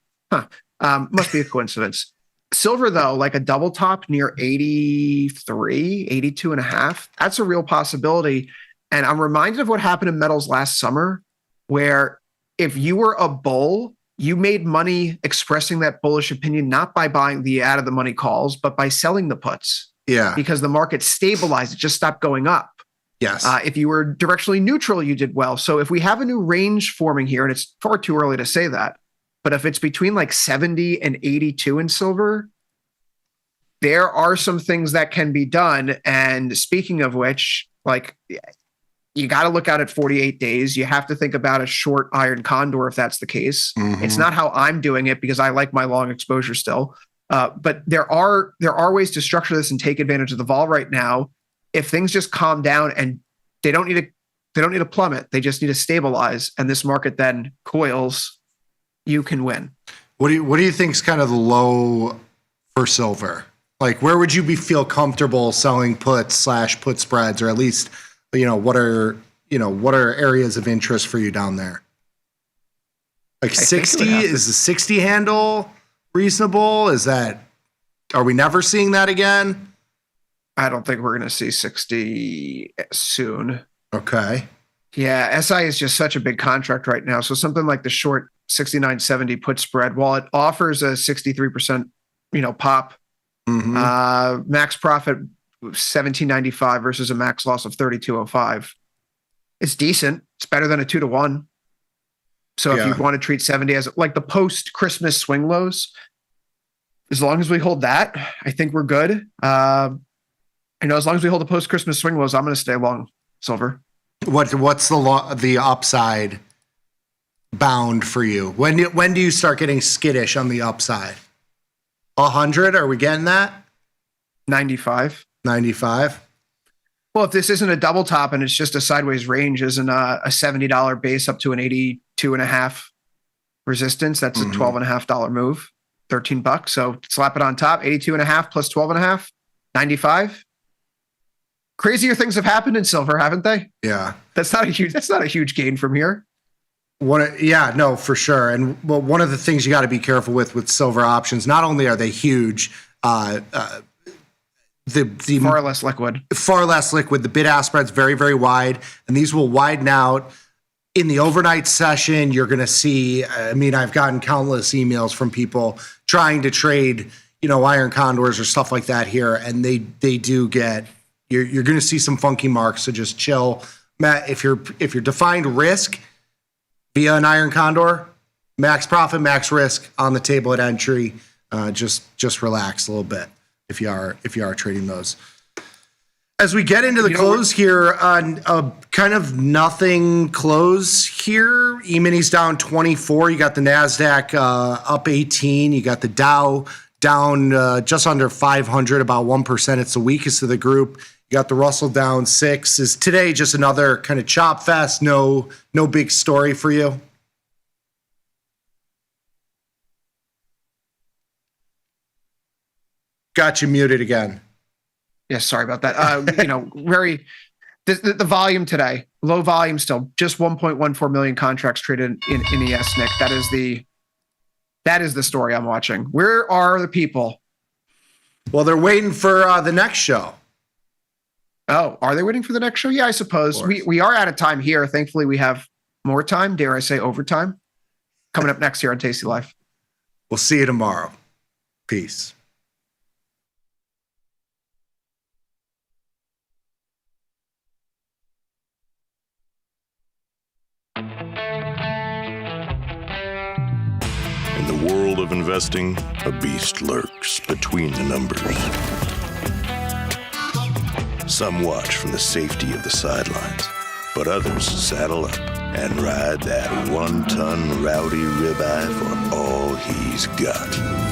Must be a coincidence. Silver, though, like a double top near 83, 82 and a half. That's a real possibility. And I'm reminded of what happened in metals last summer, where if you were a bull, you made money expressing that bullish opinion, not by buying the out of the money calls, but by selling the puts. Yeah. Because the market stabilized. It just stopped going up. Yes. If you were directionally neutral, you did well. So if we have a new range forming here, and it's far too early to say that, but if it's between like 70 and 82 in silver, there are some things that can be done. And speaking of which, like, you got to look out at 48 days. You have to think about a short iron condor if that's the case. Mm-hmm. It's not how I'm doing it because I like my long exposure still. But there are ways to structure this and take advantage of the vol right now. If things just calm down and they don't need to plummet, they just need to stabilize, and this market then coils, you can win. What do you think is kind of the low for silver? Like, where would you feel comfortable selling puts / put spreads, or at least, what are areas of interest for you down there? Like 60, is the 60 handle reasonable? Are we never seeing that again? I don't think we're going to see 60 soon. Okay. Yeah, SI is just such a big contract right now. So something like the short 69.70 put spread, while it offers a 63%, pop, max profit 17.95 versus a max loss of 32.05. It's decent. It's better than a 2-to-1. So if you want to treat 70 as like the post Christmas swing lows, as long as we hold that, I think we're good. As long as we hold the post Christmas swing lows, I'm going to stay long silver. What's the upside bound for you? When do you start getting skittish on the upside? 100? Are we getting that? 95. 95. Well, if this isn't a double top and it's just a sideways range, isn't a $70 base up to an 82.5 resistance, that's a $12.5 move, $13. So slap it on top, 82.5 plus 12.5, 95. Crazier things have happened in silver, haven't they? Yeah. That's not a huge gain from here. No, for sure. And one of the things you got to be careful with silver options, not only are they huge, the far less liquid. The bid-ask spread's very, very wide, and these will widen out in the overnight session. You're going to see. I've gotten countless emails from people trying to trade, iron condors or stuff like that here, and they do get. You're going to see some funky marks. So just chill, Matt. If you're defined risk via an iron condor, max profit, max risk on the table at entry. Just relax a little bit if you are trading those. As we get into the close here on a kind of nothing close here, E-mini's down 24. You got the NASDAQ up 18. You got the Dow down just under 500, about 1%. It's the weakest of the group. You got the Russell down 6. Is today just another kind of chop fest? No big story for you? Got you muted again. Yeah, sorry about that. The volume today, low volume still, just 1.14 million contracts traded in ES, Nick. That is the story I'm watching. Where are the people? Well, they're waiting for the next show. Oh, are they waiting for the next show? Yeah, I suppose. We are out of time here. Thankfully, we have more time, dare I say overtime, coming up next here on Tasty Live. We'll see you tomorrow. Peace. In the world of investing, a beast lurks between the numbers. Some watch from the safety of the sidelines, but others saddle up and ride that 1-ton rowdy ribeye for all he's got.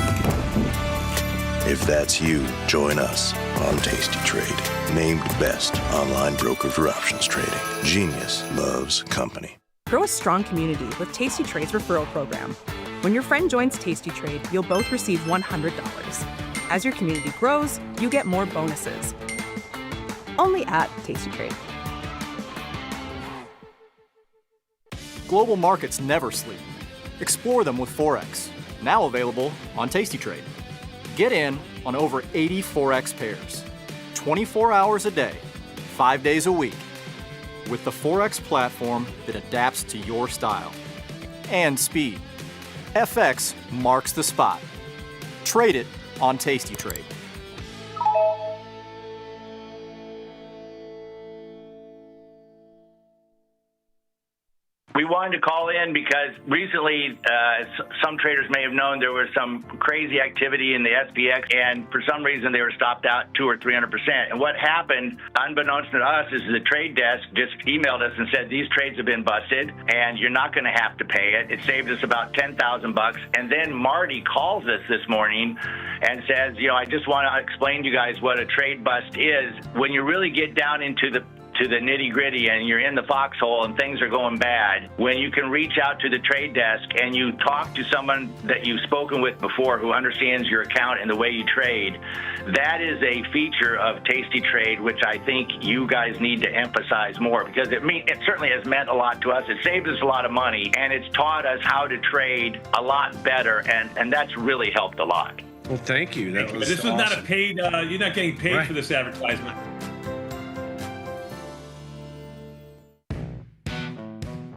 If that's you, join us on Tasty Trade, named best online broker for options trading. Genius loves company. Grow a strong community with Tasty Trade's referral program. When your friend joins Tasty Trade, you'll both receive $100. As your community grows, you get more bonuses. Only at Tasty Trade. Global markets never sleep. Explore them with Forex, now available on Tasty Trade. Get in on over 80 Forex pairs, 24 hours a day, 5 days a week, with the Forex platform that adapts to your style and speed. FX marks the spot. Trade it on Tasty Trade. We wanted to call in because recently some traders may have known there was some crazy activity in the SPX, and for some reason they were stopped out 200 or 300%. And what happened, unbeknownst to us, is the trade desk just emailed us and said these trades have been busted and you're not going to have to pay it. It saved us about $10,000. And then Marty calls us this morning and says, I just want to explain to you guys what a trade bust is. When you really get down into the nitty gritty and you're in the foxhole and things are going bad, when you can reach out to the trade desk and you talk to someone that you've spoken with before who understands your account and the way you trade, that is a feature of Tasty Trade, which I think you guys need to emphasize more, because it certainly has meant a lot to us. It saved us a lot of money, and it's taught us how to trade a lot better, and that's really helped a lot. Well, thank you. This was not a paid, you're not getting paid for this advertisement.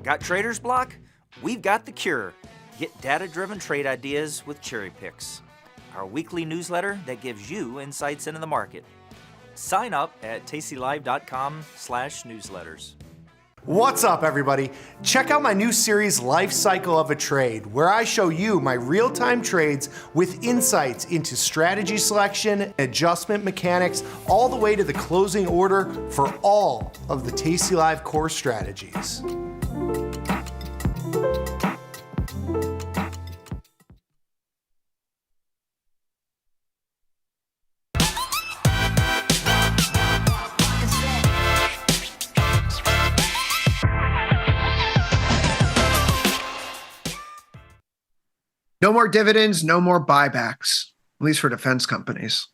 Got trader's block? We've got the cure. Get data-driven trade ideas with Cherry Picks, our weekly newsletter that gives you insights into the market. Sign up at tastylive.com/newsletters. What's up, everybody? Check out my new series, Life Cycle of a Trade, where I show you my real-time trades with insights into strategy selection, adjustment mechanics, all the way to the closing order for all of the tastylive core strategies. No more dividends, no more buybacks, at least for defense companies.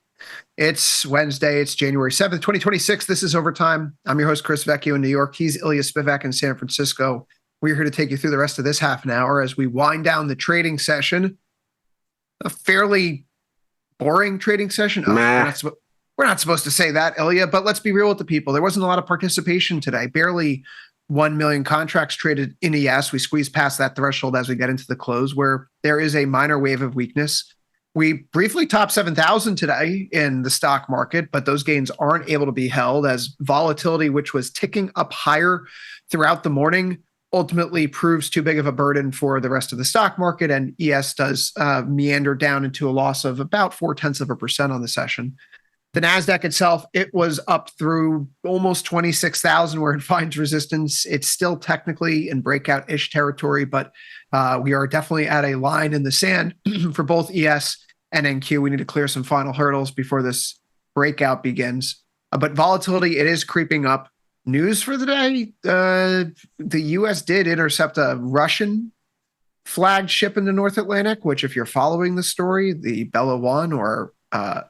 It's Wednesday. It's January 7th, 2026. This is Overtime. I'm your host, Chris Vecchio in New York. He's Ilya Spivak in San Francisco. We're here to take you through the rest of this half an hour as we wind down the trading session. A fairly boring trading session. We're not supposed to say that, Ilya, but let's be real with the people. There wasn't a lot of participation today. Barely 1 million contracts traded in ES. We squeezed past that threshold as we get into the close, where there is a minor wave of weakness. We briefly topped 7,000 today in the stock market, but those gains aren't able to be held as volatility, which was ticking up higher throughout the morning, ultimately proves too big of a burden for the rest of the stock market, and ES does meander down into a loss of about 0.4% on the session. The NASDAQ itself, it was up through almost 26,000 where it finds resistance. It's still technically in breakout-ish territory, but we are definitely at a line in the sand for both ES and NQ. We need to clear some final hurdles before this breakout begins. But volatility, it is creeping up. News for the day, the U.S. did intercept a Russian flagged ship in the North Atlantic, which if you're following the story, the Bella One, or I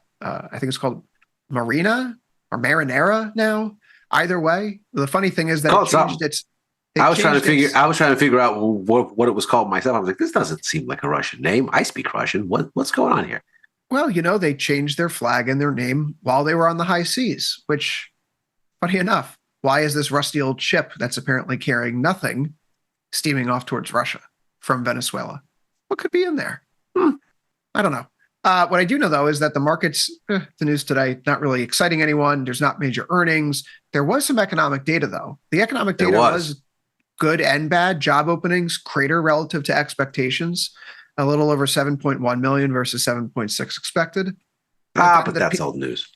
think it's called Marina or Marinera now. Either way, the funny thing is that it changed its. I was trying to figure out what it was called myself. I was like, this doesn't seem like a Russian name. I speak Russian. What's going on here? Well, they changed their flag and their name while they were on the high seas, which, funny enough, why is this rusty old ship that's apparently carrying nothing steaming off towards Russia from Venezuela? What could be in there? I don't know. What I do know, though, is that the markets, the news today, not really exciting anyone. There's not major earnings. There was some economic data, though. The economic data was good and bad. Job openings crater relative to expectations, a little over 7.1 million versus 7.6 expected. But that's old news.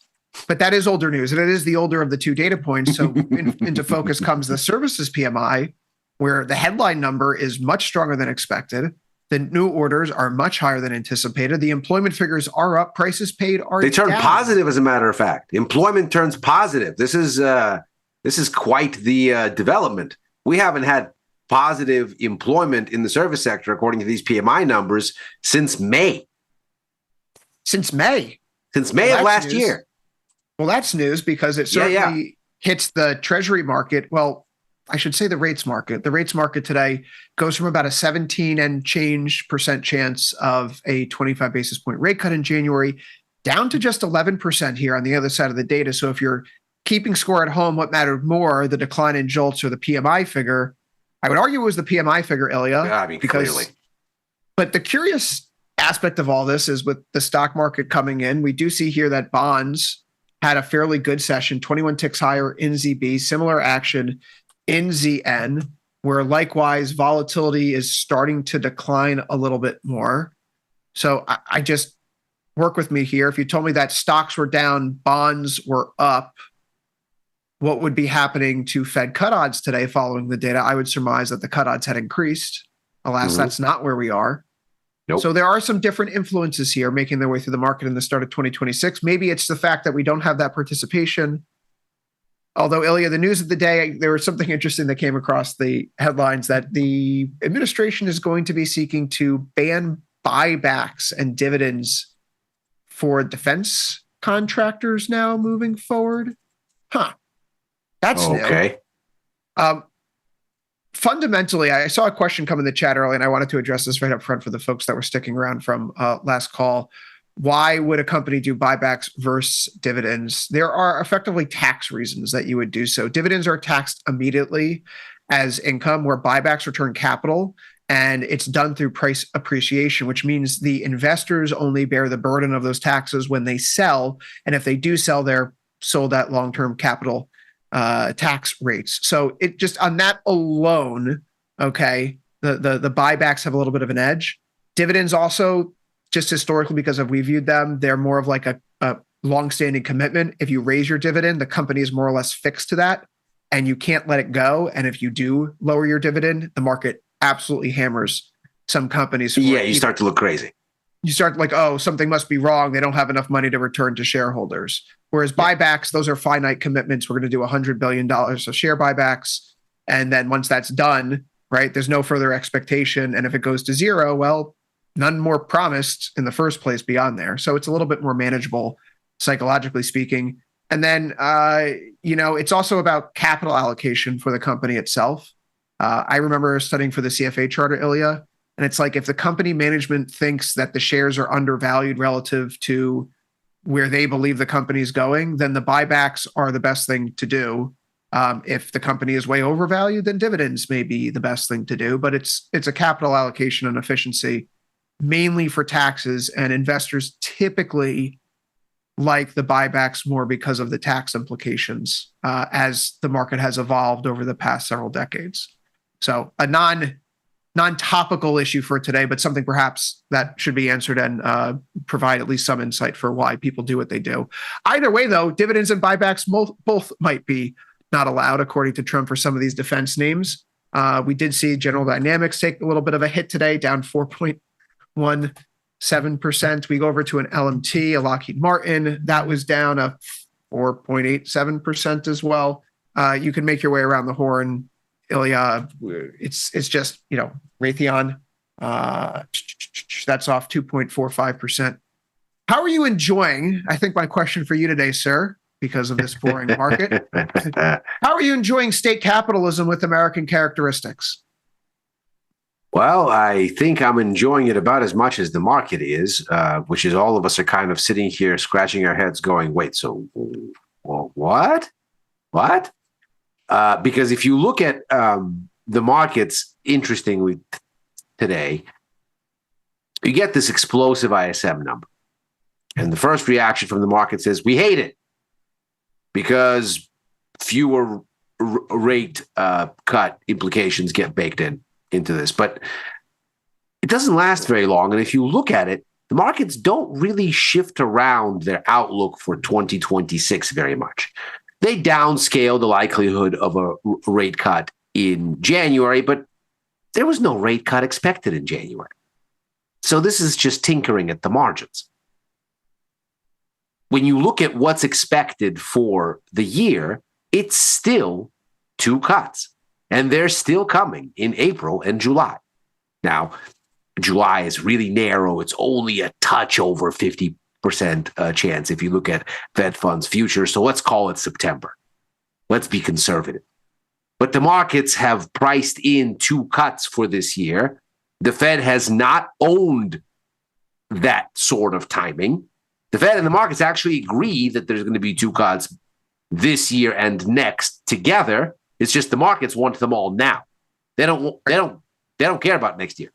But that is older news, and it is the older of the two data points. So into focus comes the services PMI, where the headline number is much stronger than expected. The new orders are much higher than anticipated. The employment figures are up. Prices paid are They turn down. positive, as a matter of fact. Employment turns positive. This is quite the development. We haven't had positive employment in the service sector, according to these PMI numbers, since May. Since May of last year. Well, that's news because it certainly hits the Treasury market. Well, I should say the rates market. The rates market today goes from about a 17 and change % chance of a 25 basis point rate cut in January down to just 11% here on the other side of the data. So if you're keeping score at home, what mattered more, the decline in JOLTS or the PMI figure? I would argue it was the PMI figure, Ilya. Yeah, I mean, clearly. But the curious aspect of all this is with the stock market coming in, we do see here that bonds had a fairly good session, 21 ticks higher in ZB, similar action in ZN, where likewise volatility is starting to decline a little bit more. So I just work with me here. If you told me that stocks were down, bonds were up, what would be happening to Fed cut odds today following the data? I would surmise that the cut odds had increased. Alas, that's not where we are. Nope. So there are some different influences here making their way through the market in the start of 2026. Maybe it's the fact that we don't have that participation. Although, Ilya, the news of the day, there was something interesting that came across the headlines that the administration is going to be seeking to ban buybacks and dividends for defense contractors now moving forward. That's okay. New. Fundamentally, I saw a question come in the chat earlier, and I wanted to address this right up front for the folks that were sticking around from last call. Why would a company do buybacks versus dividends? There are effectively tax reasons that you would do so. Dividends are taxed immediately as income, where buybacks return capital, and it's done through price appreciation, which means the investors only bear the burden of those taxes when they sell. And if they do sell, they're sold at long-term capital tax rates. So it just on that alone, okay, the buybacks have a little bit of an edge. Dividends also, just historically, because we viewed them, they're more of like a long-standing commitment. If you raise your dividend, the company is more or less fixed to that, and you can't let it go. And if you do lower your dividend, the market absolutely hammers some companies. You start to look crazy. You start like, oh, something must be wrong. They don't have enough money to return to shareholders. Whereas buybacks, those are finite commitments. We're going to do $100 billion of share buybacks. And then once that's done, right, there's no further expectation. And if it goes to zero, well, none more promised in the first place beyond there. So it's a little bit more manageable, psychologically speaking. And then, it's also about capital allocation for the company itself. I remember studying for the CFA charter, Ilya, and it's like if the company management thinks that the shares are undervalued relative to where they believe the company is going, then the buybacks are the best thing to do. If the company is way overvalued, then dividends may be the best thing to do. But it's a capital allocation and efficiency, mainly for taxes, and investors typically like the buybacks more because of the tax implications as the market has evolved over the past several decades. So a non-topical issue for today, but something perhaps that should be answered and provide at least some insight for why people do what they do. Either way, though, dividends and buybacks both might be not allowed, according to Trump, for some of these defense names. We did see General Dynamics take a little bit of a hit today, down 4.17%. We go over to an LMT, a Lockheed Martin, that was down a 4.87% as well. You can make your way around the horn, Ilya. It's just, Raytheon, that's off 2.45%. How are you enjoying, I think my question for you today, sir, because of this boring market, how are you enjoying state capitalism with American characteristics? Well, I think I'm enjoying it about as much as the market is, which is all of us are kind of sitting here scratching our heads going, wait, so what? Because if you look at the markets, interestingly today, you get this explosive ISM number. And the first reaction from the market says, we hate it because fewer rate cut implications get baked into this. But it doesn't last very long. And if you look at it, the markets don't really shift around their outlook for 2026 very much. They downscale the likelihood of a rate cut in January, but there was no rate cut expected in January. So this is just tinkering at the margins. When you look at what's expected for the year, it's still 2 cuts, and they're still coming in April and July. Now, July is really narrow. It's only a touch over 50% chance if you look at Fed funds futures. So let's call it September. Let's be conservative. But the markets have priced in 2 cuts for this year. The Fed has not owned that sort of timing. The Fed and the markets actually agree that there's going to be 2 cuts this year and next together. It's just the markets want them all now. They don't care about next year.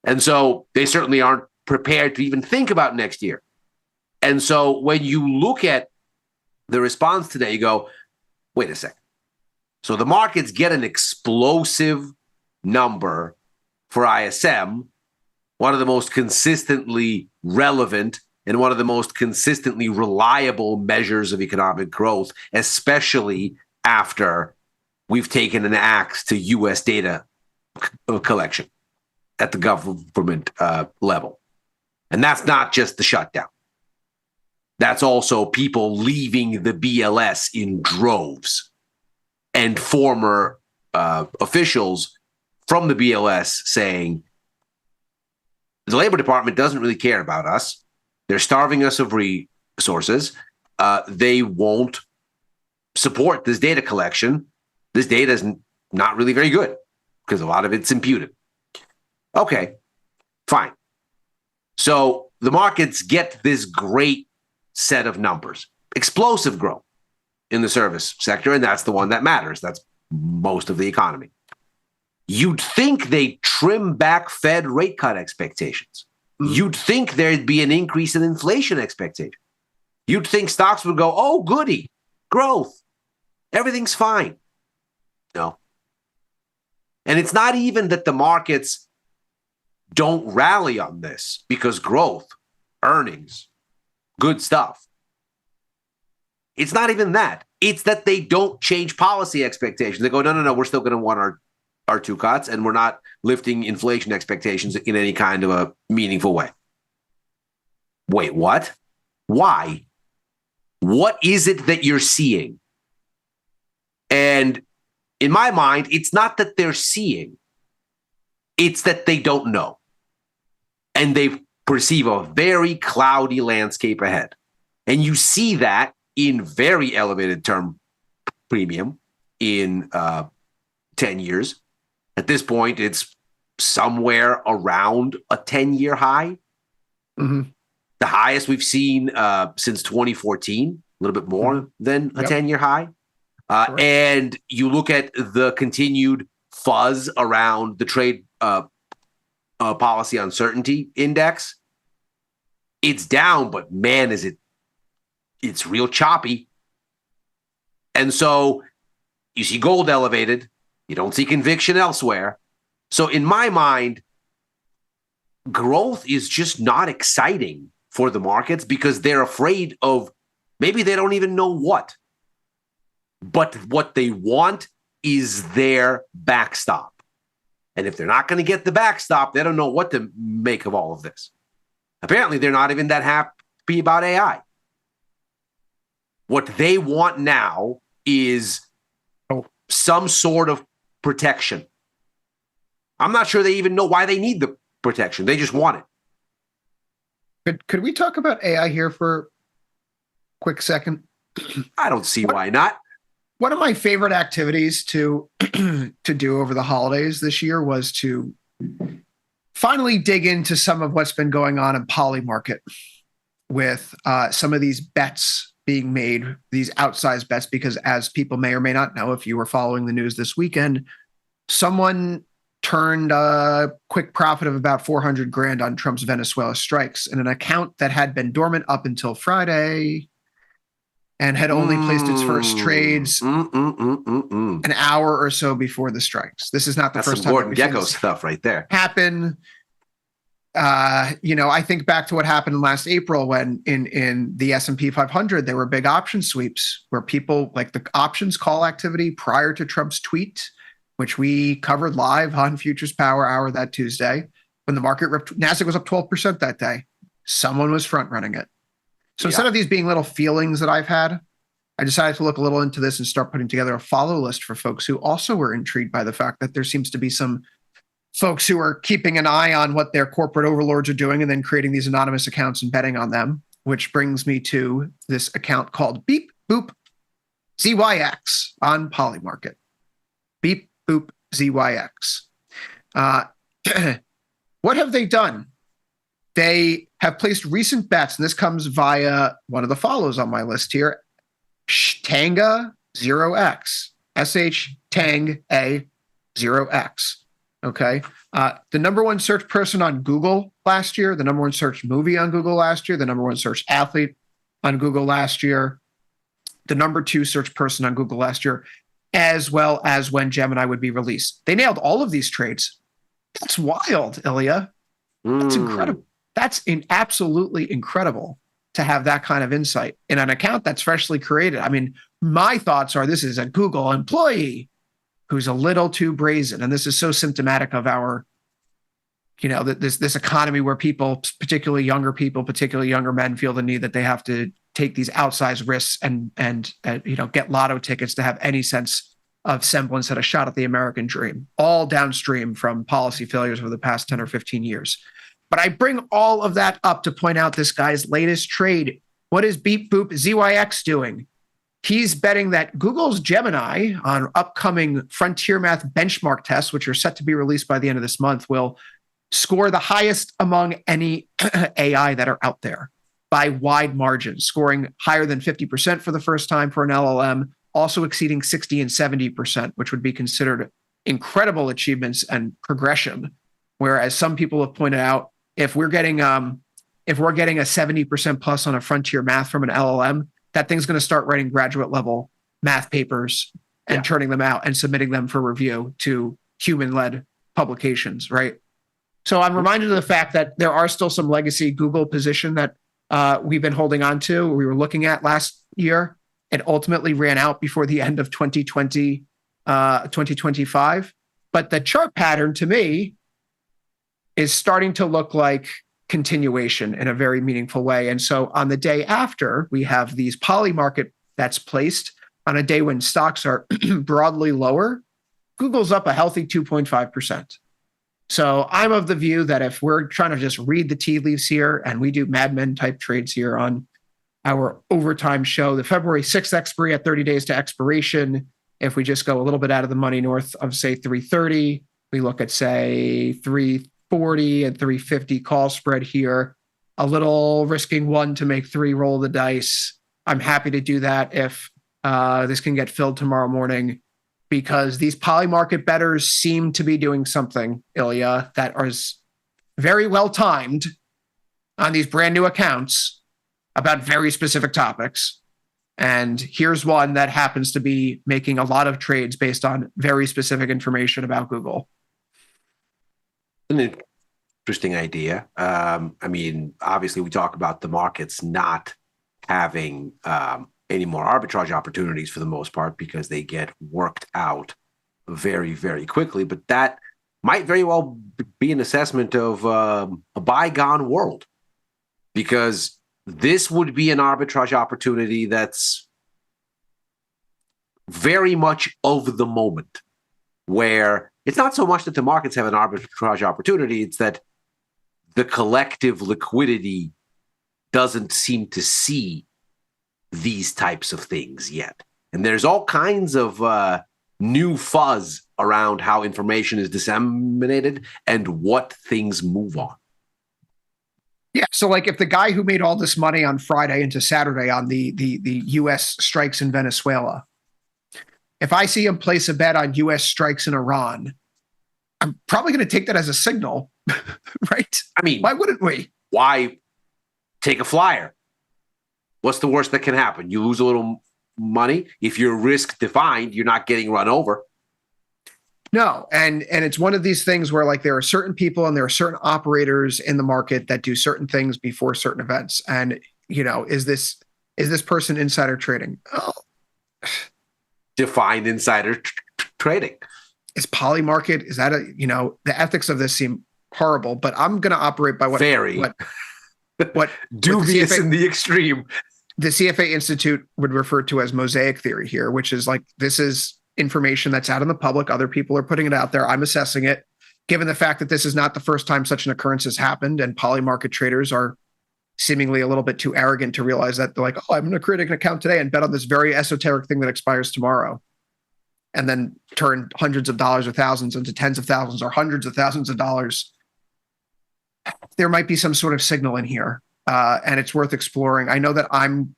And so they certainly aren't prepared to even think about next year. And so when you look at the response today, you go, wait a second. So the markets get an explosive number for ISM, one of the most consistently relevant and one of the most consistently reliable measures of economic growth, especially after we've taken an axe to U.S. data collection at the government level. And that's not just the shutdown. That's also people leaving the BLS in droves and former officials from the BLS saying, the Labor Department doesn't really care about us. They're starving us of resources. They won't support this data collection. This data is not really very good because a lot of it's imputed. Okay, fine. So the markets get this great set of numbers, explosive growth in the service sector, and that's the one that matters. That's most of the economy. You'd think they trim back Fed rate cut expectations. You'd think there'd be an increase in inflation expectation. You'd think stocks would go, oh, goody, growth. Everything's fine. No. And it's not even that the markets don't rally on this because growth, earnings, good stuff. It's not even that. It's that they don't change policy expectations. They go, no, we're still going to want our 2 cuts, and we're not lifting inflation expectations in any kind of a meaningful way. Wait, what? Why? What is it that you're seeing? And in my mind, it's not that they're seeing. It's that they don't know. And they perceive a very cloudy landscape ahead. And you see that in very elevated term premium in 10 years. At this point, it's somewhere around a 10-year high. Mm-hmm. The highest we've seen since 2014, a little bit more than a 10-year high. And you look at the continued fuzz around the trade policy uncertainty index. It's down, but man, it's real choppy. And so you see gold elevated. You don't see conviction elsewhere. So in my mind, growth is just not exciting for the markets because they're afraid of, maybe they don't even know what. But what they want is their backstop. And if they're not going to get the backstop, they don't know what to make of all of this. Apparently, they're not even that happy about AI. What they want now is some sort of protection. I'm not sure they even know why they need the protection. They just want it. Could we talk about AI here for a quick second? I don't see why not. One of my favorite activities to do over the holidays this year was to finally dig into some of what's been going on in poly market with some of these bets being made, these outsized bets, because as people may or may not know, if you were following the news this weekend, someone turned a quick profit of about 400 grand on Trump's Venezuela strikes in an account that had been dormant up until Friday and had only placed its first trades an hour or so before the strikes. This is not the That's first some time Gordon that we've seen Gekko this stuff right there. happen. I think back to what happened last April when in the S&P 500, there were big option sweeps where people, like the options call activity prior to Trump's tweet, which we covered live on Futures Power Hour that Tuesday, when the market ripped, NASDAQ was up 12% that day. Someone was front running it. So instead of these being little feelings that I've had, I decided to look a little into this and start putting together a follow list for folks who also were intrigued by the fact that there seems to be some folks who are keeping an eye on what their corporate overlords are doing and then creating these anonymous accounts and betting on them, which brings me to this account called Beep Boop ZYX on Polymarket. Beep Boop ZYX. What have they done? They have placed recent bets, and this comes via one of the follows on my list here, Tanga 0x, SH Tang A 0x. Okay. The number one search person on Google last year, the number one search movie on Google last year, the number one search athlete on Google last year, the number two search person on Google last year, as well as when Gemini would be released. They nailed all of these trades. That's wild, Ilya. That's incredible. That's absolutely incredible to have that kind of insight in an account that's freshly created. I mean, my thoughts are this is a Google employee who's a little too brazen. And this is so symptomatic of our, this economy where people, particularly younger people, particularly younger men, feel the need that they have to take these outsized risks and get lotto tickets to have any sense of semblance at a shot at the American dream, all downstream from policy failures over the past 10 or 15 years. But I bring all of that up to point out this guy's latest trade. What is Beep Boop ZYX doing? He's betting that Google's Gemini on upcoming frontier math benchmark tests, which are set to be released by the end of this month, will score the highest among any AI that are out there by wide margins, scoring higher than 50% for the first time for an LLM, also exceeding 60 and 70%, which would be considered incredible achievements and progression. Whereas some people have pointed out, if we're getting a 70% plus on a frontier math from an LLM, that thing's going to start writing graduate level math papers and turning them out and submitting them for review to human-led publications, right? So I'm reminded of the fact that there are still some legacy Google position that we've been holding on to. We were looking at last year. It ultimately ran out before the end of 2025. But the chart pattern to me is starting to look like continuation in a very meaningful way. And so on the day after, we have these Polymarket that's placed on a day when stocks are broadly lower. Google's up a healthy 2.5%. So I'm of the view that if we're trying to just read the tea leaves here, and we do Mad Men type trades here on our overtime show, the February 6th expiry at 30 days to expiration, if we just go a little bit out of the money north of, say, 330, we look at, say, 340 and 350 call spread here, a little risking one to make three roll the dice. I'm happy to do that if this can get filled tomorrow morning, because these Polymarket bettors seem to be doing something, Ilya, that is very well timed on these brand new accounts about very specific topics. And here's one that happens to be making a lot of trades based on very specific information about Google. An interesting idea. I mean, obviously, we talk about the markets not having any more arbitrage opportunities for the most part because they get worked out very, very quickly. But that might very well be an assessment of a bygone world, because this would be an arbitrage opportunity that's very much of the moment, where it's not so much that the markets have an arbitrage opportunity, it's that the collective liquidity doesn't seem to see these types of things yet. And there's all kinds of new fuzz around how information is disseminated and what things move on. Yeah, so like if the guy who made all this money on Friday into Saturday on the U.S. strikes in Venezuela, if I see him place a bet on U.S. strikes in Iran, I'm probably going to take that as a signal, right? I mean, why wouldn't we? Why take a flyer? What's the worst that can happen? You lose a little money. If you're risk defined, you're not getting run over. No, and it's one of these things where like there are certain people and there are certain operators in the market that do certain things before certain events. And is this person insider trading? Oh. Defined insider trading. Is Polymarket? Is that the ethics of this seem horrible? But I'm going to operate by what dubious in the extreme. The CFA Institute would refer to as mosaic theory here, which is like this is information that's out in the public. Other people are putting it out there. I'm assessing it. Given the fact that this is not the first time such an occurrence has happened, and Polymarket traders are seemingly a little bit too arrogant to realize that they're like, oh, I'm going to create an account today and bet on this very esoteric thing that expires tomorrow, and then turn hundreds of dollars or thousands into tens of thousands or hundreds of thousands of dollars. There might be some sort of signal in here, and it's worth exploring. I know that I'm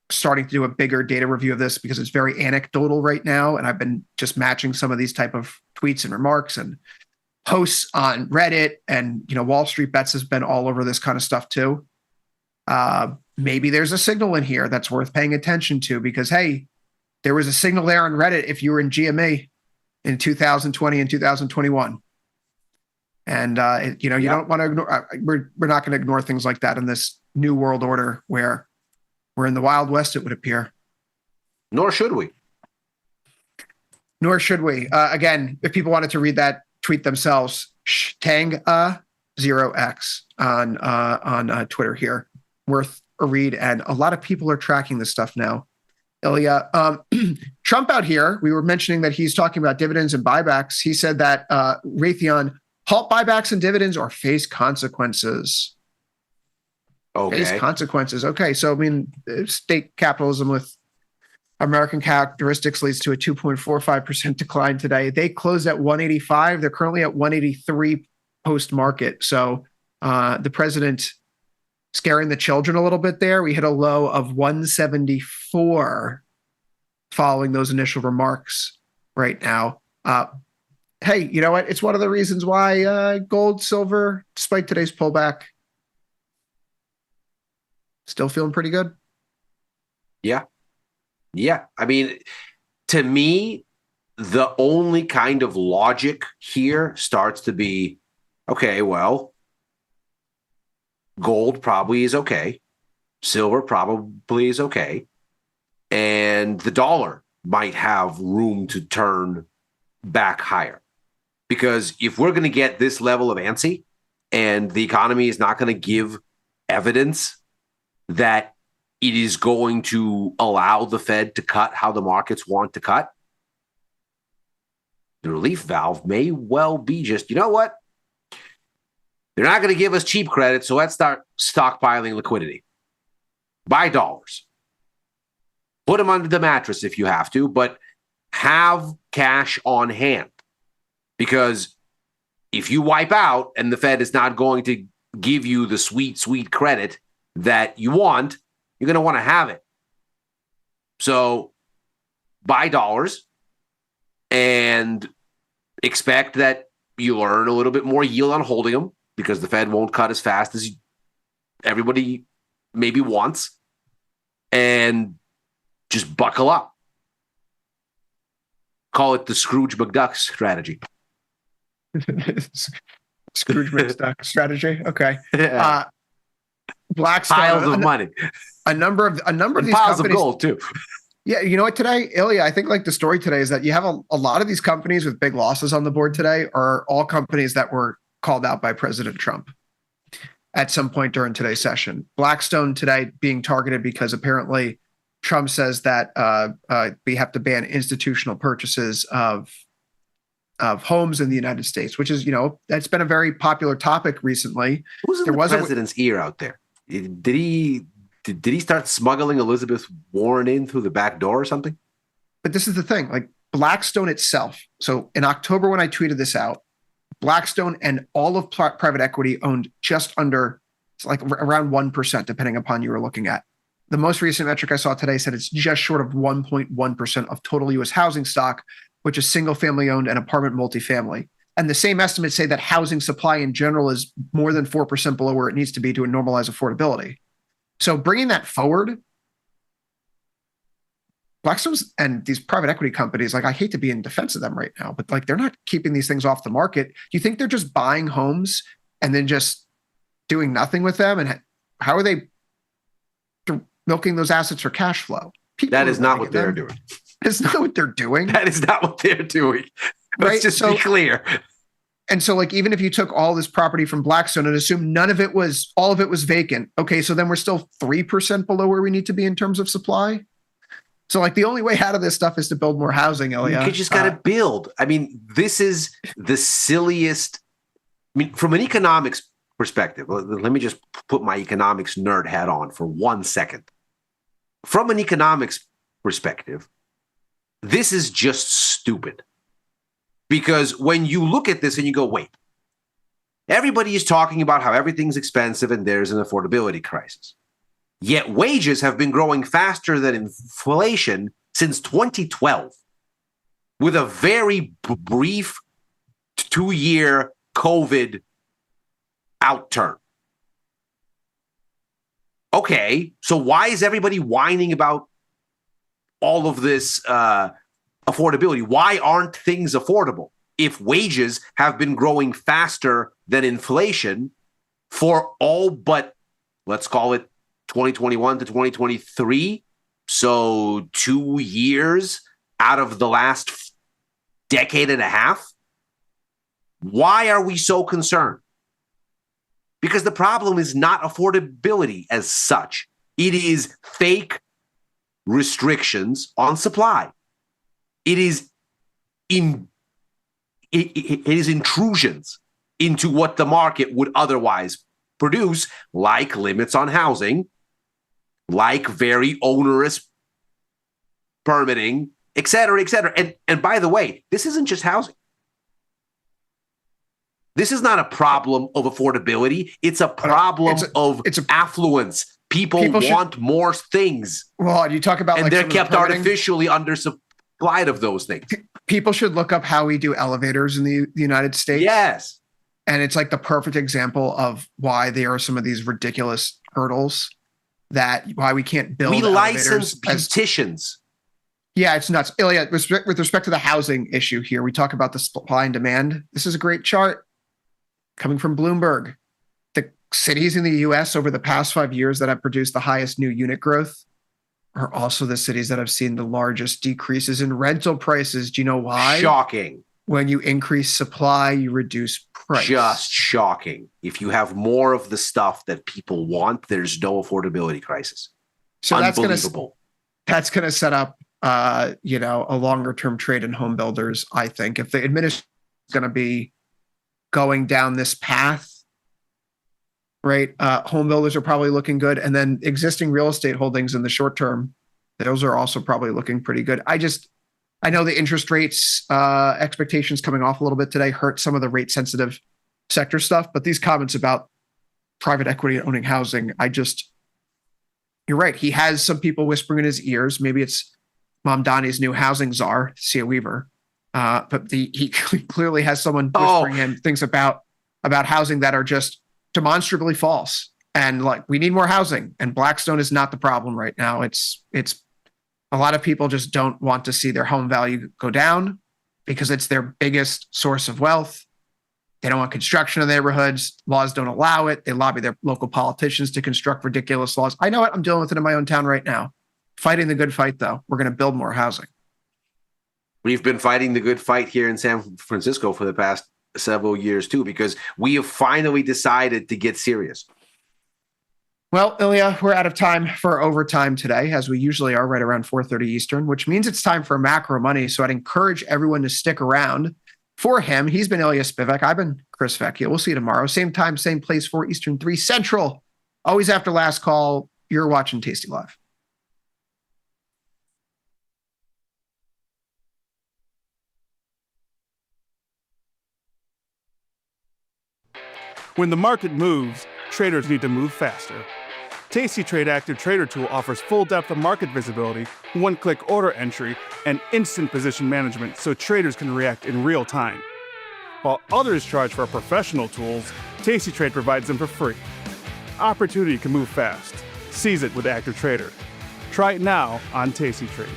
starting to do a bigger data review of this because it's very anecdotal right now, and I've been just matching some of these type of tweets and remarks and posts on Reddit, and Wall Street Bets has been all over this kind of stuff too. Maybe there's a signal in here that's worth paying attention to because, hey, there was a signal there on Reddit if you were in GME in 2020 and 2021. And, you don't want to ignore, we're not going to ignore things like that in this new world order where we're in the Wild West, it would appear. Nor should we. Again, if people wanted to read that tweet themselves, Tang0x on Twitter here. Worth a read. And a lot of people are tracking this stuff now. Ilya, Trump out here, we were mentioning that he's talking about dividends and buybacks. He said that Raytheon halt buybacks and dividends or face consequences. Okay. Face consequences. Okay. So, state capitalism with American characteristics leads to a 2.45% decline today. They closed at 185. They're currently at 183 post-market. So the president scaring the children a little bit there. We hit a low of 174 following those initial remarks right now. Hey, you know what? It's one of the reasons why gold, silver, despite today's pullback, still feeling pretty good. Yeah. To me, the only kind of logic here starts to be, okay, well, gold probably is okay. Silver probably is okay. And the dollar might have room to turn back higher. Because if we're going to get this level of antsy and the economy is not going to give evidence that it is going to allow the Fed to cut how the markets want to cut, the relief valve may well be just, you know what? They're not going to give us cheap credit, so let's start stockpiling liquidity. Buy dollars. Put them under the mattress if you have to, but have cash on hand. Because if you wipe out and the Fed is not going to give you the sweet, sweet credit that you want, you're going to want to have it. So buy dollars and expect that you'll earn a little bit more yield on holding them because the Fed won't cut as fast as everybody maybe wants. And just buckle up. Call it the Scrooge McDuck strategy. Scrooge McDuck strategy. Okay. Yeah. Blackstone, piles of money. A number of these piles companies, of gold too. Yeah, you know what today, Ilya, I think like the story today is that you have a lot of these companies with big losses on the board today are all companies that were called out by President Trump at some point during today's session. Blackstone today being targeted because apparently Trump says that we have to ban institutional purchases of homes in the United States, which is, that's been a very popular topic recently. Who's in the president's ear out there? Did he start smuggling Elizabeth Warren in through the back door or something? But this is the thing, like Blackstone itself. So in October, when I tweeted this out, Blackstone and all of private equity owned just under, it's like around 1%, depending upon you were looking at. The most recent metric I saw today said it's just short of 1.1% of total U.S. housing stock, which is single family owned and apartment multifamily. And the same estimates say that housing supply in general is more than 4% below where it needs to be to normalize affordability. So bringing that forward, Blackstone's and these private equity companies, like I hate to be in defense of them right now, but like they're not keeping these things off the market. Do you think they're just buying homes and then just doing nothing with them? And how are they milking those assets for cash flow? That is not what they're doing. That's not what they're doing. That is not what they're doing. Let's just be clear. And so like, even if you took all this property from Blackstone and assumed all of it was vacant. Okay. So then we're still 3% below where we need to be in terms of supply. So like the only way out of this stuff is to build more housing, Ilya. You just got to build. I mean, this is the silliest. I mean, from an economics perspective, let me just put my economics nerd hat on for 1 second. From an economics perspective, this is just stupid. Because when you look at this and you go, wait, everybody is talking about how everything's expensive and there's an affordability crisis. Yet wages have been growing faster than inflation since 2012, with a very brief 2-year COVID outturn. Okay, so why is everybody whining about all of this affordability? Why aren't things affordable if wages have been growing faster than inflation for all but, let's call it 2021 to 2023? So 2 years out of the last decade and a half? Why are we so concerned? Because the problem is not affordability as such. It is fake restrictions on supply. It is intrusions into what the market would otherwise produce, like limits on housing, like very onerous permitting, et cetera, et cetera. And by the way, this isn't just housing. This is not a problem of affordability. It's a problem of affluence. People want more things. Well, you talk about and they're kept artificially undersupplied of those things. People should look up how we do elevators in the United States. Yes. And it's like the perfect example of why there are some of these ridiculous hurdles that why we can't build. We elevators license beauticians. Yeah, it's nuts. Ilya, with respect to the housing issue here, we talk about the supply and demand. This is a great chart coming from Bloomberg. The cities in the US over the past 5 years that have produced the highest new unit growth are also the cities that have seen the largest decreases in rental prices. Do you know why? Shocking. When you increase supply, you reduce price. Just shocking. If you have more of the stuff that people want, there's no affordability crisis. So unbelievable. That's going to set up, a longer term trade in home builders. I think if the administration is going to be going down this path, right? Home builders are probably looking good, and then existing real estate holdings in the short term, those are also probably looking pretty good. I know the interest rates expectations coming off a little bit today hurt some of the rate sensitive sector stuff, but these comments about private equity and owning housing, you're right. He has some people whispering in his ears. Maybe it's Mom Donnie's new housing czar, Sia Weaver. But he clearly has someone whispering in things about housing that are just demonstrably false. And like, we need more housing, and Blackstone is not the problem right now. It's a lot of people just don't want to see their home value go down because it's their biggest source of wealth. They don't want construction in neighborhoods. Laws don't allow it. They lobby their local politicians to construct ridiculous laws. I know it. I'm dealing with it in my own town right now. Fighting the good fight, though. We're going to build more housing. We've been fighting the good fight here in San Francisco for the past several years, too, because we have finally decided to get serious. Well, Ilya, we're out of time for overtime today, as we usually are right around 4:30 Eastern, which means it's time for Macro Money. So I'd encourage everyone to stick around for him. He's been Ilya Spivak. I've been Chris Vecchia. We'll see you tomorrow. Same time, same place, 4 Eastern, 3 Central. Always after last call. You're watching Tasty Live. When the market moves, traders need to move faster. Tasty Trade Active Trader Tool offers full depth of market visibility, one-click order entry, and instant position management so traders can react in real time. While others charge for professional tools, Tasty Trade provides them for free. Opportunity can move fast. Seize it with Active Trader. Try it now on Tasty Trade.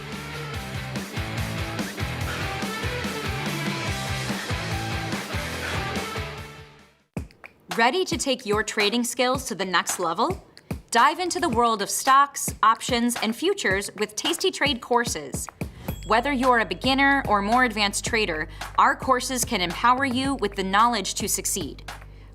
Ready to take your trading skills to the next level? Dive into the world of stocks, options, and futures with Tasty Trade courses. Whether you're a beginner or more advanced trader, our courses can empower you with the knowledge to succeed.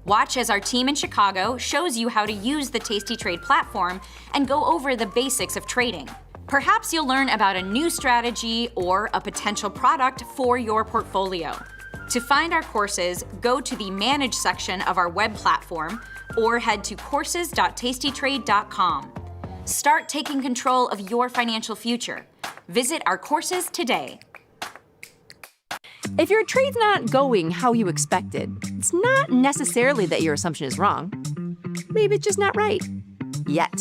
Watch as our team in Chicago shows you how to use the Tasty Trade platform and go over the basics of trading. Perhaps you'll learn about a new strategy or a potential product for your portfolio. To find our courses, go to the Manage section of our web platform or head to courses.tastytrade.com. Start taking control of your financial future. Visit our courses today. If your trade's not going how you expected, it's not necessarily that your assumption is wrong. Maybe it's just not right. Yet.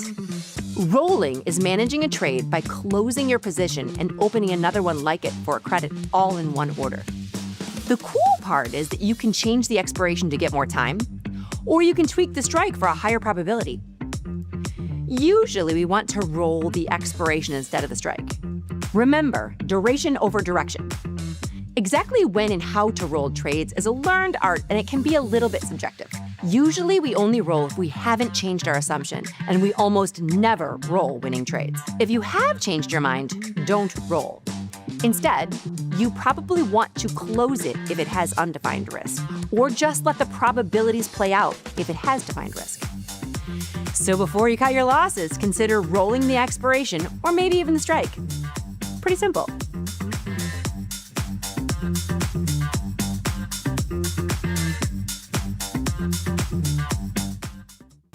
Rolling is managing a trade by closing your position and opening another one like it for a credit all in one order. The cool part is that you can change the expiration to get more time, or you can tweak the strike for a higher probability. Usually we want to roll the expiration instead of the strike. Remember, duration over direction. Exactly when and how to roll trades is a learned art, and it can be a little bit subjective. Usually we only roll if we haven't changed our assumption, and we almost never roll winning trades. If you have changed your mind, don't roll. Instead, you probably want to close it if it has undefined risk, or just let the probabilities play out if it has defined risk. So before you cut your losses, consider rolling the expiration or maybe even the strike. Pretty simple.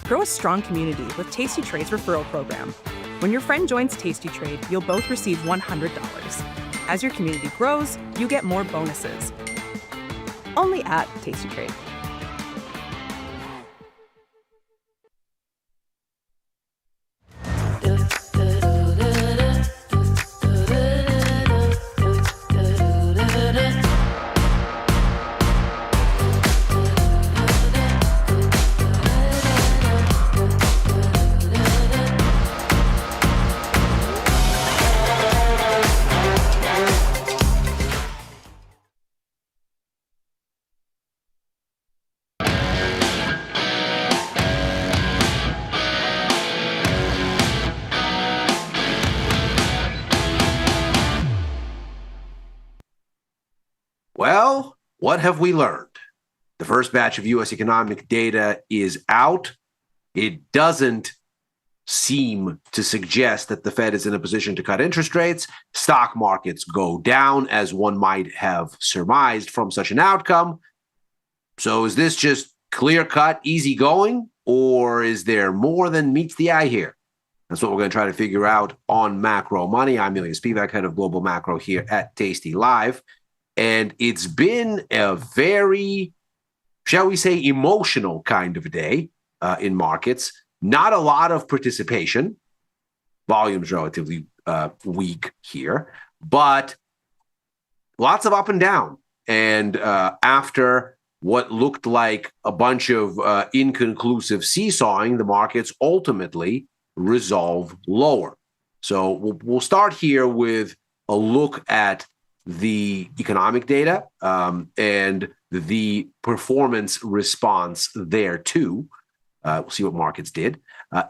Grow a strong community with Tasty Trade's referral program. When your friend joins Tasty Trade, you'll both receive $100. As your community grows, you get more bonuses. Only at Tasty Trade. Well, what have we learned? The first batch of U.S. economic data is out. It doesn't seem to suggest that the Fed is in a position to cut interest rates. Stock markets go down, as one might have surmised from such an outcome. So is this just clear-cut, easy-going, or is there more than meets the eye here? That's what we're going to try to figure out on Macro Money. I'm Ilya Spivak, head of Global Macro here at Tasty Live. And it's been a very, shall we say, emotional kind of a day in markets. Not a lot of participation. Volume's relatively weak here, but lots of up and down. And after what looked like a bunch of inconclusive seesawing, the markets ultimately resolve lower. So we'll start here with a look at the economic data and the performance response there too. We'll see what markets did,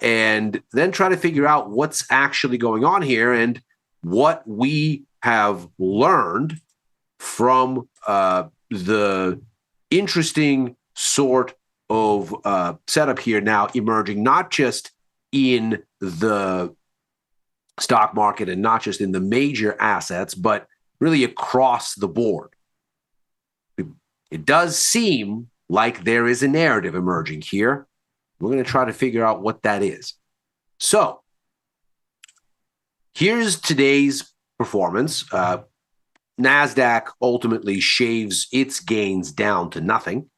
and then try to figure out what's actually going on here and what we have learned from the interesting sort of setup here now emerging, not just in the stock market and not just in the major assets, but really across the board. It does seem like there is a narrative emerging here. We're going to try to figure out what that is. So here's today's performance. NASDAQ ultimately shaves its gains down to nothing.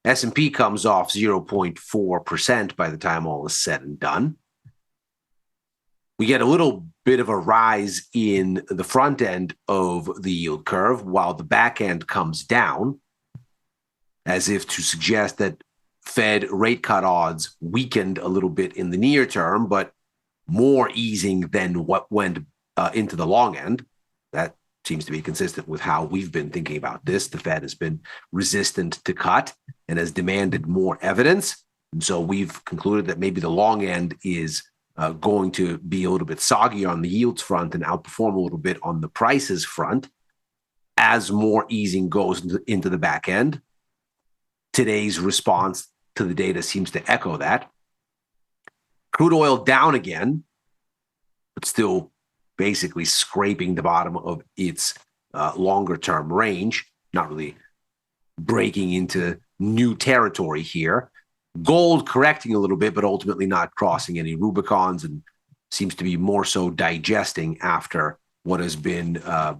S&P comes off 0.4% by the time all is said and done. We get a little bit of a rise in the front end of the yield curve while the back end comes down. as if to suggest that Fed rate cut odds weakened a little bit in the near term, but more easing than what went into the long end. That seems to be consistent with how we've been thinking about this. The Fed has been resistant to cut and has demanded more evidence. And so we've concluded that maybe the long end is going to be a little bit soggier on the yields front and outperform a little bit on the prices front as more easing goes into the back end. Today's response to the data seems to echo that. Crude oil down again, but still basically scraping the bottom of its longer-term range, not really breaking into new territory here. Gold correcting a little bit, but ultimately not crossing any Rubicons and seems to be more so digesting after what has been a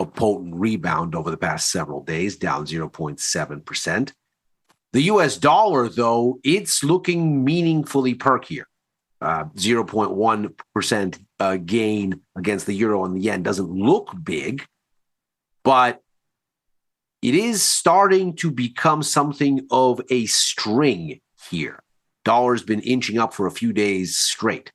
potent rebound over the past several days, down 0.7%. The US dollar, though, it's looking meaningfully perkier. 0.1% gain against the euro and the yen doesn't look big, but it is starting to become something of a string here. Dollar's been inching up for a few days straight.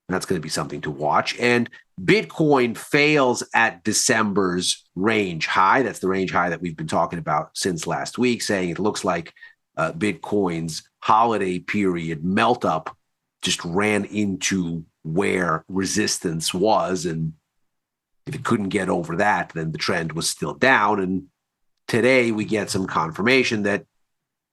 That's going to be something to watch. And Bitcoin fails at December's range high. That's the range high that we've been talking about since last week, saying it looks like Bitcoin's holiday period melt up just ran into where resistance was. And if it couldn't get over that, then the trend was still down. And today we get some confirmation that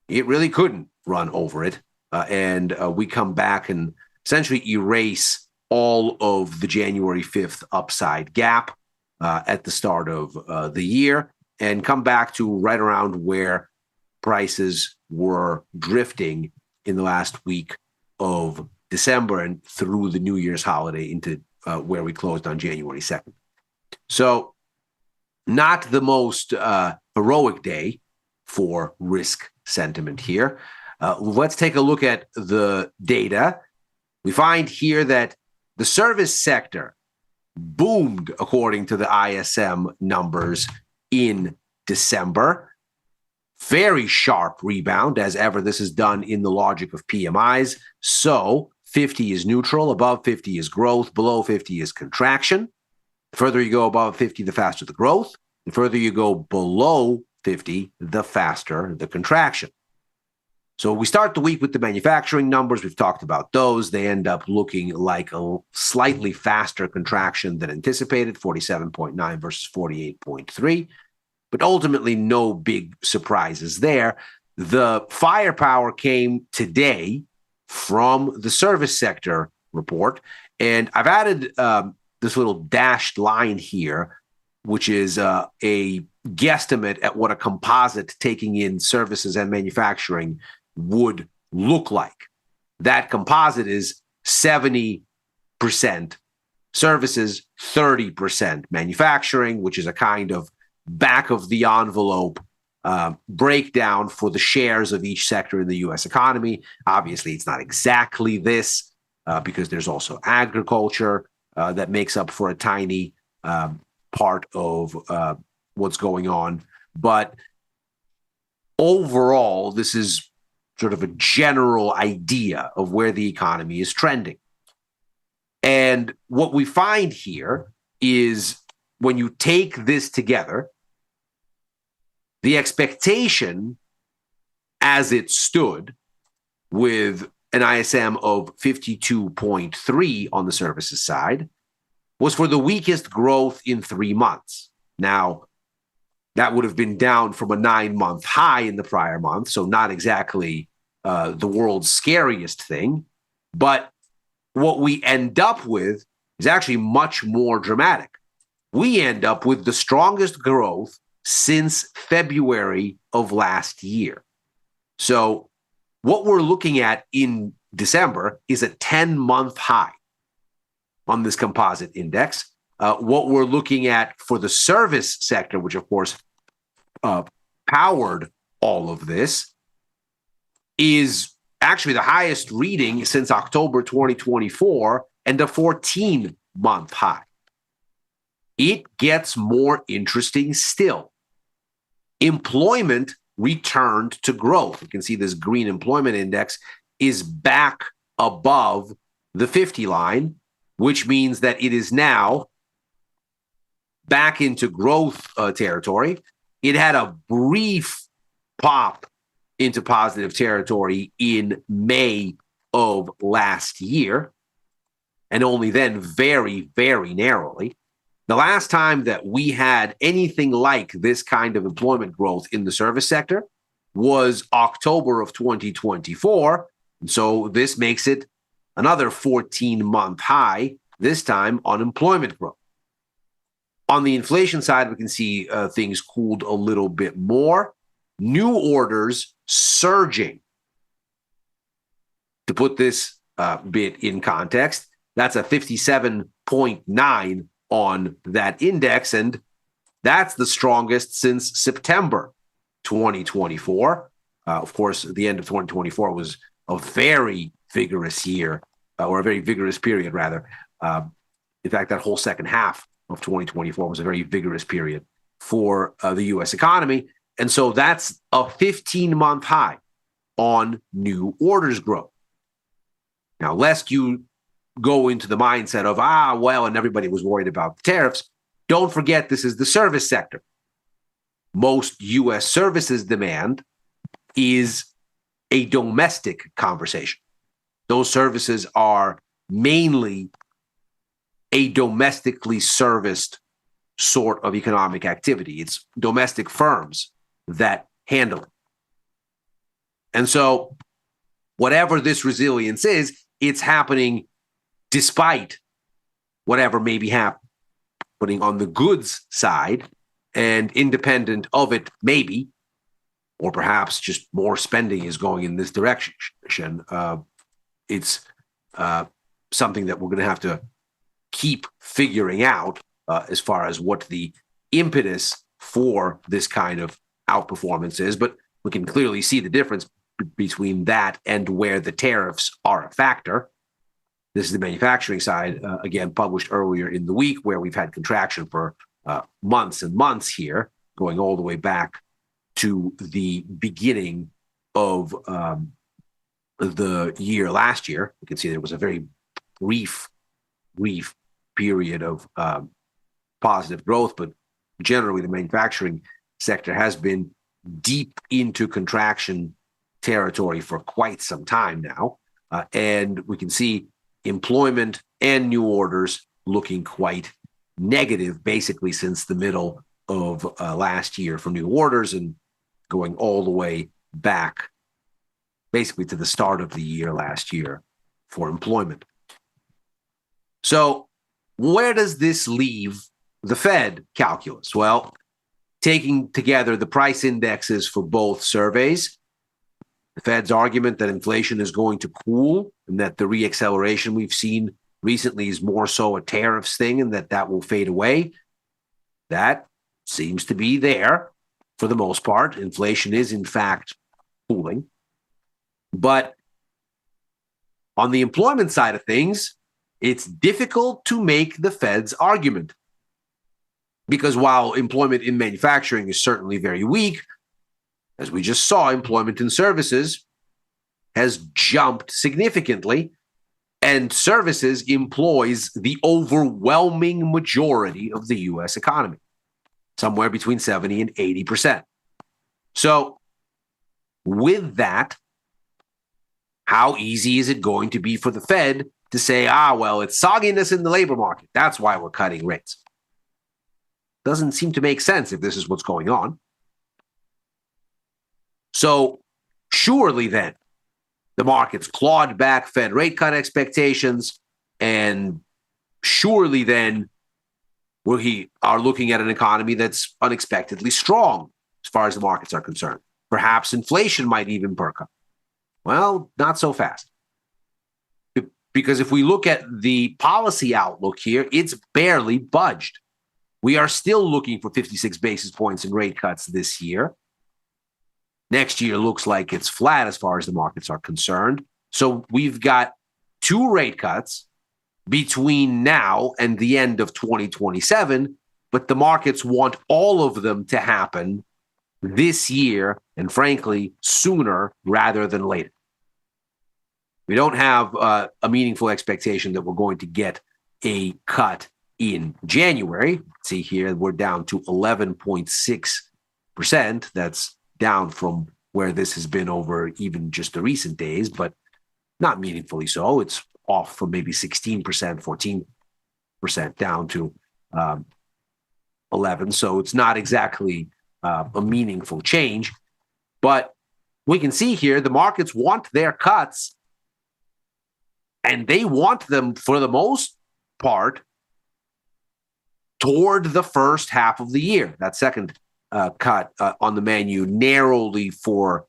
it really couldn't run over it. And we come back and essentially erase all of the January 5th upside gap at the start of the year and come back to right around where prices were drifting in the last week of December and through the New Year's holiday into where we closed on January 2nd. So not the most heroic day for risk sentiment here. Let's take a look at the data. We find here that the service sector boomed according to the ISM numbers in December. Very sharp rebound, as ever. This is done in the logic of PMIs. So 50 is neutral, above 50 is growth, below 50 is contraction. The further you go above 50, the faster the growth. The further you go below 50, the faster the contraction. So we start the week with the manufacturing numbers. We've talked about those. They end up looking like a slightly faster contraction than anticipated, 47.9 versus 48.3. But ultimately, no big surprises there. The firepower came today from the service sector report. And I've added this little dashed line here, which is a guesstimate at what a composite taking in services and manufacturing would look like. That composite is 70% services, 30% manufacturing, which is a kind of back of the envelope breakdown for the shares of each sector in the U.S. economy. Obviously, it's not exactly this because there's also agriculture that makes up for a tiny part of what's going on. But overall, this is sort of a general idea of where the economy is trending. And what we find here is when you take this together, the expectation as it stood with an ISM of 52.3 on the services side was for the weakest growth in 3 months. Now, that would have been down from a 9-month high in the prior month, so not exactly the world's scariest thing. But what we end up with is actually much more dramatic. We end up with the strongest growth since February of last year. So what we're looking at in December is a 10-month high on this composite index. What we're looking at for the service sector, which of course powered all of this, is actually the highest reading since October 2024 and a 14-month high. It gets more interesting still. Employment returned to growth. You can see this green employment index is back above the 50 line, which means that it is now back into growth territory. It had a brief pop into positive territory in May of last year, and only then very, very narrowly. The last time that we had anything like this kind of employment growth in the service sector was October of 2024. And so this makes it another 14-month high, this time on employment growth. On the inflation side, we can see things cooled a little bit more. New orders surging. To put this bit in context, that's a 57.9 on that index, and that's the strongest since September 2024. Of course, the end of 2024 was a very vigorous year, or a very vigorous period, rather. In fact, that whole second half of 2024 was a very vigorous period for the U.S. economy. And so that's a 15-month high on new orders growth. Now, lest you go into the mindset of, and everybody was worried about the tariffs, don't forget this is the service sector. Most U.S. services demand is a domestic conversation. Those services are mainly a domestically serviced sort of economic activity. It's domestic firms that handle it. And so whatever this resilience is, it's happening despite whatever may be happening on the goods side, and independent of it, maybe, or perhaps just more spending is going in this direction. It's something that we're going to have to keep figuring out as far as what the impetus for this kind of outperformance is. But we can clearly see the difference between that and where the tariffs are a factor. This is the manufacturing side, again, published earlier in the week, where we've had contraction for months and months here, going all the way back to the beginning of the year last year. You can see there was a very brief period of positive growth, but generally the manufacturing sector has been deep into contraction territory for quite some time now. And we can see employment and new orders looking quite negative, basically since the middle of last year for new orders, and going all the way back basically to the start of the year last year for employment. So where does this leave the Fed calculus? Well, taking together the price indexes for both surveys, the Fed's argument that inflation is going to cool and that the reacceleration we've seen recently is more so a tariffs thing and that will fade away, that seems to be there for the most part. Inflation is, in fact, cooling. But on the employment side of things, it's difficult to make the Fed's argument. Because while employment in manufacturing is certainly very weak, as we just saw, employment in services has jumped significantly, and services employs the overwhelming majority of the U.S. economy, somewhere between 70 and 80%. So with that, how easy is it going to be for the Fed to say, it's sogginess in the labor market, that's why we're cutting rates? Doesn't seem to make sense if this is what's going on. So surely then the markets clawed back Fed rate cut expectations, and surely then we are looking at an economy that's unexpectedly strong as far as the markets are concerned. Perhaps inflation might even perk up. Well, not so fast. Because if we look at the policy outlook here, it's barely budged. We are still looking for 56 basis points in rate cuts this year. Next year looks like it's flat as far as the markets are concerned. So we've got 2 rate cuts between now and the end of 2027, but the markets want all of them to happen this year, and frankly, sooner rather than later. We don't have a meaningful expectation that we're going to get a cut in January. See here, we're down to 11.6%. That's down from where this has been over even just the recent days, but not meaningfully so. It's off from maybe 16%, 14% down to 11. So it's not exactly a meaningful change. But we can see here the markets want their cuts, and they want them, for the most part, toward the first half of the year. That second cut on the menu narrowly for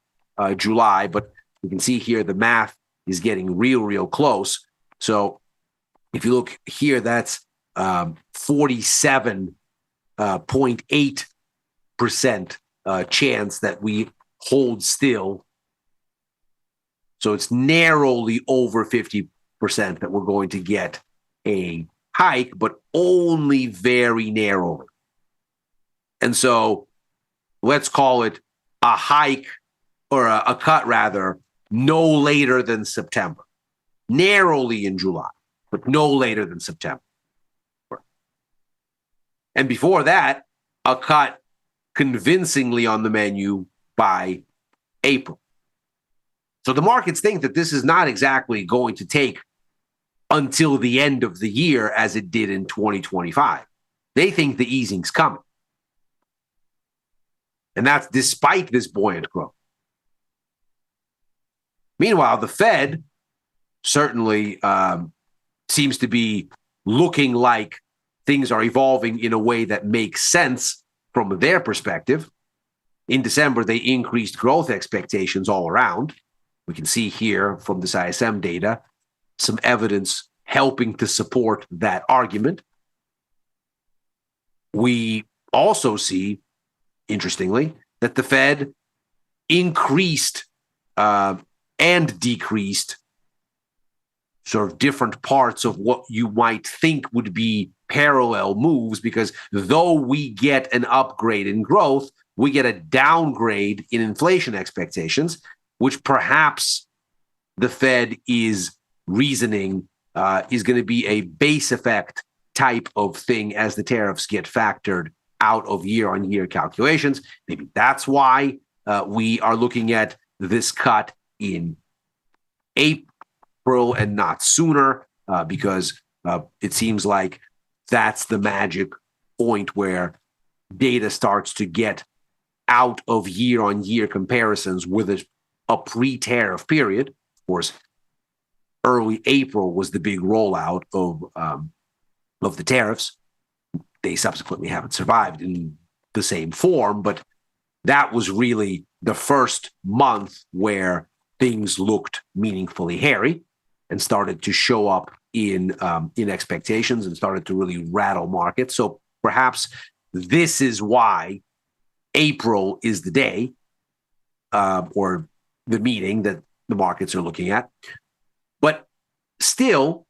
July, but you can see here the math is getting real close. So if you look here, that's 47.8% chance that we hold still. So it's narrowly over 50% that we're going to get a hike, but only very narrowly. And so let's call it a hike, or a cut rather, no later than September. Narrowly in July, but no later than September. And before that, a cut convincingly on the menu by April. So the markets think that this is not exactly going to take until the end of the year as it did in 2025. They think the easing's coming. And that's despite this buoyant growth. Meanwhile, the Fed certainly seems to be looking like things are evolving in a way that makes sense from their perspective. In December, they increased growth expectations all around. We can see here from this ISM data some evidence helping to support that argument. We also see, interestingly, that the Fed increased and decreased sort of different parts of what you might think would be parallel moves, because though we get an upgrade in growth, we get a downgrade in inflation expectations, which perhaps the Fed is reasoning is going to be a base effect type of thing as the tariffs get factored out of year-on-year calculations. Maybe that's why we are looking at this cut in April and not sooner, because it seems like that's the magic point where data starts to get out of year-on-year comparisons with a pre-tariff period. Of course, early April was the big rollout of the tariffs. They subsequently haven't survived in the same form, but that was really the first month where things looked meaningfully hairy and started to show up in expectations and started to really rattle markets. So perhaps this is why April is the day or the meeting that the markets are looking at. But still,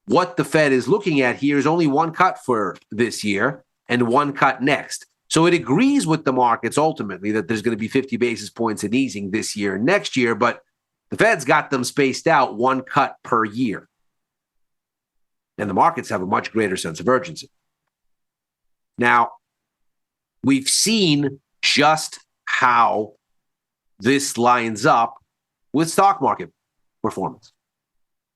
what the Fed is looking at here is only one cut for this year and one cut next. So it agrees with the markets ultimately that there's going to be 50 basis points in easing this year and next year, but the Fed's got them spaced out one cut per year. And the markets have a much greater sense of urgency. Now, we've seen just how this lines up with stock market performance.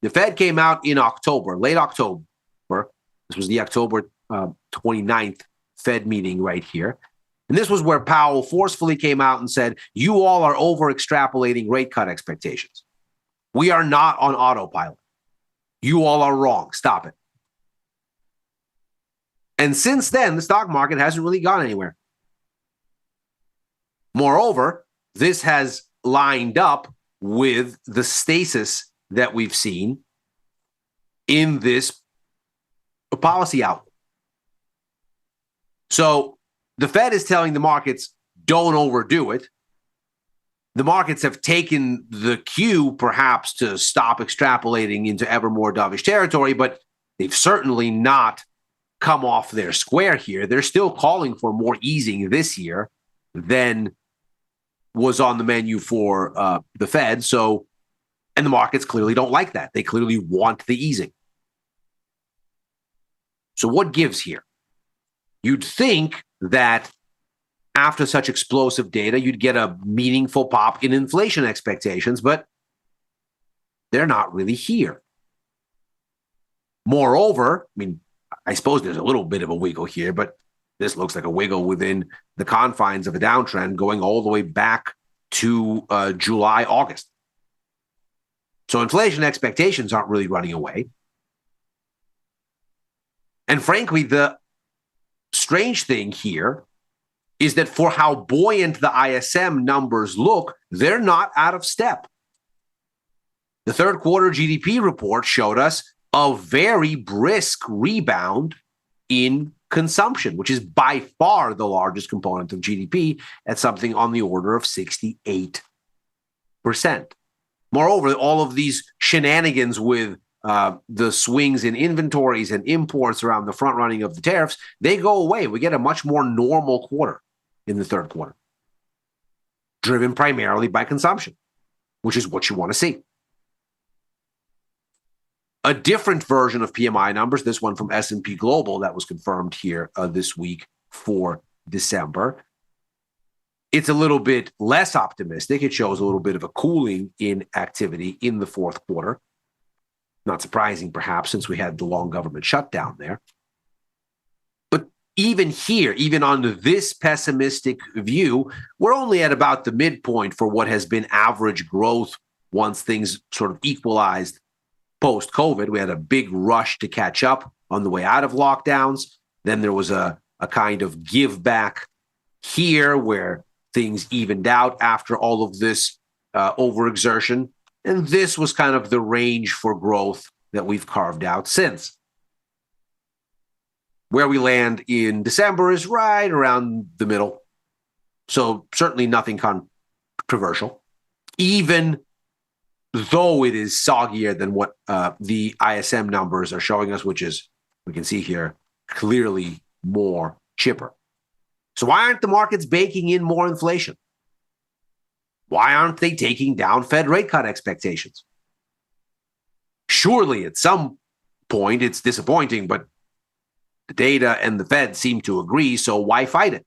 The Fed came out in October, late October. This was the October 29th Fed meeting right here. And this was where Powell forcefully came out and said, you all are over-extrapolating rate cut expectations. We are not on autopilot. You all are wrong. Stop it. And since then, the stock market hasn't really gone anywhere. Moreover, this has lined up with the stasis that we've seen in this policy outlook. So the Fed is telling the markets, don't overdo it. The markets have taken the cue, perhaps, to stop extrapolating into ever more dovish territory, but they've certainly not come off their square here. They're still calling for more easing this year than was on the menu for the Fed. So, and the markets clearly don't like that. They clearly want the easing. So what gives here? You'd think that after such explosive data, you'd get a meaningful pop in inflation expectations, but they're not really here. Moreover, I mean, I suppose there's a little bit of a wiggle here, but this looks like a wiggle within the confines of a downtrend going all the way back to July, August. So inflation expectations aren't really running away. And frankly, the strange thing here is that for how buoyant the ISM numbers look, they're not out of step. The third quarter GDP report showed us a very brisk rebound in consumption, which is by far the largest component of GDP at something on the order of 68%. Moreover, all of these shenanigans with the swings in inventories and imports around the front running of the tariffs, they go away. We get a much more normal quarter in the third quarter, driven primarily by consumption, which is what you want to see. A different version of PMI numbers, this one from S&P Global that was confirmed here this week for December. It's a little bit less optimistic. It shows a little bit of a cooling in activity in the fourth quarter. Not surprising, perhaps, since we had the long government shutdown there. But even here, even on this pessimistic view, we're only at about the midpoint for what has been average growth once things sort of equalized post-COVID. We had a big rush to catch up on the way out of lockdowns. Then there was a kind of give back here where things evened out after all of this overexertion. And this was kind of the range for growth that we've carved out since. Where we land in December is right around the middle. So certainly nothing controversial, even though it is soggier than what the ISM numbers are showing us, which is, we can see here, clearly more chipper. So why aren't the markets baking in more inflation? Why aren't they taking down Fed rate cut expectations? Surely at some point it's disappointing, but the data and the Fed seem to agree, so why fight it?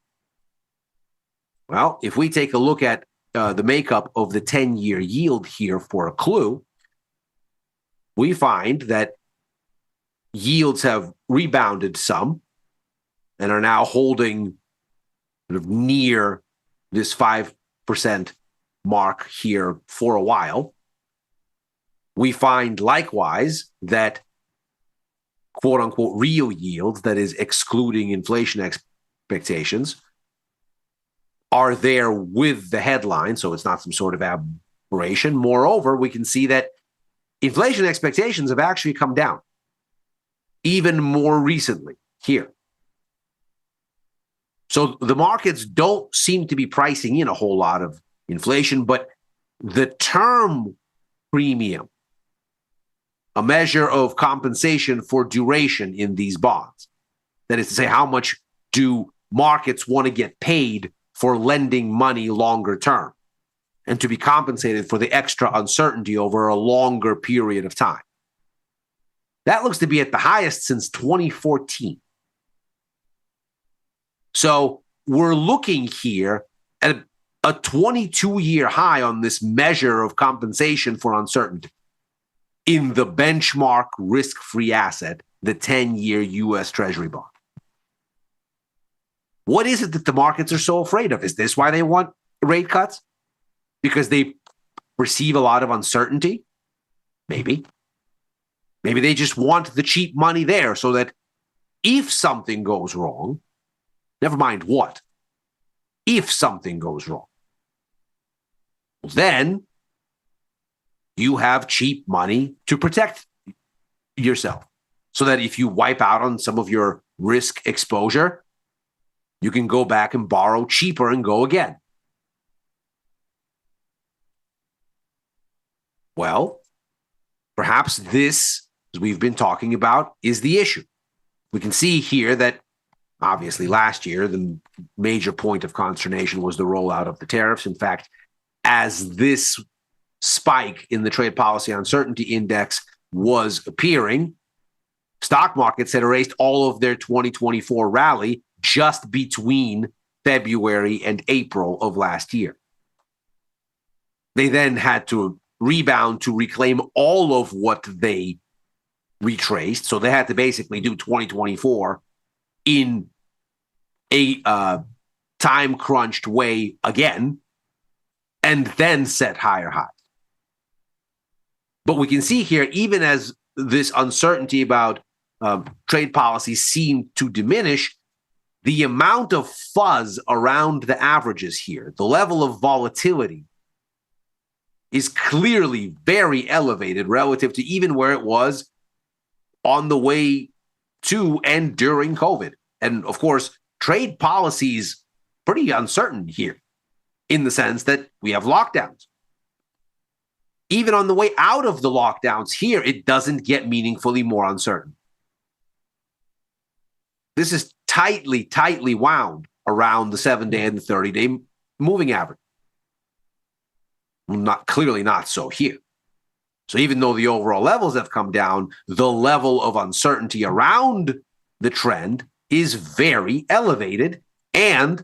Well, if we take a look at the makeup of the 10-year yield here for a clue, we find that yields have rebounded some and are now holding sort of near this 5% mark here for a while. We find likewise that quote unquote real yields, that is excluding inflation expectations, are there with the headline, so it's not some sort of aberration. Moreover, we can see that inflation expectations have actually come down even more recently here. So the markets don't seem to be pricing in a whole lot of inflation, but the term premium, a measure of compensation for duration in these bonds, that is to say, how much do markets want to get paid for lending money longer term and to be compensated for the extra uncertainty over a longer period of time. That looks to be at the highest since 2014. So we're looking here at a 22-year high on this measure of compensation for uncertainty in the benchmark risk-free asset, the 10-year U.S. Treasury bond. What is it that the markets are so afraid of? Is this why they want rate cuts? Because they perceive a lot of uncertainty? Maybe. Maybe they just want the cheap money there so that if something goes wrong, never mind what, if something goes wrong, then you have cheap money to protect yourself so that if you wipe out on some of your risk exposure, you can go back and borrow cheaper and go again. Well, perhaps this, as we've been talking about, is the issue. We can see here that Obviously, last year, the major point of consternation was the rollout of the tariffs. In fact, as this spike in the trade policy uncertainty index was appearing, stock markets had erased all of their 2024 rally just between February and April of last year. They then had to rebound to reclaim all of what they retraced. So they had to basically do 2024 in a time-crunched way again, and then set higher highs. But we can see here, even as this uncertainty about trade policy seemed to diminish, the amount of fuzz around the averages here, the level of volatility, is clearly very elevated relative to even where it was on the way to and during COVID. And of course, trade policy is pretty uncertain here in the sense that we have lockdowns. Even on the way out of the lockdowns here, it doesn't get meaningfully more uncertain. This is tightly wound around the 7-day and the 30-day moving average. Clearly not so here. So even though the overall levels have come down, the level of uncertainty around the trend is very elevated. And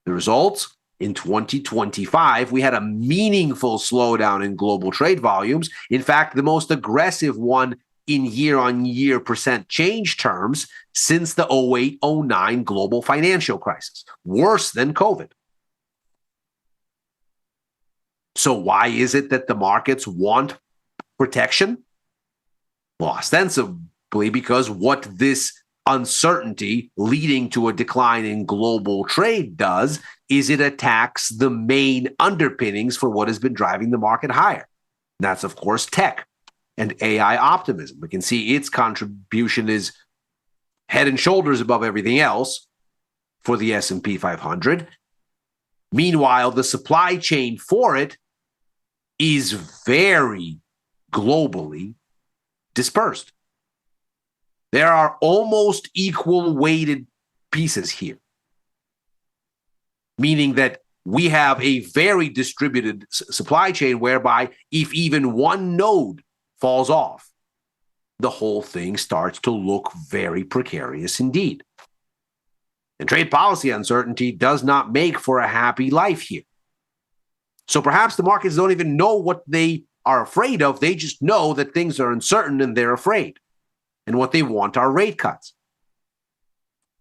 the results in 2025, we had a meaningful slowdown in global trade volumes. In fact, the most aggressive one in year-on-year percent change terms since the 08-09 global financial crisis, worse than COVID. So why is it that the markets want protection? Well, ostensibly because what this uncertainty leading to a decline in global trade does is it attacks the main underpinnings for what has been driving the market higher. And that's, of course, tech and AI optimism. We can see its contribution is head and shoulders above everything else for the S&P 500. Meanwhile, the supply chain for it is very globally dispersed. There are almost equal weighted pieces here, meaning that we have a very distributed supply chain whereby if even one node falls off, the whole thing starts to look very precarious indeed. And trade policy uncertainty does not make for a happy life here. So perhaps the markets don't even know what they are afraid of. They just know that things are uncertain and they're afraid. And what they want are rate cuts.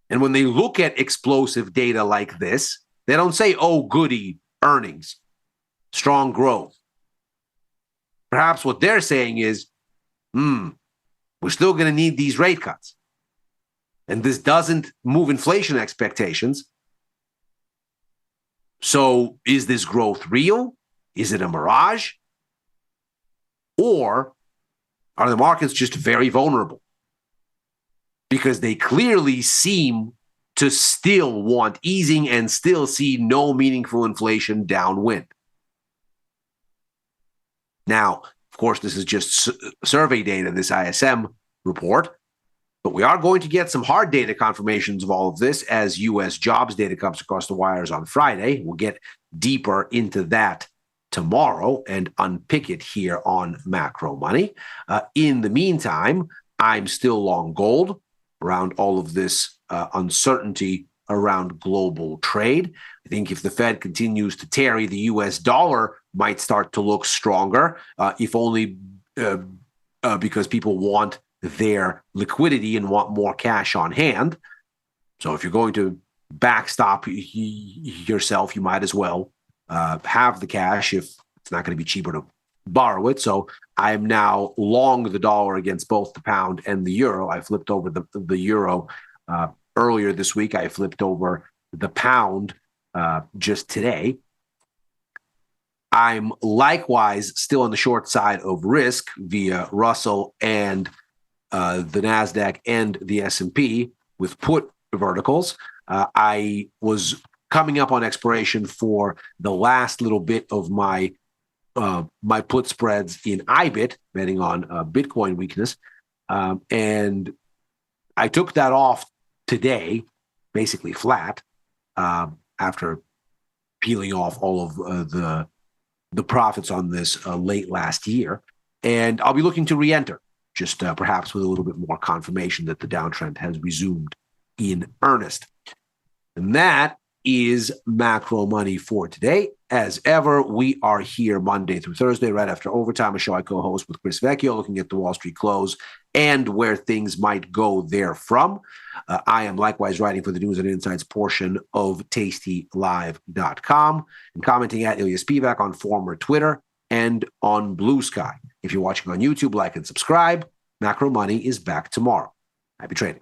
And when they look at explosive data like this, they don't say, oh, goody, earnings, strong growth. Perhaps what they're saying is, we're still going to need these rate cuts. And this doesn't move inflation expectations. So is this growth real? Is it a mirage? Or are the markets just very vulnerable? Because they clearly seem to still want easing and still see no meaningful inflation downwind. Now, of course, this is just survey data, this ISM report, but we are going to get some hard data confirmations of all of this as U.S. jobs data comes across the wires on Friday. We'll get deeper into that tomorrow and unpick it here on Macro Money. In the meantime, I'm still long gold around all of this uncertainty around global trade. I think if the Fed continues to tarry, the U.S. dollar might start to look stronger, if only because people want their liquidity and want more cash on hand. So if you're going to backstop yourself, you might as well have the cash if it's not going to be cheaper to borrow it. So I am now long the dollar against both the pound and the euro. I flipped over the euro earlier this week. I flipped over the pound just today. I'm likewise still on the short side of risk via Russell and the NASDAQ and the S&P with put verticals. I was coming up on expiration for the last little bit of my put spreads in IBIT, betting on Bitcoin weakness. And I took that off today basically flat after peeling off all of the profits on this late last year. And I'll be looking to re-enter, just perhaps with a little bit more confirmation that the downtrend has resumed in earnest. And that is Macro Money for today. As ever, we are here Monday through Thursday, right after overtime, a show I co-host with Chris Vecchio, looking at the Wall Street close and where things might go therefrom. I am likewise writing for the News and Insights portion of tastylive.com and commenting at Ilya Spivak on former Twitter and on Blue Sky. If you're watching on YouTube, like and subscribe. Macro Money is back tomorrow. Happy trading.